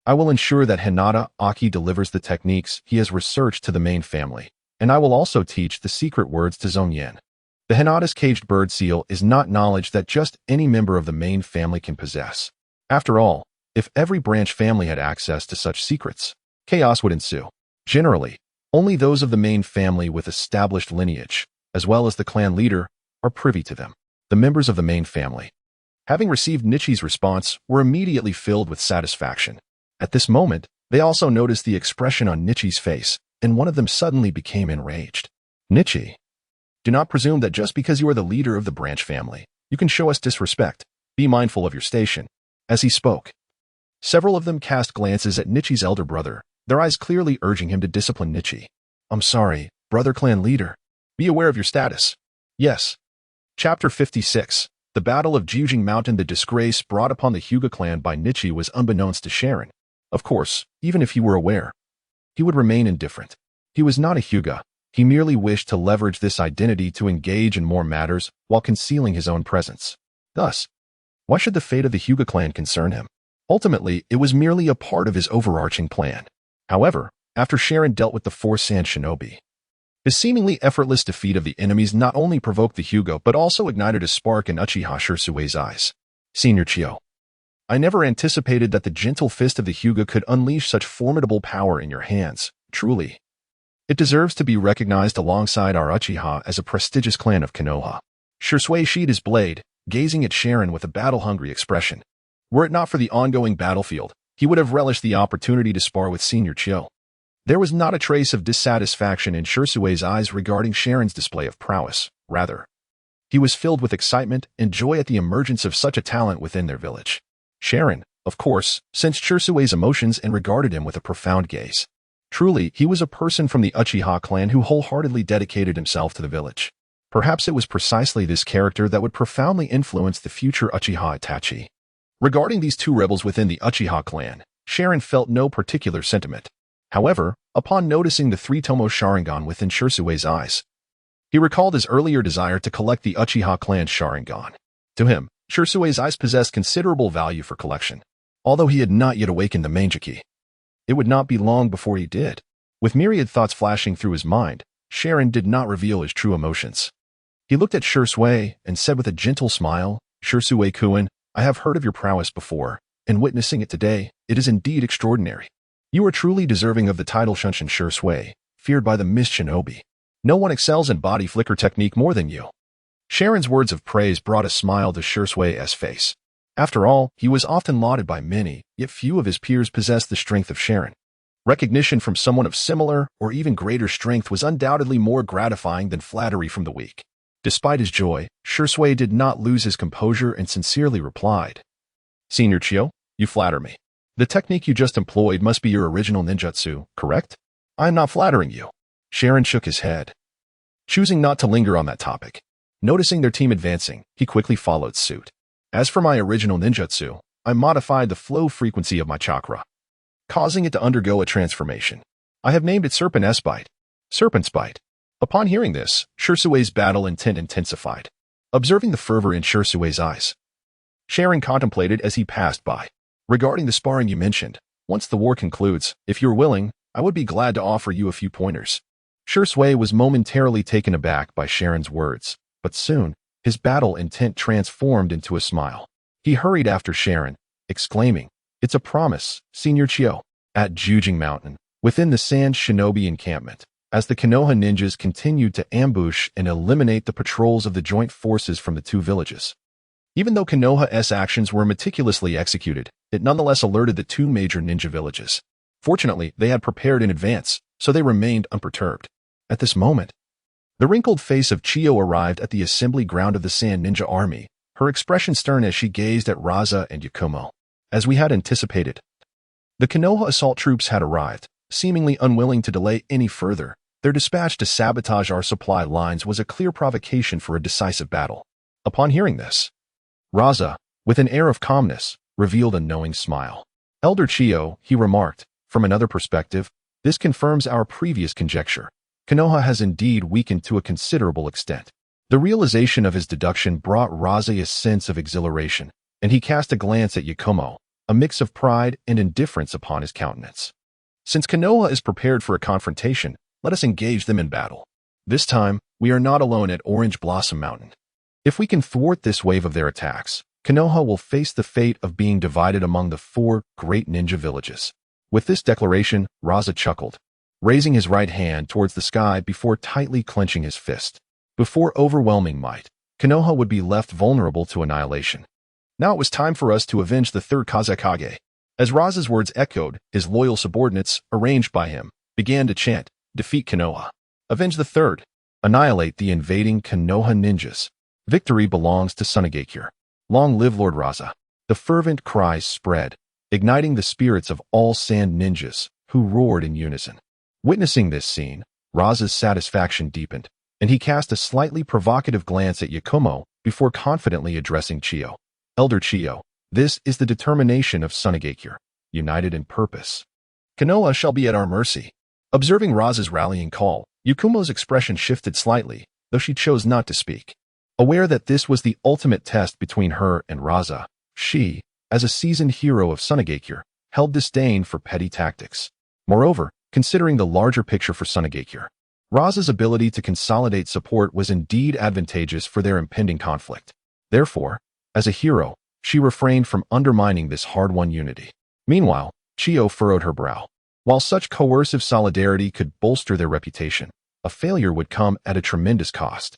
I will ensure that Hinata Aki delivers the techniques he has researched to the main family, and I will also teach the secret words to Zonyan. The Hinata's caged bird seal is not knowledge that just any member of the main family can possess. After all, if every branch family had access to such secrets, chaos would ensue. Generally, only those of the main family with established lineage, as well as the clan leader, are privy to them. The members of the main family, having received Nichi's response, were immediately filled with satisfaction. At this moment, they also noticed the expression on Nichi's face, and one of them suddenly became enraged. Nichi, do not presume that just because you are the leader of the branch family, you can show us disrespect. Be mindful of your station. As he spoke, several of them cast glances at Nichi's elder brother, their eyes clearly urging him to discipline Nichi. I'm sorry, brother clan leader. Be aware of your status. Yes. Chapter 56. The Battle of Jujing Mountain. The disgrace brought upon the Hyuga clan by Nichi was unbeknownst to Sharon. Of course, even if he were aware, he would remain indifferent. He was not a Hyuga. He merely wished to leverage this identity to engage in more matters while concealing his own presence. Thus, why should the fate of the Hyuga clan concern him? Ultimately, it was merely a part of his overarching plan. However, after Sharon dealt with the four Sand Shinobi, his seemingly effortless defeat of the enemies not only provoked the Hyuga but also ignited a spark in Uchiha Shirsue's eyes. Senior Chio, I never anticipated that the gentle fist of the Hyuga could unleash such formidable power in your hands. Truly, it deserves to be recognized alongside our Uchiha as a prestigious clan of Konoha. Shirsue sheathed his blade, gazing at Sharon with a battle-hungry expression. Were it not for the ongoing battlefield, he would have relished the opportunity to spar with Senior Chio. There was not a trace of dissatisfaction in Shirsue's eyes regarding Sharon's display of prowess. Rather, he was filled with excitement and joy at the emergence of such a talent within their village. Sharon, of course, sensed Shirsue's emotions and regarded him with a profound gaze. Truly, he was a person from the Uchiha clan who wholeheartedly dedicated himself to the village. Perhaps it was precisely this character that would profoundly influence the future Uchiha Itachi. Regarding these two rebels within the Uchiha clan, Sharon felt no particular sentiment. However, upon noticing the three-tomo Sharingan within Shirsue's eyes, he recalled his earlier desire to collect the Uchiha clan's Sharingan. To him, Shirsue's eyes possessed considerable value for collection. Although he had not yet awakened the Mangeki, it would not be long before he did. With myriad thoughts flashing through his mind, Sharon did not reveal his true emotions. He looked at Shirsue and said with a gentle smile, Shirsue-kun, I have heard of your prowess before, and witnessing it today, it is indeed extraordinary. You are truly deserving of the title Shunshin Shirsue, feared by the Mist Shinobi. No one excels in body flicker technique more than you. Sharon's words of praise brought a smile to Shirsue's face. After all, he was often lauded by many, yet few of his peers possessed the strength of Sharon. Recognition from someone of similar or even greater strength was undoubtedly more gratifying than flattery from the weak. Despite his joy, Shirsue did not lose his composure and sincerely replied, Senior Chio, you flatter me. The technique you just employed must be your original ninjutsu, correct? I am not flattering you. Sharon shook his head, choosing not to linger on that topic. Noticing their team advancing, he quickly followed suit. As for my original ninjutsu, I modified the flow frequency of my chakra, causing it to undergo a transformation. I have named it Serpent's Bite. Serpent's Bite. Upon hearing this, Shirsue's battle intent intensified. Observing the fervor in Shirsue's eyes, Sharon contemplated as he passed by. Regarding the sparring you mentioned, once the war concludes, if you're willing, I would be glad to offer you a few pointers. Shirsue was momentarily taken aback by Sharon's words, but soon, his battle intent transformed into a smile. He hurried after Sharon, exclaiming, It's a promise, Senior Chio. At Jujing Mountain, within the Sand Shinobi encampment, as the Konoha ninjas continued to ambush and eliminate the patrols of the joint forces from the two villages. Even though Konoha's actions were meticulously executed, it nonetheless alerted the two major ninja villages. Fortunately, they had prepared in advance, so they remained unperturbed. At this moment, the wrinkled face of Chio arrived at the assembly ground of the Sand Ninja Army, her expression stern as she gazed at Raza and Yakumo. As we had anticipated, the Konoha assault troops had arrived, seemingly unwilling to delay any further. Their dispatch to sabotage our supply lines was a clear provocation for a decisive battle. Upon hearing this, Raza, with an air of calmness, revealed a knowing smile. Elder Chiyo, he remarked, from another perspective, this confirms our previous conjecture. Konoha has indeed weakened to a considerable extent. The realization of his deduction brought Raza a sense of exhilaration, and he cast a glance at Yakumo, a mix of pride and indifference upon his countenance. Since Konoha is prepared for a confrontation, let us engage them in battle. This time, we are not alone at Orange Blossom Mountain. If we can thwart this wave of their attacks, Konoha will face the fate of being divided among the 4 great ninja villages. With this declaration, Raza chuckled, raising his right hand towards the sky before tightly clenching his fist. Before overwhelming might, Konoha would be left vulnerable to annihilation. Now it was time for us to avenge the 3rd Kazekage. As Raza's words echoed, his loyal subordinates, arranged by him, began to chant, defeat Konoha. Avenge the 3rd. Annihilate the invading Konoha ninjas. Victory belongs to Sunagakure. Long live Lord Raza. The fervent cries spread, igniting the spirits of all sand ninjas, who roared in unison. Witnessing this scene, Raza's satisfaction deepened, and he cast a slightly provocative glance at Yakumo before confidently addressing Chiyo. Elder Chiyo, this is the determination of Sunagakure, united in purpose. Konoha shall be at our mercy. Observing Raza's rallying call, Yakumo's expression shifted slightly, though she chose not to speak. Aware that this was the ultimate test between her and Raza, she, as a seasoned hero of Sunagakure, held disdain for petty tactics. Moreover, considering the larger picture for Sunagakure, Raza's ability to consolidate support was indeed advantageous for their impending conflict. Therefore, as a hero, she refrained from undermining this hard-won unity. Meanwhile, Chiyo furrowed her brow. While such coercive solidarity could bolster their reputation, a failure would come at a tremendous cost.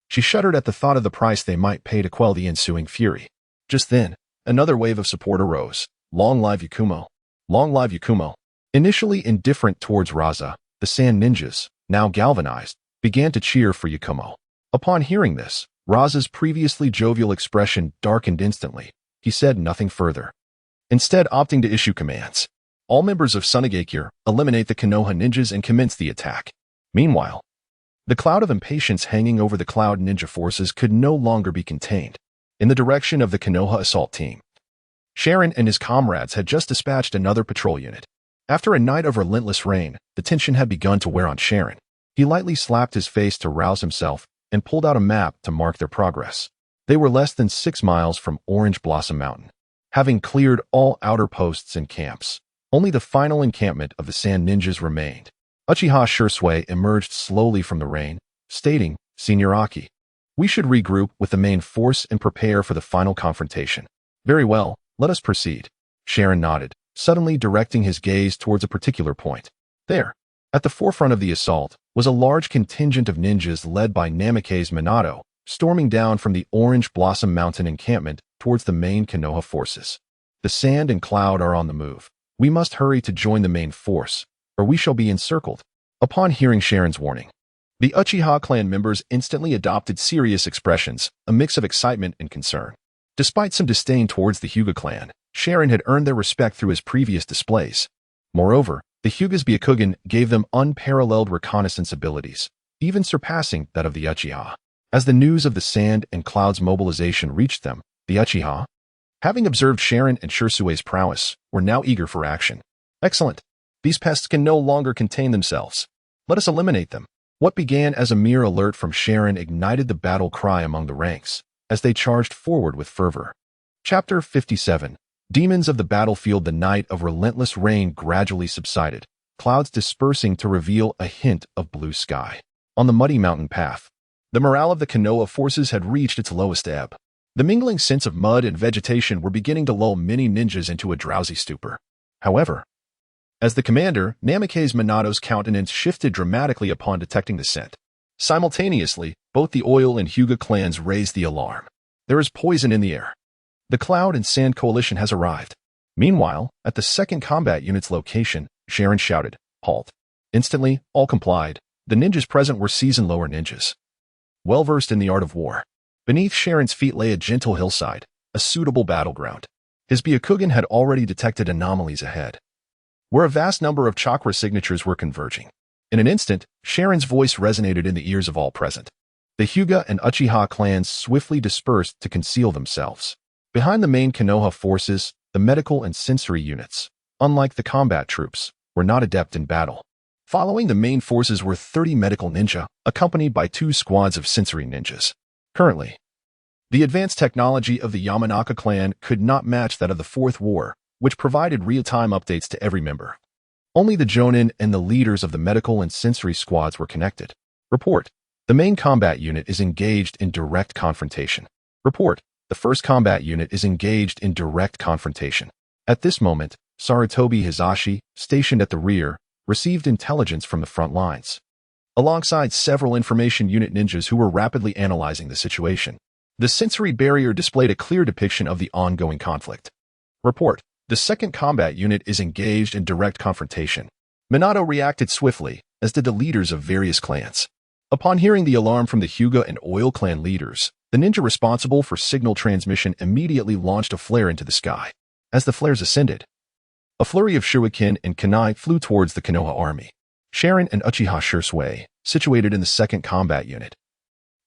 She shuddered at the thought of the price they might pay to quell the ensuing fury. Just then, another wave of support arose. Long live Yakumo. Long live Yakumo. Initially indifferent towards Raza, the Sand Ninjas, now galvanized, began to cheer for Yakumo. Upon hearing this, Raza's previously jovial expression darkened instantly. He said nothing further, instead opting to issue commands. All members of Sunagakure, eliminate the Konoha ninjas and commence the attack. Meanwhile, the cloud of impatience hanging over the Cloud Ninja forces could no longer be contained. In the direction of the Konoha assault team, Sharon and his comrades had just dispatched another patrol unit. After a night of relentless rain, the tension had begun to wear on Sharon. He lightly slapped his face to rouse himself and pulled out a map to mark their progress. They were less than 6 miles from Orange Blossom Mountain. Having cleared all outer posts and camps, only the final encampment of the Sand Ninjas remained. Uchiha Shursui emerged slowly from the rain, stating, Senior Aki, we should regroup with the main force and prepare for the final confrontation. Very well, let us proceed. Sharon nodded, suddenly directing his gaze towards a particular point. There, at the forefront of the assault, was a large contingent of ninjas led by Namikaze Minato, storming down from the Orange Blossom Mountain encampment towards the main Konoha forces. The Sand and Cloud are on the move. We must hurry to join the main force, or we shall be encircled. Upon hearing Sharon's warning, the Uchiha clan members instantly adopted serious expressions, a mix of excitement and concern. Despite some disdain towards the Hyuga clan, Sharon had earned their respect through his previous displays. Moreover, the Hyuga's Byakugan gave them unparalleled reconnaissance abilities, even surpassing that of the Uchiha. As the news of the Sand and Cloud's mobilization reached them, the Uchiha, having observed Sharon and Shursue's prowess, were now eager for action. Excellent. These pests can no longer contain themselves. Let us eliminate them. What began as a mere alert from Sharon ignited the battle cry among the ranks, as they charged forward with fervor. Chapter 57. Demons of the battlefield. The night of relentless rain gradually subsided, clouds dispersing to reveal a hint of blue sky. On the muddy mountain path, the morale of the Konoha forces had reached its lowest ebb. The mingling scents of mud and vegetation were beginning to lull many ninjas into a drowsy stupor. However, as the commander, Namikaze Minato's countenance shifted dramatically upon detecting the scent. Simultaneously, both the Oil and Hyuga clans raised the alarm. There is poison in the air. The Cloud and Sand Coalition has arrived. Meanwhile, at the second combat unit's location, Sharon shouted, halt. Instantly, all complied. The ninjas present were seasoned lower ninjas, well-versed in the art of war. Beneath Sharon's feet lay a gentle hillside, a suitable battleground. His Byakugan had already detected anomalies ahead, where a vast number of chakra signatures were converging. In an instant, Sharon's voice resonated in the ears of all present. The Hyuga and Uchiha clans swiftly dispersed to conceal themselves. Behind the main Konoha forces, the medical and sensory units, unlike the combat troops, were not adept in battle. Following the main forces were 30 medical ninja, accompanied by 2 squads of sensory ninjas. Currently, the advanced technology of the Yamanaka clan could not match that of the Fourth War, which provided real-time updates to every member. Only the Jonin and the leaders of the medical and sensory squads were connected. Report: the main combat unit is engaged in direct confrontation. Report: the first combat unit is engaged in direct confrontation. At this moment, Sarutobi Hizashi, stationed at the rear, received intelligence from the front lines, alongside several information unit ninjas who were rapidly analyzing the situation. The sensory barrier displayed a clear depiction of the ongoing conflict. Report: the second combat unit is engaged in direct confrontation. Minato reacted swiftly, as did the leaders of various clans. Upon hearing the alarm from the Hyuga and Oil clan leaders, the ninja responsible for signal transmission immediately launched a flare into the sky. As the flares ascended, a flurry of shuriken and kunai flew towards the Konoha army. Sharon and Uchiha Shursui, situated in the second combat unit,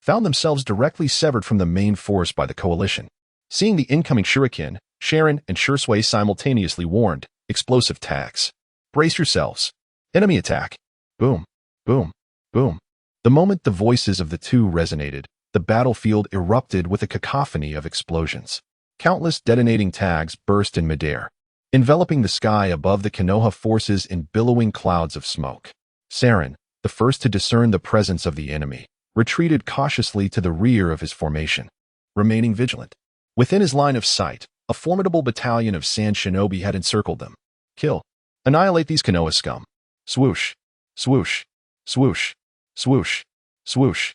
found themselves directly severed from the main force by the coalition. Seeing the incoming shuriken, Sharon and Shursui simultaneously warned, "Explosive tags. Brace yourselves. Enemy attack." Boom, boom, boom. The moment the voices of the two resonated, the battlefield erupted with a cacophony of explosions. Countless detonating tags burst in midair, enveloping the sky above the Konoha forces in billowing clouds of smoke. Saren, the first to discern the presence of the enemy, retreated cautiously to the rear of his formation, remaining vigilant. Within his line of sight, a formidable battalion of sand shinobi had encircled them. Kill. Annihilate these Konoha scum. Swoosh, swoosh, swoosh, swoosh, swoosh.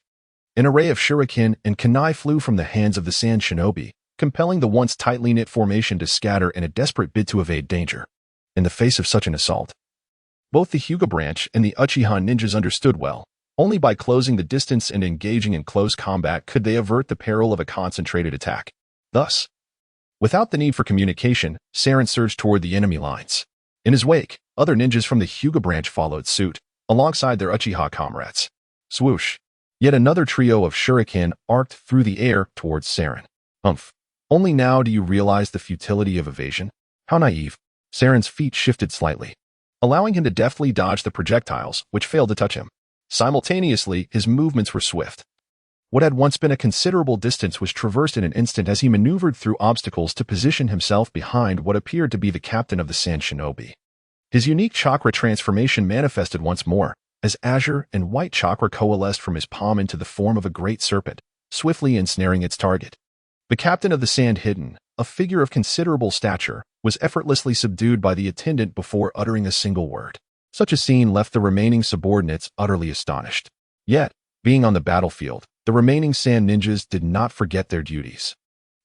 An array of shuriken and kunai flew from the hands of the sand shinobi, compelling the once tightly knit formation to scatter in a desperate bid to evade danger. In the face of such an assault, both the Hyuga branch and the Uchiha ninjas understood well. Only by closing the distance and engaging in close combat could they avert the peril of a concentrated attack. Thus, without the need for communication, Saren surged toward the enemy lines. In his wake, other ninjas from the Hyuga branch followed suit, alongside their Uchiha comrades. Swoosh. Yet another trio of shuriken arced through the air towards Saren. Humph. Only now do you realize the futility of evasion? How naive. Saren's feet shifted slightly, allowing him to deftly dodge the projectiles, which failed to touch him. Simultaneously, his movements were swift. What had once been a considerable distance was traversed in an instant as he maneuvered through obstacles to position himself behind what appeared to be the captain of the Sand Shinobi. His unique chakra transformation manifested once more, as azure and white chakra coalesced from his palm into the form of a great serpent, swiftly ensnaring its target. The captain of the Sand Hidden, a figure of considerable stature, was effortlessly subdued by the attendant before uttering a single word. Such a scene left the remaining subordinates utterly astonished. Yet, being on the battlefield, the remaining sand ninjas did not forget their duties.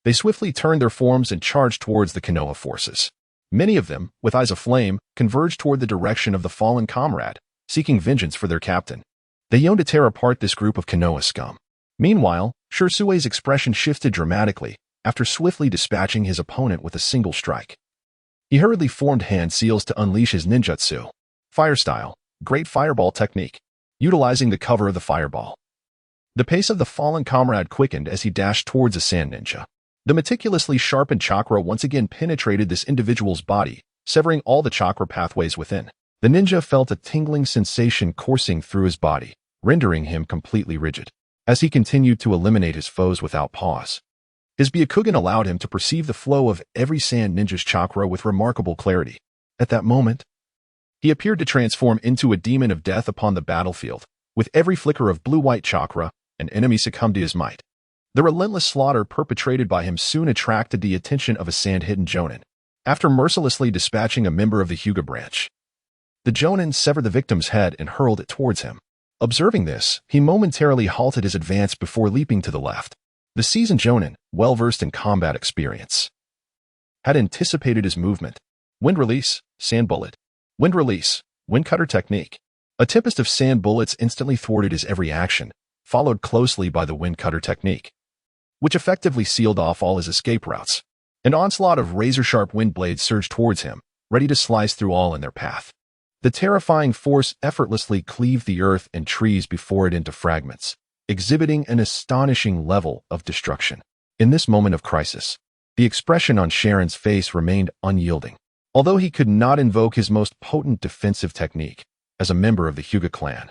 They swiftly turned their forms and charged towards the Konoha forces. Many of them, with eyes aflame, converged toward the direction of the fallen comrade, seeking vengeance for their captain. They yearned to tear apart this group of Konoha scum. Meanwhile, Shursui's expression shifted dramatically after swiftly dispatching his opponent with a single strike. He hurriedly formed hand seals to unleash his ninjutsu. Fire style, great fireball technique, utilizing the cover of the fireball. The pace of the fallen comrade quickened as he dashed towards a sand ninja. The meticulously sharpened chakra once again penetrated this individual's body, severing all the chakra pathways within. The ninja felt a tingling sensation coursing through his body, rendering him completely rigid. As he continued to eliminate his foes without pause, his Byakugan allowed him to perceive the flow of every sand ninja's chakra with remarkable clarity. At that moment, he appeared to transform into a demon of death upon the battlefield. With every flicker of blue-white chakra, an enemy succumbed to his might. The relentless slaughter perpetrated by him soon attracted the attention of a sand-hidden Jonin. After mercilessly dispatching a member of the Hyuga branch, the Jonin severed the victim's head and hurled it towards him. Observing this, he momentarily halted his advance before leaping to the left. The seasoned Jonin, well-versed in combat experience, had anticipated his movement. Wind release, sand bullet. Wind release, wind cutter technique. A tempest of sand bullets instantly thwarted his every action, followed closely by the wind cutter technique. which effectively sealed off all his escape routes. An onslaught of razor-sharp wind blades surged towards him, ready to slice through all in their path. The terrifying force effortlessly cleaved the earth and trees before it into fragments, exhibiting an astonishing level of destruction. In this moment of crisis, the expression on Sharon's face remained unyielding. Although he could not invoke his most potent defensive technique as a member of the Hyuga clan,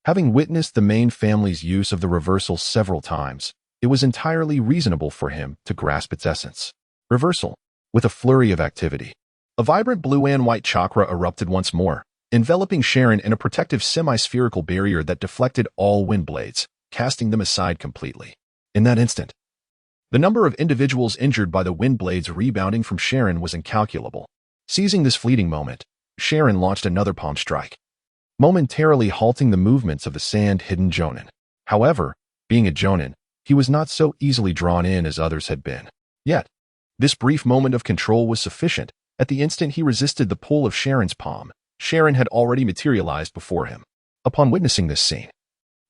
having witnessed the main family's use of the reversal several times, it was entirely reasonable for him to grasp its essence. Reversal, with a flurry of activity. A vibrant blue and white chakra erupted once more, enveloping Sharon in a protective semi-spherical barrier that deflected all wind blades, casting them aside completely. In that instant, the number of individuals injured by the wind blades rebounding from Sharon was incalculable. Seizing this fleeting moment, Sharon launched another palm strike, momentarily halting the movements of the sand-hidden Jonin. However, being a Jonin, he was not so easily drawn in as others had been. Yet, this brief moment of control was sufficient. At the instant he resisted the pull of Sharon's palm, Sharon had already materialized before him. Upon witnessing this scene,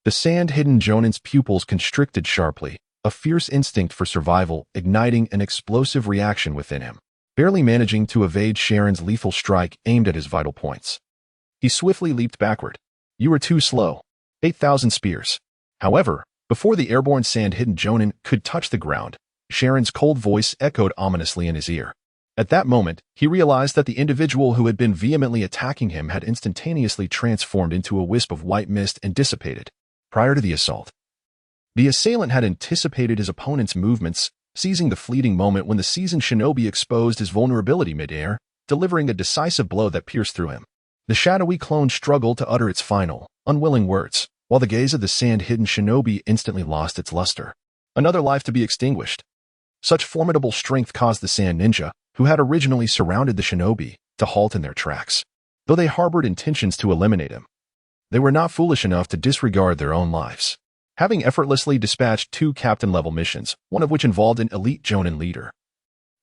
the sand-hidden Jonin's pupils constricted sharply, a fierce instinct for survival igniting an explosive reaction within him, barely managing to evade Sharon's lethal strike aimed at his vital points. He swiftly leaped backward. "You were too slow." 8,000 spears. However, before the airborne sand-hidden Jonin could touch the ground, Sharon's cold voice echoed ominously in his ear. At that moment, he realized that the individual who had been vehemently attacking him had instantaneously transformed into a wisp of white mist and dissipated. Prior to the assault, the assailant had anticipated his opponent's movements, seizing the fleeting moment when the seasoned shinobi exposed his vulnerability mid-air, delivering a decisive blow that pierced through him. The shadowy clone struggled to utter its final, unwilling words, while the gaze of the sand-hidden shinobi instantly lost its luster. Another life to be extinguished. Such formidable strength caused the sand ninja, who had originally surrounded the shinobi, to halt in their tracks. Though they harbored intentions to eliminate him, they were not foolish enough to disregard their own lives. Having effortlessly dispatched 2 captain-level missions, one of which involved an elite Jonin leader,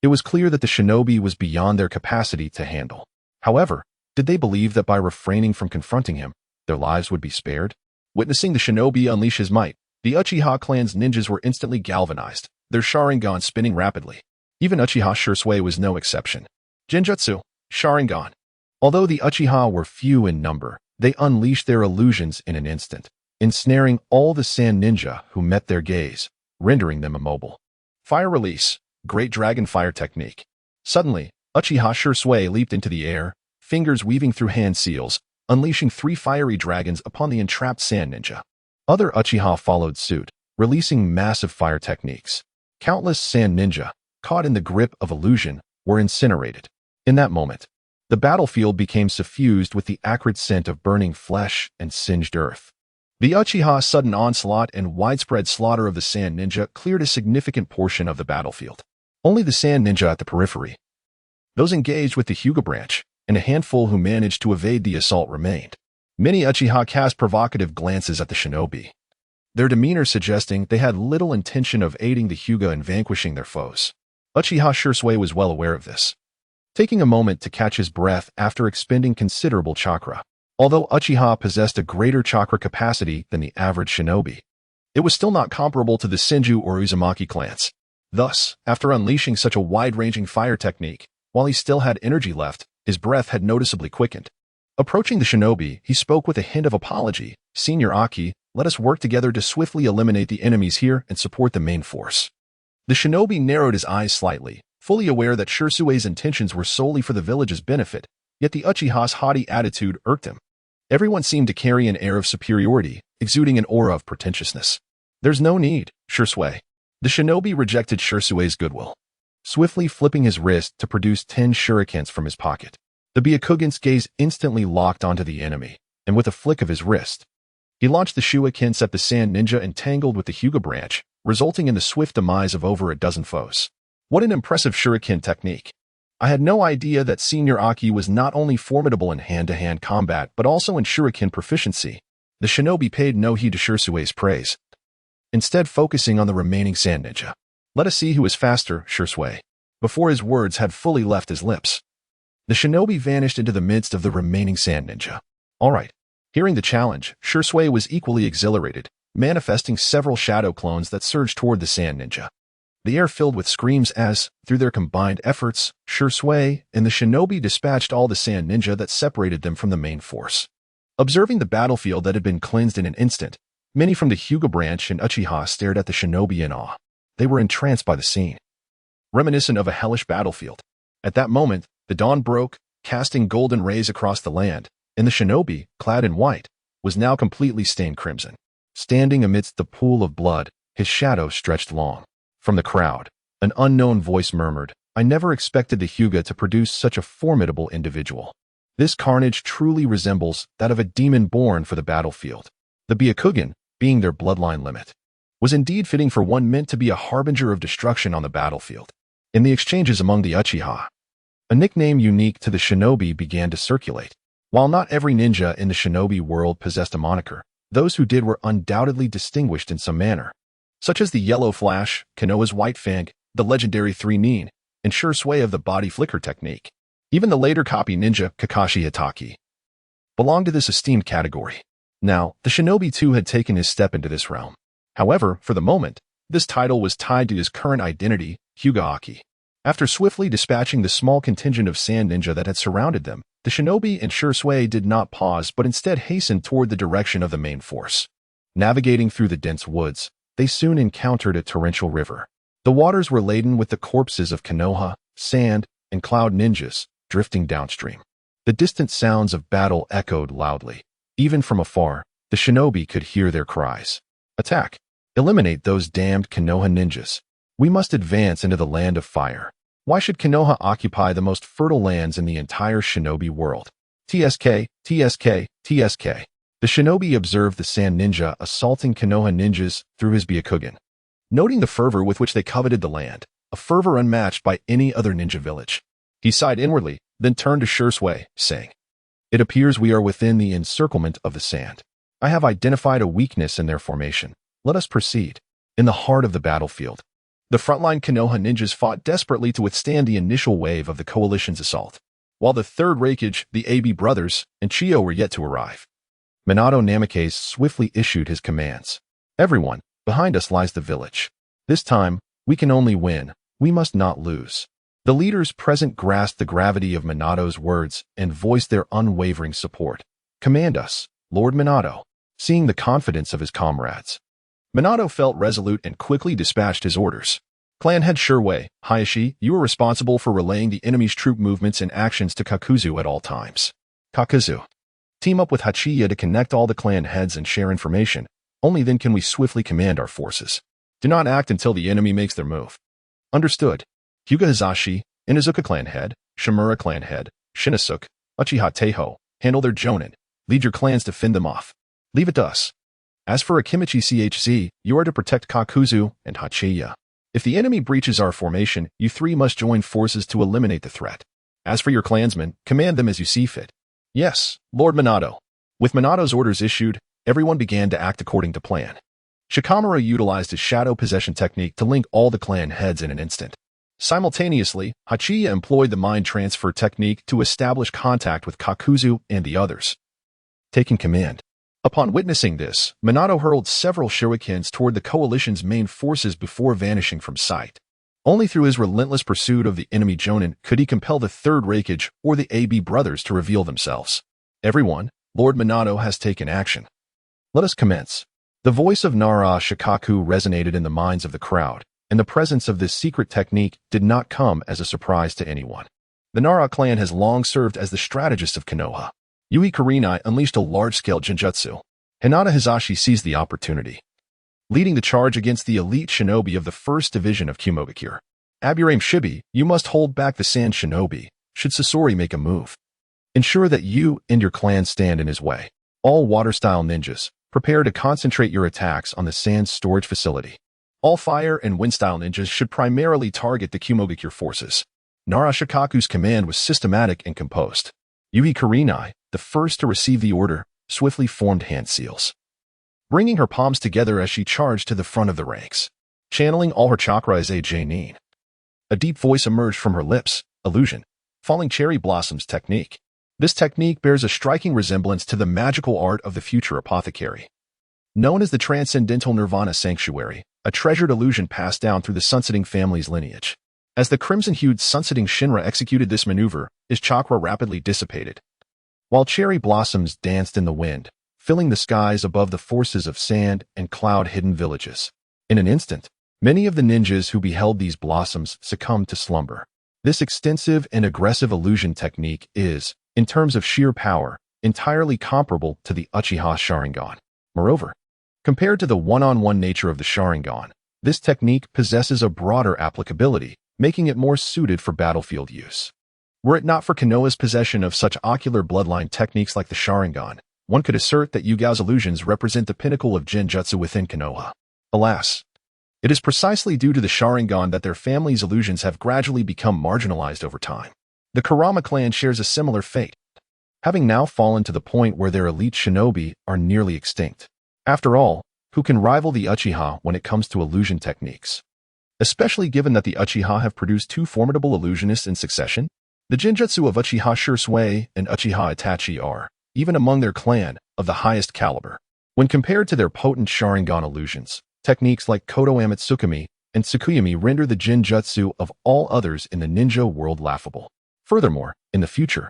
it was clear that the shinobi was beyond their capacity to handle. However, did they believe that by refraining from confronting him, their lives would be spared? Witnessing the shinobi unleash his might, the Uchiha clan's ninjas were instantly galvanized, their Sharingan spinning rapidly. Even Uchiha Shursui was no exception. Genjutsu, Sharingan. Although the Uchiha were few in number, they unleashed their illusions in an instant, ensnaring all the sand ninja who met their gaze, rendering them immobile. Fire release, Great Dragon Fire Technique. Suddenly, Uchiha Shursui leaped into the air, fingers weaving through hand seals, unleashing 3 fiery dragons upon the entrapped sand ninja. Other Uchiha followed suit, releasing massive fire techniques. Countless sand ninja, caught in the grip of illusion, were incinerated. In that moment, the battlefield became suffused with the acrid scent of burning flesh and singed earth. The Uchiha's sudden onslaught and widespread slaughter of the sand ninja cleared a significant portion of the battlefield. Only the sand ninja at the periphery, those engaged with the Hyuga branch, and a handful who managed to evade the assault remained. Many Uchiha cast provocative glances at the shinobi, their demeanor suggesting they had little intention of aiding the Hyuga in vanquishing their foes. Uchiha Shursui was well aware of this, taking a moment to catch his breath after expending considerable chakra. Although Uchiha possessed a greater chakra capacity than the average shinobi, it was still not comparable to the Senju or Uzumaki clans. Thus, after unleashing such a wide-ranging fire technique, while he still had energy left, his breath had noticeably quickened. Approaching the shinobi, he spoke with a hint of apology. "Senior Aki, let us work together to swiftly eliminate the enemies here and support the main force." The shinobi narrowed his eyes slightly, fully aware that Shursui's intentions were solely for the village's benefit, yet the Uchiha's haughty attitude irked him. Everyone seemed to carry an air of superiority, exuding an aura of pretentiousness. "There's no need, Shursui." The shinobi rejected Shursui's goodwill, swiftly flipping his wrist to produce 10 shurikens from his pocket. The Byakugan's gaze instantly locked onto the enemy, and with a flick of his wrist, he launched the shurikens at the sand ninja entangled with the Hyuga branch, resulting in the swift demise of over a dozen foes. What an impressive shuriken technique. I had no idea that Senior Aki was not only formidable in hand-to-hand combat but also in shuriken proficiency. The shinobi paid no heed to Shursui's praise, instead focusing on the remaining sand ninja. "Let us see who is faster, Shursui." Before his words had fully left his lips, the shinobi vanished into the midst of the remaining sand ninja. All right. Hearing the challenge, Shursui was equally exhilarated, manifesting several shadow clones that surged toward the sand ninja. The air filled with screams as, through their combined efforts, Shui and the Shinobi dispatched all the sand ninja that separated them from the main force. Observing the battlefield that had been cleansed in an instant, many from the Hyuga branch and Uchiha stared at the Shinobi in awe. They were entranced by the scene, reminiscent of a hellish battlefield. At that moment, the dawn broke, casting golden rays across the land, and the Shinobi, clad in white, was now completely stained crimson. Standing amidst the pool of blood, his shadow stretched long. From the crowd, an unknown voice murmured, "I never expected the Hyuga to produce such a formidable individual. This carnage truly resembles that of a demon born for the battlefield." The Byakugan, being their bloodline limit, was indeed fitting for one meant to be a harbinger of destruction on the battlefield. In the exchanges among the Uchiha, a nickname unique to the Shinobi began to circulate. While not every ninja in the Shinobi world possessed a moniker, those who did were undoubtedly distinguished in some manner, such as the Yellow Flash, Konoha's White Fang, the legendary Three Nin, and Shui of the Body Flicker technique. Even the later copy ninja, Kakashi Hatake, belonged to this esteemed category. Now, the Shinobi too had taken his step into this realm. However, for the moment, this title was tied to his current identity, Hyuga Aki. After swiftly dispatching the small contingent of sand ninja that had surrounded them, the Shinobi and Shui did not pause but instead hastened toward the direction of the main force. Navigating through the dense woods, they soon encountered a torrential river. The waters were laden with the corpses of Konoha, Sand, and Cloud ninjas, drifting downstream. The distant sounds of battle echoed loudly. Even from afar, the Shinobi could hear their cries. "Attack! Eliminate those damned Konoha ninjas. We must advance into the land of fire. Why should Konoha occupy the most fertile lands in the entire Shinobi world?" TSK, TSK, TSK. The Shinobi observed the sand ninja assaulting Konoha ninjas through his Byakugan, noting the fervor with which they coveted the land, a fervor unmatched by any other ninja village. He sighed inwardly, then turned to Shui, saying, "It appears we are within the encirclement of the sand. I have identified a weakness in their formation. Let us proceed." In the heart of the battlefield, the frontline Konoha ninjas fought desperately to withstand the initial wave of the coalition's assault, while the third Raikage, the AB brothers, and Chiyo were yet to arrive. Minato Namikaze swiftly issued his commands. "Everyone, behind us lies the village. This time, we can only win. We must not lose." The leaders present grasped the gravity of Minato's words and voiced their unwavering support. "Command us, Lord Minato." Seeing the confidence of his comrades, Minato felt resolute and quickly dispatched his orders. "Clan head Shui, Hayashi, you are responsible for relaying the enemy's troop movements and actions to Kakuzu at all times. Kakuzu, team up with Hachiya to connect all the clan heads and share information. Only then can we swiftly command our forces. Do not act until the enemy makes their move." "Understood." Hyuga Hizashi, Inazuka clan head, Shimura clan head, Shinosuke, Uchiha Teiho, handle their jonin. Lead your clans to fend them off. Leave it to us. As for Akimichi CHZ, you are to protect Kakuzu and Hachiya. If the enemy breaches our formation, you three must join forces to eliminate the threat. As for your clansmen, command them as you see fit." "Yes, Lord Minato." With Minato's orders issued, everyone began to act according to plan. Shikamaru utilized his shadow possession technique to link all the clan heads in an instant. Simultaneously, Hachiya employed the mind transfer technique to establish contact with Kakuzu and the others, taking command. Upon witnessing this, Minato hurled several shurikens toward the coalition's main forces before vanishing from sight. Only through his relentless pursuit of the enemy jonin could he compel the third Raikage or the AB brothers to reveal themselves. "Everyone, Lord Minato has taken action. Let us commence." The voice of Nara Shikaku resonated in the minds of the crowd, and the presence of this secret technique did not come as a surprise to anyone. The Nara clan has long served as the strategist of Konoha. Yui Kurenai unleashed a large-scale genjutsu. Hinata Hizashi seized the opportunity, leading the charge against the elite shinobi of the 1st Division of Kumogakure. "Aburame Shibi, you must hold back the Sand Shinobi, should Sasori make a move. Ensure that you and your clan stand in his way. All water-style ninjas, prepare to concentrate your attacks on the sand storage facility. All fire and wind-style ninjas should primarily target the Kumogakure forces." Nara Shikaku's command was systematic and composed. Yui Kurenai, the first to receive the order, swiftly formed hand seals, bringing her palms together as she charged to the front of the ranks. Channeling all her chakra as a Nin. A deep voice emerged from her lips, illusion, falling cherry blossoms technique. This technique bears a striking resemblance to the magical art of the future apothecary. Known as the Transcendental Nirvana Sanctuary, a treasured illusion passed down through the Sunsetting family's lineage. As the crimson-hued Sunsetting Shinra executed this maneuver, his chakra rapidly dissipated, while cherry blossoms danced in the wind, filling the skies above the forces of sand and cloud-hidden villages. In an instant, many of the ninjas who beheld these blossoms succumbed to slumber. This extensive and aggressive illusion technique is, in terms of sheer power, entirely comparable to the Uchiha Sharingan. Moreover, compared to the one-on-one nature of the Sharingan, this technique possesses a broader applicability, making it more suited for battlefield use. Were it not for Konoha's possession of such ocular bloodline techniques like the Sharingan, one could assert that Yugao's illusions represent the pinnacle of genjutsu within Konoha. Alas, it is precisely due to the Sharingan that their family's illusions have gradually become marginalized over time. The Kurama clan shares a similar fate, having now fallen to the point where their elite shinobi are nearly extinct. After all, who can rival the Uchiha when it comes to illusion techniques? Especially given that the Uchiha have produced two formidable illusionists in succession? The genjutsu of Uchiha Shisui and Uchiha Itachi are, even among their clan, of the highest caliber. When compared to their potent Sharingan illusions, techniques like Kodo Amatsukami and Tsukuyomi render the genjutsu of all others in the ninja world laughable. Furthermore, in the future,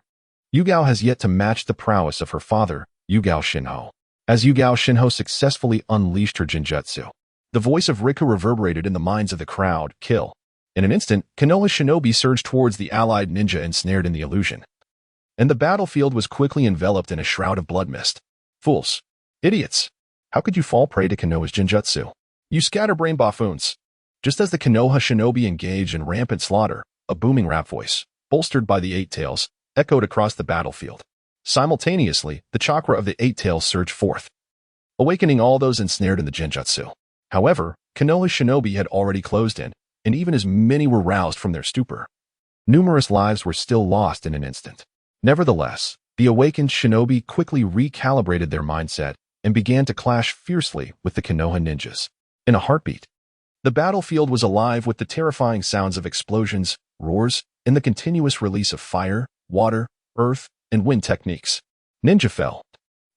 Yugao has yet to match the prowess of her father, Yugao Shinho. As Yugao Shinho successfully unleashed her genjutsu, the voice of Riku reverberated in the minds of the crowd. Kill. In an instant, Konoha's shinobi surged towards the allied ninja ensnared in the illusion, and the battlefield was quickly enveloped in a shroud of blood mist. Fools! Idiots! How could you fall prey to Konoha's genjutsu? You scatterbrain buffoons! Just as the Konoha shinobi engaged in rampant slaughter, a booming rap voice, bolstered by the Eight Tails, echoed across the battlefield. Simultaneously, the chakra of the Eight Tails surged forth, awakening all those ensnared in the genjutsu. However, Konoha's shinobi had already closed in, and even as many were roused from their stupor. Numerous lives were still lost in an instant. Nevertheless, the awakened shinobi quickly recalibrated their mindset and began to clash fiercely with the Konoha ninjas. In a heartbeat, the battlefield was alive with the terrifying sounds of explosions, roars, and the continuous release of fire, water, earth, and wind techniques. Ninja fell,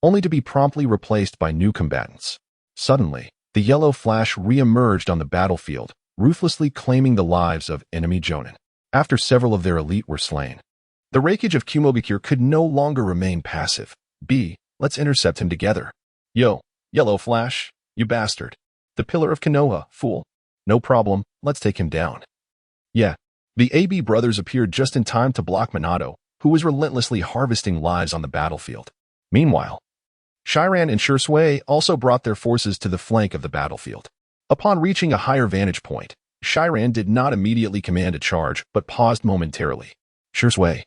only to be promptly replaced by new combatants. Suddenly, the yellow flash re-emerged on the battlefield, ruthlessly claiming the lives of enemy jonin. After several of their elite were slain, the Raikage of Kumogakure could no longer remain passive. Let's intercept him together. Yo, Yellow Flash, you bastard. The pillar of Konoha, fool. No problem, let's take him down. Yeah, the AB brothers appeared just in time to block Minato, who was relentlessly harvesting lives on the battlefield. Meanwhile, Shiran and Shisui also brought their forces to the flank of the battlefield. Upon reaching a higher vantage point, Shiran did not immediately command a charge, but paused momentarily. Shisui,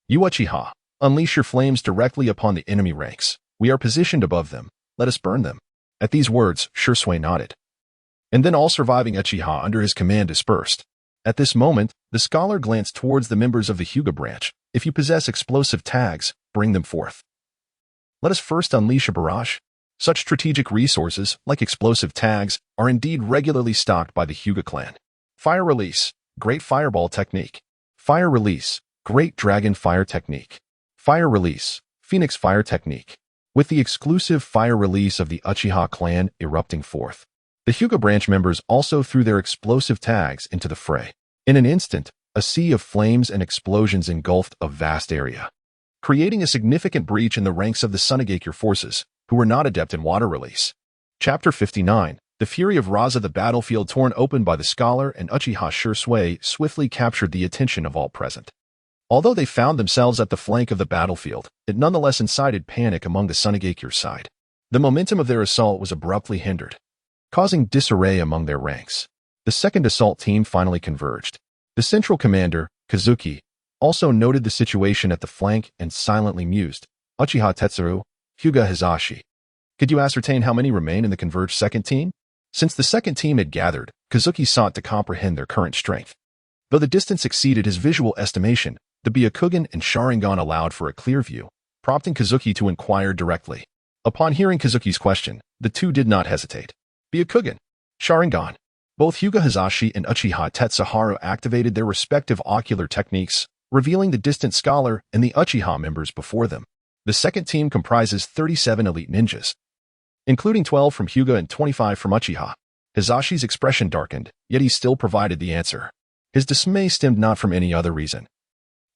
you Uchiha, unleash your flames directly upon the enemy ranks. We are positioned above them. Let us burn them. At these words, Shisui nodded. And then all surviving Uchiha under his command dispersed. At this moment, the scholar glanced towards the members of the Hyuga branch. If you possess explosive tags, bring them forth. Let us first unleash a barrage. Such strategic resources, like explosive tags, are indeed regularly stocked by the Hyuga clan. Fire Release, Great Fireball Technique. Fire Release, Great Dragon Fire Technique. Fire Release, Phoenix Fire Technique. With the exclusive fire release of the Uchiha clan erupting forth, the Hyuga branch members also threw their explosive tags into the fray. In an instant, a sea of flames and explosions engulfed a vast area, creating a significant breach in the ranks of the Sunigakure forces, who were not adept in water release. Chapter 59. The fury of Raza. The battlefield torn open by the scholar and Uchiha Shisui swiftly captured the attention of all present. Although they found themselves at the flank of the battlefield, it nonetheless incited panic among the Sunigakure side. The momentum of their assault was abruptly hindered, causing disarray among their ranks. The second assault team finally converged. The central commander, Kazuki, also noted the situation at the flank and silently mused. Uchiha Tetsuru, Hyuga Hizashi. Could you ascertain how many remain in the converged second team? Since the second team had gathered, Kazuki sought to comprehend their current strength. Though the distance exceeded his visual estimation, the Byakugan and Sharingan allowed for a clear view, prompting Kazuki to inquire directly. Upon hearing Kazuki's question, the two did not hesitate. Byakugan, Sharingan. Both Hyuga Hizashi and Uchiha Tetsuharu activated their respective ocular techniques, revealing the distant scholar and the Uchiha members before them. The second team comprises 37 elite ninjas, including 12 from Hyuga and 25 from Uchiha. Hisashi's expression darkened, yet he still provided the answer. His dismay stemmed not from any other reason,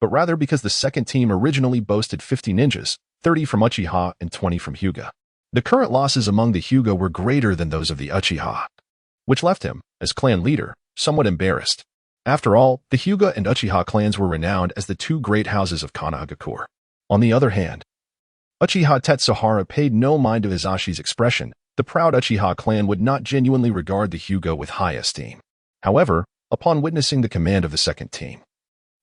but rather because the second team originally boasted 50 ninjas, 30 from Uchiha and 20 from Hyuga. The current losses among the Hyuga were greater than those of the Uchiha, which left him, as clan leader, somewhat embarrassed. After all, the Hyuga and Uchiha clans were renowned as the two great houses of Konohagakure. On the other hand, Uchiha Tetsuhara paid no mind to Hisashi's expression. The proud Uchiha clan would not genuinely regard the Hyuga with high esteem. However, upon witnessing the command of the second team,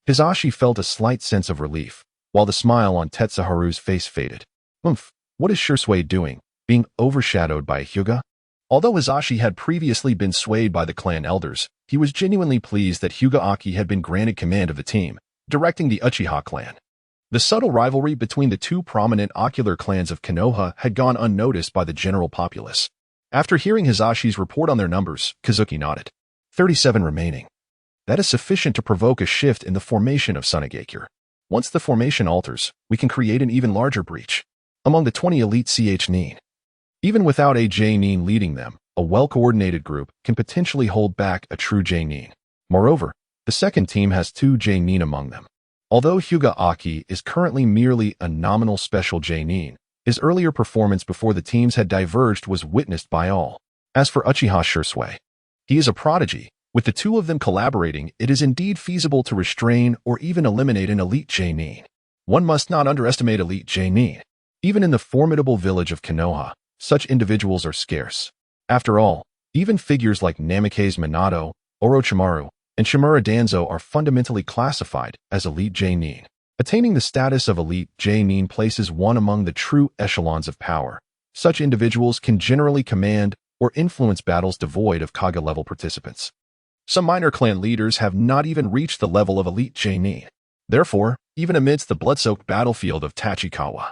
Hisashi felt a slight sense of relief, while the smile on Tetsuharu's face faded. What is Shisui doing, being overshadowed by a Hyuga? Although Hisashi had previously been swayed by the clan elders, he was genuinely pleased that Hyuga Aki had been granted command of the team, directing the Uchiha clan. The subtle rivalry between the two prominent ocular clans of Konoha had gone unnoticed by the general populace. After hearing Hisashi's report on their numbers, Kazuki nodded. 37 remaining. That is sufficient to provoke a shift in the formation of Sunagakure. Once the formation alters, we can create an even larger breach among the 20 elite Nin. Even without a Nin leading them, a well-coordinated group can potentially hold back a true Nin. Moreover, the second team has 2 Nin among them. Although Hyuga Aki is currently merely a nominal special Nin, his earlier performance before the teams had diverged was witnessed by all. As for Uchiha Shisui, he is a prodigy. With the two of them collaborating, it is indeed feasible to restrain or even eliminate an elite Nin. One must not underestimate elite Nin. Even in the formidable village of Konoha, such individuals are scarce. After all, even figures like Namikaze Minato, Orochimaru, and Shimura Danzo are fundamentally classified as elite Nin. Attaining the status of elite Nin places one among the true echelons of power. Such individuals can generally command or influence battles devoid of Kage-level participants. Some minor clan leaders have not even reached the level of elite Nin. Therefore, even amidst the blood-soaked battlefield of Tachikawa,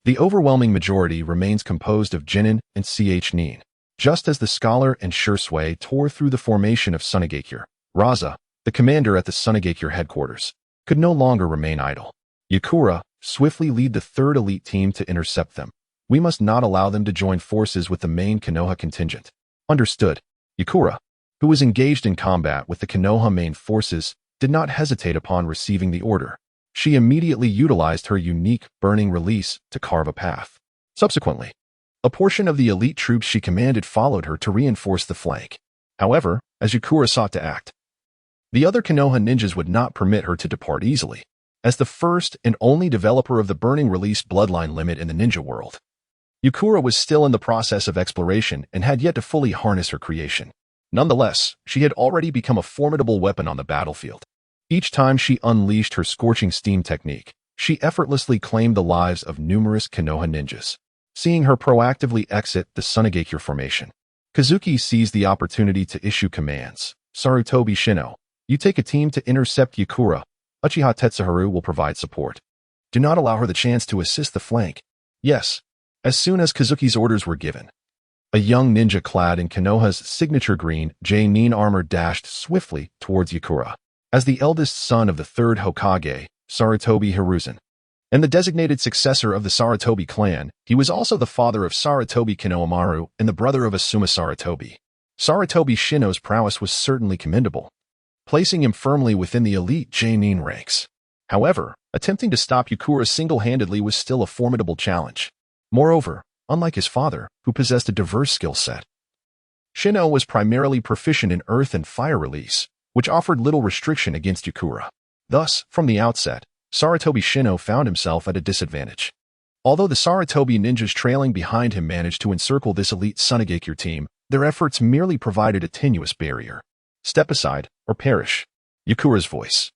the overwhelming majority remains composed of Genin and Nin. Just as the scholar and Shisui tore through the formation of Sunagakure, Raza, the commander at the Sunagakure headquarters, could no longer remain idle. Yakura, swiftly lead the third elite team to intercept them. We must not allow them to join forces with the main Konoha contingent. Understood. Yakura, who was engaged in combat with the Konoha main forces, did not hesitate upon receiving the order. She immediately utilized her unique burning release to carve a path. Subsequently, a portion of the elite troops she commanded followed her to reinforce the flank. However, as Yakura sought to act, the other Konoha ninjas would not permit her to depart easily. As the first and only developer of the burning release bloodline limit in the ninja world, Yakura was still in the process of exploration and had yet to fully harness her creation. Nonetheless, she had already become a formidable weapon on the battlefield. Each time she unleashed her scorching steam technique, she effortlessly claimed the lives of numerous Konoha ninjas. Seeing her proactively exit the Sunagakure formation, Kazuki seized the opportunity to issue commands. Sarutobi Shino, you take a team to intercept Yakura. Uchiha Tetsuharu will provide support. Do not allow her the chance to assist the flank. Yes. As soon as Kazuki's orders were given, a young ninja clad in Konoha's signature green Nin armor dashed swiftly towards Yakura. As the eldest son of the third Hokage, Sarutobi Hiruzen, and the designated successor of the Sarutobi clan, he was also the father of Sarutobi Kinoamaru and the brother of Asuma Sarutobi. Sarutobi Shino's prowess was certainly commendable, placing him firmly within the elite Nin ranks. However, attempting to stop Yakura single-handedly was still a formidable challenge. Moreover, unlike his father, who possessed a diverse skill set, Shino was primarily proficient in earth and fire release, which offered little restriction against Yakura. Thus, from the outset, Sarutobi Shino found himself at a disadvantage. Although the Sarutobi ninjas trailing behind him managed to encircle this elite Sunagakure team, their efforts merely provided a tenuous barrier. Step aside, or perish. Yakura's voice,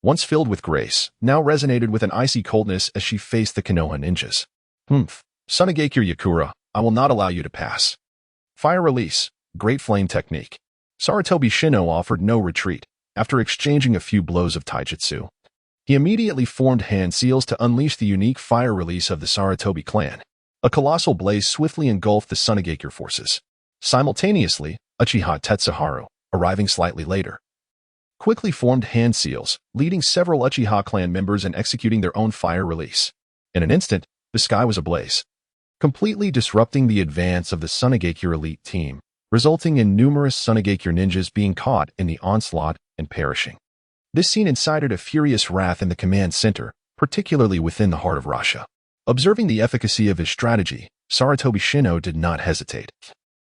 once filled with grace, now resonated with an icy coldness as she faced the Konoha ninjas. Sunagakure Yakura, I will not allow you to pass. Fire release, great flame technique. Sarutobi Shino offered no retreat. After exchanging a few blows of taijutsu, he immediately formed hand seals to unleash the unique fire release of the Sarutobi clan. A colossal blaze swiftly engulfed the Sunagakure forces. Simultaneously, Uchiha Tetsuharu, arriving slightly later, quickly formed hand seals, leading several Uchiha clan members and executing their own fire release. In an instant, the sky was ablaze, completely disrupting the advance of the Sunagakure elite team. resulting in numerous Sunagakure ninjas being caught in the onslaught and perishing. This scene incited a furious wrath in the command center, particularly within the heart of Rasha. Observing the efficacy of his strategy, Sarutobi Shino did not hesitate.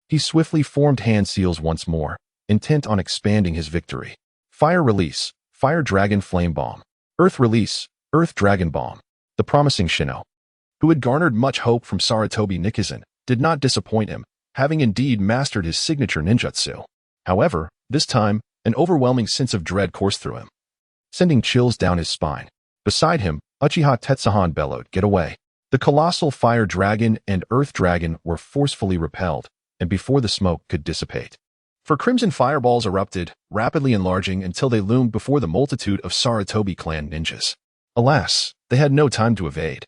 He swiftly formed hand seals once more, intent on expanding his victory. Fire release, Fire Dragon Flame Bomb. Earth release, Earth Dragon Bomb. The promising Shino, who had garnered much hope from Sarutobi Nikizan, did not disappoint him, having indeed mastered his signature ninjutsu. However, this time, an overwhelming sense of dread coursed through him, sending chills down his spine. Beside him, Uchiha Tetsuhan bellowed, "Get away!" The colossal Fire Dragon and Earth Dragon were forcefully repelled, and before the smoke could dissipate, for crimson fireballs erupted, rapidly enlarging until they loomed before the multitude of Sarutobi clan ninjas. Alas, they had no time to evade.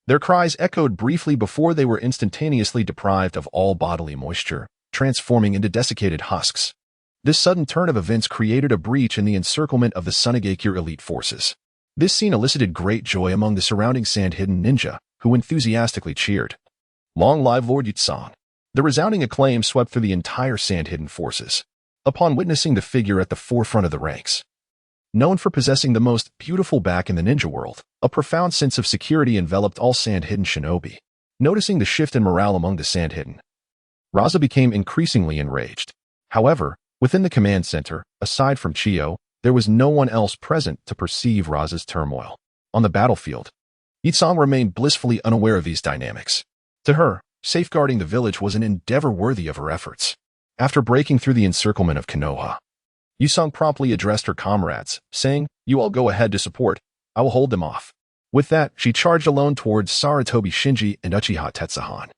Their cries echoed briefly before they were instantaneously deprived of all bodily moisture, transforming into desiccated husks. This sudden turn of events created a breach in the encirclement of the Sunagakure elite forces. This scene elicited great joy among the surrounding sand-hidden ninja, who enthusiastically cheered, "Long live Lord Yutsan!" The resounding acclaim swept through the entire sand-hidden forces. Upon witnessing the figure at the forefront of the ranks, known for possessing the most beautiful back in the ninja world, a profound sense of security enveloped all sand-hidden shinobi. Noticing the shift in morale among the sand-hidden, Raza became increasingly enraged. However, within the command center, aside from Chiyo, there was no one else present to perceive Raza's turmoil. On the battlefield, Yitsong remained blissfully unaware of these dynamics. To her, safeguarding the village was an endeavor worthy of her efforts. After breaking through the encirclement of Konoha, Yusong promptly addressed her comrades, saying, "You all go ahead to support. I will hold them off." With that, she charged alone towards Sarutobi Shinji and Uchiha Tetsuhan.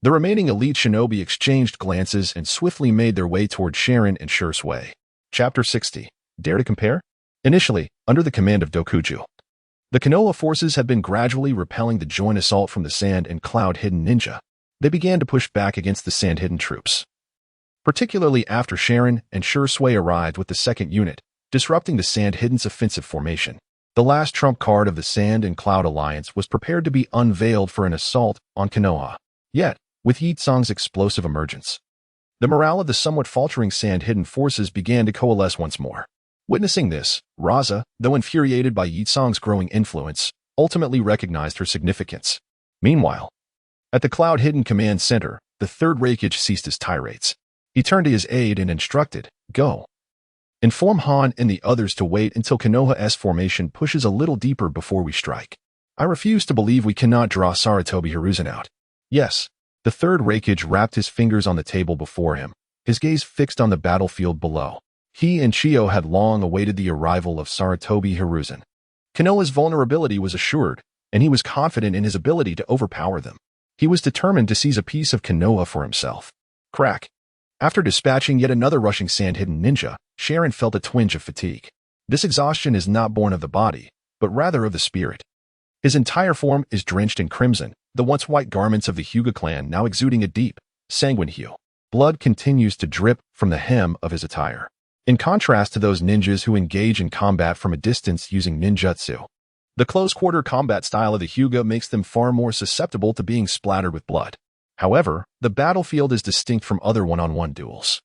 The remaining elite shinobi exchanged glances and swiftly made their way toward Sharon and Shursui. Chapter 60. Dare to compare? Initially, under the command of Dokuju, the Konoha forces had been gradually repelling the joint assault from the sand and cloud-hidden ninja. They began to push back against the sand-hidden troops, particularly after Sharon and Shursui arrived with the second unit, disrupting the sand-hidden's offensive formation. The last trump card of the Sand and Cloud Alliance was prepared to be unveiled for an assault on Konoha. Yet, with Yitsong's explosive emergence, the morale of the somewhat faltering sand-hidden forces began to coalesce once more. Witnessing this, Raza, though infuriated by Yitsong's growing influence, ultimately recognized her significance. Meanwhile, at the cloud-hidden command center, the third Raikage ceased his tirades. He turned to his aide and instructed, "Go. Inform Han and the others to wait until Konoha's formation pushes a little deeper before we strike. I refuse to believe we cannot draw Sarutobi Hiruzen out." Yes, the third Raikage wrapped his fingers on the table before him, his gaze fixed on the battlefield below. He and Chiyo had long awaited the arrival of Sarutobi Hiruzen. Konoha's vulnerability was assured, and he was confident in his ability to overpower them. He was determined to seize a piece of Konoha for himself. Crack. After dispatching yet another rushing sand-hidden ninja, Sharon felt a twinge of fatigue. This exhaustion is not born of the body, but rather of the spirit. His entire form is drenched in crimson, the once white garments of the Hyuga clan now exuding a deep, sanguine hue. Blood continues to drip from the hem of his attire. In contrast to those ninjas who engage in combat from a distance using ninjutsu, the close-quarter combat style of the Hyuga makes them far more susceptible to being splattered with blood. However, the battlefield is distinct from other one-on-one duels.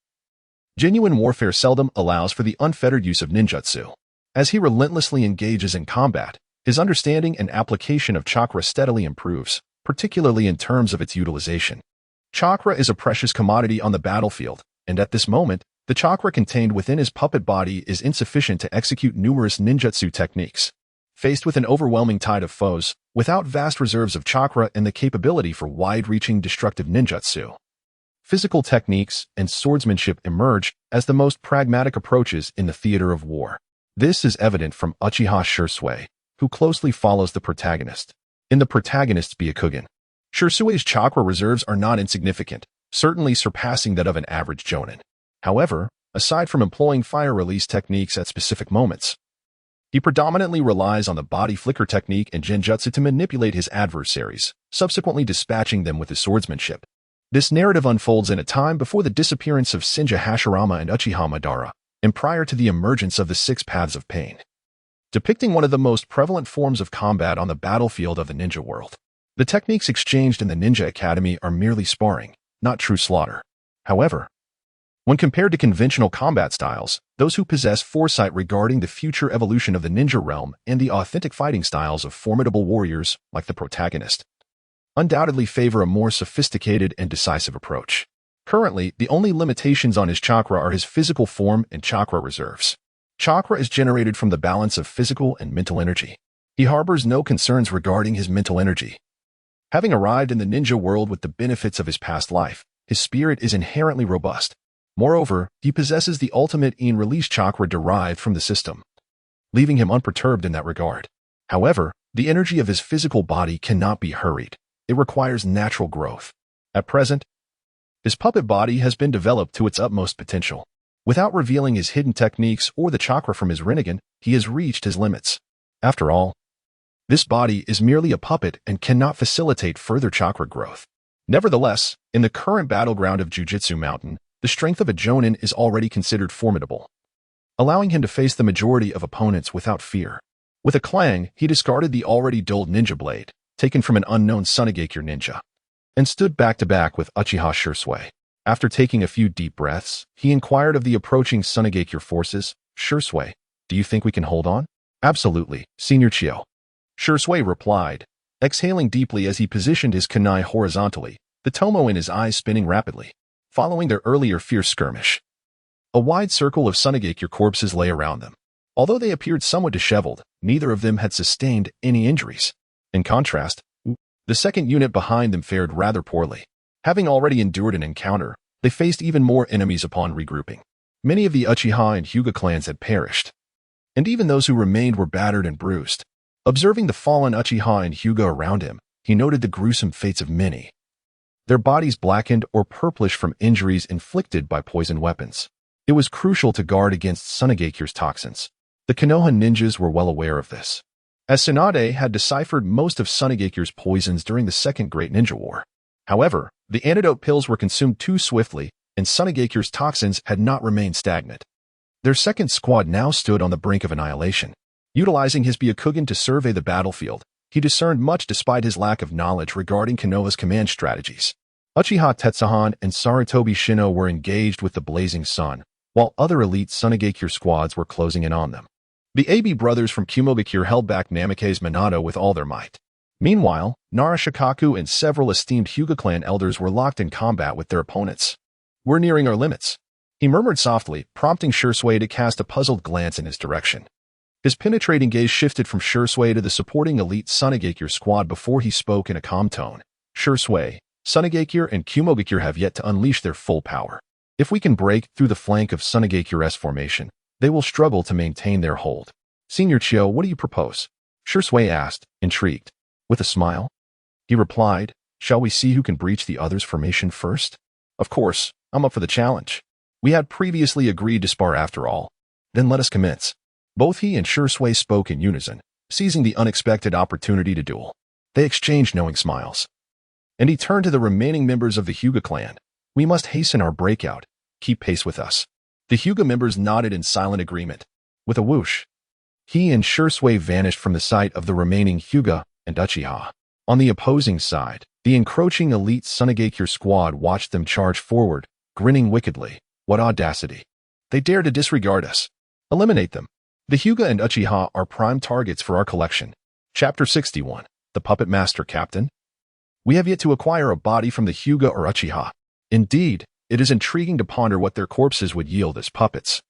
Genuine warfare seldom allows for the unfettered use of ninjutsu. As he relentlessly engages in combat, his understanding and application of chakra steadily improves, particularly in terms of its utilization. Chakra is a precious commodity on the battlefield, and at this moment, the chakra contained within his puppet body is insufficient to execute numerous ninjutsu techniques. Faced with an overwhelming tide of foes, without vast reserves of chakra and the capability for wide-reaching destructive ninjutsu, physical techniques and swordsmanship emerge as the most pragmatic approaches in the theater of war. This is evident from Uchiha Shursui, who closely follows the protagonist. In the protagonist's Byakugan, Shursui's chakra reserves are not insignificant, certainly surpassing that of an average jonin. However, aside from employing fire release techniques at specific moments, he predominantly relies on the body flicker technique and genjutsu to manipulate his adversaries, subsequently dispatching them with his swordsmanship. This narrative unfolds in a time before the disappearance of Shinja Hashirama and Uchiha Madara, and prior to the emergence of the Six Paths of Pain, depicting one of the most prevalent forms of combat on the battlefield of the ninja world. The techniques exchanged in the Ninja Academy are merely sparring, not true slaughter. However, When compared to conventional combat styles, those who possess foresight regarding the future evolution of the ninja realm and the authentic fighting styles of formidable warriors, like the protagonist, undoubtedly favor a more sophisticated and decisive approach. Currently, the only limitations on his chakra are his physical form and chakra reserves. Chakra is generated from the balance of physical and mental energy. He harbors no concerns regarding his mental energy. Having arrived in the ninja world with the benefits of his past life, his spirit is inherently robust. Moreover, he possesses the ultimate in-release chakra derived from the system, leaving him unperturbed in that regard. However, the energy of his physical body cannot be hurried. It requires natural growth. At present, his puppet body has been developed to its utmost potential. Without revealing his hidden techniques or the chakra from his Rinnegan, he has reached his limits. After all, this body is merely a puppet and cannot facilitate further chakra growth. Nevertheless, in the current battleground of Jujutsu Mountain, the strength of a Jonin is already considered formidable, allowing him to face the majority of opponents without fear. With a clang, he discarded the already dulled ninja blade, taken from an unknown Sunagakure ninja, and stood back-to-back with Uchiha Shursui. After taking a few deep breaths, he inquired of the approaching Sunagakure forces, "Shursui, do you think we can hold on?" "Absolutely, Senior Chio." Shursui replied, exhaling deeply as he positioned his kunai horizontally, the tomo in his eyes spinning rapidly. Following their earlier fierce skirmish, a wide circle of Sunagakure corpses lay around them. Although they appeared somewhat disheveled, neither of them had sustained any injuries. In contrast, the second unit behind them fared rather poorly. Having already endured an encounter, they faced even more enemies upon regrouping. Many of the Uchiha and Hyuga clans had perished, and even those who remained were battered and bruised. Observing the fallen Uchiha and Hyuga around him, he noted the gruesome fates of many, their bodies blackened or purplish from injuries inflicted by poison weapons. It was crucial to guard against Sunagakure's toxins. The Konoha ninjas were well aware of this, as Tsunade had deciphered most of Sunagakure's poisons during the Second Great Ninja War. However, the antidote pills were consumed too swiftly, and Sunagakure's toxins had not remained stagnant. Their second squad now stood on the brink of annihilation. Utilizing his Byakugan to survey the battlefield, he discerned much despite his lack of knowledge regarding Konoha's command strategies. Uchiha Tetsuhan and Sarutobi Shino were engaged with the blazing sun, while other elite Sunagakure squads were closing in on them. The Abi brothers from Kumogakure held back Namikaze Minato with all their might. Meanwhile, Nara Shikaku and several esteemed Hyuga clan elders were locked in combat with their opponents. "We're nearing our limits," he murmured softly, prompting Shursui to cast a puzzled glance in his direction. His penetrating gaze shifted from Shursui to the supporting elite Sunagakure squad before he spoke in a calm tone. "Shursui, Sunagakure and Kumogakure have yet to unleash their full power. If we can break through the flank of Sunagakure's formation, they will struggle to maintain their hold." "Senior Chio, what do you propose?" Shursui asked, intrigued. With a smile, he replied, "Shall we see who can breach the other's formation first?" "Of course, I'm up for the challenge. We had previously agreed to spar after all. Then let us commence." Both he and Shursui spoke in unison, seizing the unexpected opportunity to duel. They exchanged knowing smiles. And he turned to the remaining members of the Hyuga clan. "We must hasten our breakout. Keep pace with us." The Hyuga members nodded in silent agreement. With a whoosh, he and Shursui vanished from the sight of the remaining Hyuga and Uchiha. On the opposing side, the encroaching elite Sunagakure squad watched them charge forward, grinning wickedly. "What audacity! They dare to disregard us. Eliminate them. The Hyuga and Uchiha are prime targets for our collection." Chapter 61. The Puppet Master Captain. We have yet to acquire a body from the Hyuga or Uchiha. Indeed, it is intriguing to ponder what their corpses would yield as puppets,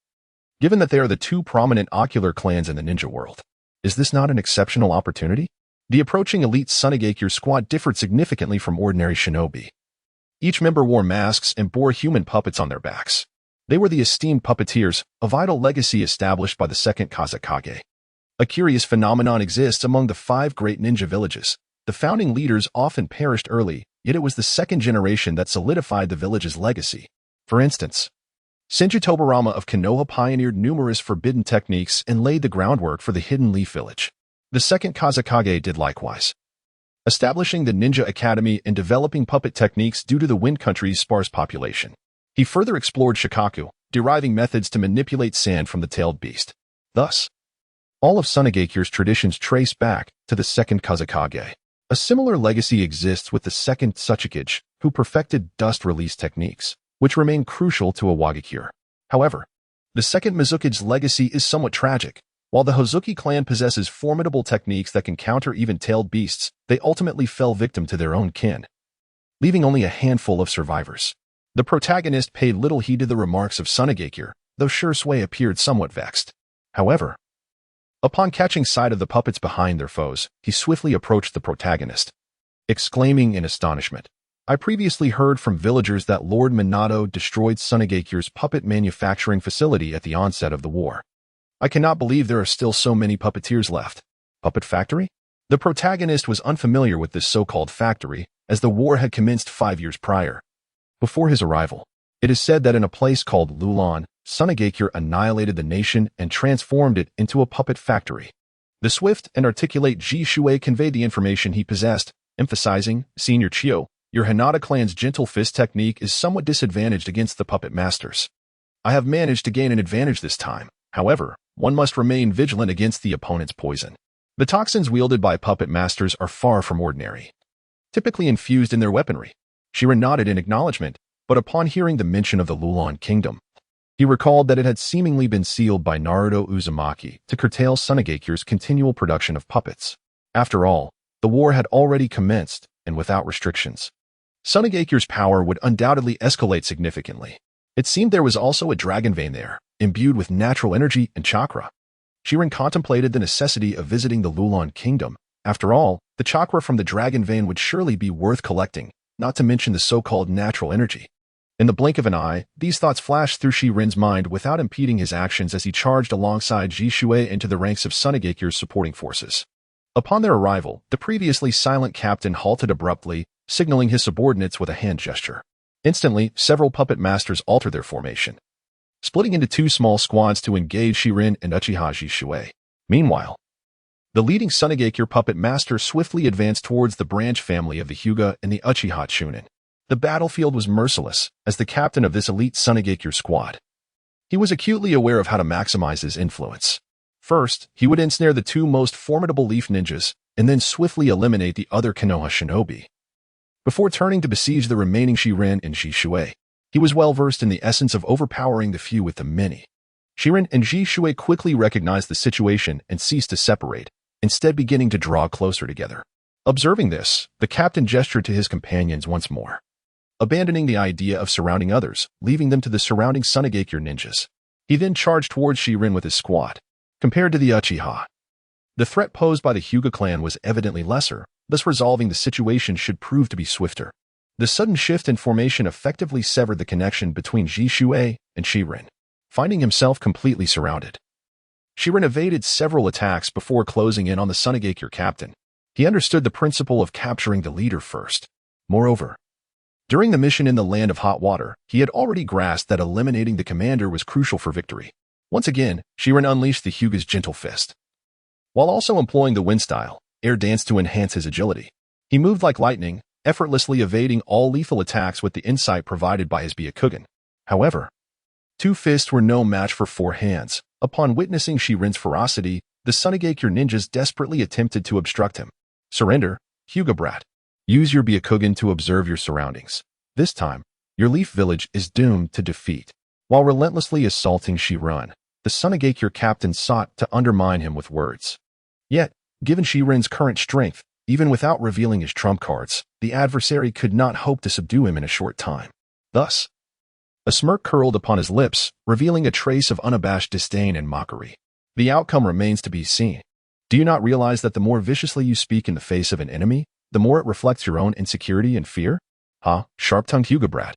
given that they are the two prominent ocular clans in the ninja world. Is this not an exceptional opportunity? The approaching elite Sunagakure squad differed significantly from ordinary shinobi. Each member wore masks and bore human puppets on their backs. They were the esteemed puppeteers, a vital legacy established by the second Kazekage. A curious phenomenon exists among the 5 great ninja villages. The founding leaders often perished early, yet it was the second generation that solidified the village's legacy. For instance, Senju Tobarama of Konoha pioneered numerous forbidden techniques and laid the groundwork for the Hidden Leaf Village. The second Kazekage did likewise, establishing the Ninja Academy and developing puppet techniques due to the Wind Country's sparse population. He further explored Shikaku, deriving methods to manipulate sand from the tailed beast. Thus, all of Sunagakure's traditions trace back to the second Kazekage. A similar legacy exists with the second Tsuchikage, who perfected dust release techniques. which remain crucial to a Wagakure. However, the second Mizukage's legacy is somewhat tragic. While the Hozuki clan possesses formidable techniques that can counter even tailed beasts, they ultimately fell victim to their own kin, leaving only a handful of survivors. The protagonist paid little heed to the remarks of Sunagakure, though Shursui appeared somewhat vexed. However, upon catching sight of the puppets behind their foes, he swiftly approached the protagonist, exclaiming in astonishment, "I previously heard from villagers that Lord Minato destroyed Sunagakure's puppet manufacturing facility at the onset of the war. I cannot believe there are still so many puppeteers left." Puppet factory? The protagonist was unfamiliar with this so-called factory, as the war had commenced 5 years prior. Before his arrival, it is said that in a place called Lulan, Sunagakure annihilated the nation and transformed it into a puppet factory. The swift and articulate Ji Shuei conveyed the information he possessed, emphasizing, "Senior Chio, your Hinata clan's gentle fist technique is somewhat disadvantaged against the puppet masters. I have managed to gain an advantage this time. However, one must remain vigilant against the opponent's poison. The toxins wielded by puppet masters are far from ordinary, typically infused in their weaponry." Shirin nodded in acknowledgement, but upon hearing the mention of the Lulan kingdom, he recalled that it had seemingly been sealed by Naruto Uzumaki to curtail Sunagakure's continual production of puppets. After all, the war had already commenced, and without restrictions, Sunagakure's power would undoubtedly escalate significantly. It seemed there was also a dragon vein there, imbued with natural energy and chakra. Shirin contemplated the necessity of visiting the Lulan kingdom. After all, the chakra from the dragon vein would surely be worth collecting, not to mention the so-called natural energy. In the blink of an eye, these thoughts flashed through Shirin's mind without impeding his actions as he charged alongside Ji Shuei into the ranks of Sunagakure's supporting forces. Upon their arrival, the previously silent captain halted abruptly, signaling his subordinates with a hand gesture. Instantly, several puppet masters altered their formation, splitting into 2 small squads to engage Shirin and Uchiha Ji Shuei. Meanwhile, the leading Sunagakure puppet master swiftly advanced towards the branch family of the Hyuga and the Uchiha Chunin. The battlefield was merciless, as the captain of this elite Sunagakure squad, he was acutely aware of how to maximize his influence. First, he would ensnare the 2 most formidable leaf ninjas, and then swiftly eliminate the other Konoha shinobi, before turning to besiege the remaining Shirin and Ji Shuei. He was well versed in the essence of overpowering the few with the many. Shirin and Ji Shuei quickly recognized the situation and ceased to separate, instead beginning to draw closer together. Observing this, the captain gestured to his companions once more, abandoning the idea of surrounding others, leaving them to the surrounding Sunagakure ninjas. He then charged towards Shirin with his squad. Compared to the Uchiha, the threat posed by the Hyuga clan was evidently lesser, thus resolving the situation should prove to be swifter. The sudden shift in formation effectively severed the connection between Ji Shuei and Shirin, finding himself completely surrounded. Shirin evaded several attacks before closing in on the Sunagakure captain. He understood the principle of capturing the leader first. Moreover, during the mission in the Land of Hot Water, he had already grasped that eliminating the commander was crucial for victory. Once again, Shirin unleashed the Hyuga's gentle fist, while also employing the wind style, air dance to enhance his agility. He moved like lightning, effortlessly evading all lethal attacks with the insight provided by his Byakugan. However, 2 fists were no match for 4 hands. Upon witnessing Shirin's ferocity, the Sunagakure ninjas desperately attempted to obstruct him. "Surrender, Hyuga brat. Use your Byakugan to observe your surroundings. This time, your leaf village is doomed to defeat." While relentlessly assaulting Shirin, the Sunagakure captain sought to undermine him with words. Yet, given Shirin's current strength, even without revealing his trump cards, the adversary could not hope to subdue him in a short time. Thus, a smirk curled upon his lips, revealing a trace of unabashed disdain and mockery. The outcome remains to be seen. Do you not realize that the more viciously you speak in the face of an enemy, the more it reflects your own insecurity and fear? Sharp-tongued Hyuga brat.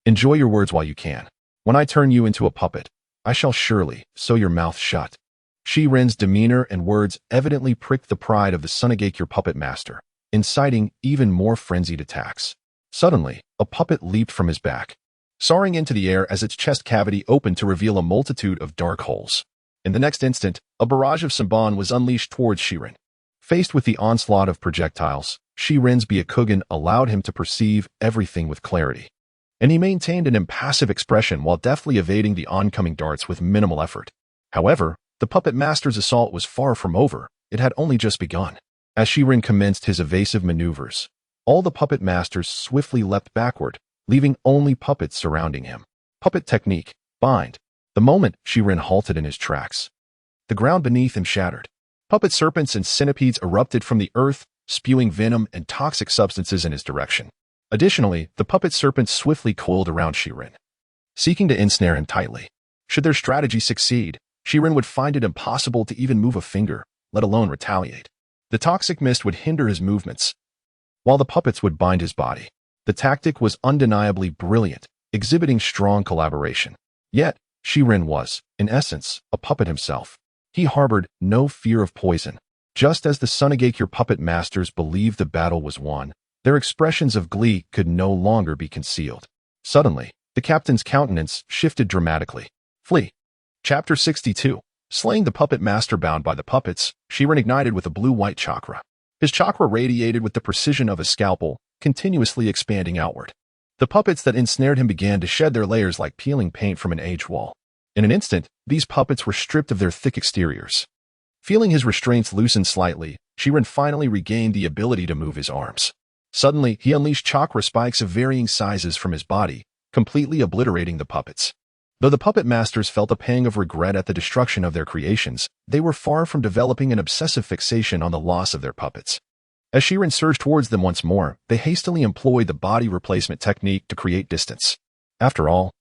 Enjoy your words while you can. When I turn you into a puppet, I shall surely sew your mouth shut. Shirin's demeanor and words evidently pricked the pride of the Sunagakure puppet master, inciting even more frenzied attacks. Suddenly, a puppet leaped from his back, soaring into the air as its chest cavity opened to reveal a multitude of dark holes. In the next instant, a barrage of Samban was unleashed towards Shirin. Faced with the onslaught of projectiles, Shirin's Byakugan allowed him to perceive everything with clarity, and he maintained an impassive expression while deftly evading the oncoming darts with minimal effort. However, the puppet master's assault was far from over. It had only just begun. As Shirin commenced his evasive maneuvers, all the puppet masters swiftly leapt backward, leaving only puppets surrounding him. Puppet technique, bind. The moment Shirin halted in his tracks, the ground beneath him shattered. Puppet serpents and centipedes erupted from the earth, spewing venom and toxic substances in his direction. Additionally, the puppet serpents swiftly coiled around Shirin, seeking to ensnare him tightly. Should their strategy succeed, Shirin would find it impossible to even move a finger, let alone retaliate. The toxic mist would hinder his movements, while the puppets would bind his body. The tactic was undeniably brilliant, exhibiting strong collaboration. Yet, Shirin was, in essence, a puppet himself. He harbored no fear of poison. Just as the Sunagakure puppet masters believed the battle was won, their expressions of glee could no longer be concealed. Suddenly, the captain's countenance shifted dramatically. Flee. Chapter 62. Slaying the puppet master bound by the puppets, Shirin ignited with a blue-white chakra. His chakra radiated with the precision of a scalpel, continuously expanding outward. The puppets that ensnared him began to shed their layers like peeling paint from an aged wall. In an instant, these puppets were stripped of their thick exteriors. Feeling his restraints loosen slightly, Shirin finally regained the ability to move his arms. Suddenly, he unleashed chakra spikes of varying sizes from his body, completely obliterating the puppets. Though the puppet masters felt a pang of regret at the destruction of their creations, they were far from developing an obsessive fixation on the loss of their puppets. As Shirin surged towards them once more, they hastily employed the body replacement technique to create distance. After all,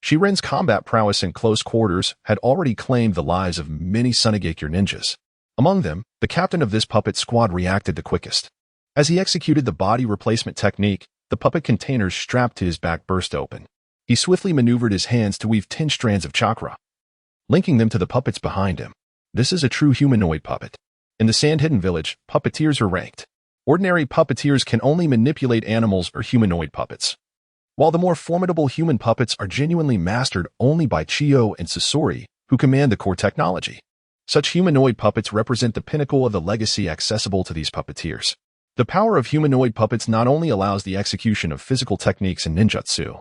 Shirin's combat prowess in close quarters had already claimed the lives of many Sunagakure ninjas. Among them, the captain of this puppet squad reacted the quickest. As he executed the body replacement technique, the puppet containers strapped to his back burst open. He swiftly maneuvered his hands to weave 10 strands of chakra, linking them to the puppets behind him. This is a true humanoid puppet. In the Sand-Hidden Village, puppeteers are ranked. Ordinary puppeteers can only manipulate animals or humanoid puppets, while the more formidable human puppets are genuinely mastered only by Chiyo and Sasori, who command the core technology. Such humanoid puppets represent the pinnacle of the legacy accessible to these puppeteers. The power of humanoid puppets not only allows the execution of physical techniques and ninjutsu,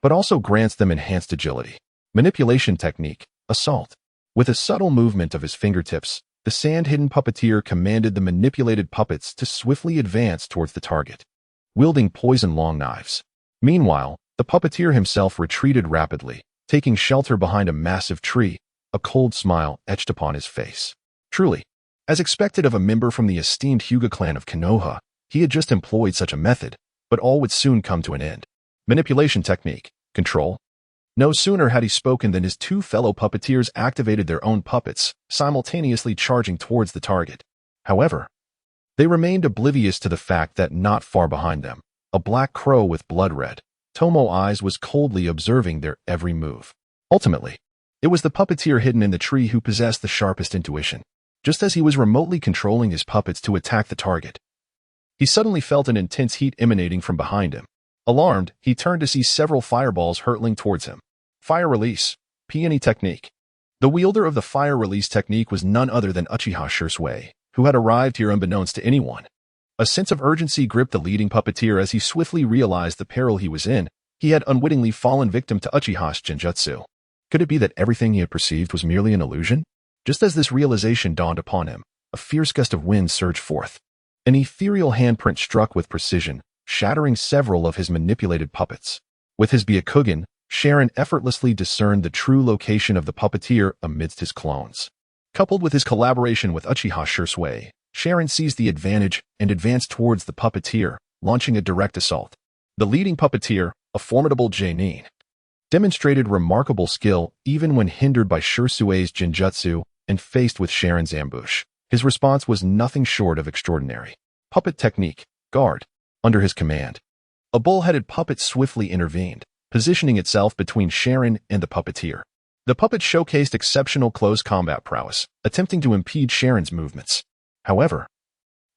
but also grants them enhanced agility. Manipulation technique, assault. With a subtle movement of his fingertips, the sand-hidden puppeteer commanded the manipulated puppets to swiftly advance towards the target, wielding poison-long knives. Meanwhile, the puppeteer himself retreated rapidly, taking shelter behind a massive tree, a cold smile etched upon his face. Truly, as expected of a member from the esteemed Hyuga clan of Konoha, he had just employed such a method, but all would soon come to an end. Manipulation technique, control. No sooner had he spoken than his two fellow puppeteers activated their own puppets, simultaneously charging towards the target. However, they remained oblivious to the fact that not far behind them, a black crow with blood-red, Tomo eyes was coldly observing their every move. Ultimately, it was the puppeteer hidden in the tree who possessed the sharpest intuition. Just as he was remotely controlling his puppets to attack the target, he suddenly felt an intense heat emanating from behind him. Alarmed, he turned to see several fireballs hurtling towards him. Fire release, peony technique. The wielder of the fire release technique was none other than Uchiha Shursui, who had arrived here unbeknownst to anyone. A sense of urgency gripped the leading puppeteer as he swiftly realized the peril he was in. He had unwittingly fallen victim to Uchiha's genjutsu. Could it be that everything he had perceived was merely an illusion? Just as this realization dawned upon him, a fierce gust of wind surged forth. An ethereal handprint struck with precision, shattering several of his manipulated puppets. With his Byakugan, Sharon effortlessly discerned the true location of the puppeteer amidst his clones. Coupled with his collaboration with Uchiha Shursui, Sharon seized the advantage and advanced towards the puppeteer, launching a direct assault. The leading puppeteer, a formidable Genin, demonstrated remarkable skill even when hindered by Shursui's genjutsu and faced with Sharon's ambush. His response was nothing short of extraordinary. Puppet technique, guard. Under his command, a bull-headed puppet swiftly intervened, positioning itself between Sharon and the puppeteer. The puppet showcased exceptional close combat prowess, attempting to impede Sharon's movements. However,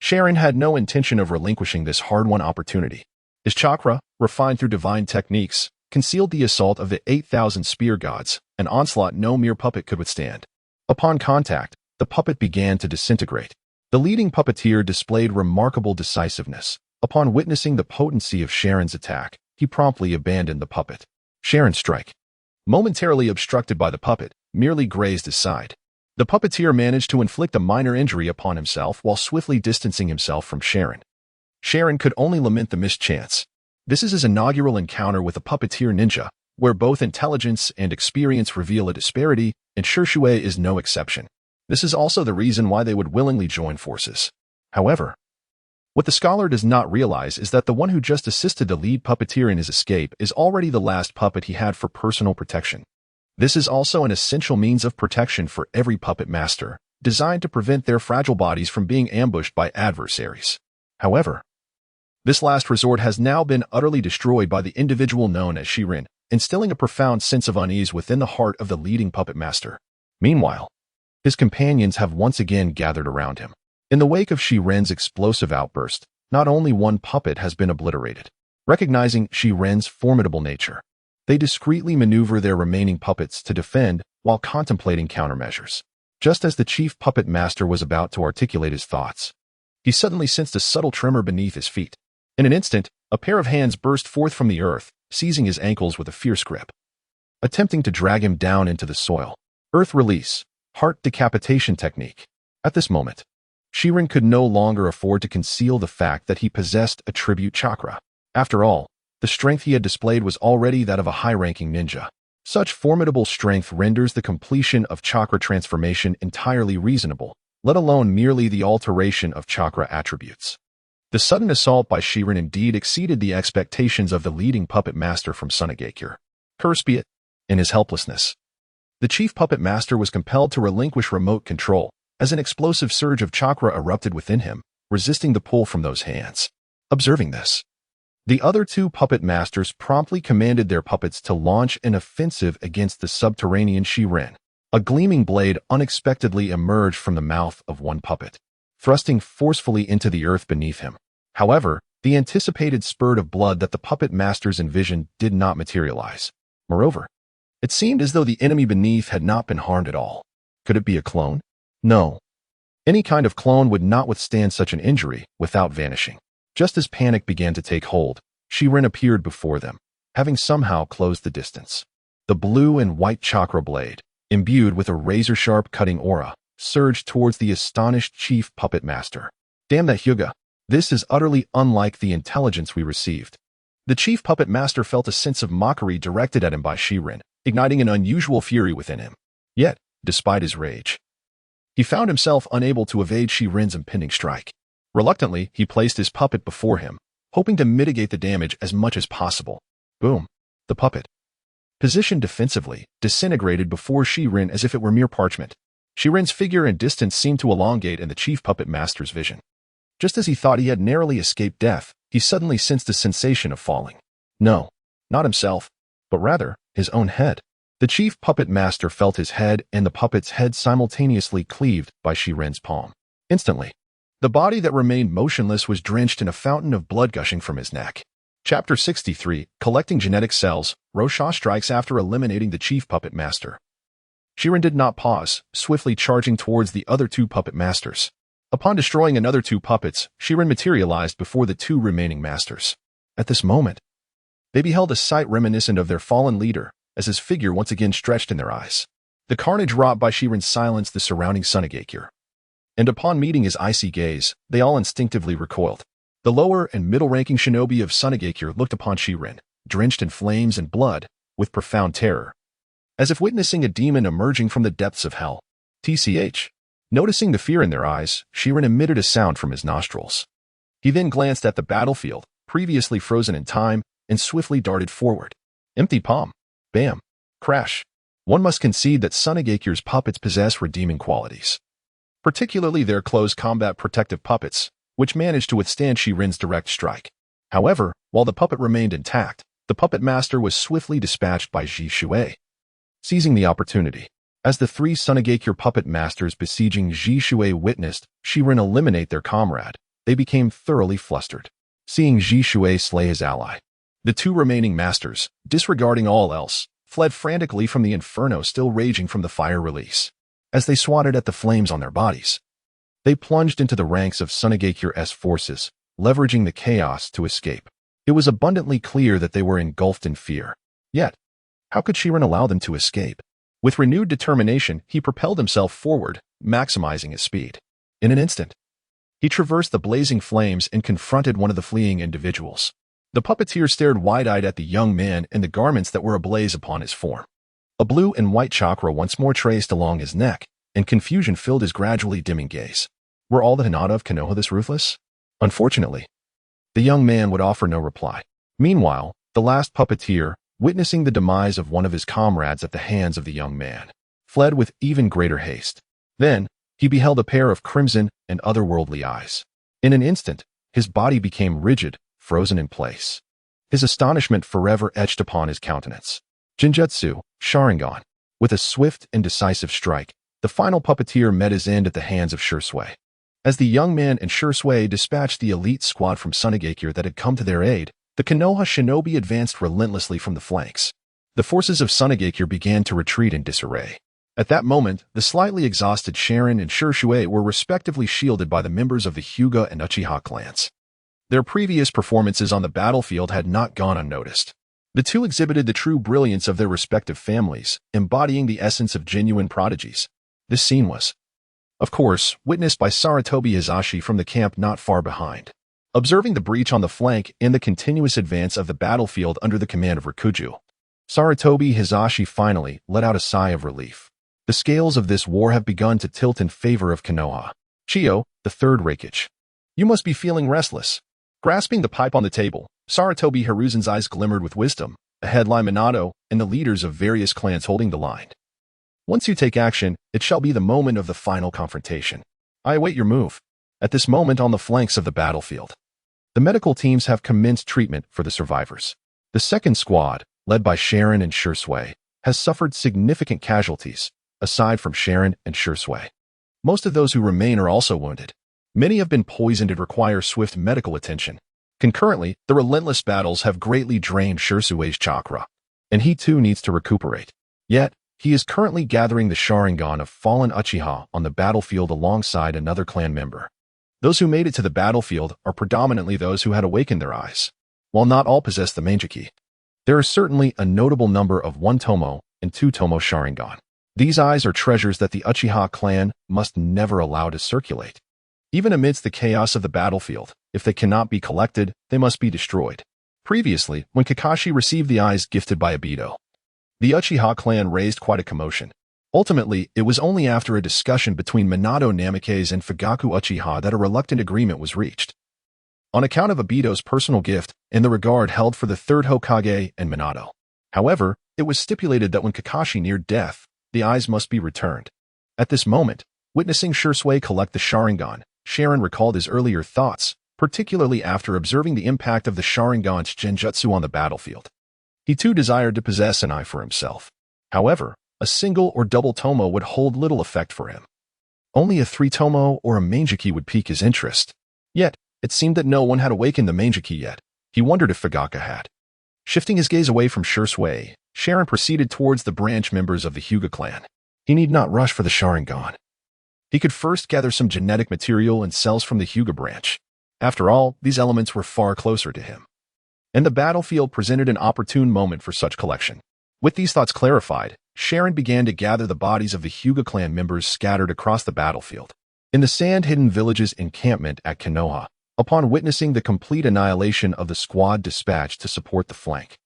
Sharon had no intention of relinquishing this hard-won opportunity. His chakra, refined through divine techniques, concealed the assault of the 8,000 spear gods, an onslaught no mere puppet could withstand. Upon contact, the puppet began to disintegrate. The leading puppeteer displayed remarkable decisiveness. Upon witnessing the potency of Sharon's attack, he promptly abandoned the puppet. Sharon's strike, momentarily obstructed by the puppet, merely grazed his side. The puppeteer managed to inflict a minor injury upon himself while swiftly distancing himself from Sharon. Sharon could only lament the missed chance. This is his inaugural encounter with a puppeteer ninja, where both intelligence and experience reveal a disparity, and Shishue is no exception. This is also the reason why they would willingly join forces. However, what the scholar does not realize is that the one who just assisted the lead puppeteer in his escape is already the last puppet he had for personal protection. This is also an essential means of protection for every puppet master, designed to prevent their fragile bodies from being ambushed by adversaries. However, this last resort has now been utterly destroyed by the individual known as Shirin, instilling a profound sense of unease within the heart of the leading puppet master. Meanwhile, his companions have once again gathered around him. In the wake of Shiren's explosive outburst, not only one puppet has been obliterated. Recognizing Shiren's formidable nature, they discreetly maneuver their remaining puppets to defend while contemplating countermeasures. Just as the chief puppet master was about to articulate his thoughts, he suddenly sensed a subtle tremor beneath his feet. In an instant, a pair of hands burst forth from the earth, seizing his ankles with a fierce grip, attempting to drag him down into the soil. Earth release, heart decapitation technique. At this moment, Shirin could no longer afford to conceal the fact that he possessed a tribute chakra. After all, the strength he had displayed was already that of a high-ranking ninja. Such formidable strength renders the completion of chakra transformation entirely reasonable, let alone merely the alteration of chakra attributes. The sudden assault by Shirin indeed exceeded the expectations of the leading puppet master from Sunagakure. Curse be it, in his helplessness, the chief puppet master was compelled to relinquish remote control, as an explosive surge of chakra erupted within him, resisting the pull from those hands. Observing this, the other two puppet masters promptly commanded their puppets to launch an offensive against the subterranean Shirin. A gleaming blade unexpectedly emerged from the mouth of one puppet, thrusting forcefully into the earth beneath him. However, the anticipated spurt of blood that the puppet masters envisioned did not materialize. Moreover, it seemed as though the enemy beneath had not been harmed at all. Could it be a clone? No. Any kind of clone would not withstand such an injury without vanishing. Just as panic began to take hold, Shirin appeared before them, having somehow closed the distance. The blue and white chakra blade, imbued with a razor-sharp cutting aura, surged towards the astonished chief puppet master. Damn that Hyuga! This is utterly unlike the intelligence we received. The chief puppet master felt a sense of mockery directed at him by Shirin, igniting an unusual fury within him. Yet, despite his rage, he found himself unable to evade Shirin's impending strike. Reluctantly, he placed his puppet before him, hoping to mitigate the damage as much as possible. Boom! The puppet, positioned defensively, disintegrated before Shirin as if it were mere parchment. Shirin's figure and distance seemed to elongate in the chief puppet master's vision. Just as he thought he had narrowly escaped death, he suddenly sensed a sensation of falling. No, not himself, but rather his own head. The chief puppet master felt his head and the puppet's head simultaneously cleaved by Shiren's palm. Instantly, the body that remained motionless was drenched in a fountain of blood gushing from his neck. Chapter 63, Collecting Genetic Cells, Rosha strikes after eliminating the chief puppet master. Shirin did not pause, swiftly charging towards the other two puppet masters. Upon destroying another two puppets, Shirin materialized before the two remaining masters. At this moment, they beheld a sight reminiscent of their fallen leader, as his figure once again stretched in their eyes. The carnage wrought by Shirin silenced the surrounding Sunagakure, and upon meeting his icy gaze, they all instinctively recoiled. The lower and middle-ranking shinobi of Sunagakure looked upon Shirin, drenched in flames and blood, with profound terror, as if witnessing a demon emerging from the depths of hell. TCH. Noticing the fear in their eyes, Shirin emitted a sound from his nostrils. He then glanced at the battlefield, previously frozen in time, and swiftly darted forward. Empty palm. Bam. Crash. One must concede that Sunagakure's puppets possess redeeming qualities, particularly their close combat protective puppets, which managed to withstand Shirin's direct strike. However, while the puppet remained intact, the puppet master was swiftly dispatched by Shishue. Seizing the opportunity, as the three Sunagakure puppet masters besieging Shishue witnessed Shirin eliminate their comrade, they became thoroughly flustered. Seeing Shishue slay his ally, the two remaining masters, disregarding all else, fled frantically from the inferno still raging from the fire release. As they swatted at the flames on their bodies, they plunged into the ranks of Sunagakure's forces, leveraging the chaos to escape. It was abundantly clear that they were engulfed in fear. Yet, how could Shirin allow them to escape? With renewed determination, he propelled himself forward, maximizing his speed. In an instant, he traversed the blazing flames and confronted one of the fleeing individuals. The puppeteer stared wide-eyed at the young man in the garments that were ablaze upon his form. A blue and white chakra once more traced along his neck, and confusion filled his gradually dimming gaze. Were all the Hinata of Konoha this ruthless? Unfortunately, the young man would offer no reply. Meanwhile, the last puppeteer, witnessing the demise of one of his comrades at the hands of the young man, fled with even greater haste. Then, he beheld a pair of crimson and otherworldly eyes. In an instant, his body became rigid, frozen in place. His astonishment forever etched upon his countenance. Genjutsu, Sharingan. With a swift and decisive strike, the final puppeteer met his end at the hands of Shursui. As the young man and Shursui dispatched the elite squad from Sunagakure that had come to their aid, the Konoha shinobi advanced relentlessly from the flanks. The forces of Sunagakure began to retreat in disarray. At that moment, the slightly exhausted Sharon and Shursui were respectively shielded by the members of the Hyuga and Uchiha clans. Their previous performances on the battlefield had not gone unnoticed. The two exhibited the true brilliance of their respective families, embodying the essence of genuine prodigies. This scene was, of course, witnessed by Sarutobi Hizashi from the camp not far behind. Observing the breach on the flank and the continuous advance of the battlefield under the command of Rikuju, Sarutobi Hizashi finally let out a sigh of relief. The scales of this war have begun to tilt in favor of Konoha. Chiyo, the third Reikage. You must be feeling restless. Grasping the pipe on the table, Sarutobi Hiruzen's eyes glimmered with wisdom, a headline Minato, and the leaders of various clans holding the line. Once you take action, it shall be the moment of the final confrontation. I await your move. At this moment on the flanks of the battlefield, the medical teams have commenced treatment for the survivors. The second squad, led by Sharon and Shursui, has suffered significant casualties, aside from Sharon and Shursui. Most of those who remain are also wounded. Many have been poisoned and require swift medical attention. Concurrently, the relentless battles have greatly drained Shursui's chakra, and he too needs to recuperate. Yet, he is currently gathering the Sharingan of fallen Uchiha on the battlefield alongside another clan member. Those who made it to the battlefield are predominantly those who had awakened their eyes. While not all possess the Mangeki, there is certainly a notable number of 1-tomo and 2-tomo Sharingan. These eyes are treasures that the Uchiha clan must never allow to circulate. Even amidst the chaos of the battlefield, if they cannot be collected, they must be destroyed. Previously, when Kakashi received the eyes gifted by Obito, the Uchiha clan raised quite a commotion. Ultimately, it was only after a discussion between Minato Namikaze and Fugaku Uchiha that a reluctant agreement was reached. On account of Obito's personal gift and the regard held for the third Hokage and Minato. However, it was stipulated that when Kakashi neared death, the eyes must be returned. At this moment, witnessing Shursui collect the Sharingan, Sharon recalled his earlier thoughts, particularly after observing the impact of the Sharingan's genjutsu on the battlefield. He too desired to possess an eye for himself. However, a single or double tomo would hold little effect for him. Only a 3-tomo or a Mangeki would pique his interest. Yet, it seemed that no one had awakened the Mangeki yet. He wondered if Fugaku had. Shifting his gaze away from Shursui, Sharon proceeded towards the branch members of the Hyuga clan. He need not rush for the Sharingan. He could first gather some genetic material and cells from the Hyuga branch. After all, these elements were far closer to him. And the battlefield presented an opportune moment for such collection. With these thoughts clarified, Sharon began to gather the bodies of the Hyuga clan members scattered across the battlefield. In the sand-hidden village's encampment at Konoha, upon witnessing the complete annihilation of the squad dispatched to support the flank,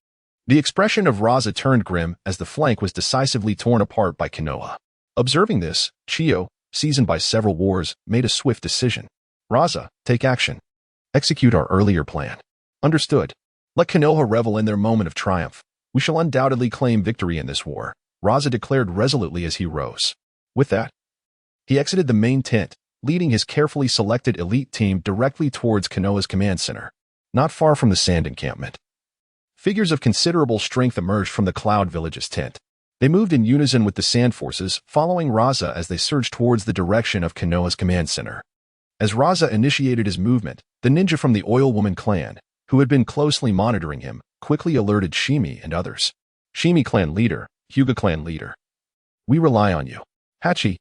the expression of Raza turned grim as the flank was decisively torn apart by Konoha. Observing this, Chiyo, seasoned by several wars, made a swift decision. Raza, take action. Execute our earlier plan. Understood. Let Konoha revel in their moment of triumph. We shall undoubtedly claim victory in this war, Raza declared resolutely as he rose. With that, he exited the main tent, leading his carefully selected elite team directly towards Konoha's command center, not far from the sand encampment. Figures of considerable strength emerged from the Cloud Village's tent. They moved in unison with the Sand Forces, following Raza as they surged towards the direction of Konoha's command center. As Raza initiated his movement, the ninja from the Oil Woman clan, who had been closely monitoring him, quickly alerted Shimi and others. Shimi clan leader, Hyuga clan leader. We rely on you. Hachi,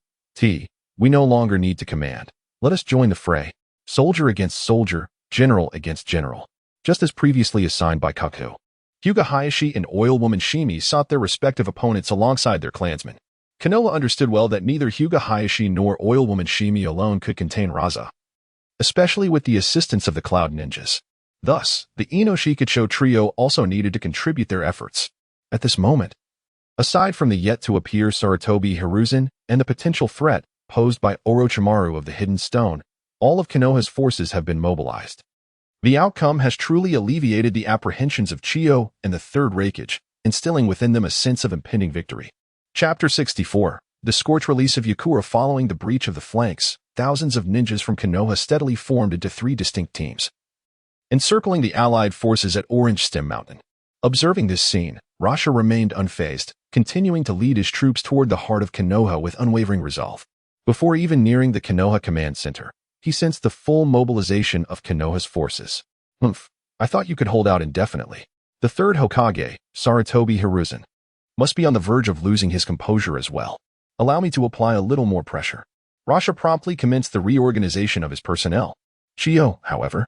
we no longer need to command. Let us join the fray. Soldier against soldier, general against general. Just as previously assigned by Kaku. Hyuga Hayashi and Oil Woman Shimi sought their respective opponents alongside their clansmen. Konoha understood well that neither Hyuga Hayashi nor Oil Woman Shimi alone could contain Raza, especially with the assistance of the Cloud Ninjas. Thus, the Ino-Shikacho trio also needed to contribute their efforts. At this moment, aside from the yet-to-appear Sarutobi Hiruzen and the potential threat posed by Orochimaru of the Hidden Stone, all of Konoha's forces have been mobilized. The outcome has truly alleviated the apprehensions of Chiyo and the Third Raikage, instilling within them a sense of impending victory. Chapter 64. The Scorch Release of Yakura. Following the breach of the flanks, thousands of ninjas from Konoha steadily formed into three distinct teams, encircling the allied forces at Orange Stem Mountain. Observing this scene, Rasha remained unfazed, continuing to lead his troops toward the heart of Konoha with unwavering resolve. Before even nearing the Konoha command center, he sensed the full mobilization of Konoha's forces. I thought you could hold out indefinitely. The third Hokage, Sarutobi Hiruzen, must be on the verge of losing his composure as well. Allow me to apply a little more pressure. Rasha promptly commenced the reorganization of his personnel. Chiyo, however,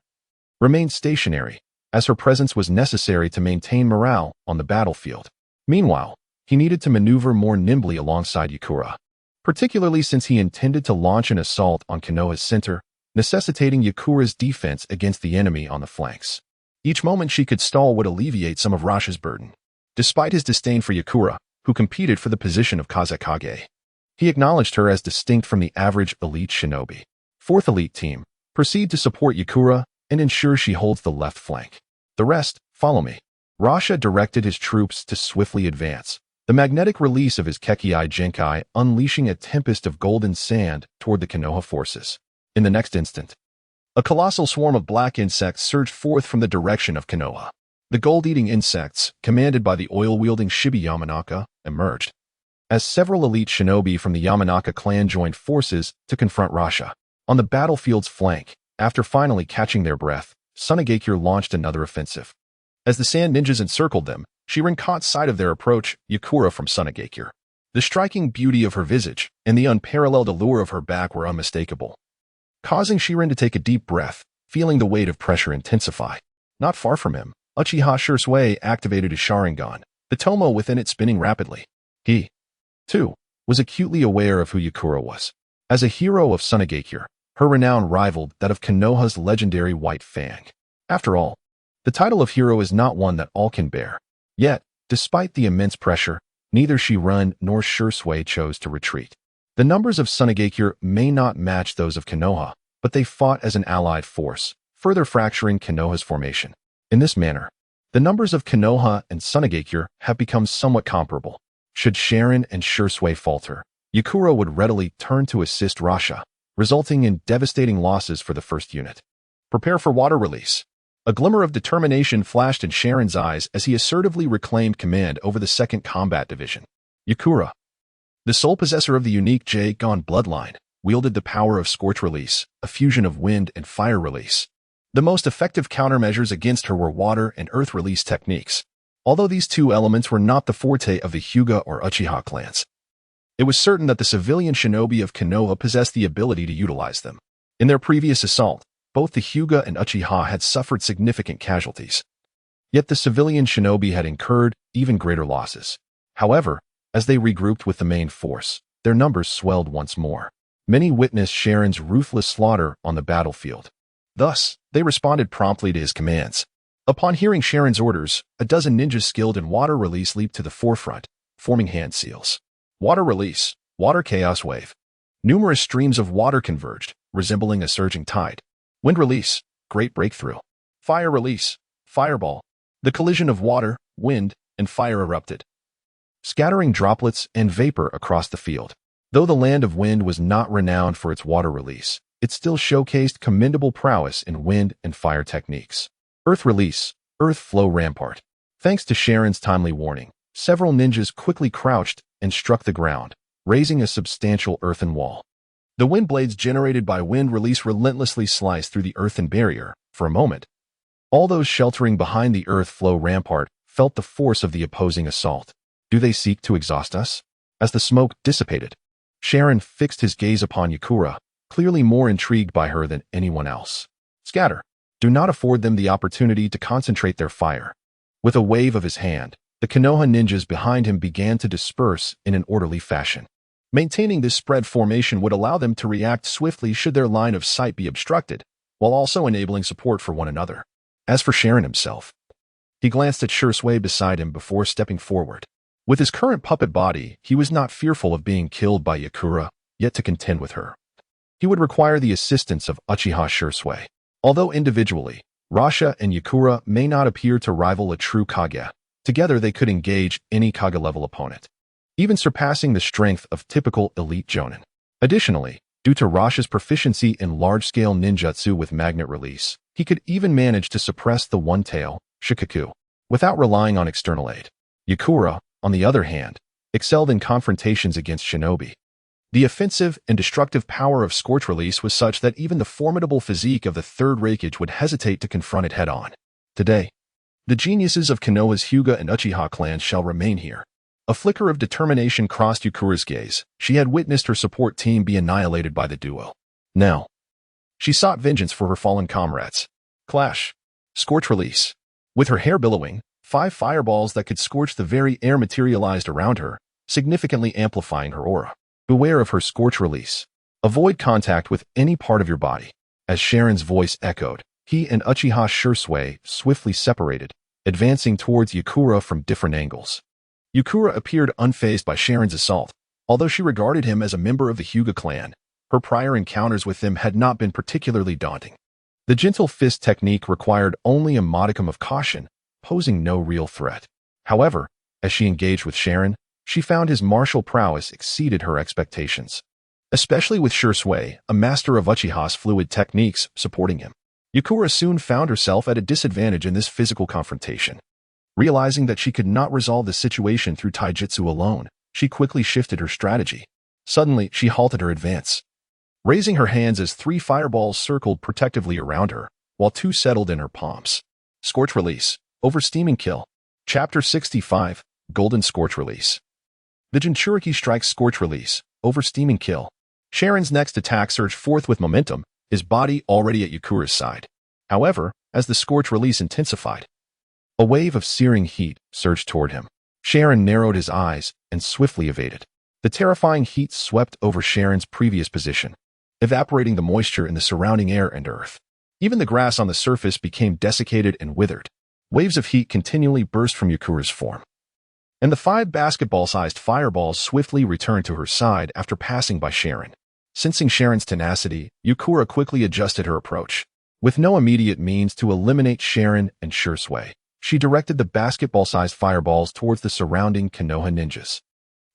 remained stationary, as her presence was necessary to maintain morale on the battlefield. Meanwhile, he needed to maneuver more nimbly alongside Yakura, particularly since he intended to launch an assault on Konoha's center, necessitating Yakura's defense against the enemy on the flanks. Each moment she could stall would alleviate some of Rasha's burden. Despite his disdain for Yakura, who competed for the position of Kazekage, he acknowledged her as distinct from the average elite shinobi. Fourth elite team, proceed to support Yakura and ensure she holds the left flank. The rest, follow me. Rasha directed his troops to swiftly advance, the magnetic release of his Kekkei Genkai unleashing a tempest of golden sand toward the Konoha forces. In the next instant, a colossal swarm of black insects surged forth from the direction of Konoha. The gold-eating insects, commanded by the oil-wielding Shibi Yamanaka, emerged, as several elite shinobi from the Yamanaka clan joined forces to confront Rasha. On the battlefield's flank, after finally catching their breath, Sunagakure launched another offensive. As the sand ninjas encircled them, Shirin caught sight of their approach, Yakura from Sunagakure. The striking beauty of her visage and the unparalleled allure of her back were unmistakable, causing Shirin to take a deep breath, feeling the weight of pressure intensify. Not far from him, Uchiha Shursui activated his Sharingan, the tomo within it spinning rapidly. He, too, was acutely aware of who Yakura was. As a hero of Sunagakure, her renown rivaled that of Konoha's legendary White Fang. After all, the title of hero is not one that all can bear. Yet, despite the immense pressure, neither Shirin nor Shursui chose to retreat. The numbers of Sunagakure may not match those of Konoha, but they fought as an allied force, further fracturing Konoha's formation. In this manner, the numbers of Konoha and Sunagakure have become somewhat comparable. Should Shirin and Shursui falter, Yakura would readily turn to assist Rasha, resulting in devastating losses for the first unit. Prepare for water release. A glimmer of determination flashed in Shirin's eyes as he assertively reclaimed command over the 2nd Combat Division. Yakura, the sole possessor of the unique J-Gon bloodline, wielded the power of Scorch Release, a fusion of wind and fire release. The most effective countermeasures against her were water and earth release techniques. Although these two elements were not the forte of the Hyuga or Uchiha clans, it was certain that the civilian shinobi of Konoha possessed the ability to utilize them. In their previous assault, both the Hyuga and Uchiha had suffered significant casualties. Yet the civilian shinobi had incurred even greater losses. However, as they regrouped with the main force, their numbers swelled once more. Many witnessed Shirin's ruthless slaughter on the battlefield. Thus, they responded promptly to his commands. Upon hearing Shirin's orders, a dozen ninjas skilled in water release leaped to the forefront, forming hand seals. Water release, water chaos wave. Numerous streams of water converged, resembling a surging tide. Wind release, great breakthrough. Fire release, fireball. The collision of water, wind, and fire erupted, scattering droplets and vapor across the field. Though the Land of Wind was not renowned for its water release, it still showcased commendable prowess in wind and fire techniques. Earth release, earth flow rampart. Thanks to Shirin's timely warning, several ninjas quickly crouched and struck the ground, raising a substantial earthen wall. The wind blades generated by wind release relentlessly sliced through the earthen barrier. For a moment, all those sheltering behind the earth flow rampart felt the force of the opposing assault. Do they seek to exhaust us? As the smoke dissipated, Shirin fixed his gaze upon Yakura, clearly more intrigued by her than anyone else. Scatter. Do not afford them the opportunity to concentrate their fire. With a wave of his hand, the Konoha ninjas behind him began to disperse in an orderly fashion. Maintaining this spread formation would allow them to react swiftly should their line of sight be obstructed, while also enabling support for one another. As for Sharon himself, he glanced at Shui beside him before stepping forward. With his current puppet body, he was not fearful of being killed by Yakura, yet to contend with her, he would require the assistance of Uchiha Shui. Although individually, Rasha and Yakura may not appear to rival a true Kage, together they could engage any Kage-level opponent, even surpassing the strength of typical elite Jonin. Additionally, due to Rasha's proficiency in large-scale ninjutsu with magnet release, he could even manage to suppress the one-tail, Shikaku, without relying on external aid. Yakura, on the other hand, excelled in confrontations against Shinobi. The offensive and destructive power of Scorch Release was such that even the formidable physique of the Third Raikage would hesitate to confront it head-on. Today, the geniuses of Konoha's Hyuga and Uchiha clans shall remain here. A flicker of determination crossed Yakura's gaze. She had witnessed her support team be annihilated by the duo. Now, she sought vengeance for her fallen comrades. Clash. Scorch Release. With her hair billowing, 5 fireballs that could scorch the very air materialized around her, significantly amplifying her aura. Beware of her Scorch Release. Avoid contact with any part of your body. As Sharon's voice echoed, he and Uchiha Shui swiftly separated, advancing towards Yakura from different angles. Yakura appeared unfazed by Sharon's assault. Although she regarded him as a member of the Hyuga clan, her prior encounters with him had not been particularly daunting. The gentle fist technique required only a modicum of caution, posing no real threat. However, as she engaged with Sharon, she found his martial prowess exceeded her expectations, especially with Shui, a master of Uchiha's fluid techniques, supporting him. Yakura soon found herself at a disadvantage in this physical confrontation. Realizing that she could not resolve the situation through taijutsu alone, she quickly shifted her strategy. Suddenly, she halted her advance, raising her hands as 3 fireballs circled protectively around her, while 2 settled in her palms. Scorch Release. Oversteaming Kill. Chapter 65. Golden Scorch Release. The Jinchuriki strikes Scorch Release, Oversteaming Kill. Sharon's next attack surged forth with momentum, his body already at Yakura's side. However, as the Scorch Release intensified, a wave of searing heat surged toward him. Sharon narrowed his eyes and swiftly evaded. The terrifying heat swept over Sharon's previous position, evaporating the moisture in the surrounding air and earth. Even the grass on the surface became desiccated and withered. Waves of heat continually burst from Yakura's form, and the 5 basketball-sized fireballs swiftly returned to her side after passing by Sharon. Sensing Sharon's tenacity, Yakura quickly adjusted her approach. With no immediate means to eliminate Sharon and Shui, she directed the basketball-sized fireballs towards the surrounding Konoha ninjas.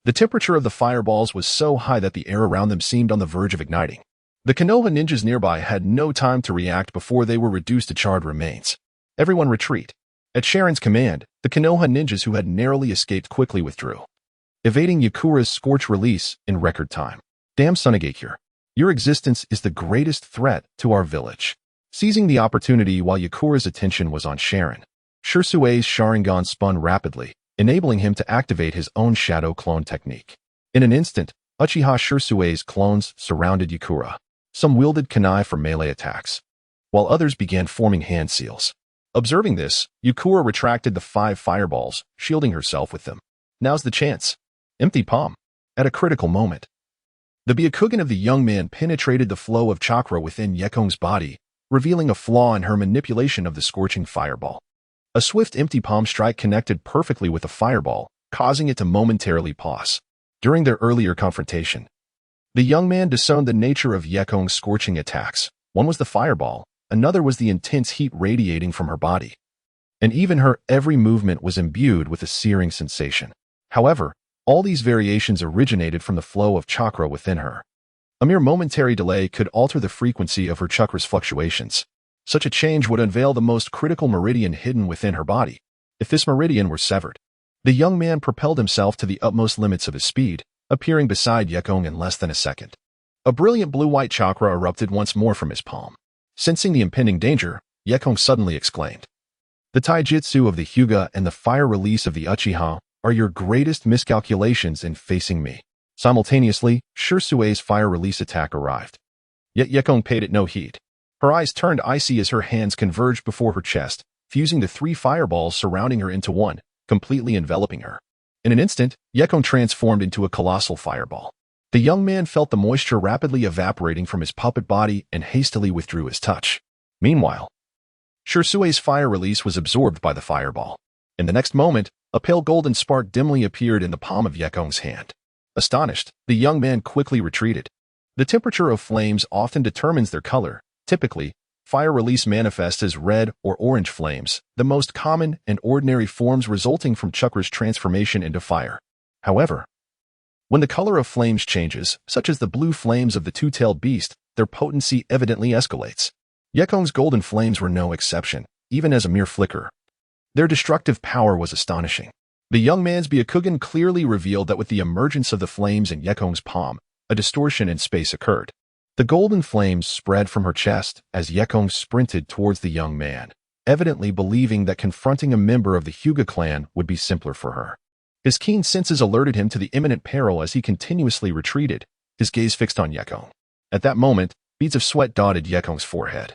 The temperature of the fireballs was so high that the air around them seemed on the verge of igniting. The Konoha ninjas nearby had no time to react before they were reduced to charred remains. Everyone retreat. At Sharon's command, the Konoha ninjas who had narrowly escaped quickly withdrew, evading Yakura's Scorch Release in record time. Damn Sunagakure, your existence is the greatest threat to our village. Seizing the opportunity while Yakura's attention was on Sharon, Shusui's Sharingan spun rapidly, enabling him to activate his own shadow clone technique. In an instant, Uchiha Shusui's clones surrounded Yakura. Some wielded kunai for melee attacks, while others began forming hand seals. Observing this, Yakura retracted the 5 fireballs, shielding herself with them. Now's the chance. Empty palm. At a critical moment, the Byakugan of the young man penetrated the flow of chakra within Yekong's body, revealing a flaw in her manipulation of the scorching fireball. A swift empty palm strike connected perfectly with the fireball, causing it to momentarily pause. During their earlier confrontation, the young man discerned the nature of Yekong's scorching attacks. One was the fireball, another was the intense heat radiating from her body. And even her every movement was imbued with a searing sensation. However, all these variations originated from the flow of chakra within her. A mere momentary delay could alter the frequency of her chakra's fluctuations. Such a change would unveil the most critical meridian hidden within her body. If this meridian were severed, the young man propelled himself to the utmost limits of his speed, appearing beside Yekong in less than a second. A brilliant blue-white chakra erupted once more from his palm. Sensing the impending danger, Yekong suddenly exclaimed, "The taijutsu of the Hyuga and the fire release of the Uchiha are your greatest miscalculations in facing me." Simultaneously, Shusui's fire release attack arrived. Yet Yekong paid it no heed. Her eyes turned icy as her hands converged before her chest, fusing the 3 fireballs surrounding her into one, completely enveloping her. In an instant, Yekong transformed into a colossal fireball. The young man felt the moisture rapidly evaporating from his puppet body and hastily withdrew his touch. Meanwhile, Shirsue's fire release was absorbed by the fireball. In the next moment, a pale golden spark dimly appeared in the palm of Yekong's hand. Astonished, the young man quickly retreated. The temperature of flames often determines their color. Typically, fire release manifests as red or orange flames, the most common and ordinary forms resulting from chakra's transformation into fire. However, when the color of flames changes, such as the blue flames of the two-tailed beast, their potency evidently escalates. Yekong's golden flames were no exception, even as a mere flicker. Their destructive power was astonishing. The young man's Byakugan clearly revealed that with the emergence of the flames in Yekong's palm, a distortion in space occurred. The golden flames spread from her chest as Yekong sprinted towards the young man, evidently believing that confronting a member of the Hyuga clan would be simpler for her. His keen senses alerted him to the imminent peril as he continuously retreated, his gaze fixed on Yekong. At that moment, beads of sweat dotted Yekong's forehead,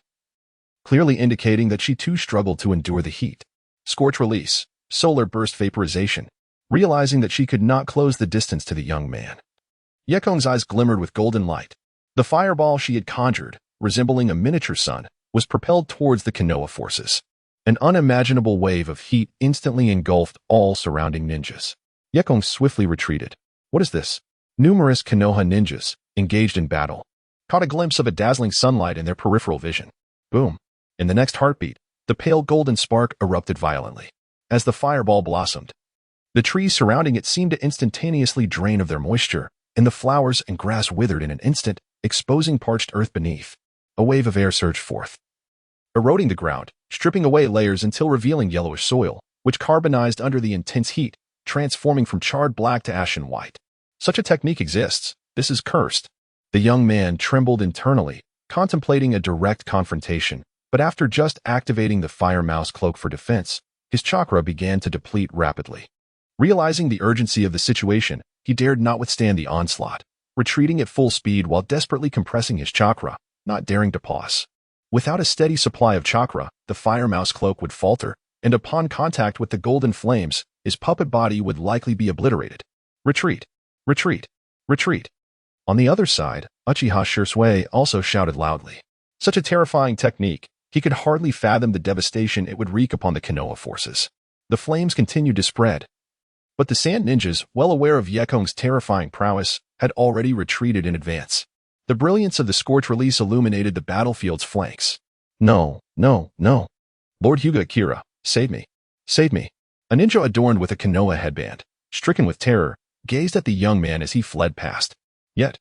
clearly indicating that she too struggled to endure the heat. Scorch release, solar burst vaporization. Realizing that she could not close the distance to the young man, Yekong's eyes glimmered with golden light. The fireball she had conjured, resembling a miniature sun, was propelled towards the Konoha forces. An unimaginable wave of heat instantly engulfed all surrounding ninjas. Yekong swiftly retreated. What is this? Numerous Konoha ninjas, engaged in battle, caught a glimpse of a dazzling sunlight in their peripheral vision. Boom! In the next heartbeat, the pale golden spark erupted violently. As the fireball blossomed, the trees surrounding it seemed to instantaneously drain of their moisture, and the flowers and grass withered in an instant, exposing parched earth beneath. A wave of air surged forth, eroding the ground, stripping away layers until revealing yellowish soil, which carbonized under the intense heat, transforming from charred black to ashen white. Such a technique exists. This is cursed. The young man trembled internally, contemplating a direct confrontation, but after just activating the fire mouse cloak for defense, his chakra began to deplete rapidly. Realizing the urgency of the situation, he dared not withstand the onslaught, retreating at full speed while desperately compressing his chakra, not daring to pause. Without a steady supply of chakra, the fire mouse cloak would falter, and upon contact with the golden flames, his puppet body would likely be obliterated. Retreat! Retreat! Retreat! On the other side, Uchiha Shirsue also shouted loudly. Such a terrifying technique, he could hardly fathom the devastation it would wreak upon the Konoha forces. The flames continued to spread, but the sand ninjas, well aware of Yekong's terrifying prowess, had already retreated in advance. The brilliance of the scorch release illuminated the battlefield's flanks. No, no, no. Lord Hyuga Akira, save me. Save me. A ninja adorned with a Konoha headband, stricken with terror, gazed at the young man as he fled past. Yet,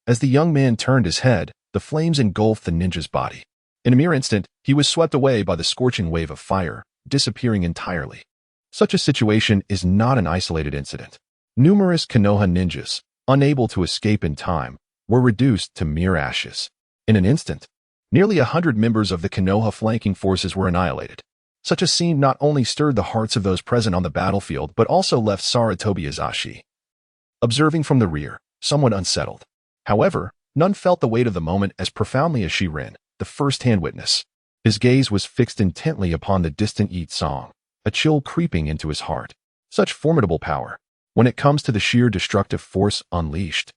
as the young man turned his head, the flames engulfed the ninja's body. In a mere instant, he was swept away by the scorching wave of fire, disappearing entirely. Such a situation is not an isolated incident. Numerous Konoha ninjas, unable to escape in time, were reduced to mere ashes. In an instant, nearly 100 members of the Konoha flanking forces were annihilated. Such a scene not only stirred the hearts of those present on the battlefield but also left Saratobi Azashi observing from the rear, somewhat unsettled. However, none felt the weight of the moment as profoundly as Shirin, the first-hand witness. His gaze was fixed intently upon the distant Yeet song, a chill creeping into his heart. Such formidable power, when it comes to the sheer destructive force unleashed.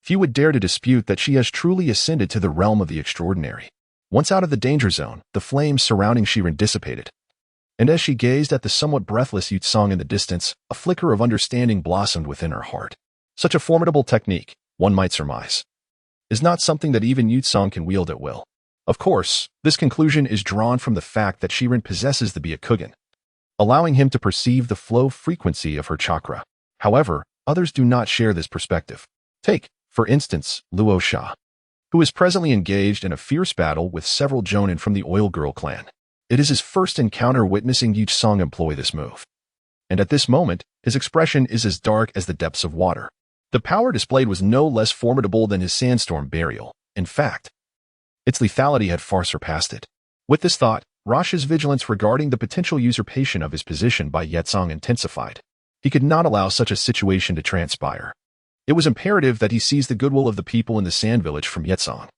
Few would dare to dispute that she has truly ascended to the realm of the extraordinary. Once out of the danger zone, the flames surrounding Shirin dissipated. And as she gazed at the somewhat breathless Yeet song in the distance, a flicker of understanding blossomed within her heart. Such a formidable technique, one might surmise, is not something that even Yeet song can wield at will. Of course, this conclusion is drawn from the fact that Shirin possesses the Byakugan, allowing him to perceive the flow frequency of her chakra. However, others do not share this perspective. Take, for instance, Luo Sha, who is presently engaged in a fierce battle with several jonin from the Oil Girl clan. It is his first encounter witnessing Yeet song employ this move. And at this moment, his expression is as dark as the depths of water. The power displayed was no less formidable than his sandstorm burial. In fact, its lethality had far surpassed it. With this thought, Rasha's vigilance regarding the potential usurpation of his position by Yetsong intensified. He could not allow such a situation to transpire. It was imperative that he seize the goodwill of the people in the sand village from Yetsong.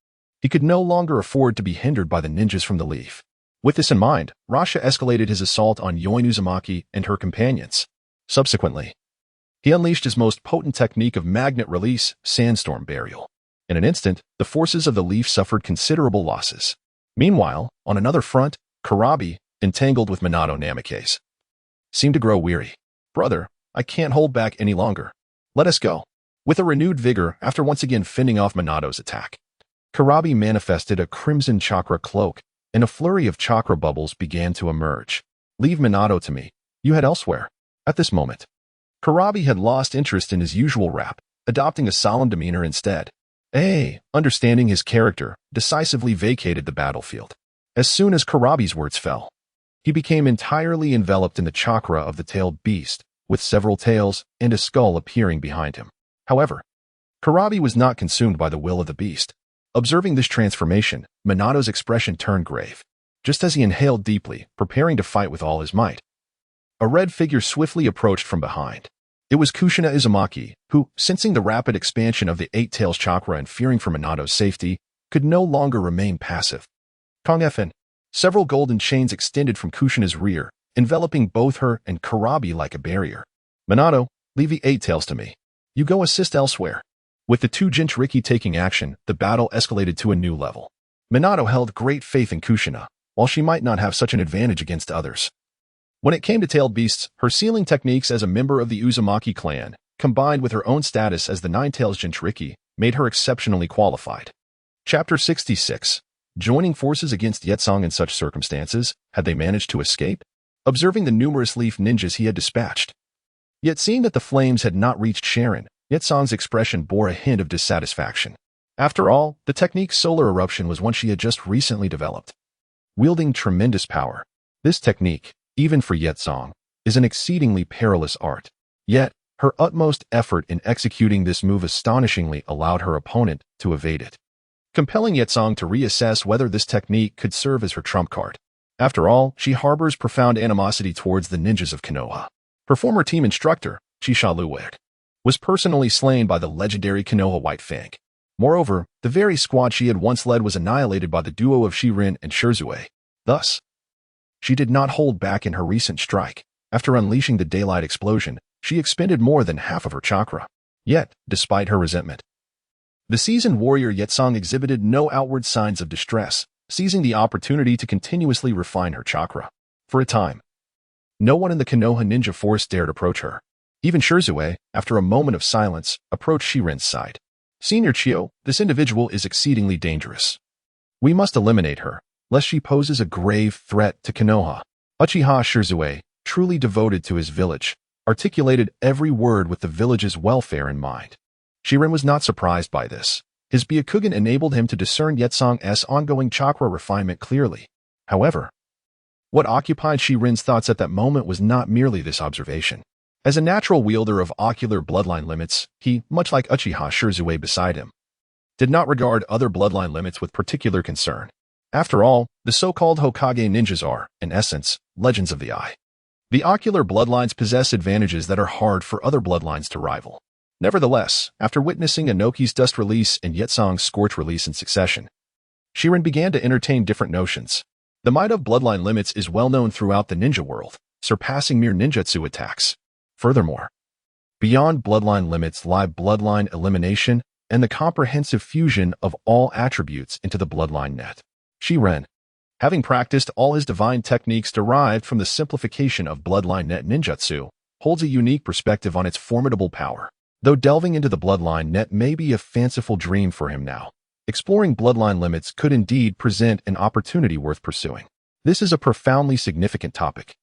He could no longer afford to be hindered by the ninjas from the Leaf. With this in mind, Rasha escalated his assault on Yoin Uzumaki and her companions. Subsequently, he unleashed his most potent technique of magnet release, sandstorm burial. In an instant, the forces of the Leaf suffered considerable losses. Meanwhile, on another front, Karabi, entangled with Minato Namikaze, seemed to grow weary. "Brother, I can't hold back any longer. Let us go." With a renewed vigor, after once again fending off Minato's attack, Karabi manifested a crimson chakra cloak, and a flurry of chakra bubbles began to emerge. "Leave Minato to me. You head elsewhere." At this moment, Karabi had lost interest in his usual rap, adopting a solemn demeanor instead. Understanding his character, decisively vacated the battlefield. As soon as Karabi's words fell, he became entirely enveloped in the chakra of the tailed beast, with several tails and a skull appearing behind him. However, Karabi was not consumed by the will of the beast. Observing this transformation, Minato's expression turned grave. Just as he inhaled deeply, preparing to fight with all his might, a red figure swiftly approached from behind. It was Kushina Uzumaki, who, sensing the rapid expansion of the Eight Tails chakra and fearing for Minato's safety, could no longer remain passive. Kongfen. Several golden chains extended from Kushina's rear, enveloping both her and Karabi like a barrier. "Minato, leave the Eight Tails to me. You go assist elsewhere." With the two Jinchuriki taking action, the battle escalated to a new level. Minato held great faith in Kushina, while she might not have such an advantage against others. When it came to tailed beasts, her sealing techniques as a member of the Uzumaki clan, combined with her own status as the Nine-Tails Jinchuriki, made her exceptionally qualified. Chapter 66. Joining forces against Yetsong in such circumstances, had they managed to escape? Observing the numerous leaf ninjas he had dispatched. Yet seeing that the flames had not reached Sharon, Yetsong's expression bore a hint of dissatisfaction. After all, the technique Solar Eruption was one she had just recently developed. Wielding tremendous power, this technique, even for Yetsong, is an exceedingly perilous art. Yet, her utmost effort in executing this move astonishingly allowed her opponent to evade it, compelling Yetsong to reassess whether this technique could serve as her trump card. After all, she harbors profound animosity towards the ninjas of Konoha. Her former team instructor, Chishaluwek, was personally slain by the legendary Konoha White Fang. Moreover, the very squad she had once led was annihilated by the duo of Shirin and Shirzue. Thus, she did not hold back in her recent strike. After unleashing the daylight explosion, she expended more than half of her chakra. Yet, despite her resentment, the seasoned warrior Yetsong exhibited no outward signs of distress, seizing the opportunity to continuously refine her chakra. For a time, no one in the Konoha ninja force dared approach her. Even Shirzue, after a moment of silence, approached Shirin's side. "Senior Chio, this individual is exceedingly dangerous. We must eliminate her, lest she poses a grave threat to Konoha." Uchiha Shirzue, truly devoted to his village, articulated every word with the village's welfare in mind. Shirin was not surprised by this. His Byakugan enabled him to discern Yetsong's ongoing chakra refinement clearly. However, what occupied Shirin's thoughts at that moment was not merely this observation. As a natural wielder of ocular bloodline limits, he, much like Uchiha Shirzue beside him, did not regard other bloodline limits with particular concern. After all, the so-called Hokage ninjas are, in essence, legends of the eye. The ocular bloodlines possess advantages that are hard for other bloodlines to rival. Nevertheless, after witnessing Inoki's dust release and Yetsong's scorch release in succession, Shirin began to entertain different notions. The might of bloodline limits is well known throughout the ninja world, surpassing mere ninjutsu attacks. Furthermore, beyond bloodline limits lie bloodline elimination and the comprehensive fusion of all attributes into the bloodline net. Shirin, having practiced all his divine techniques derived from the simplification of bloodline net ninjutsu, holds a unique perspective on its formidable power. Though delving into the bloodline net may be a fanciful dream for him now, exploring bloodline limits could indeed present an opportunity worth pursuing. This is a profoundly significant topic.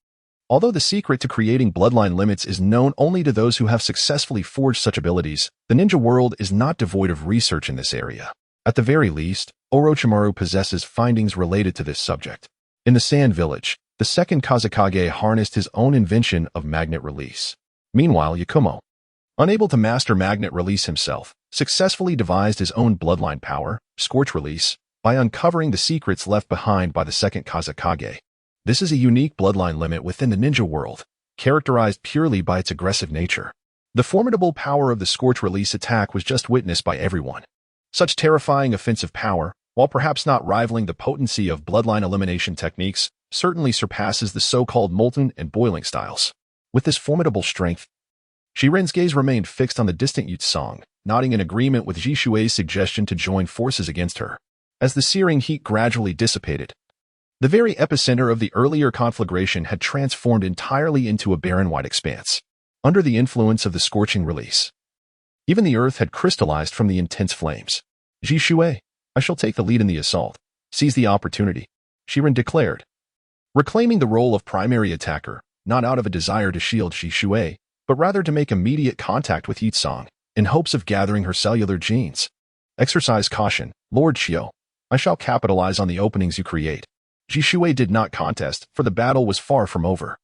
Although the secret to creating bloodline limits is known only to those who have successfully forged such abilities, the ninja world is not devoid of research in this area. At the very least, Orochimaru possesses findings related to this subject. In the Sand Village, the second Kazekage harnessed his own invention of magnet release. Meanwhile, Yakumo, unable to master magnet release himself, successfully devised his own bloodline power, scorch release, by uncovering the secrets left behind by the second Kazekage. This is a unique bloodline limit within the ninja world, characterized purely by its aggressive nature. The formidable power of the scorch release attack was just witnessed by everyone. Such terrifying offensive power, while perhaps not rivaling the potency of bloodline elimination techniques, certainly surpasses the so-called molten and boiling styles. With this formidable strength, Shirin's gaze remained fixed on the distant Yetsong, nodding in agreement with Jishue's suggestion to join forces against her. As the searing heat gradually dissipated, The very epicenter of the earlier conflagration had transformed entirely into a barren white expanse, under the influence of the scorching release. Even the earth had crystallized from the intense flames. Ji Shui, I shall take the lead in the assault. Seize the opportunity, Shiren declared, reclaiming the role of primary attacker, not out of a desire to shield Ji Shui, but rather to make immediate contact with Yitsong, in hopes of gathering her cellular genes. Exercise caution, Lord Xiao. I shall capitalize on the openings you create. Ji Shui did not contest, for the battle was far from over.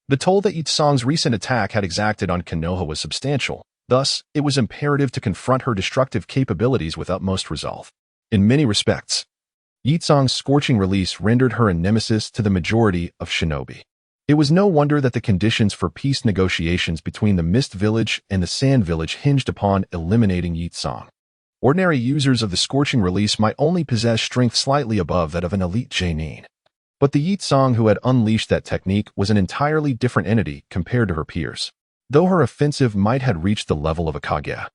The toll that Yitsong's recent attack had exacted on Konoha was substantial, thus, it was imperative to confront her destructive capabilities with utmost resolve. In many respects, Yitsong's scorching release rendered her a nemesis to the majority of shinobi. It was no wonder that the conditions for peace negotiations between the Mist Village and the Sand Village hinged upon eliminating Yitsong. Ordinary users of the scorching release might only possess strength slightly above that of an elite genin. But the Yitsong who had unleashed that technique was an entirely different entity compared to her peers. Though her offensive might had reached the level of a Kage,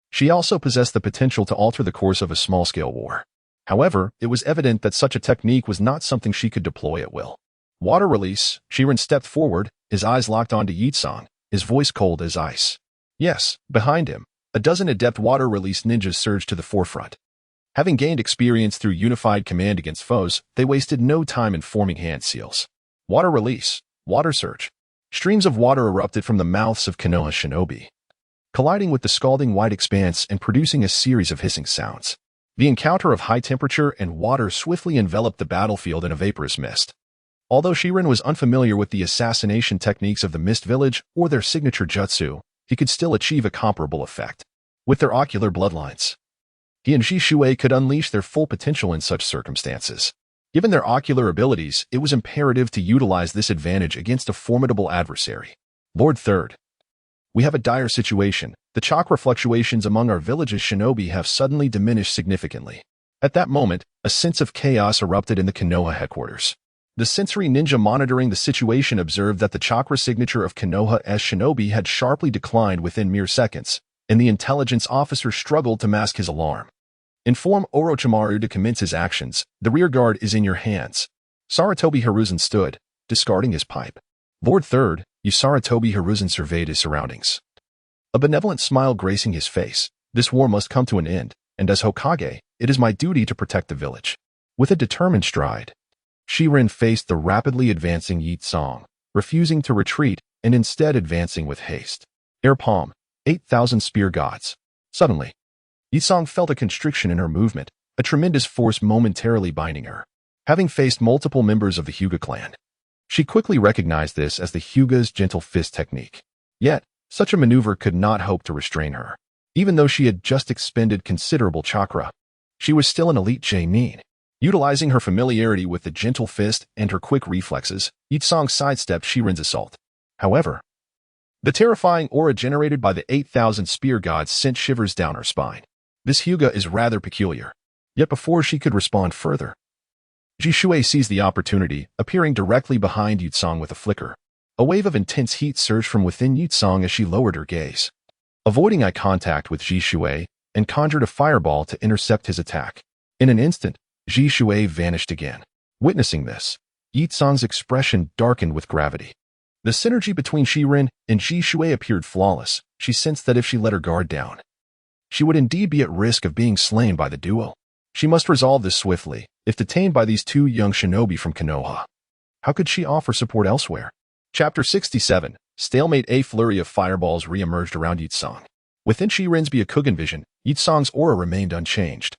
she also possessed the potential to alter the course of a small-scale war. However, it was evident that such a technique was not something she could deploy at will. Water release, Shiren stepped forward, his eyes locked onto Yitsong, his voice cold as ice. Yes, behind him, a dozen adept water release ninjas surged to the forefront. Having gained experience through unified command against foes, they wasted no time in forming hand seals. Water release, water surge. Streams of water erupted from the mouths of Konoha shinobi, colliding with the scalding white expanse and producing a series of hissing sounds. The encounter of high temperature and water swiftly enveloped the battlefield in a vaporous mist. Although Shiren was unfamiliar with the assassination techniques of the Mist Village or their signature jutsu, he could still achieve a comparable effect. With their ocular bloodlines, he and Ji Shui could unleash their full potential in such circumstances. Given their ocular abilities, it was imperative to utilize this advantage against a formidable adversary. Lord Third, we have a dire situation. The chakra fluctuations among our village's shinobi have suddenly diminished significantly. At that moment, a sense of chaos erupted in the Konoha headquarters. The sensory ninja monitoring the situation observed that the chakra signature of Konoha as shinobi had sharply declined within mere seconds, and the intelligence officer struggled to mask his alarm. Inform Orochimaru to commence his actions. The rear guard is in your hands. Saratobi Hiruzen stood, discarding his pipe. Lord Third, Saratobi Hiruzen surveyed his surroundings. A benevolent smile gracing his face. This war must come to an end, and as Hokage, it is my duty to protect the village. With a determined stride, Shiren faced the rapidly advancing Yitsong, refusing to retreat and instead advancing with haste. Air palm, 8,000 spear gods. Suddenly, Yitsong felt a constriction in her movement, a tremendous force momentarily binding her. Having faced multiple members of the Hyuga clan, she quickly recognized this as the Hyuga's gentle fist technique. Yet, such a maneuver could not hope to restrain her. Even though she had just expended considerable chakra, she was still an elite genin. Utilizing her familiarity with the gentle fist and her quick reflexes, Yitsong sidestepped Shiren's assault. However, the terrifying aura generated by the 8,000 spear gods sent shivers down her spine. This Hyuga is rather peculiar. Yet before she could respond further, Ji Shui seized the opportunity, appearing directly behind Yitsong with a flicker. A wave of intense heat surged from within Yitsong as she lowered her gaze. Avoiding eye contact with Ji Shui, and conjured a fireball to intercept his attack. In an instant, Ji Shui vanished again. Witnessing this, Yitsong's expression darkened with gravity. The synergy between Shiren and Ji Shui appeared flawless. She sensed that if she let her guard down, she would indeed be at risk of being slain by the duo. She must resolve this swiftly. If detained by these two young shinobi from Konoha, how could she offer support elsewhere? Chapter 67, Stalemate. A flurry of fireballs re-emerged around Yitsong. Within Shiren's Byakugan vision, Yitsong's aura remained unchanged.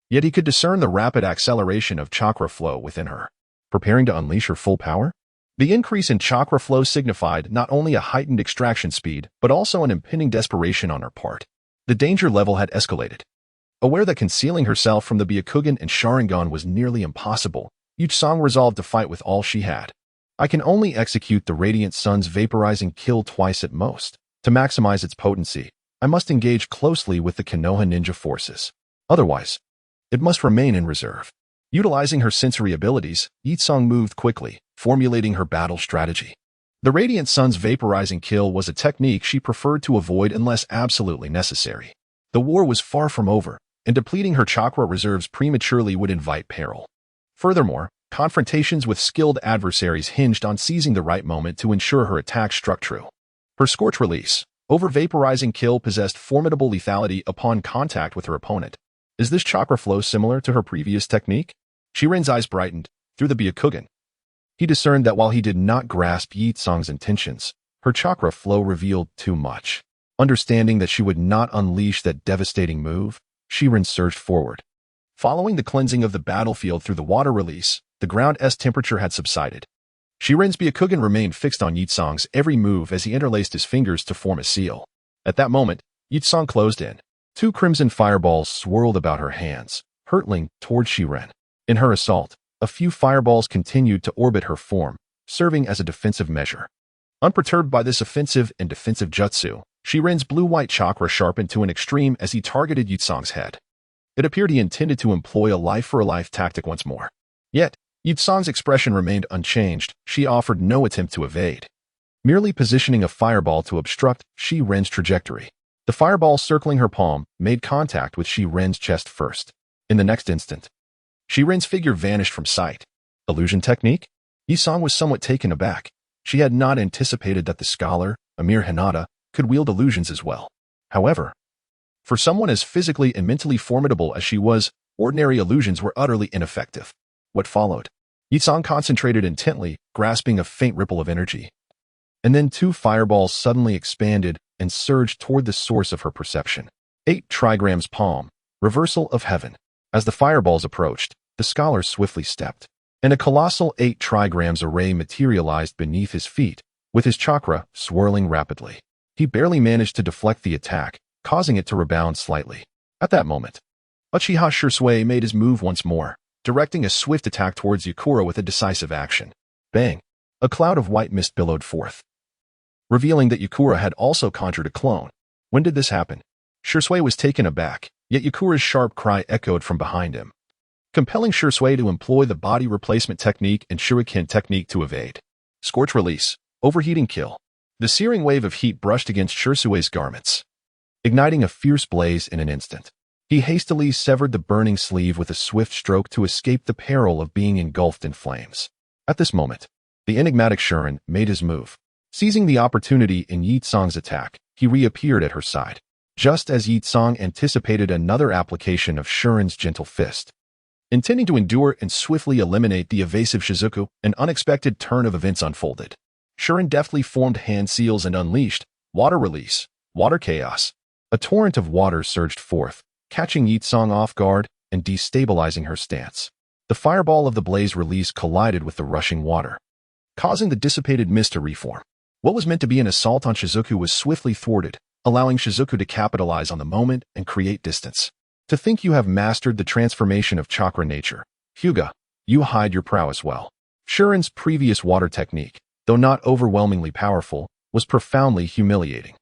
Yet he could discern the rapid acceleration of chakra flow within her, preparing to unleash her full power. The increase in chakra flow signified not only a heightened extraction speed, but also an impending desperation on her part. The danger level had escalated. Aware that concealing herself from the Byakugan and Sharingan was nearly impossible, Yitsong resolved to fight with all she had. I can only execute the Radiant Sun's vaporizing kill twice at most. To maximize its potency, I must engage closely with the Konoha ninja forces. Otherwise, it must remain in reserve. Utilizing her sensory abilities, Yitsong moved quickly, formulating her battle strategy. The Radiant Sun's vaporizing kill was a technique she preferred to avoid unless absolutely necessary. The war was far from over, and depleting her chakra reserves prematurely would invite peril. Furthermore, Confrontations with skilled adversaries hinged on seizing the right moment to ensure her attack struck true. Her Scorch Release, over-vaporizing kill, possessed formidable lethality upon contact with her opponent. Is this chakra flow similar to her previous technique? Shiren's eyes brightened. Through the Byakugan, he discerned that while he did not grasp Yi Tsang's intentions, her chakra flow revealed too much. Understanding that she would not unleash that devastating move, Shiren surged forward. Following the cleansing of the battlefield through the water release, the ground's temperature had subsided. Shiren's Byakugan remained fixed on Yi Tsang's every move as he interlaced his fingers to form a seal. At that moment, Yi Tsang closed in. 2 crimson fireballs swirled about her hands, hurtling toward Shiren. In her assault, a few fireballs continued to orbit her form, serving as a defensive measure. Unperturbed by this offensive and defensive jutsu, Shiren's blue-white chakra sharpened to an extreme as he targeted Yi Tsang's head. It appeared he intended to employ a life-for-a-life tactic once more. Yet, Yi Tsang's expression remained unchanged. She offered no attempt to evade, merely positioning a fireball to obstruct Shiren's trajectory. The fireball circling her palm made contact with Shiren's chest first. In the next instant, Shiren's figure vanished from sight. Illusion technique? Yi Tsang was somewhat taken aback. She had not anticipated that the scholar, Amir Hinata, could wield illusions as well. However, for someone as physically and mentally formidable as she was, ordinary illusions were utterly ineffective. What followed? Yi Tsang concentrated intently, grasping a faint ripple of energy. And then 2 fireballs suddenly expanded and surged toward the source of her perception. 8 trigrams palm, reversal of heaven. As the fireballs approached, the scholar swiftly stepped, and a colossal 8 trigrams array materialized beneath his feet, with his chakra swirling rapidly. He barely managed to deflect the attack, causing it to rebound slightly. At that moment, Uchiha Shisui made his move once more, directing a swift attack towards Yakura with a decisive action. Bang! A cloud of white mist billowed forth, revealing that Yakura had also conjured a clone. When did this happen? Shisui was taken aback, yet Yakura's sharp cry echoed from behind him, compelling Shisui to employ the body replacement technique and shuriken technique to evade. Scorch Release, overheating kill. The searing wave of heat brushed against Shisui's garments, igniting a fierce blaze in an instant. He hastily severed the burning sleeve with a swift stroke to escape the peril of being engulfed in flames. At this moment, the enigmatic Shiren made his move. Seizing the opportunity in Yi Tsang's attack, he reappeared at her side. Just as Yi Tsang anticipated another application of Shiren's gentle fist. Intending to endure and swiftly eliminate the evasive Shizuku, an unexpected turn of events unfolded. Shiren deftly formed hand seals and unleashed Water Release, Water Chaos. A torrent of water surged forth, catching Yi Tsang off guard and destabilizing her stance. The fireball of the blaze release collided with the rushing water, causing the dissipated mist to reform. What was meant to be an assault on Shizuku was swiftly thwarted, allowing Shizuku to capitalize on the moment and create distance. To think you have mastered the transformation of chakra nature, Hyuga, you hide your prowess well. Shiren's previous water technique, though not overwhelmingly powerful, was profoundly humiliating.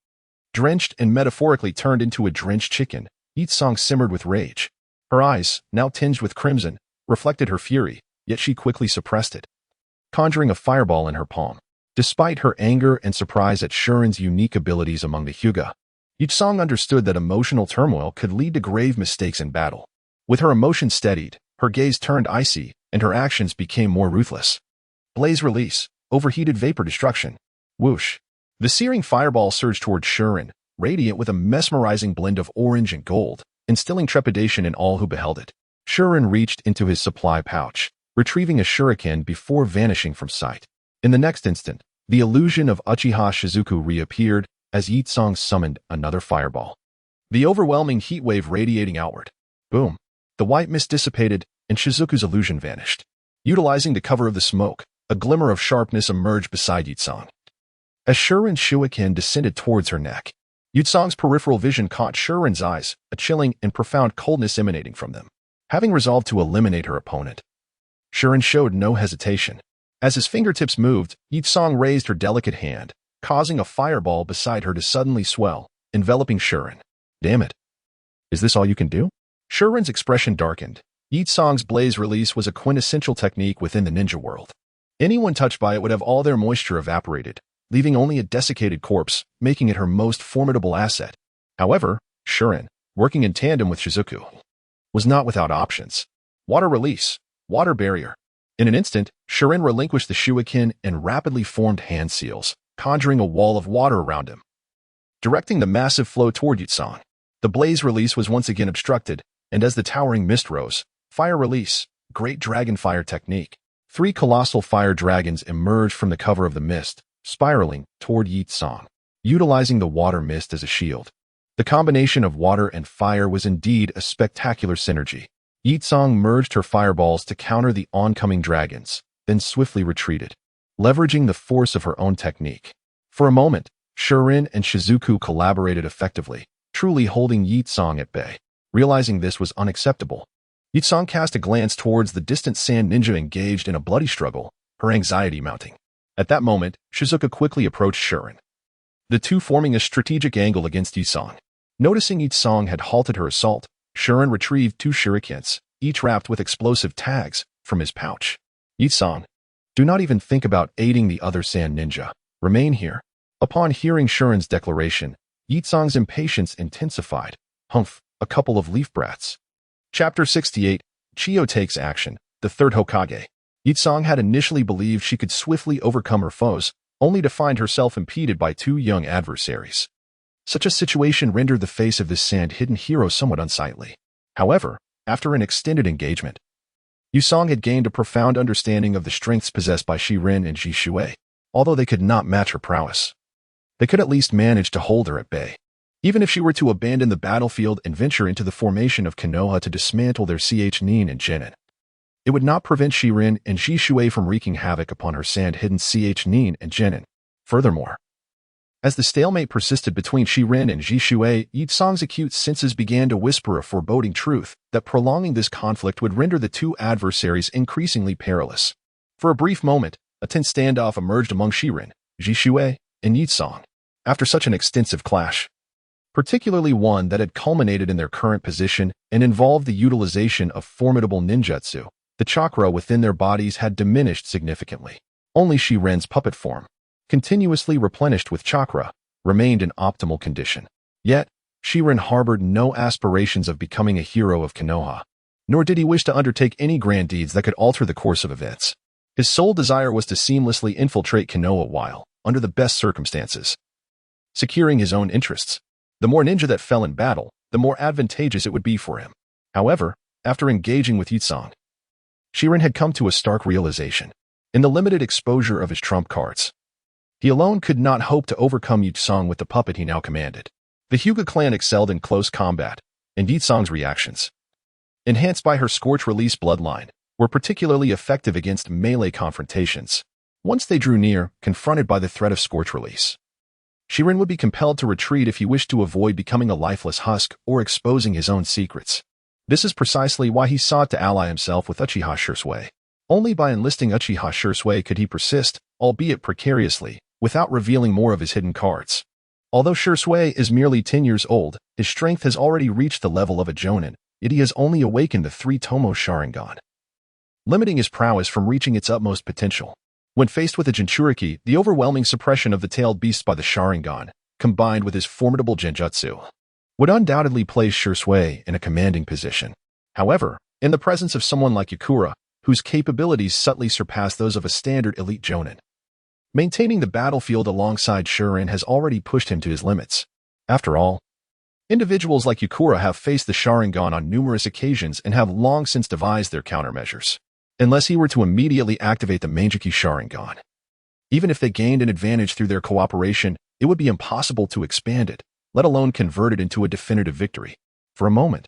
Drenched and metaphorically turned into a drenched chicken, Yi Tsang simmered with rage. Her eyes, now tinged with crimson, reflected her fury, yet she quickly suppressed it, conjuring a fireball in her palm. Despite her anger and surprise at Shiren's unique abilities among the Hyuga, Yi Tsang understood that emotional turmoil could lead to grave mistakes in battle. With her emotions steadied, her gaze turned icy, and her actions became more ruthless. Blaze Release, overheated vapor destruction. Whoosh! The searing fireball surged toward Shiren, radiant with a mesmerizing blend of orange and gold, instilling trepidation in all who beheld it. Shiren reached into his supply pouch, retrieving a shuriken before vanishing from sight. In the next instant, the illusion of Uchiha Shizuku reappeared as Yi Tsang summoned another fireball. The overwhelming heat wave radiating outward. Boom! The white mist dissipated, and Shizuku's illusion vanished. Utilizing the cover of the smoke, a glimmer of sharpness emerged beside Yi Tsang. As Shiren's shuriken descended towards her neck, Yi Tsang's peripheral vision caught Shiren's eyes, a chilling and profound coldness emanating from them. Having resolved to eliminate her opponent, Shiren showed no hesitation. As his fingertips moved, Yi Tsang raised her delicate hand, causing a fireball beside her to suddenly swell, enveloping Shiren. Damn it. Is this all you can do? Shiren's expression darkened. Yi Tsang's blaze release was a quintessential technique within the ninja world. Anyone touched by it would have all their moisture evaporated, leaving only a desiccated corpse, making it her most formidable asset. However, Shiren, working in tandem with Shizuku, was not without options. Water Release, Water Barrier. In an instant, Shirin relinquished the shuriken and rapidly formed hand seals, conjuring a wall of water around him, directing the massive flow toward Yutsong. The blaze release was once again obstructed, and as the towering mist rose, fire release, great dragon fire technique. 3 colossal fire dragons emerged from the cover of the mist, spiraling toward Yutsong, utilizing the water mist as a shield. The combination of water and fire was indeed a spectacular synergy. Yutsong merged her fireballs to counter the oncoming dragons, then swiftly retreated, leveraging the force of her own technique. For a moment, Shirin and Shizuku collaborated effectively, truly holding Yutsong at bay. Realizing this was unacceptable, Yutsong cast a glance towards the distant sand ninja engaged in a bloody struggle, her anxiety mounting. At that moment, Shizuka quickly approached Shirin, the two forming a strategic angle against Yutsong. Noticing Yutsong had halted her assault, Shirin retrieved 2 shurikens, each wrapped with explosive tags, from his pouch. Yutsong, do not even think about aiding the other sand ninja. Remain here. Upon hearing Shirin's declaration, Yutsong's impatience intensified. Humph, a couple of leaf brats. Chapter 68, Chiyo Takes Action, the third Hokage. Yutsong had initially believed she could swiftly overcome her foes, only to find herself impeded by 2 young adversaries. Such a situation rendered the face of this sand-hidden hero somewhat unsightly. However, after an extended engagement, Yutsong had gained a profound understanding of the strengths possessed by Shirin and Jishui. Although they could not match her prowess, they could at least manage to hold her at bay. Even if she were to abandon the battlefield and venture into the formation of Konoha to dismantle their Nin and Genin, it would not prevent Shirin and Jishui from wreaking havoc upon her sand-hidden Nin and Genin. Furthermore, as the stalemate persisted between Shirin and Jishui, Yutsong's acute senses began to whisper a foreboding truth that prolonging this conflict would render the 2 adversaries increasingly perilous. For a brief moment, a tense standoff emerged among Shirin, Jishui, and Yutsong. After such an extensive clash, particularly one that had culminated in their current position and involved the utilization of formidable ninjutsu, the chakra within their bodies had diminished significantly. Only Shirin's puppet form, continuously replenished with chakra, remained in optimal condition. Yet, Shirin harbored no aspirations of becoming a hero of Konoha, nor did he wish to undertake any grand deeds that could alter the course of events. His sole desire was to seamlessly infiltrate Konoha while, under the best circumstances, securing his own interests. The more ninja that fell in battle, the more advantageous it would be for him. However, after engaging with Yutsong, Shirin had come to a stark realization. In the limited exposure of his trump cards, he alone could not hope to overcome Yutsong with the puppet he now commanded. The Hyuga clan excelled in close combat, and Yutsong's reactions, enhanced by her scorch-release bloodline, were particularly effective against melee confrontations. Once they drew near, confronted by the threat of scorch-release, Shirin would be compelled to retreat if he wished to avoid becoming a lifeless husk or exposing his own secrets. This is precisely why he sought to ally himself with Uchiha Shisui. Only by enlisting Uchiha Shisui could he persist, albeit precariously, without revealing more of his hidden cards. Although Shisui is merely 10 years old, his strength has already reached the level of a Jonin, yet he has only awakened the 3 Tomo Sharingan, limiting his prowess from reaching its utmost potential. When faced with a Jinchuriki, the overwhelming suppression of the tailed beast by the Sharingan, combined with his formidable Genjutsu, would undoubtedly place Shisui in a commanding position. However, in the presence of someone like Yakura, whose capabilities subtly surpass those of a standard elite Jonin, maintaining the battlefield alongside Shirin has already pushed him to his limits. After all, individuals like Yakura have faced the Sharingan on numerous occasions and have long since devised their countermeasures. Unless he were to immediately activate the Manjiki Sharingan, even if they gained an advantage through their cooperation, it would be impossible to expand it, let alone convert it into a definitive victory. For a moment,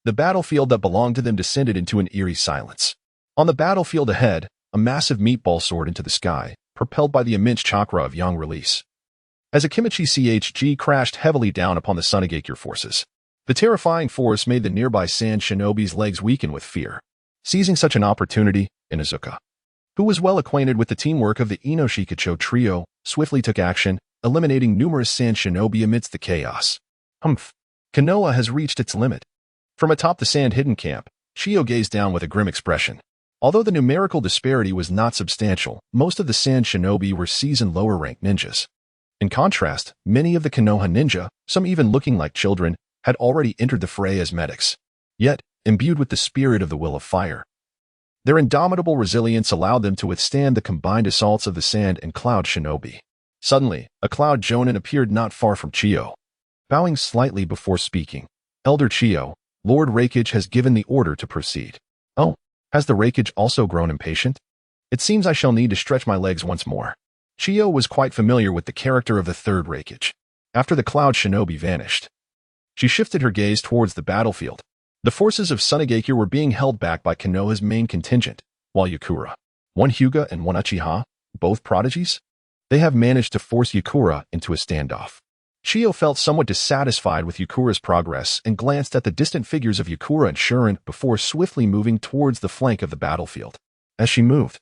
the battlefield that belonged to them descended into an eerie silence. On the battlefield ahead, a massive meatball soared into the sky, propelled by the immense chakra of Yang release. As a Kimichi CHG crashed heavily down upon the Sunagakure forces, the terrifying force made the nearby sand shinobi's legs weaken with fear. Seizing such an opportunity, Inuzuka, who was well acquainted with the teamwork of the Inoshikacho trio, swiftly took action, eliminating numerous sand shinobi amidst the chaos. Humph! Konoha has reached its limit. From atop the sand-hidden camp, Chiyo gazed down with a grim expression. Although the numerical disparity was not substantial, most of the sand shinobi were seasoned lower-ranked ninjas. In contrast, many of the Konoha ninja, some even looking like children, had already entered the fray as medics. Yet, imbued with the spirit of the will of fire, Their indomitable resilience allowed them to withstand the combined assaults of the Sand and Cloud Shinobi. Suddenly, a Cloud Jonin appeared not far from Chiyo. Bowing slightly before speaking, Elder Chiyo, Lord Raikage has given the order to proceed. Oh, has the Raikage also grown impatient? It seems I shall need to stretch my legs once more. Chiyo was quite familiar with the character of the third Raikage. After the Cloud Shinobi vanished, she shifted her gaze towards the battlefield. The forces of Sunagakure were being held back by Konoha's main contingent, while Yakura, one Hyuga and one Uchiha, both prodigies, they have managed to force Yakura into a standoff. Chiyo felt somewhat dissatisfied with Yakura's progress and glanced at the distant figures of Yakura and Shuren before swiftly moving towards the flank of the battlefield. As she moved,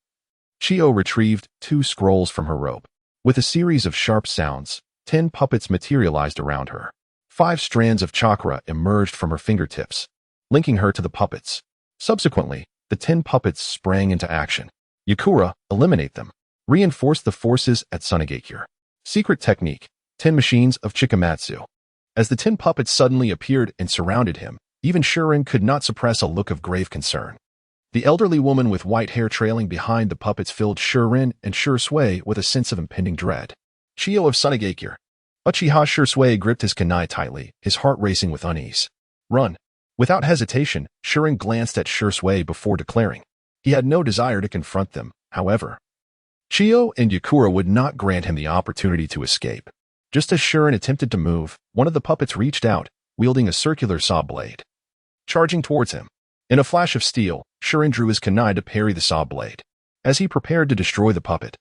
Chiyo retrieved 2 scrolls from her robe. With a series of sharp sounds, 10 puppets materialized around her. 5 strands of chakra emerged from her fingertips, linking her to the puppets. Subsequently, the 10 puppets sprang into action. Yakura, eliminate them. Reinforce the forces at Sunagakure. Secret technique, 10 machines of Chikamatsu. As the 10 puppets suddenly appeared and surrounded him, even Shuren could not suppress a look of grave concern. The elderly woman with white hair trailing behind the puppets filled Shuren and Shursui with a sense of impending dread. Chiyo of Sunagakure. Uchiha Shursui gripped his kunai tightly, his heart racing with unease. Run. Without hesitation, Shuren glanced at Shursui before declaring. He had no desire to confront them, however. Chiyo and Yakura would not grant him the opportunity to escape. Just as Shuren attempted to move, one of the puppets reached out, wielding a circular saw blade. Charging towards him. In a flash of steel, Shuren drew his kunai to parry the saw blade. As he prepared to destroy the puppet,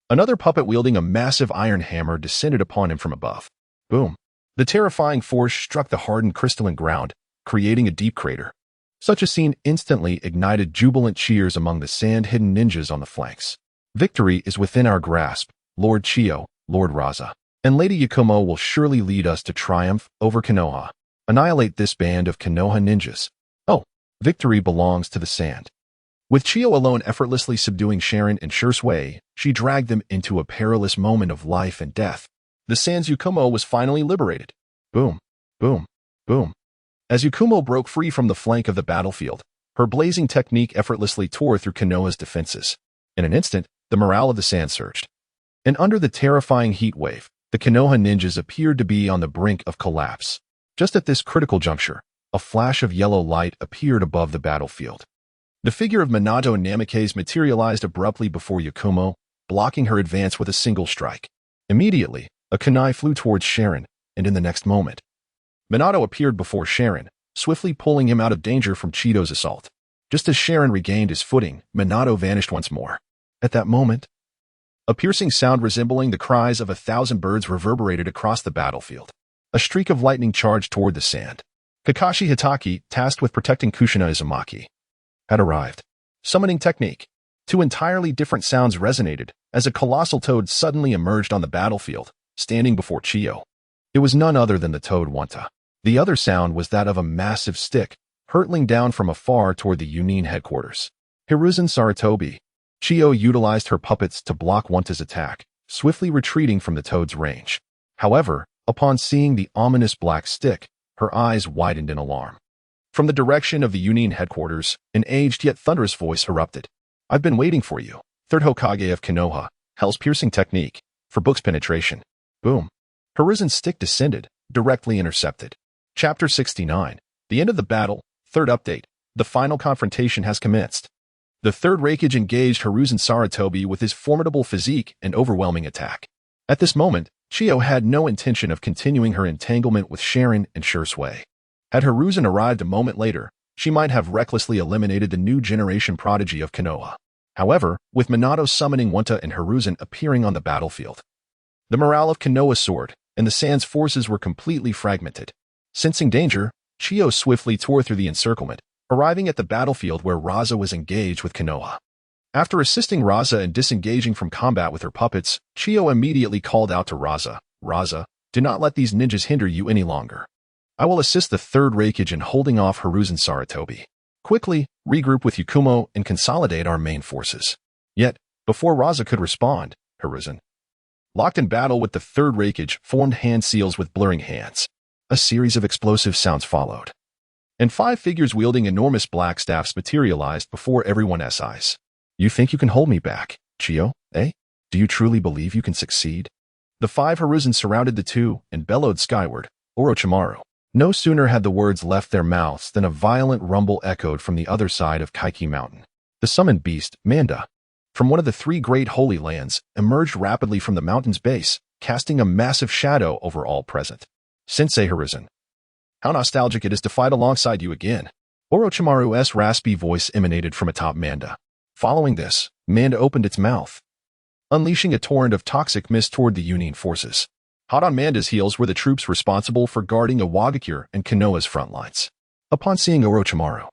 another puppet wielding a massive iron hammer descended upon him from above. Boom. The terrifying force struck the hardened crystalline ground, creating a deep crater. Such a scene instantly ignited jubilant cheers among the sand-hidden ninjas on the flanks. Victory is within our grasp, Lord Chiyo, Lord Raza, and Lady Yakumo will surely lead us to triumph over Konoha. Annihilate this band of Konoha ninjas. Oh, victory belongs to the sand. With Chiyo alone effortlessly subduing Shuren and Shursui, she dragged them into a perilous moment of life and death. The Sand's Yakumo was finally liberated. Boom, boom, boom. As Yakumo broke free from the flank of the battlefield, her blazing technique effortlessly tore through Konoha's defenses. In an instant, the morale of the sand surged. And under the terrifying heat wave, the Konoha ninjas appeared to be on the brink of collapse. Just at this critical juncture, a flash of yellow light appeared above the battlefield. The figure of Minato Namikaze materialized abruptly before Yakumo, blocking her advance with a single strike. Immediately, a kunai flew towards Shuren, and in the next moment, Minato appeared before Shuren, swiftly pulling him out of danger from Chiyo's assault. Just as Shuren regained his footing, Minato vanished once more. At that moment, a piercing sound resembling the cries of 1,000 birds reverberated across the battlefield. A streak of lightning charged toward the sand. Kakashi Hitaki, tasked with protecting Kushina Uzumaki, had arrived. Summoning technique. 2 entirely different sounds resonated as a colossal toad suddenly emerged on the battlefield, standing before Chiyo. It was none other than the toad Wanta. The other sound was that of a massive stick, hurtling down from afar toward the Union headquarters. Hiruzen Sarutobi. Chiyo utilized her puppets to block Wanta's attack, swiftly retreating from the toad's range. However, upon seeing the ominous black stick, her eyes widened in alarm. From the direction of the Union headquarters, an aged yet thunderous voice erupted. I've been waiting for you, third Hokage of Konoha, Hell's piercing technique, for Book's penetration. Boom. Hiruzen's stick descended, directly intercepted. Chapter 69. The end of the battle, third update. The final confrontation has commenced. The third Raikage engaged Hiruzen Sarutobi with his formidable physique and overwhelming attack. At this moment, Chiyo had no intention of continuing her entanglement with Shuren and Shursui. Had Hiruzen arrived a moment later, she might have recklessly eliminated the new generation prodigy of Konoha. However, with Minato summoning Wanta and Hiruzen appearing on the battlefield, the morale of Konoha soared, and the Sand's forces were completely fragmented. Sensing danger, Chiyo swiftly tore through the encirclement, arriving at the battlefield where Raza was engaged with Konoha. After assisting Raza in disengaging from combat with her puppets, Chiyo immediately called out to Raza, Raza, do not let these ninjas hinder you any longer. I will assist the third Raikage in holding off Hiruzen Sarutobi. Quickly, regroup with Yakumo and consolidate our main forces. Yet, before Raza could respond, Hiruzen, locked in battle with the third Raikage, formed hand seals with blurring hands. A series of explosive sounds followed. and 5 figures wielding enormous black staffs materialized before everyone's eyes. You think you can hold me back, Chiyo, eh? Do you truly believe you can succeed? The 5 Hiruzen surrounded the two and bellowed skyward, Orochimaru. No sooner had the words left their mouths than a violent rumble echoed from the other side of Kaiki Mountain. The summoned beast, Manda, from one of the 3 great holy lands, emerged rapidly from the mountain's base, casting a massive shadow over all present. Sensei Hiruzen, how nostalgic it is to fight alongside you again. Orochimaru's raspy voice emanated from atop Manda. Following this, Manda opened its mouth, unleashing a torrent of toxic mist toward the Union forces. Hot on Manda's heels were the troops responsible for guarding Iwagakure and Konoha's front lines. Upon seeing Orochimaru,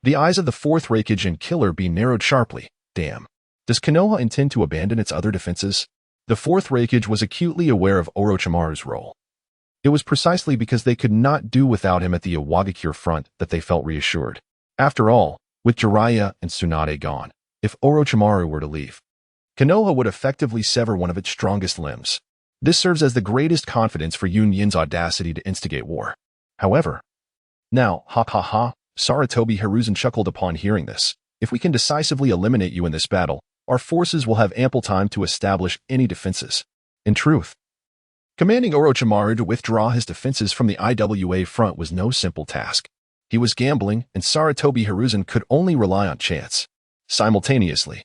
the eyes of the 4th Raikage and Killer Bee narrowed sharply. Damn. Does Konoha intend to abandon its other defenses? The 4th Raikage was acutely aware of Orochimaru's role. It was precisely because they could not do without him at the Iwagakure front that they felt reassured. After all, with Jiraiya and Tsunade gone, if Orochimaru were to leave, Konoha would effectively sever one of its strongest limbs. This serves as the greatest confidence for Yun's audacity to instigate war. However, now, Sarutobi Hiruzen chuckled upon hearing this. If we can decisively eliminate you in this battle, our forces will have ample time to establish any defenses. In truth, commanding Orochimaru to withdraw his defenses from the IWA front was no simple task. He was gambling, and Sarutobi Hiruzen could only rely on chance. Simultaneously,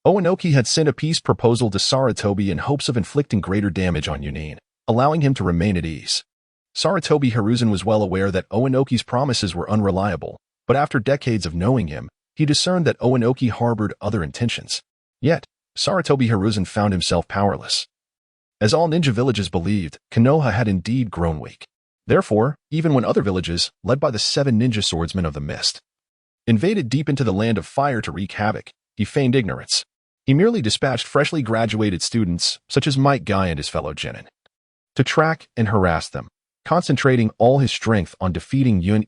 Onoki had sent a peace proposal to Sarutobi in hopes of inflicting greater damage on Yunin, allowing him to remain at ease. Sarutobi Hiruzen was well aware that Onoki's promises were unreliable, but after decades of knowing him, he discerned that Onoki harbored other intentions. Yet, Sarutobi Hiruzen found himself powerless. As all ninja villages believed, Konoha had indeed grown weak. Therefore, even when other villages, led by the 7 ninja swordsmen of the mist, invaded deep into the land of fire to wreak havoc, he feigned ignorance. He merely dispatched freshly graduated students, such as Might Guy and his fellow genin, to track and harass them, concentrating all his strength on defeating Yun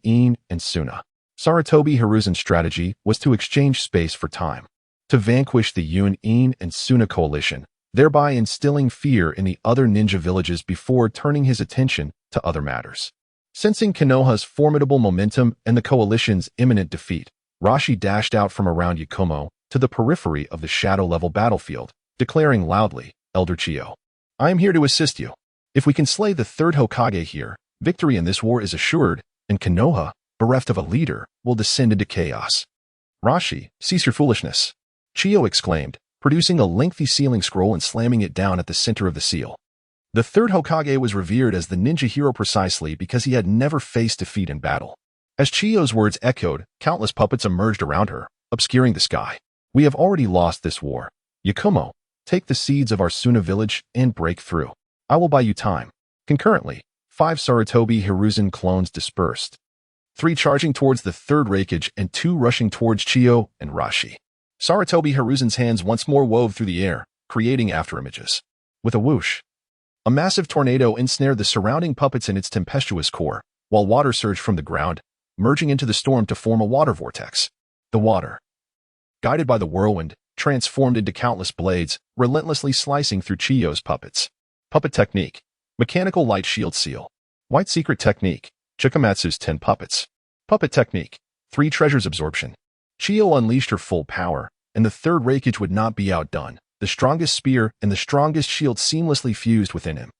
and Suna. Sarutobi Hiruzen's strategy was to exchange space for time, to vanquish the Yun and Suna coalition, thereby instilling fear in the other ninja villages before turning his attention to other matters. Sensing Konoha's formidable momentum and the coalition's imminent defeat, Rashi dashed out from around Yakumo to the periphery of the shadow-level battlefield, declaring loudly, Elder Chiyo, I am here to assist you. If we can slay the 3rd Hokage here, victory in this war is assured, and Konoha, bereft of a leader, will descend into chaos. Rashi, cease your foolishness, Chiyo exclaimed, producing a lengthy sealing scroll and slamming it down at the center of the seal. The 3rd Hokage was revered as the ninja hero precisely because he had never faced defeat in battle. As Chiyo's words echoed, countless puppets emerged around her, obscuring the sky. We have already lost this war. Yakumo, take the seeds of our Suna village and break through. I will buy you time. Concurrently, 5 Sarutobi Hiruzen clones dispersed, 3 charging towards the 3rd Raikage and 2 rushing towards Chiyo and Rashi. Sarutobi Hiruzen's hands once more wove through the air, creating afterimages. With a whoosh, a massive tornado ensnared the surrounding puppets in its tempestuous core, while water surged from the ground, merging into the storm to form a water vortex. The water, guided by the whirlwind, transformed into countless blades, relentlessly slicing through Chiyo's puppets. Puppet technique, mechanical light shield seal. White secret technique, Chikamatsu's 10 puppets. Puppet technique, 3 treasures absorption. Chiyo unleashed her full power, and the 3rd Raikage would not be outdone. The strongest spear and the strongest shield seamlessly fused within him.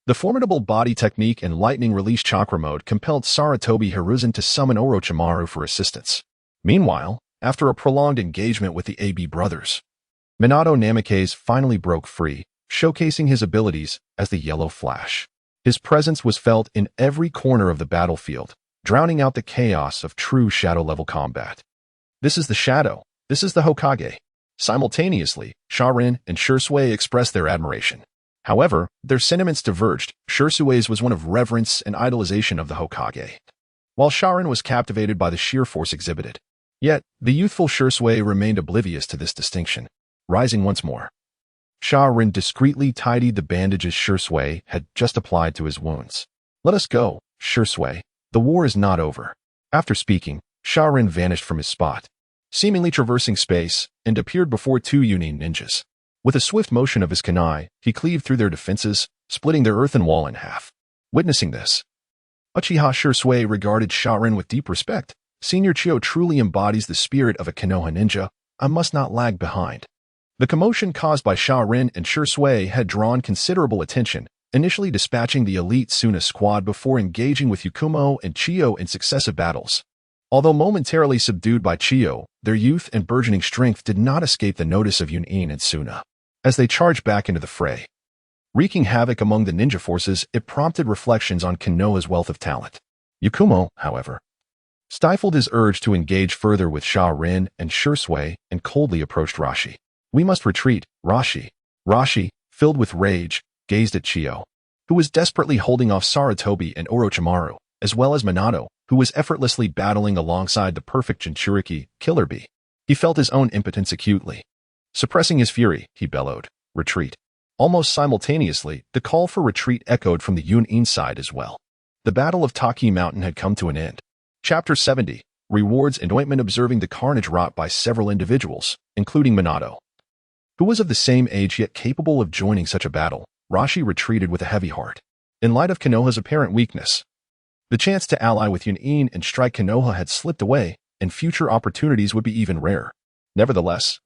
The formidable body technique and lightning release chakra mode compelled Sarutobi Hiruzen to summon Orochimaru for assistance. Meanwhile, after a prolonged engagement with the AB brothers, Minato Namikaze finally broke free, showcasing his abilities as the Yellow Flash. His presence was felt in every corner of the battlefield, drowning out the chaos of true shadow-level combat. This is the Shadow. This is the Hokage. Simultaneously, Sharin and Shursui expressed their admiration. However, their sentiments diverged. Shursui's was one of reverence and idolization of the Hokage, while Sharin was captivated by the sheer force exhibited. Yet, the youthful Shursui remained oblivious to this distinction. Rising once more, Sharin discreetly tidied the bandages Shursui had just applied to his wounds. Let us go, Shursui. The war is not over. After speaking, Sharin vanished from his spot, seemingly traversing space, and appeared before 2 Yunin ninjas. With a swift motion of his kunai, he cleaved through their defenses, splitting their earthen wall in half. Witnessing this, Uchiha Shisui regarded Sharin with deep respect. Senior Chio truly embodies the spirit of a Konoha ninja. I must not lag behind. The commotion caused by Sharin and Shisui had drawn considerable attention, initially dispatching the elite Suna squad before engaging with Yakumo and Chio in successive battles. Although momentarily subdued by Chio, their youth and burgeoning strength did not escape the notice of Yunin and Suna. As they charged back into the fray, wreaking havoc among the ninja forces, it prompted reflections on Konoha's wealth of talent. Yakumo, however, stifled his urge to engage further with Sharin and Shisui and coldly approached Rashi. We must retreat, Rashi. Rashi, filled with rage, gazed at Chio, who was desperately holding off Sarutobi and Orochimaru, as well as Minato, who was effortlessly battling alongside the perfect Jinchuriki, Killer Bee. He felt his own impotence acutely. Suppressing his fury, he bellowed, retreat. Almost simultaneously, the call for retreat echoed from the Yunin side as well. The Battle of Taki Mountain had come to an end. Chapter 70, Rewards and Ointment. Observing the carnage wrought by several individuals, including Minato, who was of the same age yet capable of joining such a battle, Rashi retreated with a heavy heart. In light of Konoha's apparent weakness, the chance to ally with Yunin and strike Konoha had slipped away, and future opportunities would be even rarer. Nevertheless,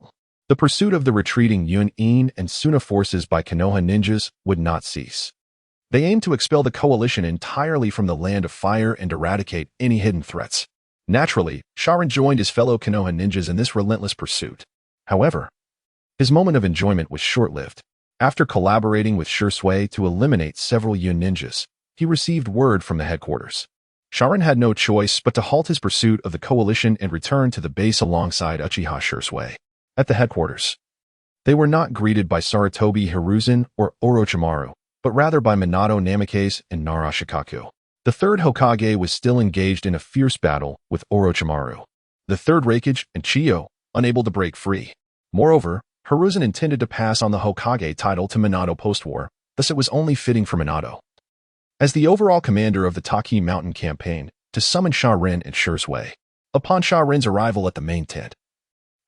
the pursuit of the retreating Yunin and Suna forces by Konoha ninjas would not cease. They aimed to expel the coalition entirely from the Land of Fire and eradicate any hidden threats. Naturally, Sharin joined his fellow Konoha ninjas in this relentless pursuit. However, his moment of enjoyment was short-lived. After collaborating with Shisui to eliminate several Yun ninjas, he received word from the headquarters. Sharin had no choice but to halt his pursuit of the coalition and return to the base alongside Uchiha Shisui. At the headquarters, they were not greeted by Sarutobi Hiruzen or Orochimaru, but rather by Minato Namikaze and Nara Shikaku. The third Hokage was still engaged in a fierce battle with Orochimaru. The third Raikage and Chio, unable to break free. Moreover, Hiruzen intended to pass on the Hokage title to Minato post-war, thus it was only fitting for Minato, as the overall commander of the Taki Mountain campaign, to summon Sharin and Shisui. Upon Sharin's arrival at the main tent,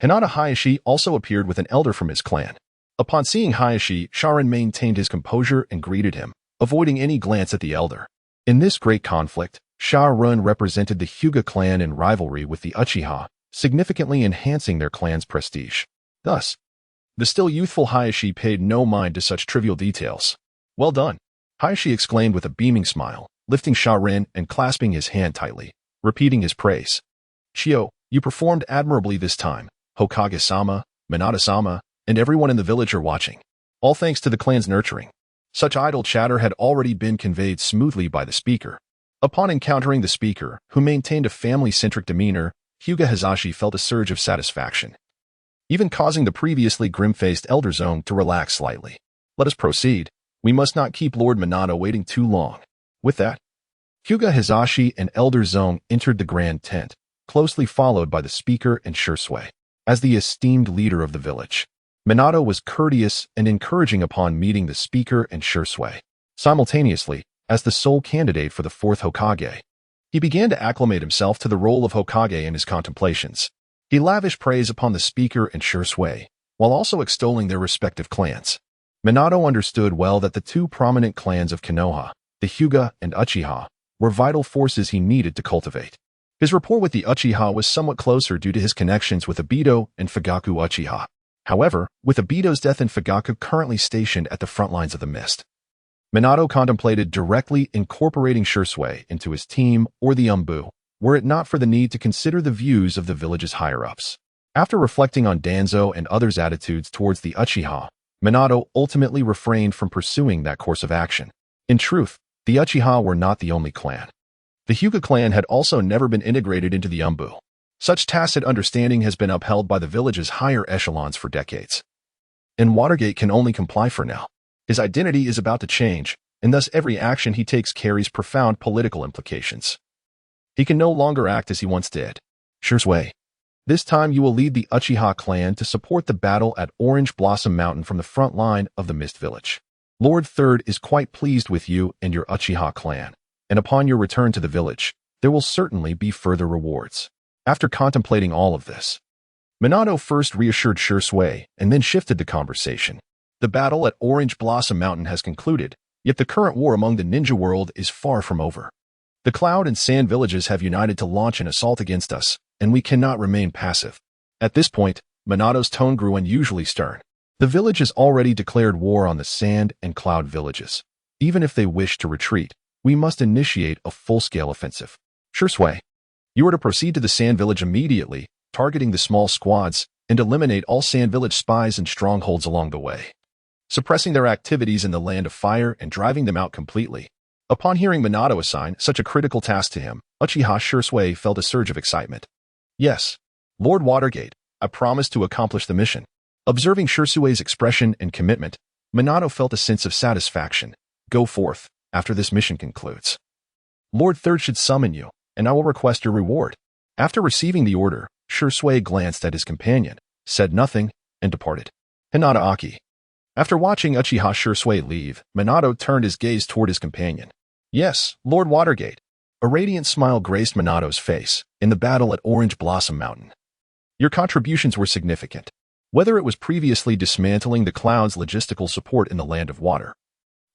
Hinata Hayashi also appeared with an elder from his clan. Upon seeing Hayashi, Sharin maintained his composure and greeted him, avoiding any glance at the elder. In this great conflict, Sharin represented the Hyuga clan in rivalry with the Uchiha, significantly enhancing their clan's prestige. Thus, the still youthful Hayashi paid no mind to such trivial details. Well done, Hayashi exclaimed with a beaming smile, lifting Sharin and clasping his hand tightly, repeating his praise. Chio, you performed admirably this time. Hokage-sama, Minato-sama, and everyone in the village are watching. All thanks to the clan's nurturing. Such idle chatter had already been conveyed smoothly by the speaker. Upon encountering the speaker, who maintained a family-centric demeanor, Hyuga Hizashi felt a surge of satisfaction, even causing the previously grim-faced Elder Zone to relax slightly. Let us proceed. We must not keep Lord Minato waiting too long. With that, Hyuga Hizashi and Elder Zone entered the grand tent, closely followed by the speaker and Shisui. As the esteemed leader of the village, Minato was courteous and encouraging upon meeting the speaker and Shisui. Simultaneously, as the sole candidate for the fourth Hokage, he began to acclimate himself to the role of Hokage in his contemplations. He lavished praise upon the speaker and Shisui, while also extolling their respective clans. Minato understood well that the two prominent clans of Konoha, the Hyuga and Uchiha, were vital forces he needed to cultivate. His rapport with the Uchiha was somewhat closer due to his connections with Obito and Fugaku Uchiha. However, with Obito's death and Fugaku currently stationed at the front lines of the mist, Minato contemplated directly incorporating Shisui into his team or the Umbu, were it not for the need to consider the views of the village's higher-ups. After reflecting on Danzo and others' attitudes towards the Uchiha, Minato ultimately refrained from pursuing that course of action. In truth, the Uchiha were not the only clan. The Hyuga clan had also never been integrated into the Umbu. Such tacit understanding has been upheld by the village's higher echelons for decades. And Watergate can only comply for now. His identity is about to change, and thus every action he takes carries profound political implications. He can no longer act as he once did. Shisui, this time you will lead the Uchiha clan to support the battle at Orange Blossom Mountain from the front line of the Mist Village. Lord Third is quite pleased with you and your Uchiha clan, and upon your return to the village, there will certainly be further rewards. After contemplating all of this, Minato first reassured Shisui and then shifted the conversation. The battle at Orange Blossom Mountain has concluded, yet the current war among the ninja world is far from over. The Cloud and Sand villages have united to launch an assault against us, and we cannot remain passive. At this point, Minato's tone grew unusually stern. The village has already declared war on the Sand and Cloud villages. Even if they wish to retreat, we must initiate a full-scale offensive. Shursui, you are to proceed to the Sand village immediately, targeting the small squads, and eliminate all Sand village spies and strongholds along the way, suppressing their activities in the Land of Fire and driving them out completely. Upon hearing Minato assign such a critical task to him, Uchiha Shursui felt a surge of excitement. Yes, Lord Watergate, I promise to accomplish the mission. Observing Shursui's expression and commitment, Minato felt a sense of satisfaction. Go forth, after this mission concludes. Lord Third should summon you, and I will request your reward. After receiving the order, Shursui glanced at his companion, said nothing, and departed. Hinata Aki. After watching Uchiha Shursui leave, Minato turned his gaze toward his companion. Yes, Lord Watergate. A radiant smile graced Minato's face in the battle at Orange Blossom Mountain. Your contributions were significant. Whether it was previously dismantling the Cloud's logistical support in the Land of Water,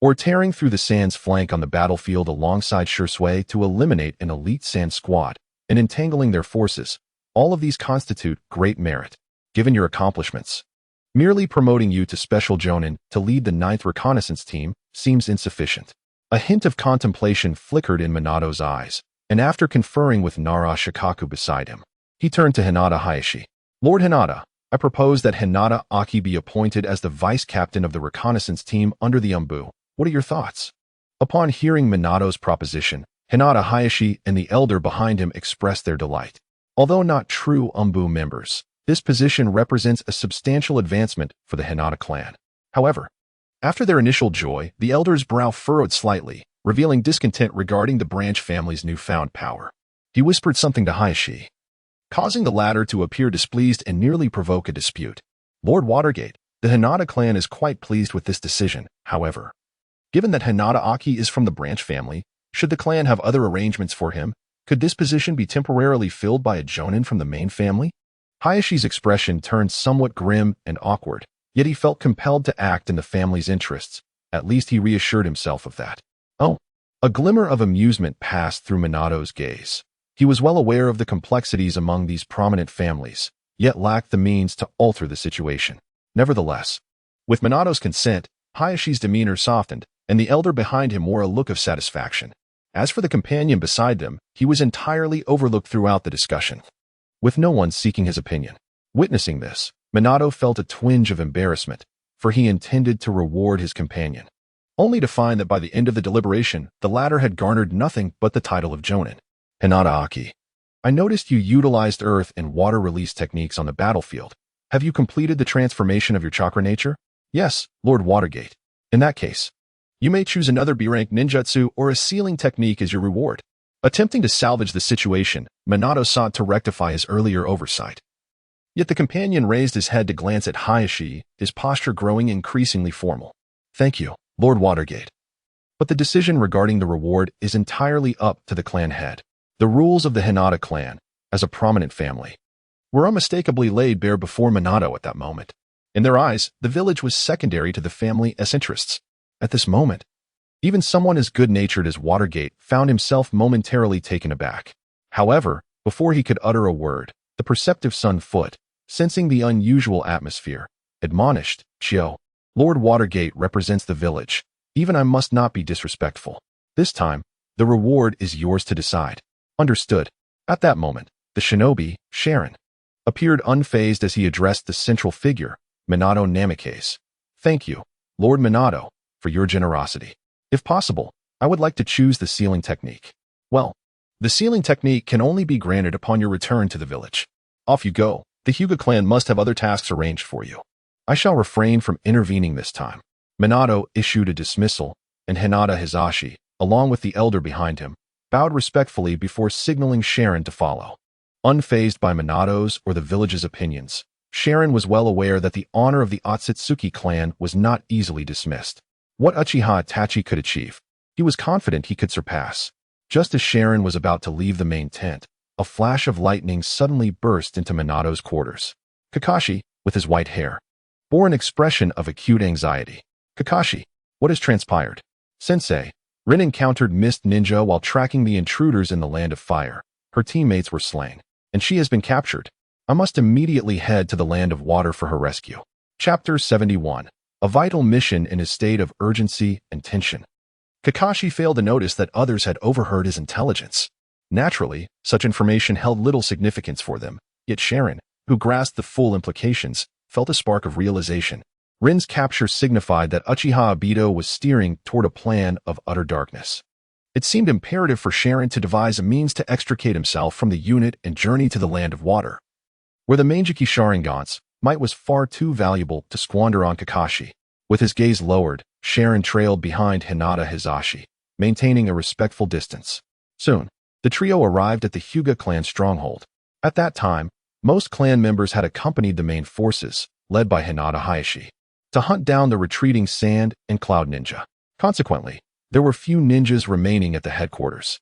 or tearing through the Sand's flank on the battlefield alongside Shursui to eliminate an elite Sand squad and entangling their forces, all of these constitute great merit. Given your accomplishments, merely promoting you to Special Jonin to lead the 9th Reconnaissance Team seems insufficient. A hint of contemplation flickered in Minato's eyes, and after conferring with Nara Shikaku beside him, he turned to Hinata Hayashi. Lord Hinata, I propose that Hinata Aki be appointed as the vice-captain of the reconnaissance team under the Umbu. What are your thoughts? Upon hearing Minato's proposition, Hinata Hayashi and the elder behind him expressed their delight. Although not true Umbu members, this position represents a substantial advancement for the Hinata clan. However, after their initial joy, the elder's brow furrowed slightly, revealing discontent regarding the branch family's newfound power. He whispered something to Hayashi, causing the latter to appear displeased and nearly provoke a dispute. Lord Watergate, the Hinata clan is quite pleased with this decision, however. Given that Hinata Aki is from the branch family, should the clan have other arrangements for him, could this position be temporarily filled by a jonin from the main family? Hayashi's expression turned somewhat grim and awkward, yet he felt compelled to act in the family's interests. At least he reassured himself of that. Oh, a glimmer of amusement passed through Minato's gaze. He was well aware of the complexities among these prominent families, yet lacked the means to alter the situation. Nevertheless, with Minato's consent, Hayashi's demeanor softened, and the elder behind him wore a look of satisfaction. As for the companion beside them, he was entirely overlooked throughout the discussion, with no one seeking his opinion. Witnessing this, Minato felt a twinge of embarrassment, for he intended to reward his companion, only to find that by the end of the deliberation, the latter had garnered nothing but the title of Jonin. Hinata Aki, I noticed you utilized earth and water release techniques on the battlefield. Have you completed the transformation of your chakra nature? Yes, Lord Watergate. In that case, you may choose another B-rank ninjutsu or a sealing technique as your reward. Attempting to salvage the situation, Minato sought to rectify his earlier oversight. Yet the companion raised his head to glance at Hayashi, his posture growing increasingly formal. Thank you, Lord Watergate. But the decision regarding the reward is entirely up to the clan head. The rules of the Hinata clan, as a prominent family, were unmistakably laid bare before Minato at that moment. In their eyes, the village was secondary to the family's interests. At this moment, even someone as good-natured as Watergate found himself momentarily taken aback. However, before he could utter a word, the perceptive Sun Foot, sensing the unusual atmosphere, admonished, Chio, Lord Watergate represents the village. Even I must not be disrespectful. This time, the reward is yours to decide. Understood. At that moment, the shinobi, Sharon, appeared unfazed as he addressed the central figure, Minato Namikaze. Thank you, Lord Minato, for your generosity. If possible, I would like to choose the sealing technique. Well, the sealing technique can only be granted upon your return to the village. Off you go. The Hyuga clan must have other tasks arranged for you. I shall refrain from intervening this time. Minato issued a dismissal, and Hinata Hizashi, along with the elder behind him, bowed respectfully before signaling Sharon to follow. Unfazed by Minato's or the village's opinions, Sharon was well aware that the honor of the Otsutsuki clan was not easily dismissed. What Uchiha Itachi could achieve, he was confident he could surpass. Just as Sharon was about to leave the main tent, a flash of lightning suddenly burst into Minato's quarters. Kakashi, with his white hair, bore an expression of acute anxiety. Kakashi, what has transpired? Sensei, Rin encountered Mist Ninja while tracking the intruders in the Land of Fire. Her teammates were slain, and she has been captured. I must immediately head to the Land of Water for her rescue. Chapter 71. A vital mission in a state of urgency and tension. Kakashi failed to notice that others had overheard his intelligence. Naturally, such information held little significance for them, yet Sharon, who grasped the full implications, felt a spark of realization. Rin's capture signified that Uchiha Obito was steering toward a plan of utter darkness. It seemed imperative for Sharon to devise a means to extricate himself from the unit and journey to the Land of Water, where the Manjiki Sharingan's might was far too valuable to squander on Kakashi. With his gaze lowered, Sharon trailed behind Hinata Hizashi, maintaining a respectful distance. Soon, the trio arrived at the Hyuga clan stronghold. At that time, most clan members had accompanied the main forces, led by Hinata Hayashi, to hunt down the retreating Sand and Cloud Ninja. Consequently, there were few ninjas remaining at the headquarters.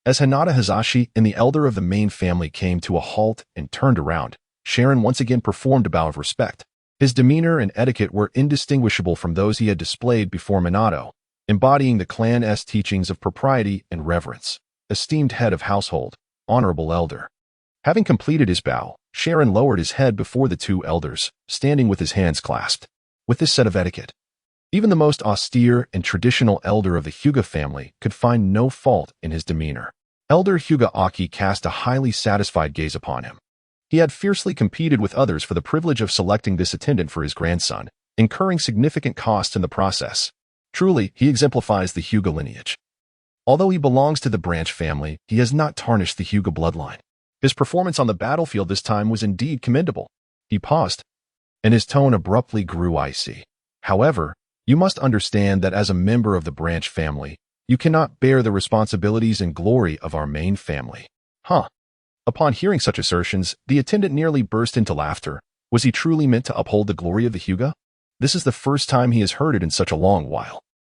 As Hinata Hizashi and the elder of the main family came to a halt and turned around, Sharon once again performed a bow of respect. His demeanor and etiquette were indistinguishable from those he had displayed before Minato, embodying the clan's teachings of propriety and reverence. Esteemed head of household, honorable elder. Having completed his bow, Sharon lowered his head before the two elders, standing with his hands clasped. With this set of etiquette, even the most austere and traditional elder of the Hyuga family could find no fault in his demeanor. Elder Hyuga Aki cast a highly satisfied gaze upon him. He had fiercely competed with others for the privilege of selecting this attendant for his grandson, incurring significant costs in the process. Truly, he exemplifies the Hyuga lineage. Although he belongs to the branch family, he has not tarnished the Hyuga bloodline. His performance on the battlefield this time was indeed commendable. He paused, and his tone abruptly grew icy. However, you must understand that as a member of the branch family, you cannot bear the responsibilities and glory of our main family. Huh? Upon hearing such assertions, the attendant nearly burst into laughter. Was he truly meant to uphold the glory of the Hyuga? This is the first time he has heard it in such a long while.